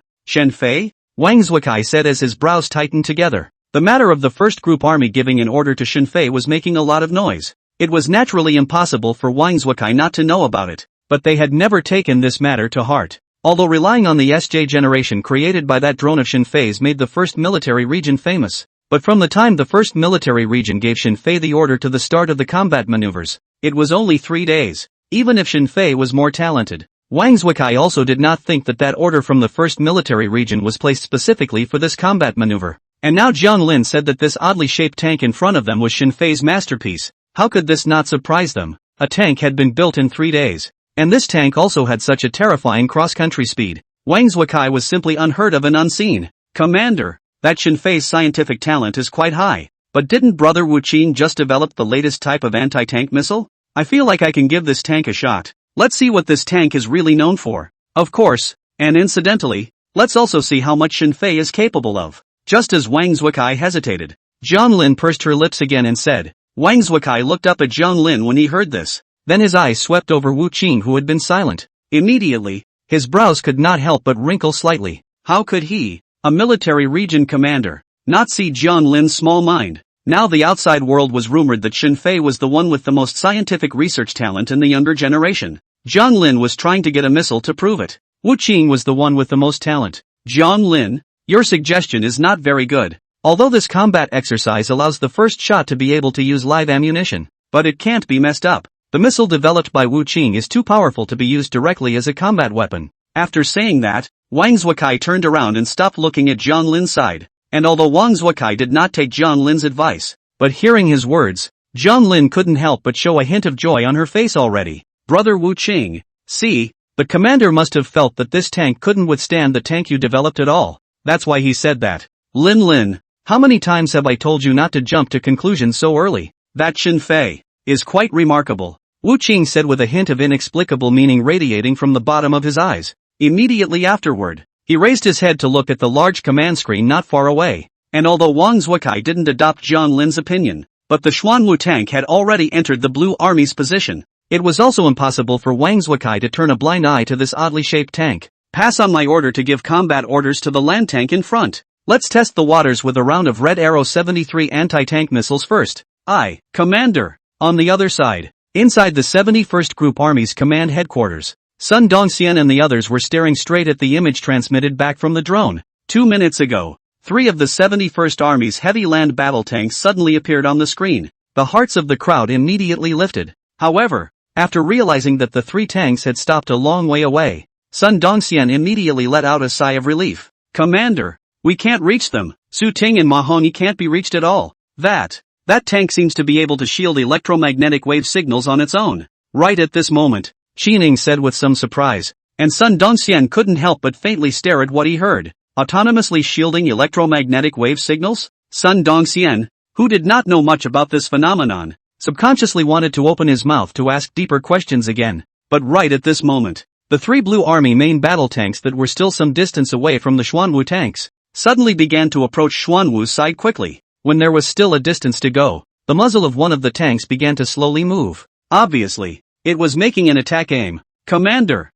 Fei? Wang Zuokai said as his brows tightened together. The matter of the first group army giving an order to Shen Fei was making a lot of noise. It was naturally impossible for Wang Zuokai not to know about it, but they had never taken this matter to heart. Although relying on the SJ generation created by that drone of Shen Fei's made the first military region famous. But from the time the first military region gave Shen Fei the order to the start of the combat maneuvers, it was only 3 days. Even if Shen Fei was more talented, Wang Zuokai also did not think that order from the first military region was placed specifically for this combat maneuver. And now Jiang Lin said that this oddly shaped tank in front of them was Shen Fei's masterpiece. How could this not surprise them? A tank had been built in 3 days. And this tank also had such a terrifying cross-country speed. Wang Zuokai was simply unheard of and unseen. Commander, that Shen Fei's scientific talent is quite high. But didn't Brother Wu Qing just develop the latest type of anti-tank missile? I feel like I can give this tank a shot. Let's see what this tank is really known for. Of course, and incidentally, let's also see how much Shen Fei is capable of. Just as Wang Zuokai hesitated, Jiang Lin pursed her lips again and said. Wang Zuokai looked up at Jiang Lin when he heard this. Then his eyes swept over Wu Qing, who had been silent. Immediately, his brows could not help but wrinkle slightly. How could he, a military region commander, not see Jiang Lin's small mind? Now the outside world was rumored that Shen Fei was the one with the most scientific research talent in the younger generation. Jiang Lin was trying to get a missile to prove it. Wu Qing was the one with the most talent. Jiang Lin, your suggestion is not very good. Although this combat exercise allows the first shot to be able to use live ammunition, but it can't be messed up. The missile developed by Wu Qing is too powerful to be used directly as a combat weapon. After saying that, Wang Zuokai turned around and stopped looking at Jiang Lin's side. And although Wang Zuokai did not take Jiang Lin's advice, but hearing his words, Jiang Lin couldn't help but show a hint of joy on her face already. Brother Wu Qing, see, the commander must have felt that this tank couldn't withstand the tank you developed at all. That's why he said that. Lin, how many times have I told you not to jump to conclusions so early? That Shen Fei is quite remarkable. Wu Qing said with a hint of inexplicable meaning radiating from the bottom of his eyes. Immediately afterward, he raised his head to look at the large command screen not far away. And although Wang Zuokai didn't adopt Jiang Lin's opinion, but the Xuanwu tank had already entered the Blue Army's position, it was also impossible for Wang Zuokai to turn a blind eye to this oddly shaped tank. Pass on my order to give combat orders to the land tank in front. Let's test the waters with a round of Red Arrow 73 anti-tank missiles first. Aye, Commander. On the other side, inside the 71st Group Army's command headquarters, Sun Dongxian and the others were staring straight at the image transmitted back from the drone. 2 minutes ago, 3 of the 71st Army's heavy land battle tanks suddenly appeared on the screen. The hearts of the crowd immediately lifted. However, after realizing that the 3 tanks had stopped a long way away, Sun Dongxian immediately let out a sigh of relief. Commander, we can't reach them. Su Ting and Ma Hongyi can't be reached at all. That tank seems to be able to shield electromagnetic wave signals on its own. Right at this moment, Qi Ning said with some surprise, and Sun Dongxian couldn't help but faintly stare at what he heard. Autonomously shielding electromagnetic wave signals? Sun Dongxian, who did not know much about this phenomenon, subconsciously wanted to open his mouth to ask deeper questions again. But right at this moment, the 3 Blue Army main battle tanks that were still some distance away from the Xuanwu tanks suddenly began to approach Xuanwu's side quickly. When there was still a distance to go, the muzzle of one of the tanks began to slowly move. Obviously, it was making an attack aim. Commander,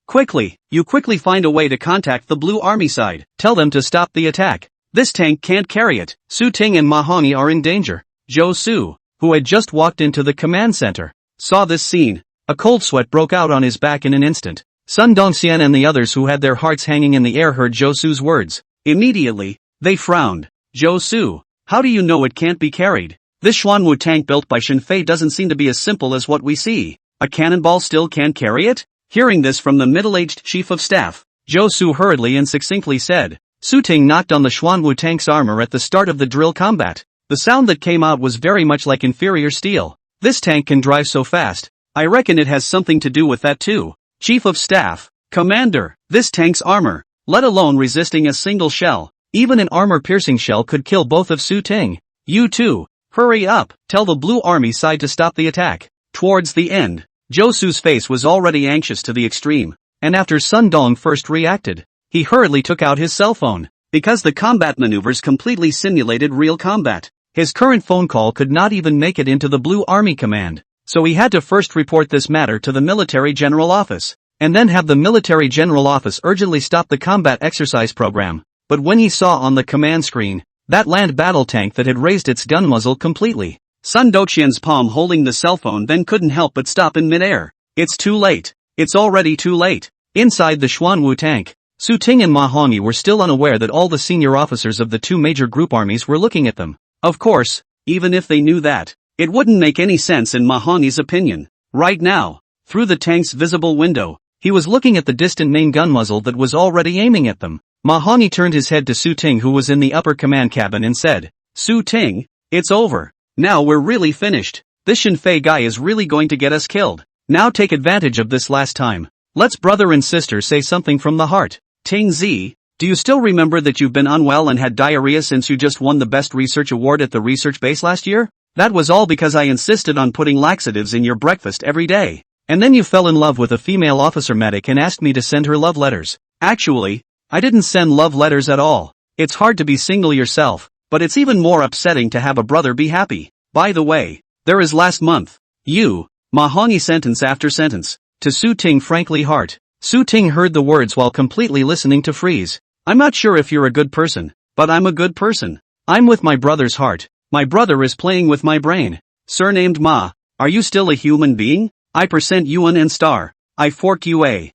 you quickly find a way to contact the Blue Army side. Tell them to stop the attack. This tank can't carry it. Su Ting and Ma Hongyi are in danger. Zhou Su, who had just walked into the command center, saw this scene. A cold sweat broke out on his back in an instant. Sun Dongxian and the others who had their hearts hanging in the air heard Zhou Su's words. Immediately, they frowned. Zhou Su, how do you know it can't be carried? This Xuanwu tank built by Shen Fei doesn't seem to be as simple as what we see. A cannonball still can't carry it? Hearing this from the middle-aged chief of staff, Zhou Su hurriedly and succinctly said. Su Ting knocked on the Xuanwu tank's armor at the start of the drill combat. The sound that came out was very much like inferior steel. This tank can drive so fast. I reckon it has something to do with that too. Chief of Staff, Commander, this tank's armor let alone resisting a single shell. Even an armor-piercing shell could kill both of Su Ting. You too. Hurry up, tell the Blue Army side to stop the attack. Towards the end, Josu's face was already anxious to the extreme, and after Sun Dong first reacted, he hurriedly took out his cell phone. Because the combat maneuvers completely simulated real combat, his current phone call could not even make it into the Blue Army command, so he had to first report this matter to the Military General Office, and then have the Military General Office urgently stop the combat exercise program. But when he saw on the command screen, that land battle tank that had raised its gun muzzle completely, Sun Doqian's palm holding the cell phone then couldn't help but stop in midair. It's too late. It's already too late. Inside the Xuanwu tank, Su Ting and Ma Hongyi were still unaware that all the senior officers of the two major group armies were looking at them. Of course, even if they knew that, it wouldn't make any sense in Ma Hongyi's opinion. Right now, through the tank's visible window, he was looking at the distant main gun muzzle that was already aiming at them. Ma Hongyi turned his head to Su Ting, who was in the upper command cabin, and said, "Su Ting, it's over. Now we're really finished. This Shenfei guy is really going to get us killed. Now take advantage of this last time. Let's brother and sister say something from the heart. Ting Zi, do you still remember that you've been unwell and had diarrhea since you just won the Best Research Award at the research base last year? That was all because I insisted on putting laxatives in your breakfast every day. And then you fell in love with a female officer medic and asked me to send her love letters. Actually, I didn't send love letters at all. It's hard to be single yourself, but it's even more upsetting to have a brother be happy. By the way, there is last month. You." Ma Hongyi sentence after sentence. To Su Ting frankly heart. Su Ting heard the words while completely listening to freeze. "I'm not sure if you're a good person, but I'm a good person. I'm with my brother's heart. My brother is playing with my brain. Surnamed Ma, are you still a human being? I % Yuan and star. I fork you a.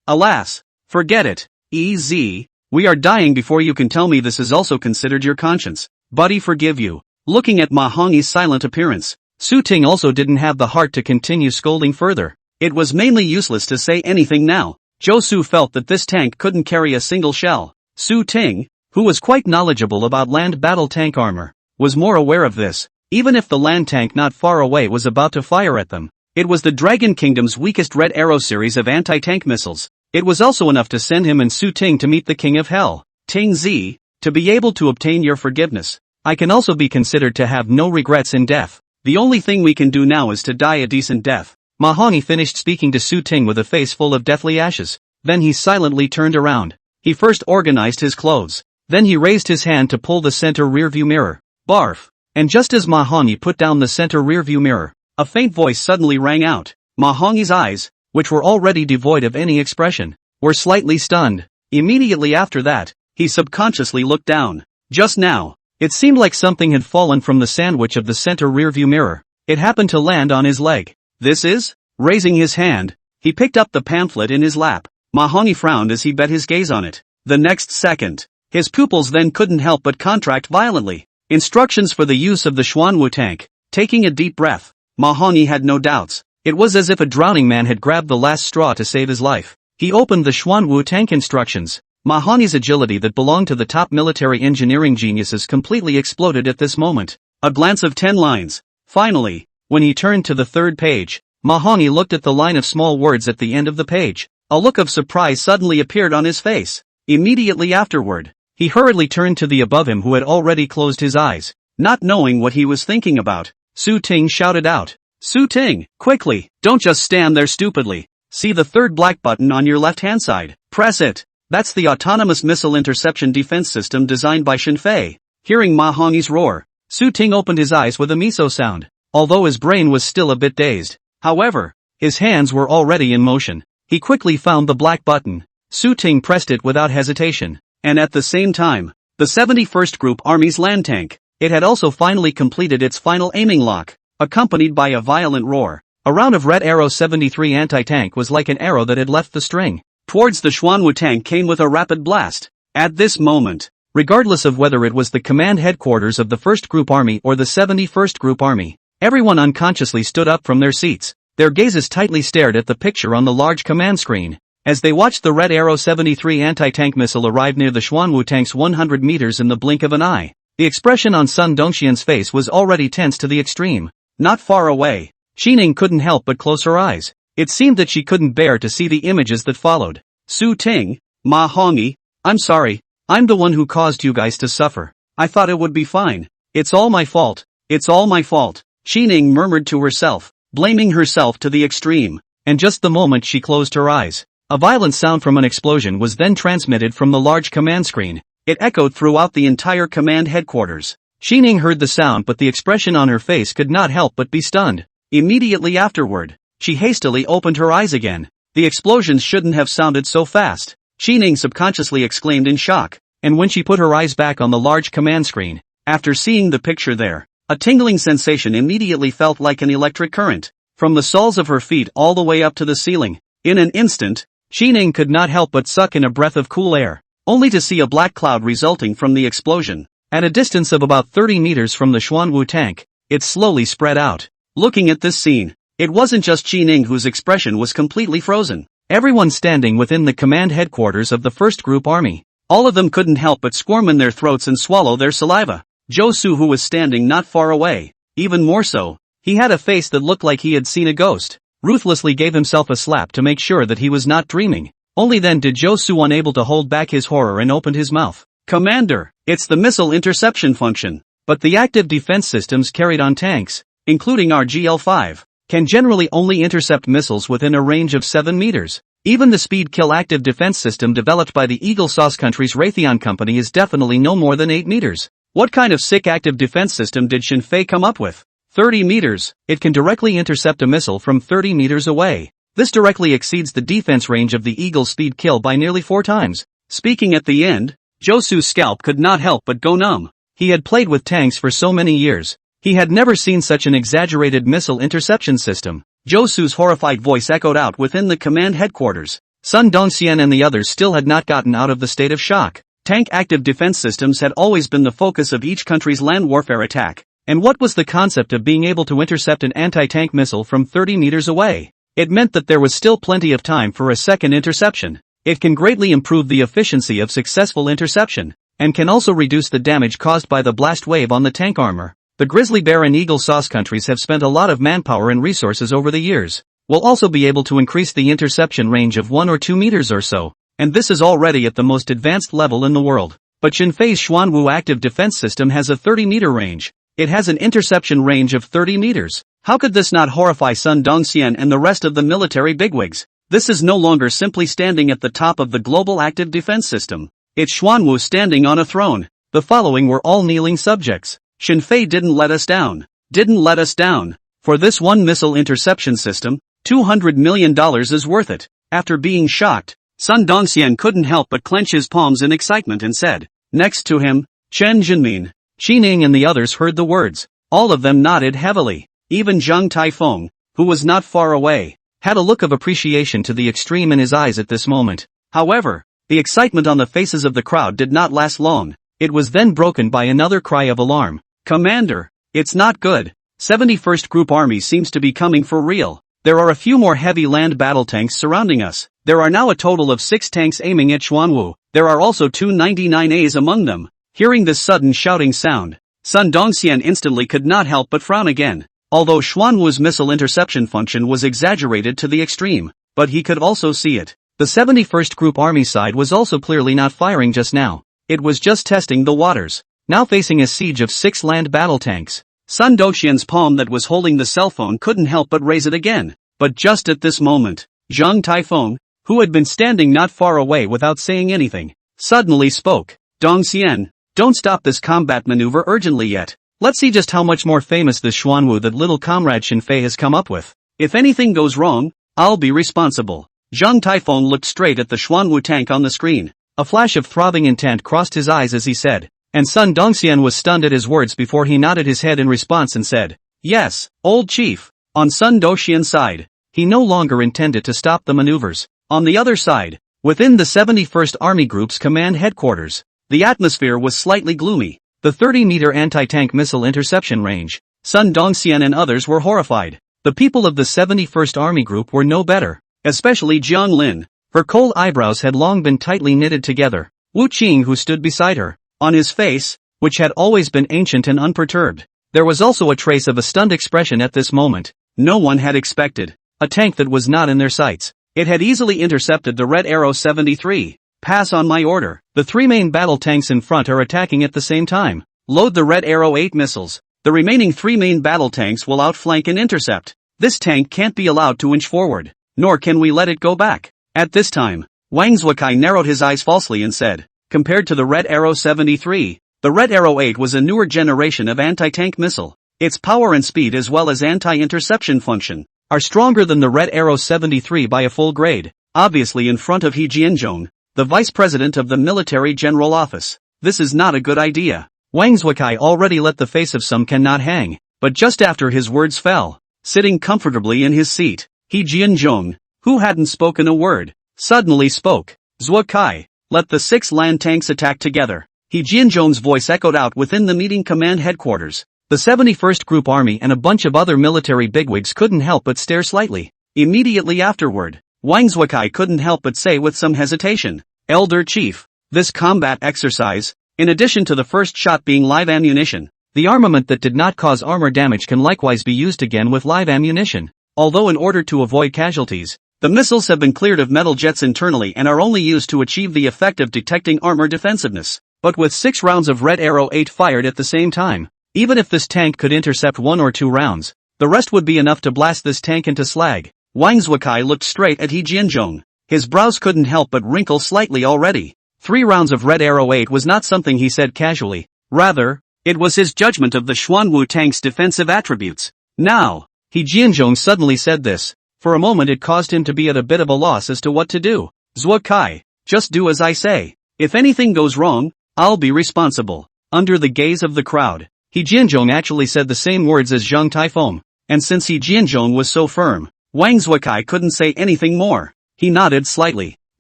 Alas. Forget it. EZ. We are dying before you can tell me this is also considered your conscience. Buddy, forgive you." Looking at Ma Hongyi's silent appearance, Su Ting also didn't have the heart to continue scolding further. It was mainly useless to say anything now. Josu felt that this tank couldn't carry a single shell. Su Ting, who was quite knowledgeable about land battle tank armor, was more aware of this. Even if the land tank not far away was about to fire at them, it was the Dragon Kingdom's weakest Red Arrow series of anti-tank missiles. It was also enough to send him and Su Ting to meet the King of Hell. Ting Zi, to be able to obtain your forgiveness, I can also be considered to have no regrets in death. The only thing we can do now is to die a decent death. Ma Hongyi finished speaking to Su Ting with a face full of deathly ashes. Then he silently turned around. He first organized his clothes. Then he raised his hand to pull the center rearview mirror. Barf. And just as Ma Hongyi put down the center rearview mirror, a faint voice suddenly rang out. Ma Hongyi's eyes, which were already devoid of any expression, were slightly stunned. Immediately after that, he subconsciously looked down. Just now, it seemed like something had fallen from the sandwich of the center rearview mirror. It happened to land on his leg. "This is?" Raising his hand, he picked up the pamphlet in his lap. Ma Hongyi frowned as he bet his gaze on it. The next second, his pupils then couldn't help but contract violently. Instructions for the use of the Xuanwu tank. Taking a deep breath, Ma Hongyi had no doubts. It was as if a drowning man had grabbed the last straw to save his life. He opened the Xuanwu tank instructions. Ma Hongyi's agility that belonged to the top military engineering geniuses completely exploded at this moment. A glance of 10 lines. Finally, when he turned to the third page, Ma Hongyi looked at the line of small words at the end of the page. A look of surprise suddenly appeared on his face. Immediately afterward, he hurriedly turned to the above him who had already closed his eyes. Not knowing what he was thinking about, Su Ting shouted out. "Su Ting, quickly, don't just stand there stupidly. See the third black button on your left-hand side. Press it. That's the autonomous missile interception defense system designed by Shenfei." Hearing Ma Hongyi's roar, Su Ting opened his eyes with a miso sound. Although his brain was still a bit dazed, however, his hands were already in motion. He quickly found the black button. Su Ting pressed it without hesitation, and at the same time, the 71st Group Army's land tank, it had also finally completed its final aiming lock, accompanied by a violent roar. A round of Red Arrow 73 anti-tank was like an arrow that had left the string. Towards the Xuanwu tank came with a rapid blast. At this moment, regardless of whether it was the command headquarters of the 1st Group Army or the 71st Group Army, everyone unconsciously stood up from their seats. Their gazes tightly stared at the picture on the large command screen. As they watched the Red Arrow 73 anti-tank missile arrive near the Xuanwu tank's 100 meters in the blink of an eye, the expression on Sun Dongxian's face was already tense to the extreme. Not far away, Xining couldn't help but close her eyes. It seemed that she couldn't bear to see the images that followed. "Su Ting, Ma Hongi, I'm sorry. I'm the one who caused you guys to suffer. I thought it would be fine. It's all my fault. It's all my fault. Qining murmured to herself, blaming herself to the extreme. And just the moment she closed her eyes, a violent sound from an explosion was then transmitted from the large command screen. It echoed throughout the entire command headquarters. Qining heard the sound, but the expression on her face could not help but be stunned. Immediately afterward, she hastily opened her eyes again. The explosions shouldn't have sounded so fast. Qining subconsciously exclaimed in shock, and when she put her eyes back on the large command screen, after seeing the picture there, a tingling sensation immediately felt like an electric current, from the soles of her feet all the way up to the ceiling. In an instant, Qining could not help but suck in a breath of cool air, only to see a black cloud resulting from the explosion. At a distance of about 30 meters from the Xuanwu tank, it slowly spread out. Looking at this scene, it wasn't just Qining whose expression was completely frozen. Everyone standing within the command headquarters of the first group army, all of them couldn't help but squirm in their throats and swallow their saliva. Zhou Su, who was standing not far away, even more so, he had a face that looked like he had seen a ghost, ruthlessly gave himself a slap to make sure that he was not dreaming. Only then did Zhou Su, unable to hold back his horror, and opened his mouth. Commander, it's the missile interception function. But the active defense systems carried on tanks, including our GL-5, can generally only intercept missiles within a range of 7 meters. Even the speed kill active defense system developed by the Eagle Sauce country's Raytheon company is definitely no more than 8 meters. What kind of sick active defense system did Shinfei come up with? 30 meters, it can directly intercept a missile from 30 meters away. This directly exceeds the defense range of the Eagle speed kill by nearly 4 times. Speaking at the end, Zhou Su's scalp could not help but go numb. He had played with tanks for so many years. He had never seen such an exaggerated missile interception system. Zhou Su's horrified voice echoed out within the command headquarters. Sun Dongxian and the others still had not gotten out of the state of shock. Tank active defense systems had always been the focus of each country's land warfare attack. And what was the concept of being able to intercept an anti-tank missile from 30 meters away? It meant that there was still plenty of time for a second interception. It can greatly improve the efficiency of successful interception, and can also reduce the damage caused by the blast wave on the tank armor. The Grizzly Bear and Eagle Sauce countries have spent a lot of manpower and resources over the years. We'll also be able to increase the interception range of 1 or 2 meters or so, and this is already at the most advanced level in the world. But Shinfei's Xuanwu active defense system has a 30-meter range. It has an interception range of 30 meters. How could this not horrify Sun Dongxian and the rest of the military bigwigs? This is no longer simply standing at the top of the global active defense system. It's Xuanwu standing on a throne. The following were all kneeling subjects. Shinfei didn't let us down. Didn't let us down. For this one missile interception system, $200 million is worth it. After being shocked, Sun Dongxian couldn't help but clench his palms in excitement and said, next to him, Chen Jinmin. Qining and the others heard the words. All of them nodded heavily. Even Zhang Taifeng, who was not far away, had a look of appreciation to the extreme in his eyes at this moment. However, the excitement on the faces of the crowd did not last long. It was then broken by another cry of alarm. Commander, it's not good. 71st Group Army seems to be coming for real. There are a few more heavy land battle tanks surrounding us. There are now a total of 6 tanks aiming at Xuanwu. There are also 2 99As among them. Hearing this sudden shouting sound, Sun Dongxian instantly could not help but frown again. Although Xuanwu's missile interception function was exaggerated to the extreme, but he could also see it. The 71st Group Army side was also clearly not firing just now. It was just testing the waters. Now facing a siege of 6 land battle tanks, Sun Dongxian's palm that was holding the cell phone couldn't help but raise it again. But just at this moment, Zhang Taifeng, who had been standing not far away without saying anything, suddenly spoke. Dongxian, don't stop this combat maneuver urgently yet. Let's see just how much more famous this Xuanwu that little comrade Shinfei has come up with. If anything goes wrong, I'll be responsible. Zhang Taifeng looked straight at the Xuanwu tank on the screen. A flash of throbbing intent crossed his eyes as he said, and Sun Dongxian was stunned at his words before he nodded his head in response and said, yes, old chief. On Sun Dongxian's side, he no longer intended to stop the maneuvers. On the other side, within the 71st Army Group's command headquarters, the atmosphere was slightly gloomy. The 30-meter anti-tank missile interception range. Sun Dongxian and others were horrified. The people of the 71st Army Group were no better, especially Jiang Lin. Her cold eyebrows had long been tightly knitted together. Wu Qing, who stood beside her, on his face, which had always been ancient and unperturbed, there was also a trace of a stunned expression at this moment. No one had expected a tank that was not in their sights. It had easily intercepted the Red Arrow 73. Pass on my order. The 3 main battle tanks in front are attacking at the same time. Load the Red Arrow 8 missiles. The remaining 3 main battle tanks will outflank and intercept. This tank can't be allowed to inch forward, nor can we let it go back. At this time, Wang Zhukai narrowed his eyes falsely and said, compared to the Red Arrow 73, the Red Arrow 8 was a newer generation of anti-tank missile. Its power and speed as well as anti-interception function are stronger than the Red Arrow 73 by a full grade. Obviously in front of He Jianzhong, the Vice President of the Military General Office. This is not a good idea. Wang Zhukai already let the face of some cannot hang, but just after his words fell, sitting comfortably in his seat, He Jianzhong, who hadn't spoken a word, suddenly spoke. Zhukai, let the 6 land tanks attack together. He Jianzhong's voice echoed out within the meeting command headquarters. The 71st Group Army and a bunch of other military bigwigs couldn't help but stare slightly. Immediately afterward, Wang Zhukai couldn't help but say with some hesitation, Elder Chief, this combat exercise, in addition to the first shot being live ammunition, the armament that did not cause armor damage can likewise be used again with live ammunition. Although in order to avoid casualties, the missiles have been cleared of metal jets internally and are only used to achieve the effect of detecting armor defensiveness. But with 6 rounds of Red Arrow 8 fired at the same time, even if this tank could intercept 1 or 2 rounds, the rest would be enough to blast this tank into slag. Wang Zhukai looked straight at He Jianzhong. His brows couldn't help but wrinkle slightly already. 3 rounds of Red Arrow 8 was not something he said casually. Rather, it was his judgment of the Xuanwu tank's defensive attributes. Now, He Jianzhong suddenly said this. For a moment it caused him to be at a bit of a loss as to what to do. Zhukai, just do as I say. If anything goes wrong, I'll be responsible. Under the gaze of the crowd, He Jianzhong actually said the same words as Zhang Taifeng, and since He Jianzhong was so firm, Wang Zhukai couldn't say anything more. He nodded slightly,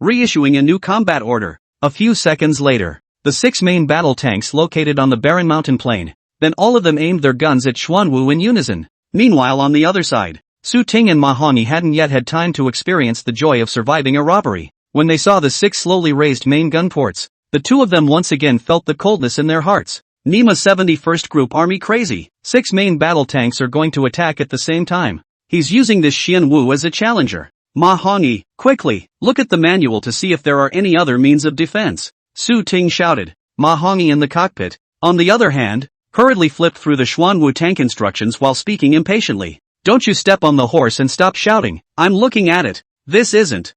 reissuing a new combat order. A few seconds later, the 6 main battle tanks located on the barren mountain plain, then all of them aimed their guns at Xuanwu in unison. Meanwhile on the other side, Su Ting and Ma Hongyi hadn't yet had time to experience the joy of surviving a robbery. When they saw the 6 slowly raised main gun ports, the 2 of them once again felt the coldness in their hearts. Nima 71st Group Army crazy. 6 main battle tanks are going to attack at the same time. He's using this Xianwu as a challenger. Ma Hongyi, quickly, look at the manual to see if there are any other means of defense. Su Ting shouted. Ma Hongyi in the cockpit, on the other hand, hurriedly flipped through the Xuanwu tank instructions while speaking impatiently. Don't you step on the horse and stop shouting. I'm looking at it. This isn't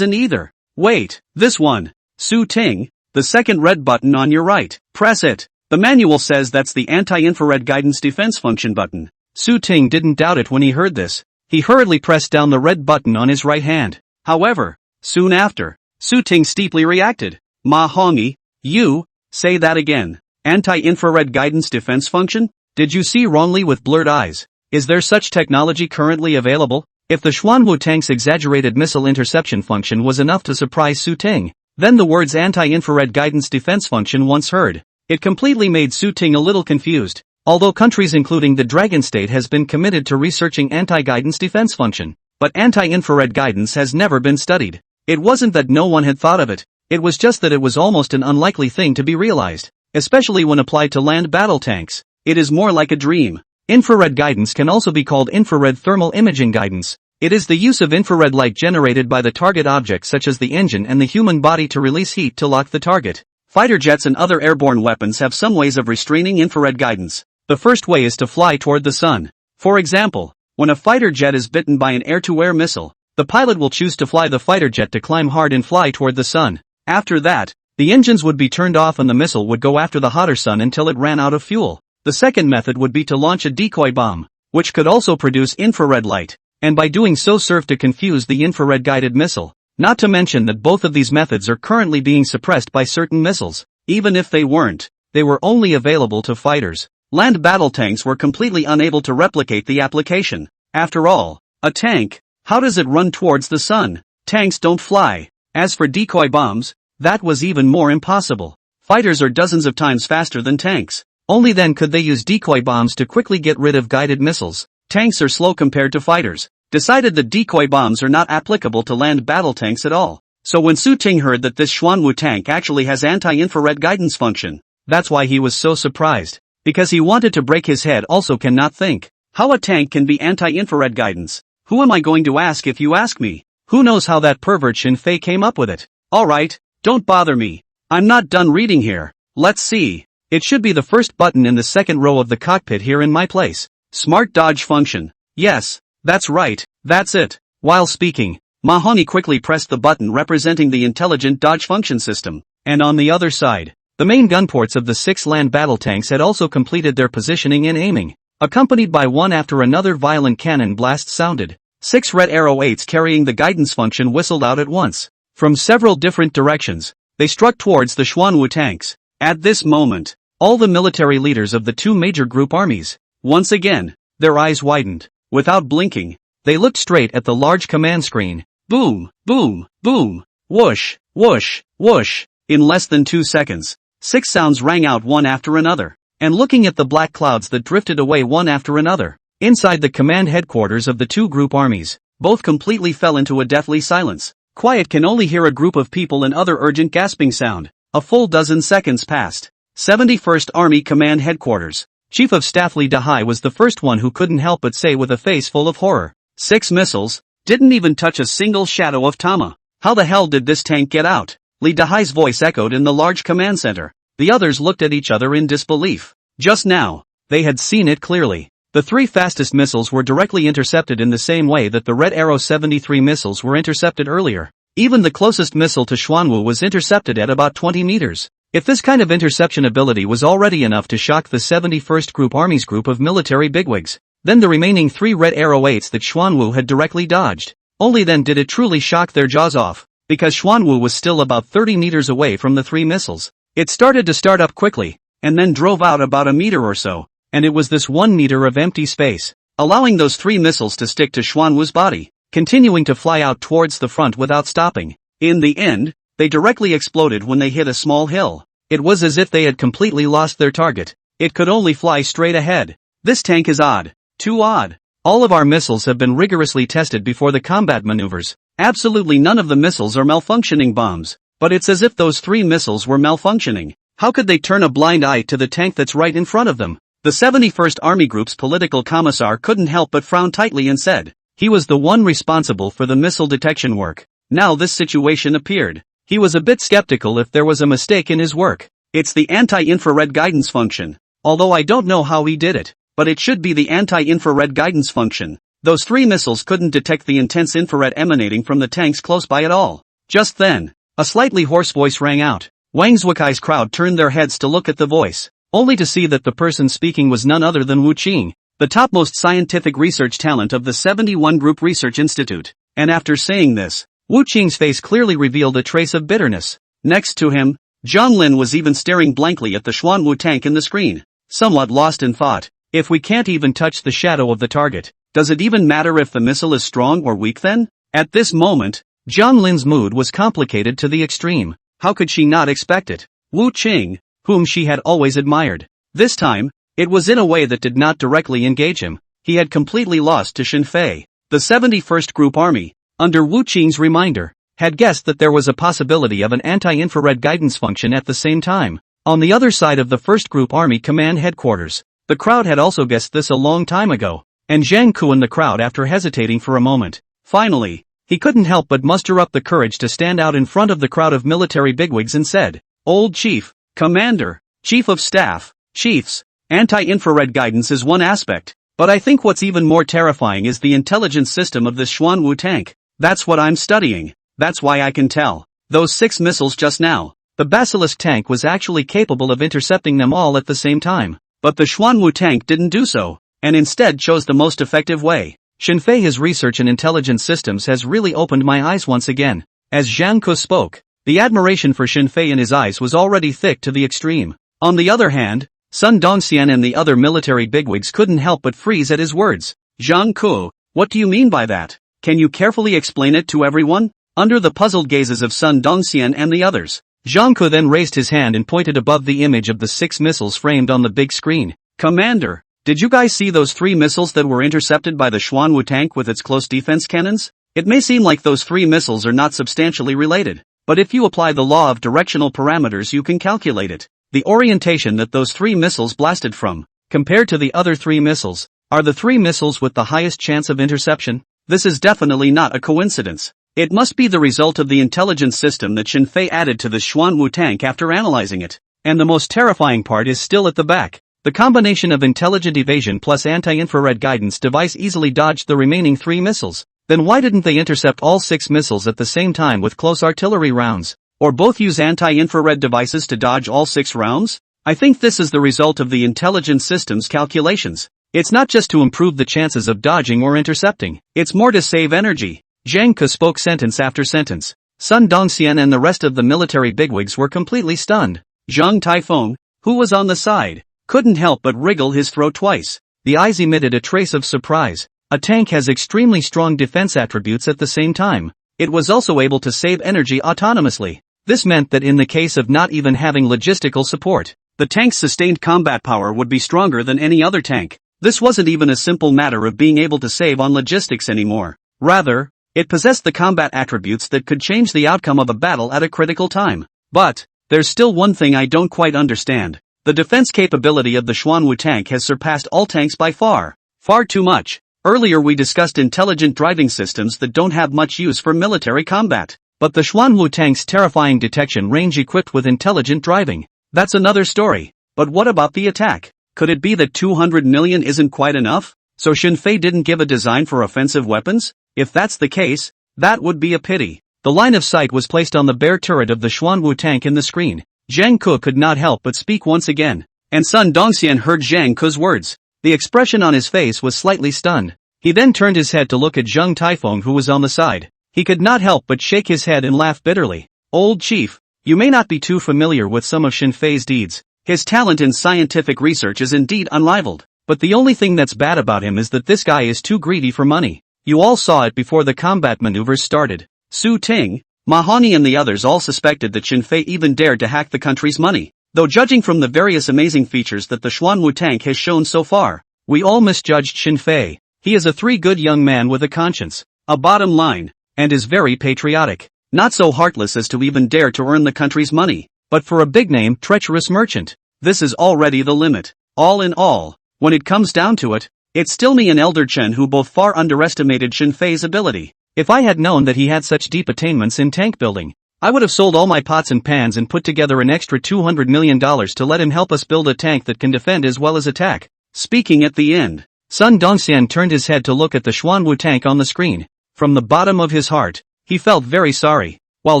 either. Wait, this one. Su Ting, the second red button on your right. Press it. The manual says that's the anti-infrared guidance defense function button. Su Ting didn't doubt it when he heard this. He hurriedly pressed down the red button on his right hand. However, soon after, Su Ting steeply reacted. Ma Hongyi, you, say that again. Anti-infrared guidance defense function? Did you see wrongly with blurred eyes? Is there such technology currently available? If the Xuanwu tank's exaggerated missile interception function was enough to surprise Su Ting, then the words anti-infrared guidance defense function once heard, it completely made Su Ting a little confused. Although countries including the Dragon State has been committed to researching anti-guidance defense function, but anti-infrared guidance has never been studied. It wasn't that no one had thought of it, it was just that it was almost an unlikely thing to be realized, especially when applied to land battle tanks. It is more like a dream. Infrared guidance can also be called infrared thermal imaging guidance. It is the use of infrared light generated by the target object such as the engine and the human body to release heat to lock the target. Fighter jets and other airborne weapons have some ways of restraining infrared guidance. The first way is to fly toward the sun. For example, when a fighter jet is bitten by an air-to-air missile, the pilot will choose to fly the fighter jet to climb hard and fly toward the sun. After that, the engines would be turned off and the missile would go after the hotter sun until it ran out of fuel. The second method would be to launch a decoy bomb, which could also produce infrared light, and by doing so serve to confuse the infrared-guided missile. Not to mention that both of these methods are currently being suppressed by certain missiles. Even if they weren't, they were only available to fighters. Land battle tanks were completely unable to replicate the application. After all, a tank, how does it run towards the sun? Tanks don't fly. As for decoy bombs, that was even more impossible. Fighters are dozens of times faster than tanks. Only then could they use decoy bombs to quickly get rid of guided missiles. Tanks are slow compared to fighters. Decided that decoy bombs are not applicable to land battle tanks at all. So when Su Ting heard that this Xuanwu tank actually has anti-infrared guidance function, that's why he was so surprised. Because he wanted to break his head also cannot think. How a tank can be anti-infrared guidance? Who am I going to ask if you ask me? Who knows how that pervert Shin Fei came up with it? Alright, Don't bother me. I'm not done reading here. Let's see. It should be the first button in the second row of the cockpit here in my place. Smart dodge function. Yes, that's right, that's it. While speaking, Mahoney quickly pressed the button representing the intelligent dodge function system, and on the other side, the main gun ports of the 6 land battle tanks had also completed their positioning and aiming. Accompanied by one after another violent cannon blasts sounded. 6 Red Arrow 8s carrying the guidance function whistled out at once. From several different directions, they struck towards the Xuanwu tanks. At this moment, all the military leaders of the 2 major group armies, once again, their eyes widened. Without blinking, they looked straight at the large command screen. Boom, boom, boom, whoosh, whoosh, whoosh. In less than 2 seconds, 6 sounds rang out one after another. And looking at the black clouds that drifted away one after another, inside the command headquarters of the 2 group armies, both completely fell into a deathly silence. Quiet can only hear a group of people and other urgent gasping sound. A full dozen seconds passed. 71st Army Command Headquarters. Chief of Staff Li Dahai was the first one who couldn't help but say with a face full of horror. 6 missiles, didn't even touch a single shadow of Tama. How the hell did this tank get out? Li Dahai's voice echoed in the large command center. The others looked at each other in disbelief. Just now, they had seen it clearly. The 3 fastest missiles were directly intercepted in the same way that the Red Arrow 73 missiles were intercepted earlier. Even the closest missile to Xuanwu was intercepted at about 20 meters. If this kind of interception ability was already enough to shock the 71st Group Army's group of military bigwigs, then the remaining 3 Red Arrow 8s that Xuanwu had directly dodged, only then did it truly shock their jaws off, because Xuanwu was still about 30 meters away from the 3 missiles. It started to start up quickly, and then drove out about a meter or so, and it was this 1 meter of empty space, allowing those 3 missiles to stick to Xuanwu's body, continuing to fly out towards the front without stopping. In the end, they directly exploded when they hit a small hill. It was as if they had completely lost their target. It could only fly straight ahead. This tank is odd. Too odd. All of our missiles have been rigorously tested before the combat maneuvers. Absolutely none of the missiles are malfunctioning bombs. But it's as if those 3 missiles were malfunctioning. How could they turn a blind eye to the tank that's right in front of them? The 71st Army Group's political commissar couldn't help but frown tightly and said, he was the one responsible for the missile detection work. Now this situation appeared. He was a bit skeptical if there was a mistake in his work. It's the anti-infrared guidance function. Although I don't know how he did it, but it should be the anti-infrared guidance function. Those 3 missiles couldn't detect the intense infrared emanating from the tanks close by at all. Just then, a slightly hoarse voice rang out. Wang Zuokai's crowd turned their heads to look at the voice, only to see that the person speaking was none other than Wu Qing, the topmost scientific research talent of the 71 Group Research Institute. And after saying this, Wu Qing's face clearly revealed a trace of bitterness. Next to him, Zhang Lin was even staring blankly at the Xuanwu tank in the screen, somewhat lost in thought. If we can't even touch the shadow of the target, does it even matter if the missile is strong or weak then? At this moment, Zhang Lin's mood was complicated to the extreme. How could she not expect it? Wu Qing, whom she had always admired. This time, it was in a way that did not directly engage him. He had completely lost to Xin Fei. The 71st Group Army, under Wu Qing's reminder, had guessed that there was a possibility of an anti-infrared guidance function at the same time. On the other side of the 1st Group Army Command Headquarters, the crowd had also guessed this a long time ago, and Zhang Ku and the crowd after hesitating for a moment. Finally, he couldn't help but muster up the courage to stand out in front of the crowd of military bigwigs and said, Old Chief, Commander, Chief of Staff, Chiefs, anti-infrared guidance is one aspect, but I think what's even more terrifying is the intelligence system of this Xuanwu tank. That's what I'm studying. That's why I can tell. Those 6 missiles just now, the Basilisk tank was actually capable of intercepting them all at the same time. But the Xuanwu tank didn't do so, and instead chose the most effective way. Xin Fei, his research in intelligence systems has really opened my eyes once again. As Zhang Ku spoke, the admiration for Xin Fei in his eyes was already thick to the extreme. On the other hand, Sun Dongxian and the other military bigwigs couldn't help but freeze at his words. Zhang Ku, what do you mean by that? Can you carefully explain it to everyone? Under the puzzled gazes of Sun Dongxian and the others, Zhang Ku then raised his hand and pointed above the image of the 6 missiles framed on the big screen. Commander, did you guys see those 3 missiles that were intercepted by the Xuanwu tank with its close defense cannons? It may seem like those 3 missiles are not substantially related, but if you apply the law of directional parameters you can calculate it. The orientation that those 3 missiles blasted from, compared to the other 3 missiles, are the 3 missiles with the highest chance of interception. This is definitely not a coincidence. It must be the result of the intelligence system that Xin Fei added to the Xuanwu tank after analyzing it. And the most terrifying part is still at the back. The combination of intelligent evasion plus anti-infrared guidance device easily dodged the remaining 3 missiles. Then why didn't they intercept all 6 missiles at the same time with close artillery rounds? Or both use anti-infrared devices to dodge all 6 rounds? I think this is the result of the intelligence system's calculations. It's not just to improve the chances of dodging or intercepting, it's more to save energy. Zhang Ke spoke sentence after sentence. Sun Dongxian and the rest of the military bigwigs were completely stunned. Zhang Taifeng, who was on the side, couldn't help but wriggle his throat twice. The eyes emitted a trace of surprise. A tank has extremely strong defense attributes at the same time. It was also able to save energy autonomously. This meant that in the case of not even having logistical support, the tank's sustained combat power would be stronger than any other tank. This wasn't even a simple matter of being able to save on logistics anymore. Rather, it possessed the combat attributes that could change the outcome of a battle at a critical time. But, there's still one thing I don't quite understand. The defense capability of the Xuanwu tank has surpassed all tanks by far. Far too much. Earlier we discussed intelligent driving systems that don't have much use for military combat. But the Xuanwu tank's terrifying detection range equipped with intelligent driving. That's another story. But what about the attack? Could it be that 200 million isn't quite enough? So Xin Fei didn't give a design for offensive weapons? If that's the case, that would be a pity. The line of sight was placed on the bare turret of the Xuanwu tank in the screen. Zhang Ke could not help but speak once again. And Sun Dongxian heard Zhang Ke's words. The expression on his face was slightly stunned. He then turned his head to look at Zhang Taifeng who was on the side. He could not help but shake his head and laugh bitterly. Old chief, you may not be too familiar with some of Xin Fei's deeds. His talent in scientific research is indeed unrivaled. But the only thing that's bad about him is that this guy is too greedy for money. You all saw it before the combat maneuvers started. Su Ting, Mahani and the others all suspected that Xin Fei even dared to hack the country's money. Though judging from the various amazing features that the Xuanwu tank has shown so far, we all misjudged Xin Fei. He is a good young man with a conscience, a bottom line, and is very patriotic. Not so heartless as to even dare to earn the country's money. But for a big-name, treacherous merchant, this is already the limit. All in all, when it comes down to it, it's still me and Elder Chen who both far underestimated Xin Fei's ability. If I had known that he had such deep attainments in tank building, I would have sold all my pots and pans and put together an extra $200 million to let him help us build a tank that can defend as well as attack. Speaking at the end, Sun Dongxian turned his head to look at the Xuanwu tank on the screen. From the bottom of his heart, he felt very sorry, while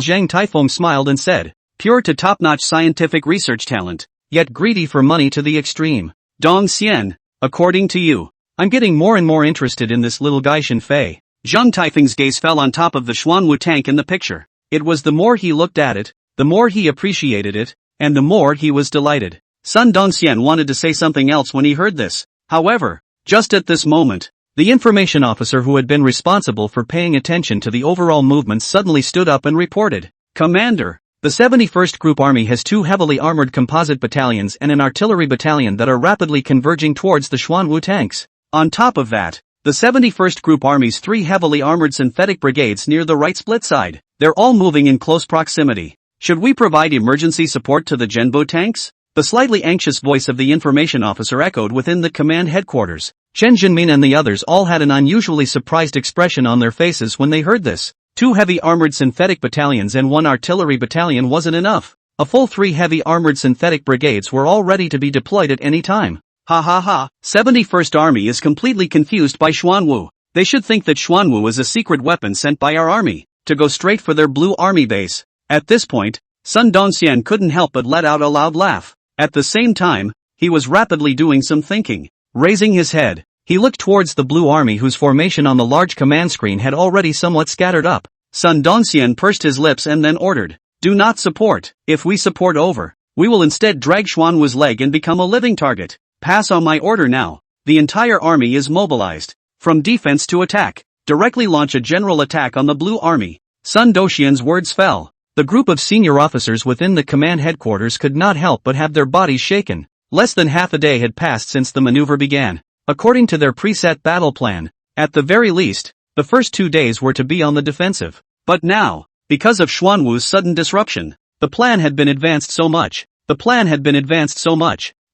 Zhang Taifeng smiled and said, pure to top-notch scientific research talent, yet greedy for money to the extreme. Dongxian, according to you, I'm getting more and more interested in this little guy Xin Fei. Zhang Taifeng's gaze fell on top of the Xuanwu tank in the picture. It was the more he looked at it, the more he appreciated it, and the more he was delighted. Sun Dongxian wanted to say something else when he heard this. However, just at this moment, the information officer who had been responsible for paying attention to the overall movements suddenly stood up and reported, Commander, the 71st Group Army has 2 heavily armored composite battalions and an artillery battalion that are rapidly converging towards the Xuanwu tanks. On top of that, the 71st Group Army's 3 heavily armored synthetic brigades near the right split side. They're all moving in close proximity. Should we provide emergency support to the Zhenbo tanks? The slightly anxious voice of the information officer echoed within the command headquarters. Chen Jinmin and the others all had an unusually surprised expression on their faces when they heard this. 2 heavy armored synthetic battalions and 1 artillery battalion wasn't enough. A full 3 heavy armored synthetic brigades were all ready to be deployed at any time. Ha ha ha, 71st Army is completely confused by Xuanwu. They should think that Xuanwu is a secret weapon sent by our army, to go straight for their blue army base. At this point, Sun Dongxian couldn't help but let out a loud laugh. At the same time, he was rapidly doing some thinking. Raising his head, he looked towards the blue army whose formation on the large command screen had already somewhat scattered up. Sun Dongxian pursed his lips and then ordered, do not support. If we support over, we will instead drag Xuanwu's leg and become a living target. Pass on my order now. The entire army is mobilized. From defense to attack. Directly launch a general attack on the blue army. Sun Dongxian's words fell. The group of senior officers within the command headquarters could not help but have their bodies shaken. Less than half a day had passed since the maneuver began. According to their preset battle plan, at the very least, the first 2 days were to be on the defensive. But now, because of Xuanwu's sudden disruption, the plan had been advanced so much.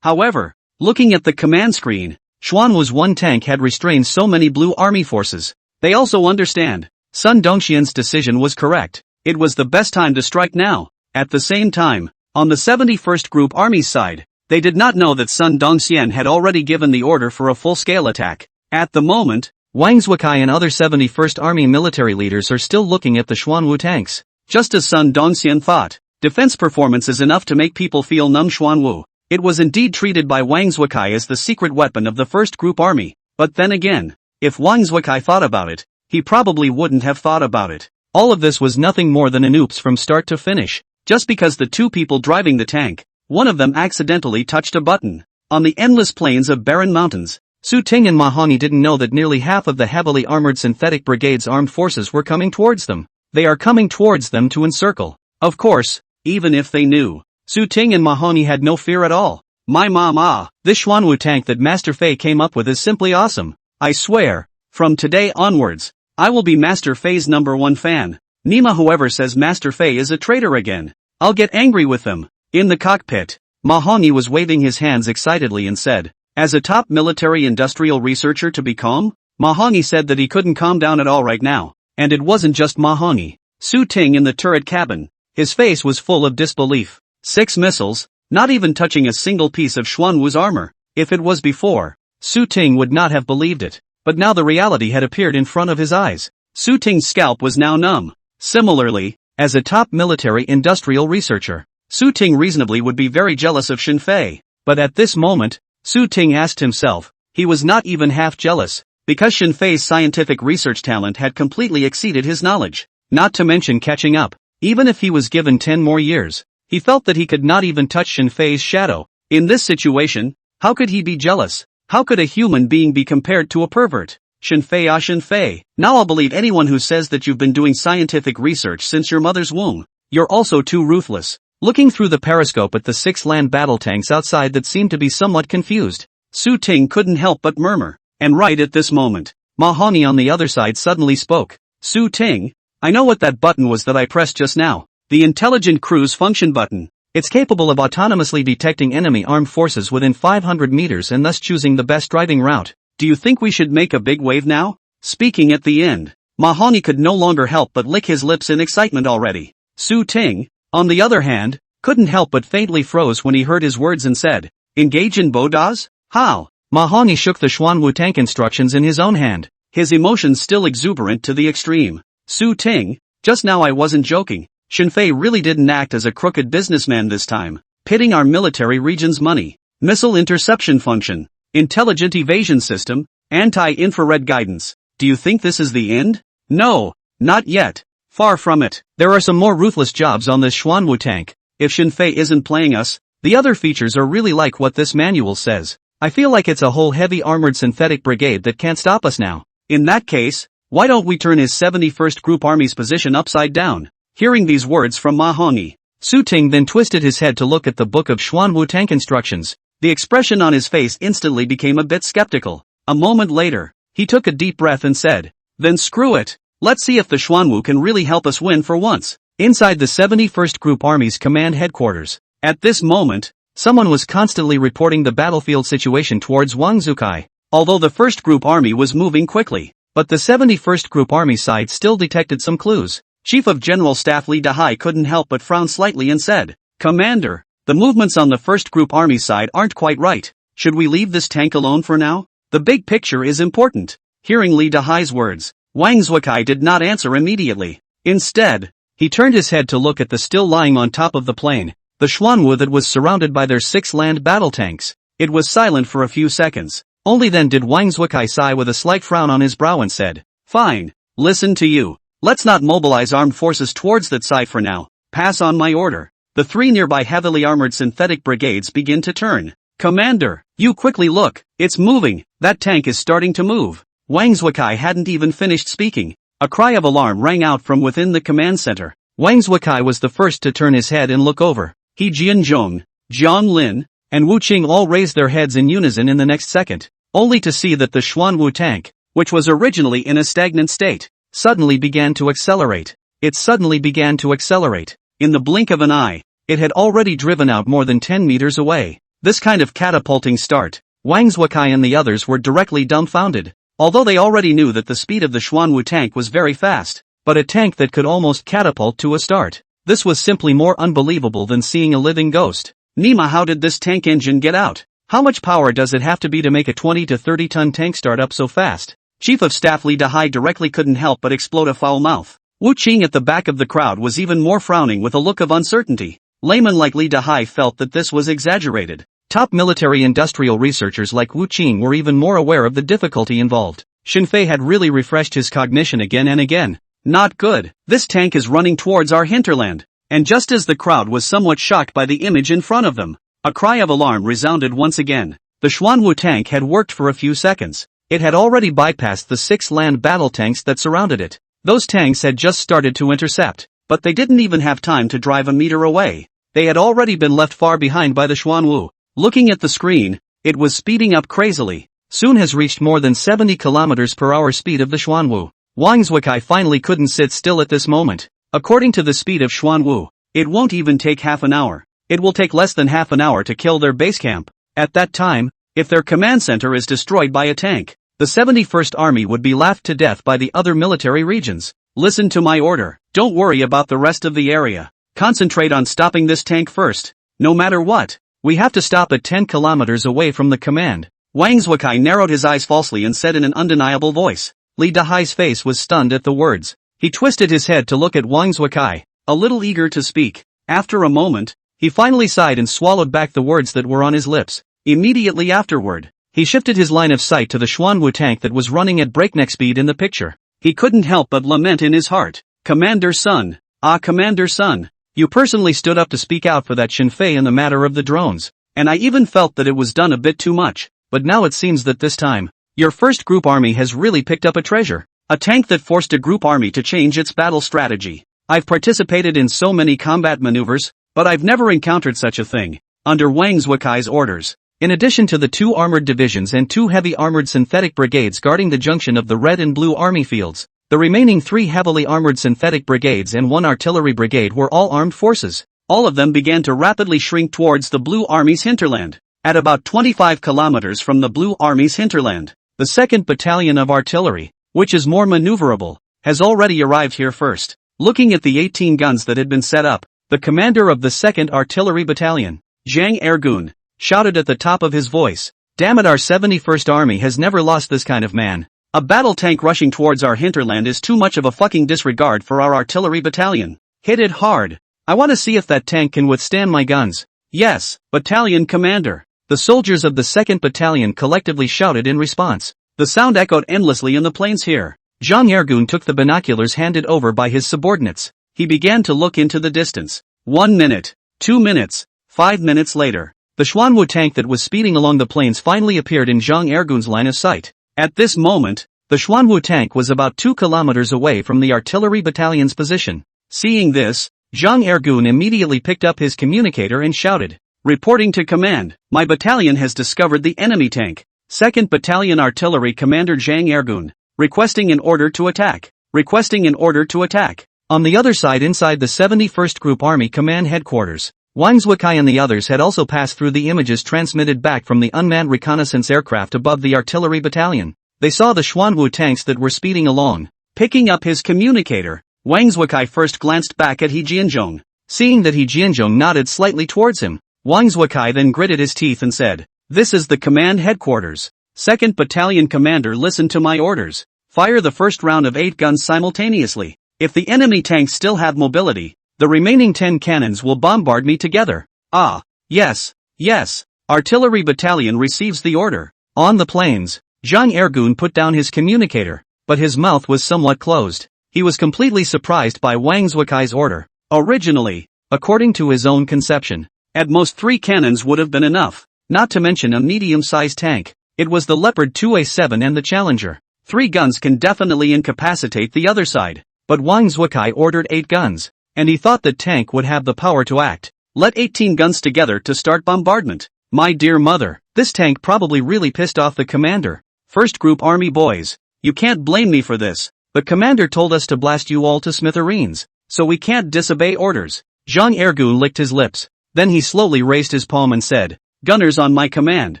However, looking at the command screen, Xuanwu's 1 tank had restrained so many blue army forces. They also understand. Sun Dongxian's decision was correct. It was the best time to strike now. At the same time, on the 71st Group Army's side, they did not know that Sun Dongxian had already given the order for a full-scale attack. At the moment, Wang Zuokai and other 71st Army military leaders are still looking at the Xuanwu tanks. Just as Sun Dongxian thought, defense performance is enough to make people feel numb. Xuanwu. It was indeed treated by Wang Zuokai as the secret weapon of the 1st Group Army. But then again, if Wang Zuokai thought about it, he probably wouldn't have thought about it. All of this was nothing more than an oops from start to finish. Just because the two people driving the tank, one of them accidentally touched a button. On the endless plains of barren mountains, Su Ting and Mahani didn't know that nearly half of the heavily armored synthetic brigade's armed forces were coming towards them. They are coming towards them to encircle. Of course, even if they knew, Su Ting and Mahani had no fear at all. My mama, this Xuanwu tank that Master Fei came up with is simply awesome. I swear, from today onwards, I will be Master Fei's #1 fan. Nima, whoever says Master Fei is a traitor again, I'll get angry with them. In the cockpit, Mahani was waving his hands excitedly and said, as a top military industrial researcher to be calm? Mahani said that he couldn't calm down at all right now. And it wasn't just Mahani. Su Ting in the turret cabin. His face was full of disbelief. 6 missiles, not even touching a single piece of Xuanwu's armor. If it was before, Su Ting would not have believed it. But now the reality had appeared in front of his eyes. Su Ting's scalp was now numb. Similarly, as a top military industrial researcher, Su Ting reasonably would be very jealous of Xin Fei. But at this moment, Su Ting asked himself, he was not even half jealous, because Xin Fei's scientific research talent had completely exceeded his knowledge, not to mention catching up. Even if he was given 10 more years, he felt that he could not even touch Xin Fei's shadow. In this situation, how could he be jealous? How could a human being be compared to a pervert? Xin Fei, now I'll believe anyone who says that you've been doing scientific research since your mother's womb. You're also too ruthless. Looking through the periscope at the 6 land battle tanks outside that seemed to be somewhat confused, Su Ting couldn't help but murmur. And right at this moment, Mahani on the other side suddenly spoke. Su Ting, I know what that button was that I pressed just now. The Intelligent Cruise Function button. It's capable of autonomously detecting enemy armed forces within 500 meters and thus choosing the best driving route. Do you think we should make a big wave now? Speaking at the end, Mahani could no longer help but lick his lips in excitement already. Su Ting, on the other hand, couldn't help but faintly froze when he heard his words and said, engage in Bodas? How? Mahani shook the Xuanwu tank instructions in his own hand, his emotions still exuberant to the extreme. Su Ting, just now I wasn't joking. Xin Fei really didn't act as a crooked businessman this time. Pitting our military region's money, missile interception function, intelligent evasion system, anti-infrared guidance. Do you think this is the end? No, not yet. Far from it. There are some more ruthless jobs on this Xuanwu tank. If Xin Fei isn't playing us, the other features are really like what this manual says. I feel like it's a whole heavy armored synthetic brigade that can't stop us now. In that case, why don't we turn his 71st Group Army's position upside down? Hearing these words from Mahani, Su Ting then twisted his head to look at the book of Xuanwu tank instructions. The expression on his face instantly became a bit skeptical. A moment later, he took a deep breath and said, then screw it. Let's see if the Xuanwu can really help us win for once. Inside the 71st Group Army's command headquarters, at this moment, someone was constantly reporting the battlefield situation towards Wang Zuokai. Although the 1st Group Army was moving quickly, but the 71st Group Army side still detected some clues. Chief of General Staff Li Dahai couldn't help but frown slightly and said, Commander, the movements on the 1st Group Army side aren't quite right. Should we leave this tank alone for now? The big picture is important. Hearing Li Dahai's words, Wang Zuokai did not answer immediately. Instead, he turned his head to look at the still lying on top of the plain, the Xuanwu that was surrounded by their 6 land battle tanks. It was silent for a few seconds. Only then did Wang Zuokai sigh with a slight frown on his brow and said, fine, listen to you. Let's not mobilize armed forces towards that side for now. Pass on my order. The 3 nearby heavily armored synthetic brigades begin to turn. Commander, you quickly look. It's moving. That tank is starting to move. Wang Zuokai hadn't even finished speaking. A cry of alarm rang out from within the command center. Wang Zuokai was the first to turn his head and look over. He Jianzhong, Jiang Lin, and Wu Qing all raised their heads in unison in the next second, only to see that the Xuanwu tank, which was originally in a stagnant state, suddenly began to accelerate. It suddenly began to accelerate. In the blink of an eye, it had already driven out more than 10 meters away. This kind of catapulting start, Wang Zuokai and the others were directly dumbfounded. Although they already knew that the speed of the Xuanwu tank was very fast, but a tank that could almost catapult to a start. This was simply more unbelievable than seeing a living ghost. Nima, how did this tank engine get out? How much power does it have to be to make a 20 to 30 ton tank start up so fast? Chief of Staff Li Dahai directly couldn't help but explode a foul mouth. Wu Qing at the back of the crowd was even more frowning with a look of uncertainty. Laymen like Li Dahai felt that this was exaggerated. Top military industrial researchers like Wu Qing were even more aware of the difficulty involved. Xinfei had really refreshed his cognition again and again. Not good. This tank is running towards our hinterland. And just as the crowd was somewhat shocked by the image in front of them, a cry of alarm resounded once again. The Xuanwu tank had worked for a few seconds. It had already bypassed the 6 land battle tanks that surrounded it. Those tanks had just started to intercept, but they didn't even have time to drive a meter away. They had already been left far behind by the Xuanwu. Looking at the screen, it was speeding up crazily. Soon has reached more than 70 km per hour speed of the Xuanwu. Wang Zhukai finally couldn't sit still at this moment. According to the speed of Xuanwu, it won't even take half an hour. It will take less than half an hour to kill their base camp. At that time, if their command center is destroyed by a tank, the 71st Army would be laughed to death by the other military regions. Listen to my order. Don't worry about the rest of the area. Concentrate on stopping this tank first. No matter what, we have to stop at 10 kilometers away from the command. Wang Zhukai narrowed his eyes falsely and said in an undeniable voice. Li Dahai's face was stunned at the words. He twisted his head to look at Wang Zhukai, a little eager to speak. After a moment, he finally sighed and swallowed back the words that were on his lips. Immediately afterward, he shifted his line of sight to the Xuanwu tank that was running at breakneck speed in the picture. He couldn't help but lament in his heart. Commander Sun. Ah, Commander Sun. You personally stood up to speak out for that Xinfei in the matter of the drones. And I even felt that it was done a bit too much. But now it seems that this time, your first group army has really picked up a treasure. A tank that forced a group army to change its battle strategy. I've participated in so many combat maneuvers, but I've never encountered such a thing. Under Wang Zhuakai's orders. In addition to the 2 armored divisions and 2 heavy armored synthetic brigades guarding the junction of the Red and Blue Army fields, the remaining 3 heavily armored synthetic brigades and 1 artillery brigade were all armed forces. All of them began to rapidly shrink towards the Blue Army's hinterland. At about 25 kilometers from the Blue Army's hinterland, the 2nd Battalion of Artillery, which is more maneuverable, has already arrived here first. Looking at the 18 guns that had been set up, the commander of the 2nd Artillery Battalion, Zhang Ergun, shouted at the top of his voice. Damn it, our 71st Army has never lost this kind of man. A battle tank rushing towards our hinterland is too much of a fucking disregard for our artillery battalion. Hit it hard. I want to see if that tank can withstand my guns. Yes, battalion commander. The soldiers of the 2nd Battalion collectively shouted in response. The sound echoed endlessly in the plains here. Zhang Ergun took the binoculars handed over by his subordinates. He began to look into the distance. 1 minute, 2 minutes, 5 minutes later. The Xuanwu tank that was speeding along the plains finally appeared in Zhang Ergun's line of sight. At this moment, the Xuanwu tank was about 2 kilometers away from the artillery battalion's position. Seeing this, Zhang Ergun immediately picked up his communicator and shouted, "Reporting to command, my battalion has discovered the enemy tank. 2nd Battalion Artillery Commander Zhang Ergun, requesting an order to attack. Requesting an order to attack." On the other side inside the 71st Group Army Command Headquarters, Wang Zhukai and the others had also passed through the images transmitted back from the unmanned reconnaissance aircraft above the artillery battalion. They saw the Xuanwu tanks that were speeding along. Picking up his communicator, Wang Zhukai first glanced back at He Jianzhong. Seeing that He Jianzhong nodded slightly towards him, Wang Zhukai then gritted his teeth and said, "This is the command headquarters. 2nd Battalion Commander, listen to my orders. Fire the first round of 8 guns simultaneously. If the enemy tanks still have mobility, the remaining 10 cannons will bombard me together." Ah, yes, yes. Artillery Battalion receives the order. On the plains, Zhang Ergun put down his communicator, but his mouth was somewhat closed. He was completely surprised by Wang Zhuakai's order. Originally, according to his own conception, at most 3 cannons would have been enough, not to mention a medium-sized tank. It was the Leopard 2A7 and the Challenger. 3 guns can definitely incapacitate the other side, but Wang Zhuakai ordered 8 guns. And he thought that tank would have the power to act. Let 18 guns together to start bombardment. My dear mother, this tank probably really pissed off the commander. 1st Group Army boys, you can't blame me for this. The commander told us to blast you all to smithereens, so we can't disobey orders. Zhang Ergun licked his lips. Then he slowly raised his palm and said, "Gunners on my command.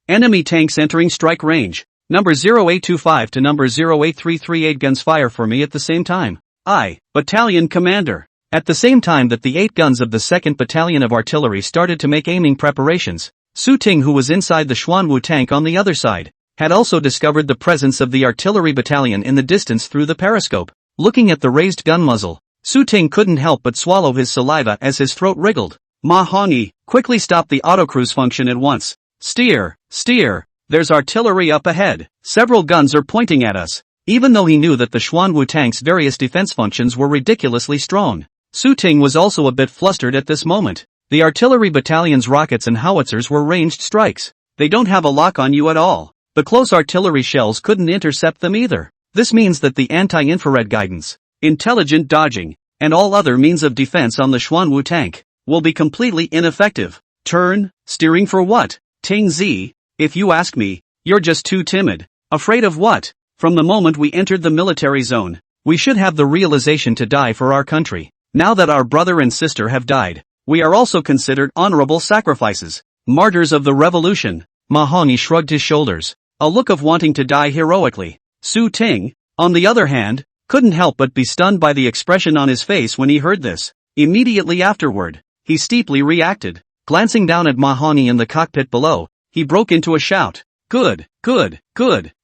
Enemy tanks entering strike range. Number 0825 to number 08338 guns fire for me at the same time." I, battalion commander. At the same time that the 8 guns of the 2nd Battalion of Artillery started to make aiming preparations, Su Ting, who was inside the Xuanwu tank on the other side, had also discovered the presence of the artillery battalion in the distance through the periscope. Looking at the raised gun muzzle, Su Ting couldn't help but swallow his saliva as his throat wriggled. Ma Hongyi, quickly stop the autocruise function at once. Steer, there's artillery up ahead. Several guns are pointing at us. Even though he knew that the Xuanwu tank's various defense functions were ridiculously strong, Su Ting was also a bit flustered at this moment. The artillery battalion's rockets and howitzers were ranged strikes. They don't have a lock on you at all. The close artillery shells couldn't intercept them either. This means that the anti-infrared guidance, intelligent dodging, and all other means of defense on the Xuanwu tank will be completely ineffective. Steering for what? Ting Zi, if you ask me, you're just too timid. Afraid of what? From the moment we entered the military zone, we should have the realization to die for our country. Now that our brother and sister have died, we are also considered honorable sacrifices, martyrs of the revolution. Ma Hongyi shrugged his shoulders, a look of wanting to die heroically. Su Ting, on the other hand, couldn't help but be stunned by the expression on his face when he heard this. Immediately afterward, he steeply reacted. Glancing down at Ma Hongyi in the cockpit below, he broke into a shout. Good.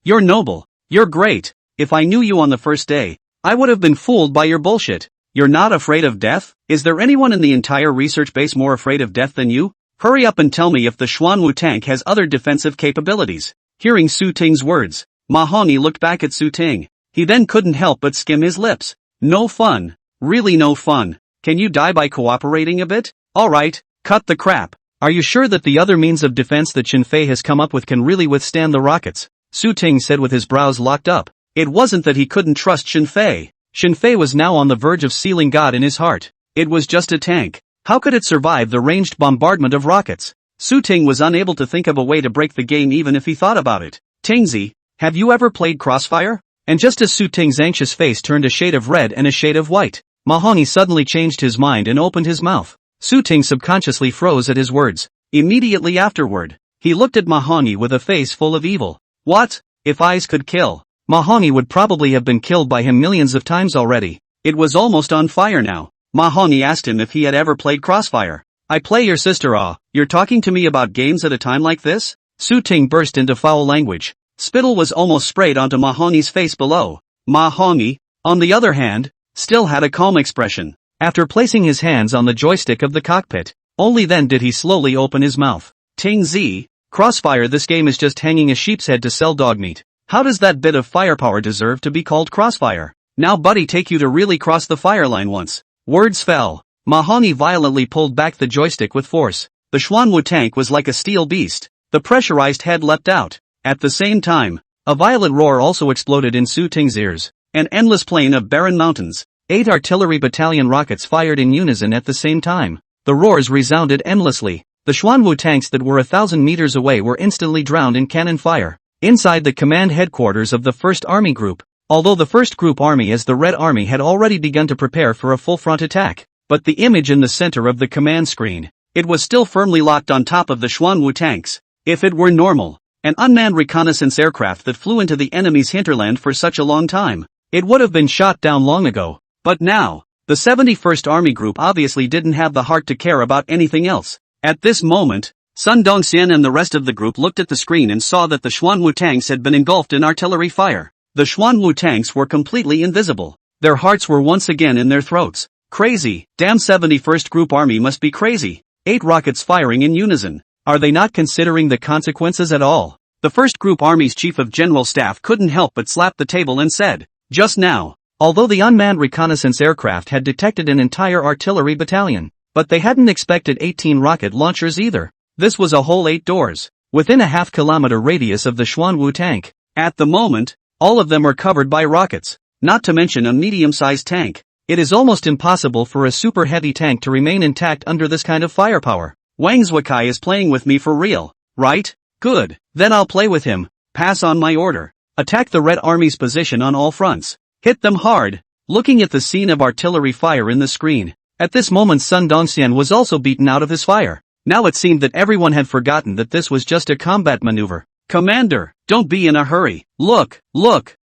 You're noble. You're great. If I knew you on the first day, I would have been fooled by your bullshit. You're not afraid of death? Is there anyone in the entire research base more afraid of death than you? Hurry up and tell me if the Xuanwu tank has other defensive capabilities. Hearing Su Ting's words, Ma Hongyi looked back at Su Ting. He then couldn't help but skim his lips. No fun. Really no fun. Can you die by cooperating a bit? Alright, cut the crap. Are you sure that the other means of defense that Xin Fei has come up with can really withstand the rockets? Su Ting said with his brows locked up. It wasn't that he couldn't trust Xin Fei. Xin Fei was now on the verge of sealing God in his heart. It was just a tank. How could it survive the ranged bombardment of rockets? Su Ting was unable to think of a way to break the game even if he thought about it. Tingzi, have you ever played Crossfire? And just as Su Ting's anxious face turned a shade of red and a shade of white, Ma Hongyi suddenly changed his mind and opened his mouth. Su Ting subconsciously froze at his words. Immediately afterward, he looked at Ma Hongyi with a face full of evil. What? If eyes could kill, Ma Hongyi would probably have been killed by him millions of times already. It was almost on fire now. Ma Hongyi asked him if he had ever played Crossfire. I play your sister. You're talking to me about games at a time like this? Su Ting burst into foul language. Spittle was almost sprayed onto Ma Hongyi's face below. Ma Hongyi, on the other hand, still had a calm expression. After placing his hands on the joystick of the cockpit, only then did he slowly open his mouth. Ting Zi, Crossfire, this game is just hanging a sheep's head to sell dog meat. How does that bit of firepower deserve to be called Crossfire? Now buddy, take you to really cross the fire line once. Words fell. Ma Hongyi violently pulled back the joystick with force. The Xuanwu tank was like a steel beast. The pressurized head leapt out. At the same time, a violent roar also exploded in Su Ting's ears. An endless plain of barren mountains. 8 artillery battalion rockets fired in unison at the same time. The roars resounded endlessly. The Xuanwu tanks that were 1,000 meters away were instantly drowned in cannon fire. Inside the command headquarters of the 1st Army Group, although the 1st Group Army as the Red Army had already begun to prepare for a full front attack, but the image in the center of the command screen, it was still firmly locked on top of the Xuanwu tanks. If it were normal, an unmanned reconnaissance aircraft that flew into the enemy's hinterland for such a long time, it would have been shot down long ago. But now, the 71st Army Group obviously didn't have the heart to care about anything else. At this moment, Sun Dongxian and the rest of the group looked at the screen and saw that the Xuanwu tanks had been engulfed in artillery fire. The Xuanwu tanks were completely invisible. Their hearts were once again in their throats. Crazy, damn 71st Group Army must be crazy. 8 rockets firing in unison. Are they not considering the consequences at all? The 1st Group Army's Chief of General Staff couldn't help but slap the table and said, just now, although the unmanned reconnaissance aircraft had detected an entire artillery battalion, but they hadn't expected 18 rocket launchers either. This was a whole 8 doors, within a half-kilometer radius of the Xuanwu tank. At the moment, all of them are covered by rockets, not to mention a medium-sized tank. It is almost impossible for a super-heavy tank to remain intact under this kind of firepower. Wang Zhukai is playing with me for real, right? Good, then I'll play with him. Pass on my order. Attack the Red Army's position on all fronts. Hit them hard. Looking at the scene of artillery fire in the screen, at this moment Sun Dongxian was also beaten out of his fire. Now it seemed that everyone had forgotten that this was just a combat maneuver. Commander, don't be in a hurry. Look,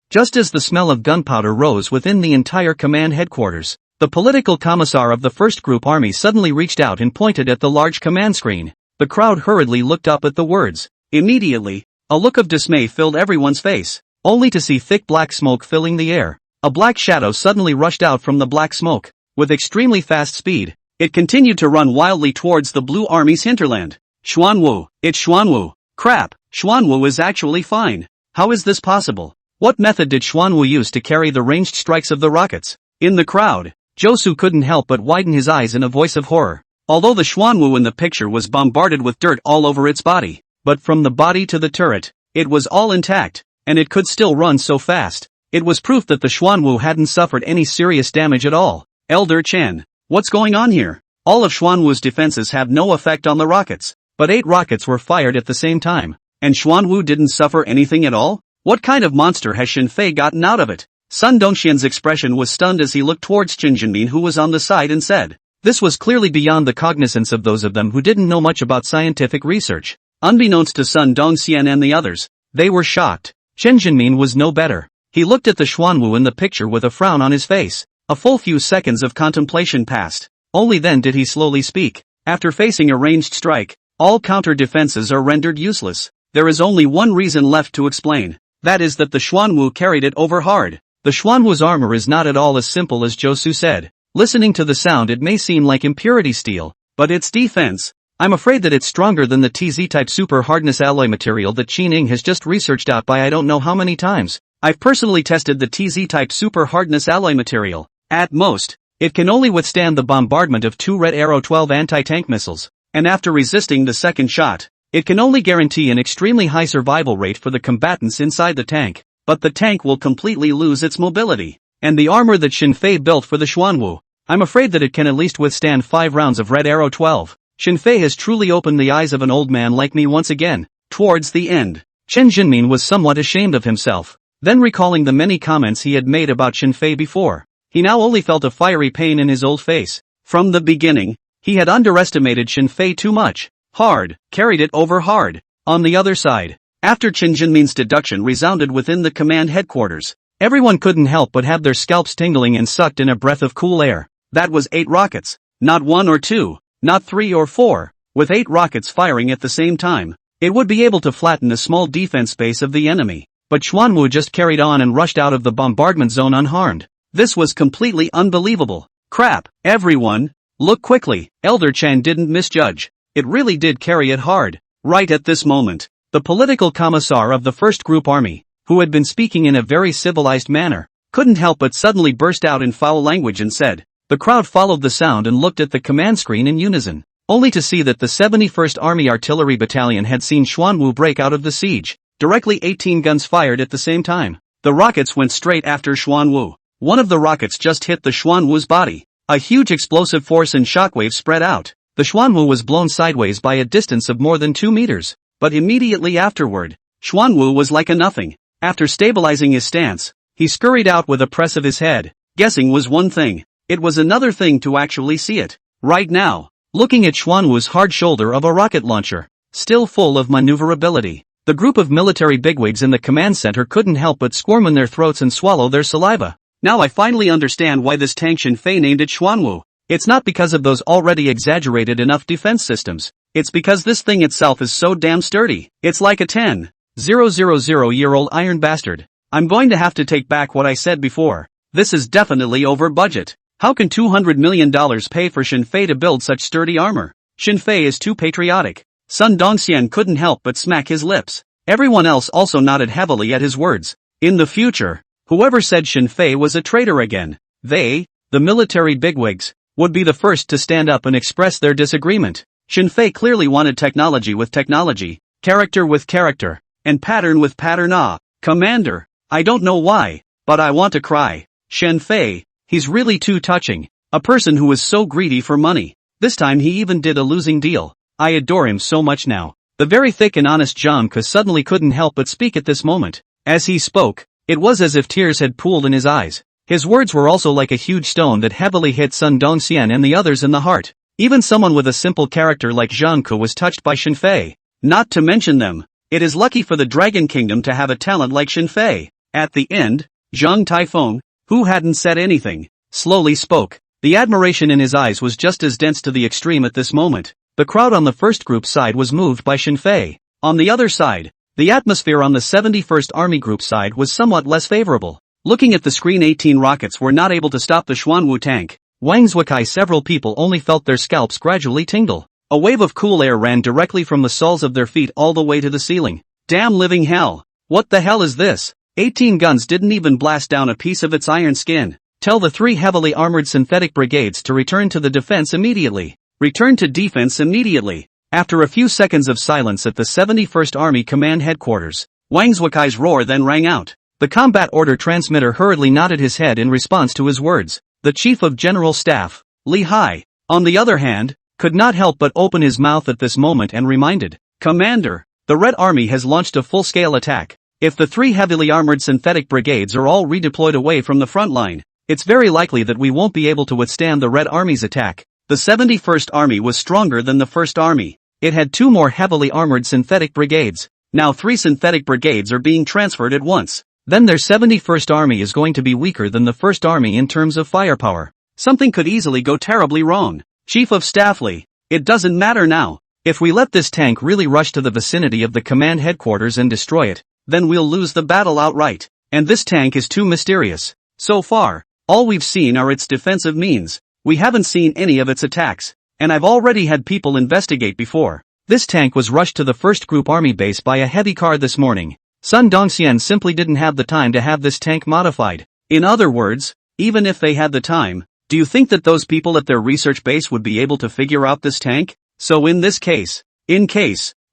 Just as the smell of gunpowder rose within the entire command headquarters, the political commissar of the first group army suddenly reached out and pointed at the large command screen. The crowd hurriedly looked up at the words. Immediately, a look of dismay filled everyone's face, only to see thick black smoke filling the air. A black shadow suddenly rushed out from the black smoke. With extremely fast speed, it continued to run wildly towards the Blue Army's hinterland. Xuanwu, it's Xuanwu. Crap, Xuanwu is actually fine. How is this possible? What method did Xuanwu use to carry the ranged strikes of the rockets? In the crowd, Josu couldn't help but widen his eyes in a voice of horror. Although the Xuanwu in the picture was bombarded with dirt all over its body, but from the body to the turret, it was all intact, and it could still run so fast. It was proof that the Xuanwu hadn't suffered any serious damage at all. Elder Chen, what's going on here? All of Xuanwu's defenses have no effect on the rockets, but 8 rockets were fired at the same time, and Xuanwu didn't suffer anything at all? What kind of monster has Shenfei gotten out of it? Sun Dongxian's expression was stunned as he looked towards Qin Jinmin, who was on the side, and said, this was clearly beyond the cognizance of those of them who didn't know much about scientific research. Unbeknownst to Sun Dongxian and the others, they were shocked. Qin Jinmin was no better. He looked at the Xuanwu in the picture with a frown on his face. A full few seconds of contemplation passed. Only then did he slowly speak. After facing a ranged strike, all counter defenses are rendered useless. There is only one reason left to explain. That is that the Xuanwu carried it over hard. The Xuanwu's armor is not at all as simple as Josu said. Listening to the sound, it may seem like impurity steel, but its defense, I'm afraid that it's stronger than the TZ-type super hardness alloy material that Qining has just researched out by I don't know how many times. I've personally tested the TZ-type super hardness alloy material. At most, it can only withstand the bombardment of 2 Red Arrow 12 anti-tank missiles, and after resisting the second shot, it can only guarantee an extremely high survival rate for the combatants inside the tank, but the tank will completely lose its mobility. And the armor that Shenfei built for the Xuanwu, I'm afraid that it can at least withstand 5 rounds of Red Arrow 12. Shenfei has truly opened the eyes of an old man like me once again. Towards the end, Qin Jinmin was somewhat ashamed of himself. Then recalling the many comments he had made about Shenfei before, he now only felt a fiery pain in his old face. From the beginning, he had underestimated Shenfei too much. Hard, carried it over hard. On the other side, after Qin Jinmin's deduction resounded within the command headquarters, everyone couldn't help but have their scalps tingling and sucked in a breath of cool air. That was 8 rockets. Not 1 or 2, not 3 or 4. With 8 rockets firing at the same time, it would be able to flatten the small defense base of the enemy. But Xuanwu just carried on and rushed out of the bombardment zone unharmed. This was completely unbelievable. Crap, everyone, look quickly. Elder Chen didn't misjudge. It really did carry it hard. Right at this moment, the political commissar of the first group army, who had been speaking in a very civilized manner, couldn't help but suddenly burst out in foul language and said. The crowd followed the sound and looked at the command screen in unison, only to see that the 71st Army Artillery Battalion had seen Xuanwu break out of the siege. Directly 18 guns fired at the same time. The rockets went straight after Xuanwu. One of the rockets just hit the Xuanwu's body. A huge explosive force and shockwave spread out. The Xuanwu was blown sideways by a distance of more than 2 meters. But immediately afterward, Xuanwu was like a nothing. After stabilizing his stance, he scurried out with a press of his head. Guessing was one thing. It was another thing to actually see it. Right now, looking at Xuanwu's hard shoulder of a rocket launcher, still full of maneuverability. The group of military bigwigs in the command center couldn't help but squirm in their throats and swallow their saliva. Now I finally understand why this tank Shenfei named it Xuanwu. It's not because of those already exaggerated enough defense systems. It's because this thing itself is so damn sturdy. It's like a 10,000-year-old iron bastard. I'm going to have to take back what I said before. This is definitely over budget. How can $200 million pay for Shenfei to build such sturdy armor? Shenfei is too patriotic. Sun Dongxian couldn't help but smack his lips. Everyone else also nodded heavily at his words. In the future, whoever said Shenfei was a traitor again, they, the military bigwigs, would be the first to stand up and express their disagreement. Shenfei clearly wanted technology with technology, character with character, and pattern with pattern. Commander, I don't know why, but I want to cry. Shenfei, he's really too touching. A person who is so greedy for money. This time he even did a losing deal. I adore him so much now. The very thick and honest Zhang Ke suddenly couldn't help but speak at this moment. As he spoke, it was as if tears had pooled in his eyes. His words were also like a huge stone that heavily hit Sun Dongxian and the others in the heart. Even someone with a simple character like Zhang Ke was touched by Shenfei. Not to mention them. It is lucky for the Dragon Kingdom to have a talent like Shenfei. At the end, Zhang Taifeng, who hadn't said anything, slowly spoke. The admiration in his eyes was just as dense to the extreme at this moment. The crowd on the first group side was moved by Xinfei. On the other side, the atmosphere on the 71st Army Group side was somewhat less favorable. Looking at the screen, 18 rockets were not able to stop the Xuanwu tank. Wang Zuokai, several people only felt their scalps gradually tingle. A wave of cool air ran directly from the soles of their feet all the way to the ceiling. Damn living hell. What the hell is this? 18 guns didn't even blast down a piece of its iron skin. Tell the 3 heavily armored synthetic brigades to return to the defense immediately. Return to defense immediately. After a few seconds of silence at the 71st Army Command Headquarters, Wang Zuokai's roar then rang out. The combat order transmitter hurriedly nodded his head in response to his words. The Chief of General Staff, Li Hai, on the other hand, could not help but open his mouth at this moment and reminded, Commander, the Red Army has launched a full-scale attack. If the 3 heavily armored synthetic brigades are all redeployed away from the front line, it's very likely that we won't be able to withstand the Red Army's attack. The 71st Army was stronger than the 1st Army. It had 2 more heavily armored synthetic brigades. Now 3 synthetic brigades are being transferred at once. Then their 71st Army is going to be weaker than the 1st Army in terms of firepower. Something could easily go terribly wrong. Chief of Staff Li, it doesn't matter now. If we let this tank really rush to the vicinity of the command headquarters and destroy it, then we'll lose the battle outright. And this tank is too mysterious. So far, all we've seen are its defensive means. We haven't seen any of its attacks. And I've already had people investigate before. This tank was rushed to the 1st Group Army base by a heavy car this morning. Sun Dongxian simply didn't have the time to have this tank modified. In other words, even if they had the time, do you think that those people at their research base would be able to figure out this tank? So in this case,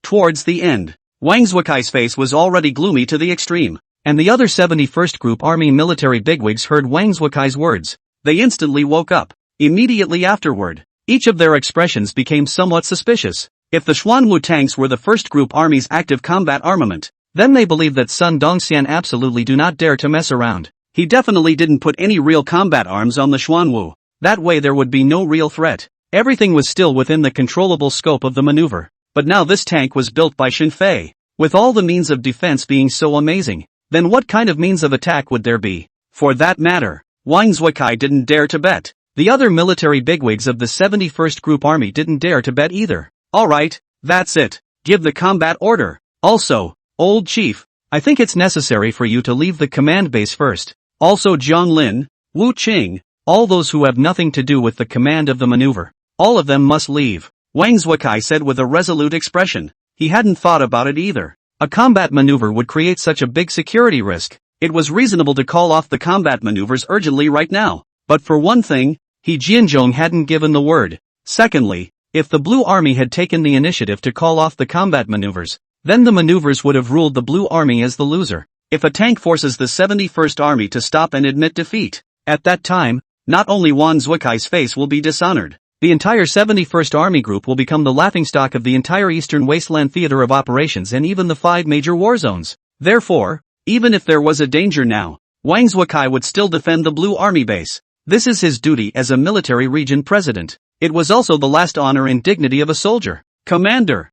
towards the end, Wang Zuokai's face was already gloomy to the extreme, and the other 71st Group Army military bigwigs heard Wang Zuokai's words. They instantly woke up. Immediately afterward, each of their expressions became somewhat suspicious. If the Xuanwu tanks were the 1st Group Army's active combat armament, then they believed that Sun Dongxian absolutely do not dare to mess around. He definitely didn't put any real combat arms on the Xuanwu. That way there would be no real threat. Everything was still within the controllable scope of the maneuver. But now this tank was built by Xinfei. With all the means of defense being so amazing, then what kind of means of attack would there be? For that matter, Wang Zuokai didn't dare to bet. The other military bigwigs of the 71st Group Army didn't dare to bet either. Alright, that's it. Give the combat order. Also, Old Chief, I think it's necessary for you to leave the command base first. Also Jiang Lin, Wu Qing, all those who have nothing to do with the command of the maneuver. All of them must leave. Wang Zuokai said with a resolute expression. He hadn't thought about it either. A combat maneuver would create such a big security risk. It was reasonable to call off the combat maneuvers urgently right now. But for one thing, He Jianzhong hadn't given the word. Secondly, if the Blue Army had taken the initiative to call off the combat maneuvers, then the maneuvers would have ruled the Blue Army as the loser. If a tank forces the 71st Army to stop and admit defeat, at that time, not only Wang Zuokai's face will be dishonored, the entire 71st Army Group will become the laughingstock of the entire Eastern Wasteland Theater of Operations and even the 5 major war zones. Therefore, even if there was a danger now, Wang Zuokai would still defend the Blue Army base. This is his duty as a military region president. It was also the last honor and dignity of a soldier. Commander,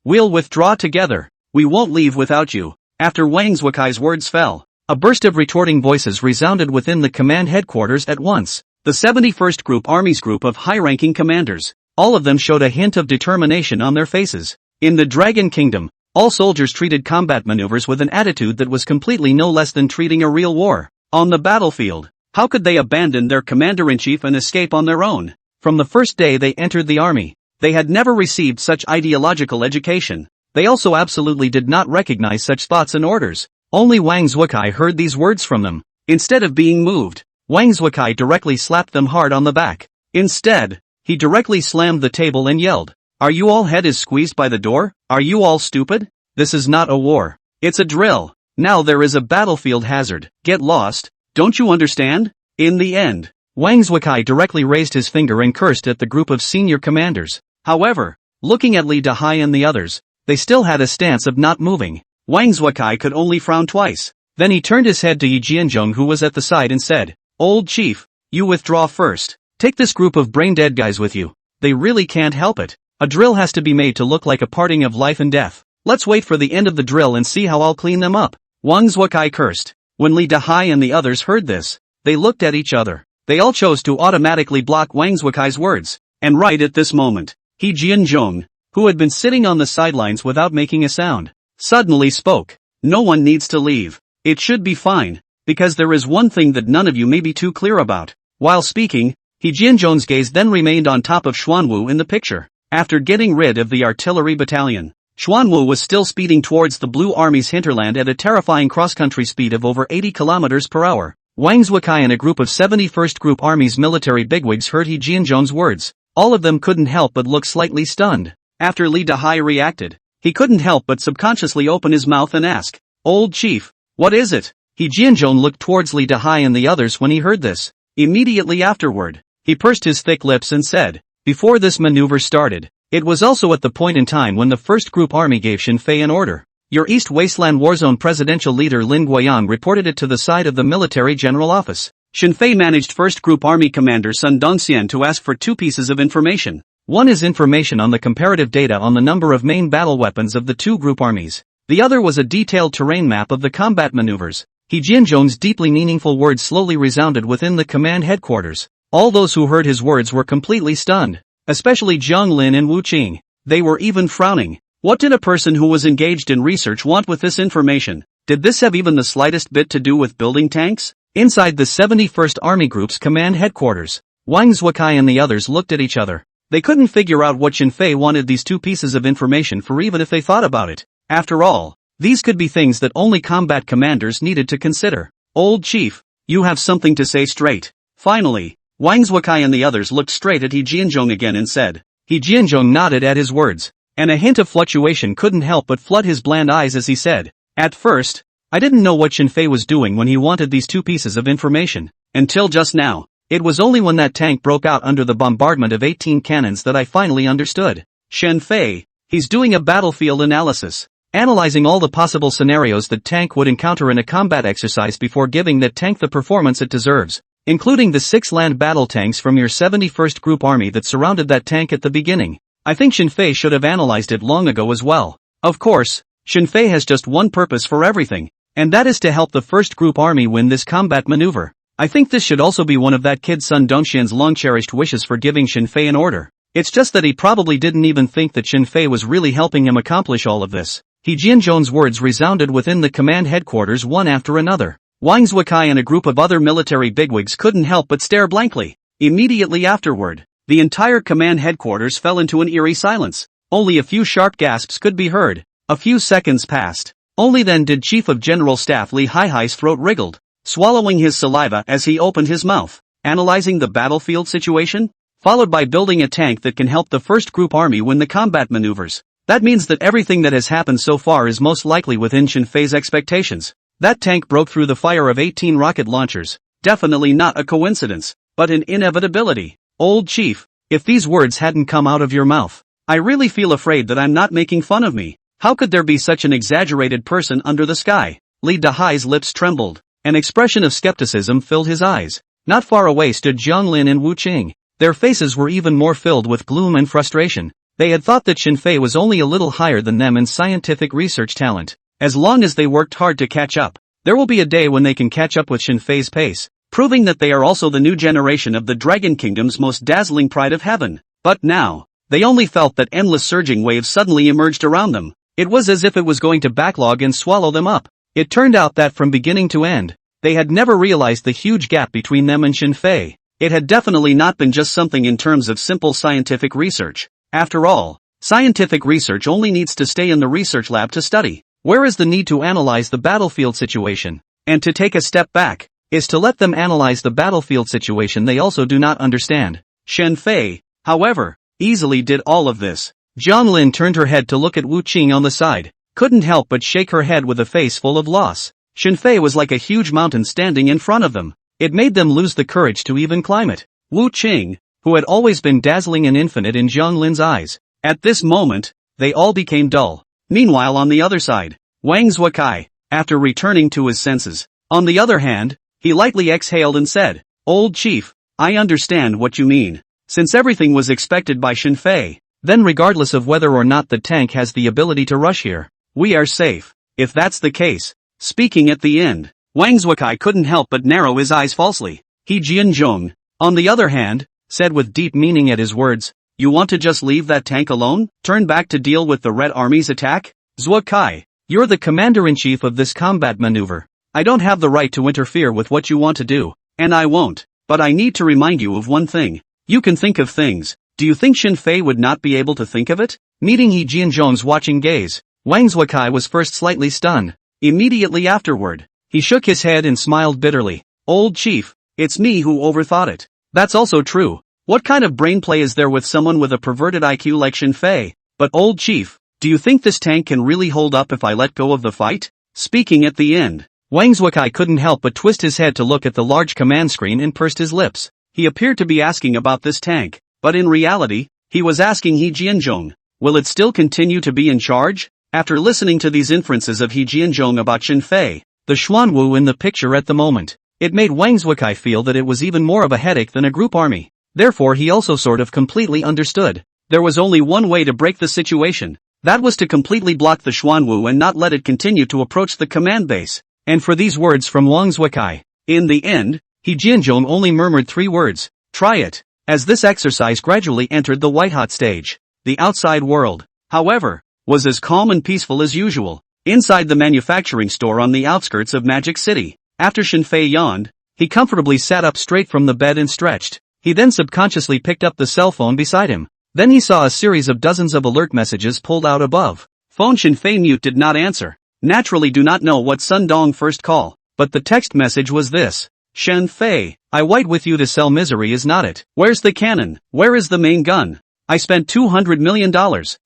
we'll withdraw together. We won't leave without you. After Wang Zuokai's words fell, a burst of retorting voices resounded within the command headquarters at once. The 71st Group Army's group of high-ranking commanders, all of them showed a hint of determination on their faces. In the Dragon Kingdom, all soldiers treated combat maneuvers with an attitude that was completely no less than treating a real war. On the battlefield, how could they abandon their commander-in-chief and escape on their own? From the first day they entered the army, they had never received such ideological education. They also absolutely did not recognize such thoughts and orders. Only Wang Zuokai heard these words from them. Instead of being moved, Wang Zuokai directly slapped them hard on the back. Instead, he directly slammed the table and yelled, "Are you all head is squeezed by the door? Are you all stupid? This is not a war. It's a drill. Now there is a battlefield hazard. Get lost. Don't you understand?" In the end, Wang Zuokai directly raised his finger and cursed at the group of senior commanders. However, looking at Li Dahai and the others, they still had a stance of not moving. Wang Zuokai could only frown twice. Then he turned his head to Yi Jianzhong, who was at the side, and said, "Old Chief, you withdraw first. Take this group of brain-dead guys with you. They really can't help it. A drill has to be made to look like a parting of life and death. Let's wait for the end of the drill and see how I'll clean them up." Wang Zuokai cursed. When Li Dahai and the others heard this, they looked at each other. They all chose to automatically block Wang Zuokai's words. And right at this moment, He Jianzhong, who had been sitting on the sidelines without making a sound, suddenly spoke. No one needs to leave. It should be fine, because there is one thing that none of you may be too clear about. While speaking, He Jianzhong's gaze then remained on top of Xuanwu in the picture. After getting rid of the artillery battalion, Xuanwu was still speeding towards the Blue Army's hinterland at a terrifying cross-country speed of over 80 kilometers per hour. Wang Zuokai and a group of 71st Group Army's military bigwigs heard He Jianzhong's words. All of them couldn't help but look slightly stunned. After Li Dahai reacted, he couldn't help but subconsciously open his mouth and ask, "Old chief, what is it?" He Jianzhong looked towards Li Dahai and the others when he heard this. Immediately afterward, he pursed his thick lips and said, "Before this maneuver started, it was also at the point in time when the 1st Group Army gave Xin Fei an order. Your East Wasteland Warzone presidential leader Lin Guiyang reported it to the side of the military general office. Xin Fei managed 1st Group Army Commander Sun Dongxian to ask for 2 pieces of information. One is information on the comparative data on the number of main battle weapons of the 2 group armies. The other was a detailed terrain map of the combat maneuvers." He Jianzhong's deeply meaningful words slowly resounded within the command headquarters. All those who heard his words were completely stunned, especially Zhang Lin and Wu Qing. They were even frowning. What did a person who was engaged in research want with this information? Did this have even the slightest bit to do with building tanks? Inside the 71st Army Group's command headquarters, Wang Zuokai and the others looked at each other. They couldn't figure out what Xin Fei wanted these 2 pieces of information for even if they thought about it. After all, these could be things that only combat commanders needed to consider. "Old chief, you have something to say straight." Finally, Wang Zuokai and the others looked straight at He Jianzhong again and said. He Jianzhong nodded at his words, and a hint of fluctuation couldn't help but flood his bland eyes as he said, "At first, I didn't know what Xin Fei was doing when he wanted these 2 pieces of information. Until just now. It was only when that tank broke out under the bombardment of 18 cannons that I finally understood. Xin Fei, he's doing a battlefield analysis, analyzing all the possible scenarios that tank would encounter in a combat exercise before giving that tank the performance it deserves, including the 6 land battle tanks from your 71st Group Army that surrounded that tank at the beginning. I think Xin Fei should have analyzed it long ago as well. Of course, Xin Fei has just one purpose for everything, and that is to help the 1st Group Army win this combat maneuver. I think this should also be one of that kid Sun Dongxian's long-cherished wishes for giving Xin Fei an order. It's just that he probably didn't even think that Xin Fei was really helping him accomplish all of this." He Jianzhong's words resounded within the command headquarters one after another. Wang Zuokai and a group of other military bigwigs couldn't help but stare blankly. Immediately afterward, the entire command headquarters fell into an eerie silence. Only a few sharp gasps could be heard. A few seconds passed. Only then did Chief of General Staff Li Haihai's throat wriggled, swallowing his saliva as he opened his mouth. Analyzing the battlefield situation? Followed by building a tank that can help the 1st Group Army win the combat maneuvers. That means that everything that has happened so far is most likely within Xin Fei's expectations. That tank broke through the fire of 18 rocket launchers. Definitely not a coincidence, but an inevitability. Old chief, if these words hadn't come out of your mouth, I really feel afraid that I'm not making fun of me. How could there be such an exaggerated person under the sky? Li Dahai's lips trembled. An expression of skepticism filled his eyes. Not far away stood Zhang Lin and Wu Qing. Their faces were even more filled with gloom and frustration. They had thought that Xin Fei was only a little higher than them in scientific research talent. As long as they worked hard to catch up, there will be a day when they can catch up with Xin Fei's pace, proving that they are also the new generation of the Dragon Kingdom's most dazzling pride of heaven. But now, they only felt that endless surging waves suddenly emerged around them. It was as if it was going to backlog and swallow them up. It turned out that from beginning to end, they had never realized the huge gap between them and Xin Fei. It had definitely not been just something in terms of simple scientific research. After all, scientific research only needs to stay in the research lab to study. Where is the need to analyze the battlefield situation? And to take a step back, is to let them analyze the battlefield situation they also do not understand. Xin Fei, however, easily did all of this. Zhang Lin turned her head to look at Wu Qing on the side, couldn't help but shake her head with a face full of loss. Xin Fei was like a huge mountain standing in front of them. It made them lose the courage to even climb it. Wu Qing, who had always been dazzling and infinite in Zhang Lin's eyes, at this moment, they all became dull. Meanwhile on the other side, Wang Zuokai, after returning to his senses, on the other hand, he lightly exhaled and said, "Old chief, I understand what you mean. Since everything was expected by Xin Fei, then regardless of whether or not the tank has the ability to rush here, we are safe. If that's the case, Speaking at the end, Wang Zhukai couldn't help but narrow his eyes falsely. He Jianzhong, on the other hand, said with deep meaning at his words, "You want to just leave that tank alone? Turn back to deal with the Red Army's attack? Zhukai, you're the commander-in-chief of this combat maneuver. I don't have the right to interfere with what you want to do, and I won't, but I need to remind you of one thing. You can think of things. Do you think Xin Fei would not be able to think of it?" Meeting He Jianzhong's watching gaze, Wang Zhukai was first slightly stunned. Immediately afterward, he shook his head and smiled bitterly. "Old chief, it's me who overthought it." "That's also true. What kind of brainplay is there with someone with a perverted IQ like Xin Fei? But old chief, do you think this tank can really hold up if I let go of the fight?" Speaking at the end, Wang Zhukai couldn't help but twist his head to look at the large command screen and pursed his lips. He appeared to be asking about this tank, but in reality, he was asking He Jianzhong, will it still continue to be in charge? After listening to these inferences of He Jianzhong about Xin Fei, the Xuanwu in the picture at the moment, it made Wang Zhukai feel that it was even more of a headache than a group army. Therefore he also sort of completely understood. There was only one way to break the situation. That was to completely block the Xuanwu and not let it continue to approach the command base. And for these words from Wang Zhukai, in the end, He Jianzhong only murmured 3 words, "Try it." As this exercise gradually entered the white-hot stage, the outside world, however, was as calm and peaceful as usual. Inside the manufacturing store on the outskirts of Magic City, after Xin Fei yawned, he comfortably sat up straight from the bed and stretched. He then subconsciously picked up the cell phone beside him. Then he saw a series of dozens of alert messages pulled out above. Phone Xin Fei mute did not answer. Naturally do not know what Sun Dong first call, but the text message was this. "Xin Fei, I white with you to sell misery is not it. Where's the cannon? Where is the main gun? I spent $200 million,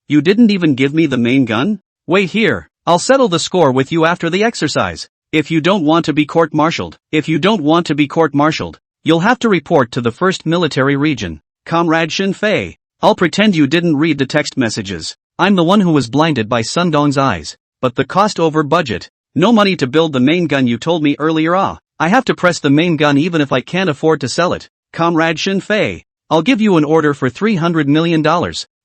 you didn't even give me the main gun? Wait here, I'll settle the score with you after the exercise. If you don't want to be court-martialed, you'll have to report to the 1st Military Region. Comrade Xin Fei, I'll pretend you didn't read the text messages. I'm the one who was blinded by Sun Dong's eyes. But the cost over budget. No money to build the main gun you told me earlier. I have to press the main gun even if I can't afford to sell it. Comrade Xin Fei, I'll give you an order for $300 million,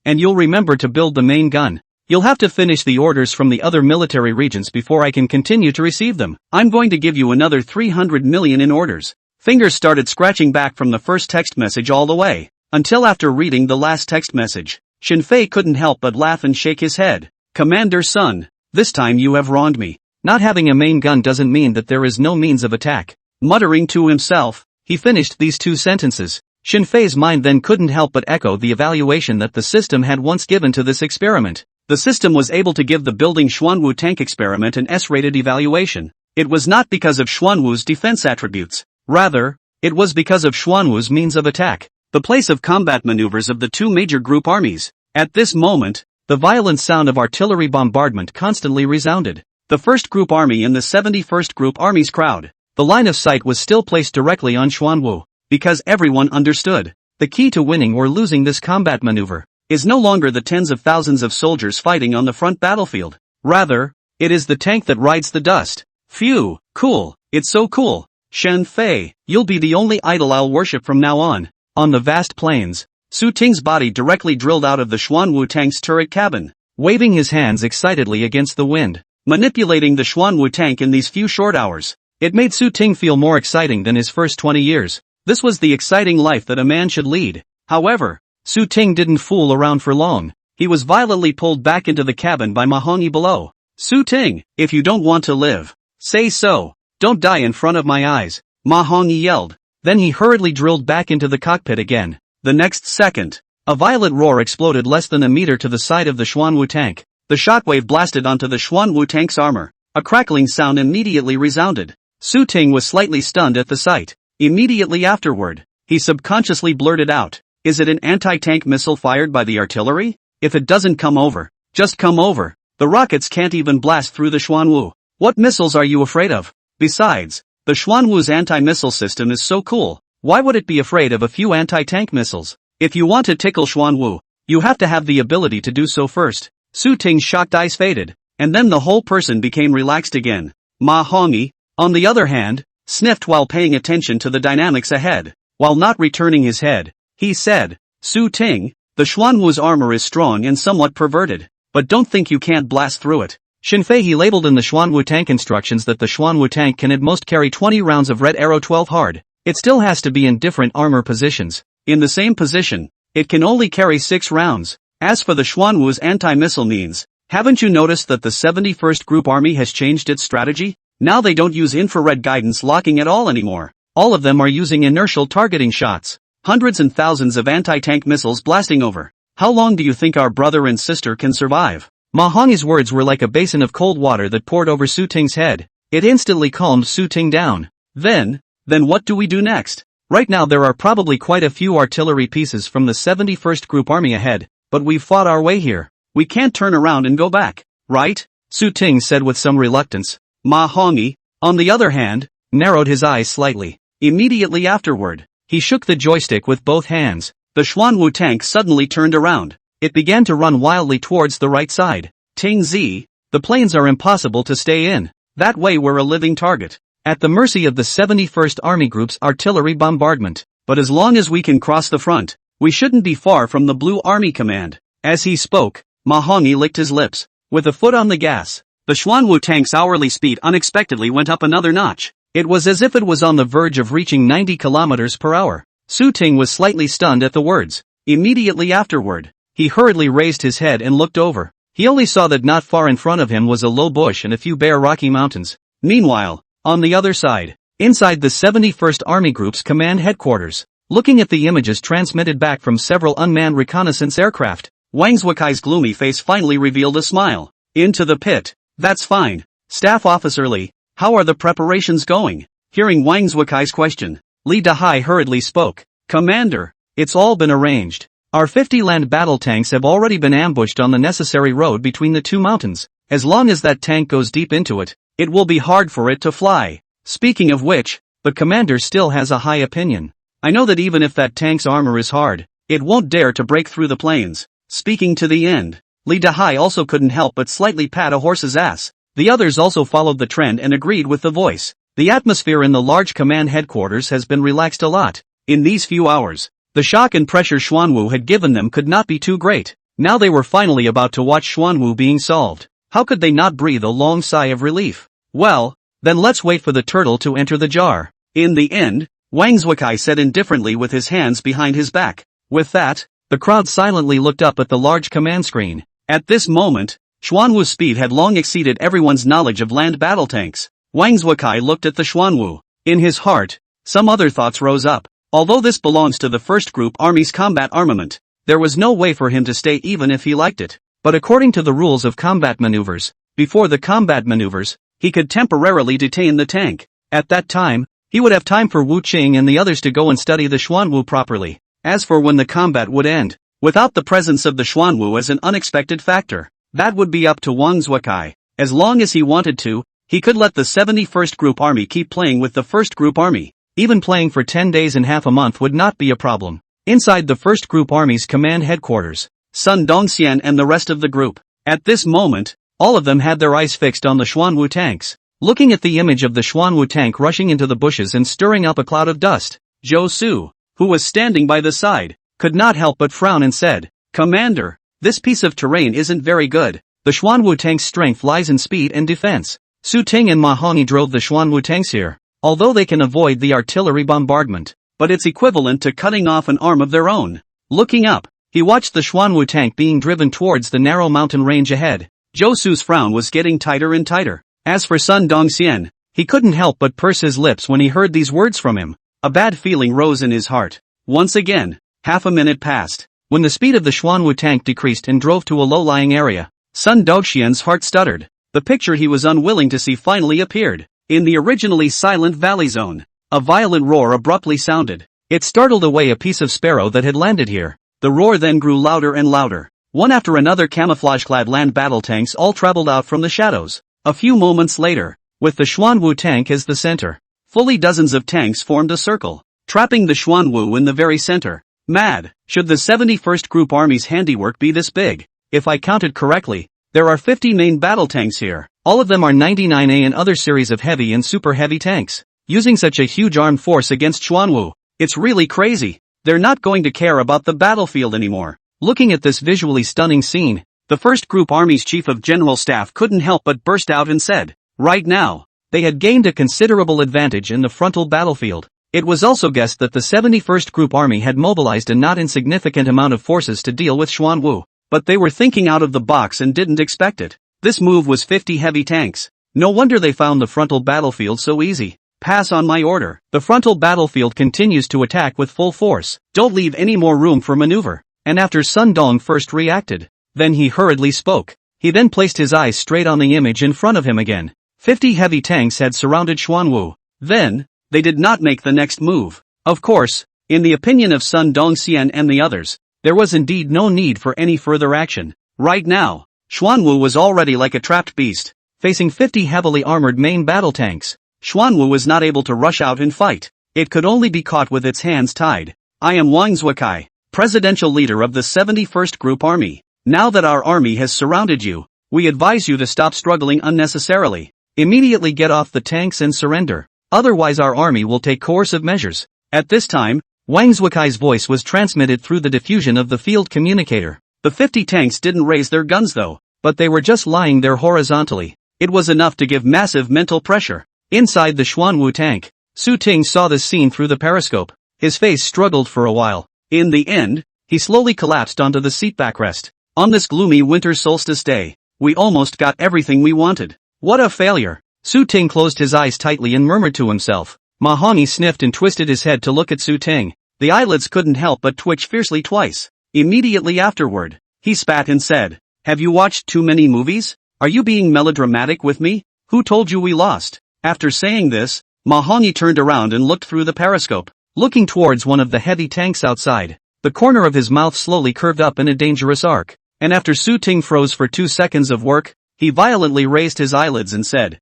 and you'll remember to build the main gun. You'll have to finish the orders from the other military regions before I can continue to receive them. I'm going to give you another $300 million in orders." Fingers started scratching back from the first text message all the way, until after reading the last text message, Xin Fei couldn't help but laugh and shake his head. "Commander Sun, this time you have wronged me. Not having a main gun doesn't mean that there is no means of attack." Muttering to himself, he finished these 2 sentences. Xin Fei's mind then couldn't help but echo the evaluation that the system had once given to this experiment. The system was able to give the building Xuanwu tank experiment an S-rated evaluation. It was not because of Xuanwu's defense attributes. Rather, it was because of Xuanwu's means of attack, the place of combat maneuvers of the 2 major group armies. At this moment, the violent sound of artillery bombardment constantly resounded. The 1st Group Army and the 71st Group Army's crowd. The line of sight was still placed directly on Xuanwu, because everyone understood. The key to winning or losing this combat maneuver is no longer the tens of thousands of soldiers fighting on the front battlefield. Rather, it is the tank that rides the dust. Phew, cool, it's so cool. Xin Fei, you'll be the only idol I'll worship from now on. On the vast plains, Su Ting's body directly drilled out of the Xuanwu tank's turret cabin, waving his hands excitedly against the wind, manipulating the Xuanwu tank in these few short hours. It made Su Ting feel more exciting than his first 20 years. This was the exciting life that a man should lead. However, Su Ting didn't fool around for long. He was violently pulled back into the cabin by Ma Hongyi below. "Su Ting, if you don't want to live, say so. Don't die in front of my eyes," Ma Hongyi yelled. Then he hurriedly drilled back into the cockpit again. The next second, a violent roar exploded less than a meter to the side of the Xuanwu tank. The shockwave blasted onto the Xuanwu tank's armor. A crackling sound immediately resounded. Su Ting was slightly stunned at the sight. Immediately afterward, he subconsciously blurted out, "Is it an anti-tank missile fired by the artillery? If it doesn't come over, just come over. The rockets can't even blast through the Xuanwu. What missiles are you afraid of? Besides, the Xuanwu's anti-missile system is so cool. Why would it be afraid of a few anti-tank missiles? If you want to tickle Xuanwu, you have to have the ability to do so first." Su Ting's shocked eyes faded, and then the whole person became relaxed again. Ma Hongyi, on the other hand, sniffed while paying attention to the dynamics ahead. While not returning his head, he said, "Su Ting, the Xuanwu's armor is strong and somewhat perverted, but don't think you can't blast through it." Xinfei he labeled in the Xuanwu tank instructions that the Xuanwu tank can at most carry 20 rounds of red arrow 12 hard. It still has to be in different armor positions. In the same position, it can only carry 6 rounds. As for the Xuanwu's anti-missile means, haven't you noticed that the 71st Group Army has changed its strategy? Now they don't use infrared guidance locking at all anymore. All of them are using inertial targeting shots. Hundreds and thousands of anti-tank missiles blasting over. How long do you think our brother and sister can survive? Ma Hongyi's words were like a basin of cold water that poured over Su Ting's head. It instantly calmed Su Ting down. Then what do we do next? Right now there are probably quite a few artillery pieces from the 71st Group Army ahead, but we've fought our way here. We can't turn around and go back, right? Su Ting said with some reluctance. Ma Hongyi, on the other hand, narrowed his eyes slightly. Immediately afterward, he shook the joystick with both hands. The Xuanwu tank suddenly turned around. It began to run wildly towards the right side. Ting Zi, the planes are impossible to stay in. That way we're a living target. At the mercy of the 71st Army Group's artillery bombardment. But as long as we can cross the front, we shouldn't be far from the Blue Army Command. As he spoke, Ma Hongyi licked his lips. With a foot on the gas, the Xuanwu tank's hourly speed unexpectedly went up another notch. It was as if it was on the verge of reaching 90 kilometers per hour. Su Ting was slightly stunned at the words. Immediately afterward, he hurriedly raised his head and looked over. He only saw that not far in front of him was a low bush and a few bare rocky mountains. Meanwhile, on the other side, inside the 71st Army Group's command headquarters, looking at the images transmitted back from several unmanned reconnaissance aircraft, Wang Zuokai's gloomy face finally revealed a smile. Into the pit. That's fine. Staff Officer Li, how are the preparations going? Hearing Wang Zuokai's question, Li Dahai hurriedly spoke. Commander, it's all been arranged. Our 50 land battle tanks have already been ambushed on the necessary road between the two mountains. As long as that tank goes deep into it, it will be hard for it to fly. Speaking of which, the commander still has a high opinion. I know that even if that tank's armor is hard, it won't dare to break through the plains. Speaking to the end, Li Dahai also couldn't help but slightly pat a horse's ass. The others also followed the trend and agreed with the voice. The atmosphere in the large command headquarters has been relaxed a lot. In these few hours, the shock and pressure Xuanwu had given them could not be too great. Now they were finally about to watch Xuanwu being solved. How could they not breathe a long sigh of relief? Well, then let's wait for the turtle to enter the jar. In the end, Wang Zuokai said indifferently with his hands behind his back. With that, the crowd silently looked up at the large command screen. At this moment, Xuanwu's speed had long exceeded everyone's knowledge of land battle tanks. Wang Zuokai looked at the Xuanwu. In his heart, some other thoughts rose up. Although this belongs to the First Group Army's combat armament, there was no way for him to stay even if he liked it. But according to the rules of combat maneuvers, before the combat maneuvers, he could temporarily detain the tank. At that time, he would have time for Wu Qing and the others to go and study the Xuanwu properly. As for when the combat would end, without the presence of the Xuanwu as an unexpected factor, that would be up to Wang Zuokai. As long as he wanted to, he could let the 71st Group Army keep playing with the 1st Group Army. Even playing for 10 days and half a month would not be a problem. Inside the 1st Group Army's command headquarters, Sun Dongxian and the rest of the group. At this moment, all of them had their eyes fixed on the Xuanwu tanks. Looking at the image of the Xuanwu tank rushing into the bushes and stirring up a cloud of dust, Zhou Su, who was standing by the side, could not help but frown and said, Commander, this piece of terrain isn't very good. The Xuanwu tank's strength lies in speed and defense. Su Ting and Ma Hongyi drove the Xuanwu tanks here. Although they can avoid the artillery bombardment, but it's equivalent to cutting off an arm of their own. Looking up, he watched the Xuanwu tank being driven towards the narrow mountain range ahead. Zhou Su's frown was getting tighter and tighter. As for Sun Dongxian, he couldn't help but purse his lips when he heard these words from him. A bad feeling rose in his heart. Once again, half a minute passed. When the speed of the Xuanwu tank decreased and drove to a low-lying area, Sun Dongxian's heart stuttered. The picture he was unwilling to see finally appeared. In the originally silent valley zone, a violent roar abruptly sounded. It startled away a piece of sparrow that had landed here. The roar then grew louder and louder. One after another camouflage-clad land battle tanks all traveled out from the shadows. A few moments later, with the Xuanwu tank as the center, fully dozens of tanks formed a circle, trapping the Xuanwu in the very center. Mad, should the 71st Group Army's handiwork be this big? If I counted correctly, there are 50 main battle tanks here. All of them are 99A and other series of heavy and super heavy tanks. Using such a huge armed force against Xuanwu, it's really crazy. They're not going to care about the battlefield anymore. Looking at this visually stunning scene, The first group army's chief of general staff couldn't help but burst out and said, right now, they had gained a considerable advantage in the frontal battlefield. It was also guessed that the 71st Group Army had mobilized a not insignificant amount of forces to deal with Xuanwu, but they were thinking out of the box and didn't expect it. This move was 50 heavy tanks. No wonder they found the frontal battlefield so easy. Pass on my order. The frontal battlefield continues to attack with full force. Don't leave any more room for maneuver. And after Sun Dong first reacted, then he hurriedly spoke. He then placed his eyes straight on the image in front of him again. 50 heavy tanks had surrounded Xuanwu. Then, they did not make the next move. Of course, in the opinion of Sun Dongxian and the others, there was indeed no need for any further action. Right now, Xuanwu was already like a trapped beast, facing 50 heavily armored main battle tanks. Xuanwu was not able to rush out and fight. It could only be caught with its hands tied. I am Wang Zhukai, presidential leader of the 71st Group Army. Now that our army has surrounded you, we advise you to stop struggling unnecessarily. Immediately get off the tanks and surrender. Otherwise our army will take coercive measures. At this time, Wang Zhuikai's voice was transmitted through the diffusion of the field communicator. The 50 tanks didn't raise their guns though, but they were just lying there horizontally. It was enough to give massive mental pressure. Inside the Xuanwu tank, Su Ting saw this scene through the periscope. His face struggled for a while. In the end, he slowly collapsed onto the seat backrest. On this gloomy winter solstice day, we almost got everything we wanted. What a failure! Su Ting closed his eyes tightly and murmured to himself. Mahoney sniffed and twisted his head to look at Su Ting. The eyelids couldn't help but twitch fiercely twice. Immediately afterward, he spat and said, have you watched too many movies? Are you being melodramatic with me? Who told you we lost? After saying this, Mahoney turned around and looked through the periscope, looking towards one of the heavy tanks outside. The corner of his mouth slowly curved up in a dangerous arc, and after Su Ting froze for 2 seconds of work, he violently raised his eyelids and said,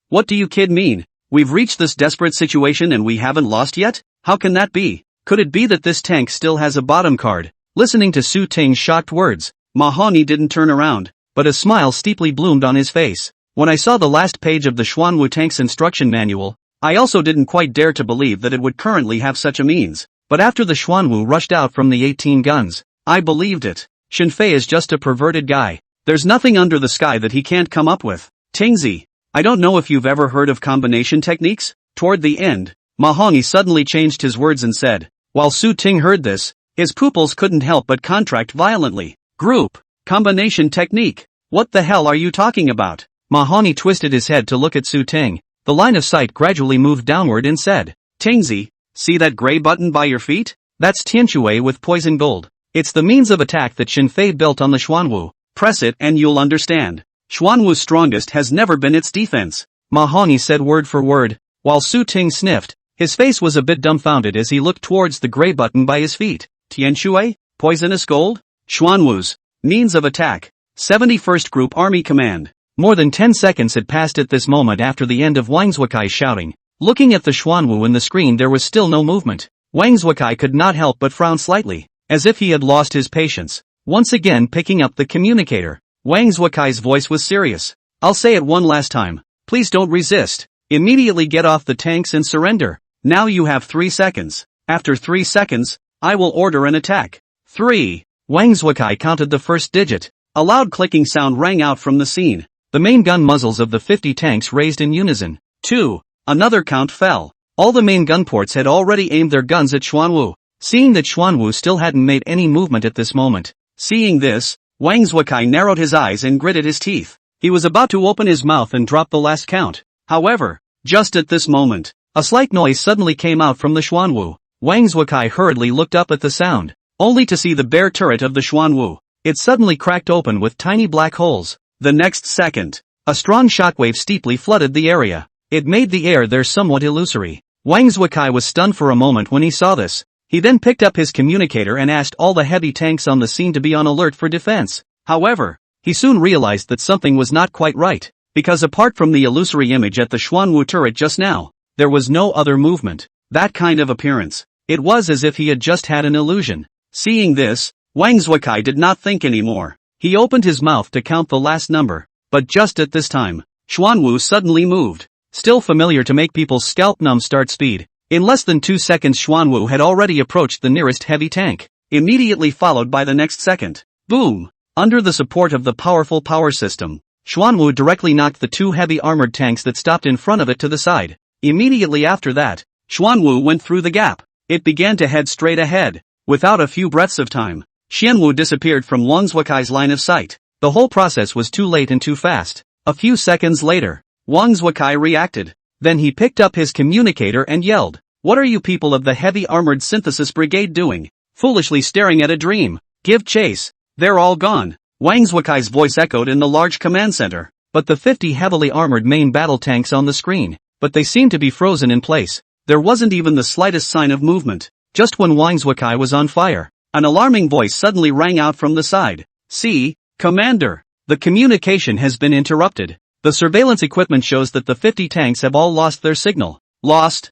what do you kid mean? We've reached this desperate situation and we haven't lost yet? How can that be? Could it be that this tank still has a bottom card? Listening to Su Ting's shocked words, Mahoney didn't turn around, but a smile steeply bloomed on his face. When I saw the last page of the Xuanwu tank's instruction manual, I also didn't quite dare to believe that it would currently have such a means. But after the Xuanwu rushed out from the 18 guns, I believed it. Shenfei is just a perverted guy. There's nothing under the sky that he can't come up with. Tingzi, I don't know if you've ever heard of combination techniques? Toward the end, Mahoney suddenly changed his words and said. While Su Ting heard this, his pupils couldn't help but contract violently. Group, combination technique. What the hell are you talking about? Mahoney twisted his head to look at Su Ting. The line of sight gradually moved downward and said, Tingzi, see that gray button by your feet? That's Tianshui with poison gold. It's the means of attack that Shenfei built on the Xuanwu. Press it and you'll understand. Xuanwu's strongest has never been its defense. Mahoney said word for word, while Su Ting sniffed. His face was a bit dumbfounded as he looked towards the gray button by his feet. Tianshui? Poisonous gold? Xuanwu's means of attack. 71st Group Army Command. More than 10 seconds had passed at this moment after the end of Wang Zhuikai's shouting. Looking at the Xuanwu in the screen, there was still no movement. Wang Zhuikai could not help but frown slightly, as if he had lost his patience. Once again picking up the communicator, Wang Zhuikai's voice was serious. I'll say it one last time. Please don't resist. Immediately get off the tanks and surrender. Now you have 3 seconds. After 3 seconds, I will order an attack. 3. Wang Zhuikai counted the first digit. A loud clicking sound rang out from the scene. The main gun muzzles of the 50 tanks raised in unison. 2. Another count fell. All the main gun ports had already aimed their guns at Xuanwu. Seeing that Xuanwu still hadn't made any movement at this moment. Seeing this, Wang Zhuikai narrowed his eyes and gritted his teeth. He was about to open his mouth and drop the last count. However, just at this moment, a slight noise suddenly came out from the Xuanwu. Wang Zhuikai hurriedly looked up at the sound, only to see the bare turret of the Xuanwu. It suddenly cracked open with tiny black holes. The next second, a strong shockwave steeply flooded the area. It made the air there somewhat illusory. Wang Zhuikai was stunned for a moment when he saw this. He then picked up his communicator and asked all the heavy tanks on the scene to be on alert for defense. However, he soon realized that something was not quite right, because apart from the illusory image at the Xuanwu turret just now, there was no other movement. That kind of appearance. It was as if he had just had an illusion. Seeing this, Wang Zhuikai did not think anymore. He opened his mouth to count the last number, but just at this time, Xuanwu suddenly moved. Still familiar to make people's scalp numb start speed. In less than 2 seconds Xuanwu had already approached the nearest heavy tank, immediately followed by the next second. Boom! Under the support of the powerful power system, Xuanwu directly knocked the two heavy armored tanks that stopped in front of it to the side. Immediately after that, Xuanwu went through the gap. It began to head straight ahead. Without a few breaths of time, Xianwu disappeared from Wang Zuokai's line of sight. The whole process was too late and too fast. A few seconds later, Wang Zuokai reacted. Then he picked up his communicator and yelled, "What are you people of the Heavy Armored Synthesis Brigade doing? Foolishly staring at a dream. Give chase. They're all gone." Wang Zuokai's voice echoed in the large command center. But the 50 heavily armored main battle tanks on the screen, but they seemed to be frozen in place. There wasn't even the slightest sign of movement. Just when Wang Zuokai was on fire, an alarming voice suddenly rang out from the side. "See, Commander, the communication has been interrupted. The surveillance equipment shows that the 50 tanks have all lost their signal." Lost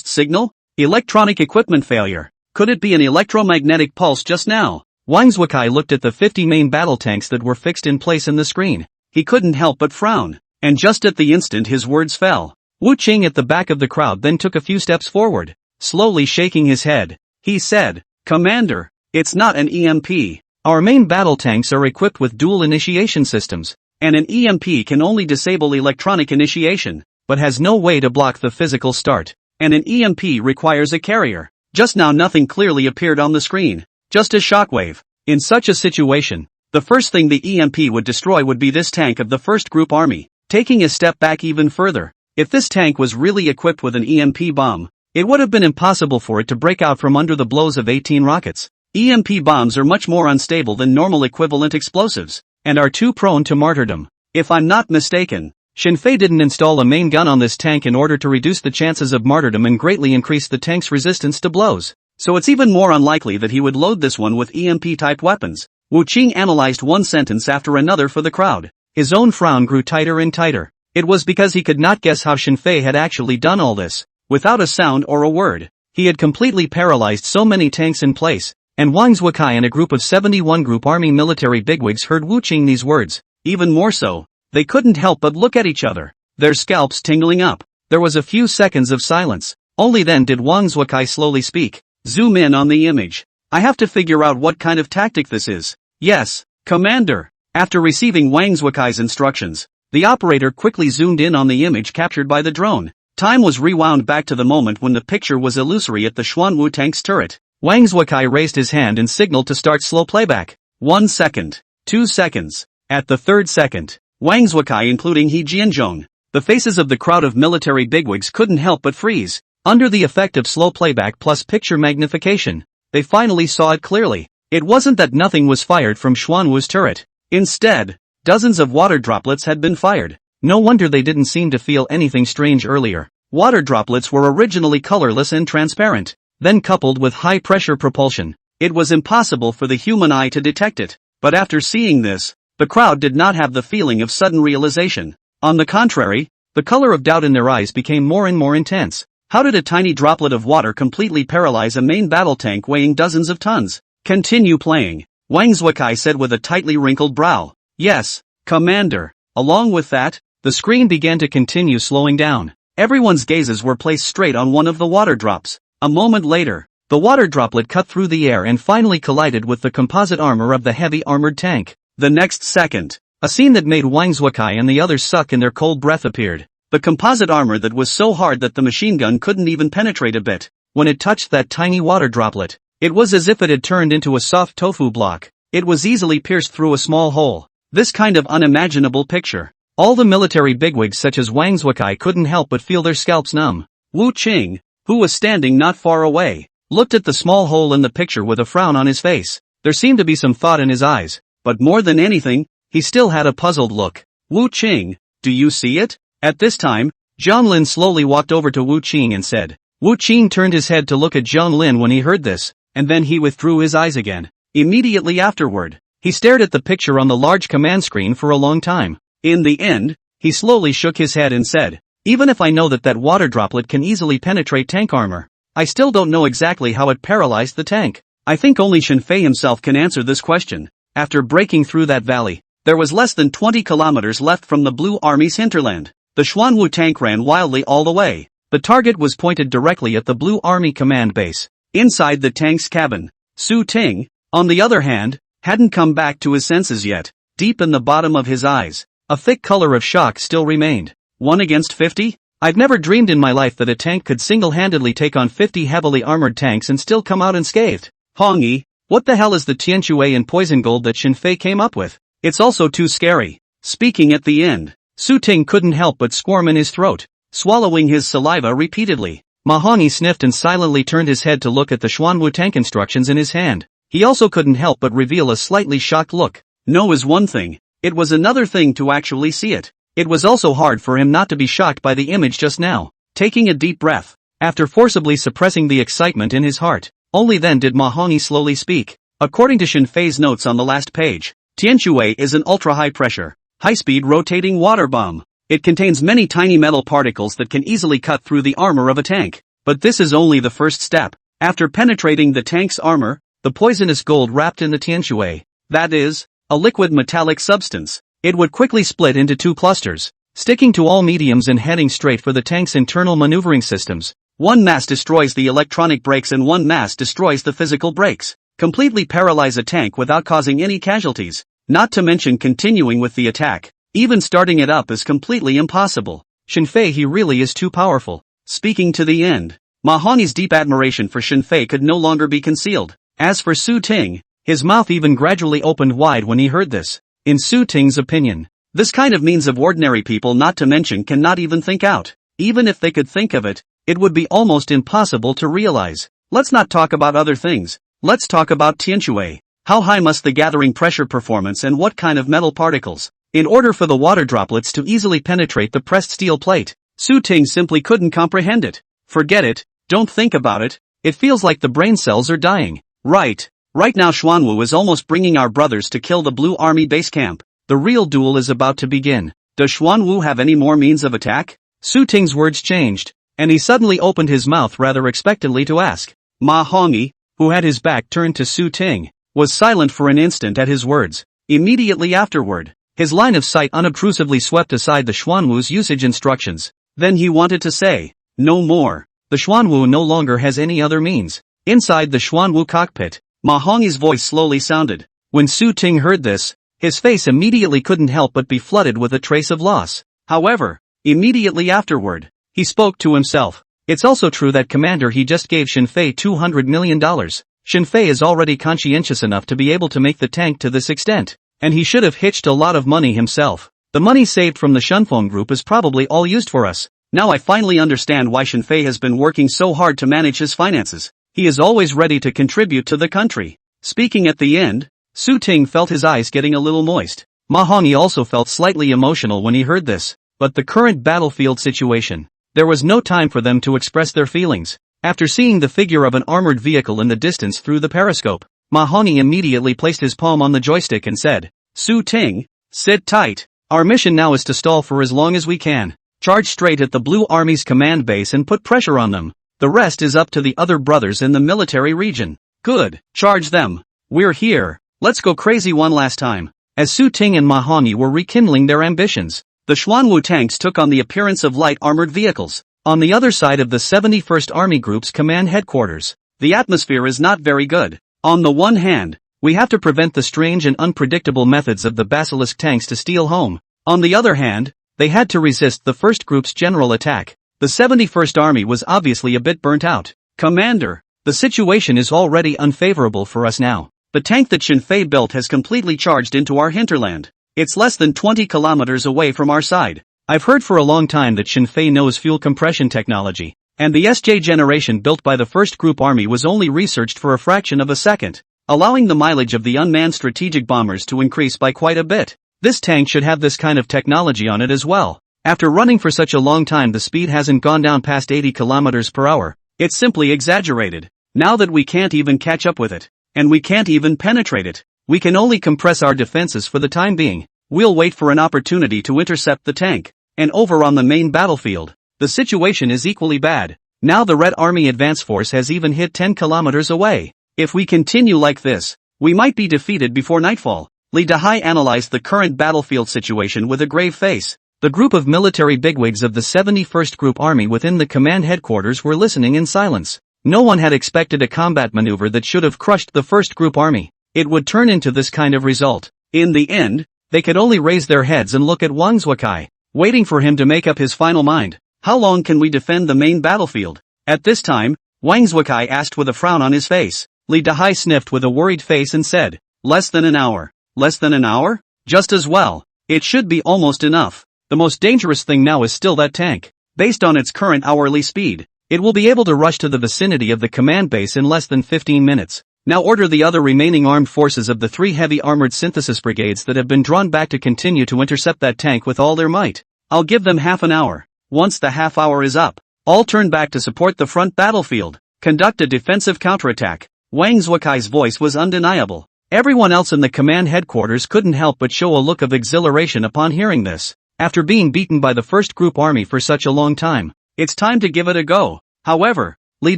signal? Electronic equipment failure. Could it be an electromagnetic pulse just now? Wang Zuokai looked at the 50 main battle tanks that were fixed in place in the screen. He couldn't help but frown. And just at the instant his words fell, Wu Qing at the back of the crowd then took a few steps forward. Slowly shaking his head, he said, "Commander, it's not an EMP. Our main battle tanks are equipped with dual initiation systems, and an EMP can only disable electronic initiation, but has no way to block the physical start. And an EMP requires a carrier." Just now nothing clearly appeared on the screen, just a shockwave. In such a situation, the first thing the EMP would destroy would be this tank of the First Group Army. Taking a step back even further, if this tank was really equipped with an EMP bomb, it would have been impossible for it to break out from under the blows of 18 rockets. EMP bombs are much more unstable than normal equivalent explosives, and are too prone to martyrdom. If I'm not mistaken, Shinfei didn't install a main gun on this tank in order to reduce the chances of martyrdom and greatly increase the tank's resistance to blows. So it's even more unlikely that he would load this one with EMP-type weapons. Wu Qing analyzed one sentence after another for the crowd. His own frown grew tighter and tighter. It was because he could not guess how Shinfei had actually done all this. Without a sound or a word, he had completely paralyzed so many tanks in place, and Wang Zuokai and a group of 71 Group Army military bigwigs heard Wu Qing these words. Even more so, they couldn't help but look at each other, their scalps tingling up. There was a few seconds of silence. Only then did Wang Zuokai slowly speak. "Zoom in on the image. I have to figure out what kind of tactic this is." "Yes, Commander." After receiving Wang Zuokai's instructions, the operator quickly zoomed in on the image captured by the drone. Time was rewound back to the moment when the picture was illusory at the Xuanwu tank's turret. Wang Zuokai raised his hand and signaled to start slow playback. 1 second. 2 seconds. At the third second, Wang Zuokai including He Jianzhong, the faces of the crowd of military bigwigs couldn't help but freeze. Under the effect of slow playback plus picture magnification, they finally saw it clearly. It wasn't that nothing was fired from Xuanwu's turret. Instead, dozens of water droplets had been fired. No wonder they didn't seem to feel anything strange earlier. Water droplets were originally colorless and transparent. Then coupled with high-pressure propulsion, it was impossible for the human eye to detect it. But after seeing this, the crowd did not have the feeling of sudden realization. On the contrary, the color of doubt in their eyes became more and more intense. How did a tiny droplet of water completely paralyze a main battle tank weighing dozens of tons? "Continue playing," Wang Zuokai said with a tightly wrinkled brow. "Yes, Commander." Along with that, the screen began to continue slowing down. Everyone's gazes were placed straight on one of the water drops. A moment later, the water droplet cut through the air and finally collided with the composite armor of the heavy armored tank. The next second, a scene that made Wang Zuokai and the others suck in their cold breath appeared. The composite armor that was so hard that the machine gun couldn't even penetrate a bit. When it touched that tiny water droplet, it was as if it had turned into a soft tofu block. It was easily pierced through a small hole. This kind of unimaginable picture. All the military bigwigs such as Wang Zuokai couldn't help but feel their scalps numb. Wu Qing, who was standing not far away, looked at the small hole in the picture with a frown on his face. There seemed to be some thought in his eyes, but more than anything, he still had a puzzled look. "Wu Qing, do you see it?" At this time, Zhang Lin slowly walked over to Wu Qing and said. Wu Qing turned his head to look at Zhang Lin when he heard this, and then he withdrew his eyes again. Immediately afterward, he stared at the picture on the large command screen for a long time. In the end, he slowly shook his head and said, "Even if I know that water droplet can easily penetrate tank armor, I still don't know exactly how it paralyzed the tank. I think only Shinfei himself can answer this question." After breaking through that valley, there was less than 20 kilometers left from the Blue Army's hinterland. The Xuanwu tank ran wildly all the way. The target was pointed directly at the Blue Army command base. Inside the tank's cabin, Su Ting, on the other hand, hadn't come back to his senses yet. Deep in the bottom of his eyes, a thick color of shock still remained. 1 against 50? I've never dreamed in my life that a tank could single-handedly take on 50 heavily armored tanks and still come out unscathed. Hongyi, what the hell is the Tianquan and poison gold that Xin Fei came up with? It's also too scary. Speaking at the end, Su Ting couldn't help but squirm in his throat, swallowing his saliva repeatedly. Ma Hongyi sniffed and silently turned his head to look at the Xuanwu tank instructions in his hand. He also couldn't help but reveal a slightly shocked look. No is one thing. It was another thing to actually see it. It was also hard for him not to be shocked by the image just now. Taking a deep breath, after forcibly suppressing the excitement in his heart, only then did Ma Hongyi slowly speak. According to Xin Fei's notes on the last page, Tianquan is an ultra-high pressure, high-speed rotating water bomb. It contains many tiny metal particles that can easily cut through the armor of a tank. But this is only the first step. After penetrating the tank's armor, the poisonous gold wrapped in the Tianquan, that is, a liquid metallic substance, it would quickly split into 2 clusters, sticking to all mediums and heading straight for the tank's internal maneuvering systems. One mass destroys the electronic brakes and one mass destroys the physical brakes. Completely paralyze a tank without causing any casualties, not to mention continuing with the attack. Even starting it up is completely impossible. Xin Fei, he really is too powerful. Speaking to the end, Ma Hongyi's deep admiration for Xin Fei could no longer be concealed. As for Su Ting, his mouth even gradually opened wide when he heard this. In Su Ting's opinion, this kind of means of ordinary people not to mention cannot even think out. Even if they could think of it, it would be almost impossible to realize. Let's not talk about other things. Let's talk about Tianquan. How high must the gathering pressure performance and what kind of metal particles? In order for the water droplets to easily penetrate the pressed steel plate, Su Ting simply couldn't comprehend it. Forget it, don't think about it, it feels like the brain cells are dying. Right now Xuanwu is almost bringing our brothers to kill the Blue Army base camp. The real duel is about to begin. Does Xuanwu have any more means of attack? Su Ting's words changed, and he suddenly opened his mouth rather expectantly to ask. Ma Hongyi, who had his back turned to Su Ting, was silent for an instant at his words. Immediately afterward, his line of sight unobtrusively swept aside the Xuanwu's usage instructions. Then he wanted to say, no more. The Xuanwu no longer has any other means. Inside the Xuanwu cockpit, Ma Hongyi's voice slowly sounded. When Su Ting heard this, his face immediately couldn't help but be flooded with a trace of loss. However, immediately afterward, he spoke to himself. It's also true that Commander, he just gave Xin Fei $200 million. Xin Fei is already conscientious enough to be able to make the tank to this extent. And he should have hitched a lot of money himself. The money saved from the Shunfeng group is probably all used for us. Now I finally understand why Xin Fei has been working so hard to manage his finances. He is always ready to contribute to the country. Speaking at the end, Su Ting felt his eyes getting a little moist. Ma Hongyi also felt slightly emotional when he heard this. But the current battlefield situation, there was no time for them to express their feelings. After seeing the figure of an armored vehicle in the distance through the periscope, Ma Hongyi immediately placed his palm on the joystick and said, Su Ting, sit tight. Our mission now is to stall for as long as we can. Charge straight at the Blue Army's command base and put pressure on them. The rest is up to the other brothers in the military region. Good, charge them. We're here, let's go crazy one last time. As Su Ting and Ma Hongyi were rekindling their ambitions, the Xuanwu tanks took on the appearance of light armored vehicles. On the other side of the 71st Army Group's command headquarters, the atmosphere is not very good. On the one hand, we have to prevent the strange and unpredictable methods of the Basilisk tanks to steal home. On the other hand, they had to resist the first group's general attack. The 71st Army was obviously a bit burnt out. Commander, the situation is already unfavorable for us now. The tank that Xin Fei built has completely charged into our hinterland. It's less than 20 kilometers away from our side. I've heard for a long time that Xin Fei knows fuel compression technology. And the SJ generation built by the first group army was only researched for a fraction of a second, allowing the mileage of the unmanned strategic bombers to increase by quite a bit. This tank should have this kind of technology on it as well. After running for such a long time, the speed hasn't gone down past 80 kilometers per hour. It's simply exaggerated. Now that we can't even catch up with it, and we can't even penetrate it, we can only compress our defenses for the time being. We'll wait for an opportunity to intercept the tank. And over on the main battlefield, the situation is equally bad. Now the Red Army advance force has even hit 10 kilometers away. If we continue like this, we might be defeated before nightfall. Li Dahai analyzed the current battlefield situation with a grave face. The group of military bigwigs of the 71st Group Army within the command headquarters were listening in silence. No one had expected a combat maneuver that should have crushed the 1st Group Army. it would turn into this kind of result. In the end, they could only raise their heads and look at Wang Zhukai, waiting for him to make up his final mind. How long can we defend the main battlefield? At this time, Wang Zhukai asked with a frown on his face. Li Dahai sniffed with a worried face and said, "Less than an hour." Less than an hour? Just as well. It should be almost enough. The most dangerous thing now is still that tank. Based on its current hourly speed, it will be able to rush to the vicinity of the command base in less than 15 minutes. Now order the other remaining armed forces of the 3 heavy armored synthesis brigades that have been drawn back to continue to intercept that tank with all their might. I'll give them half an hour. Once the half hour is up, all turn back to support the front battlefield. Conduct a defensive counterattack. Wang Zhuakai's voice was undeniable. Everyone else in the command headquarters couldn't help but show a look of exhilaration upon hearing this. After being beaten by the first group army for such a long time, it's time to give it a go. However, Li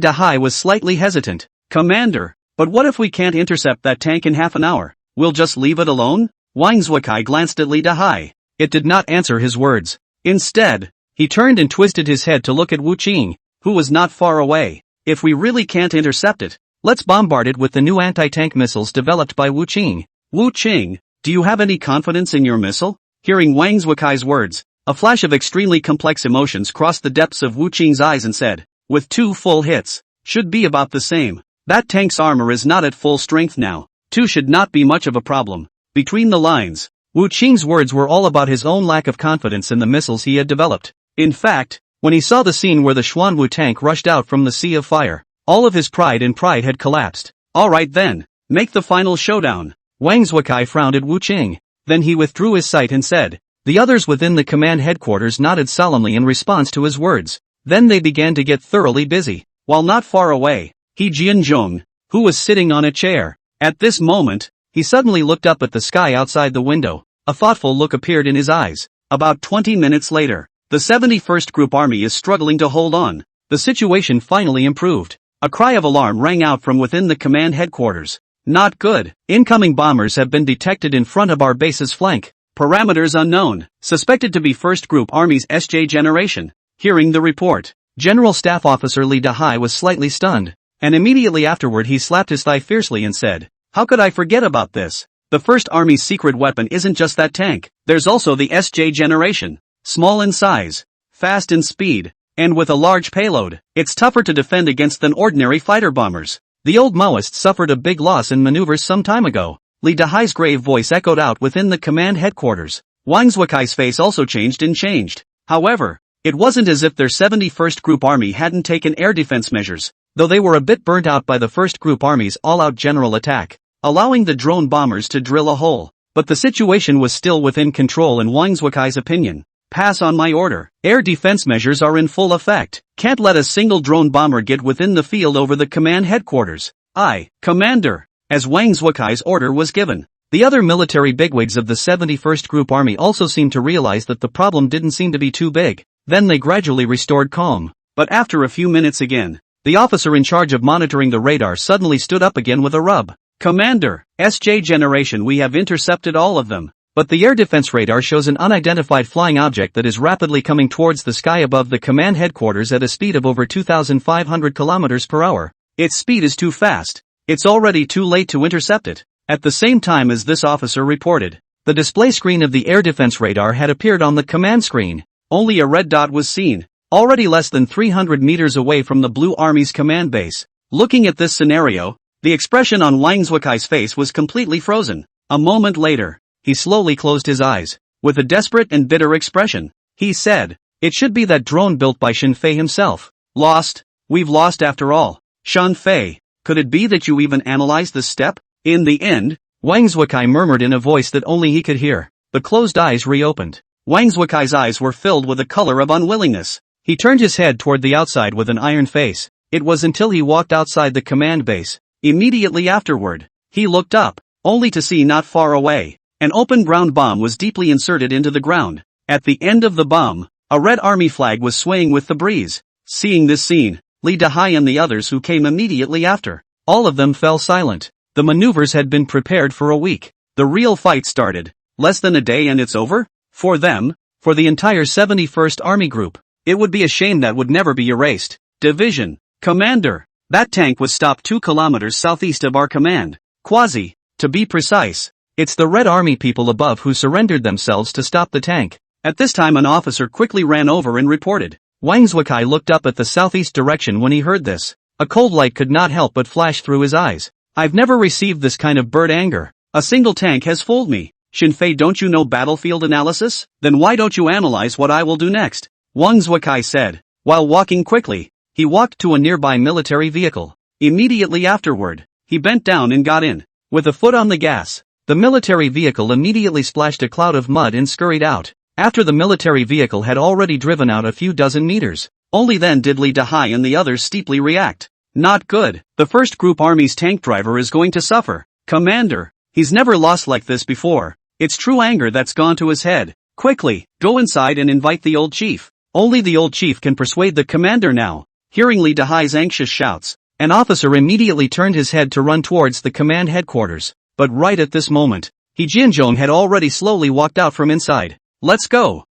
Dahai was slightly hesitant. "Commander, but what if we can't intercept that tank in half an hour? We'll just leave it alone?" Wang Zhuakai glanced at Li Dahai. It did not answer his words. Instead, he turned and twisted his head to look at Wu Qing, who was not far away. "If we really can't intercept it, let's bombard it with the new anti-tank missiles developed by Wu Qing." "Wu Qing, do you have any confidence in your missile?" Hearing Wang Zhuakai's words, a flash of extremely complex emotions crossed the depths of Wu Qing's eyes and said, "With 2 full hits, should be about the same. That tank's armor is not at full strength now. 2 should not be much of a problem." Between the lines, Wu Qing's words were all about his own lack of confidence in the missiles he had developed. In fact, when he saw the scene where the Xuanwu tank rushed out from the sea of fire, all of his pride had collapsed. "Alright then, make the final showdown." Wang Zhuakai frowned at Wu Qing. Then he withdrew his sight and said. The others within the command headquarters nodded solemnly in response to his words. Then they began to get thoroughly busy. While not far away, He Jianzhong, who was sitting on a chair. At this moment, he suddenly looked up at the sky outside the window. A thoughtful look appeared in his eyes. About 20 minutes later, the 71st Group Army is struggling to hold on. The situation finally improved. A cry of alarm rang out from within the command headquarters. "Not good. Incoming bombers have been detected in front of our base's flank. Parameters unknown. Suspected to be 1st Group Army's SJ generation." Hearing the report, General Staff Officer Li Dahai was slightly stunned, and immediately afterward he slapped his thigh fiercely and said, "How could I forget about this? The 1st Army's secret weapon isn't just that tank. There's also the SJ generation. Small in size, fast in speed, and with a large payload. It's tougher to defend against than ordinary fighter bombers. The old Maoist suffered a big loss in maneuvers some time ago." Li Dahai's grave voice echoed out within the command headquarters. Wang Zhuakai's face also changed. However, it wasn't as if their 71st Group Army hadn't taken air defense measures, though they were a bit burnt out by the 1st Group Army's all-out general attack, allowing the drone bombers to drill a hole. But the situation was still within control in Wang Zhuakai's opinion. "Pass on my order. Air defense measures are in full effect. Can't let a single drone bomber get within the field over the command headquarters." "Aye, Commander." As Wang Zhuakai's order was given, the other military bigwigs of the 71st Group Army also seemed to realize that the problem didn't seem to be too big. Then they gradually restored calm. But after a few minutes again, the officer in charge of monitoring the radar suddenly stood up again with a rub. "Commander, SJ generation, we have intercepted all of them. But the air defense radar shows an unidentified flying object that is rapidly coming towards the sky above the command headquarters at a speed of over 2,500 kilometers per hour. Its speed is too fast. It's already too late to intercept it." At the same time as this officer reported, the display screen of the air defense radar had appeared on the command screen. Only a red dot was seen, already less than 300 meters away from the Blue Army's command base. Looking at this scenario, the expression on Wang Zhuakai's face was completely frozen. A moment later, he slowly closed his eyes. With a desperate and bitter expression, he said, "It should be that drone built by Shen Fei himself. Lost. We've lost after all. Shen Fei, could it be that you even analyzed this step?" In the end, Wang Zhuakai murmured in a voice that only he could hear. The closed eyes reopened. Wang Zhuakai's eyes were filled with a color of unwillingness. He turned his head toward the outside with an iron face. It was until he walked outside the command base. Immediately afterward, he looked up, only to see not far away, an open ground bomb was deeply inserted into the ground. At the end of the bomb, a red army flag was swaying with the breeze. Seeing this scene, Li Dahai and the others who came immediately after, all of them fell silent. The maneuvers had been prepared for a week. The real fight started. Less than a day and it's over? For them, for the entire 71st Army Group, it would be a shame that would never be erased. Division. Commander, that tank was stopped 2 kilometers southeast of our command. Quasi. To be precise, it's the Red Army people above who surrendered themselves to stop the tank. At this time an officer quickly ran over and reported. Wang Zhukai looked up at the southeast direction when he heard this. A cold light could not help but flash through his eyes. I've never received this kind of bird anger. A single tank has fooled me. Xinfei, don't you know battlefield analysis? Then why don't you analyze what I will do next? Wang Zhukai said. While walking quickly, he walked to a nearby military vehicle. Immediately afterward, he bent down and got in. With a foot on the gas, the military vehicle immediately splashed a cloud of mud and scurried out. After the military vehicle had already driven out a few dozen meters, only then did Li Dehai and the others steeply react. Not good. The first group army's tank driver is going to suffer. Commander, he's never lost like this before. It's true anger that's gone to his head. Quickly, go inside and invite the old chief. Only the old chief can persuade the commander now. Hearing Li Dehai's anxious shouts, an officer immediately turned his head to run towards the command headquarters. But right at this moment, He Jianzhong had already slowly walked out from inside. Let's go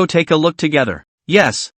take a look together. Yes,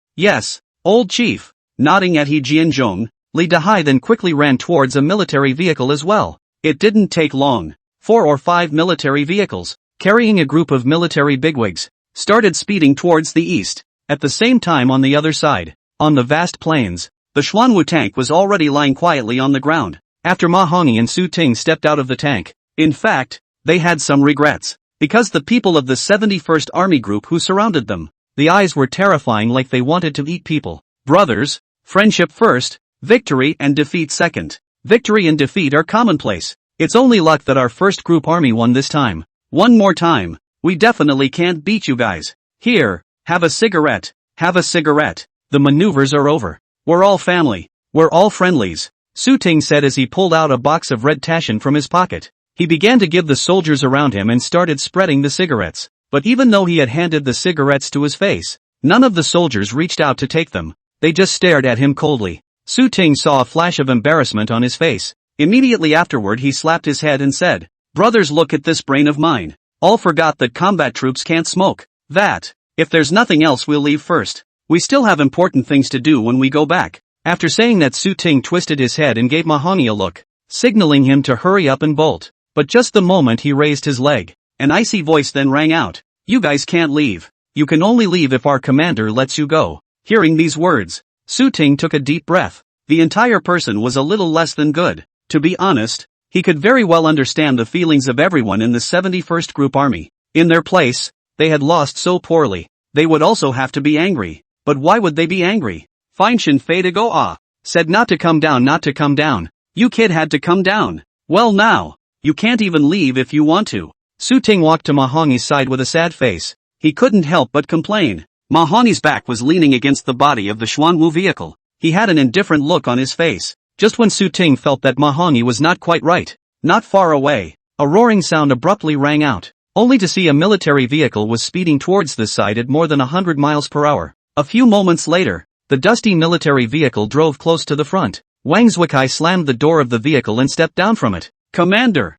old chief. Nodding at He Jianzhong, Li Dehai then quickly ran towards a military vehicle as well. It didn't take long. 4 or 5 military vehicles, carrying a group of military bigwigs, started speeding towards the east. At the same time on the other side, on the vast plains, the Xuanwu tank was already lying quietly on the ground, after Ma Hongyi and Su Ting stepped out of the tank. In fact, they had some regrets, because the people of the 71st Army Group who surrounded them, the eyes were terrifying like they wanted to eat people. Brothers, friendship first, victory and defeat second. Victory and defeat are commonplace. It's only luck that our first group army won this time. One more time, we definitely can't beat you guys. Here, have a cigarette. The maneuvers are over. We're all family. We're all friendlies, Su Ting said as he pulled out a box of red Taschen from his pocket. He began to give the soldiers around him and started spreading the cigarettes. But even though he had handed the cigarettes to his face, none of the soldiers reached out to take them. They just stared at him coldly. Su Ting saw a flash of embarrassment on his face. Immediately afterward he slapped his head and said, "Brothers, look at this brain of mine. All forgot that combat troops can't smoke. That, if there's nothing else, we'll leave first. We still have important things to do when we go back." After saying that, Su Ting twisted his head and gave Ma Hongyi a look, signaling him to hurry up and bolt. But just the moment he raised his leg, an icy voice then rang out. "You guys can't leave. You can only leave if our commander lets you go." Hearing these words, Su Ting took a deep breath. The entire person was a little less than good. To be honest, he could very well understand the feelings of everyone in the 71st Group Army. In their place, they had lost so poorly. They would also have to be angry. But why would they be angry? Fine, Xinfei to go said not to come down. You kid had to come down. Well now, you can't even leave if you want to. Su Ting walked to Ma Hongyi's side with a sad face. He couldn't help but complain. Ma Hongyi's back was leaning against the body of the Xuanwu vehicle. He had an indifferent look on his face. Just when Su Ting felt that Ma Hongyi was not quite right, not far away, a roaring sound abruptly rang out, only to see a military vehicle was speeding towards this side at more than 100 miles per hour. A few moments later, the dusty military vehicle drove close to the front. Wang Zhukai slammed the door of the vehicle and stepped down from it. Commander!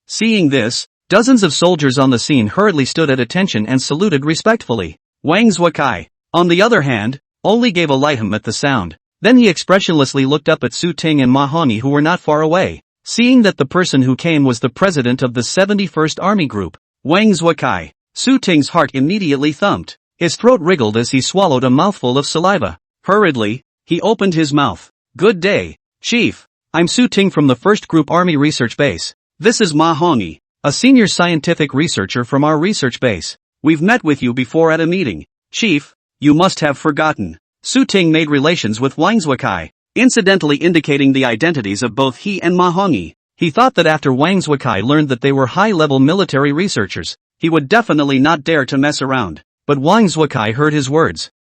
Seeing this, dozens of soldiers on the scene hurriedly stood at attention and saluted respectfully. Wang Zhukai, on the other hand, only gave a light hum at the sound. Then he expressionlessly looked up at Su Ting and Ma Hongyi, who were not far away. Seeing that the person who came was the president of the 71st Army Group, Wang Zhukai, Su Ting's heart immediately thumped. His throat wriggled as he swallowed a mouthful of saliva. Hurriedly, he opened his mouth. "Good day, Chief. I'm Su Ting from the 1st Group Army Research Base. This is Ma Hongyi, a senior scientific researcher from our research base. We've met with you before at a meeting. Chief, you must have forgotten." Su Ting made relations with Wang Zhukai, incidentally indicating the identities of both he and Ma Hongyi. He thought that after Wang Zhukai learned that they were high-level military researchers, he would definitely not dare to mess around. But Wang Zhukai heard his words.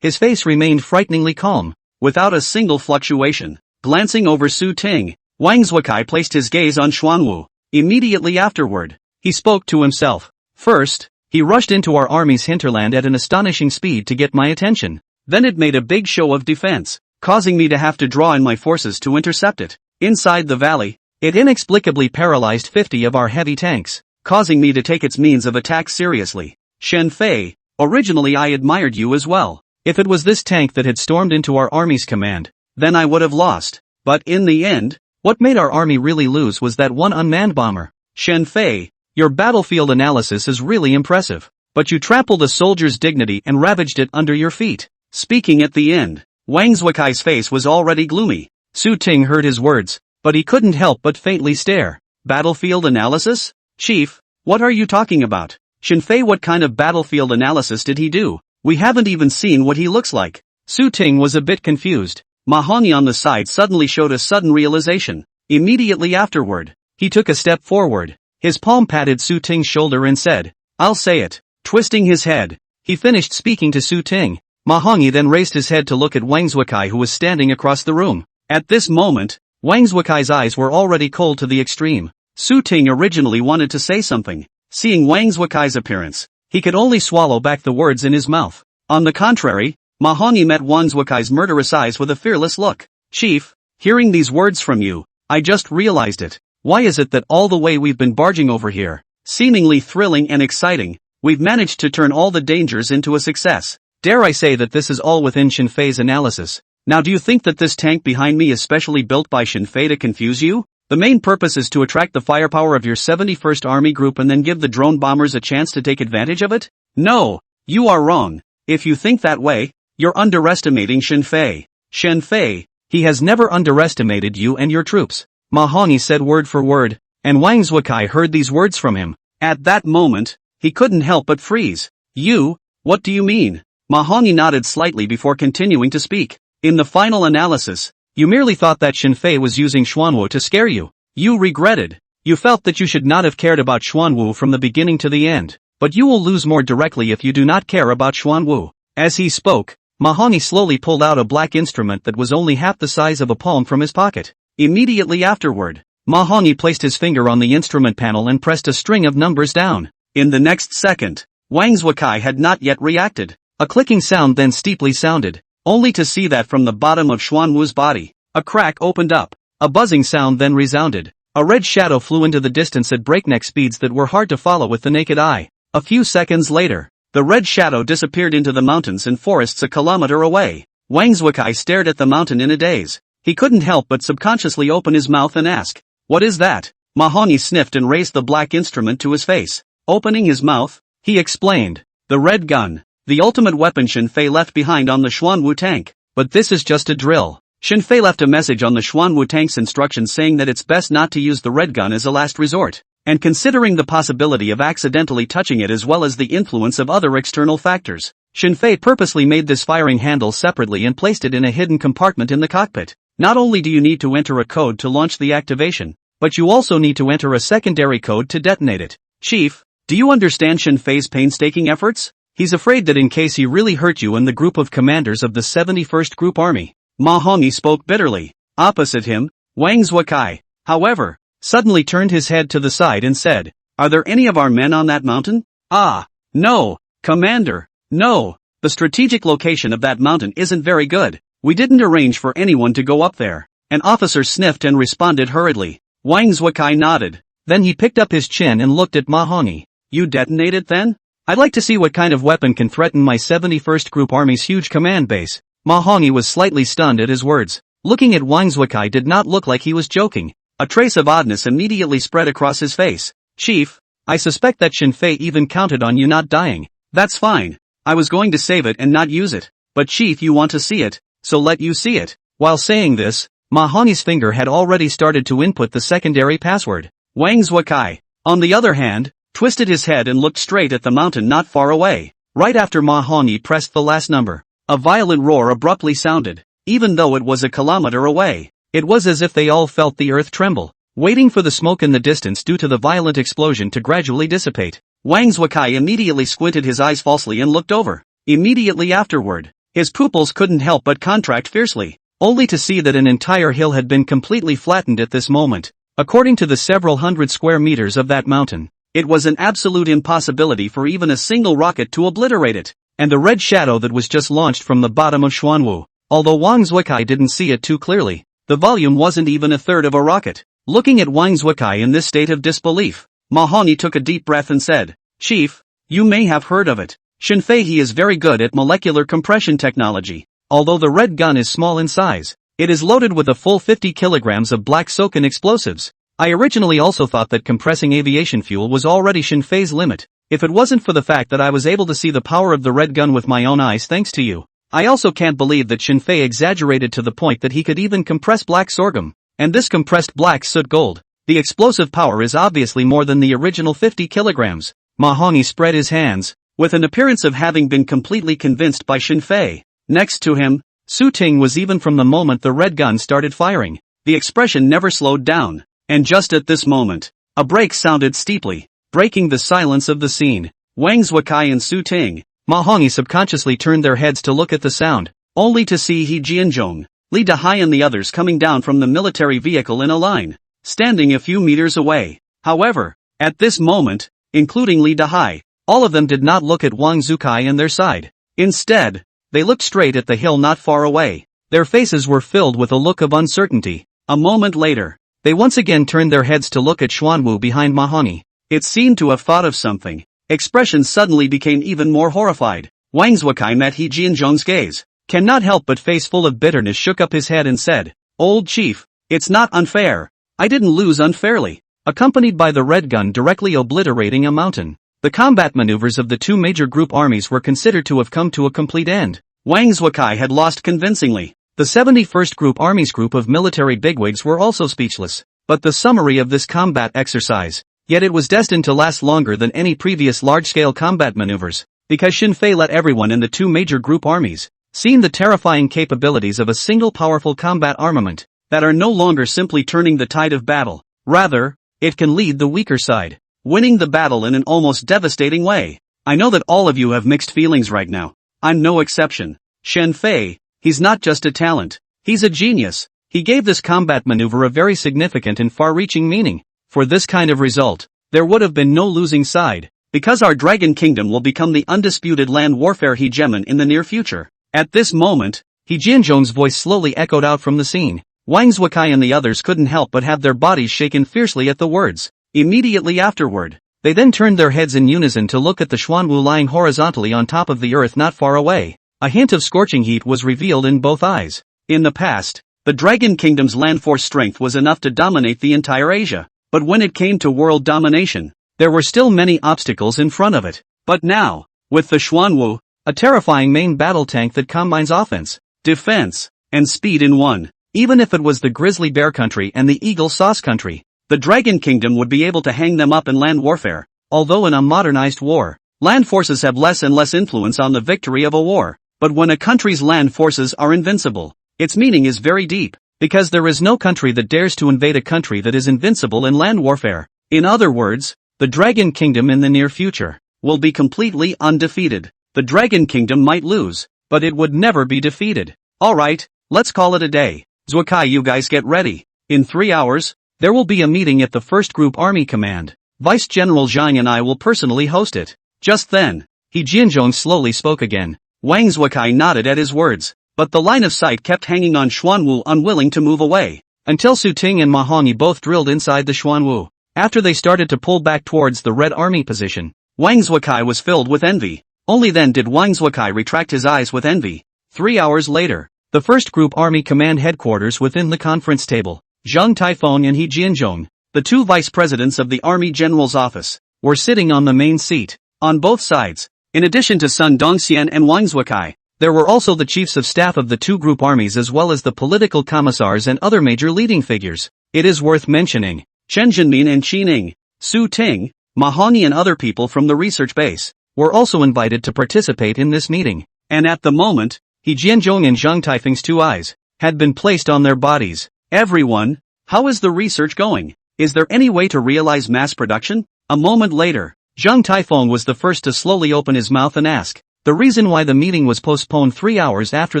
His face remained frighteningly calm, without a single fluctuation. Glancing over Su Ting, Wang Zhukai placed his gaze on Xuanwu. Immediately afterward, he spoke to himself. "First, he rushed into our army's hinterland at an astonishing speed to get my attention. Then it made a big show of defense, causing me to have to draw in my forces to intercept it. Inside the valley, it inexplicably paralyzed 50 of our heavy tanks, causing me to take its means of attack seriously. Xinfei, originally I admired you as well. If it was this tank that had stormed into our army's command, then I would have lost. But in the end, What made our army really lose was that one unmanned bomber. Shen Fei, your battlefield analysis is really impressive. But you trampled a soldier's dignity and ravaged it under your feet. Speaking at the end, Wang Zuokai's face was already gloomy. Su Ting heard his words, but he couldn't help but faintly stare. Battlefield analysis? Chief, what are you talking about? Shen Fei, what kind of battlefield analysis did he do? We haven't even seen what he looks like. Su Ting was a bit confused. Ma Hongyi on the side suddenly showed a sudden realization. Immediately afterward, he took a step forward. His palm patted Su Ting's shoulder and said, "I'll say it." Twisting his head, he finished speaking to Su Ting. Ma Hongyi then raised his head to look at Wang Zuokai, who was standing across the room. At this moment, Wang Zuokai's eyes were already cold to the extreme. Su Ting originally wanted to say something. Seeing Wang Zuokai's appearance, he could only swallow back the words in his mouth. On the contrary, Ma Hongyi met Wang Zuokai's murderous eyes with a fearless look. "Chief, hearing these words from you, I just realized it. Why is it that all the way we've been barging over here, seemingly thrilling and exciting, we've managed to turn all the dangers into a success? Dare I say that this is all within Shen Fei's analysis. Now do you think that this tank behind me is specially built by Shen Fei to confuse you? The main purpose is to attract the firepower of your 71st Army Group and then give the drone bombers a chance to take advantage of it? No, you are wrong. If you think that way, you're underestimating Shen Fei. Shen Fei, he has never underestimated you and your troops." Ma Hongyi said word for word, and Wang Zuokai heard these words from him. At that moment, he couldn't help but freeze. "You, what do you mean?" Ma Hongyi nodded slightly before continuing to speak. "In the final analysis, you merely thought that Shen Fei was using Xuanwu to scare you. You regretted. You felt that you should not have cared about Xuanwu from the beginning to the end. But you will lose more directly if you do not care about Xuanwu." As he spoke, Ma Hongyi slowly pulled out a black instrument that was only half the size of a palm from his pocket. Immediately afterward, Ma Hongyi placed his finger on the instrument panel and pressed a string of numbers down. In the next second, Wang Zuokai had not yet reacted. A clicking sound then steeply sounded, only to see that from the bottom of Xuanwu's body, a crack opened up. A buzzing sound then resounded. A red shadow flew into the distance at breakneck speeds that were hard to follow with the naked eye. A few seconds later, the red shadow disappeared into the mountains and forests a kilometer away. Wang Zuokai stared at the mountain in a daze. He couldn't help but subconsciously open his mouth and ask, "What is that?" Ma Hongyi sniffed and raised the black instrument to his face. Opening his mouth, he explained, "The red gun, the ultimate weapon Shen Fei left behind on the Xuanwu tank. But this is just a drill." Shen Fei left a message on the Xuanwu tank's instructions saying that it's best not to use the red gun as a last resort. And considering the possibility of accidentally touching it as well as the influence of other external factors, Shen Fei purposely made this firing handle separately and placed it in a hidden compartment in the cockpit. Not only do you need to enter a code to launch the activation, but you also need to enter a secondary code to detonate it. Chief, do you understand Shen Fei's painstaking efforts? He's afraid that in case he really hurt you and the group of commanders of the 71st Group Army. Ma Hongyi spoke bitterly. Opposite him, Wang Zuokai, however, suddenly turned his head to the side and said, "Are there any of our men on that mountain?" "Ah, no, Commander, no. The strategic location of that mountain isn't very good. We didn't arrange for anyone to go up there." An officer sniffed and responded hurriedly. Wang Zuokai nodded. Then he picked up his chin and looked at Ma Hongyi. "You detonated then? I'd like to see what kind of weapon can threaten my 71st Group Army's huge command base." Ma Hongyi was slightly stunned at his words. Looking at Wang Zuokai did not look like he was joking. A trace of oddness immediately spread across his face. "Chief, I suspect that Shen Fei even counted on you not dying." "That's fine. I was going to save it and not use it. But Chief, you want to see it, so let you see it." While saying this, Ma Hongyi's finger had already started to input the secondary password. Wang Zuokai, on the other hand, twisted his head and looked straight at the mountain not far away. Right after Ma Hongyi pressed the last number, a violent roar abruptly sounded. Even though it was a kilometer away, it was as if they all felt the earth tremble, waiting for the smoke in the distance due to the violent explosion to gradually dissipate. Wang Zuokai immediately squinted his eyes falsely and looked over. Immediately afterward, his pupils couldn't help but contract fiercely, only to see that an entire hill had been completely flattened at this moment. According to the several hundred square meters of that mountain, it was an absolute impossibility for even a single rocket to obliterate it. And the red shadow that was just launched from the bottom of Xuanwu, although Wang Zuokai didn't see it too clearly, the volume wasn't even a third of a rocket. Looking at Wang Zuokai in this state of disbelief, Ma Hongyi took a deep breath and said, "Chief, you may have heard of it. Shen Fei, he is very good at molecular compression technology. Although the red gun is small in size, It is loaded with a full 50 kilograms of black soaken explosives. I originally also thought that compressing aviation fuel was already Shinfei's limit, if it wasn't for the fact that I was able to see the power of the red gun with my own eyes thanks to you. I also can't believe that Shinfei exaggerated to the point that he could even compress black sorghum, and this compressed black soot gold. The explosive power is obviously more than the original 50 kilograms. Mahongi spread his hands, with an appearance of having been completely convinced by Shinfei. Next to him, Su Ting was even from the moment the red gun started firing. The expression never slowed down. And just at this moment, a break sounded steeply, breaking the silence of the scene. Wang Zhukai and Su Ting, Mahongi subconsciously turned their heads to look at the sound, only to see He Jianzhong, Li Dahai and the others coming down from the military vehicle in a line, standing a few meters away. However, at this moment, including Li Dahai, all of them did not look at Wang Zhukai and their side. Instead, they looked straight at the hill not far away. Their faces were filled with a look of uncertainty. A moment later, they once again turned their heads to look at Xuanwu behind Mahongi. It seemed to have thought of something. Expressions suddenly became even more horrified. Wang Zhukai met He Jianzhong's gaze, cannot help but face full of bitterness shook up his head and said, "Old chief, it's not unfair. I didn't lose unfairly." Accompanied by the red gun directly obliterating a mountain, the combat maneuvers of the two major group armies were considered to have come to a complete end. Wang Zhukai had lost convincingly. The 71st Group Army's group of military bigwigs were also speechless. But the summary of this combat exercise, yet it was destined to last longer than any previous large-scale combat maneuvers, because Shinfei let everyone in the two major group armies see the terrifying capabilities of a single powerful combat armament, that are no longer simply turning the tide of battle. Rather, it can lead the weaker side, winning the battle in an almost devastating way. I know that all of you have mixed feelings right now. I'm no exception. Shinfei, he's not just a talent, he's a genius. He gave this combat maneuver a very significant and far-reaching meaning. For this kind of result, there would have been no losing side, because our Dragon Kingdom will become the undisputed land warfare hegemon in the near future. At this moment, He Jianzhong's voice slowly echoed out from the scene. Wang Zhukai and the others couldn't help but have their bodies shaken fiercely at the words. Immediately afterward, they then turned their heads in unison to look at the Xuanwu lying horizontally on top of the earth not far away. A hint of scorching heat was revealed in both eyes. In the past, the Dragon Kingdom's land force strength was enough to dominate the entire Asia. But when it came to world domination, there were still many obstacles in front of it. But now, with the Xuanwu, a terrifying main battle tank that combines offense, defense, and speed in one, even if it was the Grizzly Bear Country and the Eagle Sauce Country, the Dragon Kingdom would be able to hang them up in land warfare. Although in a modernized war, land forces have less and less influence on the victory of a war. But when a country's land forces are invincible, its meaning is very deep, because there is no country that dares to invade a country that is invincible in land warfare. In other words, the Dragon Kingdom in the near future will be completely undefeated. The Dragon Kingdom might lose, but it would never be defeated. Alright, let's call it a day. Zhukai, you guys get ready. In 3 hours, there will be a meeting at the 1st Group Army Command. Vice General Zhang and I will personally host it. Just then, He Jianzhong slowly spoke again. Wang Zhukai nodded at his words, but the line of sight kept hanging on Xuanwu, unwilling to move away, until Su Ting and Mahongi both drilled inside the Xuanwu. After they started to pull back towards the Red Army position, Wang Zhukai was filled with envy. Only then did Wang Zhukai retract his eyes with envy. 3 hours later, the 1st Group Army Command headquarters within the conference table, Zhang Taifeng and He Jianzhong, the two vice presidents of the Army General's office, were sitting on the main seat. On both sides, in addition to Sun Dongxian and Wang Zhukai, there were also the chiefs of staff of the two group armies as well as the political commissars and other major leading figures. It is worth mentioning, Chen Jinmin and Qi Ning, Su Ting, Mahongi and other people from the research base were also invited to participate in this meeting. And at the moment, He Jianzhong and Zhang Taifeng's two eyes had been placed on their bodies. Everyone, how is the research going? Is there any way to realize mass production? A moment later, Zhang Taifeng was the first to slowly open his mouth and ask the reason why the meeting was postponed 3 hours after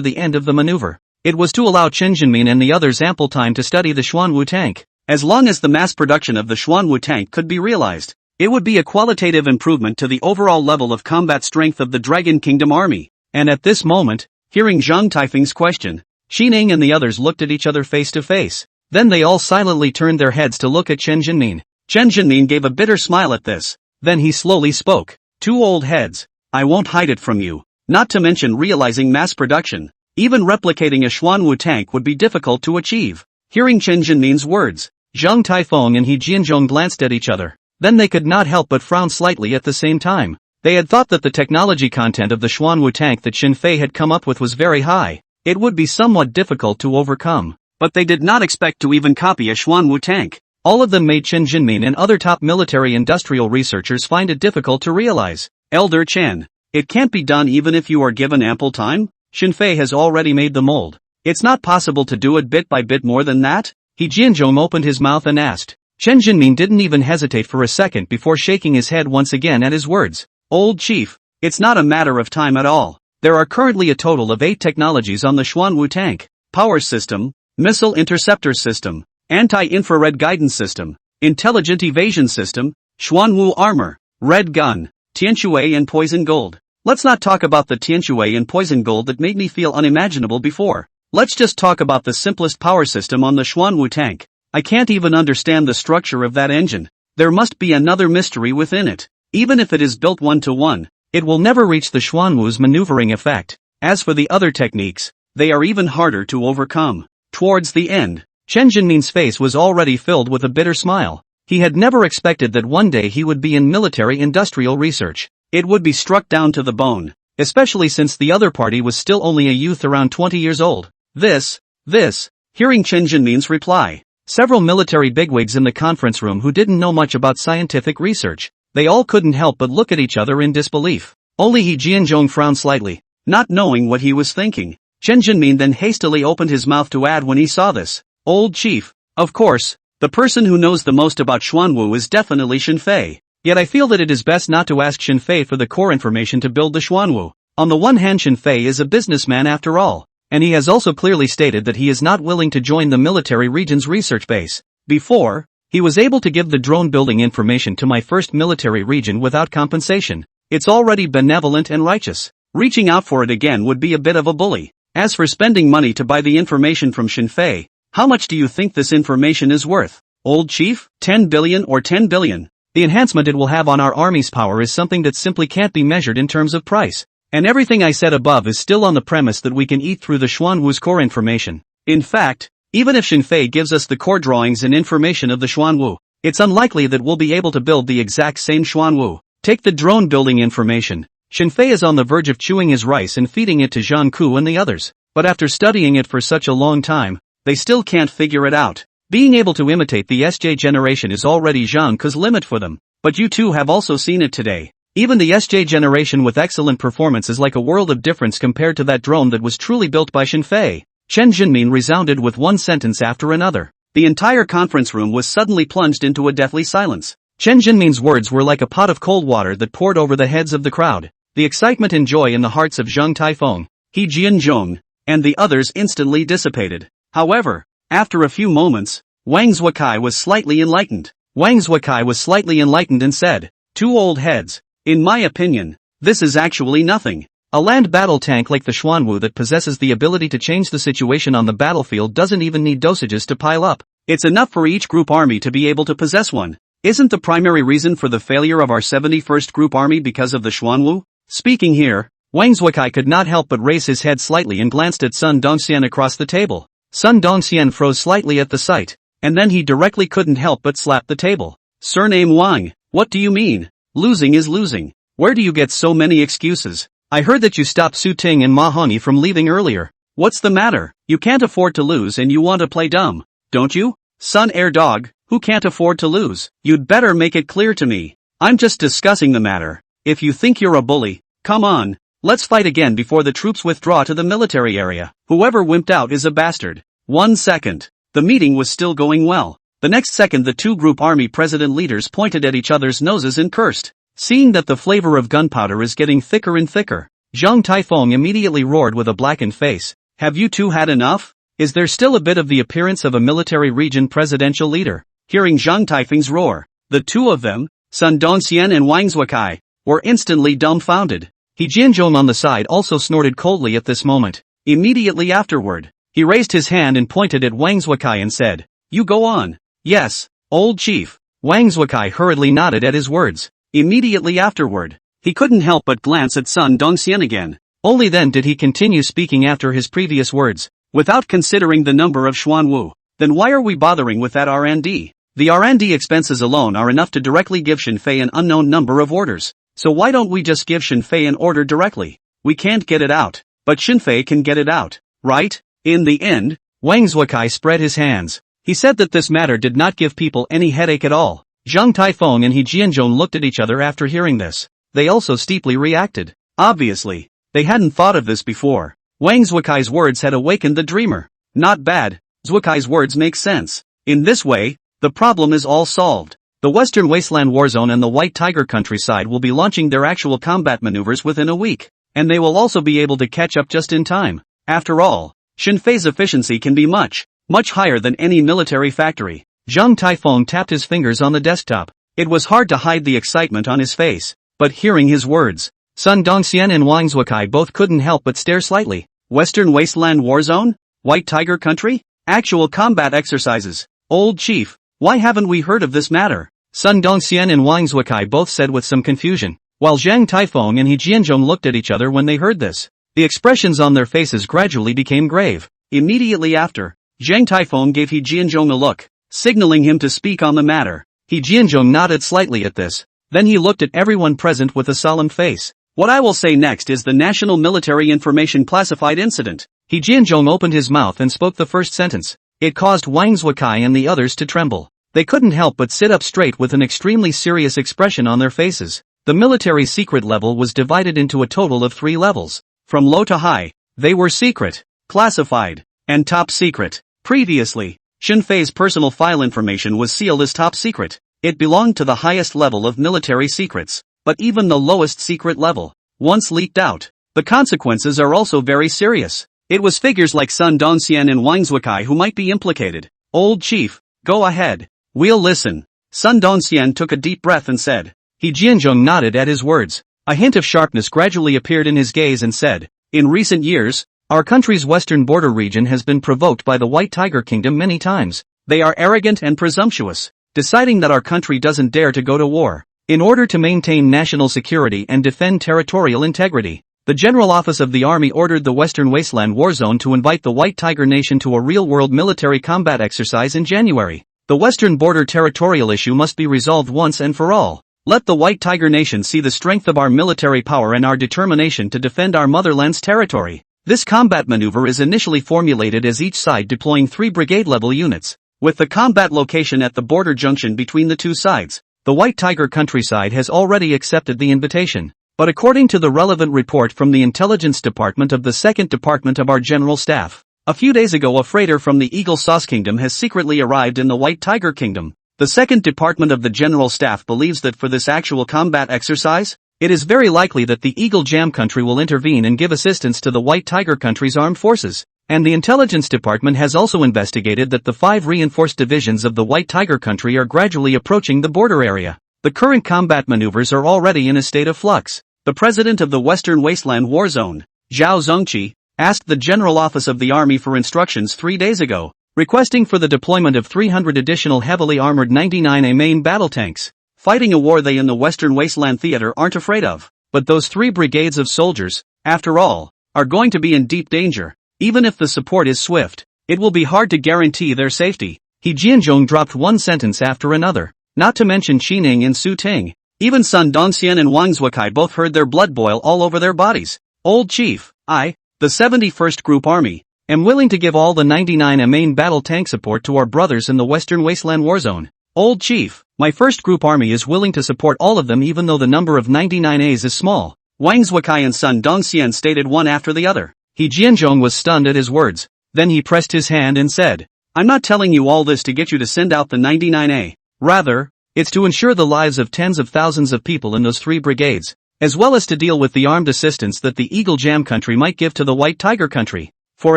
the end of the maneuver. It was to allow Chen Jinmin and the others ample time to study the Xuanwu tank. As long as the mass production of the Xuanwu tank could be realized, it would be a qualitative improvement to the overall level of combat strength of the Dragon Kingdom army. And at this moment, hearing Zhang Taifeng's question, Qi Ning and the others looked at each other face to face. Then they all silently turned their heads to look at Chen Jinmin. Chen Jinmin gave a bitter smile at this. Then he slowly spoke. Two old heads. I won't hide it from you. Not to mention realizing mass production. Even replicating a Xuanwu tank would be difficult to achieve. Hearing Chen Jinmin's words, Zhang Taifeng and He Jianzhong glanced at each other. Then they could not help but frown slightly at the same time. They had thought that the technology content of the Xuanwu tank that Xin Fei had come up with was very high. It would be somewhat difficult to overcome. But they did not expect to even copy a Xuanwu tank. All of them made Chen Jinmin and other top military industrial researchers find it difficult to realize. Elder Chen, it can't be done even if you are given ample time? Xin Fei has already made the mold. It's not possible to do it bit by bit more than that? He Jianzhong opened his mouth and asked. Chen Jinmin didn't even hesitate for a second before shaking his head once again at his words. Old chief, it's not a matter of time at all. There are currently a total of 8 technologies on the Xuanwu tank. Power system, missile interceptor system, anti-infrared guidance system, intelligent evasion system, Xuanwu armor, red gun, Tianshui and poison gold. Let's not talk about the Tianshui and poison gold that made me feel unimaginable before. Let's just talk about the simplest power system on the Xuanwu tank. I can't even understand the structure of that engine. There must be another mystery within it. Even if it is built 1-to-1, it will never reach the Xuanwu's maneuvering effect. As for the other techniques, they are even harder to overcome. Towards the end, Chen Jinmin's face was already filled with a bitter smile. He had never expected that one day he would be in military industrial research. It would be struck down to the bone, especially since the other party was still only a youth around 20 years old. Hearing Chen Jinmin's reply, several military bigwigs in the conference room who didn't know much about scientific research, they all couldn't help but look at each other in disbelief. Only He Jianzhong frowned slightly, not knowing what he was thinking. Chen Jinmin then hastily opened his mouth to add when he saw this. Old chief, of course, the person who knows the most about Xuanwu is definitely Xin Fei. Yet I feel that it is best not to ask Xin Fei for the core information to build the Xuanwu. On the one hand, Xin Fei is a businessman after all, and he has also clearly stated that he is not willing to join the military region's research base. Before, he was able to give the drone building information to my first military region without compensation. It's already benevolent and righteous. Reaching out for it again would be a bit of a bully. As for spending money to buy the information from Xin Fei, how much do you think this information is worth? Old chief, 10 billion or 10 billion. The enhancement it will have on our army's power is something that simply can't be measured in terms of price. And everything I said above is still on the premise that we can eat through the Xuanwu's core information. In fact, even if Xin Fei gives us the core drawings and information of the Xuanwu, it's unlikely that we'll be able to build the exact same Xuanwu. Take the drone building information. Xin Fei is on the verge of chewing his rice and feeding it to Zhang Ku and the others. But after studying it for such a long time, they still can't figure it out. Being able to imitate the SJ generation is already Zhang Ku's limit for them. But you two have also seen it today. Even the SJ generation with excellent performance is like a world of difference compared to that drone that was truly built by Xin Fei. Chen Jinmin resounded with one sentence after another. The entire conference room was suddenly plunged into a deathly silence. Chen Jinmin's words were like a pot of cold water that poured over the heads of the crowd. The excitement and joy in the hearts of Zhang Taifeng, He Jianzhong, and the others instantly dissipated. However, after a few moments, Wang Zhukai was slightly enlightened. Wang Zhukai was slightly enlightened and said, 2 old heads. In my opinion, this is actually nothing. A land battle tank like the Xuanwu that possesses the ability to change the situation on the battlefield doesn't even need dosages to pile up. It's enough for each group army to be able to possess one. Isn't the primary reason for the failure of our 71st Group Army because of the Xuanwu? Speaking here, Wang Zhukai could not help but raise his head slightly and glanced at Sun Dongxian across the table. Sun Dongxian froze slightly at the sight, and then he directly couldn't help but slap the table. Surname Wang, what do you mean? Losing is losing. Where do you get so many excuses? I heard that you stopped Su Ting and Ma Hongyi from leaving earlier. What's the matter? You can't afford to lose and you want to play dumb, don't you? Sun Air Dog, who can't afford to lose? You'd better make it clear to me. I'm just discussing the matter. If you think you're a bully, come on. Let's fight again before the troops withdraw to the military area. Whoever wimped out is a bastard. 1 second. The meeting was still going well. The next second the 2 group army president leaders pointed at each other's noses and cursed. Seeing that the flavor of gunpowder is getting thicker and thicker, Zhang Taifeng immediately roared with a blackened face. Have you two had enough? Is there still a bit of the appearance of a military region presidential leader? Hearing Zhang Taifeng's roar, the 2 of them, Sun Dongxian and Wang Zhukai, were instantly dumbfounded. He Jianzhong on the side also snorted coldly at this moment. Immediately afterward, he raised his hand and pointed at Wang Zhukai and said, "You go on." "Yes, old chief." Wang Zhukai hurriedly nodded at his words. Immediately afterward, he couldn't help but glance at Sun Dongxian again. Only then did he continue speaking after his previous words. Without considering the number of Xuanwu, then why are we bothering with that R&D? The R&D expenses alone are enough to directly give Shenfei an unknown number of orders. So why don't we just give Shenfei an order directly? We can't get it out, but Shenfei can get it out, right? In the end, Wang Zhukai spread his hands. He said that this matter did not give people any headache at all. Zhang Taifeng and He Jianzhong looked at each other after hearing this. They also steeply reacted. Obviously, they hadn't thought of this before. Wang Zhuakai's words had awakened the dreamer. Not bad. Zhuakai's words make sense. In this way, the problem is all solved. The Western Wasteland Warzone and the White Tiger countryside will be launching their actual combat maneuvers within a week, and they will also be able to catch up just in time. After all, Shenfei's efficiency can be much higher than any military factory. Zhang Taifeng tapped his fingers on the desktop. It was hard to hide the excitement on his face, but hearing his words, Sun Dongxian and Wang Zhuakai both couldn't help but stare slightly. Western Wasteland Warzone? White Tiger Country? Actual combat exercises. Old Chief, why haven't we heard of this matter? Sun Dongxian and Wang Zhuakai both said with some confusion, while Zhang Taifeng and He Jianzhong looked at each other when they heard this. The expressions on their faces gradually became grave. Immediately after, Zhang Taifeng gave He Jianzhong a look, signaling him to speak on the matter. He Jianzhong nodded slightly at this. Then he looked at everyone present with a solemn face. What I will say next is the National Military Information Classified Incident. He Jianzhong opened his mouth and spoke the first sentence. It caused Wang Zhuakai and the others to tremble. They couldn't help but sit up straight with an extremely serious expression on their faces. The military secret level was divided into a total of 3 levels. From low to high, they were secret, classified, and top secret. Previously, Shenfei's personal file information was sealed as top secret. It belonged to the highest level of military secrets. But even the lowest secret level, once leaked out, the consequences are also very serious. It was figures like Sun Dongxian and Wang Zhuakai who might be implicated. Old Chief, go ahead. We'll listen. Sun Dongxian took a deep breath and said. He Jianzhong nodded at his words. A hint of sharpness gradually appeared in his gaze and said, in recent years, our country's western border region has been provoked by the White Tiger Kingdom many times. They are arrogant and presumptuous, deciding that our country doesn't dare to go to war. In order to maintain national security and defend territorial integrity, the General Office of the Army ordered the Western Wasteland Warzone to invite the White Tiger Nation to a real-world military combat exercise in January. The western border territorial issue must be resolved once and for all. Let the White Tiger Nation see the strength of our military power and our determination to defend our motherland's territory. This combat maneuver is initially formulated as each side deploying 3 brigade-level units, with the combat location at the border junction between the 2 sides. The White Tiger countryside has already accepted the invitation, but according to the relevant report from the Intelligence Department of the 2nd Department of our General Staff, a few days ago a freighter from the Eagle Sauce Kingdom has secretly arrived in the White Tiger Kingdom. The 2nd Department of the General Staff believes that for this actual combat exercise, it is very likely that the Eagle Jam country will intervene and give assistance to the White Tiger country's armed forces. And the Intelligence Department has also investigated that the 5 reinforced divisions of the White Tiger country are gradually approaching the border area. The current combat maneuvers are already in a state of flux. The president of the Western Wasteland Warzone, Zhao Zongqi, asked the General Office of the Army for instructions 3 days ago, requesting for the deployment of 300 additional heavily armored 99A main battle tanks, fighting a war they in the Western Wasteland theater aren't afraid of. But those 3 brigades of soldiers, after all, are going to be in deep danger. Even if the support is swift, it will be hard to guarantee their safety. He Jianzhong dropped one sentence after another, not to mention Qining and Su Ting. Even Sun Dongxian and Wang Zhuakai both heard their blood boil all over their bodies. Old Chief, I, the 71st Group Army, am willing to give all the 99 main battle tank support to our brothers in the Western Wasteland Warzone. Old Chief, my 1st Group Army is willing to support all of them even though the number of 99As is small. Wang Zhuakai and Sun Dongxian stated one after the other. He Jianzhong was stunned at his words. Then he pressed his hand and said, I'm not telling you all this to get you to send out the 99A. Rather, it's to ensure the lives of tens of thousands of people in those 3 brigades, as well as to deal with the armed assistance that the Eagle Jam country might give to the White Tiger country. For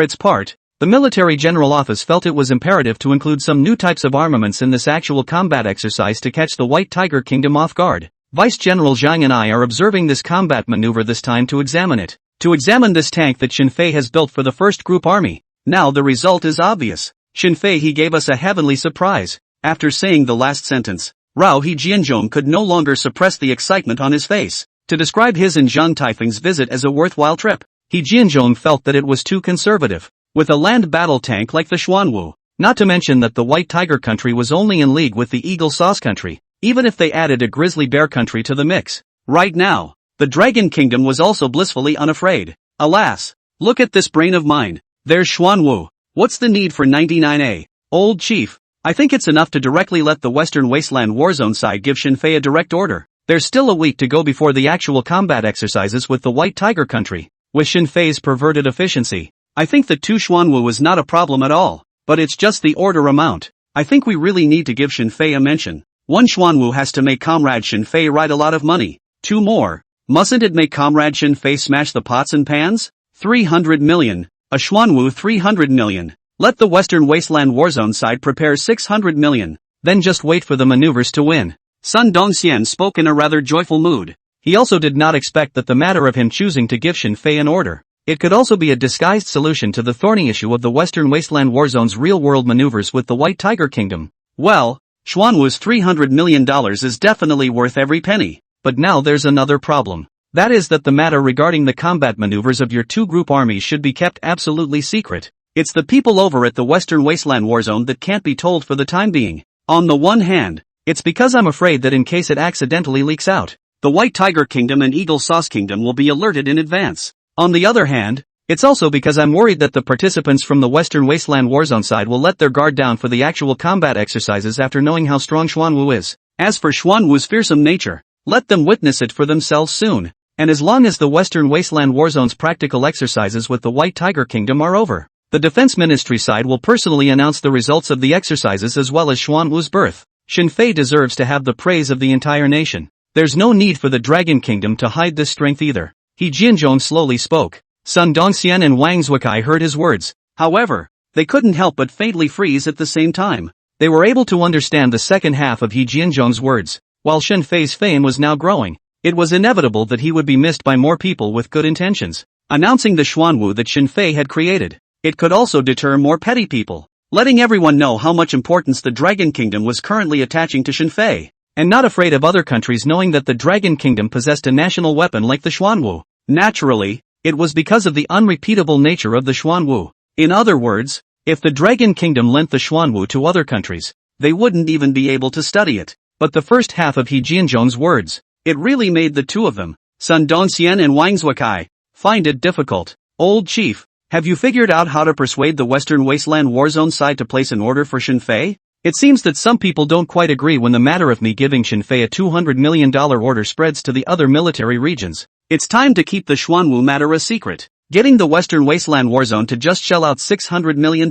its part, the Military General Office felt it was imperative to include some new types of armaments in this actual combat exercise to catch the White Tiger Kingdom off guard. Vice General Zhang and I are observing this combat maneuver this time to examine it. To examine this tank that Shenfei has built for the 1st Group Army. Now the result is obvious. Shenfei he gave us a heavenly surprise. After saying the last sentence, Rao He Jianzhong could no longer suppress the excitement on his face. To describe his and Zhang Taifeng's visit as a worthwhile trip, He Jianzhong felt that it was too conservative. With a land battle tank like the Xuanwu, not to mention that the White Tiger country was only in league with the Eagle Sauce country, even if they added a Grizzly Bear country to the mix. Right now, the Dragon Kingdom was also blissfully unafraid. Alas, look at this brain of mine. There's Xuanwu. What's the need for 99A? Old chief, I think it's enough to directly let the Western Wasteland Warzone side give Xinfei a direct order. There's still a week to go before the actual combat exercises with the White Tiger country. With Xinfei's perverted efficiency, I think the 2 Xuanwu is not a problem at all, but it's just the order amount. I think we really need to give Xinfei a mention. 1 Xuanwu has to make Comrade Xinfei write a lot of money. 2 more. Mustn't it make Comrade Xinfei smash the pots and pans? 300 million. A Xuanwu 300 million. Let the Western Wasteland Warzone side prepare 600 million. Then just wait for the maneuvers to win. Sun Dongxian spoke in a rather joyful mood. He also did not expect that the matter of him choosing to give Xinfei an order, it could also be a disguised solution to the thorny issue of the Western Wasteland Warzone's real-world maneuvers with the White Tiger Kingdom. Well, Xuanwu's $300 million is definitely worth every penny. But now there's another problem. That is that the matter regarding the combat maneuvers of your 2 group armies should be kept absolutely secret. It's the people over at the Western Wasteland Warzone that can't be told for the time being. On the one hand, it's because I'm afraid that in case it accidentally leaks out, the White Tiger Kingdom and Eagle Sauce Kingdom will be alerted in advance. On the other hand, it's also because I'm worried that the participants from the Western Wasteland Warzone side will let their guard down for the actual combat exercises after knowing how strong Xuanwu is. As for Xuanwu's fearsome nature, let them witness it for themselves soon. And as long as the Western Wasteland Warzone's practical exercises with the White Tiger Kingdom are over, the Defense Ministry side will personally announce the results of the exercises as well as Xuanwu's birth. Xinfei deserves to have the praise of the entire nation. There's no need for the Dragon Kingdom to hide this strength either. He Jianzhong slowly spoke. Sun Dongxian and Wang Zuokai heard his words. However, they couldn't help but faintly freeze at the same time. They were able to understand the second half of He Jianzhong's words. While Xinfei's fame was now growing, it was inevitable that he would be missed by more people with good intentions. Announcing the Xuanwu that Xinfei had created, it could also deter more petty people, letting everyone know how much importance the Dragon Kingdom was currently attaching to Xinfei, and not afraid of other countries knowing that the Dragon Kingdom possessed a national weapon like the Xuanwu. Naturally, it was because of the unrepeatable nature of the Xuanwu. In other words, if the Dragon Kingdom lent the Xuanwu to other countries, they wouldn't even be able to study it. But the first half of He Jianzhong's words, it really made the two of them, Sun Dongxian and Wang Zuokai, find it difficult. Old chief, have you figured out how to persuade the Western Wasteland Warzone side to place an order for Xinfei? It seems that some people don't quite agree when the matter of me giving Xinfei a $200 million order spreads to the other military regions. It's time to keep the Xuanwu matter a secret. Getting the Western Wasteland Warzone to just shell out $600 million,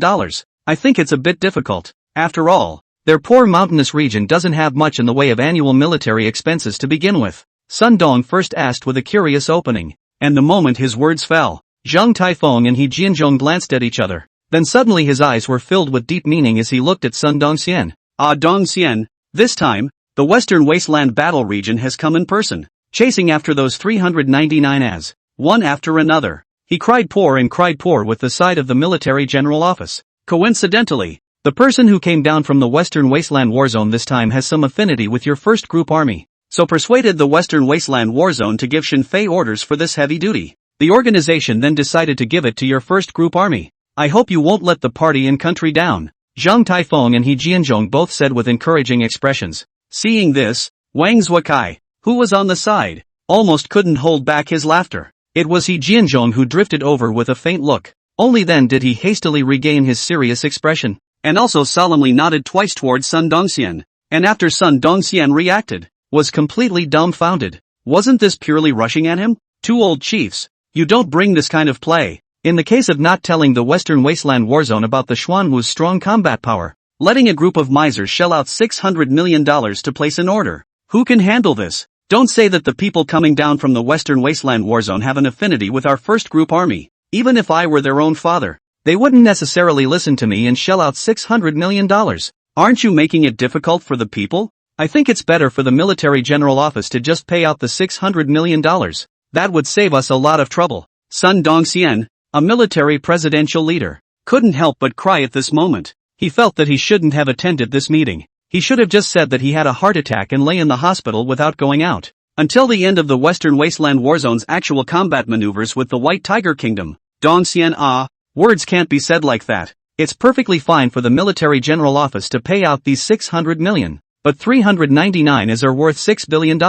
I think it's a bit difficult. After all, their poor mountainous region doesn't have much in the way of annual military expenses to begin with. Sun Dong first asked with a curious opening, and the moment his words fell, Zhang Taifeng and He Jianzhong glanced at each other. Then suddenly his eyes were filled with deep meaning as he looked at Sun Dongxian. Ah Dongxian, this time, the Western Wasteland battle region has come in person, chasing after those 399 as, one after another. He cried poor with the side of the military general office. Coincidentally, the person who came down from the Western Wasteland Warzone this time has some affinity with your first group army, so persuaded the Western Wasteland Warzone to give Xinfei orders for this heavy duty. The organization then decided to give it to your first group army. I hope you won't let the party and country down. Zhang Taifeng and He Jianzhong both said with encouraging expressions. Seeing this, Wang Zuokai, who was on the side, almost couldn't hold back his laughter. It was He Jianzhong who drifted over with a faint look. Only then did he hastily regain his serious expression, and also solemnly nodded twice towards Sun Dongxian, and after Sun Dongxian reacted, was completely dumbfounded. Wasn't this purely rushing at him? Two old chiefs, you don't bring this kind of play. In the case of not telling the Western Wasteland Warzone about the Xuanwu's strong combat power, letting a group of misers shell out $600 million to place an order. Who can handle this? Don't say that the people coming down from the Western Wasteland Warzone have an affinity with our first group army. Even if I were their own father, they wouldn't necessarily listen to me and shell out $600 million. Aren't you making it difficult for the people? I think it's better for the military general office to just pay out the $600 million. That would save us a lot of trouble. Sun Dongxian, a military presidential leader, couldn't help but cry at this moment. He felt that he shouldn't have attended this meeting. He should have just said that he had a heart attack and lay in the hospital without going out. Until the end of the Western Wasteland Warzone's actual combat maneuvers with the White Tiger Kingdom. Dongxian words can't be said like that. It's perfectly fine for the military general office to pay out these 600 million. But 399 is are worth $6 billion.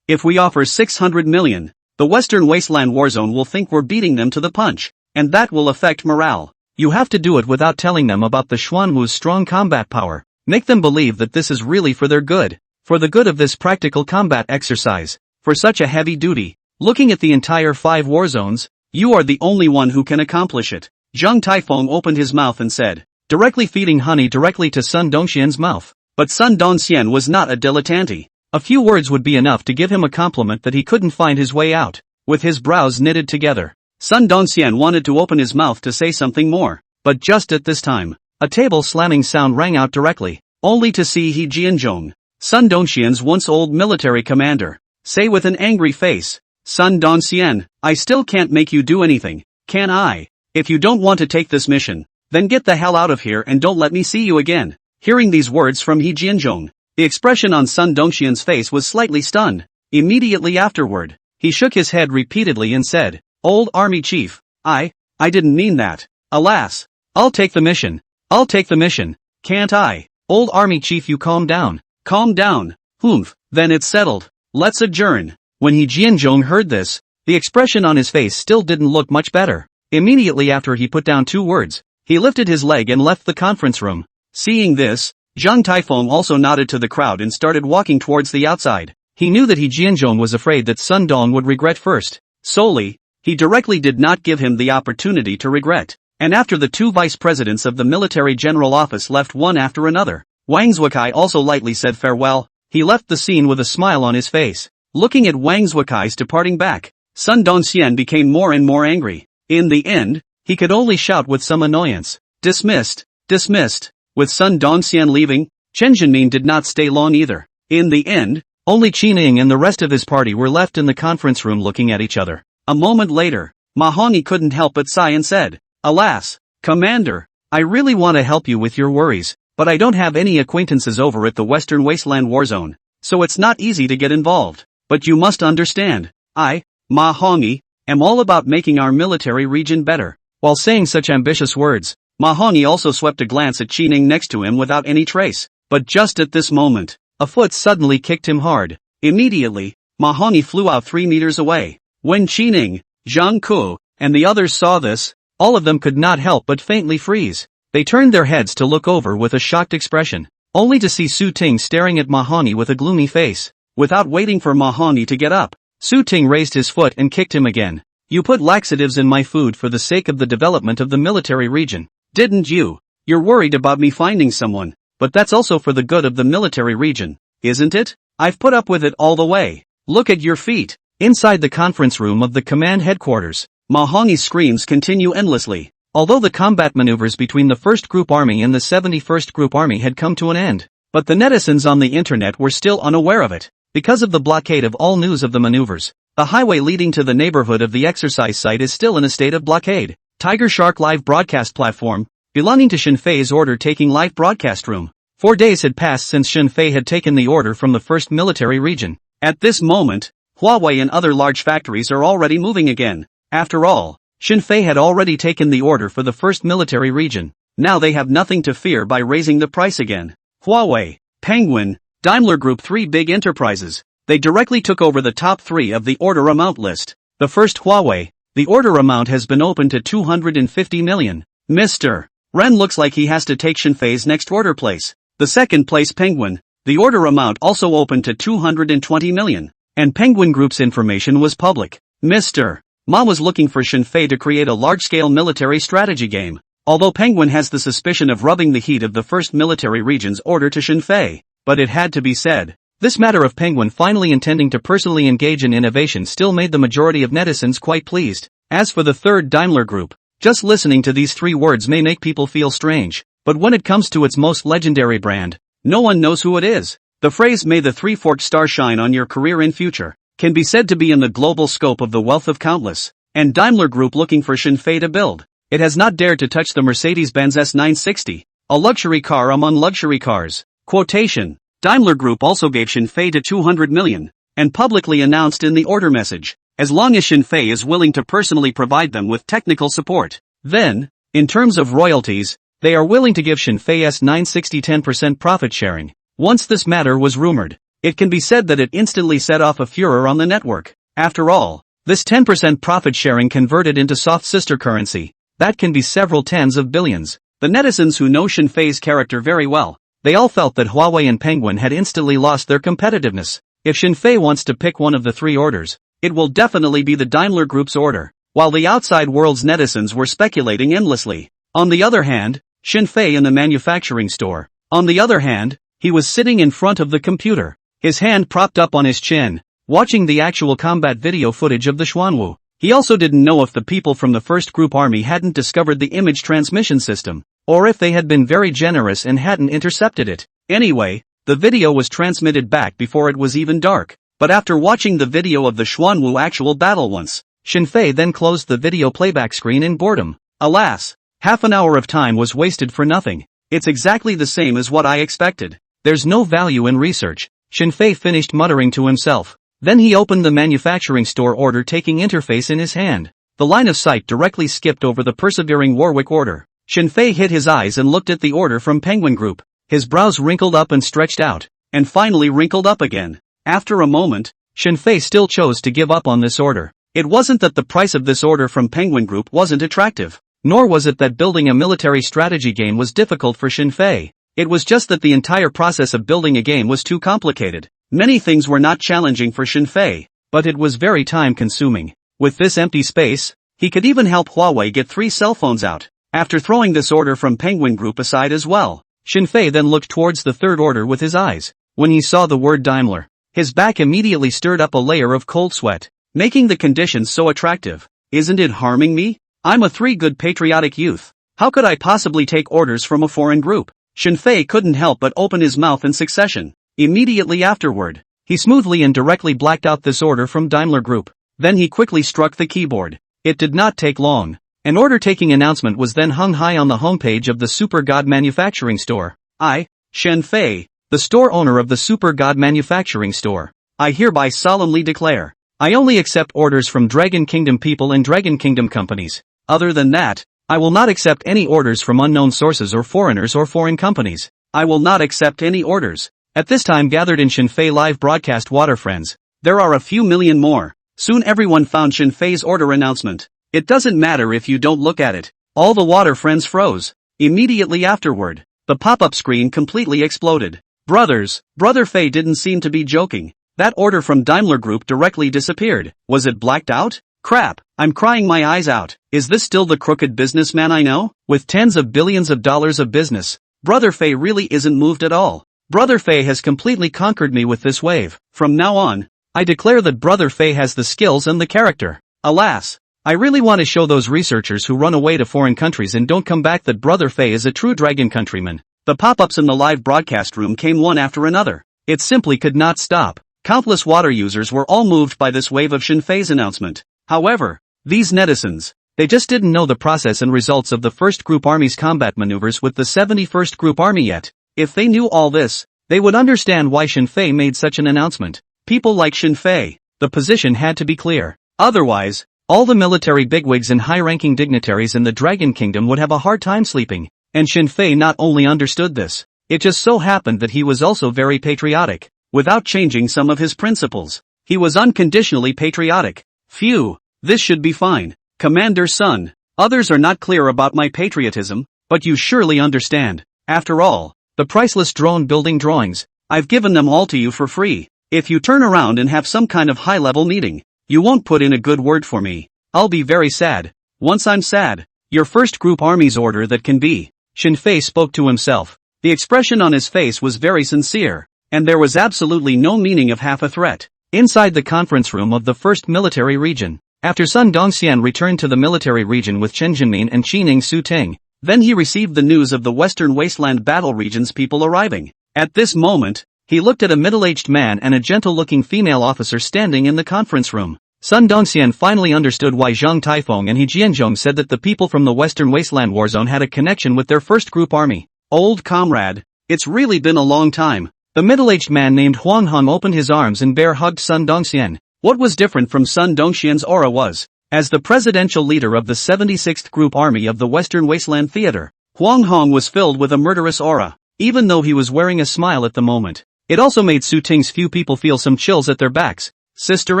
If we offer 600 million, the Western Wasteland Warzone will think we're beating them to the punch, and that will affect morale. You have to do it without telling them about the Xuanwu's strong combat power. Make them believe that this is really for their good, for the good of this practical combat exercise, for such a heavy duty. Looking at the entire 5 war zones, you are the only one who can accomplish it. Zhang Taifeng opened his mouth and said, directly feeding honey directly to Sun Dongxian's mouth. But Sun Dongxian was not a dilettante. A few words would be enough to give him a compliment that he couldn't find his way out. With his brows knitted together, Sun Dongxian wanted to open his mouth to say something more. But just at this time, a table slamming sound rang out directly, only to see He Jianzhong, Sun Dongxian's once-old military commander, say with an angry face, Sun Dongxian, I still can't make you do anything, can I? If you don't want to take this mission, then get the hell out of here and don't let me see you again. Hearing these words from He Jianzhong, the expression on Sun Dongxian's face was slightly stunned. Immediately afterward, he shook his head repeatedly and said, Old army chief, I didn't mean that. Alas, I'll take the mission. I'll take the mission, can't I? Old army chief, you calm down. Calm down. Humph, then it's settled. Let's adjourn. When He Jianzhong heard this, the expression on his face still didn't look much better. Immediately after he put down 2 words, he lifted his leg and left the conference room. Seeing this, Zhang Taifeng also nodded to the crowd and started walking towards the outside. He knew that He Jianzhong was afraid that Sun Dong would regret first. Solely, he directly did not give him the opportunity to regret. And after the 2 vice presidents of the military general office left one after another, Wang Zhukai also lightly said farewell. He left the scene with a smile on his face. Looking at Wang Zhuakai's departing back, Sun Dongxian became more and more angry. In the end, he could only shout with some annoyance, dismissed, dismissed. With Sun Dongxian leaving, Chen Zhenmin did not stay long either. In the end, only Qin Ning and the rest of his party were left in the conference room looking at each other. A moment later, Ma Hongyi couldn't help but sigh and said, Alas, Commander, I really want to help you with your worries, but I don't have any acquaintances over at the Western Wasteland Warzone, so it's not easy to get involved. But you must understand, I, Ma Hongyi, am all about making our military region better. While saying such ambitious words, Ma Hongyi also swept a glance at Qi Ning next to him without any trace. But just at this moment, a foot suddenly kicked him hard. Immediately, Ma Hongyi flew out 3 meters away. When Qi Ning, Zhang Ku, and the others saw this, all of them could not help but faintly freeze. They turned their heads to look over with a shocked expression, only to see Su Ting staring at Ma Hongyi with a gloomy face. Without waiting for Ma Hongyi to get up, Su Ting raised his foot and kicked him again. You put laxatives in my food for the sake of the development of the military region, didn't you? You're worried about me finding someone, but that's also for the good of the military region, isn't it? I've put up with it all the way. Look at your feet. Inside the conference room of the command headquarters, Ma Hongyi's screams continue endlessly. Although the combat maneuvers between the 1st Group Army and the 71st Group Army had come to an end, but the netizens on the internet were still unaware of it. Because of the blockade of all news of the maneuvers, the highway leading to the neighborhood of the exercise site is still in a state of blockade. Tiger Shark live broadcast platform, belonging to Xinfei's order taking live broadcast room. 4 days had passed since Xinfei had taken the order from the 1st military region. At this moment, Huawei and other large factories are already moving again. After all, Xinfei had already taken the order for the 1st military region. Now they have nothing to fear by raising the price again. Huawei, Penguin, Daimler Group, 3 big enterprises. They directly took over the top 3 of the order amount list. The first, Huawei, the order amount has been opened to 250 million. Mr. Ren looks like he has to take Xinfei's next order place. The second place, Penguin, the order amount also opened to 220 million. And Penguin Group's information was public. Mr. Ma was looking for Xinfei to create a large-scale military strategy game. Although Penguin has the suspicion of rubbing the heat of the 1st military region's order to Xinfei. But it had to be said. This matter of Penguin finally intending to personally engage in innovation still made the majority of netizens quite pleased. As for the 3rd Daimler Group, just listening to these 3 words may make people feel strange. But when it comes to its most legendary brand, no one knows who it is. The phrase "May the 3-forked star shine on your career in future" can be said to be in the global scope of the wealth of countless. And Daimler Group looking for Xinfei to build. It has not dared to touch the Mercedes-Benz S960, a luxury car among luxury cars. Quotation. Daimler Group also gave Xinfei to 200 million. and publicly announced in the order message, as long as Shinfei is willing to personally provide them with technical support. Then, in terms of royalties, they are willing to give Shinfei's 960 10% profit sharing. Once this matter was rumored, it can be said that it instantly set off a furor on the network. After all, this 10% profit sharing converted into soft sister currency, that can be several tens of billions. The netizens who know Shinfei's character very well, they all felt that Huawei and Penguin had instantly lost their competitiveness. If Shinfei wants to pick one of the three orders, it will definitely be the Daimler Group's order, while the outside world's netizens were speculating endlessly. On the other hand, Shinfei in the manufacturing store. On the other hand, he was sitting in front of the computer, his hand propped up on his chin, watching the actual combat video footage of the Xuanwu. He also didn't know if the people from the first group army hadn't discovered the image transmission system, or if they had been very generous and hadn't intercepted it. Anyway, the video was transmitted back before it was even dark, but after watching the video of the Xuanwu actual battle once, Shinfei then closed the video playback screen in boredom. Alas, half an hour of time was wasted for nothing. It's exactly the same as what I expected. There's no value in research, Shinfei finished muttering to himself. Then he opened the manufacturing store order-taking interface in his hand. The line of sight directly skipped over the persevering Warwick order. Shinfei hid his eyes and looked at the order from Penguin Group. His brows wrinkled up and stretched out, and finally wrinkled up again. After a moment, Shinfei still chose to give up on this order. It wasn't that the price of this order from Penguin Group wasn't attractive, nor was it that building a military strategy game was difficult for Shinfei. It was just that the entire process of building a game was too complicated. Many things were not challenging for Shinfei, but it was very time-consuming. With this empty space, he could even help Huawei get 3 cell phones out. After throwing this order from Penguin Group aside as well, Shinfei then looked towards the third order with his eyes. When he saw the word Daimler, his back immediately stirred up a layer of cold sweat, making the conditions so attractive. Isn't it harming me? I'm a good patriotic youth. How could I possibly take orders from a foreign group? Shinfei couldn't help but open his mouth in succession. Immediately afterward, he smoothly and directly blacked out this order from Daimler Group. Then he quickly struck the keyboard. It did not take long. An order-taking announcement was then hung high on the homepage of the Super God Manufacturing Store. I, Shinfei, the store owner of the Super God Manufacturing Store, I hereby solemnly declare, I only accept orders from Dragon Kingdom people and Dragon Kingdom companies. Other than that, I will not accept any orders from unknown sources or foreigners or foreign companies. I will not accept any orders. At this time gathered in Shinfei live broadcast water friends, there are a few million more. Soon everyone found Shinfei's order announcement. It doesn't matter if you don't look at it. All the water friends froze. Immediately afterward, the pop-up screen completely exploded. Brother Fei didn't seem to be joking. That order from Daimler Group directly disappeared. Was it blacked out? Crap, I'm crying my eyes out. Is this still the crooked businessman I know? With tens of billions of dollars of business, Brother Fei really isn't moved at all. Brother Fei has completely conquered me with this wave. From now on, I declare that Brother Fei has the skills and the character. Alas, I really want to show those researchers who run away to foreign countries and don't come back that Brother Fei is a true dragon countryman. The pop-ups in the live broadcast room came one after another. It simply could not stop. Countless water users were all moved by this wave of Shinfei's announcement. However, these netizens, they just didn't know the process and results of the 1st Group Army's combat maneuvers with the 71st Group Army yet. If they knew all this, they would understand why Shinfei made such an announcement. People like Shinfei, the position had to be clear. Otherwise, all the military bigwigs and high-ranking dignitaries in the Dragon Kingdom would have a hard time sleeping. And Shinfei not only understood this, it just so happened that he was also very patriotic. Without changing some of his principles, he was unconditionally patriotic. Phew, this should be fine. Commander Sun, others are not clear about my patriotism, but you surely understand. After all, the priceless drone building drawings, I've given them all to you for free. If you turn around and have some kind of high-level meeting, you won't put in a good word for me. I'll be very sad. Once I'm sad, your 1st Group Army's order that can be. Shinfei spoke to himself. The expression on his face was very sincere, and there was absolutely no meaning of half a threat. Inside the conference room of the 1st Military Region, after Sun Dongxian returned to the military region with Chen Jinmin and Qining Su Ting, then he received the news of the Western Wasteland Battle Region's people arriving. At this moment, he looked at a middle-aged man and a gentle-looking female officer standing in the conference room. Sun Dongxian finally understood why Zhang Taifeng and He Jianzhong said that the people from the Western Wasteland Warzone had a connection with their 1st Group Army. Old comrade, it's really been a long time. The middle-aged man named Huang Hong opened his arms and bear-hugged Sun Dongxian. What was different from Sun Dongxian's aura was, as the presidential leader of the 76th Group Army of the Western Wasteland Theater, Huang Hong was filled with a murderous aura, even though he was wearing a smile at the moment. It also made Su Ting's few people feel some chills at their backs. Sister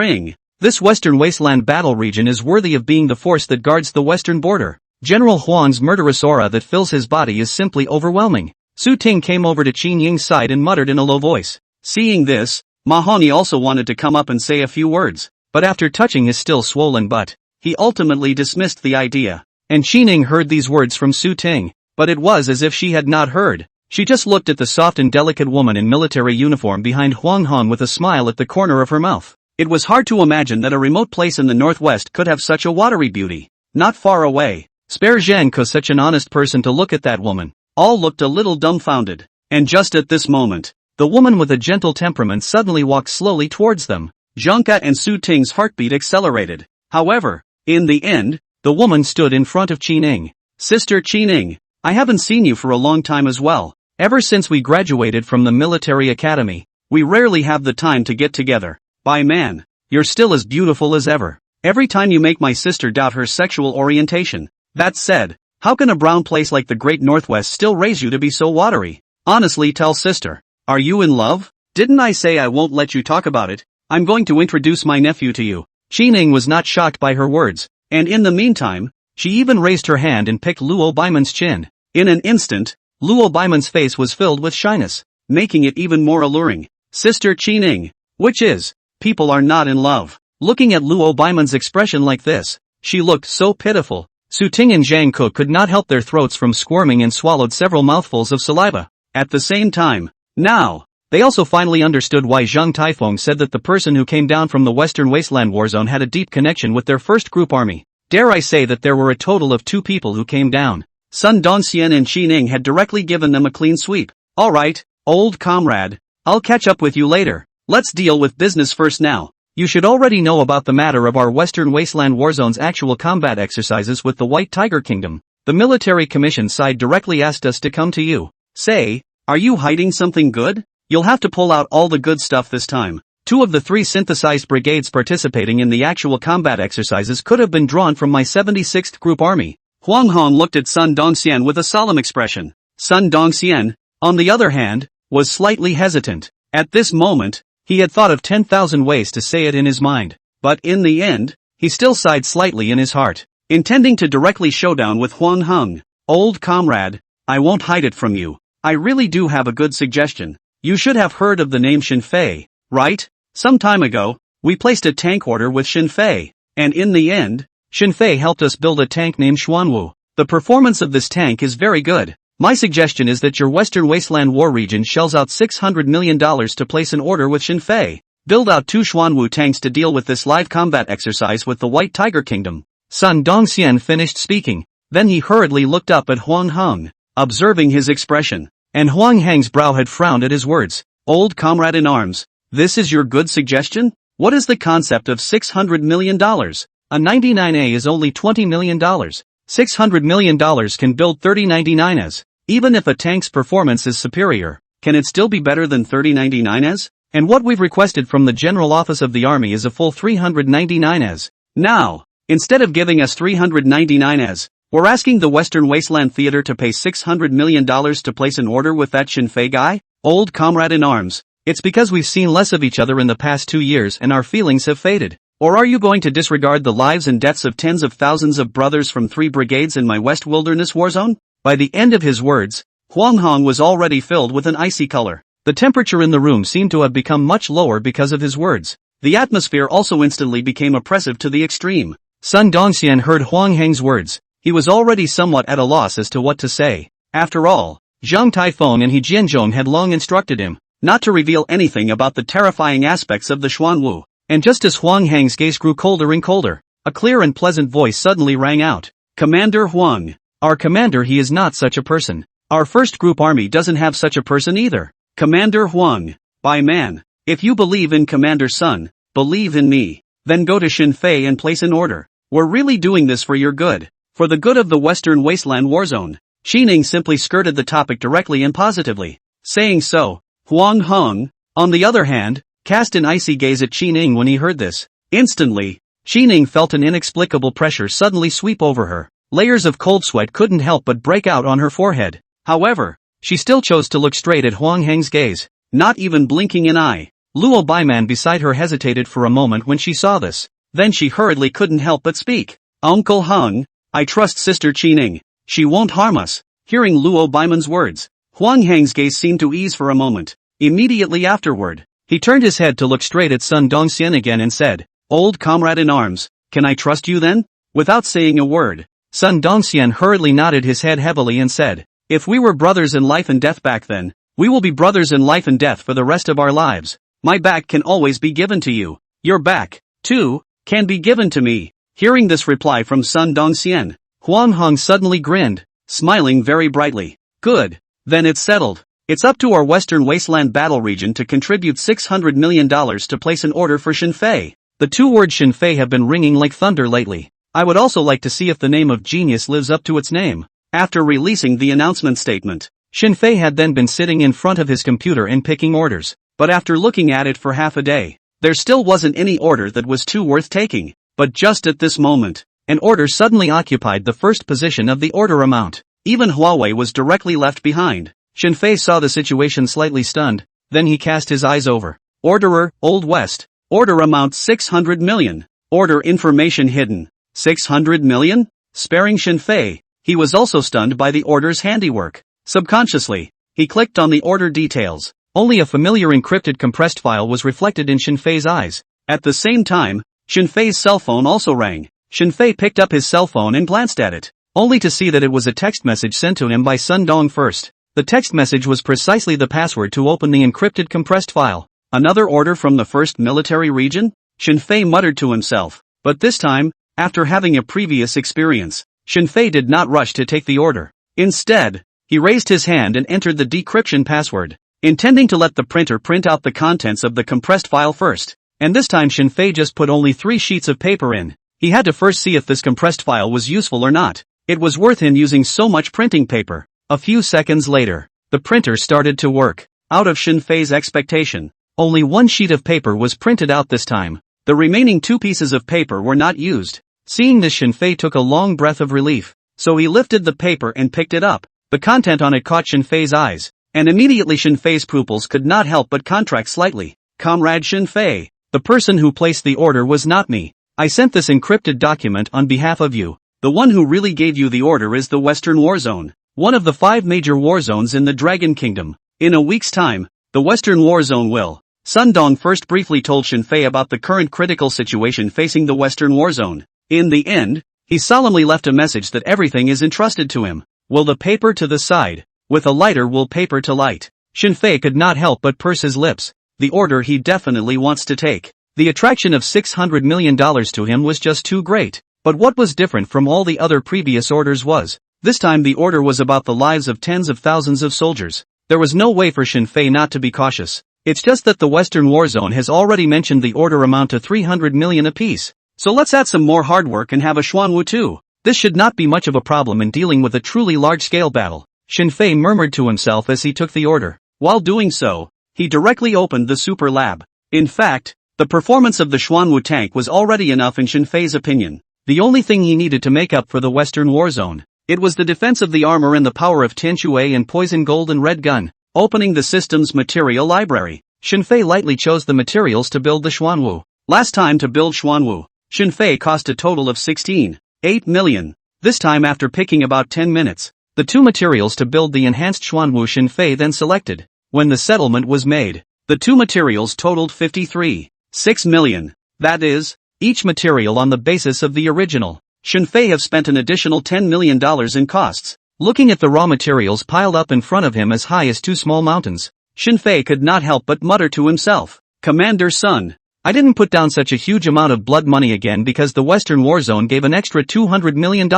Ing, this Western Wasteland battle region is worthy of being the force that guards the western border. General Huang's murderous aura that fills his body is simply overwhelming. Su Ting came over to Qin Ying's side and muttered in a low voice. Seeing this, Mahoney also wanted to come up and say a few words, but after touching his still swollen butt, he ultimately dismissed the idea. And Qin Ying heard these words from Su Ting, but it was as if she had not heard. She just looked at the soft and delicate woman in military uniform behind Huang Hong with a smile at the corner of her mouth. It was hard to imagine that a remote place in the northwest could have such a watery beauty. Not far away, spare Zhang Ke such an honest person to look at that woman. All looked a little dumbfounded. And just at this moment, the woman with a gentle temperament suddenly walked slowly towards them. Zhang Ke and Su Ting's heartbeat accelerated. However, in the end, the woman stood in front of Qin Ying. Sister Qin Ying, I haven't seen you for a long time as well. Ever since we graduated from the military academy, we rarely have the time to get together. By man, you're still as beautiful as ever. Every time you make my sister doubt her sexual orientation. That said, how can a brown place like the Great Northwest still raise you to be so watery? Honestly, tell sister, are you in love? Didn't I say I won't let you talk about it? I'm going to introduce my nephew to you. Qin Ying was not shocked by her words, and in the meantime, she even raised her hand and picked Luo Baiman's chin. In an instant, Luo Baiman's face was filled with shyness, making it even more alluring. Sister Qin Ying, which is, people are not in love. Looking at Luo Baiman's expression like this, she looked so pitiful. Su Ting and Zhang Ke could not help their throats from squirming and swallowed several mouthfuls of saliva. At the same time, now, they also finally understood why Zhang Taifeng said that the person who came down from the Western Wasteland war zone had a deep connection with their first group army. Dare I say that there were a total of 2 people who came down. Sun Dongxian and Qin Ying had directly given them a clean sweep. Alright, old comrade, I'll catch up with you later. Let's deal with business first now. You should already know about the matter of our Western Wasteland Warzone's actual combat exercises with the White Tiger Kingdom. The military commission side directly asked us to come to you. Say, are you hiding something good? You'll have to pull out all the good stuff this time. 2 of the 3 synthesized brigades participating in the actual combat exercises could have been drawn from my 76th Group Army. Huang Hong looked at Sun Dongxian with a solemn expression. Sun Dongxian, on the other hand, was slightly hesitant. At this moment, he had thought of 10,000 ways to say it in his mind, but in the end, he still sighed slightly in his heart, intending to directly showdown with Huang Hong. Old comrade, I won't hide it from you. I really do have a good suggestion. You should have heard of the name Xin Fei, right? Some time ago, we placed a tank order with Xin Fei, and in the end, Xin Fei helped us build a tank named Xuanwu. The performance of this tank is very good. My suggestion is that your Western Wasteland War region shells out $600 million to place an order with Xin Fei. Build out 2 Xuanwu tanks to deal with this live combat exercise with the White Tiger Kingdom. Sun Dongxian finished speaking. Then he hurriedly looked up at Huang Hong, observing his expression. And Huang Hong's brow had frowned at his words. Old comrade in arms, this is your good suggestion? What is the concept of $600 million? A 99A is only $20 million. $600 million can build 30 99s. Even if a tank's performance is superior, can it still be better than 30 99s? And what we've requested from the General Office of the Army is a full 399s. Now, instead of giving us 399s, we're asking the Western Wasteland Theater to pay $600 million to place an order with that Xin Fei guy? Old comrade in arms, it's because we've seen less of each other in the past 2 years and our feelings have faded. Or are you going to disregard the lives and deaths of tens of thousands of brothers from 3 brigades in my West Wilderness Warzone? By the end of his words, Huang Hong was already filled with an icy color. The temperature in the room seemed to have become much lower because of his words. The atmosphere also instantly became oppressive to the extreme. Sun Dongxian heard Huang Hong's words. He was already somewhat at a loss as to what to say. After all, Zhang Taifeng and He Jianzhong had long instructed him not to reveal anything about the terrifying aspects of the Xuanwu. And just as Huang Hong's gaze grew colder and colder, a clear and pleasant voice suddenly rang out. Commander Huang. Our commander, he is not such a person. Our first group army doesn't have such a person either. Commander Huang. By man, if you believe in Commander Sun, believe in me. Then go to Xin Fei and place an order. We're really doing this for your good. For the good of the Western Wasteland Warzone. Qin Ying simply skirted the topic directly and positively. Saying so, Huang Heng, on the other hand, cast an icy gaze at Qining when he heard this. Instantly, Qining felt an inexplicable pressure suddenly sweep over her. Layers of cold sweat couldn't help but break out on her forehead. However, she still chose to look straight at Huang Heng's gaze, not even blinking an eye. Luo Baiman beside her hesitated for a moment when she saw this. Then she hurriedly couldn't help but speak. Uncle Heng, I trust Sister Qining. She won't harm us. Hearing Luo Baiman's words, Huang Heng's gaze seemed to ease for a moment. Immediately afterward, he turned his head to look straight at Sun Dongxian again and said, Old comrade in arms, can I trust you then? Without saying a word, Sun Dongxian hurriedly nodded his head heavily and said, If we were brothers in life and death back then, we will be brothers in life and death for the rest of our lives. My back can always be given to you. Your back, too, can be given to me. Hearing this reply from Sun Dongxian, Huang Heng suddenly grinned, smiling very brightly. Good, then it's settled. It's up to our Western Wasteland Battle Region to contribute $600 million to place an order for Shinfei. The two words Shinfei have been ringing like thunder lately. I would also like to see if the name of genius lives up to its name. After releasing the announcement statement, Shinfei had then been sitting in front of his computer and picking orders. But after looking at it for half a day, there still wasn't any order that was too worth taking. But just at this moment, an order suddenly occupied the first position of the order amount. Even Huawei was directly left behind. Shinfei saw the situation slightly stunned, then he cast his eyes over. Orderer, Old West. Order amount 600 million. Order information hidden. 600 million? Sparing Shinfei, he was also stunned by the order's handiwork. Subconsciously, he clicked on the order details. Only a familiar encrypted compressed file was reflected in Shinfei's eyes. At the same time, Shinfei's cell phone also rang. Shinfei picked up his cell phone and glanced at it, only to see that it was a text message sent to him by Sun Dong first. The text message was precisely the password to open the encrypted compressed file. Another order from the first military region? Shinfei muttered to himself. But this time, after having a previous experience, Shinfei did not rush to take the order. Instead, he raised his hand and entered the decryption password, intending to let the printer print out the contents of the compressed file first. And this time Shinfei just put only 3 sheets of paper in. He had to first see if this compressed file was useful or not. It was worth him using so much printing paper. A few seconds later, the printer started to work. Out of Shinfei's expectation, only 1 sheet of paper was printed out this time. The remaining 2 pieces of paper were not used. Seeing this, Shinfei took a long breath of relief. So he lifted the paper and picked it up. The content on it caught Shinfei's eyes, and immediately Shinfei's pupils could not help but contract slightly. Comrade Shinfei, the person who placed the order was not me. I sent this encrypted document on behalf of you. The one who really gave you the order is the Western War Zone, one of the 5 major war zones in the Dragon Kingdom. In a week's time, the Western War Zone will. Sun Dong first briefly told Shinfei about the current critical situation facing the Western War Zone. In the end, he solemnly left a message that everything is entrusted to him. Will the paper to the side. With a lighter will paper to light. Shinfei could not help but purse his lips. The order he definitely wants to take. The attraction of $600 million to him was just too great. But what was different from all the other previous orders was, this time the order was about the lives of tens of thousands of soldiers. There was no way for Shinfei not to be cautious. It's just that the Western War Zone has already mentioned the order amount to 300 million apiece. So let's add some more hard work and have a Xuanwu too. This should not be much of a problem in dealing with a truly large-scale battle. Shinfei murmured to himself as he took the order. While doing so, he directly opened the super lab. In fact, the performance of the Xuanwu tank was already enough in Shinfei's opinion. The only thing he needed to make up for the Western War Zone, it was the defense of the armor and the power of Tianshui and poison gold and red gun. Opening the system's material library, Shinfei lightly chose the materials to build the Xuanwu. Last time to build Xuanwu, Shinfei cost a total of 16.8 million. This time after picking about 10 minutes, the 2 materials to build the enhanced Xuanwu Shinfei then selected. When the settlement was made, the 2 materials totaled 53.6 million. That is, each material on the basis of the original. Shinfei have spent an additional $10 million in costs. Looking at the raw materials piled up in front of him as high as 2 small mountains, Shinfei could not help but mutter to himself, Commander Sun, I didn't put down such a huge amount of blood money again because the Western War Zone gave an extra $200 million.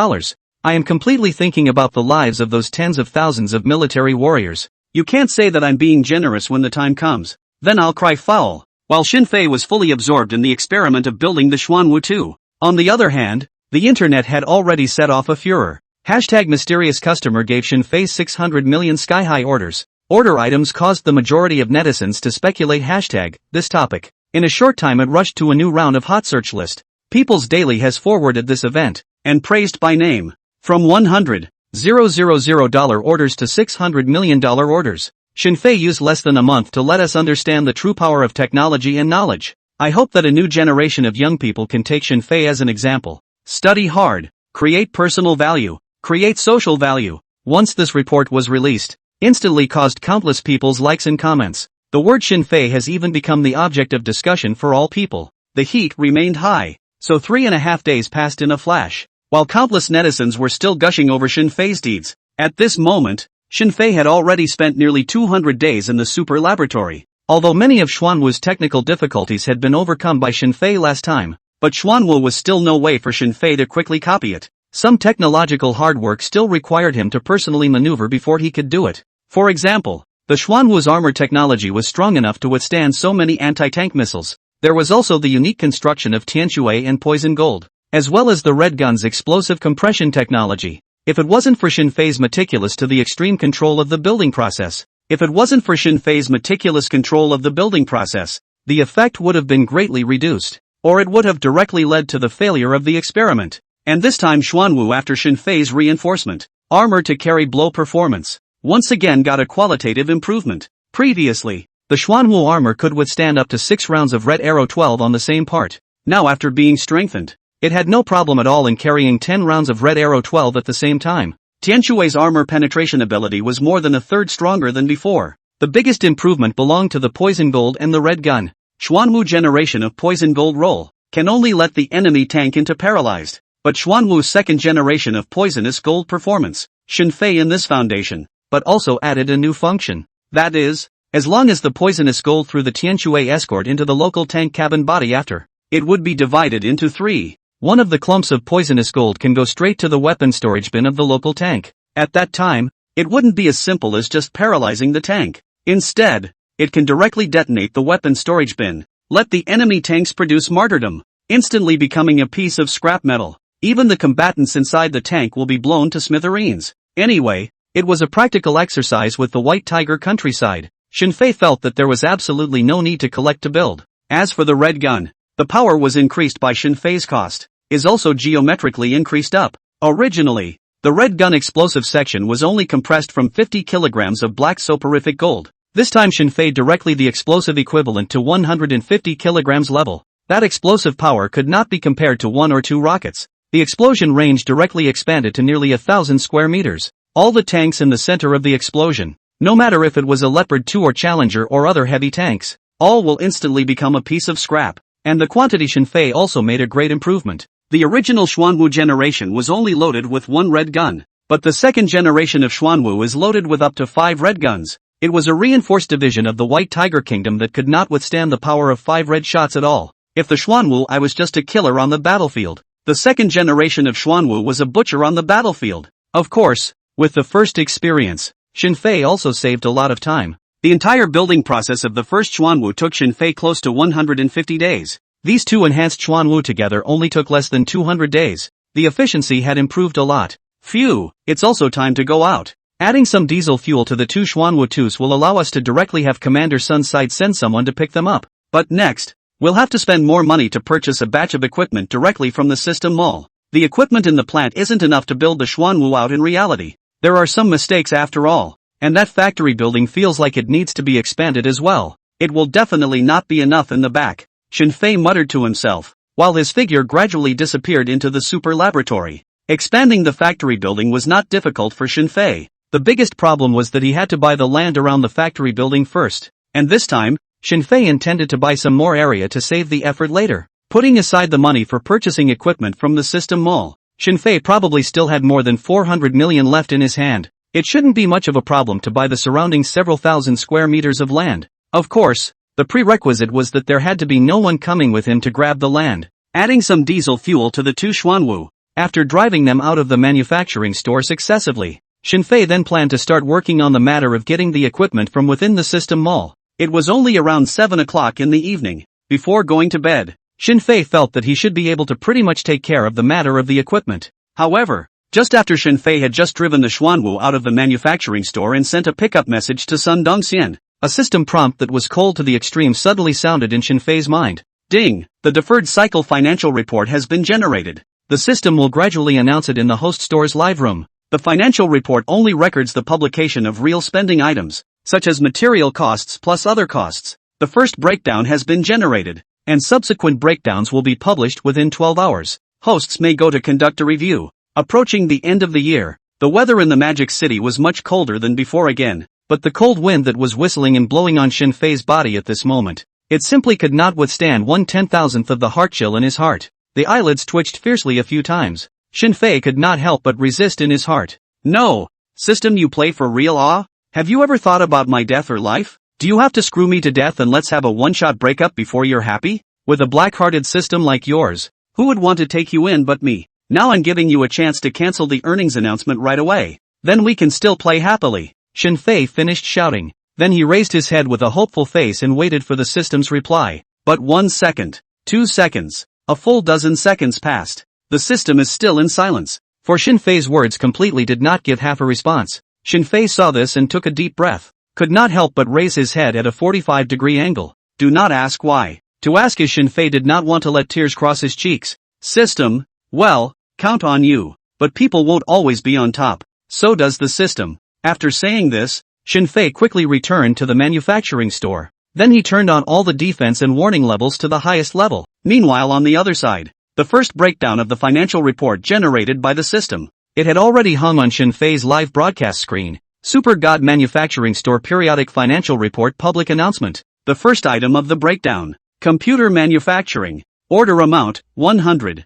I am completely thinking about the lives of those tens of thousands of military warriors. You can't say that I'm being generous when the time comes. Then I'll cry foul. While Shinfei was fully absorbed in the experiment of building the Xuanwu 2. On the other hand, the internet had already set off a furor. Hashtag mysterious customer gave Shinfei 600 million sky-high orders. Order items caused the majority of netizens to speculate #this topic. In a short time it rushed to a new round of hot search list. People's Daily has forwarded this event, and praised by name. From $100,000 orders to $600 million orders. Shinfei used less than a month to let us understand the true power of technology and knowledge. I hope that a new generation of young people can take Shinfei as an example. Study hard, create personal value, create social value. Once this report was released, instantly caused countless people's likes and comments. The word Shinfei has even become the object of discussion for all people. The heat remained high, so 3.5 days passed in a flash, while countless netizens were still gushing over Shinfei's deeds. At this moment, Shinfei had already spent nearly 200 days in the super laboratory. Although many of Xuanwu's technical difficulties had been overcome by Shinfei last time, but Xuanwu was still no way for Shinfei to quickly copy it. Some technological hard work still required him to personally maneuver before he could do it. For example, the Xuanwu's armor technology was strong enough to withstand so many anti-tank missiles. There was also the unique construction of Tianshui and poison gold, as well as the red gun's explosive compression technology. If it wasn't for Shinfei's meticulous to the extreme control of the building process, the effect would have been greatly reduced, or it would have directly led to the failure of the experiment. And this time Xuanwu, after Shinfei's reinforcement, armor to carry blow performance, once again got a qualitative improvement. Previously, the Xuanwu armor could withstand up to 6 rounds of Red Arrow 12 on the same part. Now after being strengthened, it had no problem at all in carrying 10 rounds of Red Arrow 12 at the same time. Tianshui's armor penetration ability was more than a third stronger than before. The biggest improvement belonged to the poison gold and the red gun. Xuanwu generation of poison gold roll can only let the enemy tank into paralyzed, but Xuanwu's second generation of poisonous gold performance, Shinfei in this foundation, but also added a new function. That is, as long as the poisonous gold through the Tianshui escort into the local tank cabin body after, it would be divided into 3. One of the clumps of poisonous gold can go straight to the weapon storage bin of the local tank. At that time, it wouldn't be as simple as just paralyzing the tank. Instead, it can directly detonate the weapon storage bin, let the enemy tanks produce martyrdom, instantly becoming a piece of scrap metal. Even the combatants inside the tank will be blown to smithereens. Anyway, it was a practical exercise with the White Tiger countryside. Shinfei felt that there was absolutely no need to collect to build. As for the red gun, the power was increased by Shinfei's cost, is also geometrically increased up. Originally, the red gun explosive section was only compressed from 50 kilograms of black soporific gold. This time Shinfei directly the explosive equivalent to 150 kilograms level. That explosive power could not be compared to 1 or 2 rockets. The explosion range directly expanded to nearly 1,000 square meters. All the tanks in the center of the explosion, no matter if it was a Leopard 2 or Challenger or other heavy tanks, all will instantly become a piece of scrap. And the quantity Shinfei also made a great improvement. The original Xuanwu generation was only loaded with 1 red gun, but the second generation of Xuanwu is loaded with up to 5 red guns. It was a reinforced division of the White Tiger Kingdom that could not withstand the power of 5 red shots at all. If the Xuanwu I was just a killer on the battlefield, the second generation of Xuanwu was a butcher on the battlefield. Of course, with the first experience, Shinfei also saved a lot of time. The entire building process of the first Xuanwu took Shinfei close to 150 days. These two enhanced Xuanwu together only took less than 200 days. The efficiency had improved a lot. Phew, it's also time to go out. Adding some diesel fuel to the 2 Xuanwu 2s will allow us to directly have Commander Sunside send someone to pick them up. But next, we'll have to spend more money to purchase a batch of equipment directly from the system mall. The equipment in the plant isn't enough to build the Xuanwu out in reality. There are some mistakes after all. And that factory building feels like it needs to be expanded as well. It will definitely not be enough in the back, Shinfei muttered to himself, while his figure gradually disappeared into the super laboratory. Expanding the factory building was not difficult for Shinfei. The biggest problem was that he had to buy the land around the factory building first. And this time, Shinfei intended to buy some more area to save the effort later. Putting aside the money for purchasing equipment from the system mall, Shinfei probably still had more than 400 million left in his hand. It shouldn't be much of a problem to buy the surrounding several thousand square meters of land. Of course, the prerequisite was that there had to be no one coming with him to grab the land. Adding some diesel fuel to the 2 Xuanwu, after driving them out of the manufacturing store successively, Shinfei then planned to start working on the matter of getting the equipment from within the system mall. It was only around 7 o'clock in the evening. Before going to bed, Shinfei felt that he should be able to pretty much take care of the matter of the equipment. However, Just after Shen Fei had just driven the Xuanwu out of the manufacturing store and sent a pickup message to Sun Dongxian, a system prompt that was cold to the extreme suddenly sounded in Shen Fei's mind. Ding! The deferred cycle financial report has been generated. The system will gradually announce it in the host store's live room. The financial report only records the publication of real spending items, such as material costs plus other costs. The first breakdown has been generated, and subsequent breakdowns will be published within 12 hours. Hosts may go to conduct a review. Approaching the end of the year, the weather in the Magic City was much colder than before again, but the cold wind that was whistling and blowing on Shen Fei's body at this moment, it simply could not withstand 1/10,000th of the heart chill in his heart. The eyelids twitched fiercely a few times. Shen Fei could not help but resist in his heart. No! System, you play for real? Have you ever thought about my death or life? Do you have to screw me to death and let's have a one-shot breakup before you're happy? With a black-hearted system like yours, who would want to take you in but me? Now I'm giving you a chance to cancel the earnings announcement right away. Then we can still play happily. Shen Fei finished shouting. Then he raised his head with a hopeful face and waited for the system's reply. But 1 second, 2 seconds, a full dozen seconds passed. The system is still in silence. For Shen Fei's words completely did not give half a response. Shen Fei saw this and took a deep breath. Could not help but raise his head at a 45-degree angle. Do not ask why. To ask as Shen Fei did not want to let tears cross his cheeks. System, well, count on you. But people won't always be on top. So does the system. After saying this, Shen Fei quickly returned to the manufacturing store. Then he turned on all the defense and warning levels to the highest level. Meanwhile, on the other side, the first breakdown of the financial report generated by the system. It had already hung on Shen Fei's live broadcast screen. Super God Manufacturing Store Periodic Financial Report Public Announcement. The first item of the breakdown. Computer manufacturing. Order amount, 100,000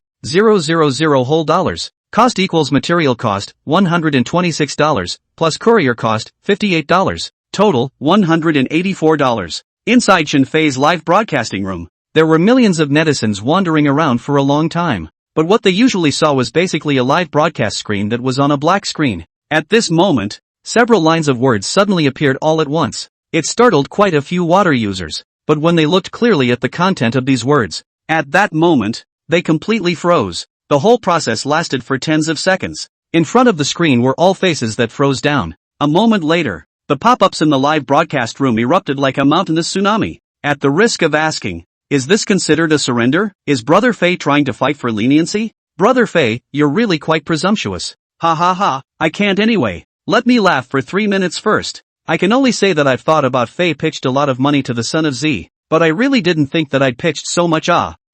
whole dollars. Cost equals material cost, $126, plus courier cost, $58. Total, $184. Inside Shen Fei's live broadcasting room, there were millions of netizens wandering around for a long time. But what they usually saw was basically a live broadcast screen that was on a black screen. At this moment, several lines of words suddenly appeared all at once. It startled quite a few water users, but when they looked clearly at the content of these words, at that moment, they completely froze. The whole process lasted for tens of seconds. In front of the screen were all faces that froze down. A moment later, the pop-ups in the live broadcast room erupted like a mountainous tsunami. At the risk of asking, is this considered a surrender? Is Brother Fei trying to fight for leniency? Brother Fei, you're really quite presumptuous. Ha ha ha, I can't anyway. Let me laugh for 3 minutes first. I can only say that I've thought about Fei pitched a lot of money to the son of Z, but I really didn't think that I'd pitched so much.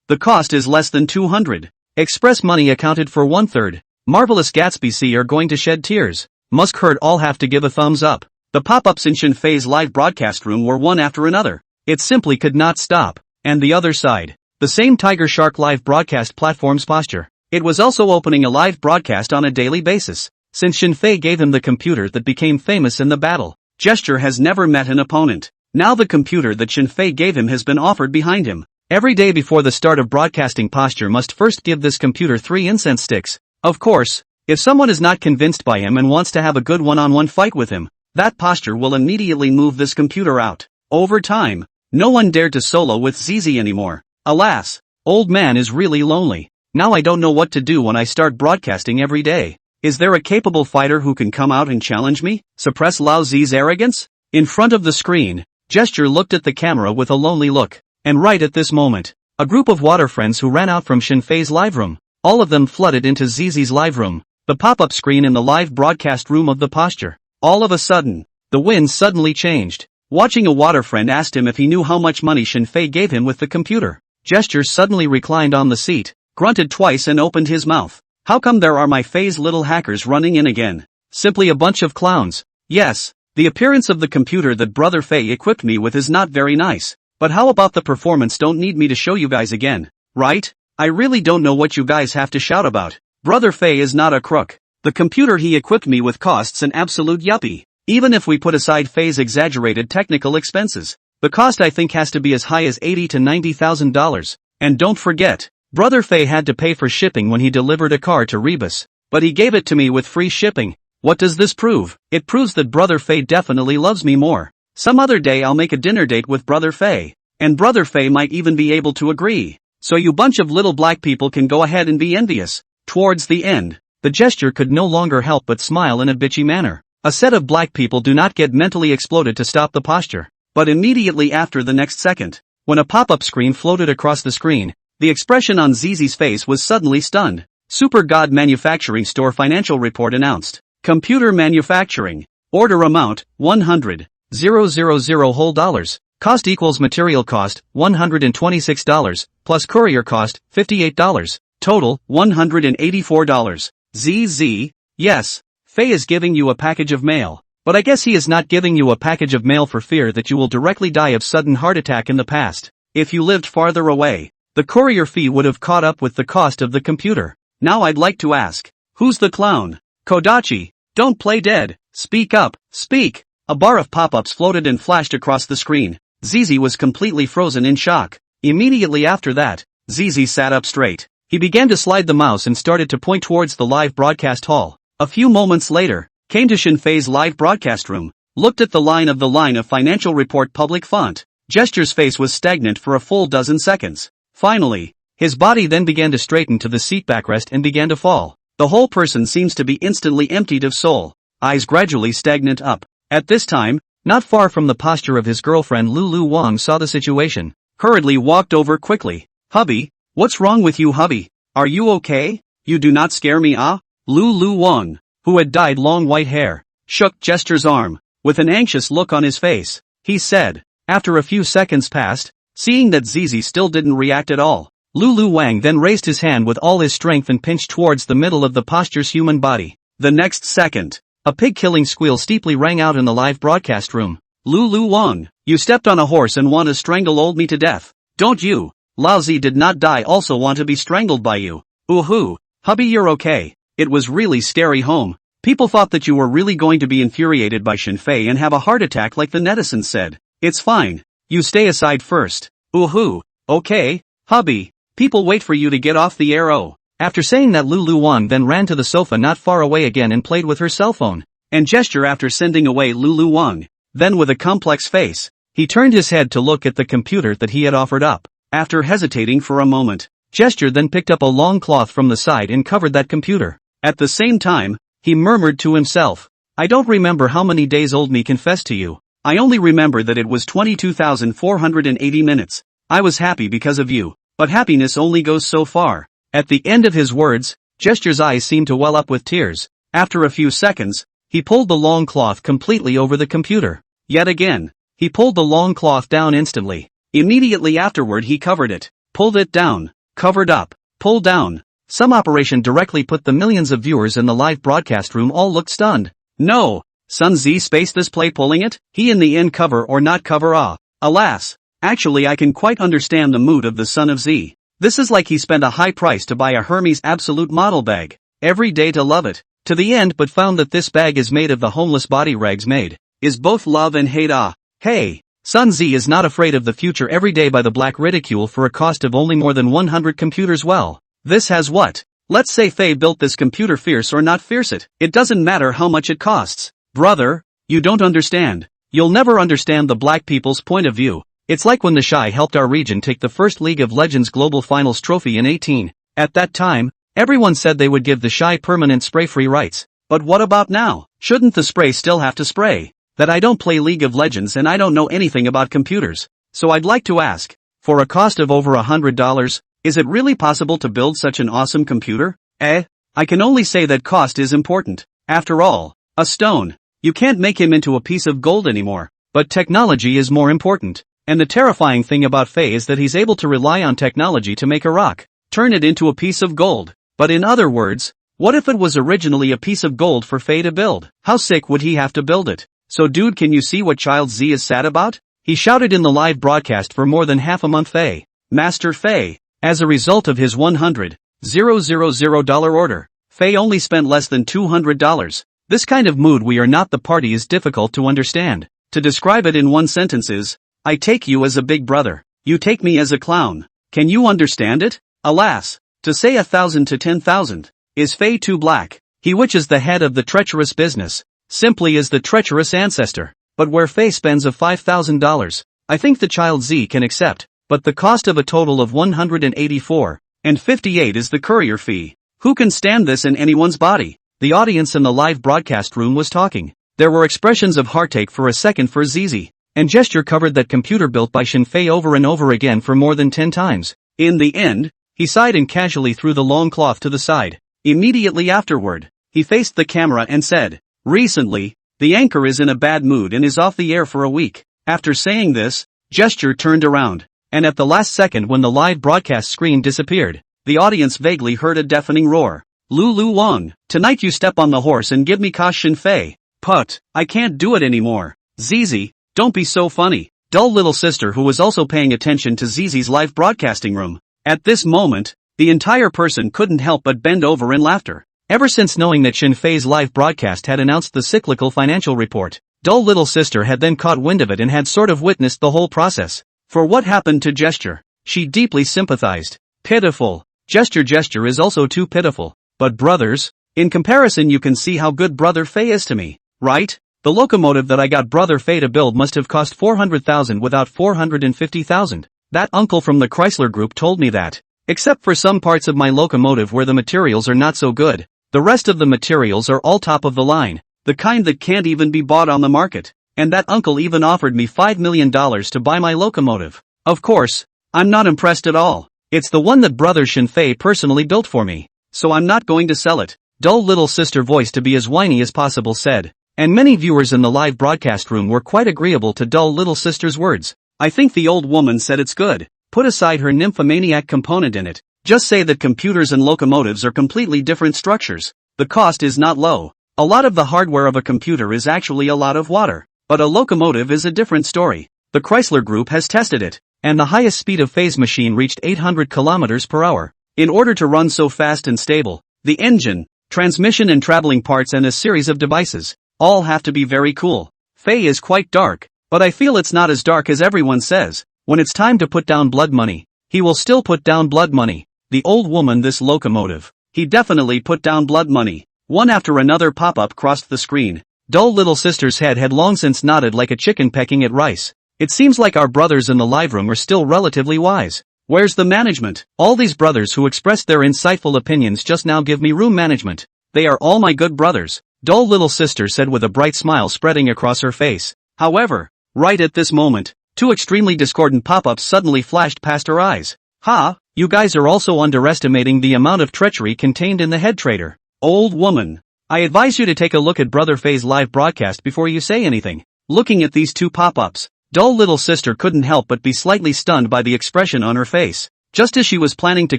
The cost is less than 200. Express money accounted for 1/3. Marvelous Gatsby C are going to shed tears. Musk Herd all have to give a thumbs up. The pop-ups in Shen Fei's live broadcast room were one after another. It simply could not stop. And the other side. The same Tiger Shark live broadcast platform's posture. It was also opening a live broadcast on a daily basis. Since Shen Fei gave him the computer that became famous in the battle, Gesture has never met an opponent. Now the computer that Shen Fei gave him has been offered behind him. Every day before the start of broadcasting, Posture must first give this computer 3 incense sticks. Of course, if someone is not convinced by him and wants to have a good one-on-one fight with him, that Posture will immediately move this computer out. Over time, no one dared to solo with ZZ anymore. Alas, old man is really lonely. Now I don't know what to do when I start broadcasting every day. Is there a capable fighter who can come out and challenge me? Suppress Lao Z's arrogance? In front of the screen, Gesture looked at the camera with a lonely look. And right at this moment, a group of water friends who ran out from Shen Fei's live room, all of them flooded into ZZ's live room, the pop-up screen in the live broadcast room of the Posture. All of a sudden, the wind suddenly changed. Watching, a water friend asked him if he knew how much money Shen Fei gave him with the computer. Gesture suddenly reclined on the seat, grunted twice and opened his mouth. How come there are my Fei's little hackers running in again? Simply a bunch of clowns. Yes, the appearance of the computer that Brother Fei equipped me with is not very nice. But how about the performance? Don't need me to show you guys again, right? I really don't know what you guys have to shout about. Brother Fei is not a crook. The computer he equipped me with costs an absolute yuppie. Even if we put aside Fei's exaggerated technical expenses, the cost I think has to be as high as $80,000 to $90,000. And don't forget, Brother Fei had to pay for shipping when he delivered a car to Rebus. But he gave it to me with free shipping. What does this prove? It proves that Brother Fei definitely loves me more. Some other day I'll make a dinner date with Brother Fei. And Brother Fei might even be able to agree. So you bunch of little black people can go ahead and be envious. Towards the end, The gesture could no longer help but smile in a bitchy manner. A set of black people do not get mentally exploded to stop the posture. But immediately after the next second, when a pop-up screen floated across the screen, the expression on Zizi's face was suddenly stunned. Super God Manufacturing Store financial report announced. Computer manufacturing. Order amount, 100,000 whole dollars. Cost equals material cost, $126, plus courier cost, $58. Total, $184. ZZ, yes. Faye is giving you a package of mail. But I guess he is not giving you a package of mail for fear that you will directly die of sudden heart attack in the past. If you lived farther away, the courier fee would have caught up with the cost of the computer. Now I'd like to ask, who's the clown? Kodachi, don't play dead. Speak up, speak. A bar of pop-ups floated and flashed across the screen. Zizi was completely frozen in shock. Immediately after that, Zizi sat up straight. He began to slide the mouse and started to point towards the live broadcast hall. A few moments later, came to Shinfei's live broadcast room, looked at the line of financial report public font. Gesture's face was stagnant for a full dozen seconds. Finally, his body then began to straighten to the seat backrest and began to fall. The whole person seems to be instantly emptied of soul. Eyes gradually stagnant up. At this time, not far from the posture of his girlfriend Lulu Wang saw the situation, hurriedly walked over quickly. Hubby, what's wrong with you, hubby? Are you okay? You do not scare me, ah? Lulu Wang, who had dyed long white hair, shook Gesture's arm. With an anxious look on his face, he said, after a few seconds passed, seeing that Zizi still didn't react at all. Lulu Wang then raised his hand with all his strength and pinched towards the middle of the posture's human body. The next second, a pig-killing squeal steeply rang out in the live broadcast room. Lulu Wang, you stepped on a horse and want to strangle old me to death, don't you? Lao Zi did not die also want to be strangled by you. Ooh, hubby, you're okay. It was really scary home. People thought that you were really going to be infuriated by Shinfei and have a heart attack like the netizens said. It's fine. You stay aside first. Ooh, okay, hubby. People wait for you to get off the air. Oh. After saying that, Lulu Wang then ran to the sofa not far away again and played with her cell phone. And Gesture after sending away Lulu Wang. Then with a complex face, he turned his head to look at the computer that he had offered up. After hesitating for a moment, Gesture then picked up a long cloth from the side and covered that computer. At the same time, he murmured to himself, I don't remember how many days old me confessed to you. I only remember that it was 22,480 minutes. I was happy because of you, but happiness only goes so far. At the end of his words, Gesture's eyes seemed to well up with tears. After a few seconds, he pulled the long cloth completely over the computer. Yet again, he pulled the long cloth down instantly. Immediately afterward he covered it, pulled it down, covered up, pulled down. Some operation directly put the millions of viewers in the live broadcast room all looked stunned. No, Sun Z space this play pulling it? He in the end cover or not cover ah. Alas, actually I can quite understand the mood of the son of Z. This is like he spent a high price to buy a Hermes Absolute model bag, every day to love it, to the end but found that this bag is made of the homeless body rags made, is both love and hate ah. Hey, Sun Z is not afraid of the future every day by the black ridicule for a cost of only more than 100 computers. Well, this has what? Let's say Faye built this computer, fierce or not fierce it doesn't matter how much it costs. Brother, you don't understand. You'll never understand the black people's point of view. It's like when the Shy helped our region take the first League of Legends Global Finals trophy in 18. At that time, everyone said they would give the Shy permanent spray-free rights. But what about now? Shouldn't the spray still have to spray? That I don't play League of Legends and I don't know anything about computers. So I'd like to ask, for a cost of over $100, is it really possible to build such an awesome computer? I can only say that cost is important. After all, a stone, you can't make him into a piece of gold anymore. But technology is more important. And the terrifying thing about Faye is that he's able to rely on technology to make a rock, turn it into a piece of gold. But in other words, what if it was originally a piece of gold for Faye to build? How sick would he have to build it? So dude, can you see what Child Z is sad about? He shouted in the live broadcast for more than half a month. Faye, Master Faye, as a result of his $100,000 order, Faye only spent less than $200. This kind of mood we are not the party is difficult to understand. To describe it in one sentence is, I take you as a big brother, you take me as a clown. Can you understand it? Alas, to say 1,000 to 10,000, is Faye too black? He which is the head of the treacherous business, simply is the treacherous ancestor. But where Faye spends of $5,000, I think the Child Z can accept, but the cost of a total of $184.58 is the courier fee. Who can stand this in anyone's body? The audience in the live broadcast room was talking. There were expressions of heartache for a second for Zizi, and Gesture covered that computer built by Shinfei over and over again for more than 10 times. In the end, he sighed and casually threw the long cloth to the side. Immediately afterward, he faced the camera and said, "Recently, the anchor is in a bad mood and is off the air for a week." After saying this, Gesture turned around, and at the last second when the live broadcast screen disappeared, the audience vaguely heard a deafening roar. "Lulu Wang, tonight you step on the horse and give me Kosh Shinfei. Put, I can't do it anymore. Zizi, don't be so funny." Dull little sister who was also paying attention to Zizi's live broadcasting room. At this moment, the entire person couldn't help but bend over in laughter. Ever since knowing that Shinfei's live broadcast had announced the cyclical financial report, Dull little sister had then caught wind of it and had sort of witnessed the whole process. For what happened to Gesture, she deeply sympathized. Pitiful. Gesture is also too pitiful. But brothers, in comparison you can see how good Brother Fei is to me, right? The locomotive that I got Brother Fei to build must have cost 400,000 without 450,000. That uncle from the Chrysler Group told me that. Except for some parts of my locomotive where the materials are not so good, the rest of the materials are all top of the line, the kind that can't even be bought on the market. And that uncle even offered me $5 million to buy my locomotive. Of course, I'm not impressed at all. It's the one that Brother Shinfei personally built for me, so I'm not going to sell it. Dull little sister voice to be as whiny as possible said. And many viewers in the live broadcast room were quite agreeable to dull little sister's words. I think the old woman said it's good. Put aside her nymphomaniac component in it. Just say that computers and locomotives are completely different structures. The cost is not low. A lot of the hardware of a computer is actually a lot of water. But a locomotive is a different story. The Chrysler Group has tested it, and the highest speed of phase machine reached 800 kilometers per hour. In order to run so fast and stable, the engine, transmission and traveling parts and a series of devices all have to be very cool. Fei is quite dark, but I feel it's not as dark as everyone says. When it's time to put down blood money, he will still put down blood money. The old woman, this locomotive. He definitely put down blood money. One after another pop-up crossed the screen. Dull little sister's head had long since nodded like a chicken pecking at rice. It seems like our brothers in the live room are still relatively wise. Where's the management? All these brothers who expressed their insightful opinions just now give me room management. They are all my good brothers. Dull little sister said with a bright smile spreading across her face. However, right at this moment, two extremely discordant pop-ups suddenly flashed past her eyes. Ha, you guys are also underestimating the amount of treachery contained in the head trader. Old woman, I advise you to take a look at Brother Fei's live broadcast before you say anything. Looking at these two pop-ups, dull little sister couldn't help but be slightly stunned by the expression on her face. Just as she was planning to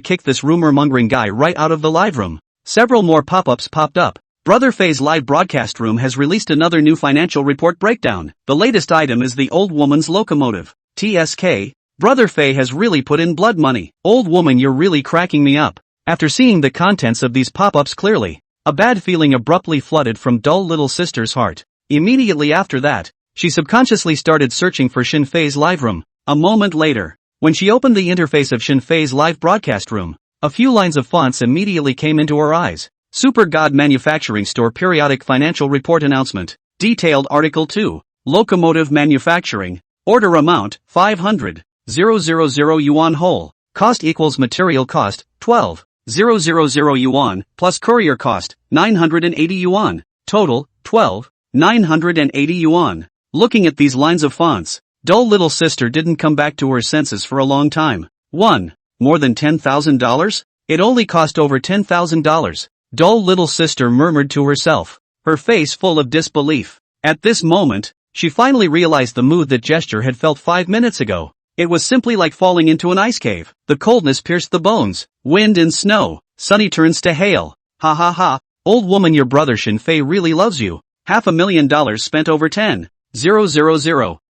kick this rumor-mongering guy right out of the live room, several more pop-ups popped up. Brother Fei's live broadcast room has released another new financial report breakdown. The latest item is the old woman's locomotive. TSK, Brother Fei has really put in blood money. Old woman, you're really cracking me up. After seeing the contents of these pop-ups clearly, a bad feeling abruptly flooded from dull little sister's heart. Immediately after that, she subconsciously started searching for Shinfei's live room. A moment later, when she opened the interface of Shinfei's live broadcast room, a few lines of fonts immediately came into her eyes. Super God Manufacturing Store Periodic Financial Report Announcement. Detailed Article 2. Locomotive Manufacturing. Order amount, 500,000 yuan whole. Cost equals material cost, 12,000 yuan, plus courier cost, 980 yuan. Total, 12,980 yuan. Looking at these lines of fonts, dull little sister didn't come back to her senses for a long time. More than $10,000? It only cost over $10,000. Dull little sister murmured to herself, her face full of disbelief. At this moment, she finally realized the mood that Gesture had felt 5 minutes ago. It was simply like falling into an ice cave. The coldness pierced the bones. Wind and snow. Sunny turns to hail. Ha ha ha. Old woman, your brother Shinfei really loves you. $500,000 spent over 10,000.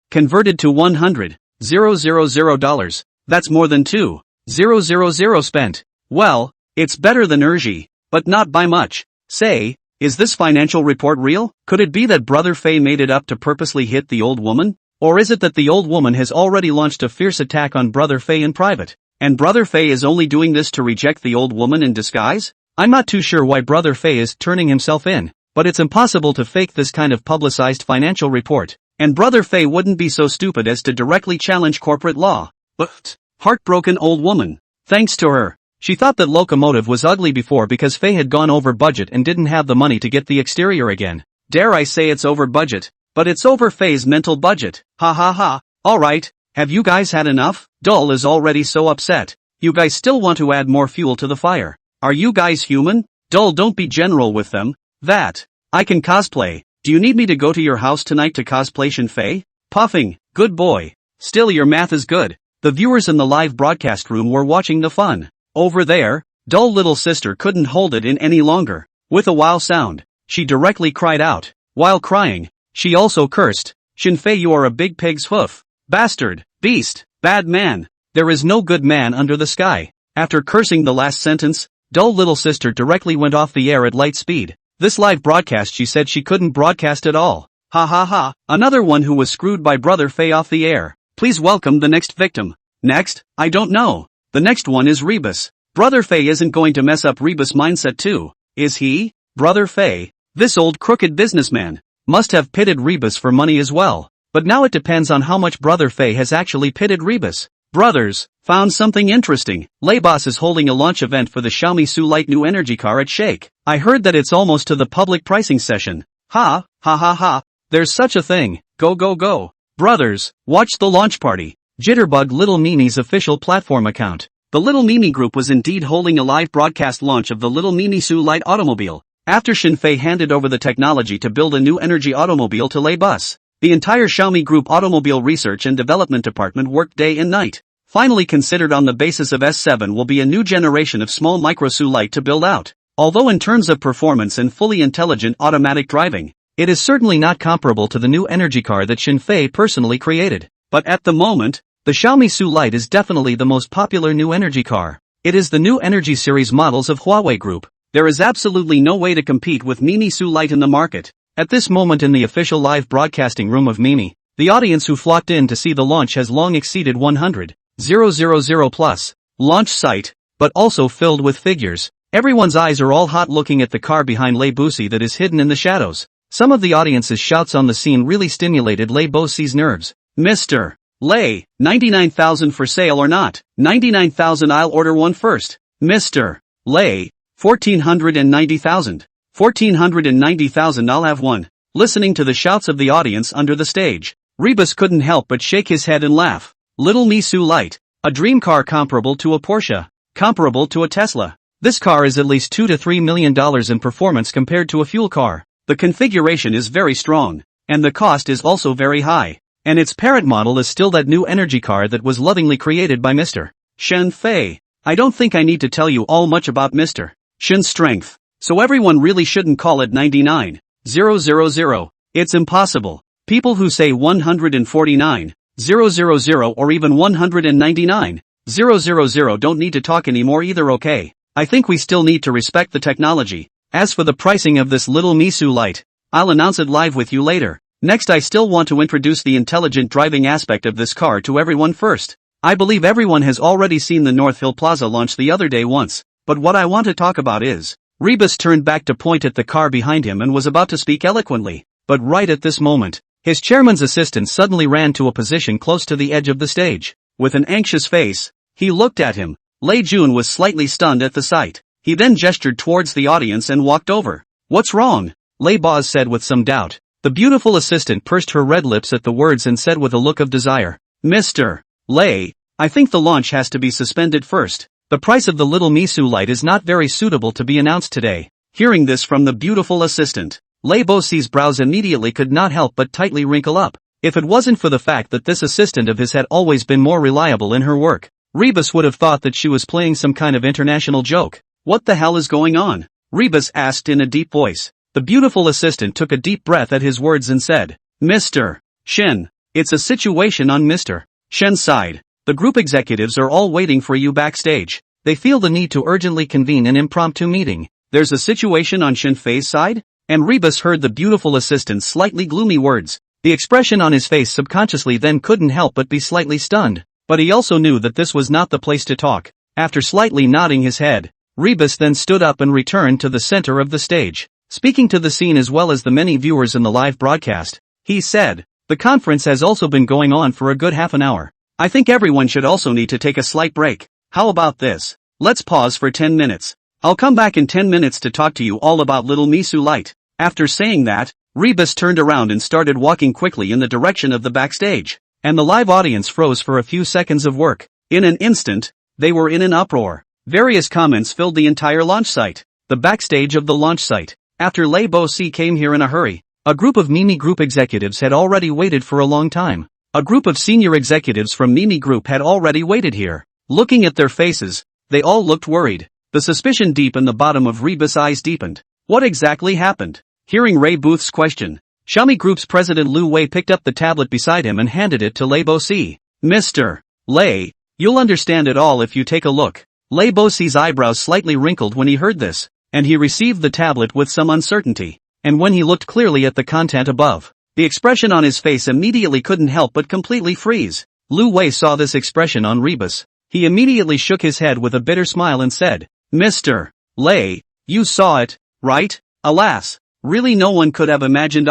Converted to $100,000. That's more than 2,000 spent. Well, it's better than Urji. But not by much. Say, is this financial report real? Could it be that Brother Fei made it up to purposely hit the old woman? Or is it that the old woman has already launched a fierce attack on Brother Fei in private, and Brother Fei is only doing this to reject the old woman in disguise? I'm not too sure why Brother Fei is turning himself in, but it's impossible to fake this kind of publicized financial report, and Brother Fei wouldn't be so stupid as to directly challenge corporate law. But, heartbroken old woman. Thanks to her, She thought that locomotive was ugly before because Faye had gone over budget and didn't have the money to get the exterior again. Dare I say it's over budget, but it's over Faye's mental budget. Ha ha ha. Alright, have you guys had enough? Dull is already so upset. You guys still want to add more fuel to the fire. Are you guys human? Dull, don't be general with them. That. I can cosplay. Do you need me to go to your house tonight to cosplay Shin Fei? Puffing. Good boy. Still, your math is good. The viewers in the live broadcast room were watching the fun. Over there, Dull little sister couldn't hold it in any longer. With a wow sound, she directly cried out. While crying, she also cursed. Shin Fei, you are a big pig's hoof. Bastard, beast, bad man. There is no good man under the sky. After cursing the last sentence, Dull little sister directly went off the air at light speed. This live broadcast she said she couldn't broadcast at all. Ha ha ha, another one who was screwed by Brother Fei off the air. Please welcome the next victim. Next, I don't know. The next one is Rebus. Brother Fei isn't going to mess up Rebus' mindset too, is he? Brother Fei, this old crooked businessman, must have pitted Rebus for money as well. But now it depends on how much Brother Fei has actually pitted Rebus. Brothers, found something interesting. Boss is holding a launch event for the Xiaomi Su Lite new energy car at Shake. I heard that it's almost to the public pricing session. Ha, ha ha ha, there's such a thing. Go go go. Brothers, watch the launch party. Jitterbug Little Mimi's official platform account. The Little Mimi Group was indeed holding a live broadcast launch of the Little Mimi Su Lite automobile. After Shin Fei handed over the technology to build a new energy automobile to Bus, the entire Xiaomi Group Automobile Research and Development Department worked day and night. Finally considered on the basis of S7 will be a new generation of small micro Su Lite to build out. Although in terms of performance and fully intelligent automatic driving, it is certainly not comparable to the new energy car that Shin Fei personally created. But at the moment, the Xiaomi Su Lite is definitely the most popular new energy car. It is the new energy series models of Huawei Group. There is absolutely no way to compete with Mimi Su Lite in the market. At this moment in the official live broadcasting room of Mimi, the audience who flocked in to see the launch has long exceeded 100,000 plus launch site, but also filled with figures. Everyone's eyes are all hot looking at the car behind Lei Busi that is hidden in the shadows. Some of the audience's shouts on the scene really stimulated Lei Busi's nerves. Mr. Lei, 99,000 for sale or not? 99,000, I'll order one first. Mr. Lei, 1,490,000. 1,490,000, I'll have one. Listening to the shouts of the audience under the stage, Rebus couldn't help but shake his head and laugh. Little Mi Su Lite, a dream car comparable to a Porsche, comparable to a Tesla. This car is at least $2 to $3 million in performance compared to a fuel car. The configuration is very strong, and the cost is also very high. And its parent model is still that new energy car that was lovingly created by Mr. Shin Fei. I don't think I need to tell you all much about Mr. Shin's strength, so everyone really shouldn't call it 99,000. It's impossible. People who say 149,000 or even 199,000 don't need to talk anymore either, okay? I think we still need to respect the technology. As for the pricing of this Little Mi Su Lite, I'll announce it live with you later. Next, I still want to introduce the intelligent driving aspect of this car to everyone first. I believe everyone has already seen the North Hill Plaza launch the other day once, but what I want to talk about is, Rebus turned back to point at the car behind him and was about to speak eloquently, but right at this moment, his chairman's assistant suddenly ran to a position close to the edge of the stage. With an anxious face, he looked at him. Lei Jun was slightly stunned at the sight. He then gestured towards the audience and walked over. What's wrong? Lei Boz said with some doubt. The beautiful assistant pursed her red lips at the words and said with a look of desire, Mr. Lei, I think the launch has to be suspended first. The price of the Little Mi Su Lite is not very suitable to be announced today. Hearing this from the beautiful assistant, Lei Bosi's brows immediately could not help but tightly wrinkle up. If it wasn't for the fact that this assistant of his had always been more reliable in her work, Rebus would have thought that she was playing some kind of international joke. What the hell is going on? Rebus asked in a deep voice. The beautiful assistant took a deep breath at his words and said, Mr. Shin, it's a situation on Mr. Shin's side. The group executives are all waiting for you backstage. They feel the need to urgently convene an impromptu meeting. There's a situation on Shin Fei's side? And Rebus heard the beautiful assistant's slightly gloomy words. The expression on his face subconsciously then couldn't help but be slightly stunned. But he also knew that this was not the place to talk. After slightly nodding his head, Rebus then stood up and returned to the center of the stage. Speaking to the scene as well as the many viewers in the live broadcast, he said, the conference has also been going on for a good half an hour. I think everyone should also need to take a slight break. How about this? Let's pause for 10 minutes. I'll come back in 10 minutes to talk to you all about little Misu Light. After saying that, Rebus turned around and started walking quickly in the direction of the backstage. And the live audience froze for a few seconds of work. In an instant, they were in an uproar. Various comments filled the entire launch site. The backstage of the launch site. After Lei Bo Si came here in a hurry. A group of Mimi Group executives had already waited for a long time. A group of senior executives from Mimi Group had already waited here. Looking at their faces, they all looked worried. The suspicion deep in the bottom of Rebus' eyes deepened. What exactly happened? Hearing Ray Booth's question, Xiaomi Group's president Lu Wei picked up the tablet beside him and handed it to Lei Bo Si. Mr. Lei, you'll understand it all if you take a look. Lei Bo Si's eyebrows slightly wrinkled when he heard this, and he received the tablet with some uncertainty. And when he looked clearly at the content above, the expression on his face immediately couldn't help but completely freeze. Lu Wei saw this expression on Rebus. He immediately shook his head with a bitter smile and said, Mr. Lei, you saw it, right? Alas, really no one could have imagined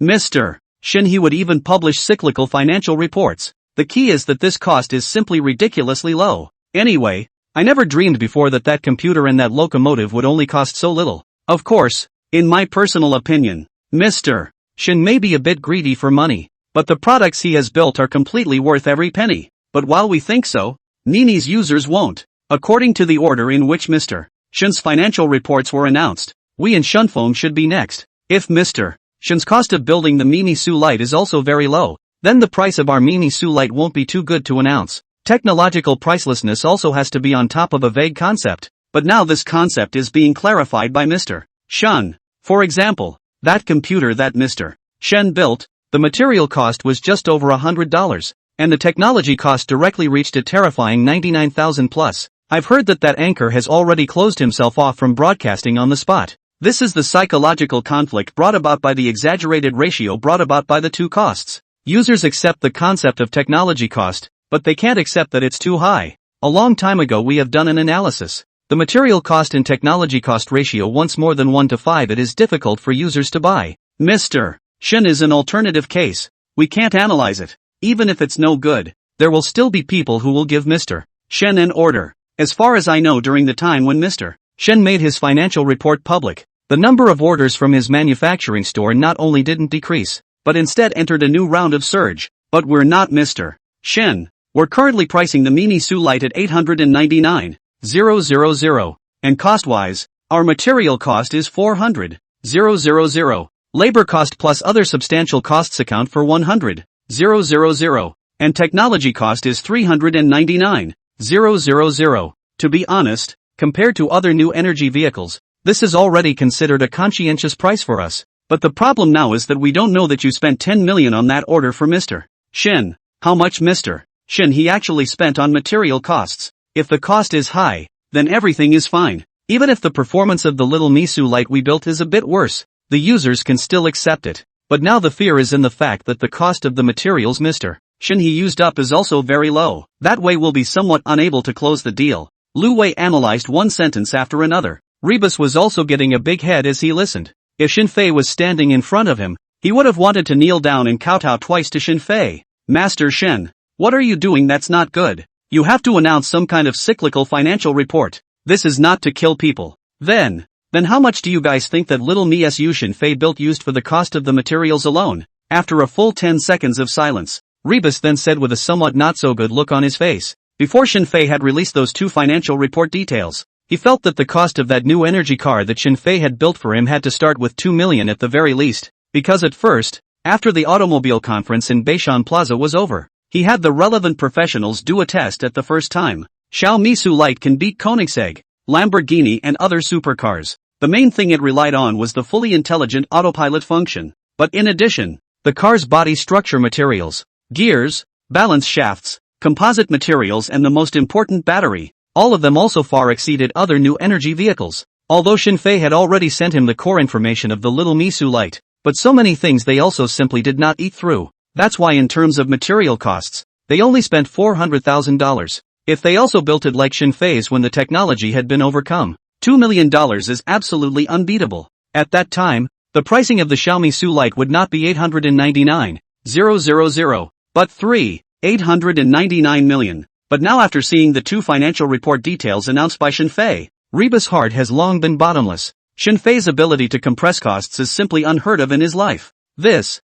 Mr. Shin he would even publish cyclical financial reports. The key is that this cost is simply ridiculously low. Anyway, I never dreamed before that that computer and that locomotive would only cost so little. Of course, in my personal opinion, Mr. Shin may be a bit greedy for money, but the products he has built are completely worth every penny. But while we think so, Nini's users won't. According to the order in which Mr. Shin's financial reports were announced, we in Shunfeng should be next. If Mr. Shin's cost of building the Mimi Su Light is also very low, then the price of our Mimi Su Light won't be too good to announce. Technological pricelessness also has to be on top of a vague concept, but now this concept is being clarified by Mr. Shen. For example, that computer that Mr. Shen built, the material cost was just over $100, and the technology cost directly reached a terrifying 99,000 plus. I've heard that that anchor has already closed himself off from broadcasting on the spot. This is the psychological conflict brought about by the exaggerated ratio brought about by the two costs. Users accept the concept of technology cost, but they can't accept that it's too high. A long time ago we have done an analysis. The material cost and technology cost ratio once more than 1 to 5 it is difficult for users to buy. Mr. Shin is an alternative case. We can't analyze it. Even if it's no good, there will still be people who will give Mr. Shen an order. As far as I know during the time when Mr. Shen made his financial report public, the number of orders from his manufacturing store not only didn't decrease, but instead entered a new round of surge. But we're not Mr. Shen. We're currently pricing the Mimi Su Light at 899,000, and cost-wise, our material cost is 400,000. Labor cost plus other substantial costs account for 100,000, and technology cost is 399,000. To be honest, compared to other new energy vehicles, this is already considered a conscientious price for us. But the problem now is that we don't know that you spent 10 million on that order for Mr. Shin. How much Mr. Shin he actually spent on material costs. If the cost is high, then everything is fine. Even if the performance of the little Misu Light we built is a bit worse, the users can still accept it. But now the fear is in the fact that the cost of the materials Mr. Shin he used up is also very low. That way we'll be somewhat unable to close the deal. Lu Wei analyzed one sentence after another. Rebus was also getting a big head as he listened. If Xin Fei was standing in front of him, he would have wanted to kneel down and kowtow twice to Xin Fei. Master Shen, what are you doing that's not good? You have to announce some kind of cyclical financial report. This is not to kill people. Then how much do you guys think that little Misu Xin Fei built used for the cost of the materials alone? After a full 10 seconds of silence, Rebus then said with a somewhat not so good look on his face. Before Xin Fei had released those two financial report details, he felt that the cost of that new energy car that Xin Fei had built for him had to start with 2 million at the very least, because at first, after the automobile conference in Beishan Plaza was over, he had the relevant professionals do a test at the first time. Xiaomi Su Light can beat Koenigsegg, Lamborghini and other supercars. The main thing it relied on was the fully intelligent autopilot function. But in addition, the car's body structure materials, gears, balance shafts, composite materials and the most important battery, all of them also far exceeded other new energy vehicles. Although Xin Fei had already sent him the core information of the little Misu Light, but so many things they also simply did not eat through. That's why in terms of material costs, they only spent $400,000. If they also built it like Xin Fei's when the technology had been overcome, $2 million is absolutely unbeatable. At that time, the pricing of the Xiaomi Su Light would not be 899,000, but 899 million. But now after seeing the two financial report details announced by Shenfei, Reba's heart has long been bottomless. Shenfei's ability to compress costs is simply unheard of in his life. This,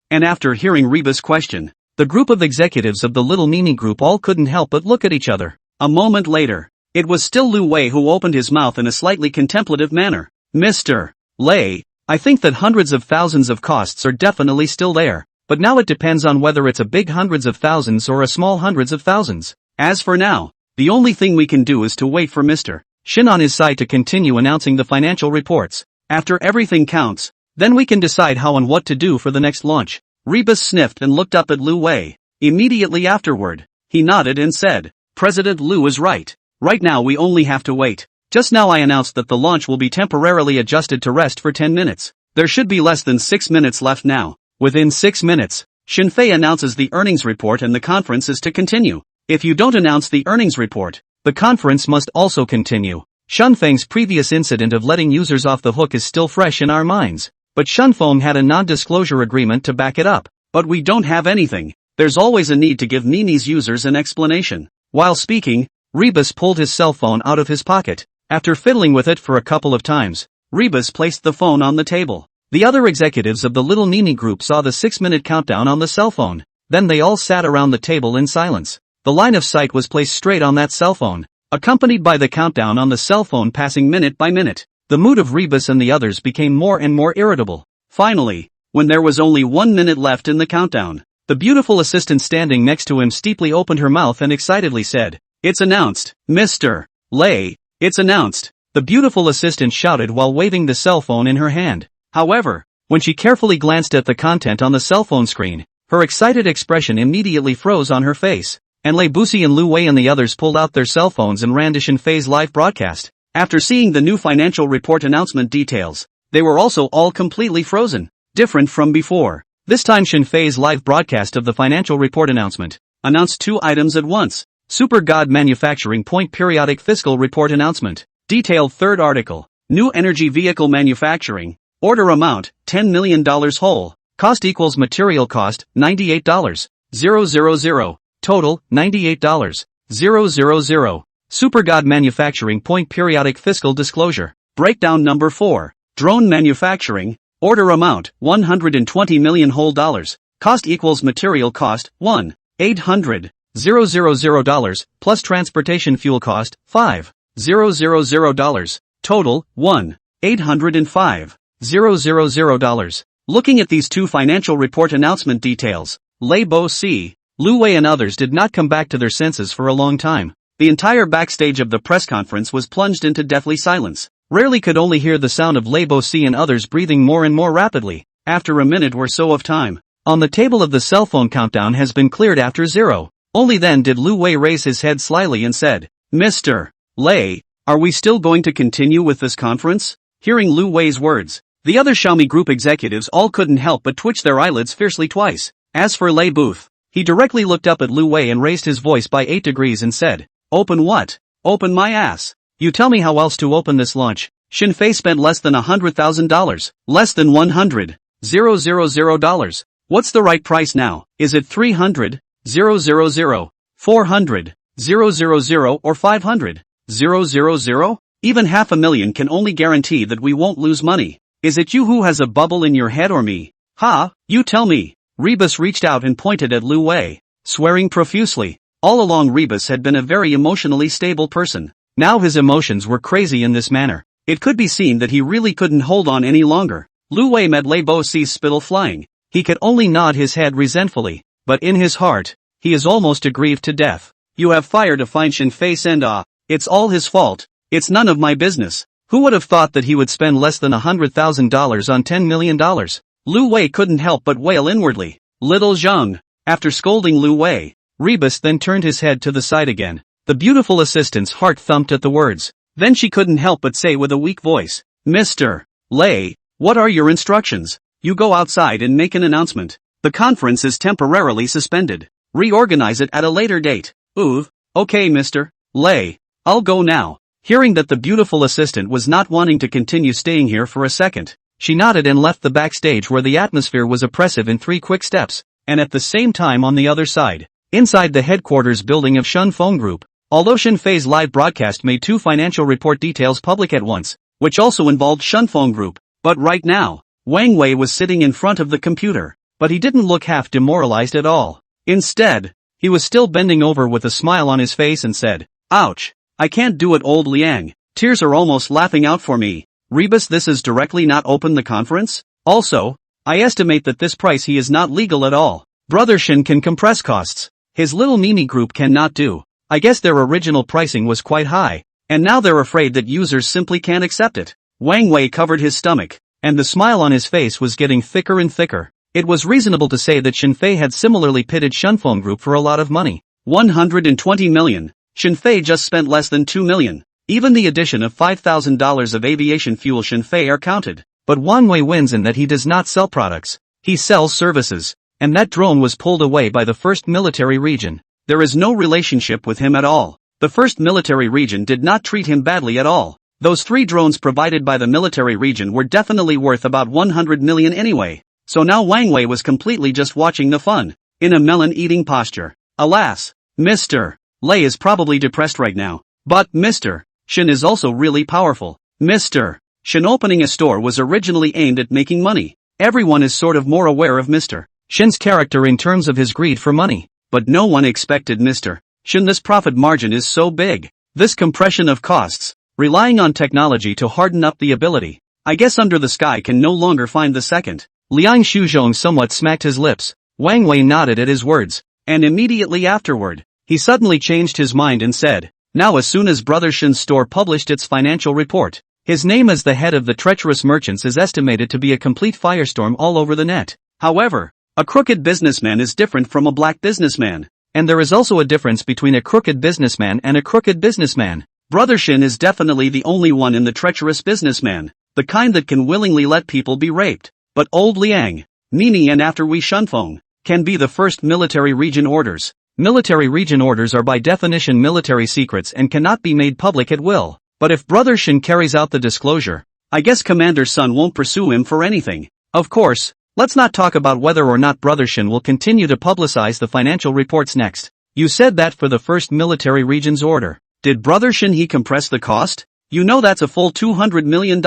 and after hearing Reba's question, the group of executives of the Little Mimi Group all couldn't help but look at each other. A moment later, it was still Lu Wei who opened his mouth in a slightly contemplative manner. Mr. Lei, I think that hundreds of thousands of costs are definitely still there, but now it depends on whether it's a big hundreds of thousands or a small hundreds of thousands. As for now, the only thing we can do is to wait for Mr. Shin on his side to continue announcing the financial reports. After everything counts, then we can decide how and what to do for the next launch. Rebus sniffed and looked up at Lu Wei. Immediately afterward, he nodded and said, President Lu is right. Right now we only have to wait. Just now I announced that the launch will be temporarily adjusted to rest for 10 minutes. There should be less than 6 minutes left now. Within 6 minutes, Shenfei announces the earnings report and the conference is to continue. If you don't announce the earnings report, the conference must also continue. Shenfei's previous incident of letting users off the hook is still fresh in our minds. But Shenfeng had a non-disclosure agreement to back it up. But we don't have anything. There's always a need to give Mimi's users an explanation. While speaking, Rebus pulled his cell phone out of his pocket. After fiddling with it for a couple of times, Rebus placed the phone on the table. The other executives of the Little Mimi Group saw the 6-minute countdown on the cell phone. Then they all sat around the table in silence. The line of sight was placed straight on that cell phone, accompanied by the countdown on the cell phone passing minute by minute. The mood of Rebus and the others became more and more irritable. Finally, when there was only 1 minute left in the countdown, the beautiful assistant standing next to him steeply opened her mouth and excitedly said, It's announced, Mr. Lei, it's announced, the beautiful assistant shouted while waving the cell phone in her hand. However, when she carefully glanced at the content on the cell phone screen, her excited expression immediately froze on her face, and Lei Busi and Lu Wei and the others pulled out their cell phones and ran to Shenfei's live broadcast. After seeing the new financial report announcement details, they were also all completely frozen. Different from before. This time Shenfei's live broadcast of the financial report announcement announced 2 items at once. Super God Manufacturing Point Periodic Fiscal Report Announcement. Detailed 3rd article. New Energy Vehicle Manufacturing. Order amount, $10 million whole. Cost equals material cost, $98,000. Total, $98,000. Super God Manufacturing Point Periodic Fiscal Disclosure. Breakdown number 4. Drone Manufacturing. Order amount, $120 million whole. Cost equals material cost, $1,800,000 plus transportation fuel cost, $5,000. Total, $1,805,000. Looking at these 2 financial report announcement details, Lei Bo-si, Lu Wei and others did not come back to their senses for a long time. The entire backstage of the press conference was plunged into deathly silence. Rarely could only hear the sound of Lei Bo-si and others breathing more and more rapidly. After a minute or so of time, on the table of the cell phone countdown has been cleared after 0. Only then did Lu Wei raise his head slyly and said, Mr. Lei, are we still going to continue with this conference? Hearing Lu Wei's words, the other Xiaomi Group executives all couldn't help but twitch their eyelids fiercely twice. As for Lei Booth, he directly looked up at Lu Wei and raised his voice by 8 degrees and said, Open what? Open my ass. You tell me how else to open this launch. Shenfei spent less than $100,000. Less than $100,000. What's the right price now? Is it $300,000, 400,000, or $500,000? Even $500,000 can only guarantee that we won't lose money. Is it you who has a bubble in your head or me? Ha, you tell me. Rebus reached out and pointed at Lu Wei, swearing profusely. All along Rebus had been a very emotionally stable person. Now his emotions were crazy in this manner. It could be seen that he really couldn't hold on any longer. Lu Wei met Lei Bo-si's spittle flying. He could only nod his head resentfully, but in his heart, he is almost aggrieved to death. You have fired a fine Shenfei and it's all his fault. It's none of my business. Who would have thought that he would spend less than $100,000 on $10 million? Lu Wei couldn't help but wail inwardly. Little Zheng. After scolding Lu Wei, Rebus then turned his head to the side again. The beautiful assistant's heart thumped at the words. Then she couldn't help but say with a weak voice, Mr. Lei, what are your instructions? You go outside and make an announcement. The conference is temporarily suspended. Reorganize it at a later date. Okay Mr. Lei, I'll go now. Hearing that the beautiful assistant was not wanting to continue staying here for a second, she nodded and left the backstage where the atmosphere was oppressive in 3 quick steps, and at the same time on the other side, Inside the headquarters building of Shun Phone Group, although Shin Fei's live broadcast made 2 financial report details public at once, which also involved Shun Phone Group, but right now, Wang Wei was sitting in front of the computer, but he didn't look half demoralized at all. Instead, he was still bending over with a smile on his face and said, "Ouch, I can't do it, old Liang, tears are almost laughing out for me. Rebus, this is directly not open the conference? Also, I estimate that this price he is not legal at all. Brother Shin can compress costs. His little Mimi group cannot do. I guess their original pricing was quite high, and now they're afraid that users simply can't accept it." Wang Wei covered his stomach, and the smile on his face was getting thicker and thicker. It was reasonable to say that Shin Fei had similarly pitted Shun Phone Group for a lot of money. 120 million. Shin Fei just spent less than 2 million. Even the addition of $5,000 of aviation fuel Shin Fei are counted. But Wang Wei wins in that he does not sell products. He sells services. And that drone was pulled away by the 1st Military Region. There is no relationship with him at all. The 1st Military Region did not treat him badly at all. Those 3 drones provided by the Military Region were definitely worth about 100 million anyway. So now Wang Wei was completely just watching the fun, in a melon-eating posture. Alas, Mr. Lei is probably depressed right now. But Mr. Shin is also really powerful. Mr. Shin opening a store was originally aimed at making money. Everyone is sort of more aware of Mr. Shin's character in terms of his greed for money, but no one expected Mr. Shin. This profit margin is so big. This compression of costs, relying on technology to harden up the ability. I guess under the sky can no longer find the second. Liang Shuzhong somewhat smacked his lips. Wang Wei nodded at his words, and immediately afterward, he suddenly changed his mind and said, "Now as soon as Brother Shin's store published its financial report, his name as the head of the treacherous merchants is estimated to be a complete firestorm all over the net. However, a crooked businessman is different from a black businessman, and there is also a difference between a crooked businessman and a crooked businessman. Brother Shin is definitely the only one in the treacherous businessman, the kind that can willingly let people be raped. But old Liang, Mimi and after we Shunfeng, can be the 1st Military Region orders. Military Region orders are by definition military secrets and cannot be made public at will. But if Brother Shin carries out the disclosure, I guess Commander Sun won't pursue him for anything. Of course, let's not talk about whether or not Brother Shin will continue to publicize the financial reports next. You said that for the 1st Military Region's order. Did Brother Shin he compress the cost? You know that's a full $200 million.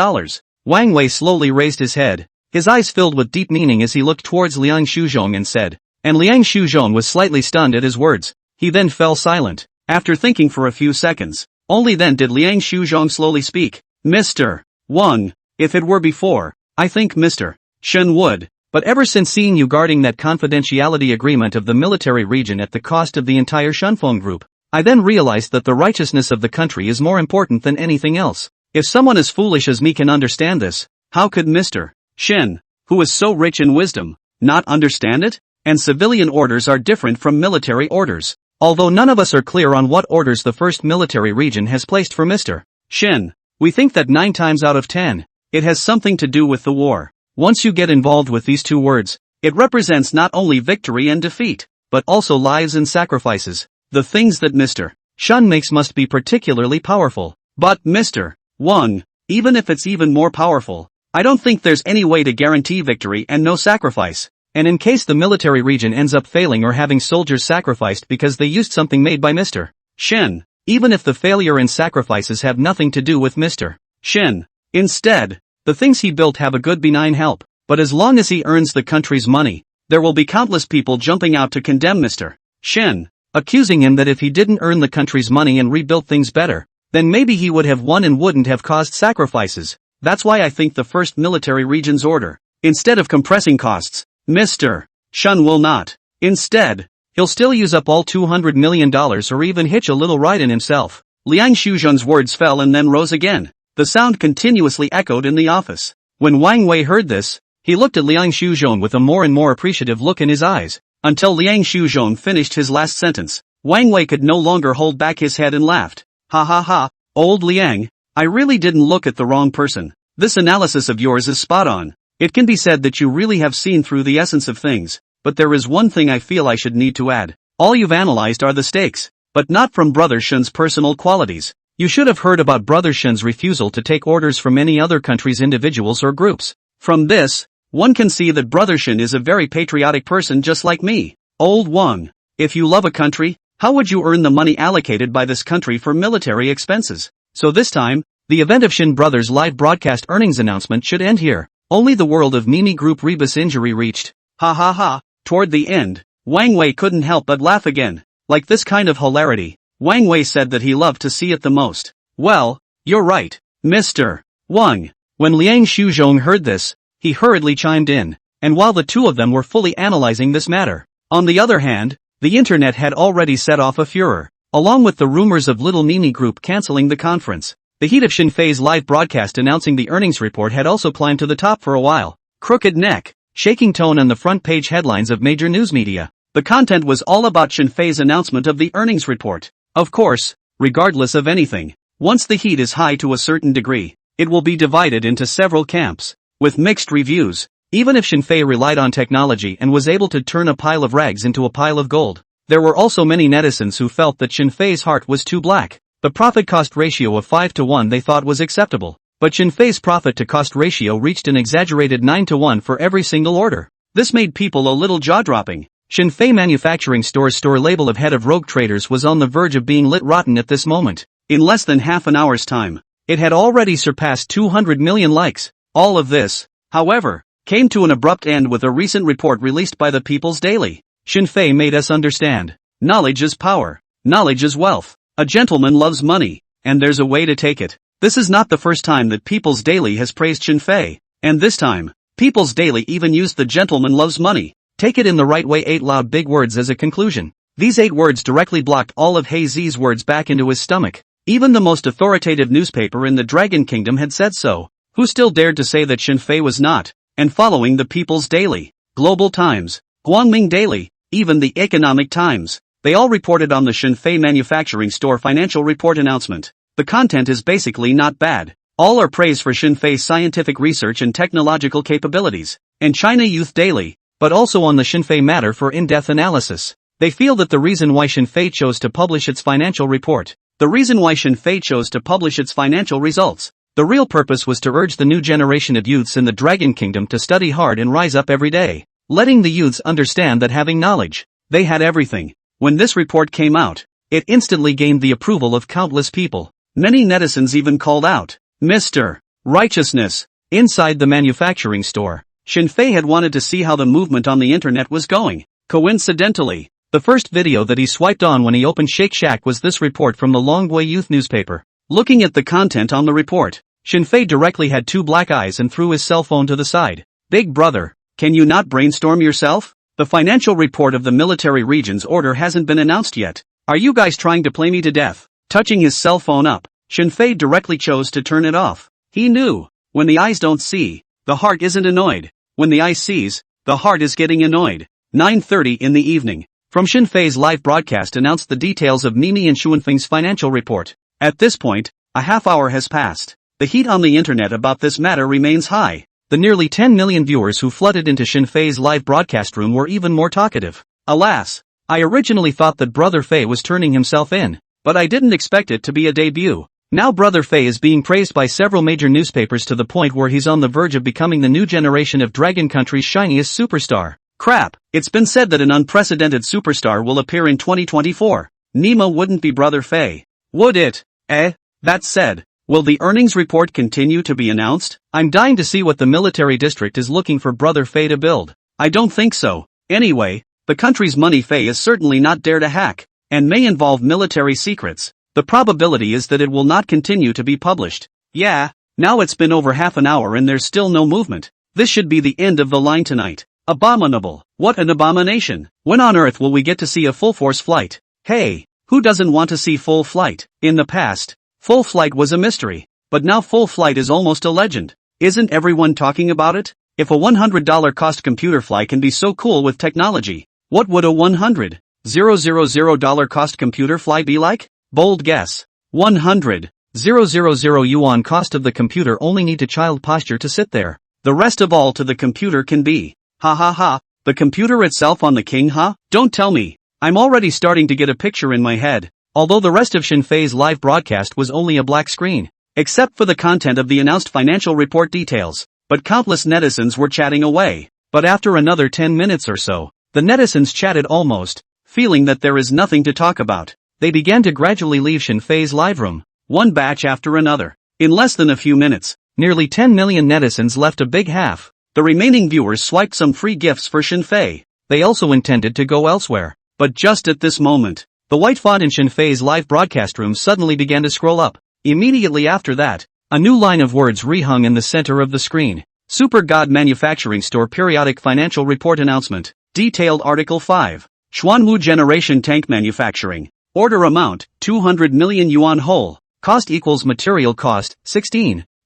Wang Wei slowly raised his head, his eyes filled with deep meaning as he looked towards Liang Shuzhong and said, and Liang Shuzhong was slightly stunned at his words. He then fell silent, after thinking for a few seconds. Only then did Liang Shuzhong slowly speak. Mr. Wang, if it were before, I think Mr. Shen would, but ever since seeing you guarding that confidentiality agreement of the military region at the cost of the entire Shunfeng group, I then realized that the righteousness of the country is more important than anything else. If someone as foolish as me can understand this, how could Mr. Shen, who is so rich in wisdom, not understand it? And civilian orders are different from military orders. Although none of us are clear on what orders the 1st Military Region has placed for Mr. Shen, we think that 9 times out of 10, it has something to do with the war. Once you get involved with these 2 words, it represents not only victory and defeat, but also lives and sacrifices. The things that Mr. Shen makes must be particularly powerful. But Mr. Wang, even if it's even more powerful, I don't think there's any way to guarantee victory and no sacrifice. And in case the military region ends up failing or having soldiers sacrificed because they used something made by Mr. Shen, even if the failure and sacrifices have nothing to do with Mr. Shen, instead, the things he built have a good benign help, but as long as he earns the country's money, there will be countless people jumping out to condemn Mr. Shen, accusing him that if he didn't earn the country's money and rebuilt things better, then maybe he would have won and wouldn't have caused sacrifices. That's why I think the 1st Military Region's order, instead of compressing costs, Mr. Shen will not. Instead, he'll still use up all $200 million or even hitch a little ride in himself. Liang Shuzhong's words fell and then rose again. The sound continuously echoed in the office. When Wang Wei heard this, he looked at Liang Shuzhong with a more and more appreciative look in his eyes, until Liang Shuzhong finished his last sentence. Wang Wei could no longer hold back his head and laughed. Ha ha ha, old Liang, I really didn't look at the wrong person. This analysis of yours is spot on. It can be said that you really have seen through the essence of things, but there is one thing I feel I should need to add. All you've analyzed are the stakes, but not from Brother Shen's personal qualities. You should have heard about Brother Shen's refusal to take orders from any other country's individuals or groups. From this, one can see that Brother Shen is a very patriotic person just like me. Old Wang, If you love a country, how would you earn the money allocated by this country for military expenses? So this time, the event of Shin Brothers' live broadcast earnings announcement should end here. Only the world of Mimi Group rebus injury reached. Ha ha ha. Toward the end, Wang Wei couldn't help but laugh again. Like this kind of hilarity, Wang Wei said that he loved to see it the most. Well, you're right, Mr. Wang. When Liang Shuzhong heard this, he hurriedly chimed in, and while the two of them were fully analyzing this matter, on the other hand, the internet had already set off a furor. Along with the rumors of Little Mimi Group canceling the conference, the heat of Shin Fei's live broadcast announcing the earnings report had also climbed to the top for a while. Crooked neck, shaking tone on the front page headlines of major news media. The content was all about Shin Fei's announcement of the earnings report. Of course, regardless of anything, once the heat is high to a certain degree, it will be divided into several camps, with mixed reviews. Even if Shin Fei relied on technology and was able to turn a pile of rags into a pile of gold, there were also many netizens who felt that Shin Fei's heart was too black. The profit-cost ratio of 5-to-1 they thought was acceptable, but Shin Fei's profit-to-cost ratio reached an exaggerated 9-to-1 for every single order. This made people a little jaw-dropping. Shin Fei Manufacturing Store's store label of head of rogue traders was on the verge of being lit rotten at this moment. In less than half an hour's time, it had already surpassed 200 million likes. All of this, however, came to an abrupt end with a recent report released by the People's Daily. Shin Fei made us understand. Knowledge is power. Knowledge is wealth. A gentleman loves money, and there's a way to take it. This is not the first time that People's Daily has praised Shin Fei, and this time, People's Daily even used the gentleman loves money. Take it in the right way 8 loud big words as a conclusion. These 8 words directly blocked all of He Zi's words back into his stomach. Even the most authoritative newspaper in the Dragon Kingdom had said so. Who still dared to say that Shin Fei was not? And following the People's Daily, Global Times, Guangming Daily, even the Economic Times, they all reported on the Shin Fei Manufacturing Store financial report announcement. The content is basically not bad. All are praise for Shin Fei's scientific research and technological capabilities. And China Youth Daily, but also on the Shin Fei matter for in-depth analysis. They feel that the reason why Shin Fei chose to publish its financial report, the reason why Shin Fei chose to publish its financial results, the real purpose was to urge the new generation of youths in the Dragon Kingdom to study hard and rise up every day, letting the youths understand that having knowledge, they had everything. When this report came out, it instantly gained the approval of countless people. Many netizens even called out, Mr. Righteousness. Inside the manufacturing store, Shin Fei had wanted to see how the movement on the internet was going. Coincidentally, the first video that he swiped on when he opened Shake Shack was this report from the Longboy Youth newspaper. Looking at the content on the report, Shin Fei directly had 2 black eyes and threw his cell phone to the side. Big brother, can you not brainstorm yourself? The financial report of the military region's order hasn't been announced yet. Are you guys trying to play me to death? Touching his cell phone up, Shin Fei directly chose to turn it off. He knew, when the eyes don't see, the heart isn't annoyed. When the eye sees, the heart is getting annoyed. 9:30 in the evening. From Shin Fei's live broadcast announced the details of Mimi and Xuanfeng's financial report. At this point, a half hour has passed. The heat on the internet about this matter remains high. The nearly 10 million viewers who flooded into Shin Fei's live broadcast room were even more talkative. Alas, I originally thought that Brother Fei was turning himself in, but I didn't expect it to be a debut. Now Brother Fei is being praised by several major newspapers to the point where he's on the verge of becoming the new generation of Dragon Country's shiniest superstar. Crap, it's been said that an unprecedented superstar will appear in 2024. Nemo wouldn't be Brother Fei, would it? That said, will the earnings report continue to be announced? I'm dying to see what the military district is looking for Brother Fei to build. I don't think so. Anyway, the country's money Fei is certainly not dare to hack, and may involve military secrets. The probability is that it will not continue to be published. Yeah, now it's been over half an hour and there's still no movement. This should be the end of the line tonight. Abominable. What an abomination. When on earth will we get to see a full-force flight? Hey, who doesn't want to see full flight? In the past, full flight was a mystery, but now full flight is almost a legend. Isn't everyone talking about it? If a $100 cost computer fly can be so cool with technology, what would a $100,000 cost computer fly be like? Bold guess. 100,000 yuan cost of the computer only need to child posture to sit there. The rest of all to the computer can be. Ha ha ha, the computer itself on the king huh? Don't tell me. I'm already starting to get a picture in my head. Although the rest of Shin Fei's live broadcast was only a black screen, except for the content of the announced financial report details, but countless netizens were chatting away. But after another 10 minutes or so, the netizens chatted almost feeling that there is nothing to talk about. They began to gradually leave Shinfei's live room, one batch after another. In less than a few minutes, nearly 10 million netizens left a big half. The remaining viewers swiped some free gifts for Shinfei. They also intended to go elsewhere. But just at this moment, the white font in Shinfei's live broadcast room suddenly began to scroll up. Immediately after that, a new line of words rehung in the center of the screen. Super God Manufacturing Store Periodic Financial Report Announcement. Detailed Article 5. Xuanwu Generation Tank Manufacturing. Order amount, 200 million yuan whole. Cost equals material cost,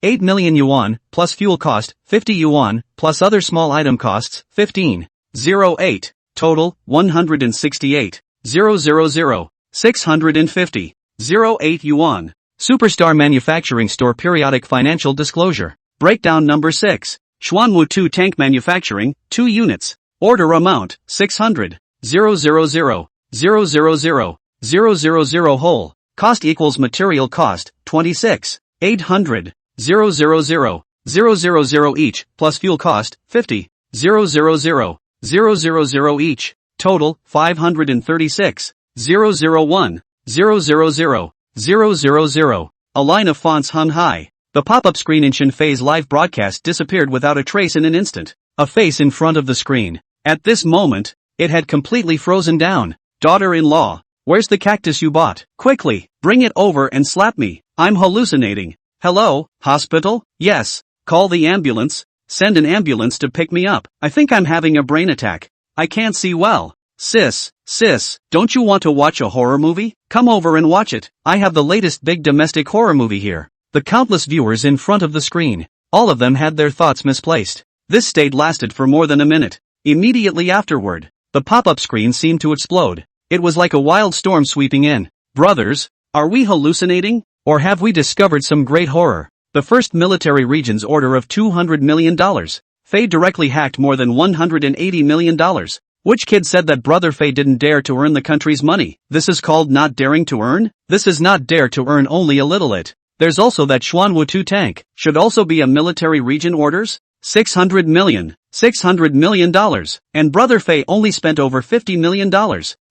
8 million yuan, plus fuel cost, 50 yuan, plus other small item costs, 15.08. Total, 168.000. 650.08 yuan. Superstar Manufacturing Store Periodic Financial Disclosure. Breakdown number 6. Xuanwu 2 Tank Manufacturing, 2 units. Order amount, 600.000. 000 whole. Cost equals material cost, 26.800. 000 each, plus fuel cost, 50.000 each. Total, 536.001. 000. A line of fonts hung high. The pop-up screen in Shinfei's live broadcast disappeared without a trace in an instant. A face in front of the screen. At this moment, it had completely frozen down. Daughter-in-law, where's the cactus you bought? Quickly, bring it over and slap me. I'm hallucinating. Hello, hospital? Yes. Call the ambulance. Send an ambulance to pick me up. I think I'm having a brain attack. I can't see well. Sis, don't you want to watch a horror movie? Come over and watch it. I have the latest big domestic horror movie here. The countless viewers in front of the screen, all of them had their thoughts misplaced. This state lasted for more than a minute. Immediately afterward, the pop-up screen seemed to explode. It was like a wild storm sweeping in. Brothers, are we hallucinating? Or have we discovered some great horror? The first military region's order of $200 million. Fei directly hacked more than $180 million. Which kid said that Brother Fei didn't dare to earn the country's money? This is called not daring to earn? This is not dare to earn only a little it. There's also that Xuanwu 2 tank. Should also be a military region orders? $600 million. And Brother Fei only spent over $50 million.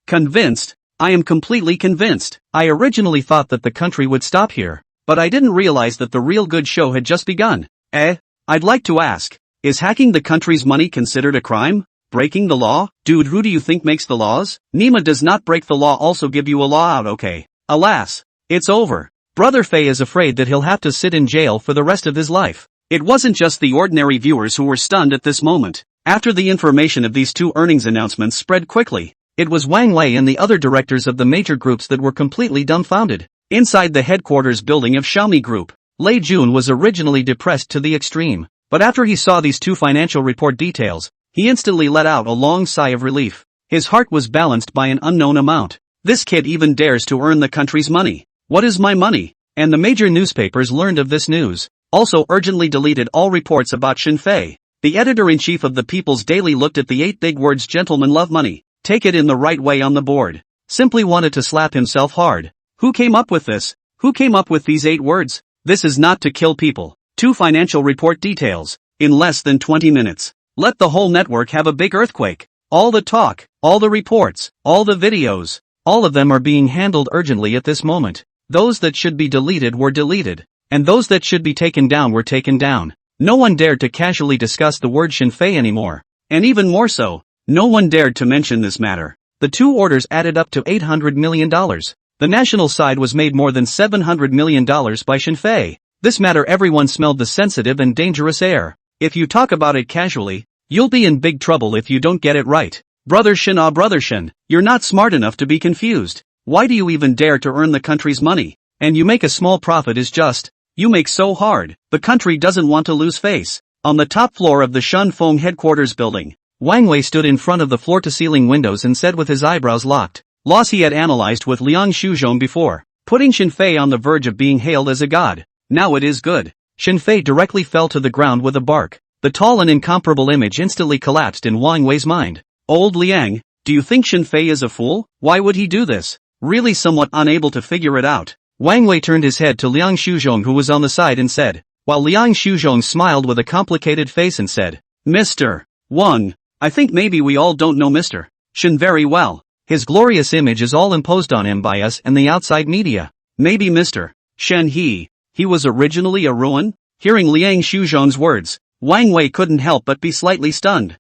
Convinced? I am completely convinced. I originally thought that the country would stop here. But I didn't realize that the real good show had just begun. I'd like to ask, is hacking the country's money considered a crime? Breaking the law? Dude, who do you think makes the laws? Nima does not break the law, also give you a law out, okay? Alas, it's over. Brother Fei is afraid that he'll have to sit in jail for the rest of his life. It wasn't just the ordinary viewers who were stunned at this moment. After the information of these two earnings announcements spread quickly, it was Wang Lei and the other directors of the major groups that were completely dumbfounded. Inside the headquarters building of Xiaomi Group, Lei Jun was originally depressed to the extreme, but after he saw these two financial report details, he instantly let out a long sigh of relief. His heart was balanced by an unknown amount. This kid even dares to earn the country's money. What is my money? And the major newspapers learned of this news. Also urgently deleted all reports about Shinfei. The editor-in-chief of the People's Daily looked at the 8 big words "gentlemen love money, take it in the right way" on the board. Simply wanted to slap himself hard. Who came up with this? Who came up with these 8 words? This is not to kill people. 2 financial report details. In less than 20 minutes. Let the whole network have a big earthquake. All the talk, all the reports, all the videos, all of them are being handled urgently at this moment. Those that should be deleted were deleted, and those that should be taken down were taken down. No one dared to casually discuss the word Shinfei anymore. And even more so, no one dared to mention this matter. The 2 orders added up to $800 million. The national side was made more than $700 million by Shinfei. This matter everyone smelled the sensitive and dangerous air. If you talk about it casually, you'll be in big trouble if you don't get it right. Brother Shin, you're not smart enough to be confused. Why do you even dare to earn the country's money? And you make a small profit is just, you make so hard, the country doesn't want to lose face. On the top floor of the Shunfeng headquarters building, Wang Wei stood in front of the floor-to-ceiling windows and said with his eyebrows locked, loss he had analyzed with Liang Shuzhong before, putting Shinfei on the verge of being hailed as a god. Now it is good. Shinfei directly fell to the ground with a bark. The tall and incomparable image instantly collapsed in Wang Wei's mind. Old Liang, do you think Shinfei is a fool? Why would he do this? Really somewhat unable to figure it out. Wang Wei turned his head to Liang Shuzhong, who was on the side, and said, while Liang Shuzhong smiled with a complicated face and said, Mr. Wang, I think maybe we all don't know Mr. Shin very well. His glorious image is all imposed on him by us and the outside media. Maybe Mr. Shen he was originally a ruin? Hearing Liang Shuzhong's words, Wang Wei couldn't help but be slightly stunned.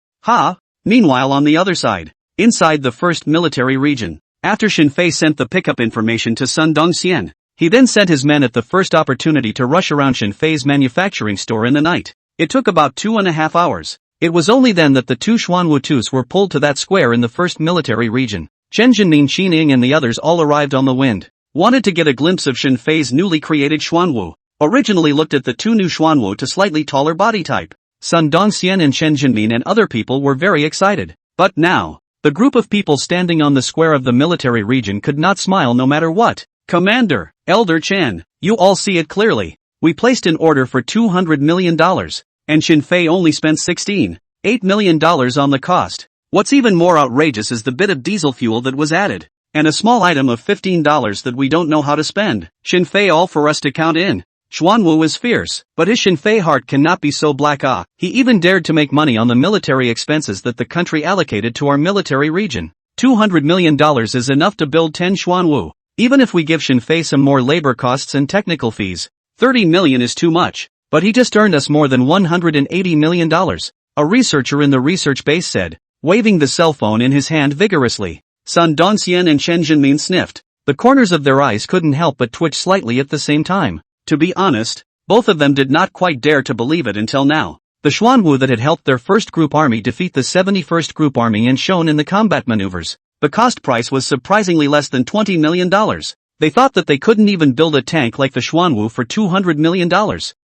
Meanwhile on the other side, inside the first military region, after Shen Fei sent the pickup information to Sun Dongxian, he then sent his men at the first opportunity to rush around Shen Fei's manufacturing store in the night. It took about 2.5 hours. It was only then that the two Xuanwu-tus were pulled to that square in the first military region. Chen Jinmin, Xining and the others all arrived on the wind. Wanted to get a glimpse of Shen Fei's newly created Xuanwu. Originally looked at the two new Xuanwu to slightly taller body type. Sun Dongxian and Chen Jinmin and other people were very excited. But now, the group of people standing on the square of the military region could not smile no matter what. Commander, Elder Chen, you all see it clearly. We placed an order for $200 million, and Shen Fei only spent $16.8 million on the cost. What's even more outrageous is the bit of diesel fuel that was added, and a small item of $15 that we don't know how to spend. Shen Fei all for us to count in. Xuanwu is fierce, but his Shen Fei heart cannot be so black. He even dared to make money on the military expenses that the country allocated to our military region. $200 million is enough to build 10 Xuanwu. Even if we give Shen Fei some more labor costs and technical fees, 30 million is too much. But he just earned us more than $180 million. A researcher in the research base said, waving the cell phone in his hand vigorously. Sun Dongxian and Chen Jinmin sniffed. The corners of their eyes couldn't help but twitch slightly at the same time. To be honest, both of them did not quite dare to believe it until now. The Xuanwu that had helped their first group army defeat the 71st Group Army and shown in the combat maneuvers. The cost price was surprisingly less than $20 million. They thought that they couldn't even build a tank like the Xuanwu for $200 million.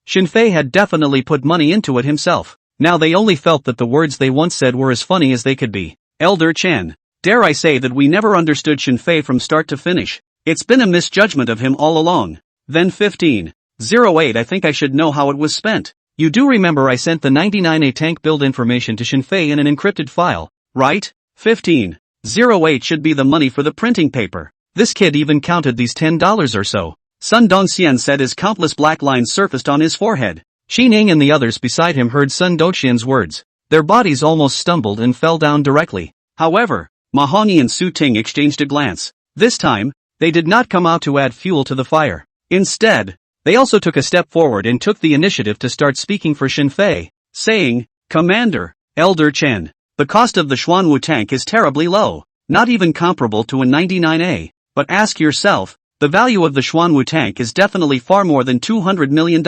Shen Fei had definitely put money into it himself. Now they only felt that the words they once said were as funny as they could be. Elder Chen, dare I say that we never understood Shen Fei from start to finish. It's been a misjudgment of him all along. Then 1508 I think I should know how it was spent. You do remember I sent the 99A tank build information to Shen Fei in an encrypted file, right? 1508 should be the money for the printing paper. This kid even counted these $10 or so. Sun Dongxian said as countless black lines surfaced on his forehead. Xining and the others beside him heard Sun Dongxian's words. Their bodies almost stumbled and fell down directly. However, Mahoney and Su Ting exchanged a glance. This time, they did not come out to add fuel to the fire. Instead, they also took a step forward and took the initiative to start speaking for Shen Fei, saying, Commander, Elder Chen, the cost of the Xuanwu tank is terribly low, not even comparable to a 99A. But ask yourself, the value of the Xuanwu tank is definitely far more than $200 million.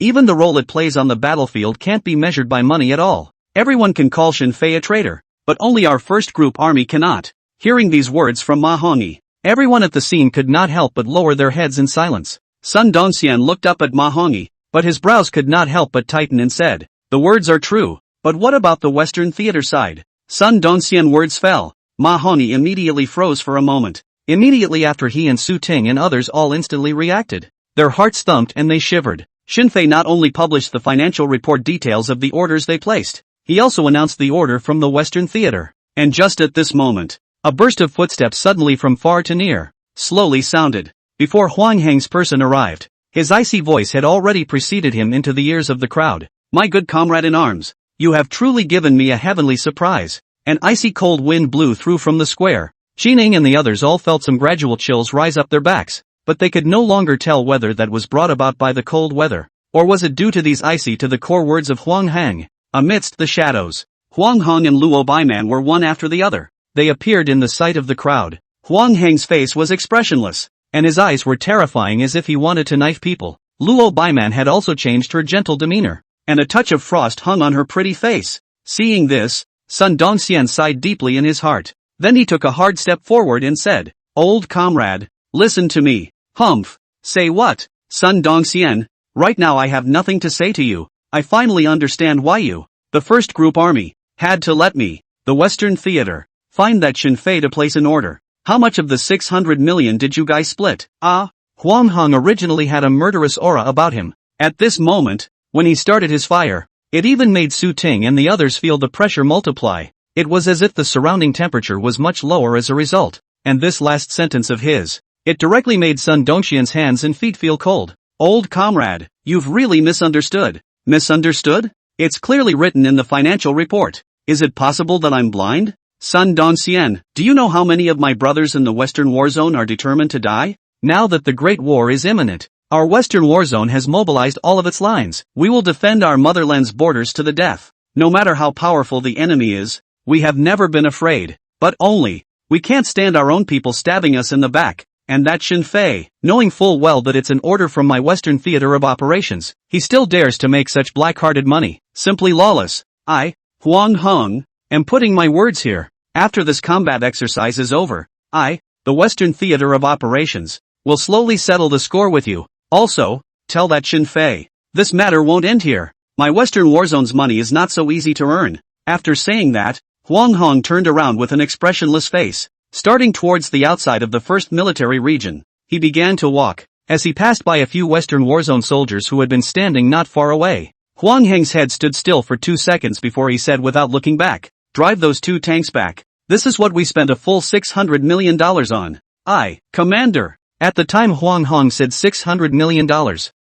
Even the role it plays on the battlefield can't be measured by money at all. Everyone can call Shen Fei a traitor, but only our first group army cannot. Hearing these words from Mahoney, everyone at the scene could not help but lower their heads in silence. Sun Dongxian looked up at Mahoney, but his brows could not help but tighten and said, the words are true, but what about the Western theater side? Sun Dongxian words fell. Mahoney immediately froze for a moment. Immediately after he and Su Ting and others all instantly reacted. Their hearts thumped and they shivered. Shen Fei not only published the financial report details of the orders they placed, he also announced the order from the Western Theater. And just at this moment, a burst of footsteps suddenly from far to near, slowly sounded. Before Huang Heng's person arrived, his icy voice had already preceded him into the ears of the crowd. My good comrade in arms, you have truly given me a heavenly surprise. An icy cold wind blew through from the square. Xining and the others all felt some gradual chills rise up their backs, but they could no longer tell whether that was brought about by the cold weather, or was it due to these icy to the core words of Huang Heng. Amidst the shadows, Huang Heng and Luo Baiman were one after the other. They appeared in the sight of the crowd. Huang Heng's face was expressionless, and his eyes were terrifying as if he wanted to knife people. Luo Baiman had also changed her gentle demeanor, and a touch of frost hung on her pretty face. Seeing this, Sun Dongxian sighed deeply in his heart. Then he took a hard step forward and said, Old comrade, listen to me. Humph. Say what? Sun Dongxian, right now I have nothing to say to you. I finally understand why you, the first group army, had to let me, the Western Theater, find that Shen Fei to place an order. How much of the 600 million did you guys split? Huang Heng originally had a murderous aura about him. At this moment, when he started his fire, it even made Su Ting and the others feel the pressure multiply. It was as if the surrounding temperature was much lower as a result, and this last sentence of his, it directly made Sun Dongxian's hands and feet feel cold. Old comrade, you've really misunderstood. Misunderstood? It's clearly written in the financial report. Is it possible that I'm blind? Sun Dongxian, do you know how many of my brothers in the Western War Zone are determined to die? Now that the Great War is imminent, our Western War Zone has mobilized all of its lines. We will defend our motherland's borders to the death. No matter how powerful the enemy is, we have never been afraid. But only, we can't stand our own people stabbing us in the back. And that Xin Fei, knowing full well that it's an order from my Western theater of operations, he still dares to make such black-hearted money. Simply lawless. I, Huang Heng, am putting my words here. After this combat exercise is over, I, the Western theater of operations, will slowly settle the score with you. Also, tell that Xin Fei, this matter won't end here. My Western Warzone's money is not so easy to earn. After saying that, Huang Hong turned around with an expressionless face. Starting towards the outside of the first military region, he began to walk. As he passed by a few Western Warzone soldiers who had been standing not far away, Huang Heng's head stood still for 2 seconds before he said without looking back, drive those 2 tanks back. This is what we spent a full $600 million on. I, Commander. At the time Huang Hong said $600 million,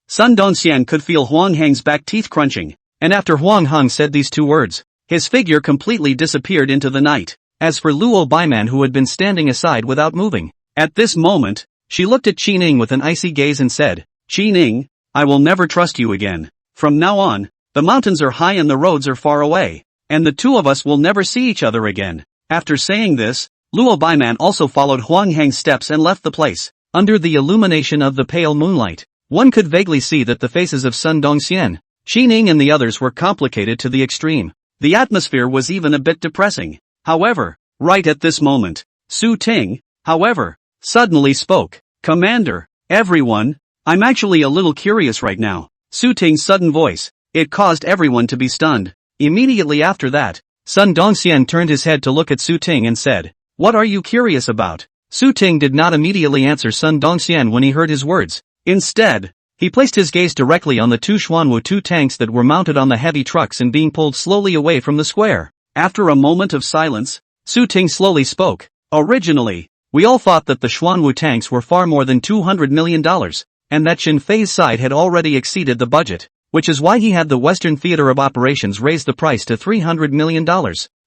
Sun Dongxian could feel Huang Heng's back teeth crunching, and after Huang Hong said these 2 words, his figure completely disappeared into the night. As for Luo Baiman, who had been standing aside without moving, at this moment, she looked at Qi Ning with an icy gaze and said, Qi Ning, I will never trust you again. From now on, the mountains are high and the roads are far away, and the 2 of us will never see each other again. After saying this, Luo Baiman also followed Huang Heng's steps and left the place. Under the illumination of the pale moonlight, one could vaguely see that the faces of Sun Dongxian, Qi Ning and the others were complicated to the extreme. The atmosphere was even a bit depressing. However, right at this moment, Su Ting, however, suddenly spoke. Commander, everyone, I'm actually a little curious right now. Su Ting's sudden voice, it caused everyone to be stunned. Immediately after that, Sun Dongxian turned his head to look at Su Ting and said, what are you curious about? Su Ting did not immediately answer Sun Dongxian when he heard his words. Instead, he placed his gaze directly on the 2 Xuanwu 2 tanks that were mounted on the heavy trucks and being pulled slowly away from the square. After a moment of silence, Su Ting slowly spoke. Originally, we all thought that the Xuanwu tanks were far more than $200 million, and that Xin Fei's side had already exceeded the budget, which is why he had the Western Theater of Operations raise the price to $300 million.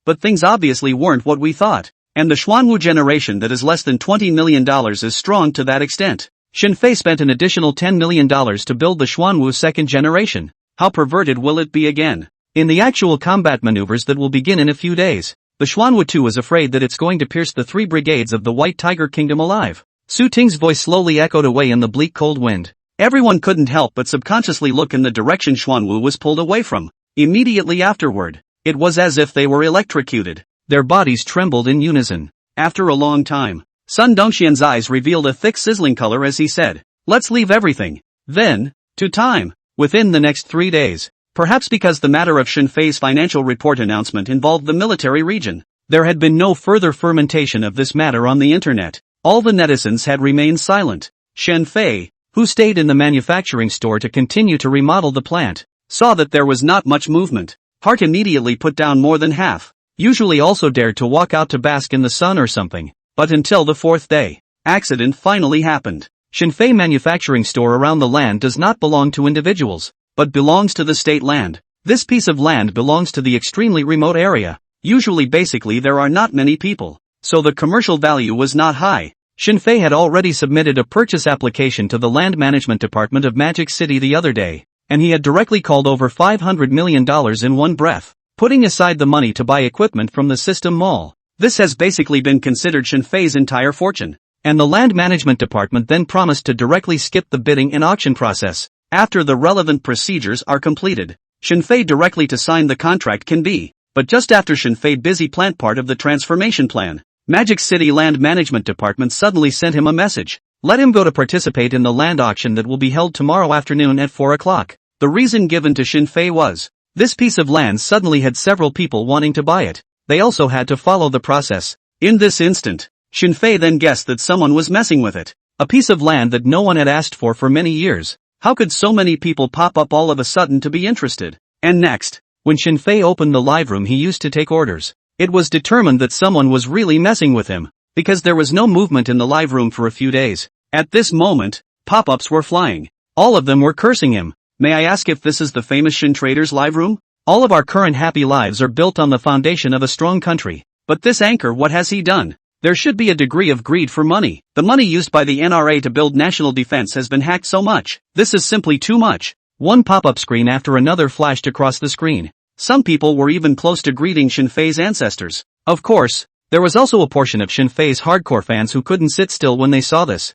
But things obviously weren't what we thought. And the Xuanwu generation that is less than $20 million is strong to that extent. Xin Fei spent an additional $10 million to build the Xuanwu second generation. How perverted will it be again? In the actual combat maneuvers that will begin in a few days, the Xuanwu 2 is afraid that it's going to pierce the 3 brigades of the White Tiger Kingdom alive. Su Ting's voice slowly echoed away in the bleak cold wind. Everyone couldn't help but subconsciously look in the direction Xuanwu was pulled away from. Immediately afterward, it was as if they were electrocuted. Their bodies trembled in unison. After a long time, Sun Dongxian's eyes revealed a thick sizzling color as he said, let's leave everything. Then, to time, within the next 3 days. Perhaps because the matter of Xin Fei's financial report announcement involved the military region, there had been no further fermentation of this matter on the internet. All the netizens had remained silent. Xin Fei, who stayed in the manufacturing store to continue to remodel the plant, saw that there was not much movement. Heart immediately put down more than half. Usually also dared to walk out to bask in the sun or something, but until the 4th day, accident finally happened. Xin Fei manufacturing store around the land does not belong to individuals, but belongs to the state land. This piece of land belongs to the extremely remote area. Usually basically there are not many people, so the commercial value was not high. Xin Fei had already submitted a purchase application to the land management department of Magic City the other day, and he had directly called over $500 million in one breath. Putting aside the money to buy equipment from the System Mall. This has basically been considered Xin Fei's entire fortune. And the land management department then promised to directly skip the bidding and auction process. After the relevant procedures are completed, Xin Fei directly to sign the contract can be. But just after Xin Fei busy planned part of the transformation plan, Magic City Land Management Department suddenly sent him a message. Let him go to participate in the land auction that will be held tomorrow afternoon at 4 o'clock. The reason given to Xin Fei was, this piece of land suddenly had several people wanting to buy it. They also had to follow the process. In this instant, Xin Fei then guessed that someone was messing with it. A piece of land that no one had asked for many years. How could so many people pop up all of a sudden to be interested? And next, when Xin Fei opened the live room he used to take orders, it was determined that someone was really messing with him, because there was no movement in the live room for a few days. At this moment, pop-ups were flying. All of them were cursing him. May I ask if this is the famous Xin Trader's live room? All of our current happy lives are built on the foundation of a strong country. But this anchor, what has he done? There should be a degree of greed for money. The money used by the NRA to build national defense has been hacked so much. This is simply too much. One pop-up screen after another flashed across the screen. Some people were even close to greeting Shin Fei's ancestors. Of course, there was also a portion of Shin Fei's hardcore fans who couldn't sit still when they saw this.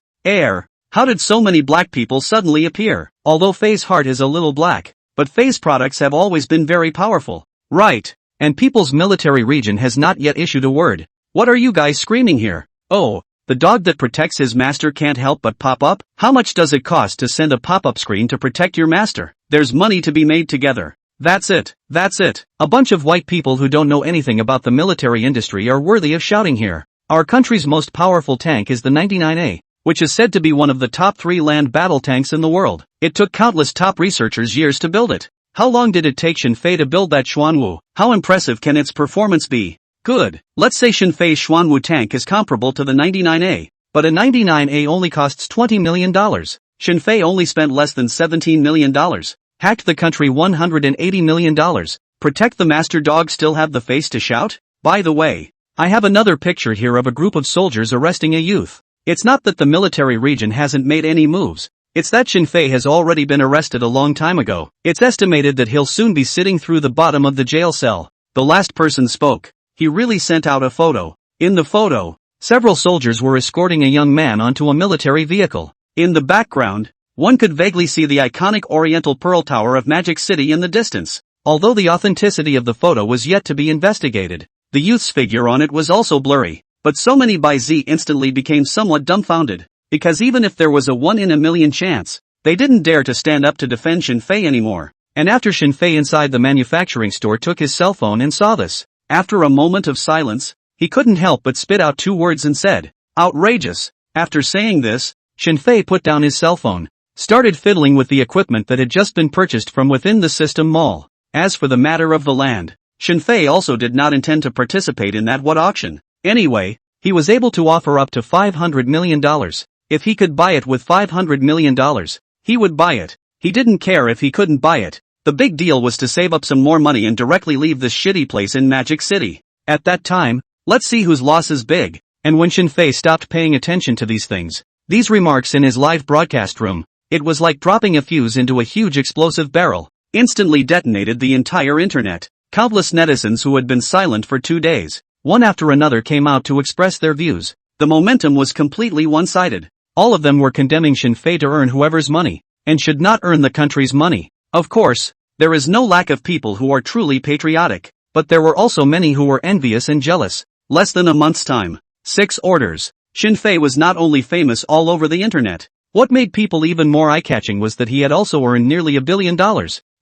How did so many black people suddenly appear? Although Fei's heart is a little black, but Fei's products have always been very powerful. Right. And People's Military Region has not yet issued a word. What are you guys screaming here? Oh, the dog that protects his master can't help but pop up? How much does it cost to send a pop-up screen to protect your master? There's money to be made together. That's it. A bunch of white people who don't know anything about the military industry are worthy of shouting here. Our country's most powerful tank is the 99A, which is said to be one of the top 3 land battle tanks in the world. It took countless top researchers years to build it. How long did it take Shin Fei to build that Xuanwu? How impressive can its performance be? Good. Let's say Shin Fei's Xuanwu tank is comparable to the 99A, but a 99A only costs $20 million. Shin Fei only spent less than $17 million. Hacked the country $180 million. Protect the master dog, still have the face to shout? By the way, I have another picture here of a group of soldiers arresting a youth. It's not that the military region hasn't made any moves. It's that Shin Fei has already been arrested a long time ago. It's estimated that he'll soon be sitting through the bottom of the jail cell. The last person spoke. He really sent out a photo. In the photo, several soldiers were escorting a young man onto a military vehicle. In the background, one could vaguely see the iconic Oriental Pearl Tower of Magic City in the distance. Although the authenticity of the photo was yet to be investigated, the youth's figure on it was also blurry. But so many by Z instantly became somewhat dumbfounded, because even if there was a 1 in a million chance, they didn't dare to stand up to defend Shin Fei anymore. And after Shin Fei inside the manufacturing store took his cell phone and saw this, after a moment of silence, he couldn't help but spit out 2 words and said, "Outrageous." After saying this, Shin Fei put down his cell phone, started fiddling with the equipment that had just been purchased from within the system mall. As for the matter of the land, Shin Fei also did not intend to participate in that auction. Anyway, he was able to offer up to $500 million. If he could buy it with $500 million, he would buy it. He didn't care if he couldn't buy it. The big deal was to save up some more money and directly leave this shitty place in Magic City. At that time, let's see whose loss is big. And when Shin Fei stopped paying attention to these things, these remarks in his live broadcast room, it was like dropping a fuse into a huge explosive barrel. Instantly detonated the entire internet. Countless netizens who had been silent for 2 days, one after another, came out to express their views. The momentum was completely one-sided. All of them were condemning Shin Fei to earn whoever's money, and should not earn the country's money. Of course, there is no lack of people who are truly patriotic, but there were also many who were envious and jealous. Less than a month's time. 6 orders. Shin Fei was not only famous all over the internet. What made people even more eye-catching was that he had also earned nearly $1 billion.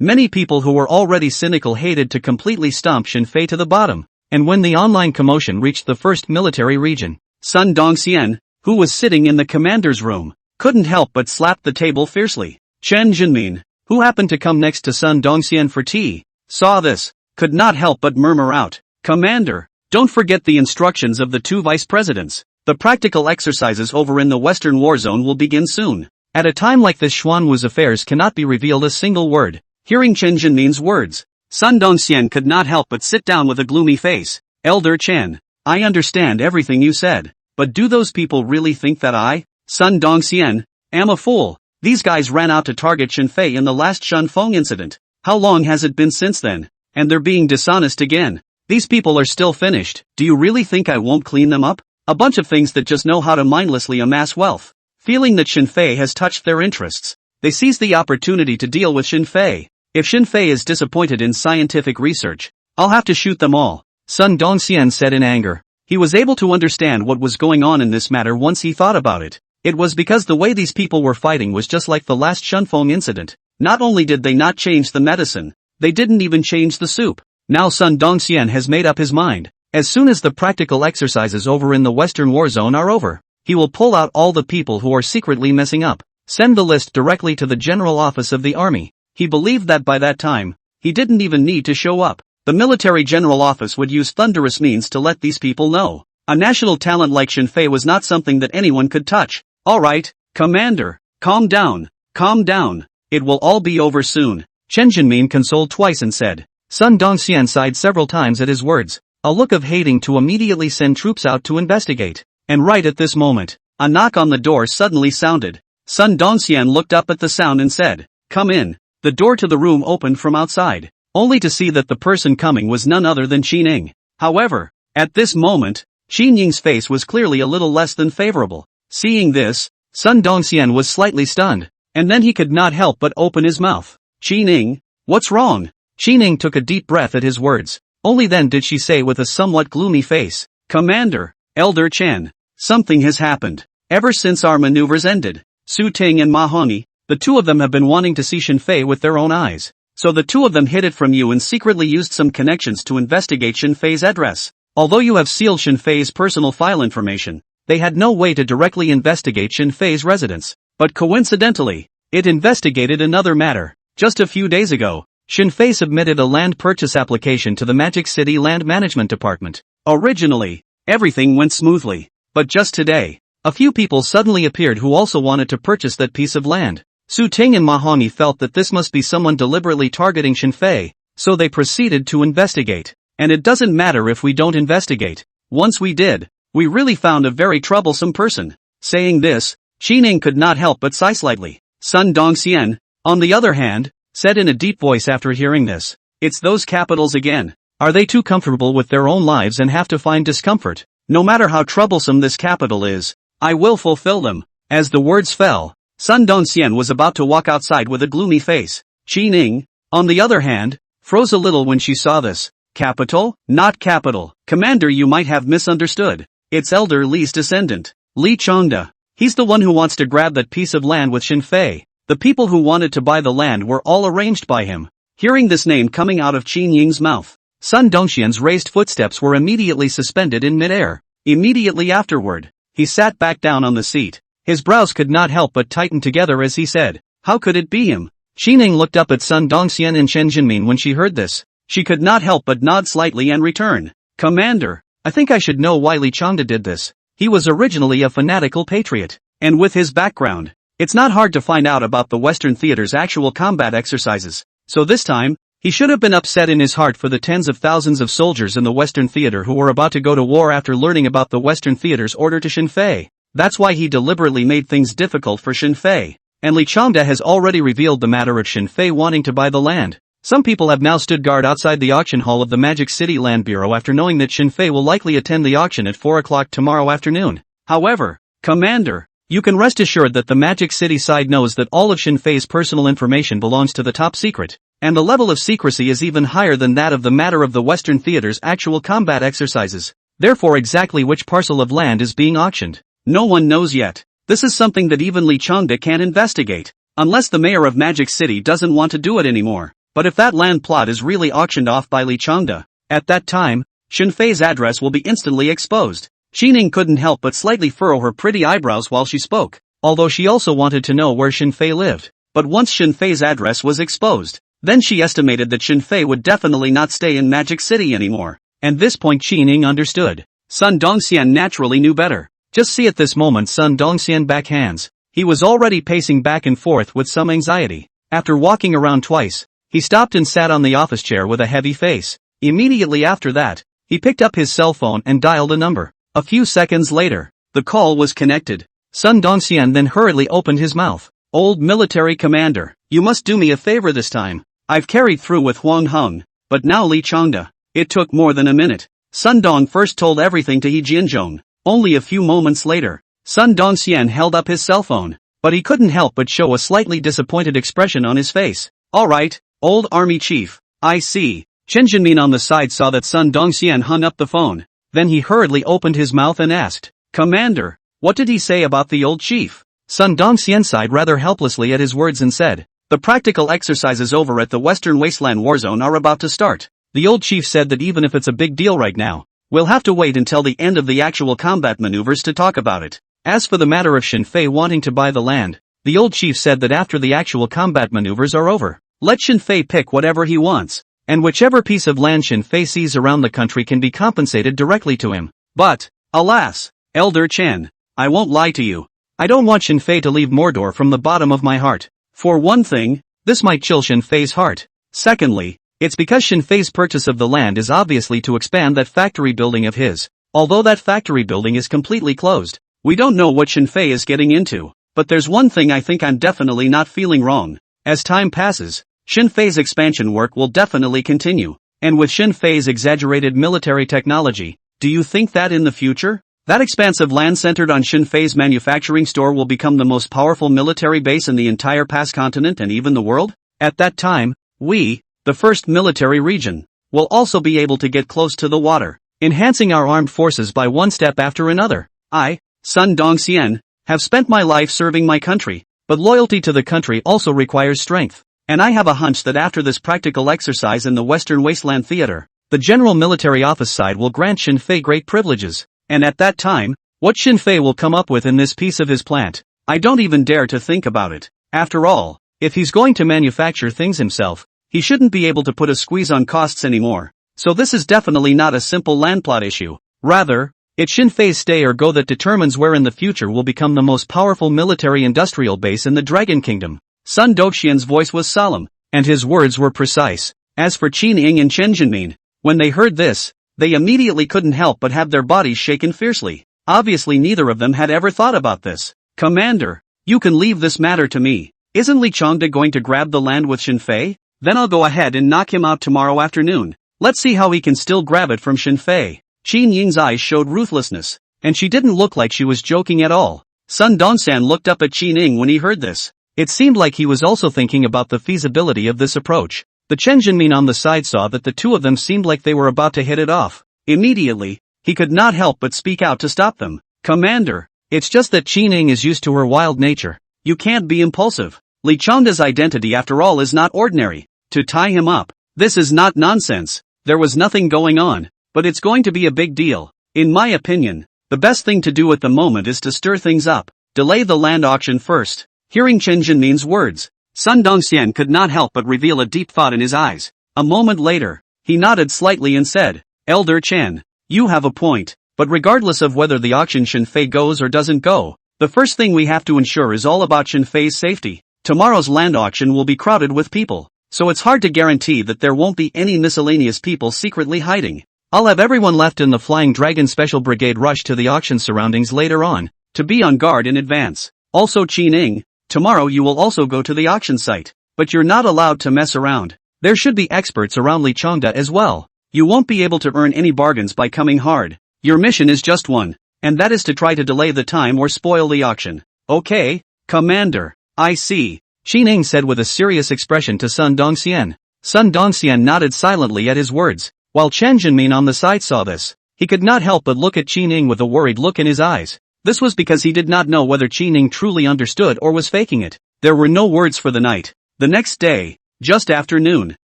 Many people who were already cynical hated to completely stomp Shin Fei to the bottom. And when the online commotion reached the first military region, Sun Dongxian, who was sitting in the commander's room, couldn't help but slap the table fiercely. Chen Jinmin, who happened to come next to Sun Dongxian for tea, saw this, could not help but murmur out, "Commander, don't forget the instructions of the 2 vice presidents. The practical exercises over in the Western War Zone will begin soon." At a time like this, Xuanwu's affairs cannot be revealed a single word. Hearing Chen Jinmin's words, Sun Dongxian could not help but sit down with a gloomy face. "Elder Chen, I understand everything you said, but do those people really think that I, Sun Dongxian, am a fool? These guys ran out to target Shin Fei in the last Shunfeng incident. How long has it been since then? And they're being dishonest again. These people are still finished. Do you really think I won't clean them up? A bunch of things that just know how to mindlessly amass wealth." Feeling that Shin Fei has touched their interests, they seize the opportunity to deal with Shin Fei. If Shin Fei is disappointed in scientific research, I'll have to shoot them all, Sun Dongxian said in anger. He was able to understand what was going on in this matter once he thought about it. It was because the way these people were fighting was just like the last Shunfeng incident. Not only did they not change the medicine, they didn't even change the soup. Now Sun Dongxian has made up his mind. As soon as the practical exercises over in the Western War Zone are over, he will pull out all the people who are secretly messing up, send the list directly to the General Office of the Army. He believed that by that time, he didn't even need to show up. The Military General Office would use thunderous means to let these people know. A national talent like Shin Fei was not something that anyone could touch. "Alright, Commander, calm down, calm down. It will all be over soon." Chen Jinmin consoled twice and said. Sun Dongxian sighed several times at his words. a look of hating to immediately send troops out to investigate. And right at this moment, a knock on the door suddenly sounded. Sun Dongxian looked up at the sound and said, "Come in." The door to the room opened from outside, only to see that the person coming was none other than Qi Ning. However, at this moment, Qi Ning's face was clearly a little less than favorable. Seeing this, Sun Dongxian was slightly stunned, and then he could not help but open his mouth. "Qi Ning, what's wrong?" Qi Ning took a deep breath at his words. Only then did she say with a somewhat gloomy face, "Commander, Elder Chen, something has happened. Ever since our maneuvers ended, Su Ting and Ma Hongyi, the two of them have been wanting to see Shen Fei with their own eyes. So the two of them hid it from you and secretly used some connections to investigate Shen Fei's address. Although you have sealed Shen Fei's personal file information, they had no way to directly investigate Shen Fei's residence. But coincidentally, it investigated another matter. Just a few days ago, Shen Fei submitted a land purchase application to the Magic City Land Management Department. Originally, everything went smoothly. But just today, a few people suddenly appeared who also wanted to purchase that piece of land. Su Ting and Ma Hongyi felt that this must be someone deliberately targeting Shen Fei, so they proceeded to investigate. And it doesn't matter if we don't investigate. Once we did, we really found a very troublesome person. Saying this, Qi Ning could not help but sigh slightly. Sun Dongxian, on the other hand, said in a deep voice after hearing this, "It's those capitals again. Are they too comfortable with their own lives and have to find discomfort? No matter how troublesome this capital is, I will fulfill them." As the words fell, Sun Dongxian was about to walk outside with a gloomy face. Qi Ning, on the other hand, froze a little when she saw this. "Capital? Not capital. Commander, you might have misunderstood. It's Elder Li's descendant, Li Chongda. He's the one who wants to grab that piece of land with Shen Fei. The people who wanted to buy the land were all arranged by him." Hearing this name coming out of Qi Ning's mouth, Sun Dongxian's raised footsteps were immediately suspended in midair. Immediately afterward, he sat back down on the seat. His brows could not help but tighten together as he said, "How could it be him?" Qi Ning looked up at Sun Dongxian and Chen Jinmin when she heard this. She could not help but nod slightly and return, "Commander, I think I should know why Li Chongda did this. He was originally a fanatical patriot, and with his background, it's not hard to find out about the Western theater's actual combat exercises. So this time, he should have been upset in his heart for the tens of thousands of soldiers in the Western theater who were about to go to war after learning about the Western theater's order to Shen Fei. That's why he deliberately made things difficult for Shen Fei. And Li Chongda has already revealed the matter of Shen Fei wanting to buy the land. Some people have now stood guard outside the auction hall of the Magic City Land Bureau after knowing that Shen Fei will likely attend the auction at 4 o'clock tomorrow afternoon. However, Commander, you can rest assured that the Magic City side knows that all of Shen Fei's personal information belongs to the top secret, and the level of secrecy is even higher than that of the matter of the Western theater's actual combat exercises. Therefore, exactly which parcel of land is being auctioned, no one knows yet. This is something that even Li Chongda can't investigate, unless the mayor of Magic City doesn't want to do it anymore. But if that land plot is really auctioned off by Li Chongda, at that time, Shen Fei's address will be instantly exposed." Qi Ning couldn't help but slightly furrow her pretty eyebrows while she spoke, although she also wanted to know where Shen Fei lived. But once Shen Fei's address was exposed, then she estimated that Shen Fei would definitely not stay in Magic City anymore. And this point Qi Ning understood. Sun Dongxian naturally knew better. Just see at this moment Sun Dongxian backhands. He was already pacing back and forth with some anxiety. After walking around twice, he stopped and sat on the office chair with a heavy face. Immediately after that, he picked up his cell phone and dialed a number. A few seconds later, the call was connected. Sun Dongxian then hurriedly opened his mouth. "Old military commander, you must do me a favor this time. I've carried through with Huang Heng, but now Li Chongda. It took more than a minute." Sun Dong first told everything to He Jianzhong. Only a few moments later, Sun Dongxian held up his cell phone, but he couldn't help but show a slightly disappointed expression on his face. "All right, old army chief, I see." Chen Jinmin on the side saw that Sun Dongxian hung up the phone. Then he hurriedly opened his mouth and asked, "Commander, what did he say about the old chief?" Sun Dongxian sighed rather helplessly at his words and said, "The practical exercises over at the Western Wasteland War Zone are about to start. The old chief said that even if it's a big deal right now, we'll have to wait until the end of the actual combat maneuvers to talk about it. As for the matter of Shen Fei wanting to buy the land, the old chief said that after the actual combat maneuvers are over, let Shen Fei pick whatever he wants. And whichever piece of land Shen Fei sees around the country can be compensated directly to him. But, alas, Elder Chen, I won't lie to you. I don't want Shen Fei to leave Mordor from the bottom of my heart. For one thing, this might chill Shen Fei's heart. Secondly, It's because Shinfei's purchase of the land is obviously to expand that factory building of his. Although that factory building is completely closed, we don't know what Shinfei is getting into. But there's one thing I think I'm definitely not feeling wrong. As time passes, Shinfei's expansion work will definitely continue. And with Shinfei's exaggerated military technology, do you think that in the future, that expansive land centered on Shinfei's manufacturing store will become the most powerful military base in the entire past continent and even the world? At that time, we, the first military region, will also be able to get close to the water, enhancing our armed forces by one step after another. I, Sun Dongxian, have spent my life serving my country, but loyalty to the country also requires strength. And I have a hunch that after this practical exercise in the Western Wasteland Theater, the General Military Office side will grant Shinfei great privileges, and at that time, what Shinfei will come up with in this piece of his plant, I don't even dare to think about it. After all, if he's going to manufacture things himself, he shouldn't be able to put a squeeze on costs anymore. So this is definitely not a simple land plot issue. Rather, it's Shinfei's stay or go that determines where in the future will become the most powerful military-industrial base in the Dragon Kingdom. Sun Dongxian's voice was solemn, and his words were precise. As for Qin Ying and Chen Jinmin, when they heard this, they immediately couldn't help but have their bodies shaken fiercely. Obviously neither of them had ever thought about this. Commander, you can leave this matter to me. Isn't Li Changde going to grab the land with Shinfei? Then I'll go ahead and knock him out tomorrow afternoon. Let's see how he can still grab it from Shinfei. Qin Ying's eyes showed ruthlessness, and she didn't look like she was joking at all. Sun Dongxian looked up at Qin Ying when he heard this. It seemed like he was also thinking about the feasibility of this approach. The Chen Jinmin on the side saw that the two of them seemed like they were about to hit it off. Immediately, he could not help but speak out to stop them. Commander, it's just that Qin Ying is used to her wild nature. You can't be impulsive. Li Changde's identity after all is not ordinary. To tie him up, this is not nonsense. There was nothing going on, but it's going to be a big deal. In my opinion, the best thing to do at the moment is to stir things up. Delay the land auction first. Hearing Chen Jinmin's words, Sun Dongxian could not help but reveal a deep thought in his eyes. A moment later, he nodded slightly and said, Elder Chen, you have a point, but regardless of whether the auction Shinfei goes or doesn't go, the first thing we have to ensure is all about Shinfei's safety. Tomorrow's land auction will be crowded with people, so it's hard to guarantee that there won't be any miscellaneous people secretly hiding. I'll have everyone left in the Flying Dragon Special Brigade rush to the auction surroundings later on, to be on guard in advance. Also Qin Ying, tomorrow you will also go to the auction site, but you're not allowed to mess around. There should be experts around Li Changde as well. You won't be able to earn any bargains by coming hard. Your mission is just one, and that is to try to delay the time or spoil the auction. Okay, Commander, I see, Qin Ying said with a serious expression to Sun Dongxian. Sun Dongxian nodded silently at his words. While Chen Jinmin on the side saw this, he could not help but look at Qin Ying with a worried look in his eyes. This was because he did not know whether Qin Ying truly understood or was faking it. There were no words for the night. The next day, just after noon,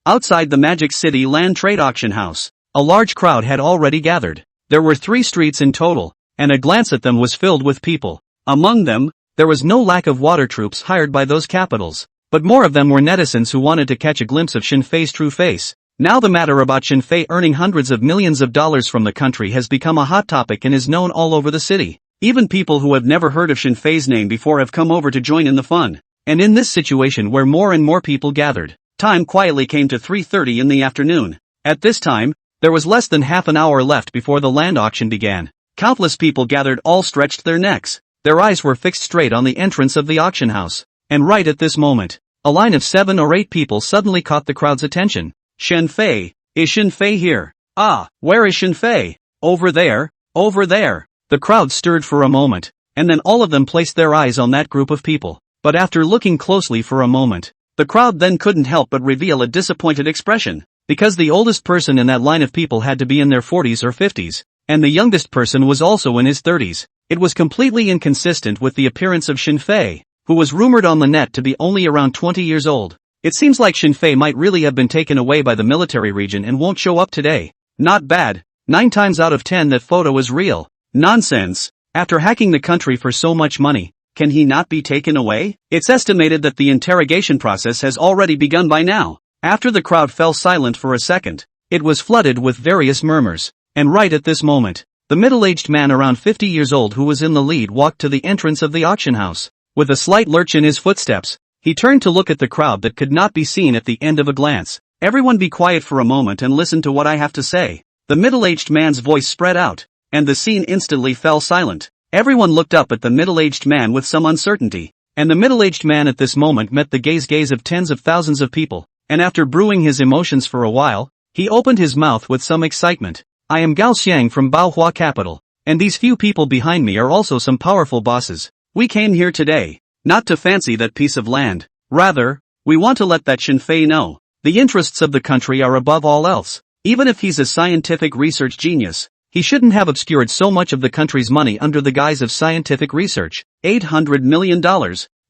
outside the Magic City Land Trade Auction House, a large crowd had already gathered. There were 3 streets in total, and a glance at them was filled with people. Among them, there was no lack of water troops hired by those capitals, but more of them were netizens who wanted to catch a glimpse of Shinfei's true face. Now the matter about Shinfei earning hundreds of millions of dollars from the country has become a hot topic and is known all over the city. Even people who have never heard of Shinfei's name before have come over to join in the fun. And in this situation where more and more people gathered, time quietly came to 3:30 in the afternoon. At this time, there was less than half an hour left before the land auction began. Countless people gathered all stretched their necks. Their eyes were fixed straight on the entrance of the auction house. And right at this moment, a line of 7 or 8 people suddenly caught the crowd's attention. Shinfei, is Shinfei here? Ah, where is Shinfei? Over there, over there. The crowd stirred for a moment, and then all of them placed their eyes on that group of people. But after looking closely for a moment, the crowd then couldn't help but reveal a disappointed expression, because the oldest person in that line of people had to be in their 40s or 50s, and the youngest person was also in his 30s. It was completely inconsistent with the appearance of Shinfei, who was rumored on the net to be only around 20 years old. It seems like Shinfei might really have been taken away by the military region and won't show up today. Not bad. 9 times out of 10 that photo is real. Nonsense. After hacking the country for so much money, can he not be taken away? It's estimated that the interrogation process has already begun by now. After the crowd fell silent for a second, it was flooded with various murmurs. And right at this moment, the middle-aged man around 50 years old who was in the lead walked to the entrance of the auction house. With a slight lurch in his footsteps, he turned to look at the crowd that could not be seen at the end of a glance. Everyone be quiet for a moment and listen to what I have to say. The middle-aged man's voice spread out, and the scene instantly fell silent. Everyone looked up at the middle-aged man with some uncertainty, and the middle-aged man at this moment met the gaze of tens of thousands of people, and after brewing his emotions for a while, he opened his mouth with some excitement. I am Gao Xiang from Baohua capital, and these few people behind me are also some powerful bosses. We came here today, not to fancy that piece of land. Rather, we want to let that Xinfei know. The interests of the country are above all else. Even if he's a scientific research genius, he shouldn't have obscured so much of the country's money under the guise of scientific research. $800 million.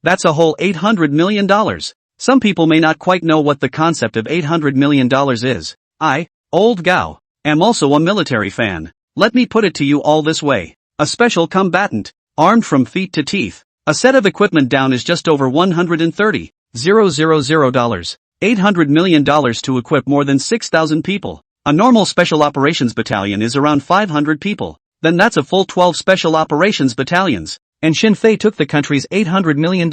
That's a whole $800 million. Some people may not quite know what the concept of $800 million is. I, Old Gao, am also a military fan. Let me put it to you all this way. A special combatant, armed from feet to teeth. A set of equipment down is just over $130,000. $800 million to equip more than 6,000 people. A normal special operations battalion is around 500 people. Then that's a full 12 special operations battalions. And Xinfei took the country's $800 million,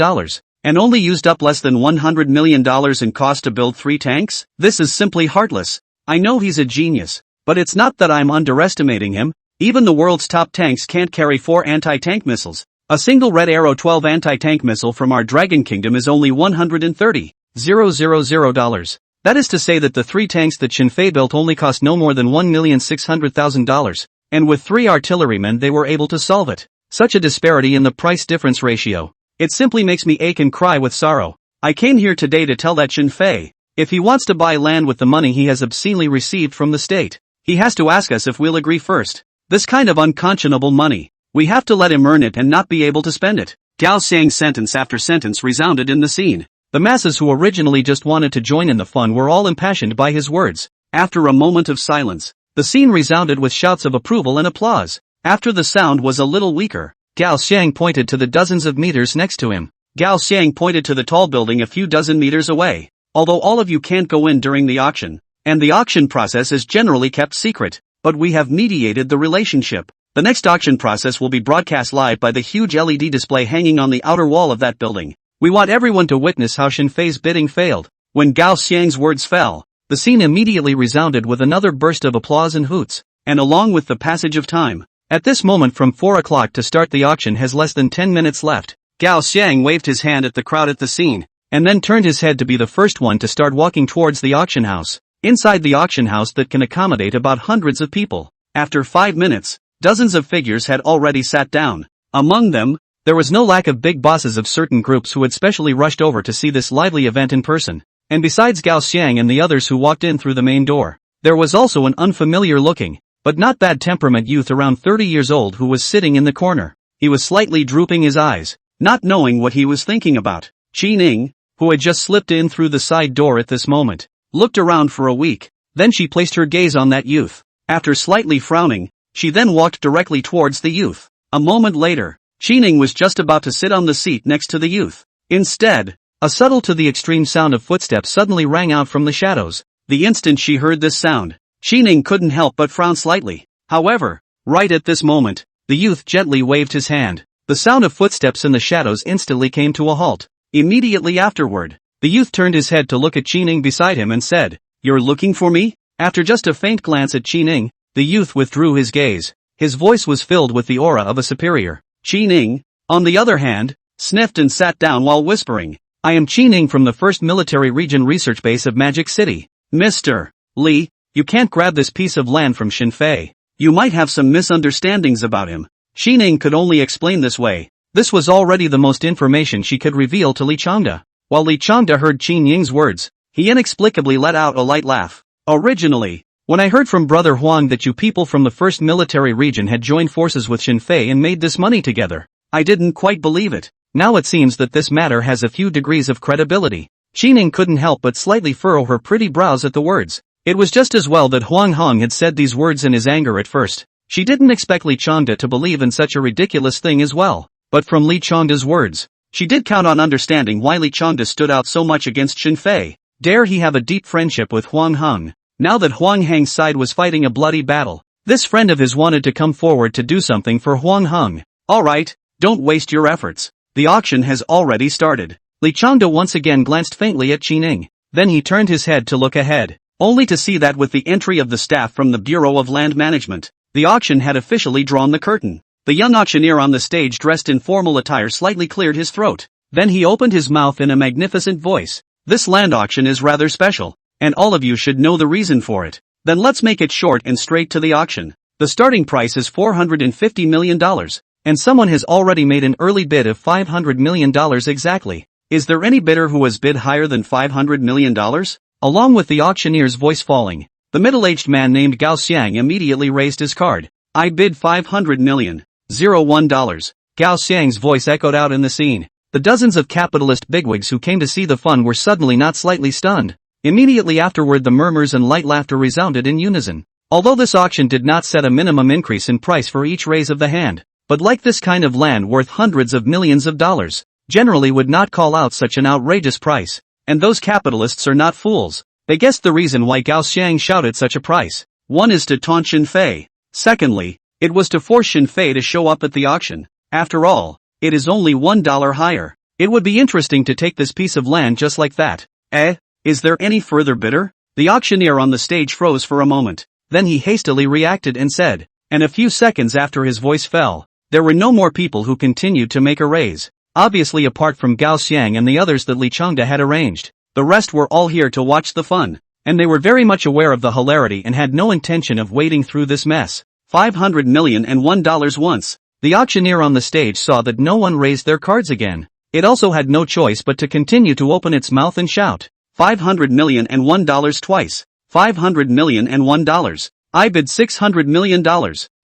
and only used up less than $100 million in cost to build 3 tanks? This is simply heartless. I know he's a genius, but it's not that I'm underestimating him. Even the world's top tanks can't carry 4 anti-tank missiles. A single Red Arrow 12 anti-tank missile from our Dragon Kingdom is only $130,000. That is to say that the 3 tanks that Xinfei built only cost no more than $1,600,000, and with 3 artillerymen they were able to solve it. Such a disparity in the price difference ratio. It simply makes me ache and cry with sorrow. I came here today to tell that Xinfei, if he wants to buy land with the money he has obscenely received from the state, he has to ask us if we'll agree first. This kind of unconscionable money, we have to let him earn it and not be able to spend it. Gao Xiang's sentence after sentence resounded in the scene. The masses who originally just wanted to join in the fun were all impassioned by his words. After a moment of silence, the scene resounded with shouts of approval and applause. After the sound was a little weaker, Gao Xiang pointed to the dozens of meters next to him. Gao Xiang pointed to the tall building a few dozen meters away. Although all of you can't go in during the auction, and the auction process is generally kept secret, but we have mediated the relationship. The next auction process will be broadcast live by the huge LED display hanging on the outer wall of that building. We want everyone to witness how Xinfei's bidding failed. When Gao Xiang's words fell, the scene immediately resounded with another burst of applause and hoots, and along with the passage of time. At this moment from 4 o'clock to start the auction has less than 10 minutes left. Gao Xiang waved his hand at the crowd at the scene, and then turned his head to be the first one to start walking towards the auction house. Inside the auction house that can accommodate about hundreds of people. After 5 minutes, dozens of figures had already sat down. Among them, there was no lack of big bosses of certain groups who had specially rushed over to see this lively event in person. And besides Gao Xiang and the others who walked in through the main door, there was also an unfamiliar-looking, but not bad temperament youth around 30 years old who was sitting in the corner. He was slightly drooping his eyes, not knowing what he was thinking about. Qi Ning, who had just slipped in through the side door at this moment, looked around for a week. Then she placed her gaze on that youth. After slightly frowning, she then walked directly towards the youth. A moment later, Qi Ning was just about to sit on the seat next to the youth. Instead, a subtle to the extreme sound of footsteps suddenly rang out from the shadows. The instant she heard this sound, Qi Ning couldn't help but frown slightly. However, right at this moment, the youth gently waved his hand. The sound of footsteps in the shadows instantly came to a halt. Immediately afterward, the youth turned his head to look at Qi Ning beside him and said, "You're looking for me?" After just a faint glance at Qi Ning, the youth withdrew his gaze. His voice was filled with the aura of a superior. Qi Ning, on the other hand, sniffed and sat down while whispering, "I am Qi Ning from the 1st Military Region Research Base of Magic City. Mr. Li, you can't grab this piece of land from Xinfei. You might have some misunderstandings about him." Qi Ning could only explain this way. This was already the most information she could reveal to Li Changde. While Li Changde heard Qi Ning's words, he inexplicably let out a light laugh. "Originally, when I heard from Brother Huang that you people from the 1st Military Region had joined forces with Xinfei and made this money together, I didn't quite believe it. Now it seems that this matter has a few degrees of credibility." Qi Ning couldn't help but slightly furrow her pretty brows at the words. It was just as well that Huang Hong had said these words in his anger at first. She didn't expect Li Changde to believe in such a ridiculous thing as well. But from Li Changde's words, she did count on understanding why Li Changde stood out so much against Xinfei. Dare he have a deep friendship with Huang Hong? Now that Huang Hang's side was fighting a bloody battle, this friend of his wanted to come forward to do something for Huang Hong. "Alright, don't waste your efforts. The auction has already started." Li Changde once again glanced faintly at Qi Ning. Then he turned his head to look ahead, only to see that with the entry of the staff from the Bureau of Land Management, the auction had officially drawn the curtain. The young auctioneer on the stage dressed in formal attire slightly cleared his throat. Then he opened his mouth in a magnificent voice. This land auction is rather special, and all of you should know the reason for it. Then let's make it short and straight to the auction. The starting price is $450 million, and someone has already made an early bid of $500 million exactly. Is there any bidder who has bid higher than $500 million? Along with the auctioneer's voice falling, the middle-aged man named Gao Xiang immediately raised his card. I bid $500 million. $1. Gao Xiang's voice echoed out in the scene. The dozens of capitalist bigwigs who came to see the fun were suddenly not slightly stunned. Immediately afterward the murmurs and light laughter resounded in unison. Although this auction did not set a minimum increase in price for each raise of the hand, but like this kind of land worth hundreds of millions of dollars, generally would not call out such an outrageous price. And those capitalists are not fools. They guessed the reason why Gao Xiang shouted such a price. One is to taunt Xin Fei. Secondly, it was to force Xin Fei to show up at the auction. After all, it is only $1 higher. It would be interesting to take this piece of land just like that. Is there any further bidder? The auctioneer on the stage froze for a moment. Then he hastily reacted and said, and a few seconds after his voice fell, there were no more people who continued to make a raise. Obviously apart from Gao Xiang and the others that Li Changde had arranged. The rest were all here to watch the fun, and they were very much aware of the hilarity and had no intention of wading through this mess. $500 million and $1 once. The auctioneer on the stage saw that no one raised their cards again. It also had no choice but to continue to open its mouth and shout. $500 million and $1 twice. $500 million and $1. I bid $600 million.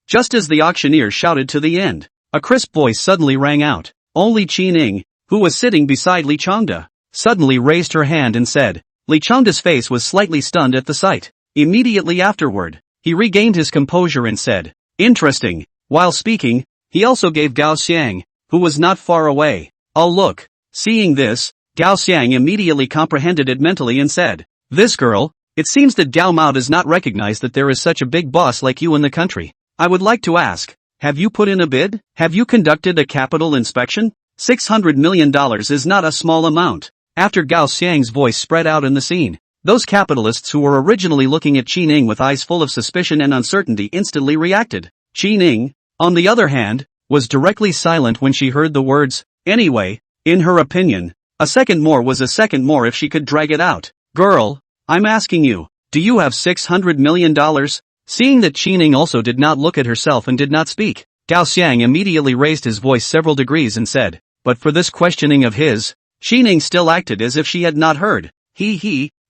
Just as the auctioneer shouted to the end, a crisp voice suddenly rang out. Only Qi Ning, who was sitting beside Li Changde, suddenly raised her hand and said. Li Changde's face was slightly stunned at the sight. Immediately afterward, he regained his composure and said, interesting. While speaking, he also gave Gao Xiang, who was not far away, a look. Seeing this, Gao Xiang immediately comprehended it mentally and said, this girl, it seems that Gao Mao does not recognize that there is such a big boss like you in the country. I would like to ask, have you put in a bid? Have you conducted a capital inspection? $600 million is not a small amount. After Gao Xiang's voice spread out in the scene, those capitalists who were originally looking at Qi Ning with eyes full of suspicion and uncertainty instantly reacted. Qi Ning, on the other hand, was directly silent when she heard the words, anyway, in her opinion, a second more was a second more if she could drag it out. Girl, I'm asking you, do you have $600 million? Seeing that Qi Ning also did not look at herself and did not speak, Gao Xiang immediately raised his voice several degrees and said, but for this questioning of his, Qi Ning still acted as if she had not heard.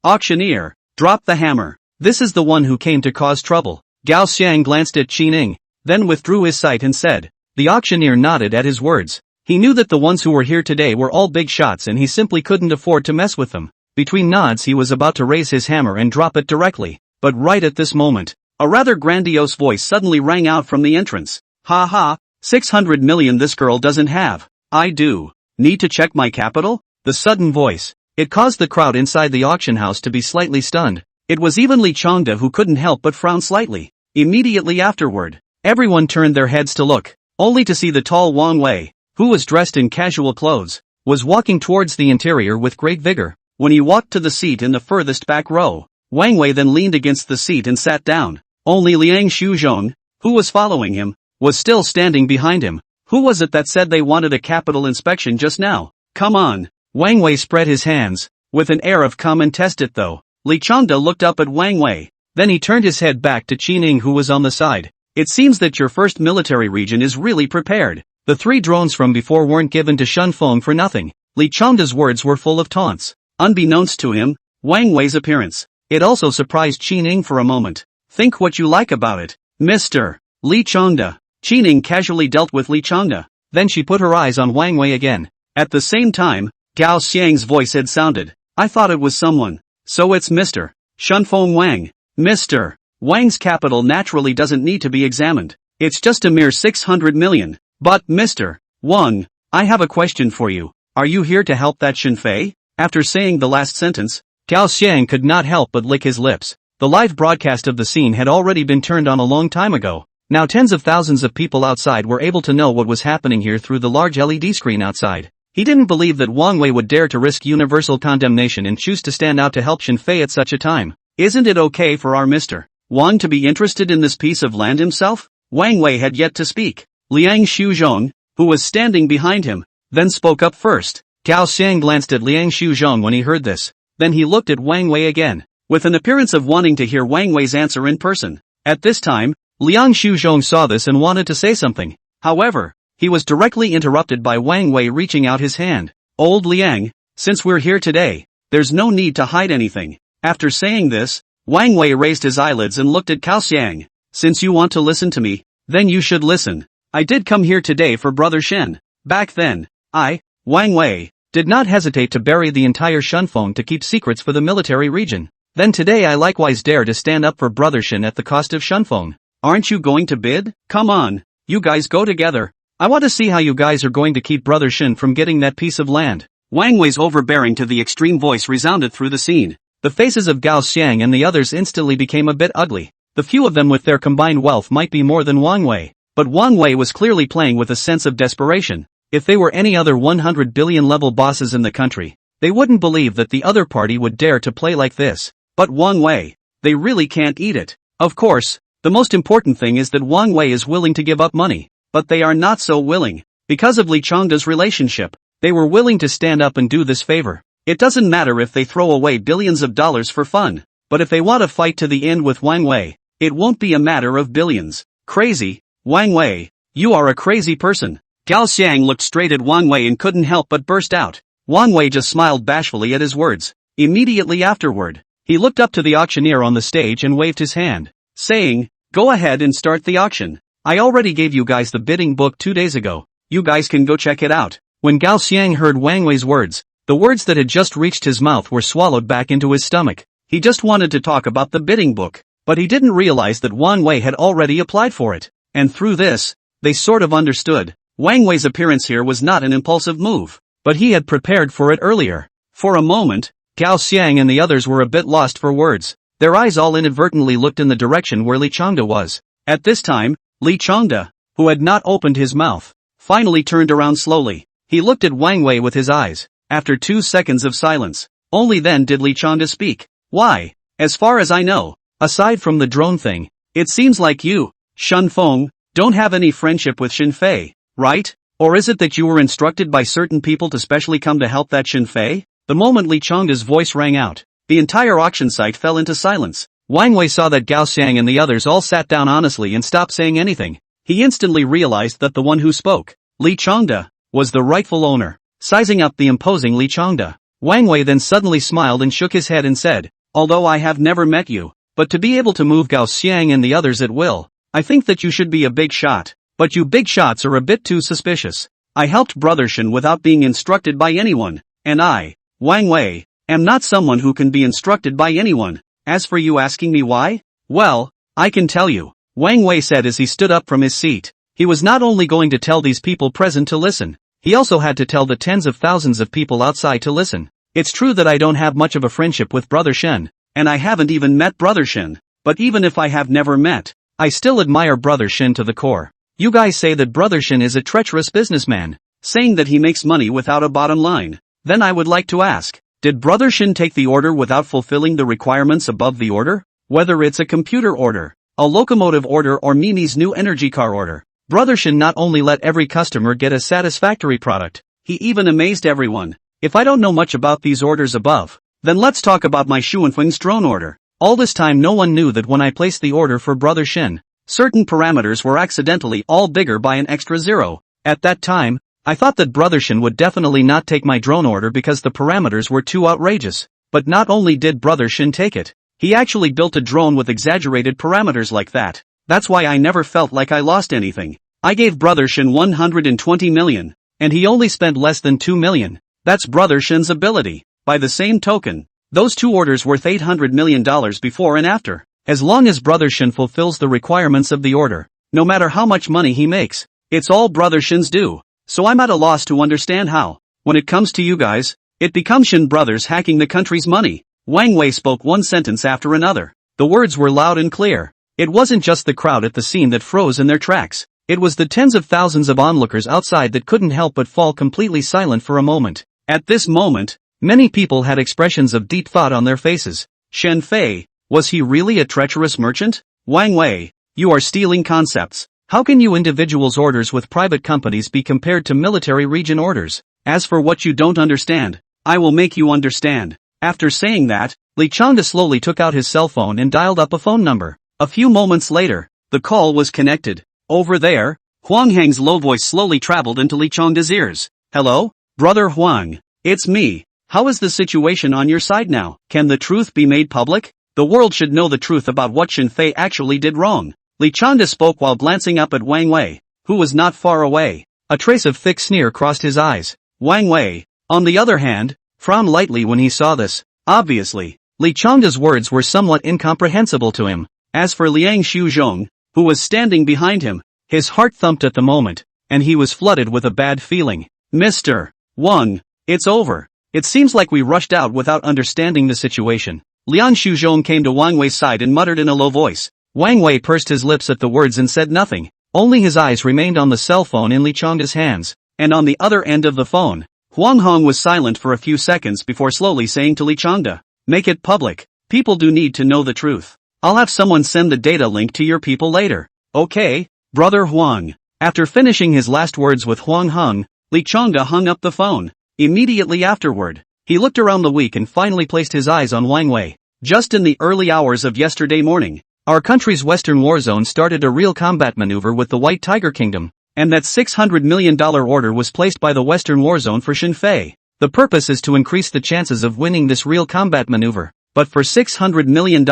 Auctioneer, drop the hammer. This is the one who came to cause trouble. Gao Xiang glanced at Qi Ning, then withdrew his sight and said. The auctioneer nodded at his words. He knew that the ones who were here today were all big shots and he simply couldn't afford to mess with them. Between nods he was about to raise his hammer and drop it directly, but right at this moment, a rather grandiose voice suddenly rang out from the entrance. Ha ha, 600 million this girl doesn't have. I do. Need to check my capital? The sudden voice. It caused the crowd inside the auction house to be slightly stunned. It was even Li Changde who couldn't help but frown slightly. Immediately afterward, everyone turned their heads to look, only to see the tall Wang Wei, who was dressed in casual clothes, was walking towards the interior with great vigor. When he walked to the seat in the furthest back row, Wang Wei then leaned against the seat and sat down. Only Liang Shuzhong, who was following him, was still standing behind him. Who was it that said they wanted a capital inspection just now? Come on. Wang Wei spread his hands, with an air of come and test it though. Li Changde looked up at Wang Wei, then he turned his head back to Qi Ning who was on the side. It seems that your first military region is really prepared. The 3 drones from before weren't given to Shun Feng for nothing. Li Changde's words were full of taunts. Unbeknownst to him, Wang Wei's appearance, it also surprised Qi Ning for a moment. Think what you like about it, Mr. Li Changde. Qi Ning casually dealt with Li Changde. Then she put her eyes on Wang Wei again. At the same time, Gao Xiang's voice had sounded. I thought it was someone. So it's Mr. Shunfeng Wang. Mr. Wang's capital naturally doesn't need to be examined. It's just a mere 600 million. But Mr. Wang, I have a question for you. Are you here to help that Xin Fei? After saying the last sentence, Gao Xiang could not help but lick his lips. The live broadcast of the scene had already been turned on a long time ago. Now tens of thousands of people outside were able to know what was happening here through the large LED screen outside. He didn't believe that Wang Wei would dare to risk universal condemnation and choose to stand out to help Shen Fei at such a time. Isn't it okay for our Mr. Wang to be interested in this piece of land himself? Wang Wei had yet to speak. Liang Shuzhong, who was standing behind him, then spoke up first. Gao Xiang glanced at Liang Shuzhong when he heard this. Then he looked at Wang Wei again, with an appearance of wanting to hear Wang Wei's answer in person. At this time, Liang Shuzhong saw this and wanted to say something. However, he was directly interrupted by Wang Wei reaching out his hand. Old Liang, since we're here today, there's no need to hide anything. After saying this, Wang Wei raised his eyelids and looked at Cao Xiang. Since you want to listen to me, then you should listen. I did come here today for Brother Shen. Back then, I, Wang Wei, did not hesitate to bury the entire Shunfeng to keep secrets for the military region. Then today I likewise dare to stand up for Brother Shen at the cost of Shunfeng. Aren't you going to bid? Come on, you guys go together. I want to see how you guys are going to keep Brother Shen from getting that piece of land. Wang Wei's overbearing to the extreme voice resounded through the scene. The faces of Gao Xiang and the others instantly became a bit ugly. The few of them with their combined wealth might be more than Wang Wei, but Wang Wei was clearly playing with a sense of desperation. If they were any other 100 billion level bosses in the country, they wouldn't believe that the other party would dare to play like this. But Wang Wei, they really can't eat it. Of course, the most important thing is that Wang Wei is willing to give up money, but they are not so willing. Because of Li Changda's relationship, they were willing to stand up and do this favor. It doesn't matter if they throw away billions of dollars for fun, but if they want to fight to the end with Wang Wei, it won't be a matter of billions. Crazy, Wang Wei, you are a crazy person. Gao Xiang looked straight at Wang Wei and couldn't help but burst out. Wang Wei just smiled bashfully at his words. Immediately afterward, he looked up to the auctioneer on the stage and waved his hand, saying, "Go ahead and start the auction. I already gave you guys the bidding book 2 days ago. You guys can go check it out." When Gao Xiang heard Wang Wei's words, the words that had just reached his mouth were swallowed back into his stomach. He just wanted to talk about the bidding book, but he didn't realize that Wang Wei had already applied for it. And through this, they sort of understood. Wang Wei's appearance here was not an impulsive move, but he had prepared for it earlier. For a moment, Gao Xiang and the others were a bit lost for words. Their eyes all inadvertently looked in the direction where Li Changda was. At this time, Li Changda, who had not opened his mouth, finally turned around slowly. He looked at Wang Wei with his eyes. After 2 seconds of silence, only then did Li Changda speak. "Why, as far as I know, aside from the drone thing, it seems like you, Shen Feng, don't have any friendship with Shen Fei, right? Or is it that you were instructed by certain people to specially come to help that Shen Fei?" The moment Li Changda's voice rang out, the entire auction site fell into silence. Wang Wei saw that Gao Xiang and the others all sat down honestly and stopped saying anything. He instantly realized that the one who spoke, Li Changda, was the rightful owner. Sizing up the imposing Li Changda, Wang Wei then suddenly smiled and shook his head and said, "Although I have never met you, but to be able to move Gao Xiang and the others at will, I think that you should be a big shot. But you big shots are a bit too suspicious. I helped Brother Shen without being instructed by anyone, and I, Wang Wei, am not someone who can be instructed by anyone. As for you asking me why? Well, I can tell you," Wang Wei said as he stood up from his seat. He was not only going to tell these people present to listen, he also had to tell the tens of thousands of people outside to listen. "It's true that I don't have much of a friendship with Brother Shen, and I haven't even met Brother Shen, but even if I have never met, I still admire Brother Shen to the core. You guys say that Brother Shen is a treacherous businessman, saying that he makes money without a bottom line. Then I would like to ask, did Brother Shen take the order without fulfilling the requirements above the order? Whether it's a computer order, a locomotive order or Mimi's new energy car order, Brother Shen not only let every customer get a satisfactory product, he even amazed everyone. If I don't know much about these orders above, then let's talk about my Xuanfeng's drone order. All this time no one knew that when I placed the order for Brother Shen, certain parameters were accidentally all bigger by an extra 0. At that time, I thought that Brother Shen would definitely not take my drone order because the parameters were too outrageous. But not only did Brother Shen take it, he actually built a drone with exaggerated parameters like that. That's why I never felt like I lost anything. I gave Brother Shen 120 million, and he only spent less than 2 million. That's Brother Shen's ability. By the same token, those 2 orders worth $800 million before and after. As long as Brother Shen fulfills the requirements of the order, no matter how much money he makes, it's all Brother Shen's due. So I'm at a loss to understand how, when it comes to you guys, it becomes Shen brothers hacking the country's money." Wang Wei spoke one sentence after another. The words were loud and clear. It wasn't just the crowd at the scene that froze in their tracks. It was the tens of thousands of onlookers outside that couldn't help but fall completely silent for a moment. At this moment, many people had expressions of deep thought on their faces. Shen Fei, was he really a treacherous merchant? Wang Wei, you are stealing concepts. How can you individuals' orders with private companies be compared to military region orders? As for what you don't understand, I will make you understand. After saying that, Li Changde slowly took out his cell phone and dialed up a phone number. A few moments later, the call was connected. Over there, Huang Hang's low voice slowly traveled into Li Changde's ears. Hello, brother Huang. It's me. How is the situation on your side now? Can the truth be made public? The world should know the truth about what Shen Fei actually did wrong. Li Changde spoke while glancing up at Wang Wei, who was not far away. A trace of thick sneer crossed his eyes. Wang Wei, on the other hand, frowned lightly when he saw this. Obviously, Li Changde's words were somewhat incomprehensible to him. As for Liang Shuzhong, who was standing behind him, his heart thumped at the moment, and he was flooded with a bad feeling. Mr. Wang, it's over. It seems like we rushed out without understanding the situation. Liang Shuzhong came to Wang Wei's side and muttered in a low voice. Wang Wei pursed his lips at the words and said nothing. Only his eyes remained on the cell phone in Li Changde's hands. And on the other end of the phone, Huang Hong was silent for a few seconds before slowly saying to Li Changde, make it public. People do need to know the truth. I'll have someone send the data link to your people later. Okay, brother Huang. After finishing his last words with Huang Hong, Li Changde hung up the phone. Immediately afterward, he looked around the week and finally placed his eyes on Wang Wei. Just in the early hours of yesterday morning, our country's western war zone started a real combat maneuver with the White Tiger Kingdom, and that $600 million order was placed by the western war zone for Shen Fei. The purpose is to increase the chances of winning this real combat maneuver, but for $600 million,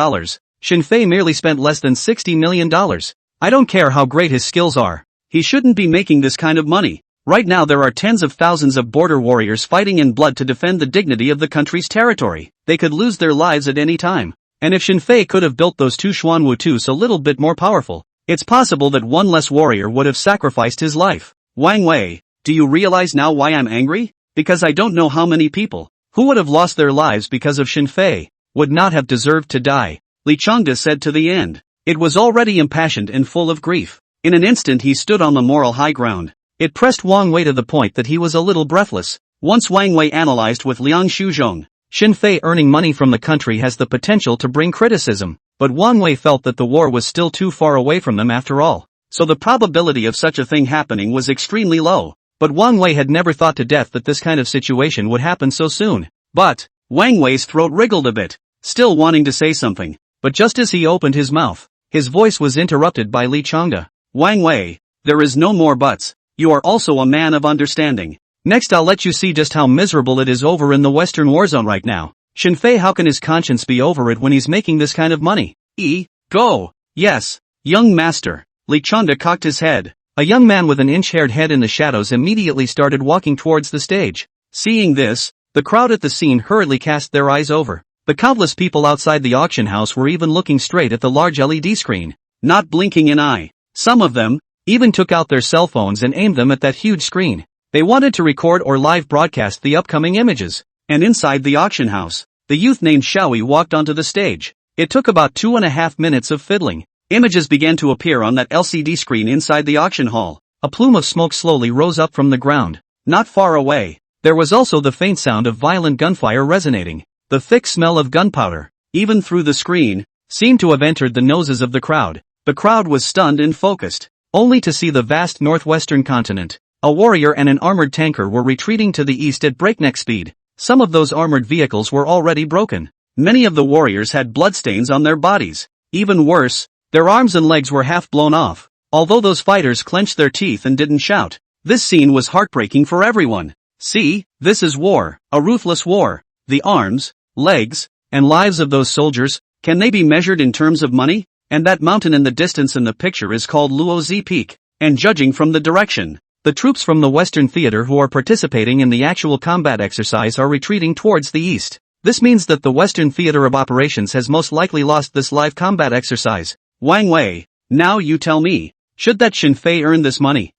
Shen Fei merely spent less than $60 million. I don't care how great his skills are. He shouldn't be making this kind of money. Right now there are tens of thousands of border warriors fighting in blood to defend the dignity of the country's territory. They could lose their lives at any time. And if Shen Fei could have built those two Xuanwu-tus a little bit more powerful, it's possible that one less warrior would have sacrificed his life. Wang Wei, do you realize now why I'm angry? Because I don't know how many people, who would have lost their lives because of Shen Fei, would not have deserved to die. Li Changde said to the end. It was already impassioned and full of grief. In an instant he stood on the moral high ground. It pressed Wang Wei to the point that he was a little breathless. Once Wang Wei analyzed with Liang Shuzhong, Shen Fei earning money from the country has the potential to bring criticism, but Wang Wei felt that the war was still too far away from them after all. So the probability of such a thing happening was extremely low. But Wang Wei had never thought to death that this kind of situation would happen so soon. But, Wang Wei's throat wriggled a bit, still wanting to say something. But just as he opened his mouth, his voice was interrupted by Li Changde. Wang Wei, there is no more buts. You are also a man of understanding. Next I'll let you see just how miserable it is over in the Western war zone right now. Shen Fei, how can his conscience be over it when he's making this kind of money? Go! Yes, young master. Li Changde cocked his head. A young man with an inch-haired head in the shadows immediately started walking towards the stage. Seeing this, the crowd at the scene hurriedly cast their eyes over. The countless people outside the auction house were even looking straight at the large LED screen, not blinking an eye. Some of them even took out their cell phones and aimed them at that huge screen. They wanted to record or live broadcast the upcoming images. And inside the auction house, the youth named Xiaoyi walked onto the stage. It took about 2.5 minutes of fiddling. Images began to appear on that LCD screen inside the auction hall. A plume of smoke slowly rose up from the ground. Not far away, there was also the faint sound of violent gunfire resonating. The thick smell of gunpowder, even through the screen, seemed to have entered the noses of the crowd. The crowd was stunned and focused, only to see the vast northwestern continent. A warrior and an armored tanker were retreating to the east at breakneck speed. Some of those armored vehicles were already broken. Many of the warriors had bloodstains on their bodies. Even worse, their arms and legs were half blown off. Although those fighters clenched their teeth and didn't shout, this scene was heartbreaking for everyone. See, this is war, a ruthless war. The arms, legs, and lives of those soldiers, can they be measured in terms of money? And that mountain in the distance in the picture is called Luozi Peak. And judging from the direction, the troops from the Western Theater who are participating in the actual combat exercise are retreating towards the east. This means that the Western Theater of Operations has most likely lost this live combat exercise. Wang Wei, now you tell me, should that Shen Fei earn this money?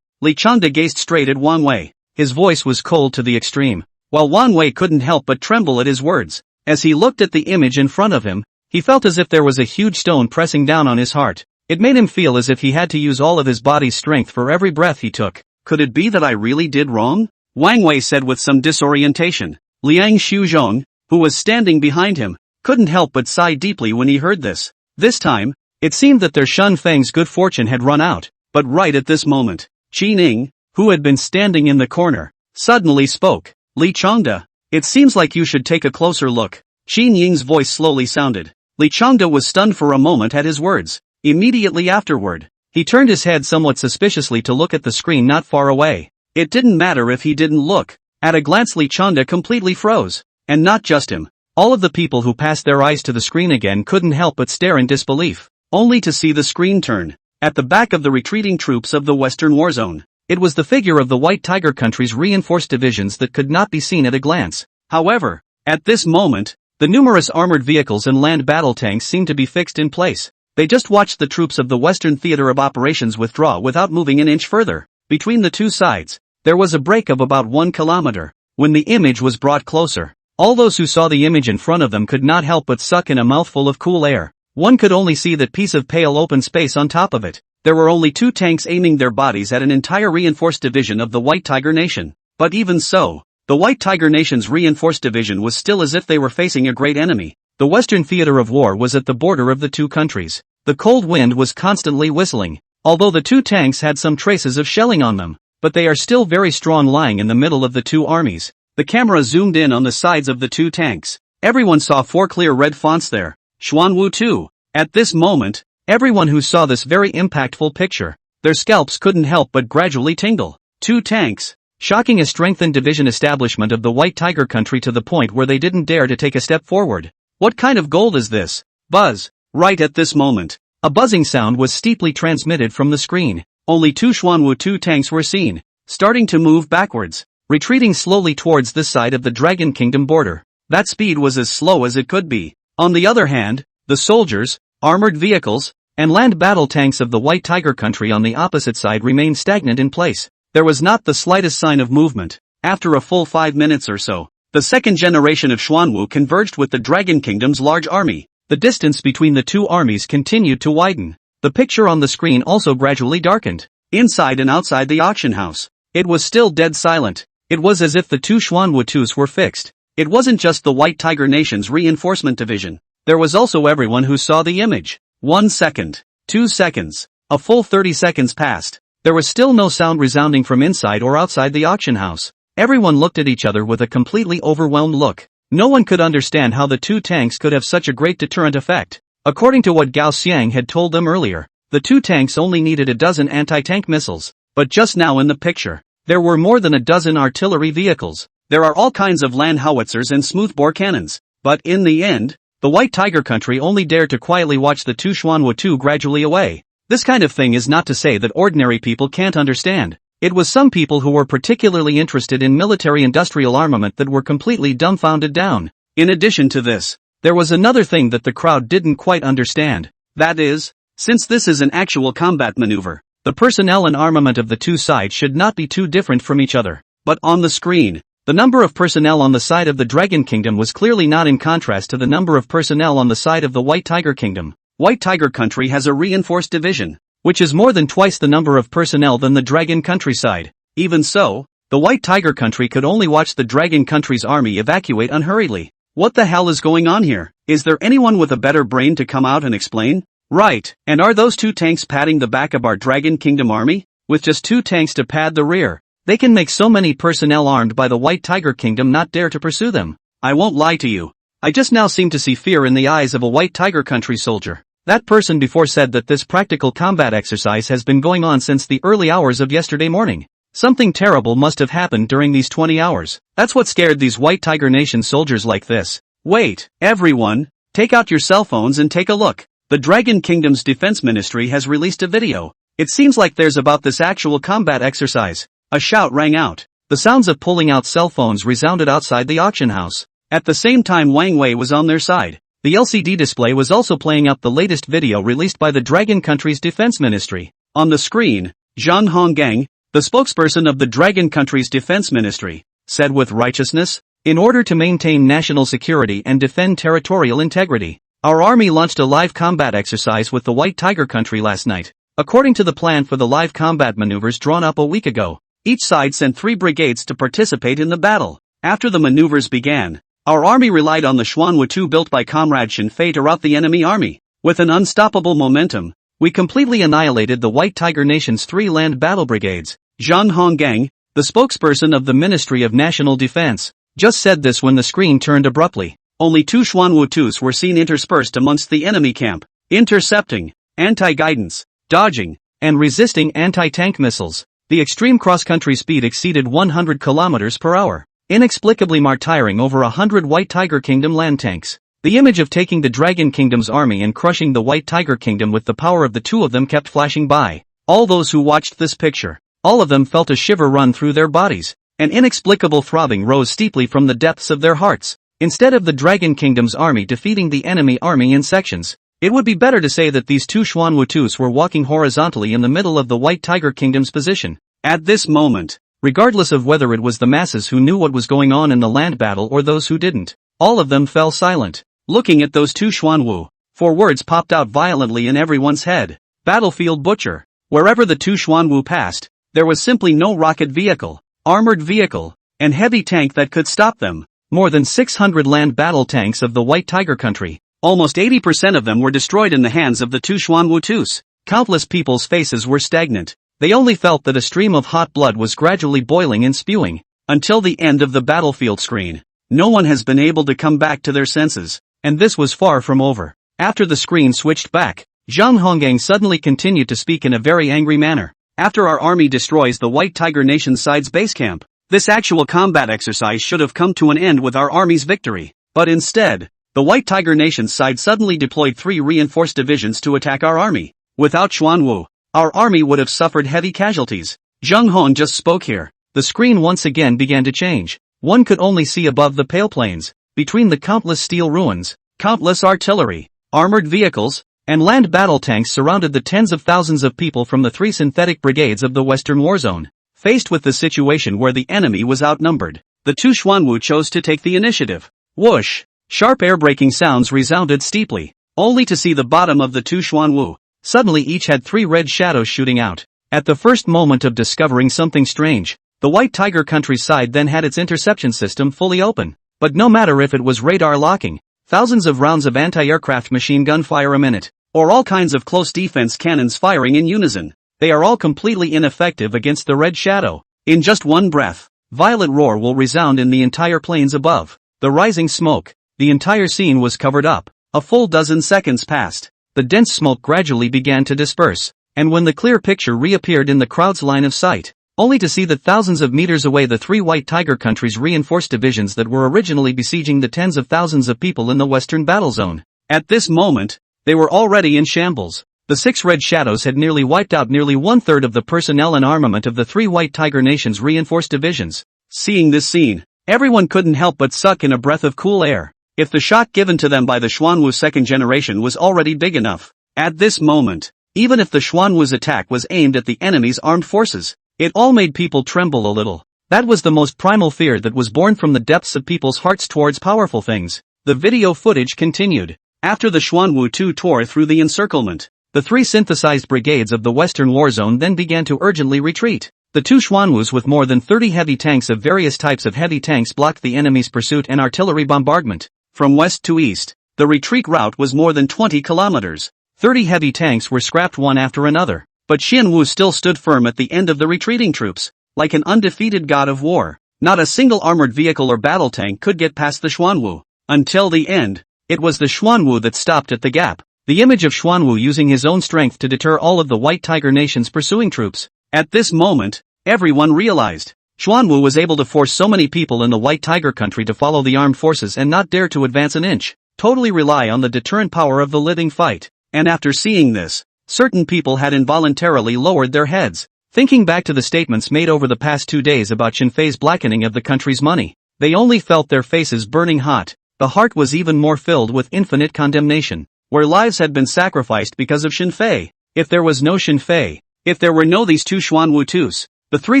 Li Changde gazed straight at Wang Wei. His voice was cold to the extreme, while Wang Wei couldn't help but tremble at his words. As he looked at the image in front of him, he felt as if there was a huge stone pressing down on his heart. It made him feel as if he had to use all of his body's strength for every breath he took. Could it be that I really did wrong? Wang Wei said with some disorientation. Liang Shuzhong, who was standing behind him, couldn't help but sigh deeply when he heard this. This time, it seemed that their Shun Feng's good fortune had run out, but right at this moment, Qi Ning, who had been standing in the corner, suddenly spoke. Li Changde, it seems like you should take a closer look. Qi Ning's voice slowly sounded. Li Changde was stunned for a moment at his words. Immediately afterward, he turned his head somewhat suspiciously to look at the screen not far away. It didn't matter if he didn't look. At a glance Li Changde completely froze. And not just him. All of the people who passed their eyes to the screen again couldn't help but stare in disbelief, only to see the screen turn. At the back of the retreating troops of the Western War Zone, it was the figure of the White Tiger country's reinforced divisions that could not be seen at a glance. However, at this moment, the numerous armored vehicles and land battle tanks seemed to be fixed in place. They just watched the troops of the Western Theater of Operations withdraw without moving an inch further. Between the two sides, there was a break of about 1 kilometer. When the image was brought closer, all those who saw the image in front of them could not help but suck in a mouthful of cool air. One could only see that piece of pale open space on top of it. There were only 2 tanks aiming their bodies at an entire reinforced division of the White Tiger Nation. But even so, the White Tiger Nation's reinforced division was still as if they were facing a great enemy. The Western Theater of War was at the border of the two countries. The cold wind was constantly whistling, although the 2 tanks had some traces of shelling on them, but they are still very strong lying in the middle of the 2 armies. The camera zoomed in on the sides of the 2 tanks. Everyone saw 4 clear red fonts there. Xuanwu 2. At this moment, everyone who saw this very impactful picture, their scalps couldn't help but gradually tingle. 2 tanks, shocking a strengthened division establishment of the White Tiger country to the point where they didn't dare to take a step forward. What kind of gold is this? Buzz. Right at this moment, a buzzing sound was steeply transmitted from the screen. Only 2 Xuanwu 2 tanks were seen, starting to move backwards, retreating slowly towards this side of the Dragon Kingdom border. That speed was as slow as it could be. On the other hand, the soldiers, armored vehicles, and land battle tanks of the White Tiger country on the opposite side remained stagnant in place. There was not the slightest sign of movement. After a full 5 minutes or so, the second generation of Xuanwu converged with the Dragon Kingdom's large army. The distance between the 2 armies continued to widen. The picture on the screen also gradually darkened. Inside and outside the auction house, it was still dead silent. It was as if the 2 Xuanwu 2s were fixed. It wasn't just the White Tiger Nation's reinforcement division. There was also everyone who saw the image. 1 second. 2 seconds. A full 30 seconds passed. There was still no sound resounding from inside or outside the auction house. Everyone looked at each other with a completely overwhelmed look. No one could understand how the 2 tanks could have such a great deterrent effect. According to what Gao Xiang had told them earlier, the 2 tanks only needed a dozen anti-tank missiles. But just now in the picture, there were more than a dozen artillery vehicles. There are all kinds of land howitzers and smoothbore cannons. But in the end, the White Tiger country only dared to quietly watch the 2 Xuanwu 2 gradually away. This kind of thing is not to say that ordinary people can't understand. It was some people who were particularly interested in military-industrial armament that were completely dumbfounded down. In addition to this, there was another thing that the crowd didn't quite understand. That is, since this is an actual combat maneuver, the personnel and armament of the 2 sides should not be too different from each other. But on the screen, the number of personnel on the side of the Dragon Kingdom was clearly not in contrast to the number of personnel on the side of the White Tiger Kingdom. White Tiger country has a reinforced division, which is more than twice the number of personnel than the Dragon countryside. Even so, the White Tiger country could only watch the Dragon country's army evacuate unhurriedly. What the hell is going on here? Is there anyone with a better brain to come out and explain? Right, and are those 2 tanks padding the back of our Dragon Kingdom army? With just 2 tanks to pad the rear, they can make so many personnel armed by the White Tiger Kingdom not dare to pursue them. I won't lie to you. I just now seem to see fear in the eyes of a White Tiger country soldier. That person before said that this practical combat exercise has been going on since the early hours of yesterday morning. Something terrible must have happened during these 20 hours. That's what scared these White Tiger Nation soldiers like this. Wait, everyone, take out your cell phones and take a look. The Dragon Kingdom's Defense Ministry has released a video. It seems like there's about this actual combat exercise. A shout rang out. The sounds of pulling out cell phones resounded outside the auction house. At the same time Wang Wei was on their side. The LCD display was also playing up the latest video released by the Dragon country's defense ministry. On the screen, Zhang Honggang, the spokesperson of the Dragon country's defense ministry, said with righteousness, in order to maintain national security and defend territorial integrity, Our army launched a live combat exercise with the White Tiger country last night. According to the plan for the live combat maneuvers drawn up a week ago, each side sent 3 brigades to participate in the battle. After the maneuvers began, our army relied on the Xuanwu built by Comrade Shinfei to rout the enemy army. With an unstoppable momentum, we completely annihilated the White Tiger Nation's 3 land battle brigades. Zhang Honggang, the spokesperson of the Ministry of National Defense, just said this when the screen turned abruptly. Only 2 Xuanwu were seen interspersed amongst the enemy camp, intercepting, anti-guidance, dodging, and resisting anti-tank missiles. The extreme cross-country speed exceeded 100 kilometers per hour, inexplicably martyring over 100 White Tiger Kingdom land tanks. The image of taking the Dragon Kingdom's army and crushing the White Tiger Kingdom with the power of the 2 of them kept flashing by. All those who watched this picture, all of them felt a shiver run through their bodies. An inexplicable throbbing rose steeply from the depths of their hearts. Instead of the Dragon Kingdom's army defeating the enemy army in sections, it would be better to say that these 2 Xuanwu were walking horizontally in the middle of the White Tiger Kingdom's position. At this moment, regardless of whether it was the masses who knew what was going on in the land battle or those who didn't, all of them fell silent, looking at those 2 Xuanwu. 4 words popped out violently in everyone's head. Battlefield butcher. Wherever the 2 Xuanwu passed, there was simply no rocket vehicle, armored vehicle, and heavy tank that could stop them. More than 600 land battle tanks of the White Tiger country, almost 80% of them were destroyed in the hands of the 2 Xuanwu. Countless people's faces were stagnant. They only felt that a stream of hot blood was gradually boiling and spewing. Until the end of the battlefield screen, no one has been able to come back to their senses, and this was far from over. After the screen switched back, Zhang Honggang suddenly continued to speak in a very angry manner. After our army destroys the White Tiger Nation side's base camp, this actual combat exercise should have come to an end with our army's victory. But instead, the White Tiger Nation's side suddenly deployed 3 reinforced divisions to attack our army. Without Xuanwu, our army would have suffered heavy casualties. Zheng Hong just spoke here. The screen once again began to change. One could only see above the pale plains, between the countless steel ruins, countless artillery, armored vehicles, and land battle tanks surrounded the tens of thousands of people from the 3 synthetic brigades of the Western War Zone. Faced with the situation where the enemy was outnumbered, the 2 Xuanwu chose to take the initiative. Whoosh! Sharp air-braking sounds resounded steeply, only to see the bottom of the 2 Xuanwu. Suddenly each had 3 red shadows shooting out. At the first moment of discovering something strange, the White Tiger countryside then had its interception system fully open. But no matter if it was radar locking, thousands of rounds of anti-aircraft machine gun fire a minute, or all kinds of close defense cannons firing in unison, they are all completely ineffective against the red shadow. In just one breath, violent roar will resound in the entire plains above. The rising smoke, the entire scene was covered up. A full dozen seconds passed. The dense smoke gradually began to disperse, and when the clear picture reappeared in the crowd's line of sight, only to see that thousands of meters away the 3 White Tiger countries reinforced divisions that were originally besieging the tens of thousands of people in the western battle zone. At this moment, they were already in shambles. The 6 red shadows had nearly wiped out nearly 1/3 of the personnel and armament of the 3 White Tiger Nations reinforced divisions. Seeing this scene, everyone couldn't help but suck in a breath of cool air. If the shot given to them by the Xuanwu second generation was already big enough, at this moment, even if the Xuanwu's attack was aimed at the enemy's armed forces, it all made people tremble a little. That was the most primal fear that was born from the depths of people's hearts towards powerful things. The video footage continued. After the Xuanwu tore through the encirclement, the 3 synthesized brigades of the Western War Zone then began to urgently retreat. The 2 Xuanwus with more than 30 heavy tanks of various types of heavy tanks blocked the enemy's pursuit and artillery bombardment. From west to east, the retreat route was more than 20 kilometers. 30 heavy tanks were scrapped one after another, but Xianwu still stood firm at the end of the retreating troops, like an undefeated god of war. Not a single armored vehicle or battle tank could get past the Xuanwu. Until the end, it was the Xuanwu that stopped at the gap. The image of Xuanwu using his own strength to deter all of the White Tiger Nation's pursuing troops. At this moment, everyone realized, Xuanwu was able to force so many people in the White Tiger country to follow the armed forces and not dare to advance an inch, totally rely on the deterrent power of the living fight. And after seeing this, certain people had involuntarily lowered their heads. Thinking back to the statements made over the past 2 days about Shinfei's blackening of the country's money, they only felt their faces burning hot. The heart was even more filled with infinite condemnation. Where lives had been sacrificed because of Shinfei. If there was no Shinfei, if there were no these 2 Xuanwu, the 3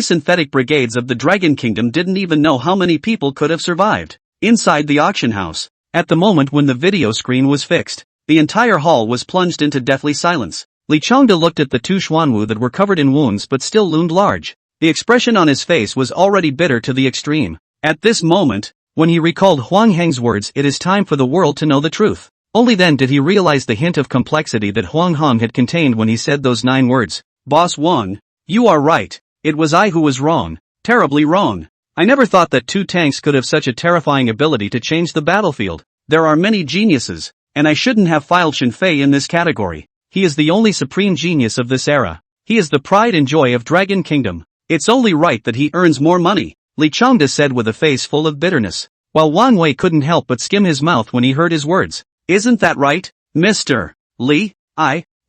synthetic brigades of the Dragon Kingdom didn't even know how many people could have survived. Inside the auction house, At the moment when the video screen was fixed, the entire hall was plunged into deathly silence. Li Changde looked at the two Xuanwu that were covered in wounds but still loomed large. The expression on his face was already bitter to the extreme. At this moment, when he recalled Huang Heng's words, "It is time for the world to know the truth," only then did he realize the hint of complexity that Huang Hong had contained when he said those 9 words. "Boss Wang, you are right. It was I who was wrong. Terribly wrong. I never thought that 2 tanks could have such a terrifying ability to change the battlefield. There are many geniuses, and I shouldn't have filed Xin Fei in this category. He is the only supreme genius of this era. He is the pride and joy of Dragon Kingdom. It's only right that he earns more money," Li Changde said with a face full of bitterness, while Wang Wei couldn't help but skim his mouth when he heard his words. "Isn't that right, Mr. Li?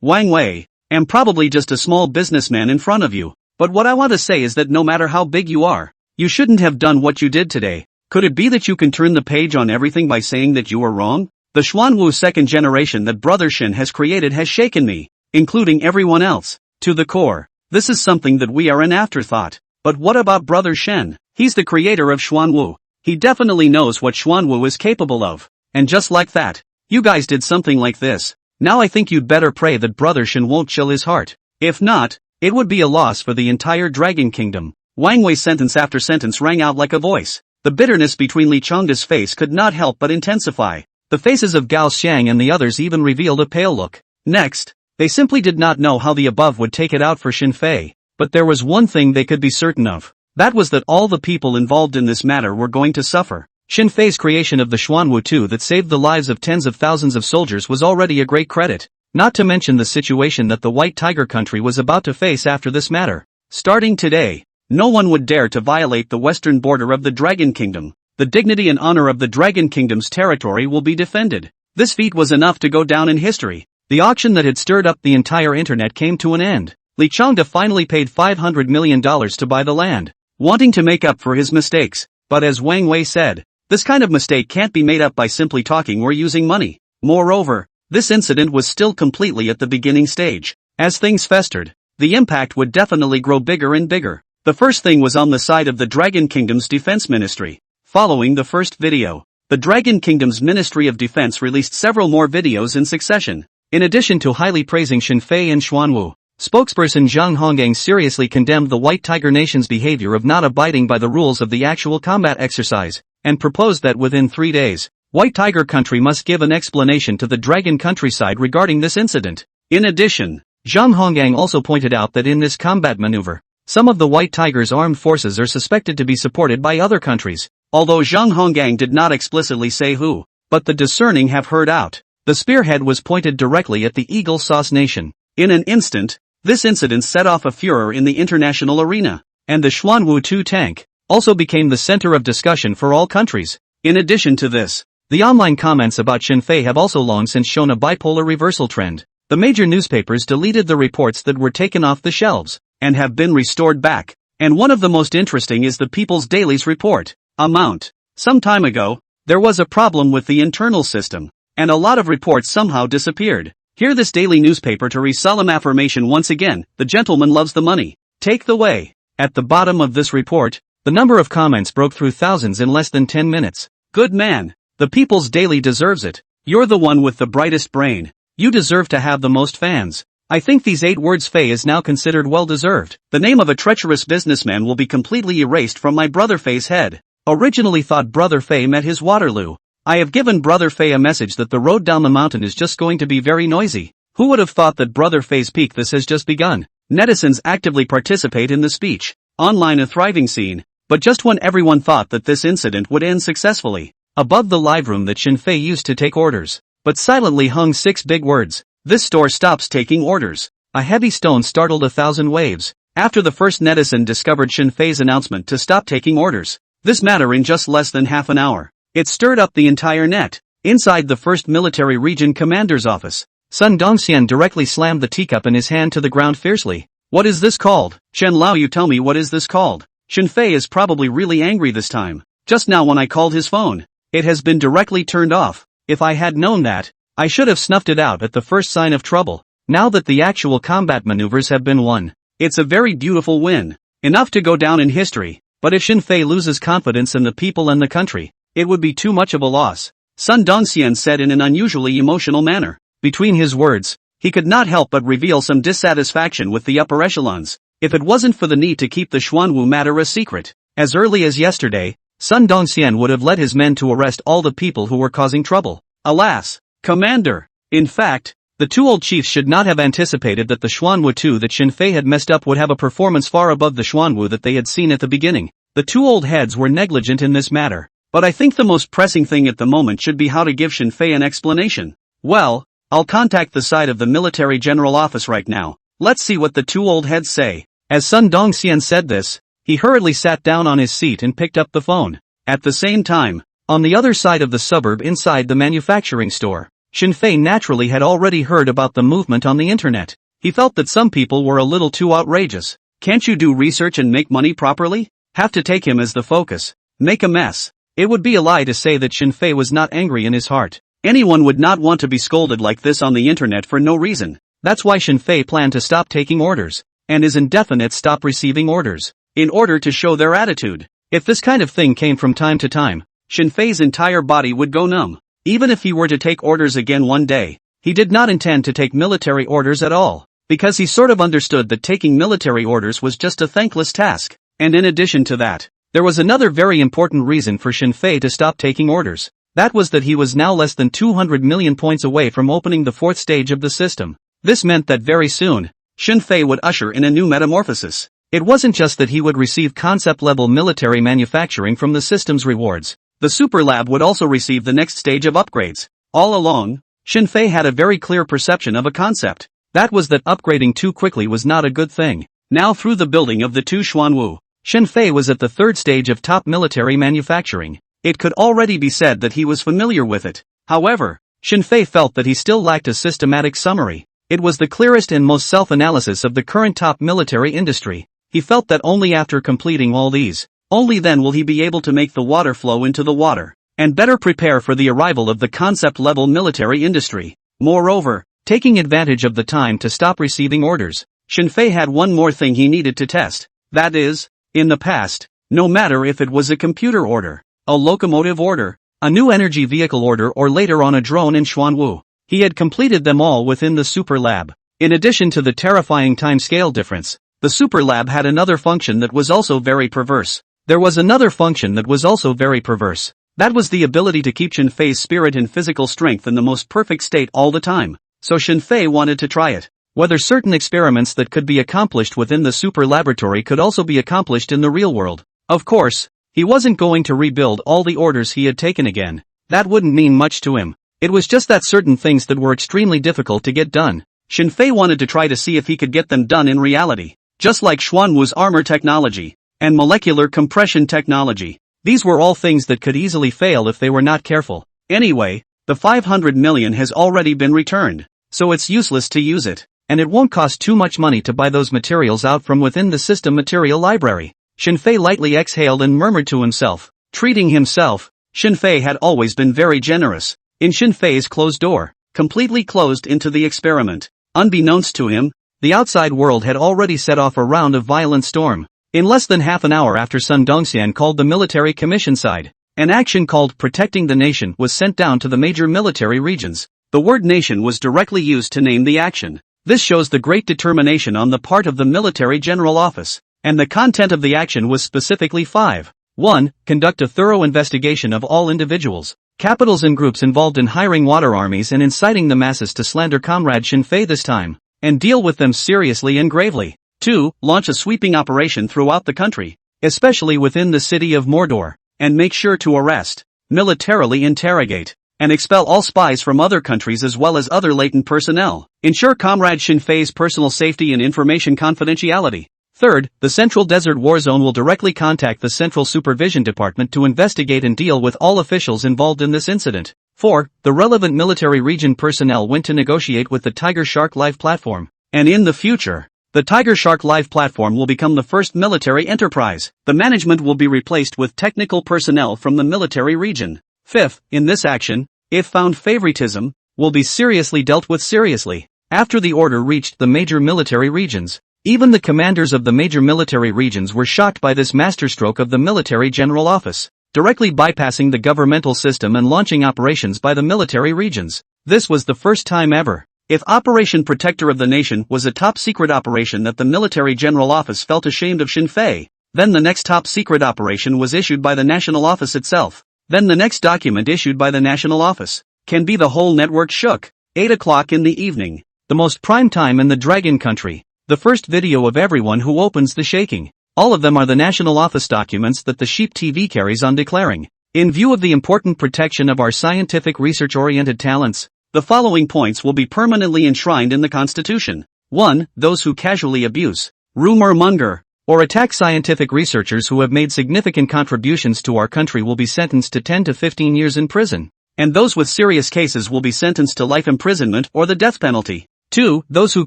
Wang Wei, am probably just a small businessman in front of you, but what I want to say is that no matter how big you are, you shouldn't have done what you did today. Could it be that you can turn the page on everything by saying that you were wrong? The Xuanwu second generation that Brother Shen has created has shaken me, including everyone else, to the core. This is something that we are an afterthought. But what about Brother Shen? He's the creator of Xuanwu. He definitely knows what Xuanwu is capable of. And just like that, you guys did something like this. Now I think you'd better pray that Brother Shen won't chill his heart. If not, it would be a loss for the entire Dragon Kingdom." Wang Wei's sentence after sentence rang out like a voice. The bitterness between Li Changde's face could not help but intensify. The faces of Gao Xiang and the others even revealed a pale look. Next, they simply did not know how the above would take it out for Xin Fei. But there was one thing they could be certain of. That was that all the people involved in this matter were going to suffer. Xin Fei's creation of the Xuanwu 2 that saved the lives of tens of thousands of soldiers was already a great credit, not to mention the situation that the White Tiger country was about to face after this matter. Starting today, no one would dare to violate the western border of the Dragon Kingdom. The dignity and honor of the Dragon Kingdom's territory will be defended. This feat was enough to go down in history. The auction that had stirred up the entire internet came to an end. Li Changde finally paid $500 million to buy the land, wanting to make up for his mistakes. But as Wang Wei said, this kind of mistake can't be made up by simply talking or using money. Moreover, this incident was still completely at the beginning stage. As things festered, the impact would definitely grow bigger and bigger. The first thing was on the side of the Dragon Kingdom's Defense Ministry. Following the first video, the Dragon Kingdom's Ministry of Defense released several more videos in succession. In addition to highly praising Xin Fei and Xuanwu, spokesperson Zhang Honggang seriously condemned the White Tiger Nation's behavior of not abiding by the rules of the actual combat exercise, and proposed that within 3 days, White Tiger Country must give an explanation to the Dragon countryside regarding this incident. In addition, Zhang Honggang also pointed out that in this combat maneuver, some of the White Tiger's armed forces are suspected to be supported by other countries. Although Zhang Honggang did not explicitly say who, but the discerning have heard out. The spearhead was pointed directly at the Eagle Sauce Nation. In an instant, this incident set off a furor in the international arena, and the Xuanwu 2 tank also became the center of discussion for all countries. In addition to this, the online comments about Xin Fei have also long since shown a bipolar reversal trend. The major newspapers deleted the reports that were taken off the shelves, and have been restored back. And one of the most interesting is the People's Daily's report. Amount. Some time ago, there was a problem with the internal system, and a lot of reports somehow disappeared. Hear this daily newspaper to solemn affirmation once again, the gentleman loves the money. Take the way. At the bottom of this report, the number of comments broke through thousands in less than 10 minutes. Good man. The People's Daily deserves it. You're the one with the brightest brain. You deserve to have the most fans. I think these 8 words Fei is now considered well deserved. The name of a treacherous businessman will be completely erased from my brother Fei's head. Originally thought Brother Fei met his Waterloo. I have given Brother Fei a message that the road down the mountain is just going to be very noisy. Who would have thought that Brother Fei's peak this has just begun? Netizens actively participate in the speech. Online a thriving scene, but just when everyone thought that this incident would end successfully, above the live room that Xin Fei used to take orders, but silently hung 6 big words. This store stops taking orders. A heavy stone startled 1,000 waves. After the first netizen discovered Xin Fei's announcement to stop taking orders, this matter in just less than half an hour, it stirred up the entire net. Inside the 1st Military Region Commander's office, Sun Dongxian directly slammed the teacup in his hand to the ground fiercely. What is this called? Chen Lao, you tell me what is this called? Xin Fei is probably really angry this time. Just now when I called his phone, it has been directly turned off. If I had known that, I should have snuffed it out at the first sign of trouble. Now that the actual combat maneuvers have been won, it's a very beautiful win. Enough to go down in history. But if Xin Fei loses confidence in the people and the country, it would be too much of a loss. Sun Dongxian said in an unusually emotional manner. Between his words, he could not help but reveal some dissatisfaction with the upper echelons. If it wasn't for the need to keep the Xuanwu matter a secret, as early as yesterday, Sun Dongxian would have led his men to arrest all the people who were causing trouble. Alas, Commander! In fact, the two old chiefs should not have anticipated that the Xuanwu II that Xin Fei had messed up would have a performance far above the Xuanwu that they had seen at the beginning. The two old heads were negligent in this matter. But I think the most pressing thing at the moment should be how to give Xin Fei an explanation. Well, I'll contact the side of the military general office right now. Let's see what the two old heads say. As Sun Dongxian said this, he hurriedly sat down on his seat and picked up the phone. At the same time, on the other side of the suburb inside the manufacturing store, Xin Fei naturally had already heard about the movement on the internet. He felt that some people were a little too outrageous. Can't you do research and make money properly? Have to take him as the focus. Make a mess. It would be a lie to say that Xin Fei was not angry in his heart. Anyone would not want to be scolded like this on the internet for no reason. That's why Xin Fei planned to stop taking orders, and his indefinite stop receiving orders, in order to show their attitude. If this kind of thing came from time to time, Xin Fei's entire body would go numb. Even if he were to take orders again one day, he did not intend to take military orders at all, because he sort of understood that taking military orders was just a thankless task. And in addition to that, there was another very important reason for Xin Fei to stop taking orders. That was that he was now less than 200 million points away from opening the fourth stage of the system. This meant that very soon, Xin Fei would usher in a new metamorphosis. It wasn't just that he would receive concept-level military manufacturing from the system's rewards. The Super Lab would also receive the next stage of upgrades. All along, Xin Fei had a very clear perception of a concept. That was that upgrading too quickly was not a good thing. Now through the building of the two Xuanwu, Xin Fei was at the third stage of top military manufacturing. It could already be said that he was familiar with it. However, Xin Fei felt that he still lacked a systematic summary. It was the clearest and most self-analysis of the current top military industry. He felt that only after completing all these, only then will he be able to make the water flow into the water, and better prepare for the arrival of the concept-level military industry. Moreover, taking advantage of the time to stop receiving orders, Xin Fei had one more thing he needed to test. That is, in the past, no matter if it was a computer order, a locomotive order, a new energy vehicle order or later on a drone in Xuanwu, he had completed them all within the Super Lab. In addition to the terrifying time-scale difference, the Super Lab had another function that was also very perverse. There was another function that was also very perverse. That was the ability to keep Xin Fei's spirit and physical strength in the most perfect state all the time. So Xin Fei wanted to try it. Whether certain experiments that could be accomplished within the super laboratory could also be accomplished in the real world. Of course, he wasn't going to rebuild all the orders he had taken again. That wouldn't mean much to him. It was just that certain things that were extremely difficult to get done, Xin Fei wanted to try to see if he could get them done in reality. Just like Xuanwu's armor technology and molecular compression technology. These were all things that could easily fail if they were not careful. Anyway, the 500 million has already been returned, so it's useless to use it, and it won't cost too much money to buy those materials out from within the system material library. Xin Fei lightly exhaled and murmured to himself. Treating himself, Xin Fei had always been very generous. In Xin Fei's closed door, completely closed into the experiment, unbeknownst to him, the outside world had already set off a round of violent storm. In less than half an hour after Sun Dongxian called the military commission side, an action called Protecting the Nation was sent down to the major military regions. The word nation was directly used to name the action. This shows the great determination on the part of the military general office. And the content of the action was specifically 5. 1. Conduct a thorough investigation of all individuals, capitals and groups involved in hiring water armies and inciting the masses to slander Comrade Xin Fei this time, and deal with them seriously and gravely. 2. Launch a sweeping operation throughout the country, especially within the city of Mordor, and make sure to arrest, militarily interrogate, and expel all spies from other countries as well as other latent personnel. Ensure Comrade Xin Fei's personal safety and information confidentiality. 3rd, the Central Desert War Zone will directly contact the Central Supervision Department to investigate and deal with all officials involved in this incident. 4. The relevant military region personnel went to negotiate with the Tiger Shark Live platform. And in the future, the Tiger Shark Live platform will become the first military enterprise. The management will be replaced with technical personnel from the military region. 5th, in this action, if found favoritism, will be seriously dealt with seriously. After the order reached the major military regions, even the commanders of the major military regions were shocked by this masterstroke of the military general office. directly bypassing the governmental system and launching operations by the military regions. This was the first time ever. If Operation Protector of the Nation was a top-secret operation that the Military General Office felt ashamed of Shinfei, then the next top-secret operation was issued by the National Office itself. Then the next document issued by the National Office. Can be the whole network shook. 8 o'clock in the evening. The most prime time in the Dragon Country. The first video of everyone who opens the shaking. All of them are the National Office documents that the Sheep TV carries on declaring. In view of the important protection of our scientific research-oriented talents, the following points will be permanently enshrined in the Constitution. 1. Those who casually abuse, rumor monger, or attack scientific researchers who have made significant contributions to our country will be sentenced to 10 to 15 years in prison. And those with serious cases will be sentenced to life imprisonment or the death penalty. 2. Those who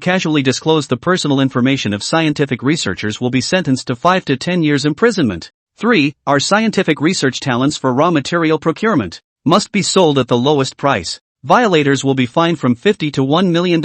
casually disclose the personal information of scientific researchers will be sentenced to 5 to 10 years imprisonment. 3. Our scientific research talents for raw material procurement must be sold at the lowest price. Violators will be fined from $50 to $1 million.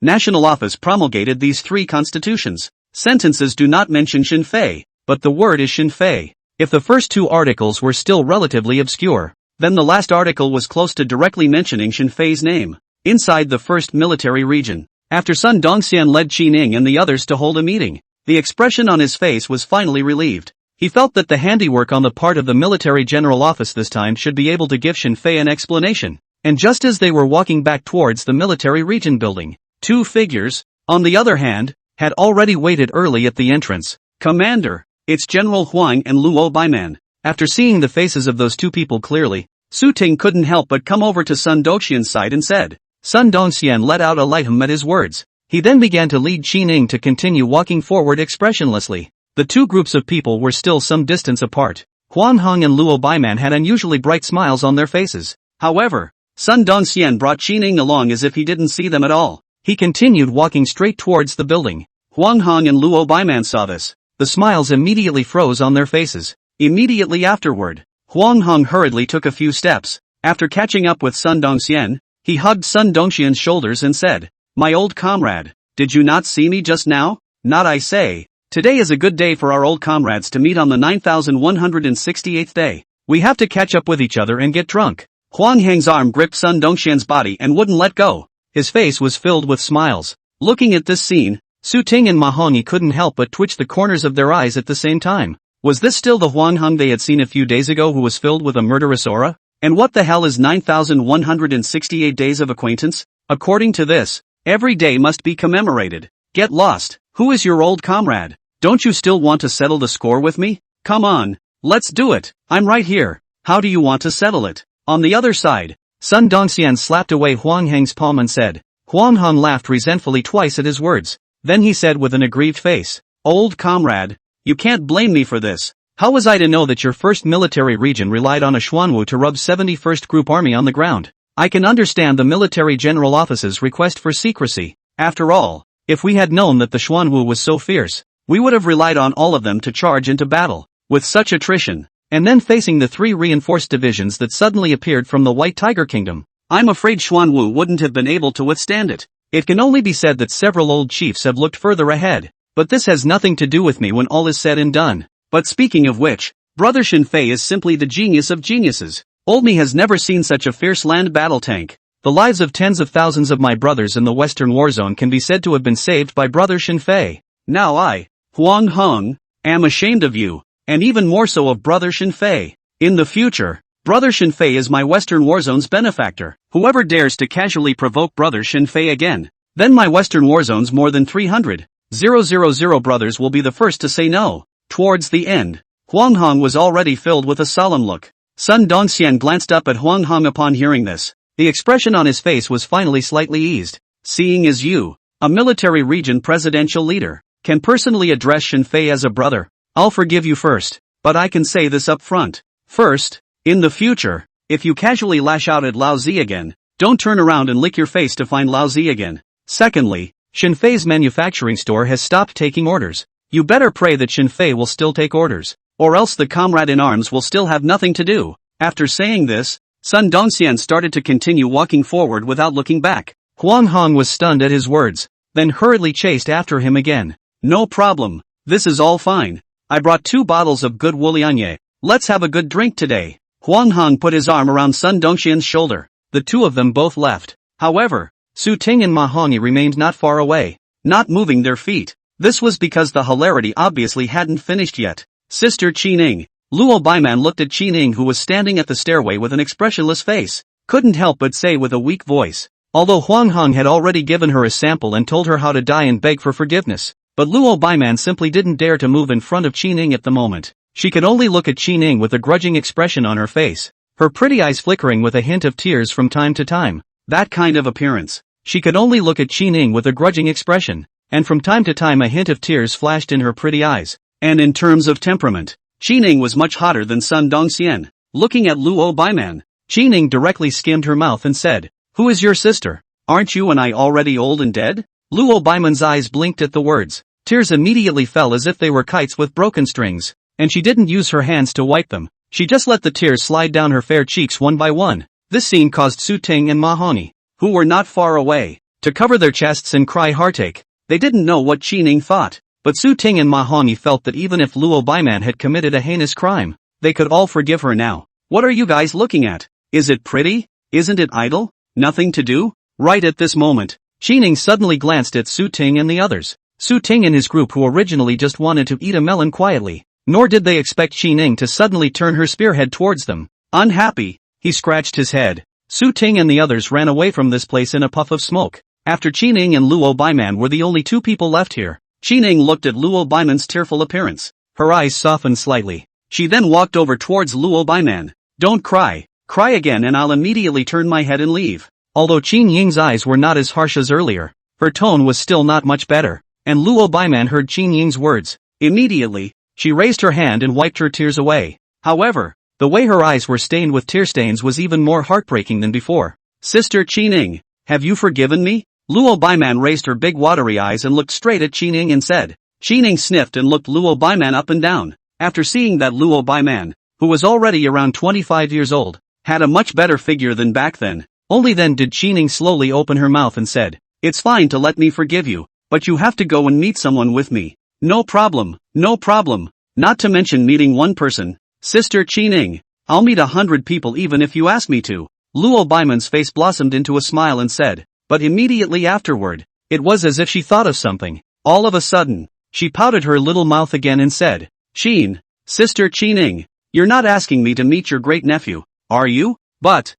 National Office promulgated these 3 constitutions. Sentences do not mention Shinfei, but the word is Shinfei. If the first 2 articles were still relatively obscure, then the last article was close to directly mentioning Shinfei's name. Inside the first military region, after Sun Dongxian led Qi Ning and the others to hold a meeting, the expression on his face was finally relieved. He felt that the handiwork on the part of the Military General Office this time should be able to give Shinfei an explanation. And just as they were walking back towards the military region building, 2 figures, on the other hand, had already waited early at the entrance. Commander, it's General Huang and Luo Baiman. After seeing the faces of those 2 people clearly, Su Ting couldn't help but come over to Sun Dongxian's side and said. Sun Dongxian let out a light hum at his words. He then began to lead Qi Ning to continue walking forward expressionlessly. The 2 groups of people were still some distance apart. Huang Hong and Luo Baiman had unusually bright smiles on their faces. However, Sun Dongxian brought Qi Ning along as if he didn't see them at all. He continued walking straight towards the building. Huang Hong and Luo Baiman saw this. The smiles immediately froze on their faces. Immediately afterward, Huang Hong hurriedly took a few steps. After catching up with Sun Dongxian, he hugged Sun Dongxian's shoulders and said, "My old comrade, did you not see me just now? Not I say. Today is a good day for our old comrades to meet on the 9168th day. We have to catch up with each other and get drunk." Huang Heng's arm gripped Sun Dongxian's body and wouldn't let go. His face was filled with smiles. Looking at this scene, Su Ting and Ma Hongyi couldn't help but twitch the corners of their eyes at the same time. Was this still the Huang Heng they had seen a few days ago who was filled with a murderous aura? And what the hell is 9168 days of acquaintance? According to this, every day must be commemorated. Get lost. Who is your old comrade? Don't you still want to settle the score with me? Come on, let's do it. I'm right here. How do you want to settle it? On the other side, Sun Dongxian slapped away Huang Heng's palm and said. Huang Heng laughed resentfully twice at his words. Then he said with an aggrieved face, "Old comrade, you can't blame me for this. How was I to know that your first military region relied on a Xuanwu to rub 71st Group Army on the ground? I can understand the Military General Office's request for secrecy. After all, if we had known that the Xuanwu was so fierce, we would have relied on all of them to charge into battle. With such attrition, and then facing the 3 reinforced divisions that suddenly appeared from the White Tiger Kingdom, I'm afraid Xuanwu wouldn't have been able to withstand it. It can only be said that several old chiefs have looked further ahead, but this has nothing to do with me when all is said and done. But speaking of which, Brother Shinfei is simply the genius of geniuses. Old me has never seen such a fierce land battle tank. The lives of tens of thousands of my brothers in the Western War Zone can be said to have been saved by Brother Shinfei. Now I, Huang Heng, am ashamed of you, and even more so of Brother Shinfei. In the future, Brother Shinfei is my Western War Zone's benefactor. Whoever dares to casually provoke Brother Shinfei again, then my Western War Zone's more than 300,000 brothers will be the first to say no. Towards the end, Huang Heng was already filled with a solemn look. Sun Dongxian glanced up at Huang Heng upon hearing this. The expression on his face was finally slightly eased. Seeing as you, a military region presidential leader, can personally address Shinfei as a brother, I'll forgive you first, but I can say this up front. First, in the future, if you casually lash out at Lao Zi again, don't turn around and lick your face to find Lao Zi again. Secondly, Shinfei's manufacturing store has stopped taking orders. You better pray that Shinfei will still take orders, or else the comrade in arms will still have nothing to do. After saying this, Sun Dongxian started to continue walking forward without looking back. Huang Heng was stunned at his words, then hurriedly chased after him again. No problem, this is all fine. I brought 2 bottles of good Wulianye. Let's have a good drink today. Huang Hong put his arm around Sun Dongxian's shoulder. The two of them both left. However, Su Ting and Ma Hongyi remained not far away, not moving their feet. This was because the hilarity obviously hadn't finished yet. Sister Qining. Luo Baiman looked at Qining, who was standing at the stairway with an expressionless face. Couldn't help but say with a weak voice. Although Huang Hong had already given her a sample and told her how to die and beg for forgiveness, but Luo Baiman simply didn't dare to move in front of Qining at the moment. She could only look at Qining with a grudging expression on her face, her pretty eyes flickering with a hint of tears from time to time. That kind of appearance. She could only look at Qining with a grudging expression, and from time to time a hint of tears flashed in her pretty eyes. And in terms of temperament, Qining was much hotter than Sun Dongxian. Looking at Luo Baiman, Qining directly skimmed her mouth and said, "Who is your sister? Aren't you and I already old and dead?" Luo Baiman's eyes blinked at the words. Tears immediately fell as if they were kites with broken strings, and she didn't use her hands to wipe them. She just let the tears slide down her fair cheeks one by one. This scene caused Su Ting and Ma Hongyi, who were not far away, to cover their chests and cry heartache. They didn't know what Qining thought, but Su Ting and Ma Hongyi felt that even if Luo Baiman had committed a heinous crime, they could all forgive her now. What are you guys looking at? Is it pretty? Isn't it idle? Nothing to do? Right at this moment, Qining suddenly glanced at Su Ting and the others. Su Ting and his group, who originally just wanted to eat a melon quietly, nor did they expect Qining to suddenly turn her spearhead towards them. Unhappy, he scratched his head. Su Ting and the others ran away from this place in a puff of smoke. After Qining and Luo Baiman were the only two people left here. Qining looked at Luo Baiman's tearful appearance. Her eyes softened slightly. She then walked over towards Luo Baiman. "Don't cry. Cry again and I'll immediately turn my head and leave." Although Qin Ying's eyes were not as harsh as earlier, her tone was still not much better, and Luo Baiman heard Qin Ying's words. Immediately, she raised her hand and wiped her tears away. However, the way her eyes were stained with tear stains was even more heartbreaking than before. "Sister Qining, have you forgiven me?" Luo Baiman raised her big watery eyes and looked straight at Qining and said. Qining sniffed and looked Luo Baiman up and down. After seeing that Luo Baiman, who was already around 25 years old, had a much better figure than back then, only then did Qining slowly open her mouth and said, "It's fine to let me forgive you, but you have to go and meet someone with me." No problem, no problem. Not to mention meeting one person. Sister Qining, I'll meet 100 people even if you ask me to. Luo Baiman's face blossomed into a smile and said, but immediately afterward, it was as if she thought of something. All of a sudden, she pouted her little mouth again and said, "Qin, Sister Qining, you're not asking me to meet your great-nephew, are you?" But,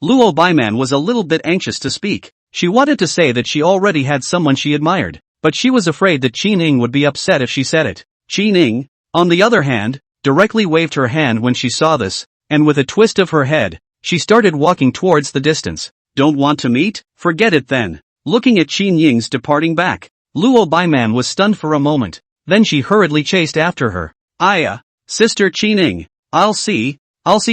Luo Baiman was a little bit anxious to speak. She wanted to say that she already had someone she admired, but she was afraid that Qining would be upset if she said it. Qining, on the other hand, directly waved her hand when she saw this, and with a twist of her head, she started walking towards the distance. Don't want to meet? Forget it then. Looking at Qin Ying's departing back, Luo Baiman was stunned for a moment, then she hurriedly chased after her. Sister Qining, I'll see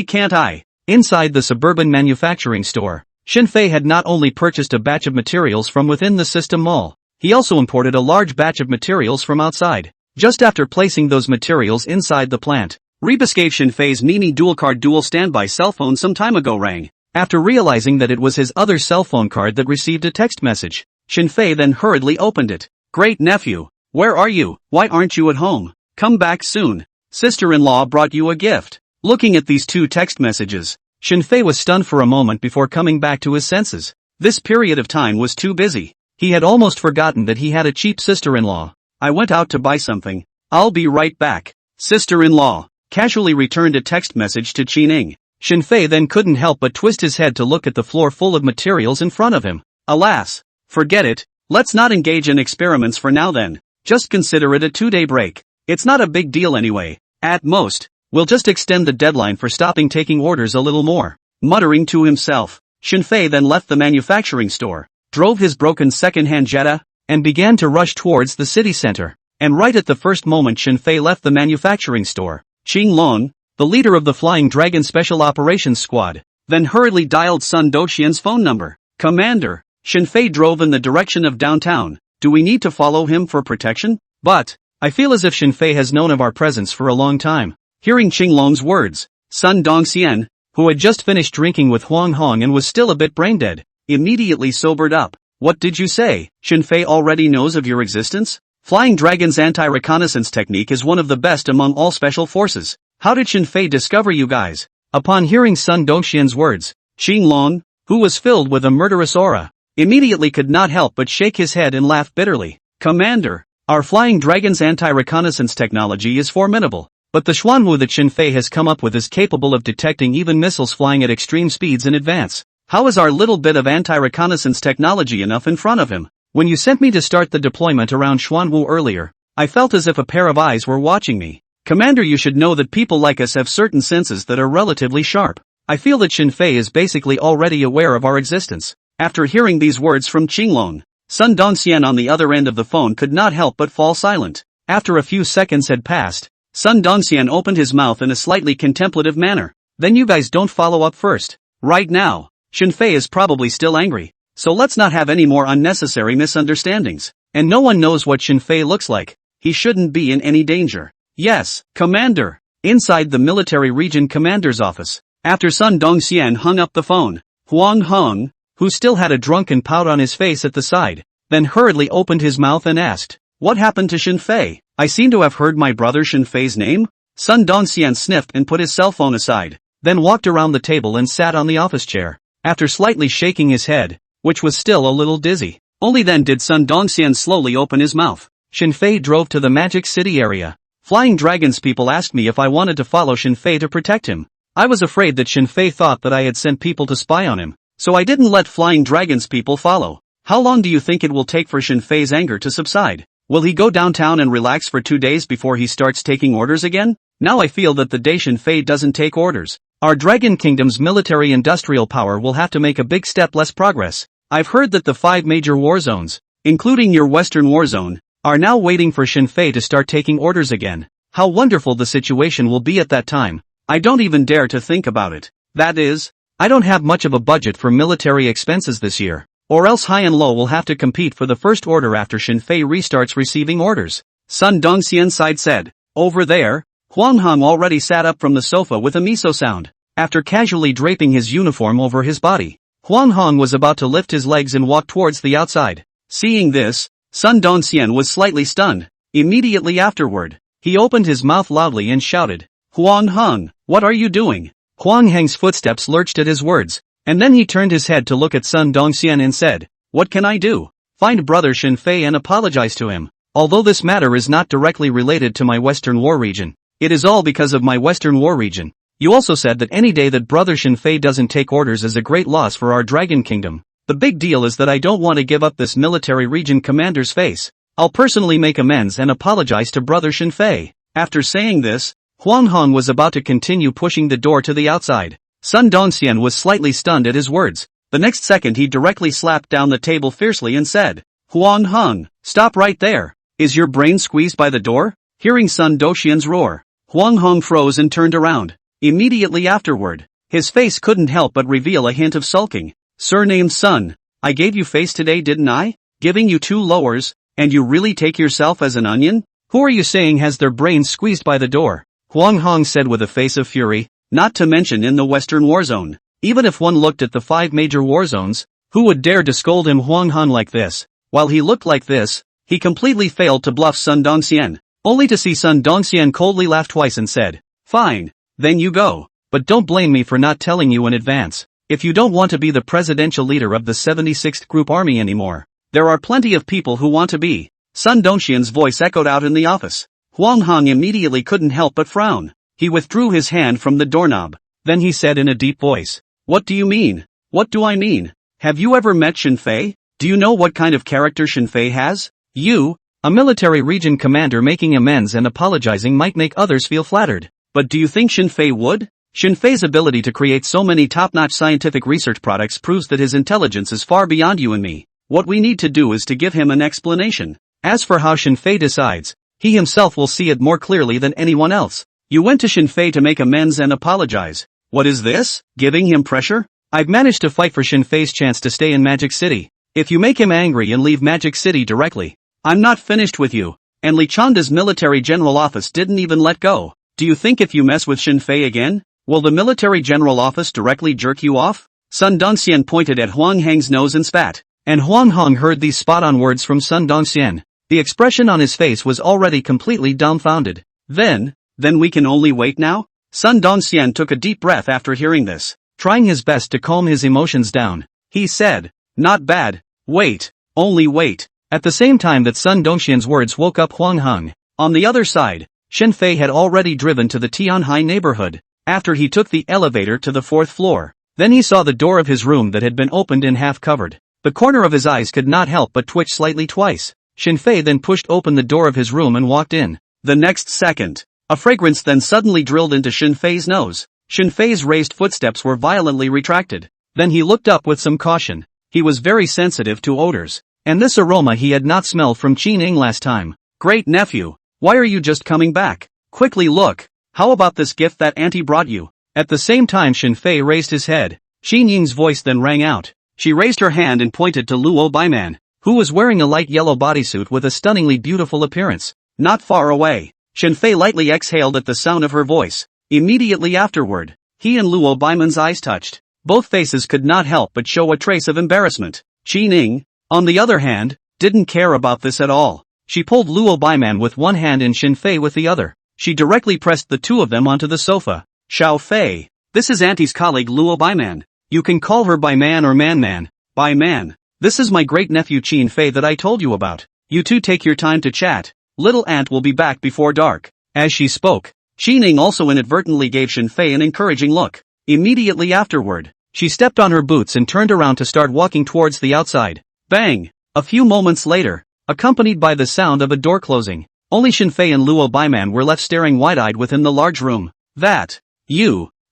can't I? Inside the suburban manufacturing store, Xinfei had not only purchased a batch of materials from within the system mall, he also imported a large batch of materials from outside. Just after placing those materials inside the plant, Rebuscave Xinfei's Mini dual-card dual standby cell phone some time ago rang. After realizing that it was his other cell phone card that received a text message, Xinfei then hurriedly opened it. "Great nephew, where are you? Why aren't you at home? Come back soon. Sister-in-law brought you a gift." Looking at these two text messages, Xinfei was stunned for a moment before coming back to his senses. This period of time was too busy. He had almost forgotten that he had a cheap sister-in-law. "I went out to buy something. I'll be right back." Sister-in-law casually returned a text message to Qining. Xinfei then couldn't help but twist his head to look at the floor full of materials in front of him. Alas, forget it, let's not engage in experiments for now then. Just consider it a 2-day break. It's not a big deal anyway. At most, we'll just extend the deadline for stopping taking orders a little more. Muttering to himself, Xinfei then left the manufacturing store, drove his broken second-hand Jetta, and began to rush towards the city center. And right at the first moment Xinfei left the manufacturing store, Qinglong, the leader of the Flying Dragon Special Operations Squad, then hurriedly dialed Sun Doxian's phone number. "Commander." Xinfei drove in the direction of downtown. "Do we need to follow him for protection?" "But, I feel as if Xinfei has known of our presence for a long time." Hearing Qinglong's words, Sun Dongxian, who had just finished drinking with Huang Hong and was still a bit brain-dead, immediately sobered up. "What did you say? Xinfei already knows of your existence? Flying Dragon's anti-reconnaissance technique is one of the best among all special forces. How did Shenfei discover you guys? Upon hearing Sun Dongxian's words, Xinglong, who was filled with a murderous aura, immediately could not help but shake his head and laugh bitterly. Commander, our flying dragon's anti-reconnaissance technology is formidable, but the Xuanwu that Shenfei has come up with is capable of detecting even missiles flying at extreme speeds in advance. How is our little bit of anti-reconnaissance technology enough in front of him? When you sent me to start the deployment around Xuanwu earlier, I felt as if a pair of eyes were watching me. Commander, you should know that people like us have certain senses that are relatively sharp. I feel that Shenfei is basically already aware of our existence. After hearing these words from Qinglong, Sun Dongxian on the other end of the phone could not help but fall silent. After a few seconds had passed, Sun Dongxian opened his mouth in a slightly contemplative manner. Then you guys don't follow up first. Right now, Shenfei is probably still angry, so let's not have any more unnecessary misunderstandings. And no one knows what Shenfei looks like. He shouldn't be in any danger. Yes, Commander. Inside the military region commander's office, after Sun Dongxian hung up the phone, Huang Heng, who still had a drunken pout on his face at the side, then hurriedly opened his mouth and asked, "What happened to Shenfei? I seem to have heard my brother Shenfei's name?" Sun Dongxian sniffed and put his cell phone aside, then walked around the table and sat on the office chair. After slightly shaking his head, which was still a little dizzy, only then did Sun Dongxian slowly open his mouth. Shenfei drove to the Magic City area. Flying Dragons people asked me if I wanted to follow Shenfei to protect him. I was afraid that Shenfei thought that I had sent people to spy on him, so I didn't let Flying Dragons people follow. How long do you think it will take for Shenfei's anger to subside? Will he go downtown and relax for 2 days before he starts taking orders again? Now I feel that the day Shenfei doesn't take orders, our Dragon Kingdom's military-industrial power will have to make a big step less progress. I've heard that the 5 major war zones, including your Western war zone, are now waiting for Shenfei to start taking orders again. How wonderful the situation will be at that time. I don't even dare to think about it. That is, I don't have much of a budget for military expenses this year, or else High and Low will have to compete for the first order after Shenfei restarts receiving orders. Sun Dongxian side said. Over there, Huang Heng already sat up from the sofa with a miso sound. After casually draping his uniform over his body, Huang Heng was about to lift his legs and walk towards the outside. Seeing this, Sun Dongxian was slightly stunned. Immediately afterward, he opened his mouth loudly and shouted, "Huang Heng, what are you doing?" Huang Heng's footsteps lurched at his words, and then he turned his head to look at Sun Dongxian and said, "What can I do? Find brother Shenfei and apologize to him. Although this matter is not directly related to my Western War region, it is all because of my Western War region. You also said that any day that brother Shenfei doesn't take orders is a great loss for our Dragon Kingdom. The big deal is that I don't want to give up this military region commander's face. I'll personally make amends and apologize to brother Shenfei." After saying this, Huang Heng was about to continue pushing the door to the outside. Sun Dongxian was slightly stunned at his words. The next second he directly slapped down the table fiercely and said, "Huang Heng, stop right there. Is your brain squeezed by the door?" Hearing Sun Dongxian's roar, Huang Heng froze and turned around. Immediately afterward, his face couldn't help but reveal a hint of sulking. "Surnamed Sun, I gave you face today, didn't I? Giving you 2 lowers, and you really take yourself as an onion? Who are you saying has their brains squeezed by the door?" Huang Heng said with a face of fury. Not to mention in the Western War Zone. Even if one looked at the 5 major war zones, who would dare to scold him Huang Heng like this? While he looked like this, he completely failed to bluff Sun Dongxian, only to see Sun Dongxian coldly laugh twice and said, "Fine, then you go. But don't blame me for not telling you in advance. If you don't want to be the presidential leader of the 76th Group Army anymore, there are plenty of people who want to be." Sun Dongxian's voice echoed out in the office. Huang Heng immediately couldn't help but frown. He withdrew his hand from the doorknob. Then he said in a deep voice, "What do you mean? What do I mean? Have you ever met Shenfei? Do you know what kind of character Shenfei has? You, a military region commander making amends and apologizing might make others feel flattered. But do you think Shenfei would? Shenfei's ability to create so many top-notch scientific research products proves that his intelligence is far beyond you and me. What we need to do is to give him an explanation. As for how Shenfei decides, he himself will see it more clearly than anyone else. You went to Shenfei to make amends and apologize. What is this? Giving him pressure? I've managed to fight for Shenfei's chance to stay in Magic City. If you make him angry and leave Magic City directly, I'm not finished with you." And Li Chanda's military general office didn't even let go. "Do you think if you mess with Shenfei again, will the military general office directly jerk you off?" Sun Dongxian pointed at Huang Heng's nose and spat. And Huang Heng heard these spot-on words from Sun Dongxian. The expression on his face was already completely dumbfounded. Then we can only wait now? Sun Dongxian took a deep breath after hearing this. Trying his best to calm his emotions down, he said, "Not bad. Wait. Only wait." At the same time that Sun Dongxian's words woke up Huang Heng. On the other side, Shen Fei had already driven to the Tianhai neighborhood. After he took the elevator to the 4th floor, then he saw the door of his room that had been opened and half covered. The corner of his eyes could not help but twitch slightly twice. Shen Fei then pushed open the door of his room and walked in. The next second, a fragrance then suddenly drilled into Shen Fei's nose. Shen Fei's raised footsteps were violently retracted. Then he looked up with some caution. He was very sensitive to odors, and this aroma he had not smelled from Qin Ning last time. "Great nephew, why are you just coming back? Quickly look. How about this gift that auntie brought you?" At the same time Shen Fei raised his head. Qin Ying's voice then rang out. She raised her hand and pointed to Luo Baiman, who was wearing a light yellow bodysuit with a stunningly beautiful appearance. Not far away, Shen Fei lightly exhaled at the sound of her voice. Immediately afterward, he and Luo Baiman's eyes touched. Both faces could not help but show a trace of embarrassment. Qin Ning, on the other hand, didn't care about this at all. She pulled Luo Baiman with one hand and Shen Fei with the other. She directly pressed the two of them onto the sofa. "Xiao Fei, this is auntie's colleague Luo Baiman. You can call her Baiman or Man. Baiman, this is my great-nephew Qin Fei that I told you about. You two take your time to chat. Little aunt will be back before dark." As she spoke, Qin Ning also inadvertently gave Shen Fei an encouraging look. Immediately afterward, she stepped on her boots and turned around to start walking towards the outside. Bang! A few moments later, accompanied by the sound of a door closing, only Shen Fei and Luo Baiman were left staring wide-eyed within the large room.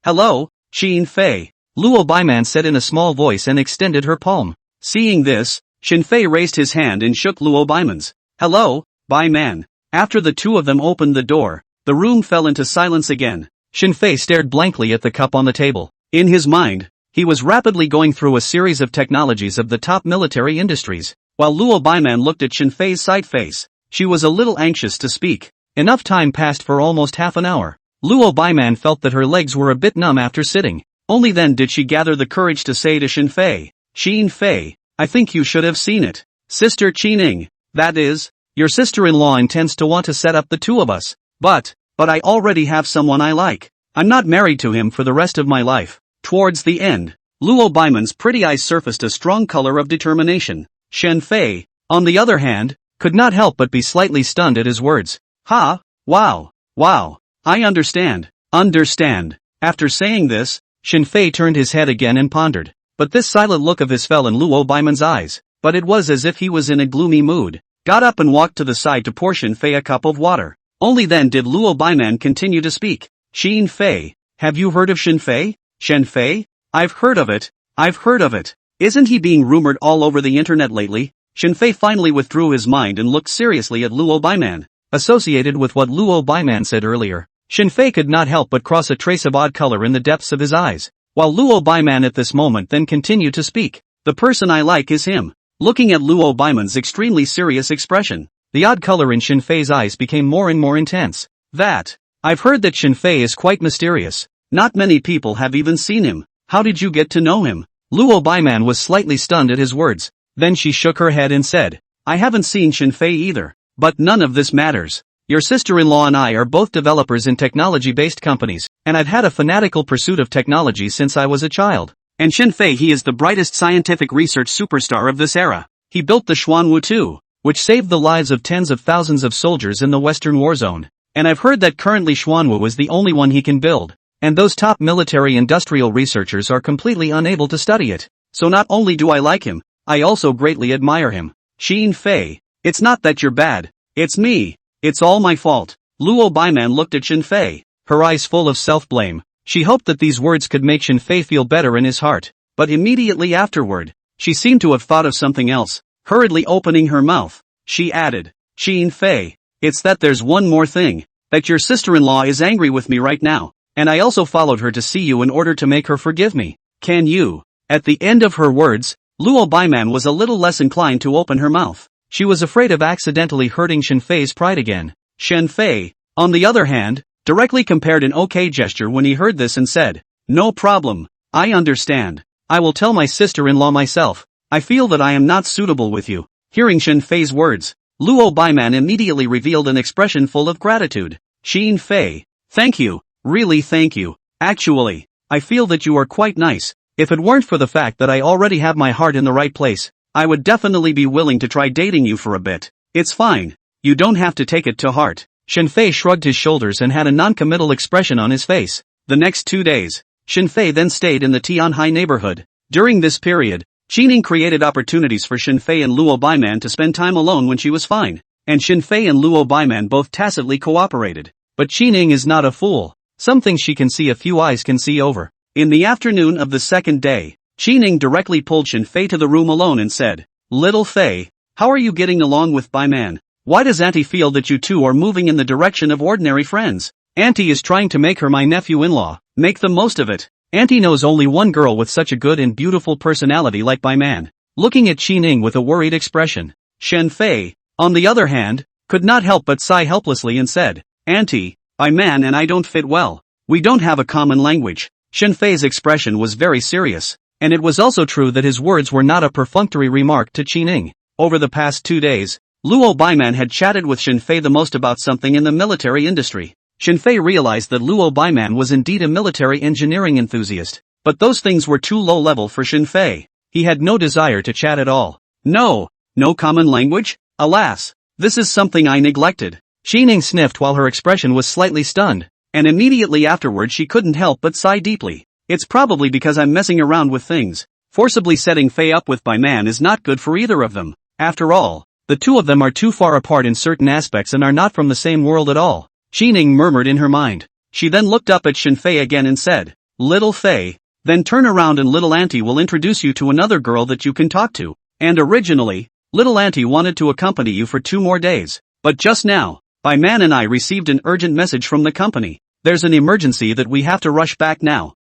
Hello, Qin Fei, Luo Baiman said in a small voice and extended her palm. Seeing this, Shen Fei raised his hand and shook Luo Baiman's. "Hello, Baiman." After the two of them opened the door, the room fell into silence again. Shen Fei stared blankly at the cup on the table. In his mind, he was rapidly going through a series of technologies of the top military industries, while Luo Baiman looked at Shen Fei's side face. She was a little anxious to speak. Enough time passed for almost half an hour. Luo Baiman felt that her legs were a bit numb after sitting. Only then did she gather the courage to say to Shen Fei, "Qin Fei, I think you should have seen it. Sister Qin Ning, that is, your sister-in-law intends to want to set up the two of us. But I already have someone I like. I'm not married to him for the rest of my life." Towards the end, Luo Baiman's pretty eyes surfaced a strong color of determination. Shen Fei, on the other hand, could not help but be slightly stunned at his words. Wow. I understand. After saying this, Shen Fei turned his head again and pondered. But this silent look of his fell in Luo Baiman's eyes, but it was as if he was in a gloomy mood. Got up and walked to the side to pour Shen Fei a cup of water. Only then did Luo Baiman continue to speak. "Qin Fei, have you heard of Shen Fei? Shen Fei? I've heard of it. Isn't he being rumored all over the internet lately?" Shen Fei finally withdrew his mind and looked seriously at Luo Baiman. Associated with what Luo Baiman said earlier, Shen Fei could not help but cross a trace of odd color in the depths of his eyes. While Luo Baiman at this moment then continued to speak. "The person I like is him." Looking at Luo Baiman's extremely serious expression, the odd color in Shen Fei's eyes became more and more intense. "I've heard that Shen Fei is quite mysterious. Not many people have even seen him. How did you get to know him?" Luo Baiman was slightly stunned at his words. Then she shook her head and said, "I haven't seen Shen Fei either. But none of this matters. Your sister-in-law and I are both developers in technology-based companies, and I've had a fanatical pursuit of technology since I was a child. And Shen Fei, he is the brightest scientific research superstar of this era. He built the Xuanwu 2, which saved the lives of tens of thousands of soldiers in the Western War Zone. And I've heard that currently Xuanwu is the only one he can build, and those top military industrial researchers are completely unable to study it. So not only do I like him, I also greatly admire him. Qin Fei, it's not that you're bad, it's me. It's all my fault." Luo Baiman looked at Shen Fei, her eyes full of self-blame. She hoped that these words could make Shen Fei feel better in his heart, but immediately afterward, she seemed to have thought of something else. Hurriedly opening her mouth, she added, "Qin Fei, it's that there's one more thing, that your sister-in-law is angry with me right now, and I also followed her to see you in order to make her forgive me. Can you?" At the end of her words, Luo Baiman was a little less inclined to open her mouth. She was afraid of accidentally hurting Shen Fei's pride again. Shen Fei, on the other hand, directly compared an okay gesture when he heard this and said, "No problem, I understand. I will tell my sister-in-law myself. I feel that I am not suitable with you." Hearing Shen Fei's words, Luo Baiman immediately revealed an expression full of gratitude. "Qin Fei, thank you. Really, thank you. Actually, I feel that you are quite nice. If it weren't for the fact that I already have my heart in the right place, I would definitely be willing to try dating you for a bit. It's fine. You don't have to take it to heart. Shenfei shrugged his shoulders and had a non-committal expression on his face. The next 2 days, Shenfei then stayed in the Tianhai neighborhood. During this period, Qining created opportunities for Shenfei and Luo Baiman to spend time alone when she was fine, and Shenfei and Luo Baiman both tacitly cooperated. But Qining is not a fool. Some things she can see a few eyes can see over. In the afternoon of the second day, Qining directly pulled Shenfei to the room alone and said, "Little Fei, how are you getting along with Baiman? Why does Auntie feel that you two are moving in the direction of ordinary friends? Auntie is trying to make her my nephew-in-law. Make the most of it. Auntie knows only one girl with such a good and beautiful personality like Baiman." Looking at Qining with a worried expression, Shenfei, on the other hand, could not help but sigh helplessly and said, "Auntie, Baiman and I don't fit well. We don't have a common language." Shenfei's expression was very serious, and it was also true that his words were not a perfunctory remark to Qining. Over the past 2 days, Luo Baiman had chatted with Shenfei the most about something in the military industry. Shenfei realized that Luo Baiman was indeed a military engineering enthusiast, but those things were too low level for Shenfei. He had no desire to chat at all. No common language? Alas, this is something I neglected. Qining sniffed while her expression was slightly stunned, and immediately afterward she couldn't help but sigh deeply. It's probably because I'm messing around with things. Forcibly setting Fei up with Baiman is not good for either of them. After all, the two of them are too far apart in certain aspects and are not from the same world at all. Qining murmured in her mind. She then looked up at Shenfei again and said, "Little Fei, then turn around and little auntie will introduce you to another girl that you can talk to." And originally, little auntie wanted to accompany you for 2 more days. But just now, Baiman and I received an urgent message from the company. There's an emergency that we have to rush back now.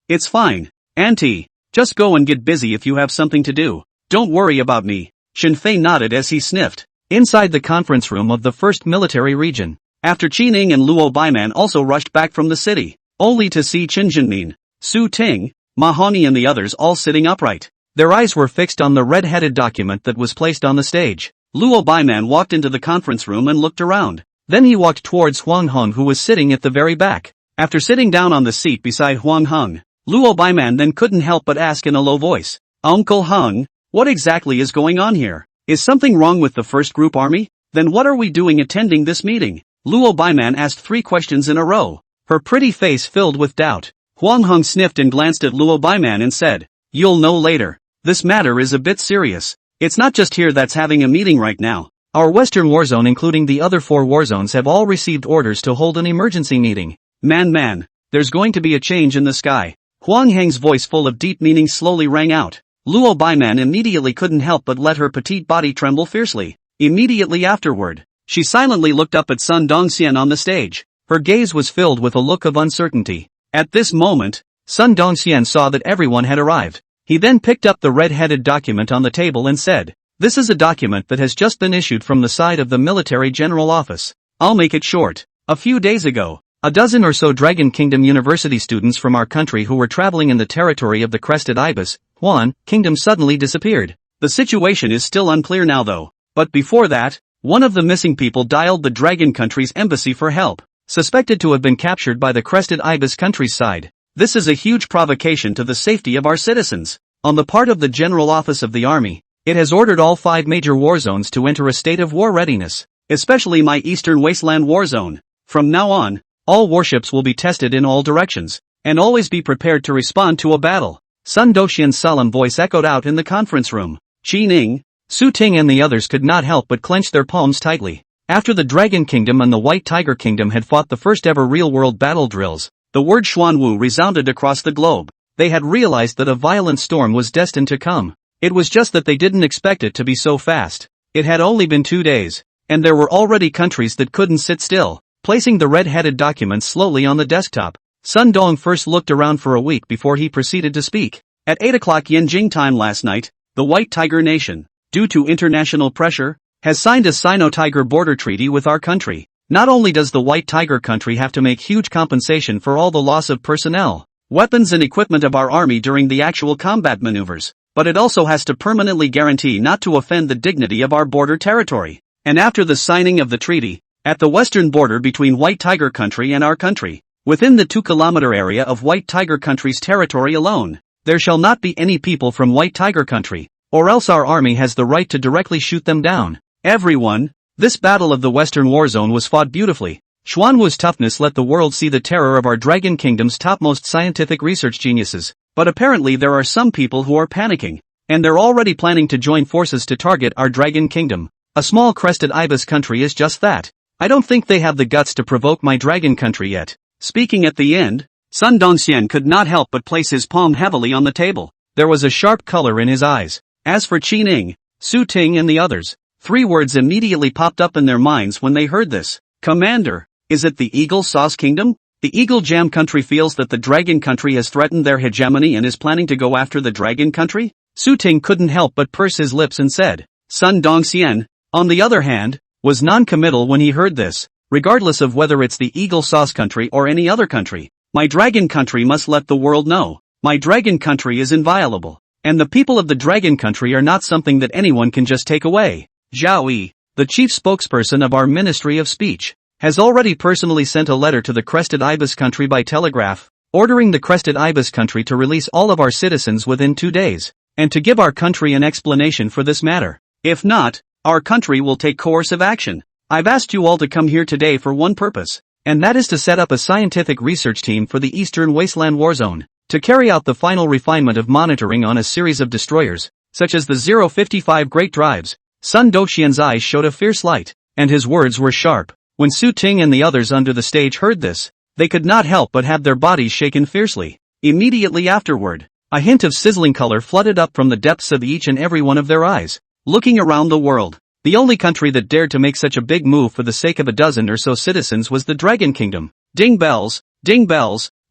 It's fine. Auntie, just go and get busy if you have something to do. Don't worry about me. Shenfei nodded as he sniffed. Inside the conference room of the 1st Military Region, after Qining and Luo Baiman also rushed back from the city, only to see Qin Jinmin, Su Ting, Mahani and the others all sitting upright. Their eyes were fixed on the red-headed document that was placed on the stage. Luo Baiman walked into the conference room and looked around. Then he walked towards Huang Heng, who was sitting at the very back. After sitting down on the seat beside Huang Heng, Luo Baiman then couldn't help but ask in a low voice, "Uncle Heng, what exactly is going on here? Is something wrong with the first group army? Then what are we doing attending this meeting?" Luo Baiman asked 3 questions in a row, her pretty face filled with doubt. Huang Heng sniffed and glanced at Luo Baiman and said, "You'll know later. This matter is a bit serious. It's not just here that's having a meeting right now. Our Western Warzone including the other 4 warzones have all received orders to hold an emergency meeting. Man, there's going to be a change in the sky." Huang Heng's voice full of deep meaning slowly rang out. Luo Baiman immediately couldn't help but let her petite body tremble fiercely. Immediately afterward, she silently looked up at Sun Dongxian on the stage. Her gaze was filled with a look of uncertainty. At this moment, Sun Dongxian saw that everyone had arrived. He then picked up the red-headed document on the table and said, "This is a document that has just been issued from the side of the Military General Office. I'll make it short. A few days ago, a dozen or so Dragon Kingdom University students from our country who were traveling in the territory of the Crested Ibis, Huan Kingdom suddenly disappeared. The situation is still unclear now though. But before that, one of the missing people dialed the Dragon country's embassy for help, suspected to have been captured by the Crested Ibis country's side. This is a huge provocation to the safety of our citizens. On the part of the General Office of the Army, it has ordered all 5 major war zones to enter a state of war readiness, especially my Eastern Wasteland war zone. From now on, all warships will be tested in all directions, and always be prepared to respond to a battle." Sun Dongxian's solemn voice echoed out in the conference room. Qining, Su Ting and the others could not help but clench their palms tightly. After the Dragon Kingdom and the White Tiger Kingdom had fought the first ever real-world battle drills, the word Xuanwu resounded across the globe. They had realized that a violent storm was destined to come. It was just that they didn't expect it to be so fast. It had only been 2 days, and there were already countries that couldn't sit still. Placing the red-headed document slowly on the desktop, Sun Dong first looked around for a week before he proceeded to speak. At 8 o'clock Yenjing time last night, the White Tiger Nation, due to international pressure, has signed a Sino-Tiger border treaty with our country. Not only does the White Tiger country have to make huge compensation for all the loss of personnel, weapons and equipment of our army during the actual combat maneuvers, but it also has to permanently guarantee not to offend the dignity of our border territory. And after the signing of the treaty, at the western border between White Tiger country and our country, Within the 2-kilometer area of White Tiger Country's territory alone, there shall not be any people from White Tiger Country, or else our army has the right to directly shoot them down. Everyone, this battle of the Western War Zone was fought beautifully. Xuanwu's toughness let the world see the terror of our Dragon Kingdom's topmost scientific research geniuses. But apparently there are some people who are panicking, and they're already planning to join forces to target our Dragon Kingdom. A small crested ibis country is just that. I don't think they have the guts to provoke my Dragon Country yet. Speaking at the end, Sun Dongxian could not help but place his palm heavily on the table. There was a sharp color in his eyes. As for Qi Ning, Su Ting and the others, 3 words immediately popped up in their minds when they heard this. Commander, is it the Eagle Sauce Kingdom? The Eagle Jam Country feels that the Dragon Country has threatened their hegemony and is planning to go after the Dragon Country? Su Ting couldn't help but purse his lips and said. Sun Dongxian, on the other hand, was non-committal when he heard this. Regardless of whether it's the Eagle Sauce Country or any other country, my Dragon Country must let the world know. My Dragon Country is inviolable, and the people of the Dragon Country are not something that anyone can just take away. Zhao Yi, the chief spokesperson of our Ministry of Speech, has already personally sent a letter to the Crested Ibis Country by telegraph, ordering the Crested Ibis Country to release all of our citizens within 2 days, and to give our country an explanation for this matter. If not, our country will take coercive action. I've asked you all to come here today for one purpose, and that is to set up a scientific research team for the Eastern Wasteland War Zone, to carry out the final refinement of monitoring on a series of destroyers, such as the 055 Great Drives. Sun Dongxian's eyes showed a fierce light, and his words were sharp. When Su Ting and the others under the stage heard this, they could not help but have their bodies shaken fiercely. Immediately afterward, a hint of sizzling color flooded up from the depths of each and every one of their eyes. Looking around the world, the only country that dared to make such a big move for the sake of a dozen or so citizens was the Dragon Kingdom. Ding bells,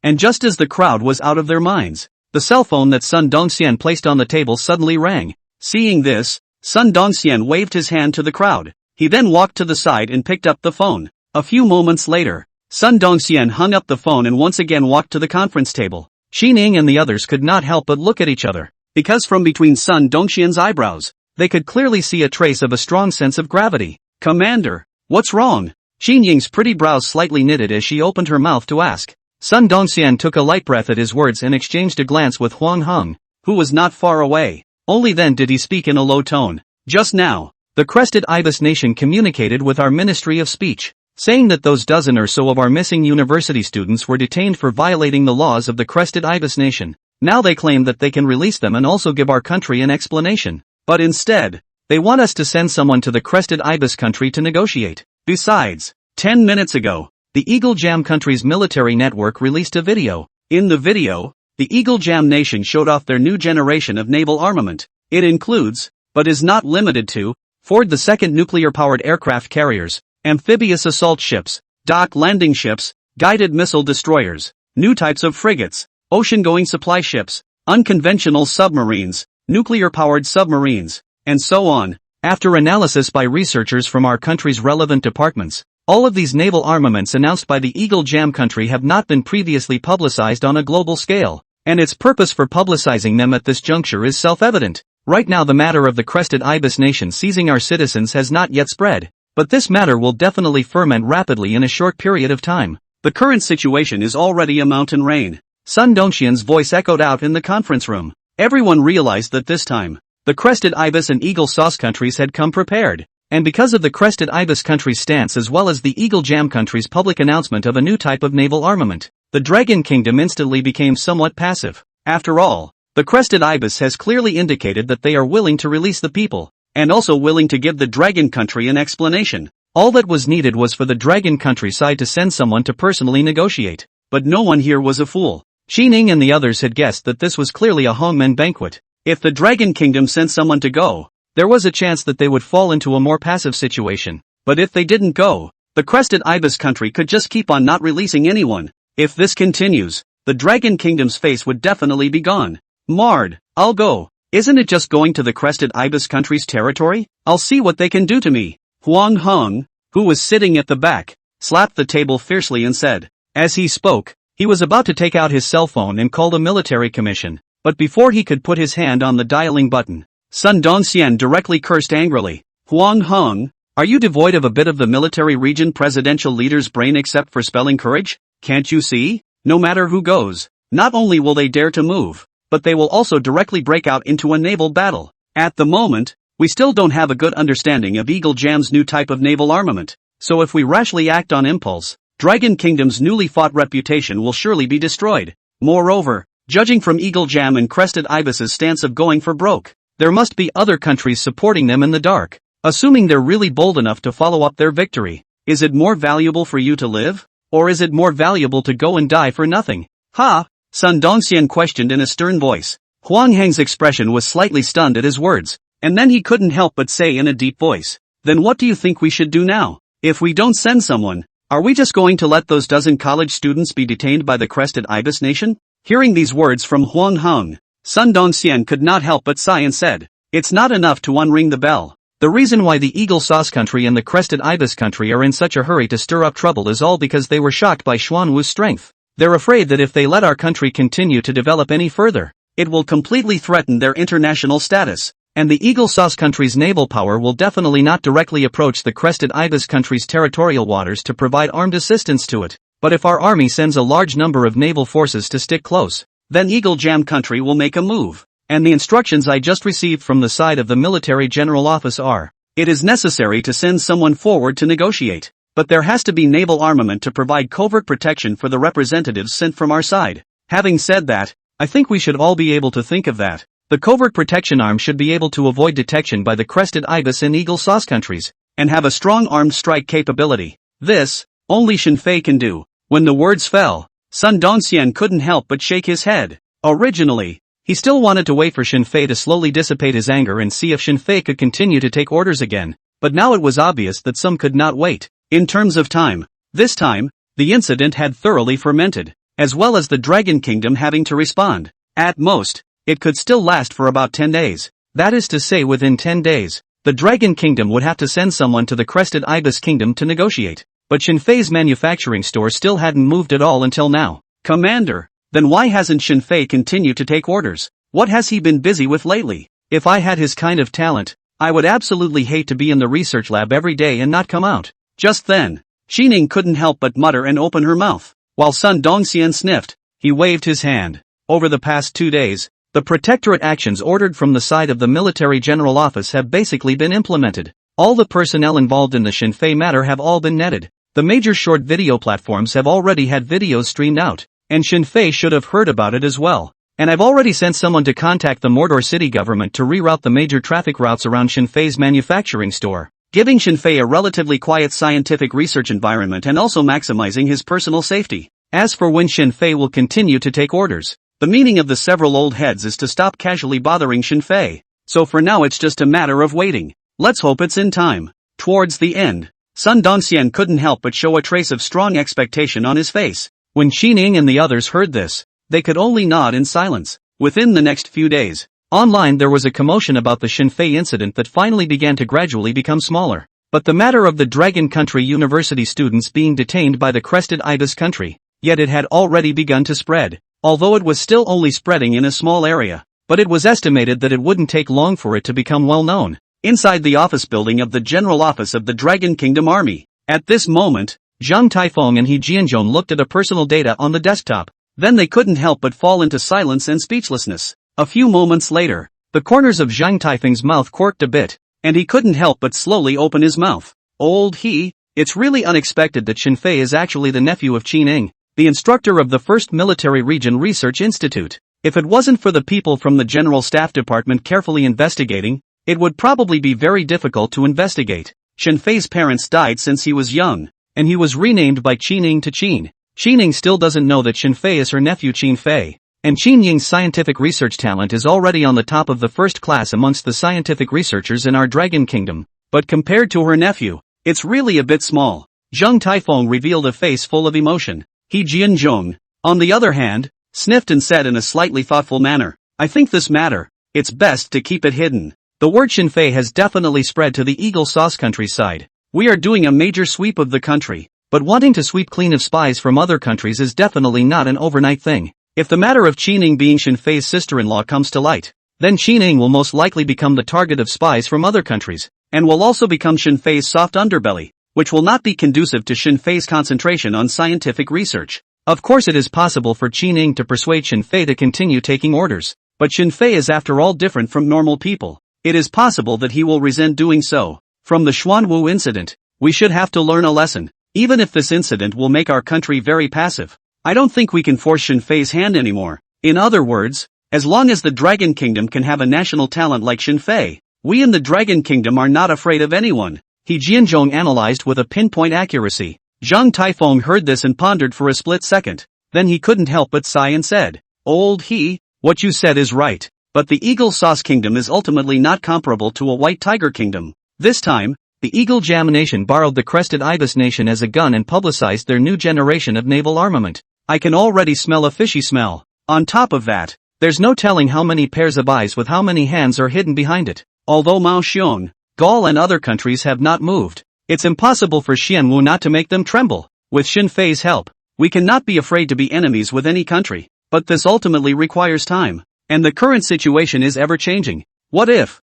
and just as the crowd was out of their minds, the cell phone that Sun Dongxian placed on the table suddenly rang. Seeing this, Sun Dongxian waved his hand to the crowd. He then walked to the side and picked up the phone. A few moments later, Sun Dongxian hung up the phone and once again walked to the conference table. Qi Ning and the others could not help but look at each other, because from between Sun Dongxian's eyebrows, they could clearly see a trace of a strong sense of gravity. Commander, what's wrong? Qi Ning's pretty brows slightly knitted as she opened her mouth to ask. Sun Dongxian took a light breath at his words and exchanged a glance with Huang Heng, who was not far away. Only then did he speak in a low tone. Just now, the Crested Ibis Nation communicated with our Ministry of Speech, saying that those dozen or so of our missing university students were detained for violating the laws of the Crested Ibis Nation. Now they claim that they can release them and also give our country an explanation. But instead, they want us to send someone to the Crested Ibis Country to negotiate. Besides, 10 minutes ago, the Eagle Jam Country's military network released a video. In the video, the Eagle Jam Nation showed off their new generation of naval armament. It includes, but is not limited to, Ford II nuclear-powered aircraft carriers, amphibious assault ships, dock landing ships, guided missile destroyers, new types of frigates, ocean-going supply ships, unconventional submarines, nuclear-powered submarines, and so on. After analysis by researchers from our country's relevant departments, all of these naval armaments announced by the Eagle Jam Country have not been previously publicized on a global scale, and its purpose for publicizing them at this juncture is self-evident. Right now the matter of the Crested Ibis Nation seizing our citizens has not yet spread, but this matter will definitely ferment rapidly in a short period of time. The current situation is already a mountain rain. Sun Dongxian's voice echoed out in the conference room. Everyone realized that this time, the Crested Ibis and Eagle Sauce countries had come prepared, and because of the Crested Ibis country's stance as well as the Eagle Jam country's public announcement of a new type of naval armament, the Dragon Kingdom instantly became somewhat passive. After all, the Crested Ibis has clearly indicated that they are willing to release the people, and also willing to give the Dragon Country an explanation. All that was needed was for the Dragon Countryside to send someone to personally negotiate. But no one here was a fool. Qi Ning and the others had guessed that this was clearly a hangman banquet. If the Dragon Kingdom sent someone to go, there was a chance that they would fall into a more passive situation. But if they didn't go, the Crested Ibis country could just keep on not releasing anyone. If this continues, the Dragon Kingdom's face would definitely be gone. Marred, I'll go. Isn't it just going to the Crested Ibis country's territory? I'll see what they can do to me. Huang Heng, who was sitting at the back, slapped the table fiercely and said. As he spoke, he was about to take out his cell phone and call the military commission, but before he could put his hand on the dialing button, Sun Dongxian directly cursed angrily. Huang Heng, are you devoid of a bit of the military region presidential leader's brain except for spelling courage? Can't you see? No matter who goes, not only will they dare to move, but they will also directly break out into a naval battle. At the moment, we still don't have a good understanding of Eagle Jam's new type of naval armament, so if we rashly act on impulse, Dragon Kingdom's newly fought reputation will surely be destroyed. Moreover, judging from Eagle Jam and Crested Ibis's stance of going for broke, there must be other countries supporting them in the dark. Assuming they're really bold enough to follow up their victory, is it more valuable for you to live? Or is it more valuable to go and die for nothing? Ha! Sun Dongxian questioned in a stern voice. Huang Heng's expression was slightly stunned at his words, and then he couldn't help but say in a deep voice, "Then what do you think we should do now? If we don't send someone, are we just going to let those dozen college students be detained by the Crested Ibis Nation?" Hearing these words from Huang Heng, Sun Dongxian could not help but sigh and said, "It's not enough to unring the bell. The reason why the Eagle Sauce Country and the Crested Ibis Country are in such a hurry to stir up trouble is all because they were shocked by Xuanwu's strength. They're afraid that if they let our country continue to develop any further, it will completely threaten their international status, and the Eagle Sauce Country's naval power will definitely not directly approach the Crested Ibis Country's territorial waters to provide armed assistance to it. But if our army sends a large number of naval forces to stick close, then Eagle Jam Country will make a move. And the instructions I just received from the side of the military general office are, it is necessary to send someone forward to negotiate, but there has to be naval armament to provide covert protection for the representatives sent from our side. Having said that, I think we should all be able to think of that. The covert protection arm should be able to avoid detection by the Crested Ibis and Eagle Sauce countries, and have a strong armed strike capability. This, only Shenfei can do." When the words fell, Sun Dongxian couldn't help but shake his head. Originally, he still wanted to wait for Shenfei to slowly dissipate his anger and see if Shenfei could continue to take orders again, but now it was obvious that some could not wait. In terms of time, this time, the incident had thoroughly fermented, as well as the Dragon Kingdom having to respond. At most, it could still last for about 10 days. That is to say, within 10 days, the Dragon Kingdom would have to send someone to the Crested Ibis Kingdom to negotiate. But Shenfei's manufacturing store still hadn't moved at all until now. "Commander, then why hasn't Shenfei continued to take orders? What has he been busy with lately? If I had his kind of talent, I would absolutely hate to be in the research lab every day and not come out." Just then, Xining couldn't help but mutter and open her mouth. While Sun Dongxian sniffed, he waved his hand. Over the past 2 days, the protectorate actions ordered from the side of the military general office have basically been implemented. All the personnel involved in the Shenfei matter have all been netted. The major short video platforms have already had videos streamed out, and Shenfei should have heard about it as well. And I've already sent someone to contact the Mordor city government to reroute the major traffic routes around Shenfei's manufacturing store, giving Shenfei a relatively quiet scientific research environment and also maximizing his personal safety. As for when Shenfei will continue to take orders, the meaning of the several old heads is to stop casually bothering Shenfei. So for now it's just a matter of waiting. Let's hope it's in time. Towards the end, Sun Dongxian couldn't help but show a trace of strong expectation on his face. When Xining and the others heard this, they could only nod in silence. Within the next few days, online there was a commotion about the Shenfei incident that finally began to gradually become smaller. But the matter of the Dragon Country University students being detained by the Crested Ibis Country, yet it had already begun to spread, although it was still only spreading in a small area. But it was estimated that it wouldn't take long for it to become well known. Inside the office building of the General Office of the Dragon Kingdom Army. At this moment, Zhang Taifeng and He Jianzhong looked at a personal data on the desktop. Then they couldn't help but fall into silence and speechlessness. A few moments later, the corners of Zhang Taifeng's mouth quirked a bit, and he couldn't help but slowly open his mouth. "Old He, it's really unexpected that Shenfei is actually the nephew of Qining, the instructor of the 1st Military Region Research Institute. If it wasn't for the people from the General Staff Department carefully investigating, it would probably be very difficult to investigate. Shenfei's parents died since he was young, and he was renamed by Qining to Qin. Qining still doesn't know that Shenfei is her nephew Qinfei, and Qin Ying's scientific research talent is already on the top of the first class amongst the scientific researchers in our Dragon Kingdom. But compared to her nephew, it's really a bit small." Zhang Taifeng revealed a face full of emotion. He Jianzhong, on the other hand, sniffed and said in a slightly thoughtful manner, "I think this matter, it's best to keep it hidden. The word Shenfei has definitely spread to the Eagle Sauce countryside. We are doing a major sweep of the country, but wanting to sweep clean of spies from other countries is definitely not an overnight thing. If the matter of Qining being Shenfei's sister-in-law comes to light, then Qining will most likely become the target of spies from other countries, and will also become Shenfei's soft underbelly, which will not be conducive to Shenfei's concentration on scientific research. Of course it is possible for Qining to persuade Shenfei to continue taking orders, but Shenfei is after all different from normal people. It is possible that he will resent doing so. From the Xuanwu incident, we should have to learn a lesson, even if this incident will make our country very passive. I don't think we can force Shenfei's hand anymore. In other words, as long as the Dragon Kingdom can have a national talent like Shenfei, we in the Dragon Kingdom are not afraid of anyone. He Jianzhong analyzed with a pinpoint accuracy. Zhang Taifeng heard this and pondered for a split second. Then he couldn't help but sigh and said, "Old he, what you said is right. But the Eagle Sauce Kingdom is ultimately not comparable to a White Tiger Kingdom." This time, the Eagle Jam Nation borrowed the Crested Ibis Nation as a gun and publicized their new generation of naval armament. I can already smell a fishy smell. On top of that, there's no telling how many pairs of eyes with how many hands are hidden behind it. Although Mao Xiong, Gaul and other countries have not moved, it's impossible for Xianwu not to make them tremble. With Shenfei's help, we cannot be afraid to be enemies with any country, but this ultimately requires time. And the current situation is ever-changing. What if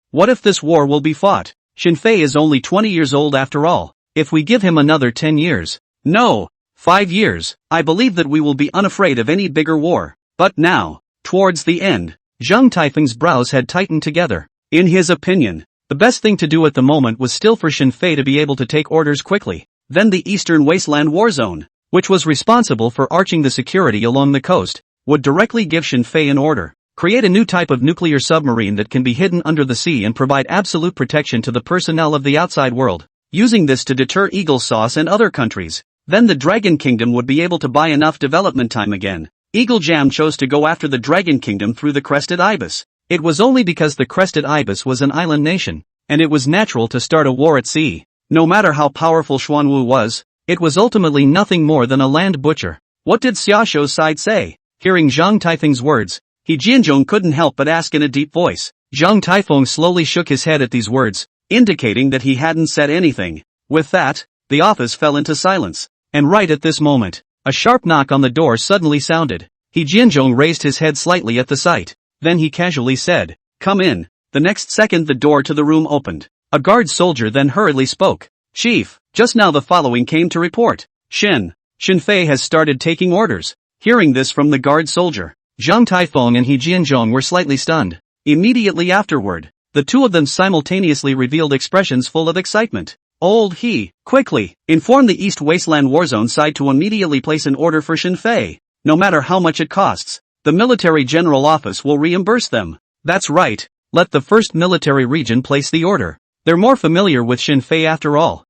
this war will be fought? Shenfei is only 20 years old after all. If we give him another 10 years, no, 5 years, I believe that we will be unafraid of any bigger war. But now, towards the end, Zhang Taifeng's brows had tightened together. In his opinion, the best thing to do at the moment was still for Shenfei to be able to take orders quickly. Then the Eastern Wasteland War Zone, which was responsible for arching the security along the coast, would directly give Shenfei an order. Create a new type of nuclear submarine that can be hidden under the sea and provide absolute protection to the personnel of the outside world, using this to deter Eagle Sauce and other countries. Then the Dragon Kingdom would be able to buy enough development time again. Eagle Jam chose to go after the Dragon Kingdom through the Crested Ibis. It was only because the Crested Ibis was an island nation, and it was natural to start a war at sea. No matter how powerful Xuanwu was, it was ultimately nothing more than a land butcher. What did Xiaoshuo's side say? Hearing Zhang Taifeng's words, He Jianzhong couldn't help but ask in a deep voice. Zhang Taifeng slowly shook his head at these words, indicating that he hadn't said anything. With that, the office fell into silence. And right at this moment, a sharp knock on the door suddenly sounded. He Jianzhong raised his head slightly at the sight. Then he casually said, "Come in." The next second the door to the room opened. A guard soldier then hurriedly spoke. "Chief, just now the following came to report. Shenfei has started taking orders." Hearing this from the guard soldier, Zhang Taifeng and He Jianzhong were slightly stunned. Immediately afterward, the two of them simultaneously revealed expressions full of excitement. Old He, quickly, inform the East Wasteland Warzone side to immediately place an order for Shenfei. No matter how much it costs, the military general office will reimburse them. That's right, let the first military region place the order. They're more familiar with Shenfei after all.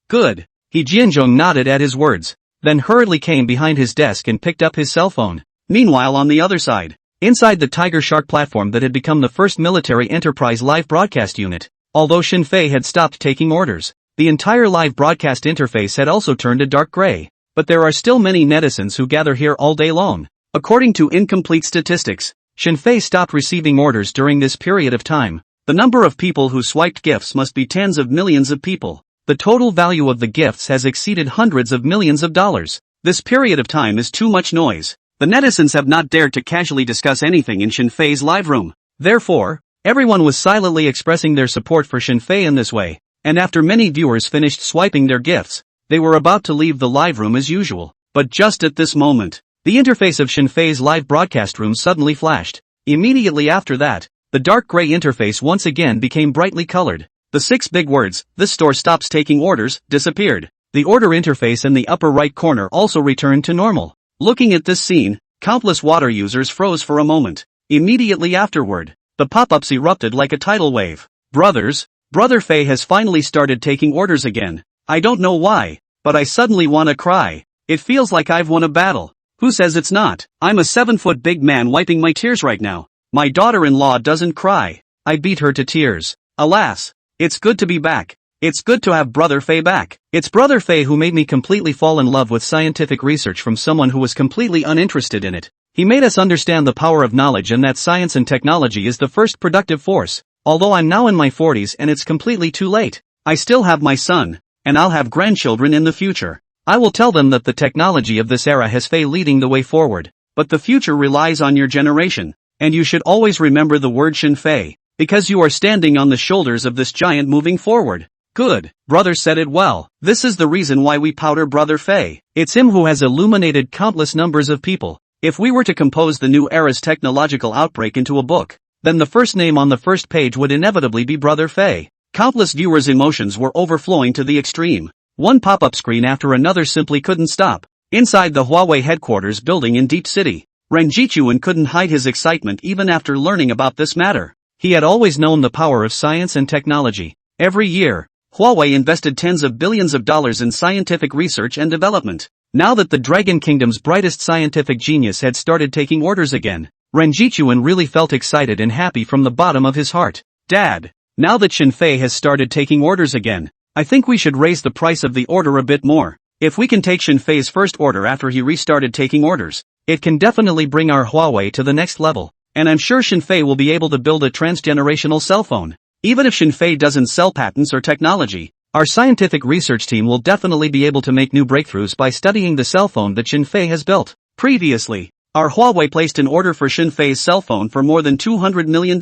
Good. He Jianzhong nodded at his words, then hurriedly came behind his desk and picked up his cell phone. Meanwhile on the other side, inside the Tiger Shark platform that had become the first military enterprise live broadcast unit, although Shenfei had stopped taking orders, the entire live broadcast interface had also turned a dark gray. But there are still many netizens who gather here all day long. According to incomplete statistics, Shenfei stopped receiving orders during this period of time. The number of people who swiped gifts must be tens of millions of people. The total value of the gifts has exceeded hundreds of millions of dollars. This period of time is too much noise. The netizens have not dared to casually discuss anything in Shenfei's live room. Therefore, everyone was silently expressing their support for Shenfei in this way. And after many viewers finished swiping their gifts, they were about to leave the live room as usual. But just at this moment, the interface of Shenfei's live broadcast room suddenly flashed. Immediately after that, the dark gray interface once again became brightly colored. The 6 big words, "This store stops taking orders," disappeared. The order interface in the upper right corner also returned to normal. Looking at this scene, countless water users froze for a moment. Immediately afterward, the pop-ups erupted like a tidal wave. Brothers, Brother Fei has finally started taking orders again. I don't know why, but I suddenly wanna cry. It feels like I've won a battle. Who says it's not? I'm a 7-foot big man wiping my tears right now. My daughter-in-law doesn't cry. I beat her to tears. Alas. It's good to be back. It's good to have Brother Fei back. It's Brother Fei who made me completely fall in love with scientific research from someone who was completely uninterested in it. He made us understand the power of knowledge and that science and technology is the first productive force. Although I'm now in my 40s and it's completely too late, I still have my son, and I'll have grandchildren in the future. I will tell them that the technology of this era has Fei leading the way forward, but the future relies on your generation, and you should always remember the word Shenfei, because you are standing on the shoulders of this giant moving forward. Good, brother said it well. This is the reason why we powder Brother Fei. It's him who has illuminated countless numbers of people. If we were to compose the new era's technological outbreak into a book, then the first name on the first page would inevitably be Brother Fei. Countless viewers' emotions were overflowing to the extreme. One pop-up screen after another simply couldn't stop. Inside the Huawei headquarters building in Deep City, Ren Jichuan couldn't hide his excitement even after learning about this matter. He had always known the power of science and technology. Every year, Huawei invested tens of billions of dollars in scientific research and development. Now that the Dragon Kingdom's brightest scientific genius had started taking orders again, Ren Jichuan really felt excited and happy from the bottom of his heart. Dad, now that Xin Fei has started taking orders again, I think we should raise the price of the order a bit more. If we can take Xin Fei's first order after he restarted taking orders, it can definitely bring our Huawei to the next level. And I'm sure Xin Fei will be able to build a transgenerational cell phone. Even if Xin Fei doesn't sell patents or technology, our scientific research team will definitely be able to make new breakthroughs by studying the cell phone that Xin Fei has built. Previously, our Huawei placed an order for Xin Fei's cell phone for more than $200 million.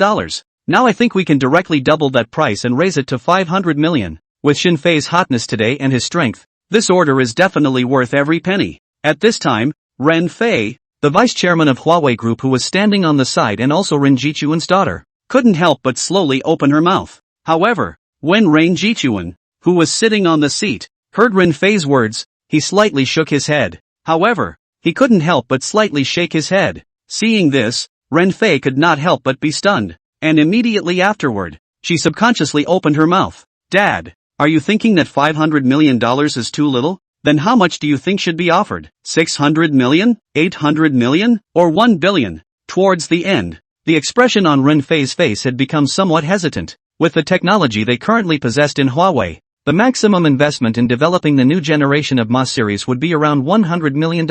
Now I think we can directly double that price and raise it to $500 million. With Xin Fei's hotness today and his strength, this order is definitely worth every penny. At this time, Ren Fei, the vice chairman of Huawei Group who was standing on the side and also Ren Jichuan's daughter, couldn't help but slowly open her mouth. However, when Ren Jichuan, who was sitting on the seat, heard Ren Fei's words, he slightly shook his head. However, he couldn't help but slightly shake his head. Seeing this, Ren Fei could not help but be stunned. And immediately afterward, she subconsciously opened her mouth. Dad, are you thinking that $500 million is too little? Then how much do you think should be offered? 600 million? 800 million? Or 1 billion? Towards the end, the expression on Ren Fei's face had become somewhat hesitant. With the technology they currently possessed in Huawei, the maximum investment in developing the new generation of Ma series would be around $100 million.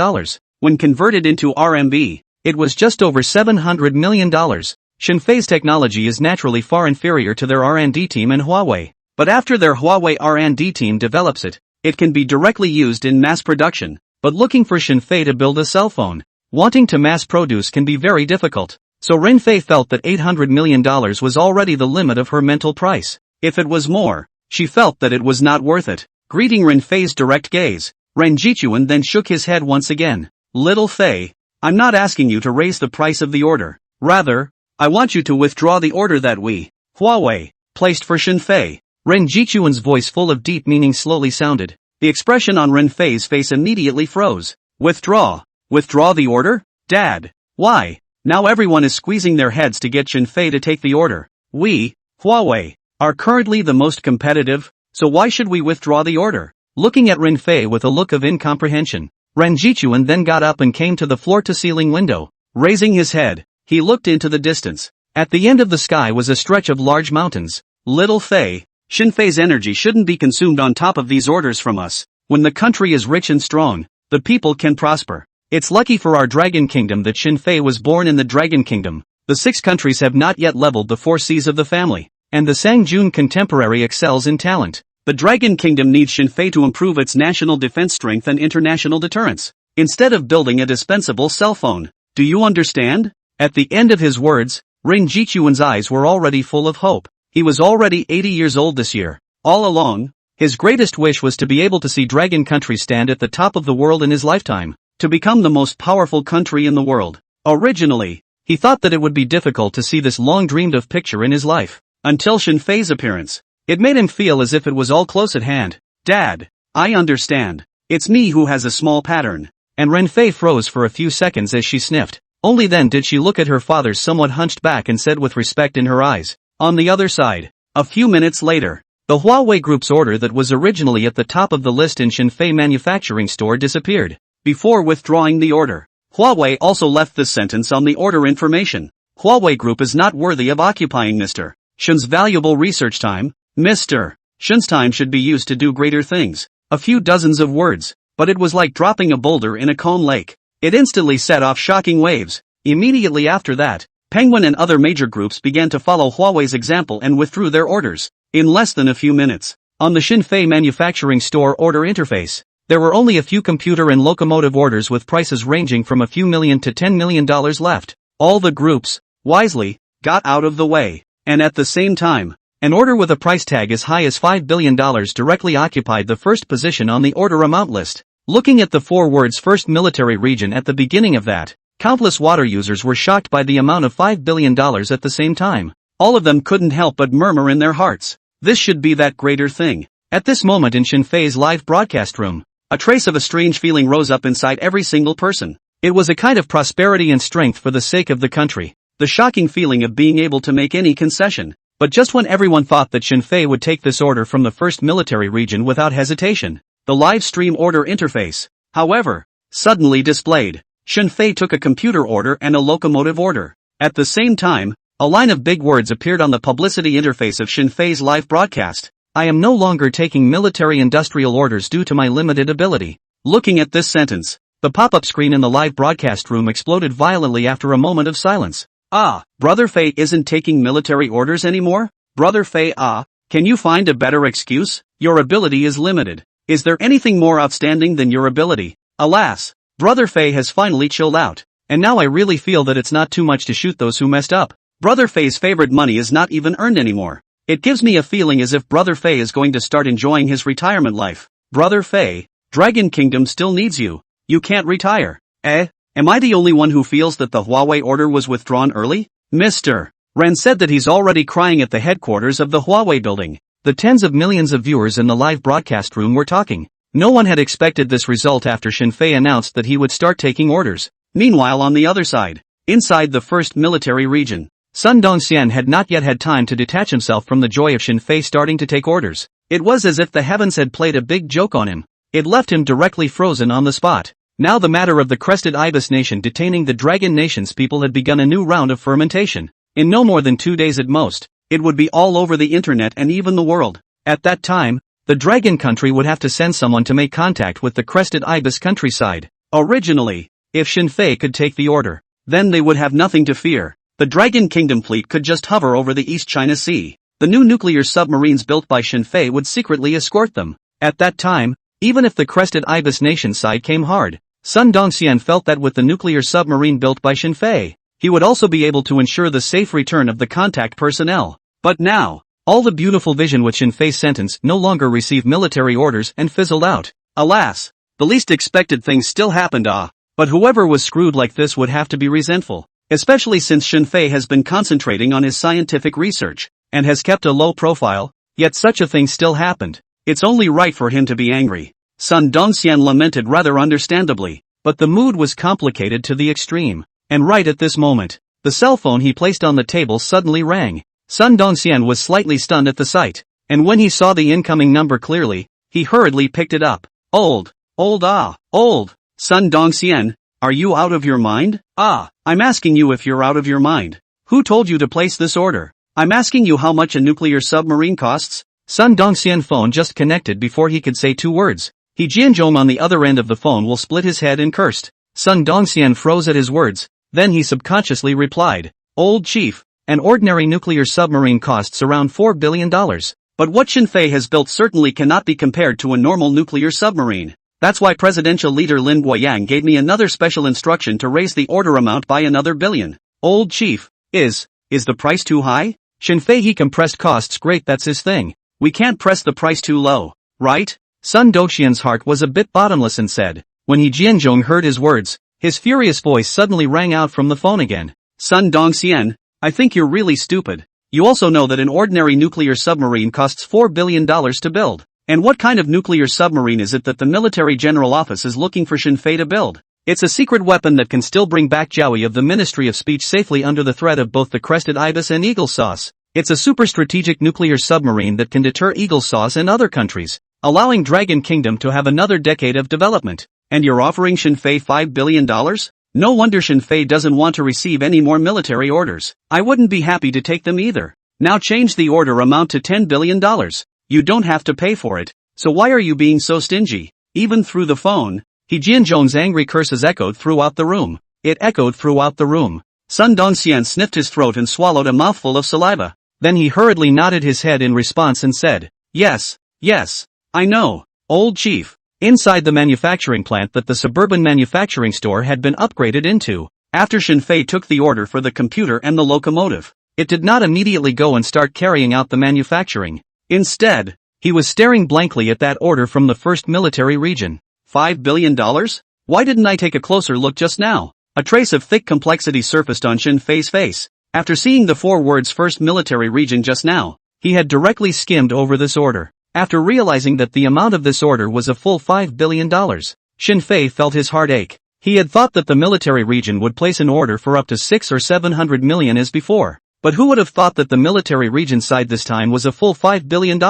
When converted into RMB, it was just over $700 million. Xin Fei's technology is naturally far inferior to their R&D team in Huawei. But after their Huawei R&D team develops it, it can be directly used in mass production. But looking for Xin Fei to build a cell phone, wanting to mass produce can be very difficult. So Ren Fei felt that $800 million was already the limit of her mental price. If it was more, she felt that it was not worth it. Greeting Ren Fei's direct gaze, Ren Jichuan then shook his head once again. Little Fei, I'm not asking you to raise the price of the order. Rather, I want you to withdraw the order that we, Huawei, placed for Xin Fei. Ren Jichuan's voice full of deep meaning slowly sounded. The expression on Ren Fei's face immediately froze. Withdraw? Withdraw the order? Dad, why? Now everyone is squeezing their heads to get Xin Fei to take the order. We, Huawei, are currently the most competitive, so why should we withdraw the order? Looking at Ren Fei with a look of incomprehension, Ren Jichuan then got up and came to the floor-to-ceiling window. Raising his head, he looked into the distance. At the end of the sky was a stretch of large mountains. Little Fei, Xin Fei's energy shouldn't be consumed on top of these orders from us. When the country is rich and strong, the people can prosper. It's lucky for our Dragon Kingdom that Xin Fei was born in the Dragon Kingdom. The 6 countries have not yet leveled the 4 Cs of the family, and the Sangjun contemporary excels in talent. The Dragon Kingdom needs Xin Fei to improve its national defense strength and international deterrence, instead of building a dispensable cell phone. Do you understand? At the end of his words, Ren Jichuan's eyes were already full of hope. He was already 80 years old this year. All along, his greatest wish was to be able to see Dragon Country stand at the top of the world in his lifetime, to become the most powerful country in the world. Originally, he thought that it would be difficult to see this long-dreamed-of picture in his life, until Xin Fei's appearance. It made him feel as if it was all close at hand. Dad, I understand. It's me who has a small pattern. And Ren Fei froze for a few seconds as she sniffed. Only then did she look at her father's somewhat hunched back and said with respect in her eyes. On the other side, a few minutes later, the Huawei Group's order that was originally at the top of the list in Xin Fei manufacturing store disappeared. Before withdrawing the order, Huawei also left this sentence on the order information. Huawei Group is not worthy of occupying Mr. Xun's valuable research time. Mr. Xun's time should be used to do greater things. A few dozens of words, but it was like dropping a boulder in a calm lake. It instantly set off shocking waves. Immediately after that, Penguin and other major groups began to follow Huawei's example and withdrew their orders. In less than a few minutes, on the Xin Fei manufacturing store order interface, there were only a few computer and locomotive orders with prices ranging from a few million to $10 million left. All the groups, wisely, got out of the way. And at the same time, An order with a price tag as high as $5 billion directly occupied the first position on the order amount list. Looking at the 4 words first military region at the beginning of that, countless water users were shocked by the amount of $5 billion at the same time. All of them couldn't help but murmur in their hearts, this should be that greater thing. At this moment in Shinfei's live broadcast room, a trace of a strange feeling rose up inside every single person. It was a kind of prosperity and strength for the sake of the country. The shocking feeling of being able to make any concession. But just when everyone thought that Shinfei would take this order from the first military region without hesitation, the live stream order interface, however, suddenly displayed. Shinfei took a computer order and a locomotive order. At the same time, a line of big words appeared on the publicity interface of Shinfei's live broadcast. I am no longer taking military industrial orders due to my limited ability. Looking at this sentence, the pop-up screen in the live broadcast room exploded violently after a moment of silence. Brother Fei isn't taking military orders anymore? Brother Fei, can you find a better excuse? Your ability is limited. Is there anything more outstanding than your ability? Alas, Brother Fei has finally chilled out. And now I really feel that it's not too much to shoot those who messed up. Brother Fei's favorite money is not even earned anymore. It gives me a feeling as if Brother Fei is going to start enjoying his retirement life. Brother Fei, Dragon Kingdom still needs you. You can't retire. Am I the only one who feels that the Huawei order was withdrawn early? Mr. Ren said that he's already crying at the headquarters of the Huawei building. The tens of millions of viewers in the live broadcast room were talking. No one had expected this result after Shinfei announced that he would start taking orders. Meanwhile on the other side, inside the first military region, Sun Dongxian had not yet had time to detach himself from the joy of Shinfei starting to take orders. It was as if the heavens had played a big joke on him. It left him directly frozen on the spot. Now the matter of the crested ibis nation detaining the dragon nation's people had begun a new round of fermentation. In no more than 2 days at most, it would be all over the internet and even the world. At that time, the dragon country would have to send someone to make contact with the crested ibis countryside. Originally, if Shinfei could take the order, then they would have nothing to fear. The Dragon Kingdom fleet could just hover over the East China Sea. The new nuclear submarines built by Shinfei would secretly escort them. At that time, even if the crested ibis nation side came hard, Sun Dongxian felt that with the nuclear submarine built by Shinfei, he would also be able to ensure the safe return of the contact personnel. But now, all the beautiful vision with Shinfei's sentence no longer received military orders and fizzled out. Alas, the least expected things still happened. But whoever was screwed like this would have to be resentful, especially since Shinfei has been concentrating on his scientific research, and has kept a low profile, yet such a thing still happened. It's only right for him to be angry. Sun Dongxian lamented rather understandably, but the mood was complicated to the extreme. And right at this moment, the cell phone he placed on the table suddenly rang. Sun Dongxian was slightly stunned at the sight, and when he saw the incoming number clearly, he hurriedly picked it up. Old. Sun Dongxian, are you out of your mind? I'm asking you if you're out of your mind. Who told you to place this order? I'm asking you how much a nuclear submarine costs? Sun Dongxian phone just connected before he could say 2 words. He Jianzhong on the other end of the phone will split his head and cursed. Sun Dongxian froze at his words, then he subconsciously replied, Old chief, an ordinary nuclear submarine costs around $4 billion. But what Shinfei has built certainly cannot be compared to a normal nuclear submarine. That's why presidential leader Lin Guoyang gave me another special instruction to raise the order amount by another billion. Old chief, is the price too high? Shinfei he compressed costs great, that's his thing. We can't press the price too low, right? Sun Dongxian's heart was a bit bottomless and said, when he Jianzhong heard his words, his furious voice suddenly rang out from the phone again. Sun Dongxian, I think you're really stupid. You also know that an ordinary nuclear submarine costs $4 billion to build. And what kind of nuclear submarine is it that the military general office is looking for Shinfei to build? It's a secret weapon that can still bring back Joey of the Ministry of Speech safely under the threat of both the crested ibis and eagle sauce. It's a super strategic nuclear submarine that can deter eagle sauce and other countries, allowing Dragon Kingdom to have another decade of development. And you're offering Shinfei $5 billion? No wonder Shinfei doesn't want to receive any more military orders. I wouldn't be happy to take them either. Now change the order amount to $10 billion. You don't have to pay for it, so why are you being so stingy? Even through the phone, He Jianzhong's angry curses echoed throughout the room. It echoed throughout the room. Sun Dongxian sniffed his throat and swallowed a mouthful of saliva. Then he hurriedly nodded his head in response and said, Yes, I know, old chief. Inside the manufacturing plant that the suburban manufacturing store had been upgraded into, after Shinfei took the order for the computer and the locomotive, it did not immediately go and start carrying out the manufacturing. Instead, he was staring blankly at that order from the first military region. $5 billion? Why didn't I take a closer look just now? A trace of thick complexity surfaced on Xin Fei's face. After seeing the 4 words first military region just now, he had directly skimmed over this order. After realizing that the amount of this order was a full $5 billion, Xin Fei felt his heart ache. He had thought that the military region would place an order for up to 600 or 700 million as before. But who would have thought that the military region side this time was a full $5 billion?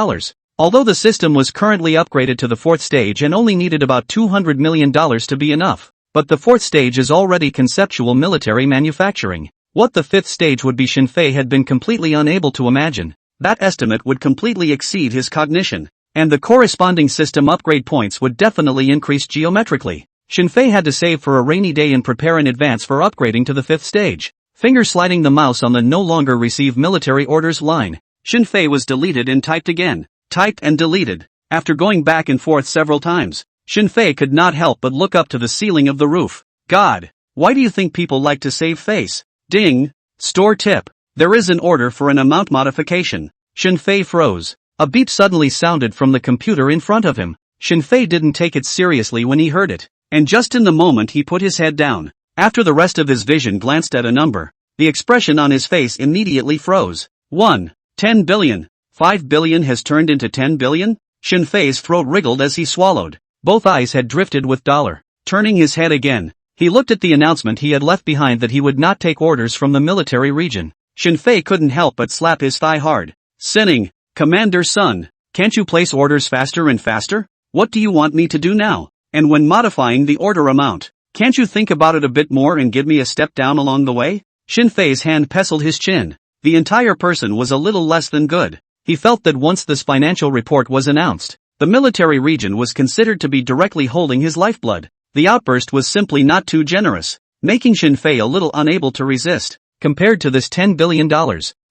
Although the system was currently upgraded to the 4th stage and only needed about $200 million to be enough, but the 4th stage is already conceptual military manufacturing. What the 5th stage would be Xin Fei had been completely unable to imagine. That estimate would completely exceed his cognition, and the corresponding system upgrade points would definitely increase geometrically. Xin Fei had to save for a rainy day and prepare in advance for upgrading to the 5th stage. Finger sliding the mouse on the no longer receive military orders line, Xin Fei was deleted and typed again. Typed and deleted. After going back and forth several times, Xin Fei could not help but look up to the ceiling of the roof. God, why do you think people like to save face? Ding. Store tip. There is an order for an amount modification. Xin Fei froze. A beep suddenly sounded from the computer in front of him. Xin Fei didn't take it seriously when he heard it, and just in the moment he put his head down. After the rest of his vision glanced at a number, the expression on his face immediately froze. 10 billion. 5 billion has turned into 10 billion? Xin Fei's throat wriggled as he swallowed. Both eyes had drifted with dollar. Turning his head again, he looked at the announcement he had left behind that he would not take orders from the military region. Xin Fei couldn't help but slap his thigh hard. Sinning, Commander Sun, can't you place orders faster and faster? What do you want me to do now? And when modifying the order amount, can't you think about it a bit more and give me a step down along the way? Xin Fei's hand pestled his chin. The entire person was a little less than good. He felt that once this financial report was announced, the military region was considered to be directly holding his lifeblood. The outburst was simply not too generous, making Xin Fei a little unable to resist. Compared to this $10 billion,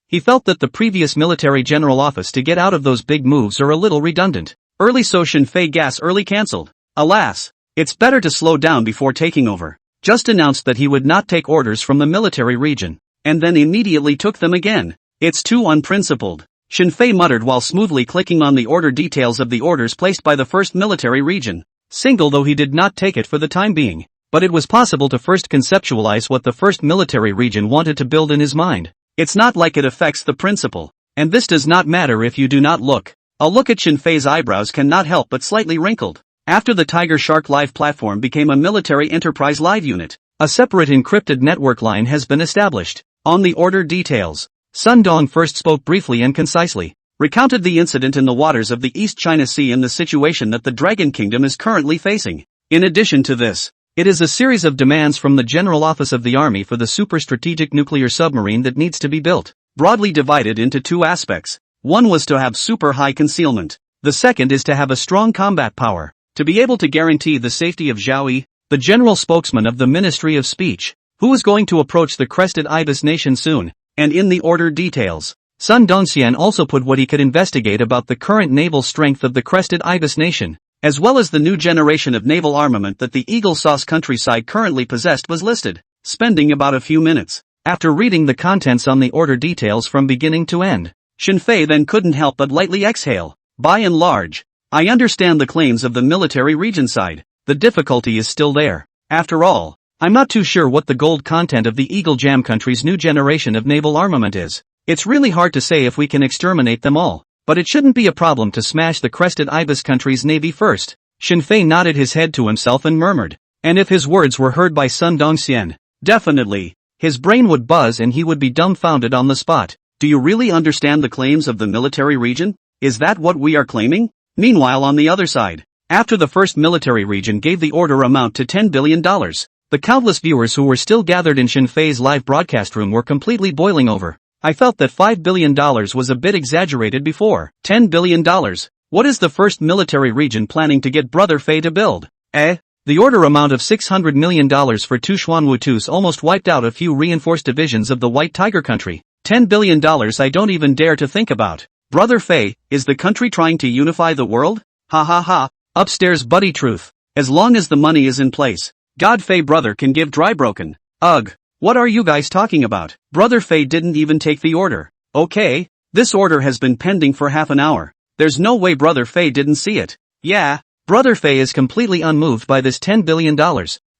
he felt that the previous military general office to get out of those big moves are a little redundant. Early so Xin Fei gas early cancelled. Alas, it's better to slow down before taking over. Just announced that he would not take orders from the military region, and then immediately took them again. It's too unprincipled. Xin Fei muttered while smoothly clicking on the order details of the orders placed by the first military region. Single though he did not take it for the time being, but it was possible to first conceptualize what the first military region wanted to build in his mind. It's not like it affects the principle, and this does not matter if you do not look. A look at Xin Fei's eyebrows cannot help but slightly wrinkled. After the Tiger Shark Live platform became a military enterprise live unit, a separate encrypted network line has been established. On the order details, Sun Dong first spoke briefly and concisely, recounted the incident in the waters of the East China Sea and the situation that the Dragon Kingdom is currently facing. In addition to this, it is a series of demands from the General Office of the Army for the super-strategic nuclear submarine that needs to be built, broadly divided into 2 aspects. One was to have super high concealment. The second is to have a strong combat power, to be able to guarantee the safety of Zhao Yi, the general spokesman of the Ministry of Speech, who is going to approach the crested ibis nation soon. And in the order details, Sun Dongxian also put what he could investigate about the current naval strength of the crested ibis nation, as well as the new generation of naval armament that the Eagle Sauce countryside currently possessed was listed, spending about a few minutes. After reading the contents on the order details from beginning to end, Xin Fei then couldn't help but lightly exhale. By and large, I understand the claims of the military region side. The difficulty is still there. After all, I'm not too sure what the gold content of the Eagle Jam country's new generation of naval armament is. It's really hard to say if we can exterminate them all, but it shouldn't be a problem to smash the crested ibis country's navy first. Xin Fei nodded his head to himself and murmured, and if his words were heard by Sun Dongxian, definitely, his brain would buzz and he would be dumbfounded on the spot. Do you really understand the claims of the military region? Is that what we are claiming? Meanwhile on the other side, after the first military region gave the order amount to $10 billion, the countless viewers who were still gathered in Xin Fei's live broadcast room were completely boiling over. I felt that $5 billion was a bit exaggerated before. $10 billion? What is the first military region planning to get Brother Fei to build? The order amount of $600 million for Tushuanwutus almost wiped out a few reinforced divisions of the White Tiger country. $10 billion I don't even dare to think about. Brother Fei, is the country trying to unify the world? Ha ha ha. Upstairs buddy truth. As long as the money is in place, God Fei brother can give dry broken. Ugh. What are you guys talking about? Brother Fei didn't even take the order. Okay, this order has been pending for half an hour. There's no way Brother Fei didn't see it. Yeah, Brother Fei is completely unmoved by this $10 billion.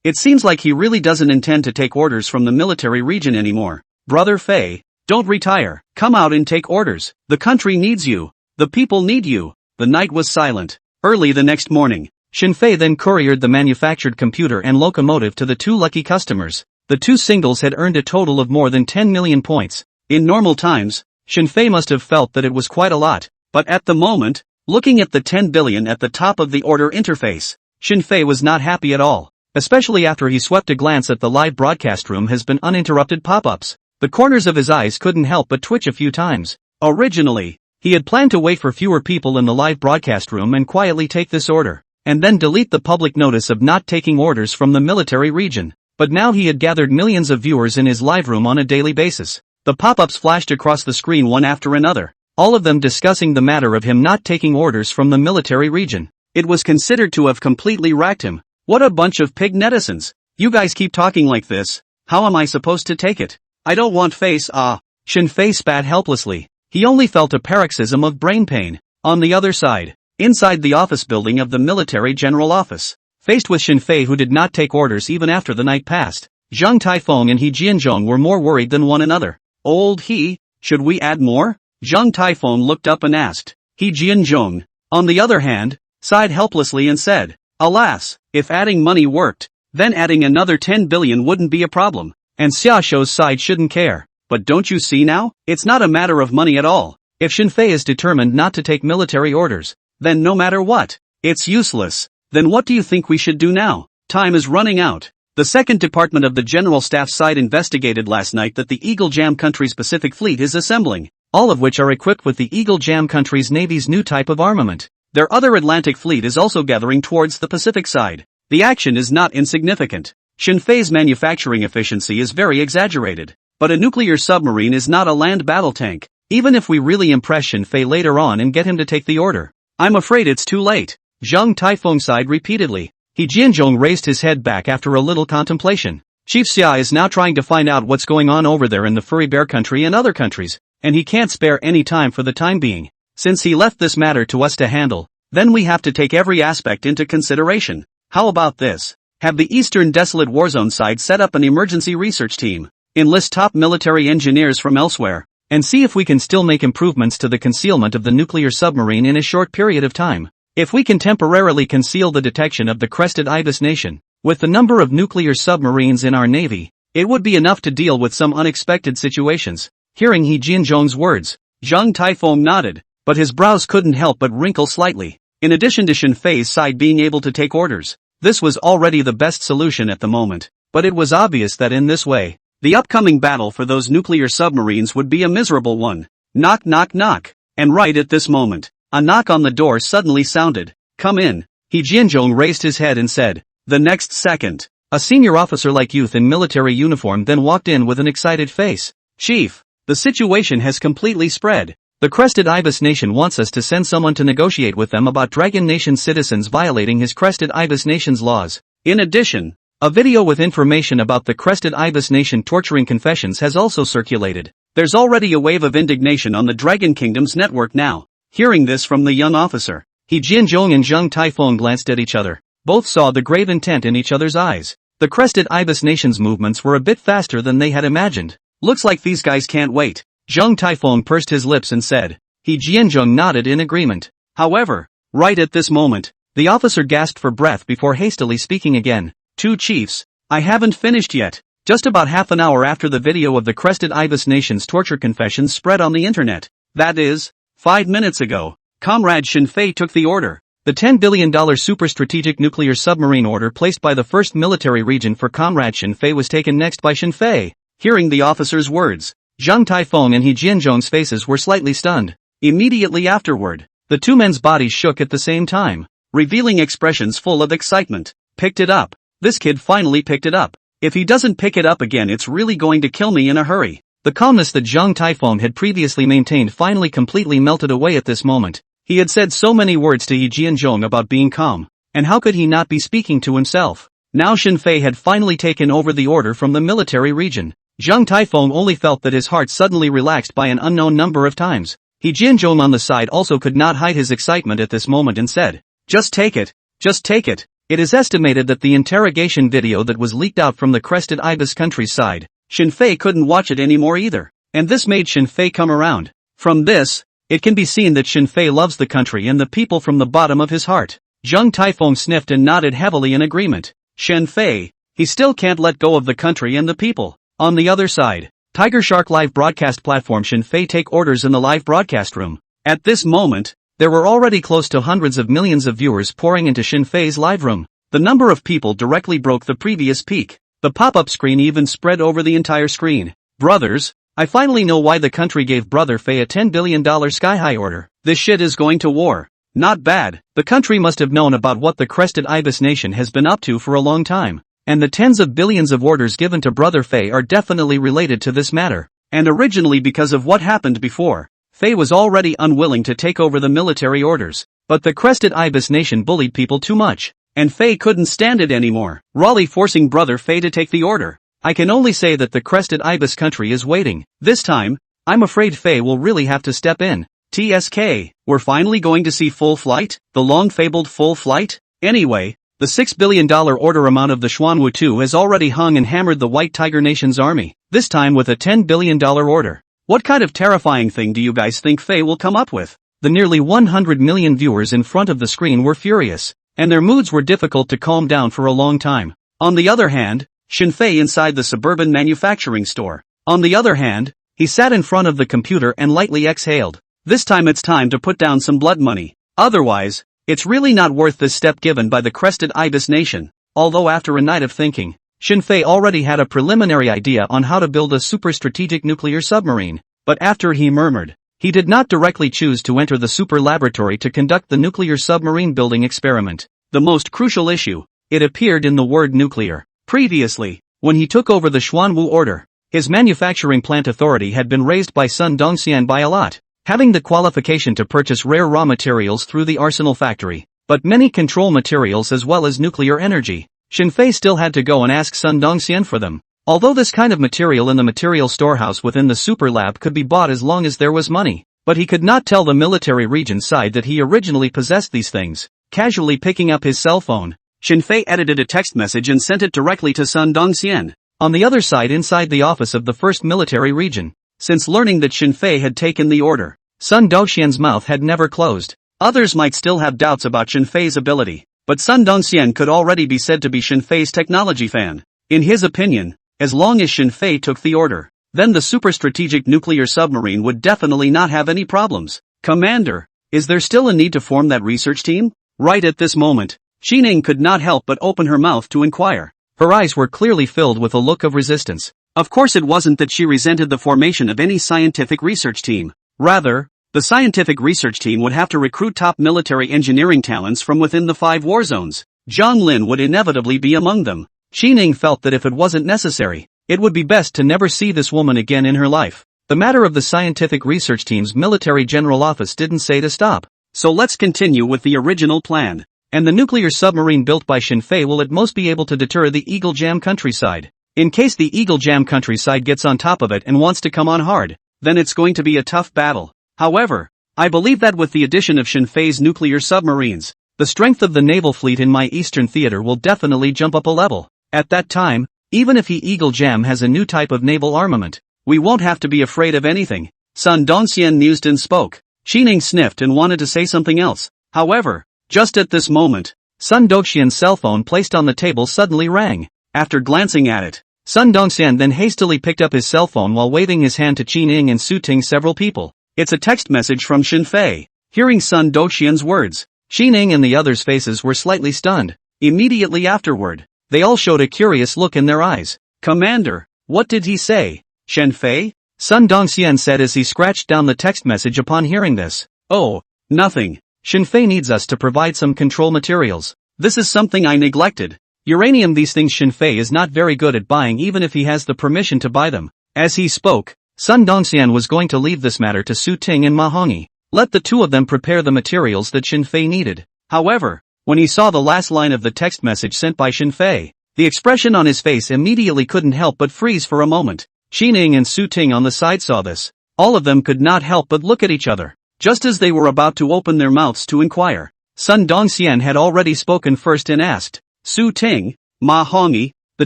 It seems like he really doesn't intend to take orders from the military region anymore. Brother Fei, don't retire. Come out and take orders. The country needs you. The people need you. The night was silent. Early the next morning, Xinfei then couriered the manufactured computer and locomotive to the two lucky customers. The two singles had earned a total of more than 10 million points. In normal times, Xinfei must have felt that it was quite a lot. But at the moment, looking at the 10 billion at the top of the order interface, Xinfei was not happy at all. Especially after he swept a glance at the live broadcast room has been uninterrupted pop-ups. The corners of his eyes couldn't help but twitch a few times. Originally, he had planned to wait for fewer people in the live broadcast room and quietly take this order, and then delete the public notice of not taking orders from the military region. But now he had gathered millions of viewers in his live room on a daily basis. The pop-ups flashed across the screen one after another, all of them discussing the matter of him not taking orders from the military region. It was considered to have completely racked him. What a bunch of pig netizens. You guys keep talking like this, how am I supposed to take it? I don't want face Xinfei spat helplessly. He only felt a paroxysm of brain pain. On the other side, inside the office building of the military general office, faced with Xinfei who did not take orders even after the night passed, Zhang Taifeng and He Jianzhong were more worried than one another. Old He, should we add more? Zhang Taifeng looked up and asked. He Jianzhong, on the other hand, sighed helplessly and said, alas, if adding money worked, then adding another 10 billion wouldn't be a problem. And Xiaoshou's side shouldn't care. But don't you see now? It's not a matter of money at all. If Xinfei is determined not to take military orders, then no matter what, it's useless. Then what do you think we should do now? Time is running out. The second department of the General Staff side investigated last night that the Eagle Jam country's Pacific Fleet is assembling, all of which are equipped with the Eagle Jam country's Navy's new type of armament. Their other Atlantic fleet is also gathering towards the Pacific side. The action is not insignificant. Xinfei's manufacturing efficiency is very exaggerated. But a nuclear submarine is not a land battle tank. Even if we really impress Xinfei later on and get him to take the order, I'm afraid it's too late. Zhang Taifeng sighed repeatedly. He Jianzhong raised his head back after a little contemplation. Chief Xia is now trying to find out what's going on over there in the furry bear country and other countries, and he can't spare any time for the time being. Since he left this matter to us to handle, then we have to take every aspect into consideration. How about this? Have the Eastern Desolate Warzone side set up an emergency research team, enlist top military engineers from elsewhere, and see if we can still make improvements to the concealment of the nuclear submarine in a short period of time. If we can temporarily conceal the detection of the crested ibis nation, with the number of nuclear submarines in our navy, it would be enough to deal with some unexpected situations. Hearing He Jianzhong's words, Zhang Taifeng nodded, but his brows couldn't help but wrinkle slightly. In addition to Xinfei's side being able to take orders, this was already the best solution at the moment, but it was obvious that in this way, the upcoming battle for those nuclear submarines would be a miserable one. Knock knock knock. And right at this moment, a knock on the door suddenly sounded. Come in. He Jianzhong raised his head and said. The next second, a senior officer-like youth in military uniform then walked in with an excited face. Chief, the situation has completely spread. The Crested Ibis Nation wants us to send someone to negotiate with them about Dragon Nation citizens violating his Crested Ibis Nation's laws. In addition, a video with information about the Crested Ibis Nation torturing confessions has also circulated. There's already a wave of indignation on the Dragon Kingdom's network now. Hearing this from the young officer, He Jianzhong and Zhang Taifeng glanced at each other. Both saw the grave intent in each other's eyes. The Crested Ibis Nation's movements were a bit faster than they had imagined. Looks like these guys can't wait. Zhang Taifeng pursed his lips and said. He Jianzhong nodded in agreement. However, right at this moment, the officer gasped for breath before hastily speaking again. Two chiefs, I haven't finished yet. Just about half an hour after the video of the Crested Ibis Nation's torture confessions spread on the internet, that is, 5 minutes ago, Comrade Xinfei took the order. The $10 billion super strategic nuclear submarine order placed by the 1st Military Region for Comrade Xinfei was taken next by Xinfei. Hearing the officer's words, Zhang Taifeng and He Jianzhong's faces were slightly stunned. Immediately afterward, the two men's bodies shook at the same time, revealing expressions full of excitement. Picked it up. This kid finally picked it up. If he doesn't pick it up again, it's really going to kill me in a hurry. The calmness that Zhang Taifeng had previously maintained finally completely melted away at this moment. He had said so many words to He Jianzhong about being calm, and how could he not be speaking to himself? Now Xin Fei had finally taken over the order from the military region. Zhang Taifeng only felt that his heart suddenly relaxed by an unknown number of times. He Jinzhong on the side also could not hide his excitement at this moment and said, "Just take it. Just take it." It is estimated that the interrogation video that was leaked out from the Crested Ibis countryside, Xin Fei couldn't watch it anymore either, and this made Xin Fei come around. From this, it can be seen that Xin Fei loves the country and the people from the bottom of his heart. Zhang Taifeng sniffed and nodded heavily in agreement. Xin Fei, he still can't let go of the country and the people. On the other side, Tiger Shark live broadcast platform Xin Fei take orders in the live broadcast room. At this moment, there were already close to hundreds of millions of viewers pouring into Xin Fei's live room. The number of people directly broke the previous peak. The pop-up screen even spread over the entire screen. "Brothers, I finally know why the country gave Brother Fei a $10 billion sky-high order. This shit is going to war. Not bad. The country must have known about what the Crested Ibis nation has been up to for a long time. And the tens of billions of orders given to Brother Fei are definitely related to this matter. And originally because of what happened before, Fei was already unwilling to take over the military orders. But the Crested Ibis nation bullied people too much. And Fei couldn't stand it anymore, rawly forcing Brother Fei to take the order. I can only say that the Crested Ibis country is waiting. This time, I'm afraid Fei will really have to step in. TSK, we're finally going to see full flight? The long-fabled full flight? Anyway, the $6 billion order amount of the Xuanwu 2 has already hung and hammered the White Tiger Nation's army, this time with a $10 billion order. What kind of terrifying thing do you guys think Fei will come up with? The nearly 100 million viewers in front of the screen were furious, and their moods were difficult to calm down for a long time. On the other hand, Xin Fei inside the suburban manufacturing store. On the other hand, he sat in front of the computer and lightly exhaled. This time it's time to put down some blood money. Otherwise, it's really not worth this step given by the Crested Ibis nation. Although after a night of thinking, Xin Fei already had a preliminary idea on how to build a super-strategic nuclear submarine. But after he murmured, he did not directly choose to enter the super laboratory to conduct the nuclear submarine building experiment. The most crucial issue, it appeared in the word nuclear. Previously, when he took over the Xuanwu order, his manufacturing plant authority had been raised by Sun Dongxian by a lot, having the qualification to purchase rare raw materials through the arsenal factory, but many control materials as well as nuclear energy. Xin Fei still had to go and ask Sun Dongxian for them. Although this kind of material in the material storehouse within the super lab could be bought as long as there was money, but he could not tell the military region side that he originally possessed these things. Casually picking up his cell phone, Xin Fei edited a text message and sent it directly to Sun Dongxian. On the other side inside the office of the first military region, since learning that Xin Fei had taken the order, Sun Dongxian's mouth had never closed. Others might still have doubts about Xin Fei's ability, but Sun Dongxian could already be said to be Xin Fei's technology fan. In his opinion, as long as Xin Fei took the order, then the super-strategic nuclear submarine would definitely not have any problems. "Commander, is there still a need to form that research team?" Right at this moment, Xining could not help but open her mouth to inquire. Her eyes were clearly filled with a look of resistance. Of course it wasn't that she resented the formation of any scientific research team. Rather, the scientific research team would have to recruit top military engineering talents from within the 5 war zones. Zhang Lin would inevitably be among them. Xining felt that if it wasn't necessary, it would be best to never see this woman again in her life. The matter of the scientific research team's military general office didn't say to stop. So let's continue with the original plan. And the nuclear submarine built by Xin Fei will at most be able to deter the Eagle Jam countryside. In case the Eagle Jam countryside gets on top of it and wants to come on hard, then it's going to be a tough battle. However, I believe that with the addition of Xin Fei's nuclear submarines, the strength of the naval fleet in my eastern theater will definitely jump up a level. At that time, even if Eagle Jam has a new type of naval armament, we won't have to be afraid of anything. Sun Dongxian mused and spoke. Xining sniffed and wanted to say something else. However, just at this moment, Sun Dongxian's cell phone placed on the table suddenly rang. After glancing at it, Sun Dongxian then hastily picked up his cell phone while waving his hand to Qining and Su Ting several people. It's a text message from Xin Fei. Hearing Sun Dongxian's words, Qining and the others' faces were slightly stunned. Immediately afterward, they all showed a curious look in their eyes. "Commander, what did he say? Xin Fei?" Sun Dongxian said as he scratched down the text message upon hearing this. "Oh, nothing. Xin Fei needs us to provide some control materials. This is something I neglected. Uranium, these things Xin Fei is not very good at buying even if he has the permission to buy them." As he spoke, Sun Dongxian was going to leave this matter to Su Ting and Ma Hongyi. Let the two of them prepare the materials that Xin Fei needed. However, when he saw the last line of the text message sent by Xin Fei, The expression on his face immediately couldn't help but freeze for a moment. Xining and Su Ting on the side saw this. All of them could not help but look at each other. Just as they were about to open their mouths to inquire, Sun Dongxian had already spoken first and asked, Su Ting, Ma Hongyi, the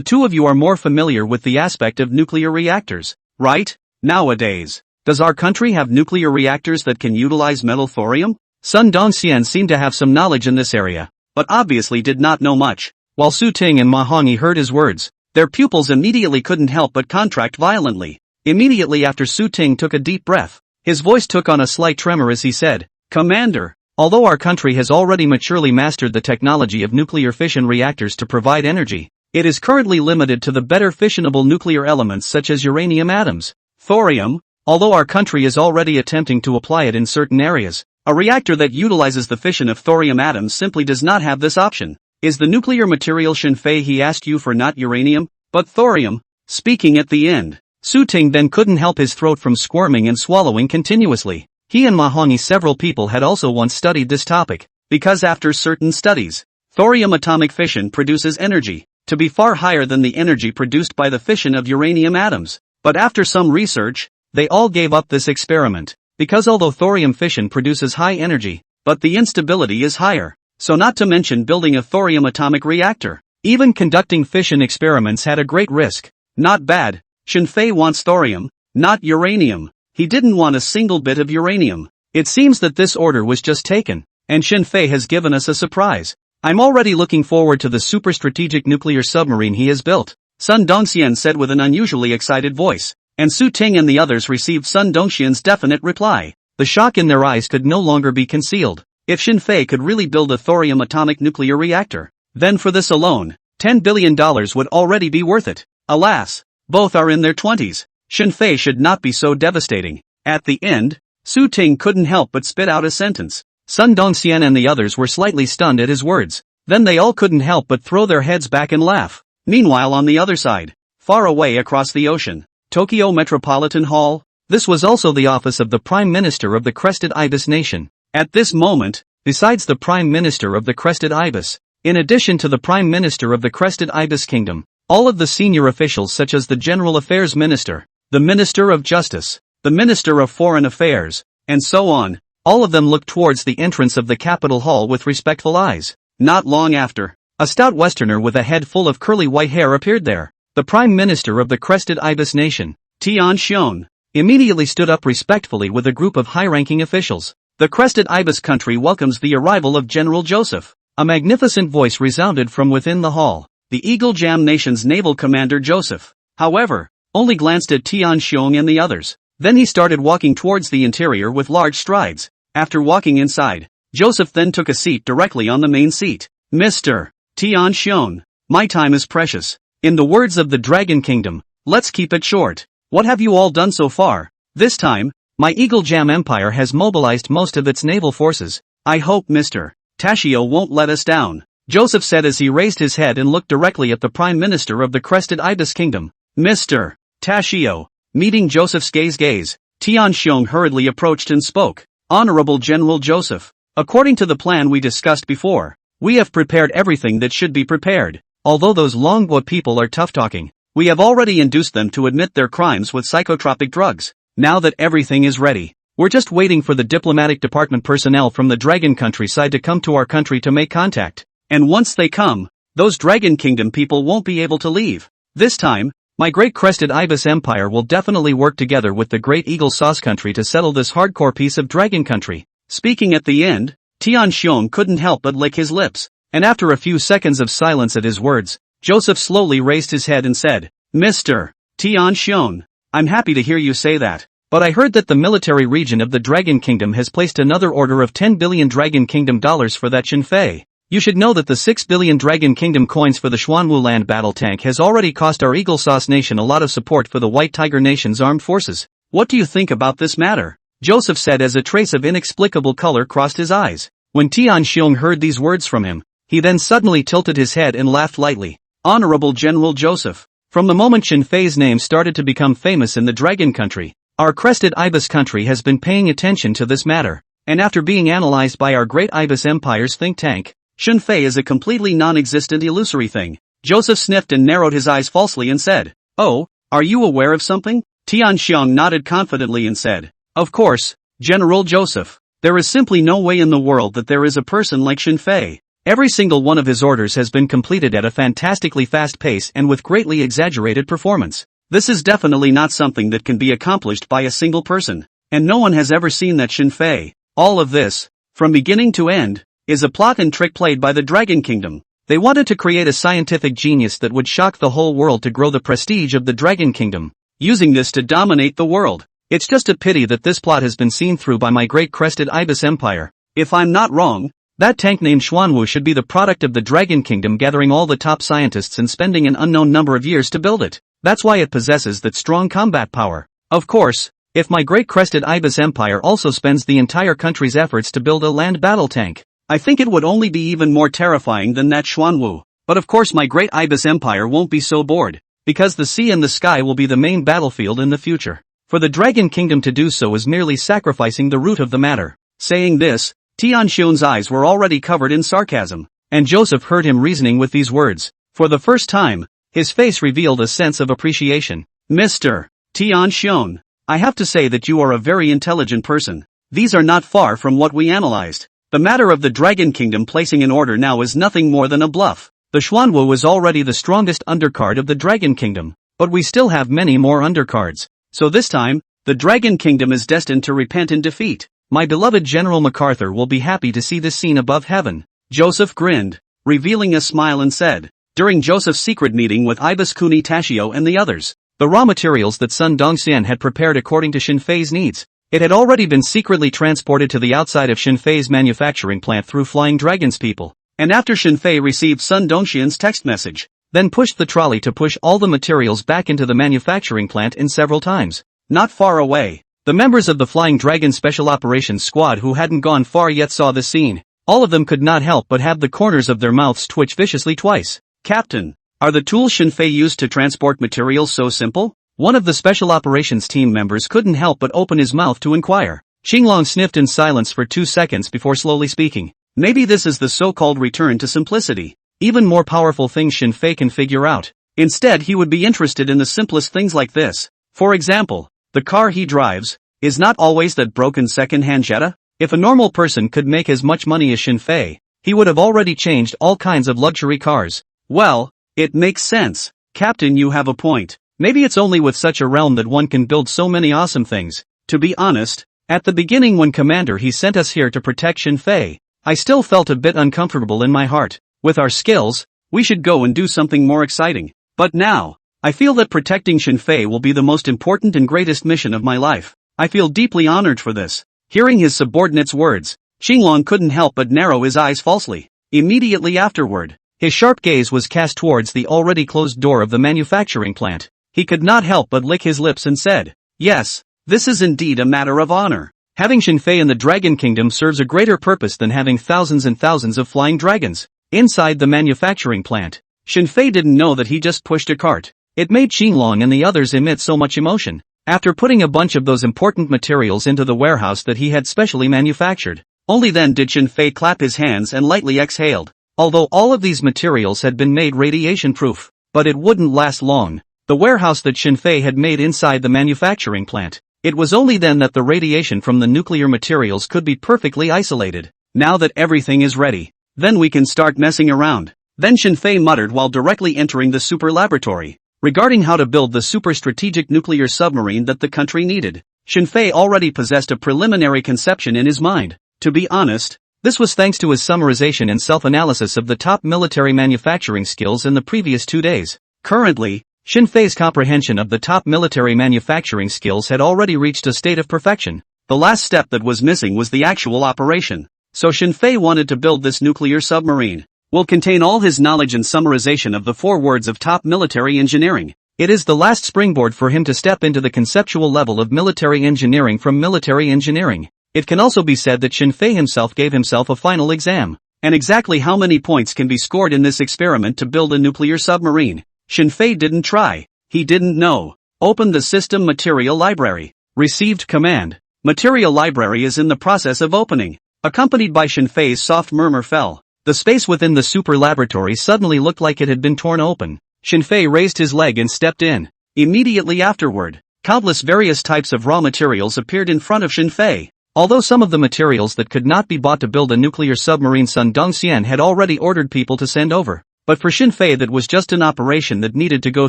two of you are more familiar with the aspect of nuclear reactors, right? Nowadays, does our country have nuclear reactors that can utilize metal thorium? Sun Dongxian seemed to have some knowledge in this area, but obviously did not know much. While Su Ting and Ma Hongyi heard his words, their pupils immediately couldn't help but contract violently. Immediately after, Su Ting took a deep breath. His voice took on a slight tremor as he said, Commander, although our country has already maturely mastered the technology of nuclear fission reactors to provide energy, it is currently limited to the better fissionable nuclear elements such as uranium atoms. Thorium, although our country is already attempting to apply it in certain areas, a reactor that utilizes the fission of thorium atoms simply does not have this option. Is the nuclear material Shenfei he asked you for not uranium, but thorium? Speaking at the end, Su Ting then couldn't help his throat from squirming and swallowing continuously. He and Ma Hongyi, several people had also once studied this topic, because after certain studies, thorium atomic fission produces energy to be far higher than the energy produced by the fission of uranium atoms. But after some research, they all gave up this experiment, because although thorium fission produces high energy, but the instability is higher, so not to mention building a thorium atomic reactor. Even conducting fission experiments had a great risk. Not bad. Shenfei wants thorium, not uranium. He didn't want a single bit of uranium. It seems that this order was just taken, and Shenfei has given us a surprise. I'm already looking forward to the super strategic nuclear submarine he has built, Sun Dongxian said with an unusually excited voice, and Su Ting and the others received Sun Dongxian's definite reply. The shock in their eyes could no longer be concealed. If Shenfei could really build a thorium atomic nuclear reactor, then for this alone, $10 billion would already be worth it. Alas, both are in their 20s. Shenfei should not be so devastating. At the end, Su Ting couldn't help but spit out a sentence. Sun Dongxian and the others were slightly stunned at his words. Then they all couldn't help but throw their heads back and laugh. Meanwhile, on the other side, far away across the ocean, Tokyo Metropolitan Hall, this was also the office of the Prime Minister of the Crested Ibis Nation. At this moment, besides the Prime Minister of the Crested Ibis, in addition to the Prime Minister of the Crested Ibis Kingdom, all of the senior officials such as the General Affairs Minister, the Minister of Justice, the Minister of Foreign Affairs, and so on, all of them looked towards the entrance of the Capitol Hall with respectful eyes. Not long after, a stout Westerner with a head full of curly white hair appeared there. The Prime Minister of the Crested Ibis Nation, Tian Xiong, immediately stood up respectfully with a group of high-ranking officials. The Crested Ibis country welcomes the arrival of General Joseph. A magnificent voice resounded from within the hall. The Eagle Jam Nation's naval commander Joseph, however, only glanced at Tian Xiong and the others. Then he started walking towards the interior with large strides. After walking inside, Joseph then took a seat directly on the main seat. Mr. Tian Xiong, my time is precious. In the words of the Dragon Kingdom, let's keep it short. What have you all done so far? This time, my Eagle Jam Empire has mobilized most of its naval forces. I hope Mr. Tashio won't let us down, Joseph said as he raised his head and looked directly at the Prime Minister of the Crested Ibis Kingdom. Mr. Tashio, meeting Joseph's gaze, Tian Xiong hurriedly approached and spoke. Honorable General Joseph, according to the plan we discussed before, we have prepared everything that should be prepared. Although those Longboat people are tough-talking, we have already induced them to admit their crimes with psychotropic drugs. Now that everything is ready, we're just waiting for the diplomatic department personnel from the Dragon countryside to come to our country to make contact. And once they come, those Dragon Kingdom people won't be able to leave. This time, my great Crested Ibis Empire will definitely work together with the Great Eagle Sauce Country to settle this hardcore piece of Dragon Country. Speaking at the end, Tian Xiong couldn't help but lick his lips, and after a few seconds of silence at his words, Joseph slowly raised his head and said, Mr. Tian Xiong, I'm happy to hear you say that, but I heard that the military region of the Dragon Kingdom has placed another order of 10 billion Dragon Kingdom dollars for that Shenfei. You should know that the 6 billion Dragon Kingdom coins for the Xuanwu land battle tank has already cost our Eagle Sauce Nation a lot of support for the White Tiger Nation's armed forces. What do you think about this matter? Joseph said as a trace of inexplicable color crossed his eyes. When Tian Xiong heard these words from him, he then suddenly tilted his head and laughed lightly. Honorable General Joseph, from the moment Shenfei's name started to become famous in the Dragon Country, our Crested Ibis Country has been paying attention to this matter, and after being analyzed by our Great Ibis Empire's think tank, Shenfei is a completely non-existent illusory thing. Joseph sniffed and narrowed his eyes falsely and said, "Oh, are you aware of something?" Tian Xiong nodded confidently and said, "Of course, General Joseph. There is simply no way in the world that there is a person like Shen Fei. Every single one of his orders has been completed at a fantastically fast pace and with greatly exaggerated performance. This is definitely not something that can be accomplished by a single person, and no one has ever seen that Shen Fei. All of this, from beginning to end, is a plot and trick played by the Dragon Kingdom. They wanted to create a scientific genius that would shock the whole world to grow the prestige of the Dragon Kingdom, using this to dominate the world. It's just a pity that this plot has been seen through by my great crested ibis empire. If I'm not wrong, that tank named Xuanwu should be the product of the Dragon Kingdom gathering all the top scientists and spending an unknown number of years to build it. That's why it possesses that strong combat power. Of course, if my great crested ibis empire also spends the entire country's efforts to build a land battle tank, I think it would only be even more terrifying than that Xuanwu. But of course my great ibis empire won't be so bored, because the sea and the sky will be the main battlefield in the future. For the Dragon Kingdom to do so is merely sacrificing the root of the matter. Saying this, Tian Xiong's eyes were already covered in sarcasm, and Joseph heard him reasoning with these words. For the first time, his face revealed a sense of appreciation. Mr. Tian Xiong, I have to say that you are a very intelligent person. These are not far from what we analyzed. The matter of the Dragon Kingdom placing an order now is nothing more than a bluff. The Xuanwu is already the strongest undercard of the Dragon Kingdom, but we still have many more undercards. So this time, the Dragon Kingdom is destined to repent in defeat. My beloved General MacArthur will be happy to see this scene above heaven. Joseph grinned, revealing a smile and said, during Joseph's secret meeting with Ibis Kuni Tashio and the others, the raw materials that Sun Dongxian had prepared according to Shen Fei's needs, it had already been secretly transported to the outside of Shen Fei's manufacturing plant through Flying Dragon's people, and after Shen Fei received Sun Dongxian's text message, then pushed the trolley to push all the materials back into the manufacturing plant in several times. Not far away, the members of the Flying Dragon Special Operations Squad who hadn't gone far yet saw the scene. All of them could not help but have the corners of their mouths twitch viciously twice. Captain, are the tools Shen Fei used to transport materials so simple? One of the Special Operations team members couldn't help but open his mouth to inquire. Xinglong sniffed in silence for 2 seconds before slowly speaking. Maybe this is the so-called return to simplicity. Even more powerful things Shen Fei can figure out. Instead he would be interested in the simplest things like this. For example, the car he drives is not always that broken second-hand Jetta. If a normal person could make as much money as Shen Fei, he would have already changed all kinds of luxury cars. Well, it makes sense. Captain, you have a point. Maybe it's only with such a realm that one can build so many awesome things. To be honest, at the beginning when Commander he sent us here to protect Shen Fei, I still felt a bit uncomfortable in my heart. With our skills, we should go and do something more exciting. But now, I feel that protecting Shen Fei will be the most important and greatest mission of my life. I feel deeply honored for this. Hearing his subordinate's words, Xinglong couldn't help but narrow his eyes falsely. Immediately afterward, his sharp gaze was cast towards the already closed door of the manufacturing plant. He could not help but lick his lips and said, yes, this is indeed a matter of honor. Having Shen Fei in the Dragon Kingdom serves a greater purpose than having thousands and thousands of flying dragons. Inside the manufacturing plant, Shen Fei didn't know that he just pushed a cart. It made Xinglong and the others emit so much emotion. After putting a bunch of those important materials into the warehouse that he had specially manufactured, only then did Shen Fei clap his hands and lightly exhaled. Although all of these materials had been made radiation-proof, but it wouldn't last long. The warehouse that Shen Fei had made inside the manufacturing plant, it was only then that the radiation from the nuclear materials could be perfectly isolated. Now that everything is ready, then we can start messing around. Then Shen Fei muttered while directly entering the super laboratory. Regarding how to build the super strategic nuclear submarine that the country needed, Shen Fei already possessed a preliminary conception in his mind. To be honest, this was thanks to his summarization and self-analysis of the top military manufacturing skills in the previous 2 days. Currently, Shen Fei's comprehension of the top military manufacturing skills had already reached a state of perfection. The last step that was missing was the actual operation. So Shen Fei wanted to build this nuclear submarine. Will contain all his knowledge and summarization of the 4 words of top military engineering. It is the last springboard for him to step into the conceptual level of military engineering from military engineering. It can also be said that Shen Fei himself gave himself a final exam. And exactly how many points can be scored in this experiment to build a nuclear submarine? Shen Fei didn't try. He didn't know. Open the system material library. Received command. Material library is in the process of opening. Accompanied by Shen Fei's soft murmur fell. The space within the super laboratory suddenly looked like it had been torn open. Shinfei raised his leg and stepped in. Immediately afterward, countless various types of raw materials appeared in front of Shinfei. Although some of the materials that could not be bought to build a nuclear submarine, Sun Dongxian had already ordered people to send over. But for Shinfei, that was just an operation that needed to go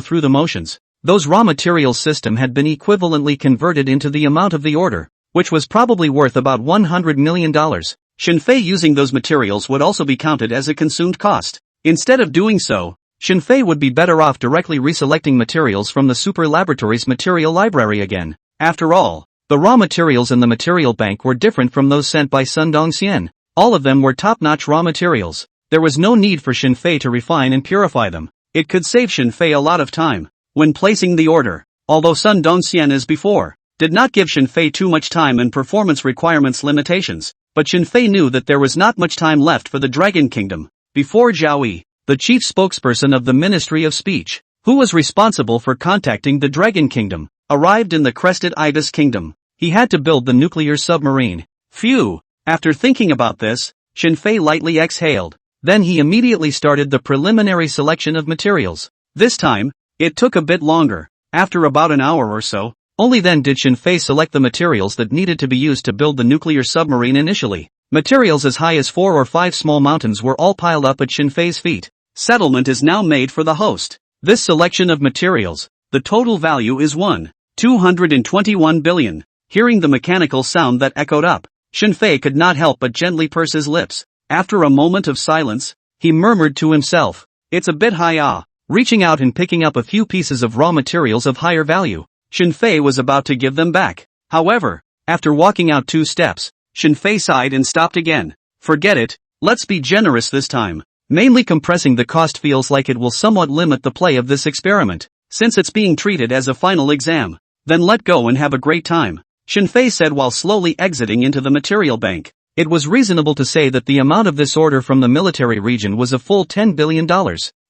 through the motions. Those raw materials system had been equivalently converted into the amount of the order, which was probably worth about $100 million. Shinfei using those materials would also be counted as a consumed cost. Instead of doing so, Shinfei would be better off directly reselecting materials from the super laboratory's material library again. After all, the raw materials in the material bank were different from those sent by Sun Dongxian. All of them were top-notch raw materials. There was no need for Shinfei to refine and purify them. It could save Shinfei a lot of time when placing the order. Although Sun Dongxian, as before, did not give Shinfei too much time and performance requirements limitations, but Shinfei knew that there was not much time left for the Dragon Kingdom. Before Zhao Yi, the chief spokesperson of the Ministry of Speech, who was responsible for contacting the Dragon Kingdom, arrived in the Crested Ibis Kingdom. He had to build the nuclear submarine. Phew! After thinking about this, Shinfei lightly exhaled. Then he immediately started the preliminary selection of materials. This time, it took a bit longer. After about an hour or so, only then did Shinfei select the materials that needed to be used to build the nuclear submarine initially. Materials as high as 4 or 5 small mountains were all piled up at Shinfei's feet. Settlement is now made for the host. This selection of materials, the total value is 1,221 billion. Hearing the mechanical sound that echoed up, Shinfei could not help but gently purse his lips. After a moment of silence, he murmured to himself, "It's a bit high." Reaching out and picking up a few pieces of raw materials of higher value, Shinfei was about to give them back. However, after walking out 2 steps, Shinfei sighed and stopped again. Forget it, let's be generous this time. Mainly compressing the cost feels like it will somewhat limit the play of this experiment, since it's being treated as a final exam. Then let go and have a great time, Shinfei said while slowly exiting into the material bank. It was reasonable to say that the amount of this order from the military region was a full $10 billion.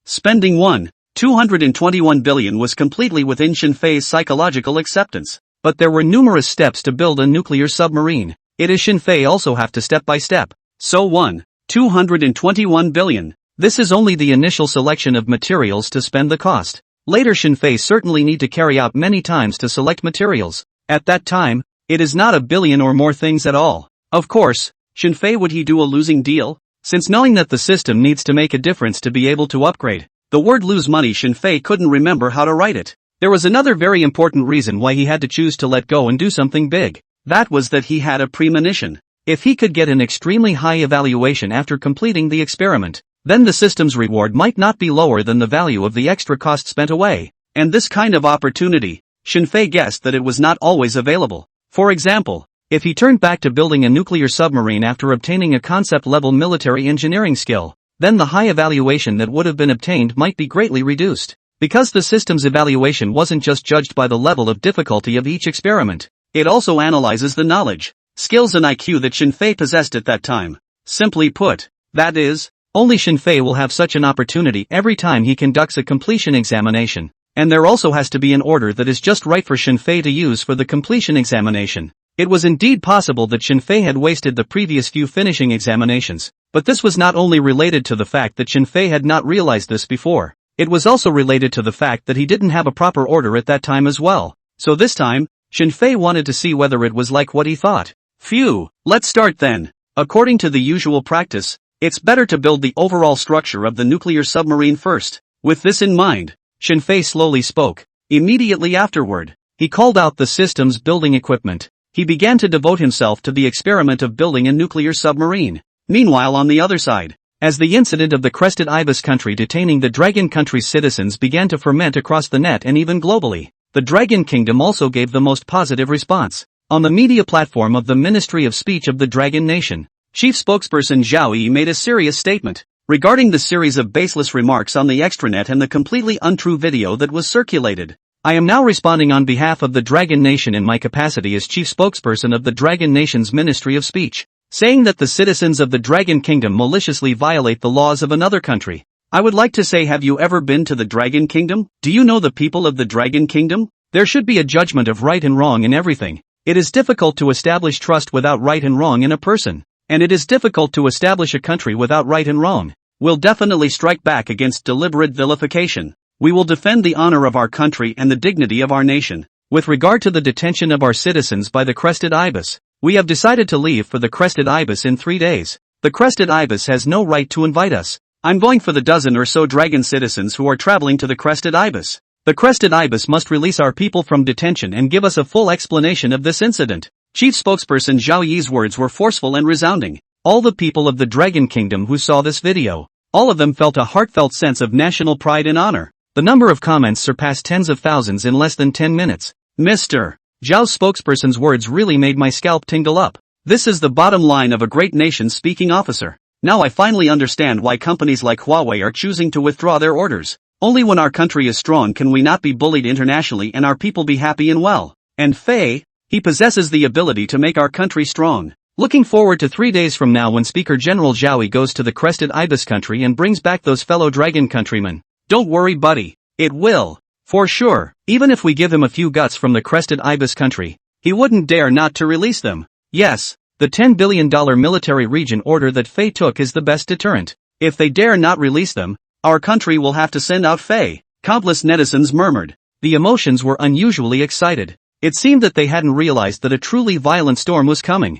Spending 1,221 billion was completely within Shinfei's psychological acceptance. But there were numerous steps to build a nuclear submarine. It is Shinfei also have to step by step. So 1,221 billion. This is only the initial selection of materials to spend the cost. Later Shinfei certainly need to carry out many times to select materials. At that time, it is not a billion or more things at all. Of course, Shinfei, would he do a losing deal? Since knowing that the system needs to make a difference to be able to upgrade. The word lose money, Shinfei couldn't remember how to write it. There was another very important reason why he had to choose to let go and do something big. That was that he had a premonition. If he could get an extremely high evaluation after completing the experiment, then the system's reward might not be lower than the value of the extra cost spent away. And this kind of opportunity, Shinfei guessed that it was not always available. For example, if he turned back to building a nuclear submarine after obtaining a concept-level military engineering skill, then the high evaluation that would have been obtained might be greatly reduced. Because the system's evaluation wasn't just judged by the level of difficulty of each experiment, it also analyzes the knowledge, skills and IQ that Shinfei possessed at that time. Simply put, that is, only Shinfei will have such an opportunity every time he conducts a completion examination. And there also has to be an order that is just right for Shinfei to use for the completion examination. It was indeed possible that Shinfei had wasted the previous few finishing examinations, but this was not only related to the fact that Shinfei had not realized this before, it was also related to the fact that he didn't have a proper order at that time as well. So this time, Shinfei wanted to see whether it was like what he thought. Phew, let's start then. According to the usual practice, it's better to build the overall structure of the nuclear submarine first. With this in mind, Shinfei slowly spoke. Immediately afterward, he called out the system's building equipment. He began to devote himself to the experiment of building a nuclear submarine. Meanwhile, on the other side, as the incident of the Crested Ibis country detaining the Dragon country's citizens began to ferment across the net and even globally, the Dragon Kingdom also gave the most positive response. On the media platform of the Ministry of Speech of the Dragon Nation, Chief Spokesperson Zhao Yi made a serious statement regarding the series of baseless remarks on the extranet and the completely untrue video that was circulated. I am now responding on behalf of the Dragon Nation in my capacity as Chief Spokesperson of the Dragon Nation's Ministry of Speech, saying that the citizens of the Dragon Kingdom maliciously violate the laws of another country. I would like to say, have you ever been to the Dragon Kingdom? Do you know the people of the Dragon Kingdom? There should be a judgment of right and wrong in everything. It is difficult to establish trust without right and wrong in a person. and it is difficult to establish a country without right and wrong. We'll definitely strike back against deliberate vilification. We will defend the honor of our country and the dignity of our nation. With regard to the detention of our citizens by the crested ibis, we have decided to leave for the crested ibis in 3 days. The crested ibis has no right to invite us. I'm going for the dozen or so dragon citizens who are traveling to the crested ibis. The crested ibis must release our people from detention and give us a full explanation of this incident. Chief spokesperson Zhao Yi's words were forceful and resounding. All the people of the Dragon Kingdom who saw this video, all of them felt a heartfelt sense of national pride and honor. The number of comments surpassed tens of thousands in less than 10 minutes. Mr. Zhao's spokesperson's words really made my scalp tingle up. This is the bottom line of a great nation-speaking officer. Now I finally understand why companies like Huawei are choosing to withdraw their orders. Only when our country is strong can we not be bullied internationally and our people be happy and well. And Fei, he possesses the ability to make our country strong. Looking forward to 3 days from now when Speaker General Zhao Yi goes to the crested ibis country and brings back those fellow dragon countrymen. Don't worry buddy, it will. For sure, even if we give him a few guts from the crested ibis country, he wouldn't dare not to release them. Yes, the $10 billion military region order that Fei took is the best deterrent. If they dare not release them, our country will have to send out Fei. Countless netizens murmured. The emotions were unusually excited. It seemed that they hadn't realized that a truly violent storm was coming.